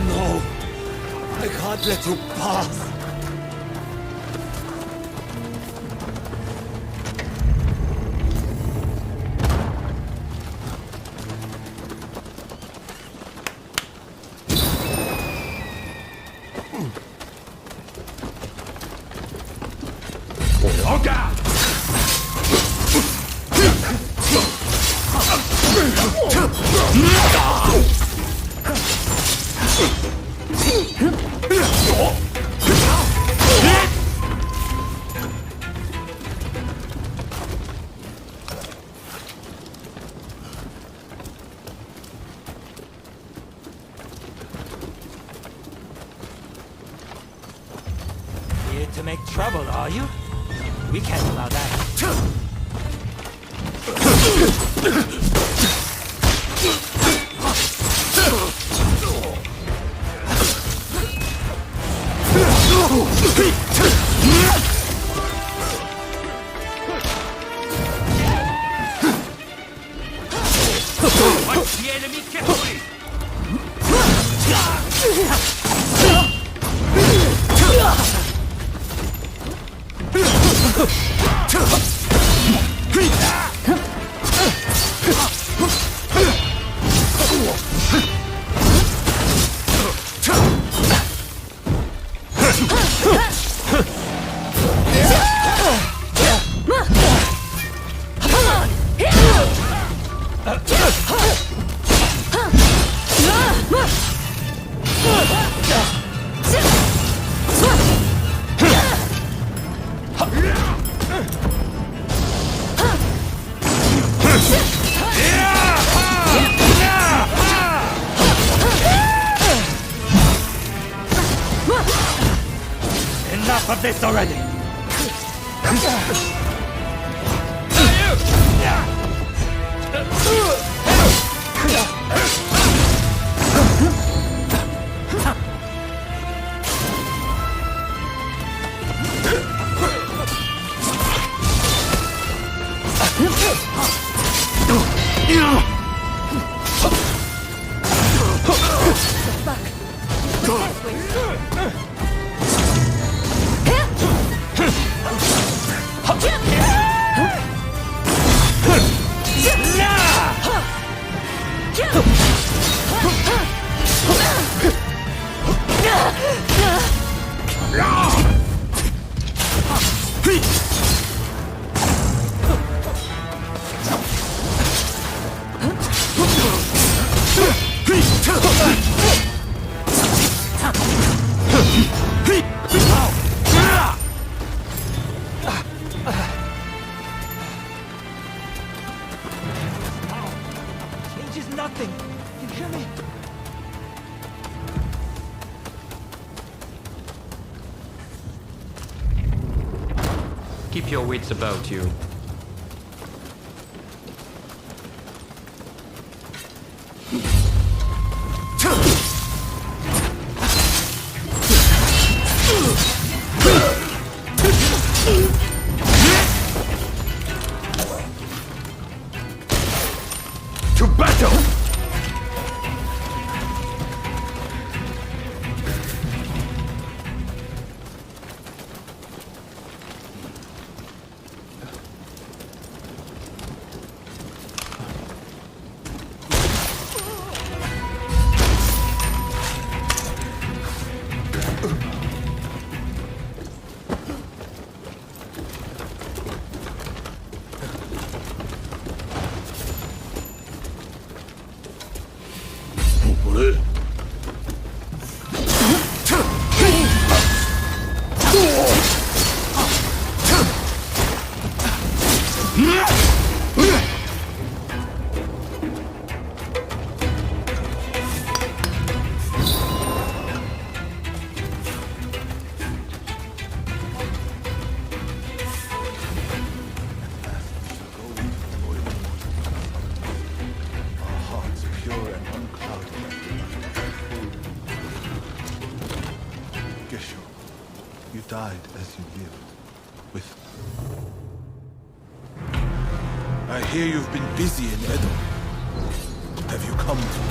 No, I can't let you pass. Here to make trouble, are you? We can't allow that. Watch the enemy carefully! Enough of this already! Changes nothing. You hear me? Keep your wits about you. to battle! Died as you lived, with... I hear you've been busy in Edo. Have you come to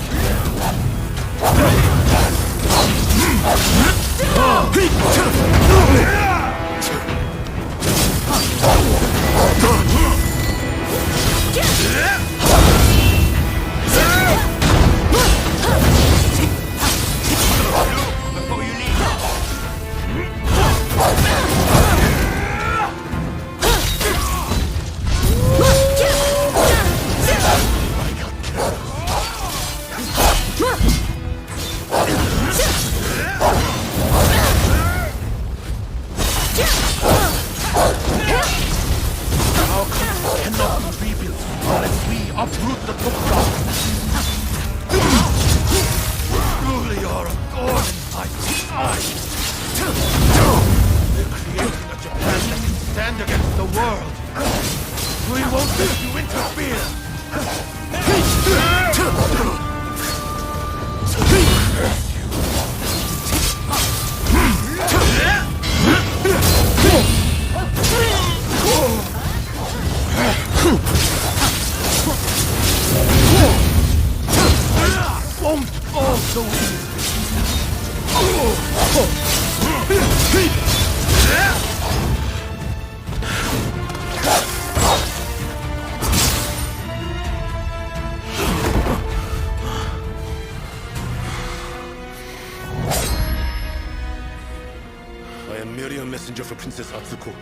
messenger for Princess Atsuko.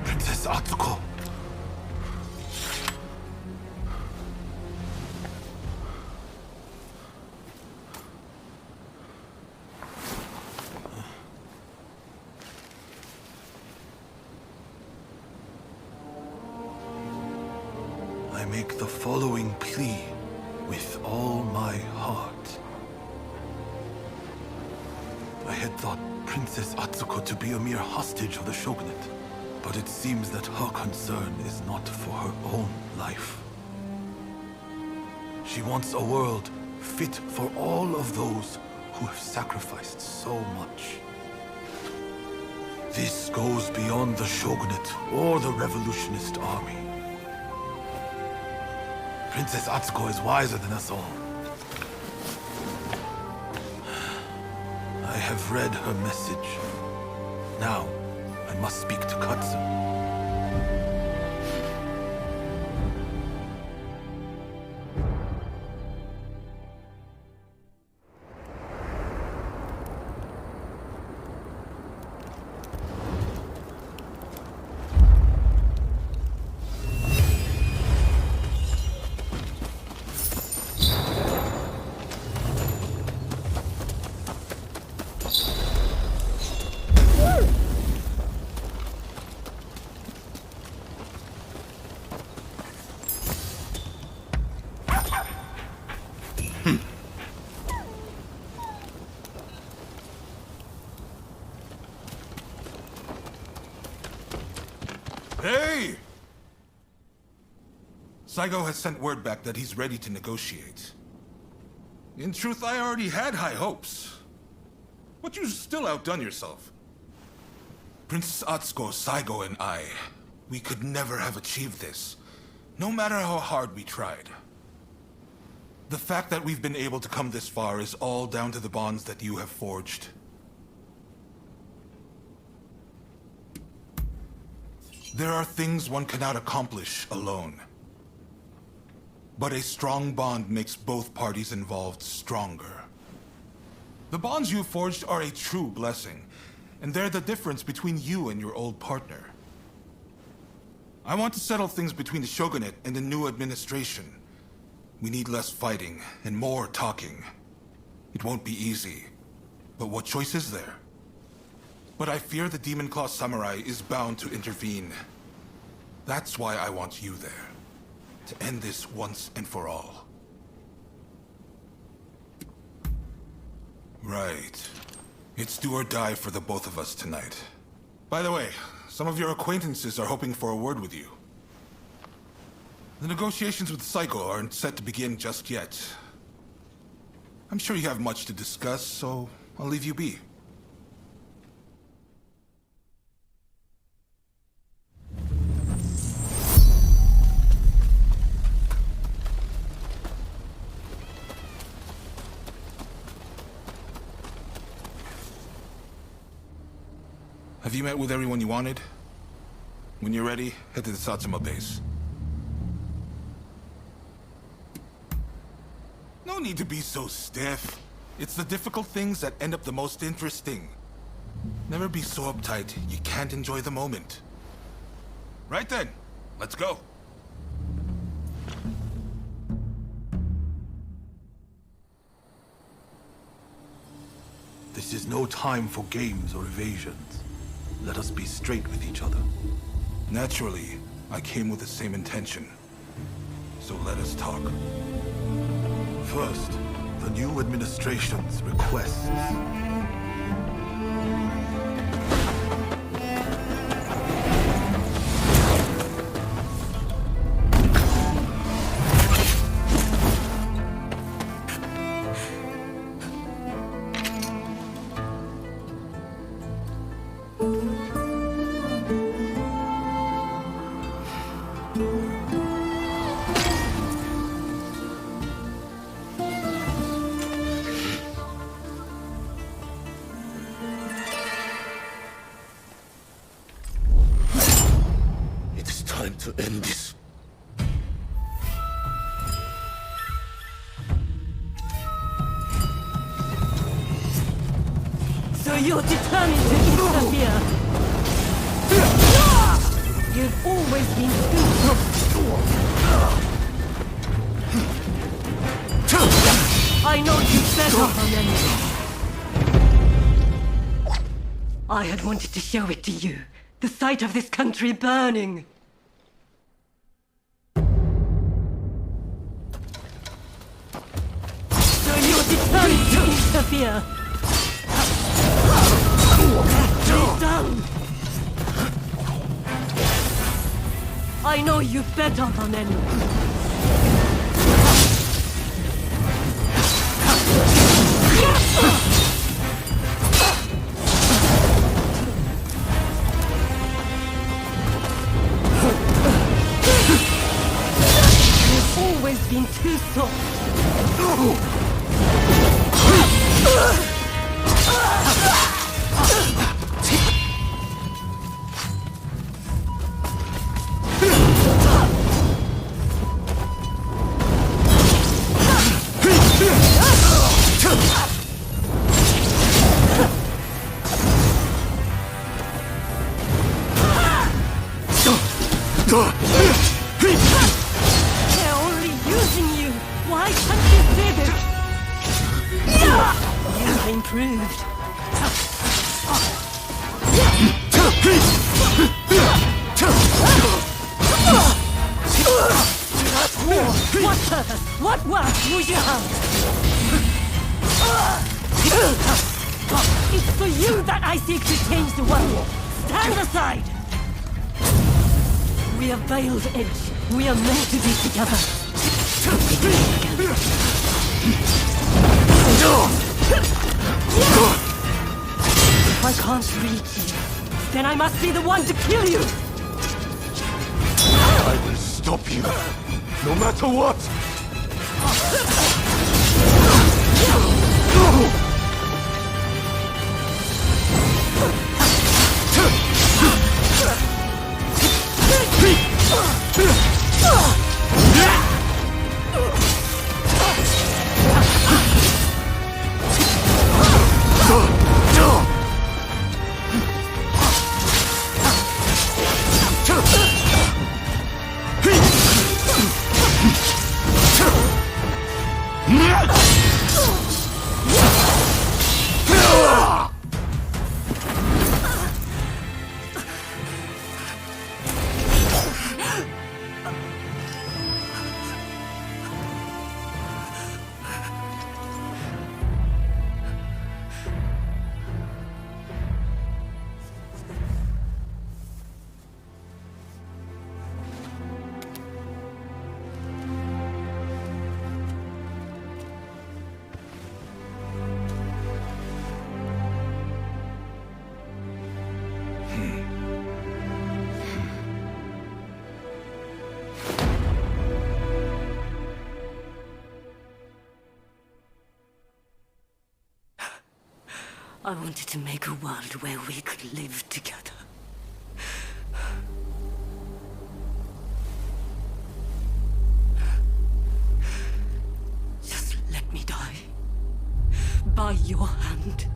Princess Atsuko? I make the following plea with all my heart. I had thought Princess Atsuko to be a mere hostage of the shogunate, but it seems that her concern is not for her own life. She wants a world fit for all of those who have sacrificed so much. This goes beyond the shogunate or the revolutionist army. Princess Atsuko is wiser than us all. I have read her message. Now, I must speak to Katsu. Hey! Saigo has sent word back that he's ready to negotiate. In truth, I already had high hopes. But you still outdone yourself. Princess Atsuko, Saigo, and we could never have achieved this, no matter how hard we tried. The fact that we've been able to come this far is all down to the bonds that you have forged. There are things one cannot accomplish alone. But a strong bond makes both parties involved stronger. The bonds you forged are a true blessing, and they're the difference between you and your old partner. I want to settle things between the Shogunate and the new administration. We need less fighting and more talking. It won't be easy, but what choice is there? But I fear the Demon Claw Samurai is bound to intervene. That's why I want you there, to end this once and for all. Right. It's do or die for the both of us tonight. By the way, some of your acquaintances are hoping for a word with you. The negotiations with Psycho aren't set to begin just yet. I'm sure you have much to discuss, so I'll leave you be. Have you met with everyone you wanted? When you're ready, head to the Satsuma base. No need to be so stiff. It's the difficult things that end up the most interesting. Never be so uptight you can't enjoy the moment. Right then, let's go. This is no time for games or evasions. Let us be straight with each other. Naturally, I came with the same intention. So let us talk. First, the new administration's requests. To end this. So you're determined to interfere? You've always been I know you better than anyone. I had wanted to show it to you. The sight of this country burning. Determined to interfere. You're done. I know you better than anyone. You've always been too soft. They're only using you. Why can't you see this? You've improved. What more? What purpose? What work would you have? It's for you that I seek to change the world. Stand aside! We are veiled edge. We are meant to be together. If I can't reach you, then I must be the one to kill you! I will stop you, no matter what! I wanted to make a world where we could live together. Just let me die. By your hand.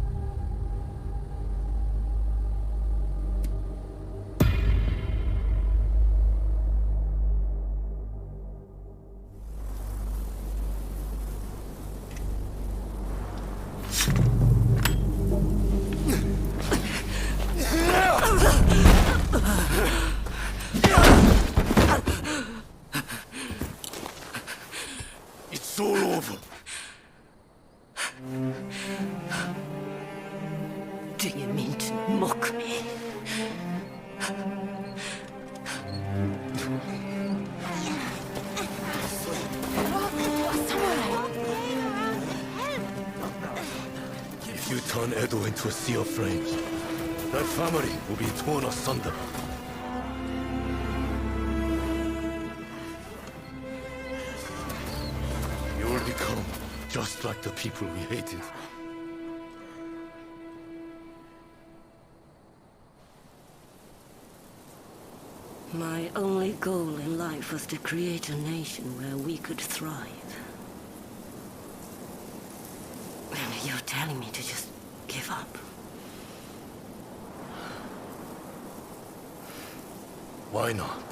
It's all over. Do you mean to mock me? If you turn Edo into a sea of flames, that family will be torn asunder. You will become just like the people we hated. My only goal in life was to create a nation where we could thrive. And you're telling me to just give up? Why not?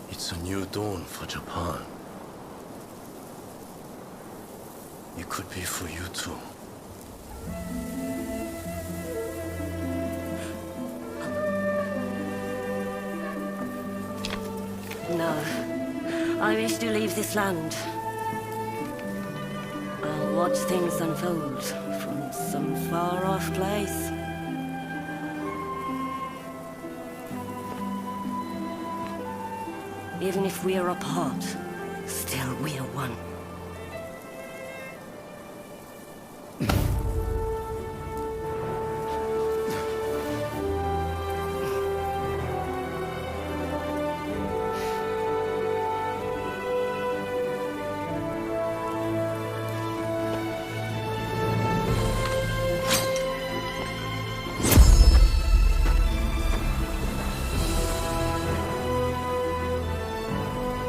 It's a new dawn for Japan. It could be for you too. No. I wish to leave this land. I'll watch things unfold from some far-off place. Even if we are apart, still we are one.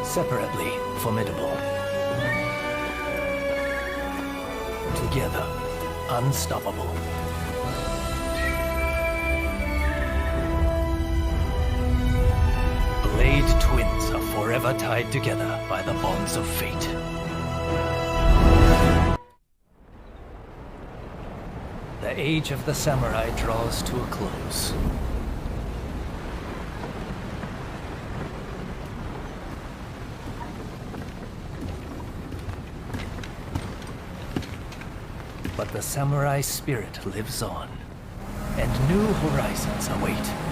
Separately formidable. Together, unstoppable. Blade twins are forever tied together by the bonds of fate. The age of the samurai draws to a close. But the samurai spirit lives on, and new horizons await.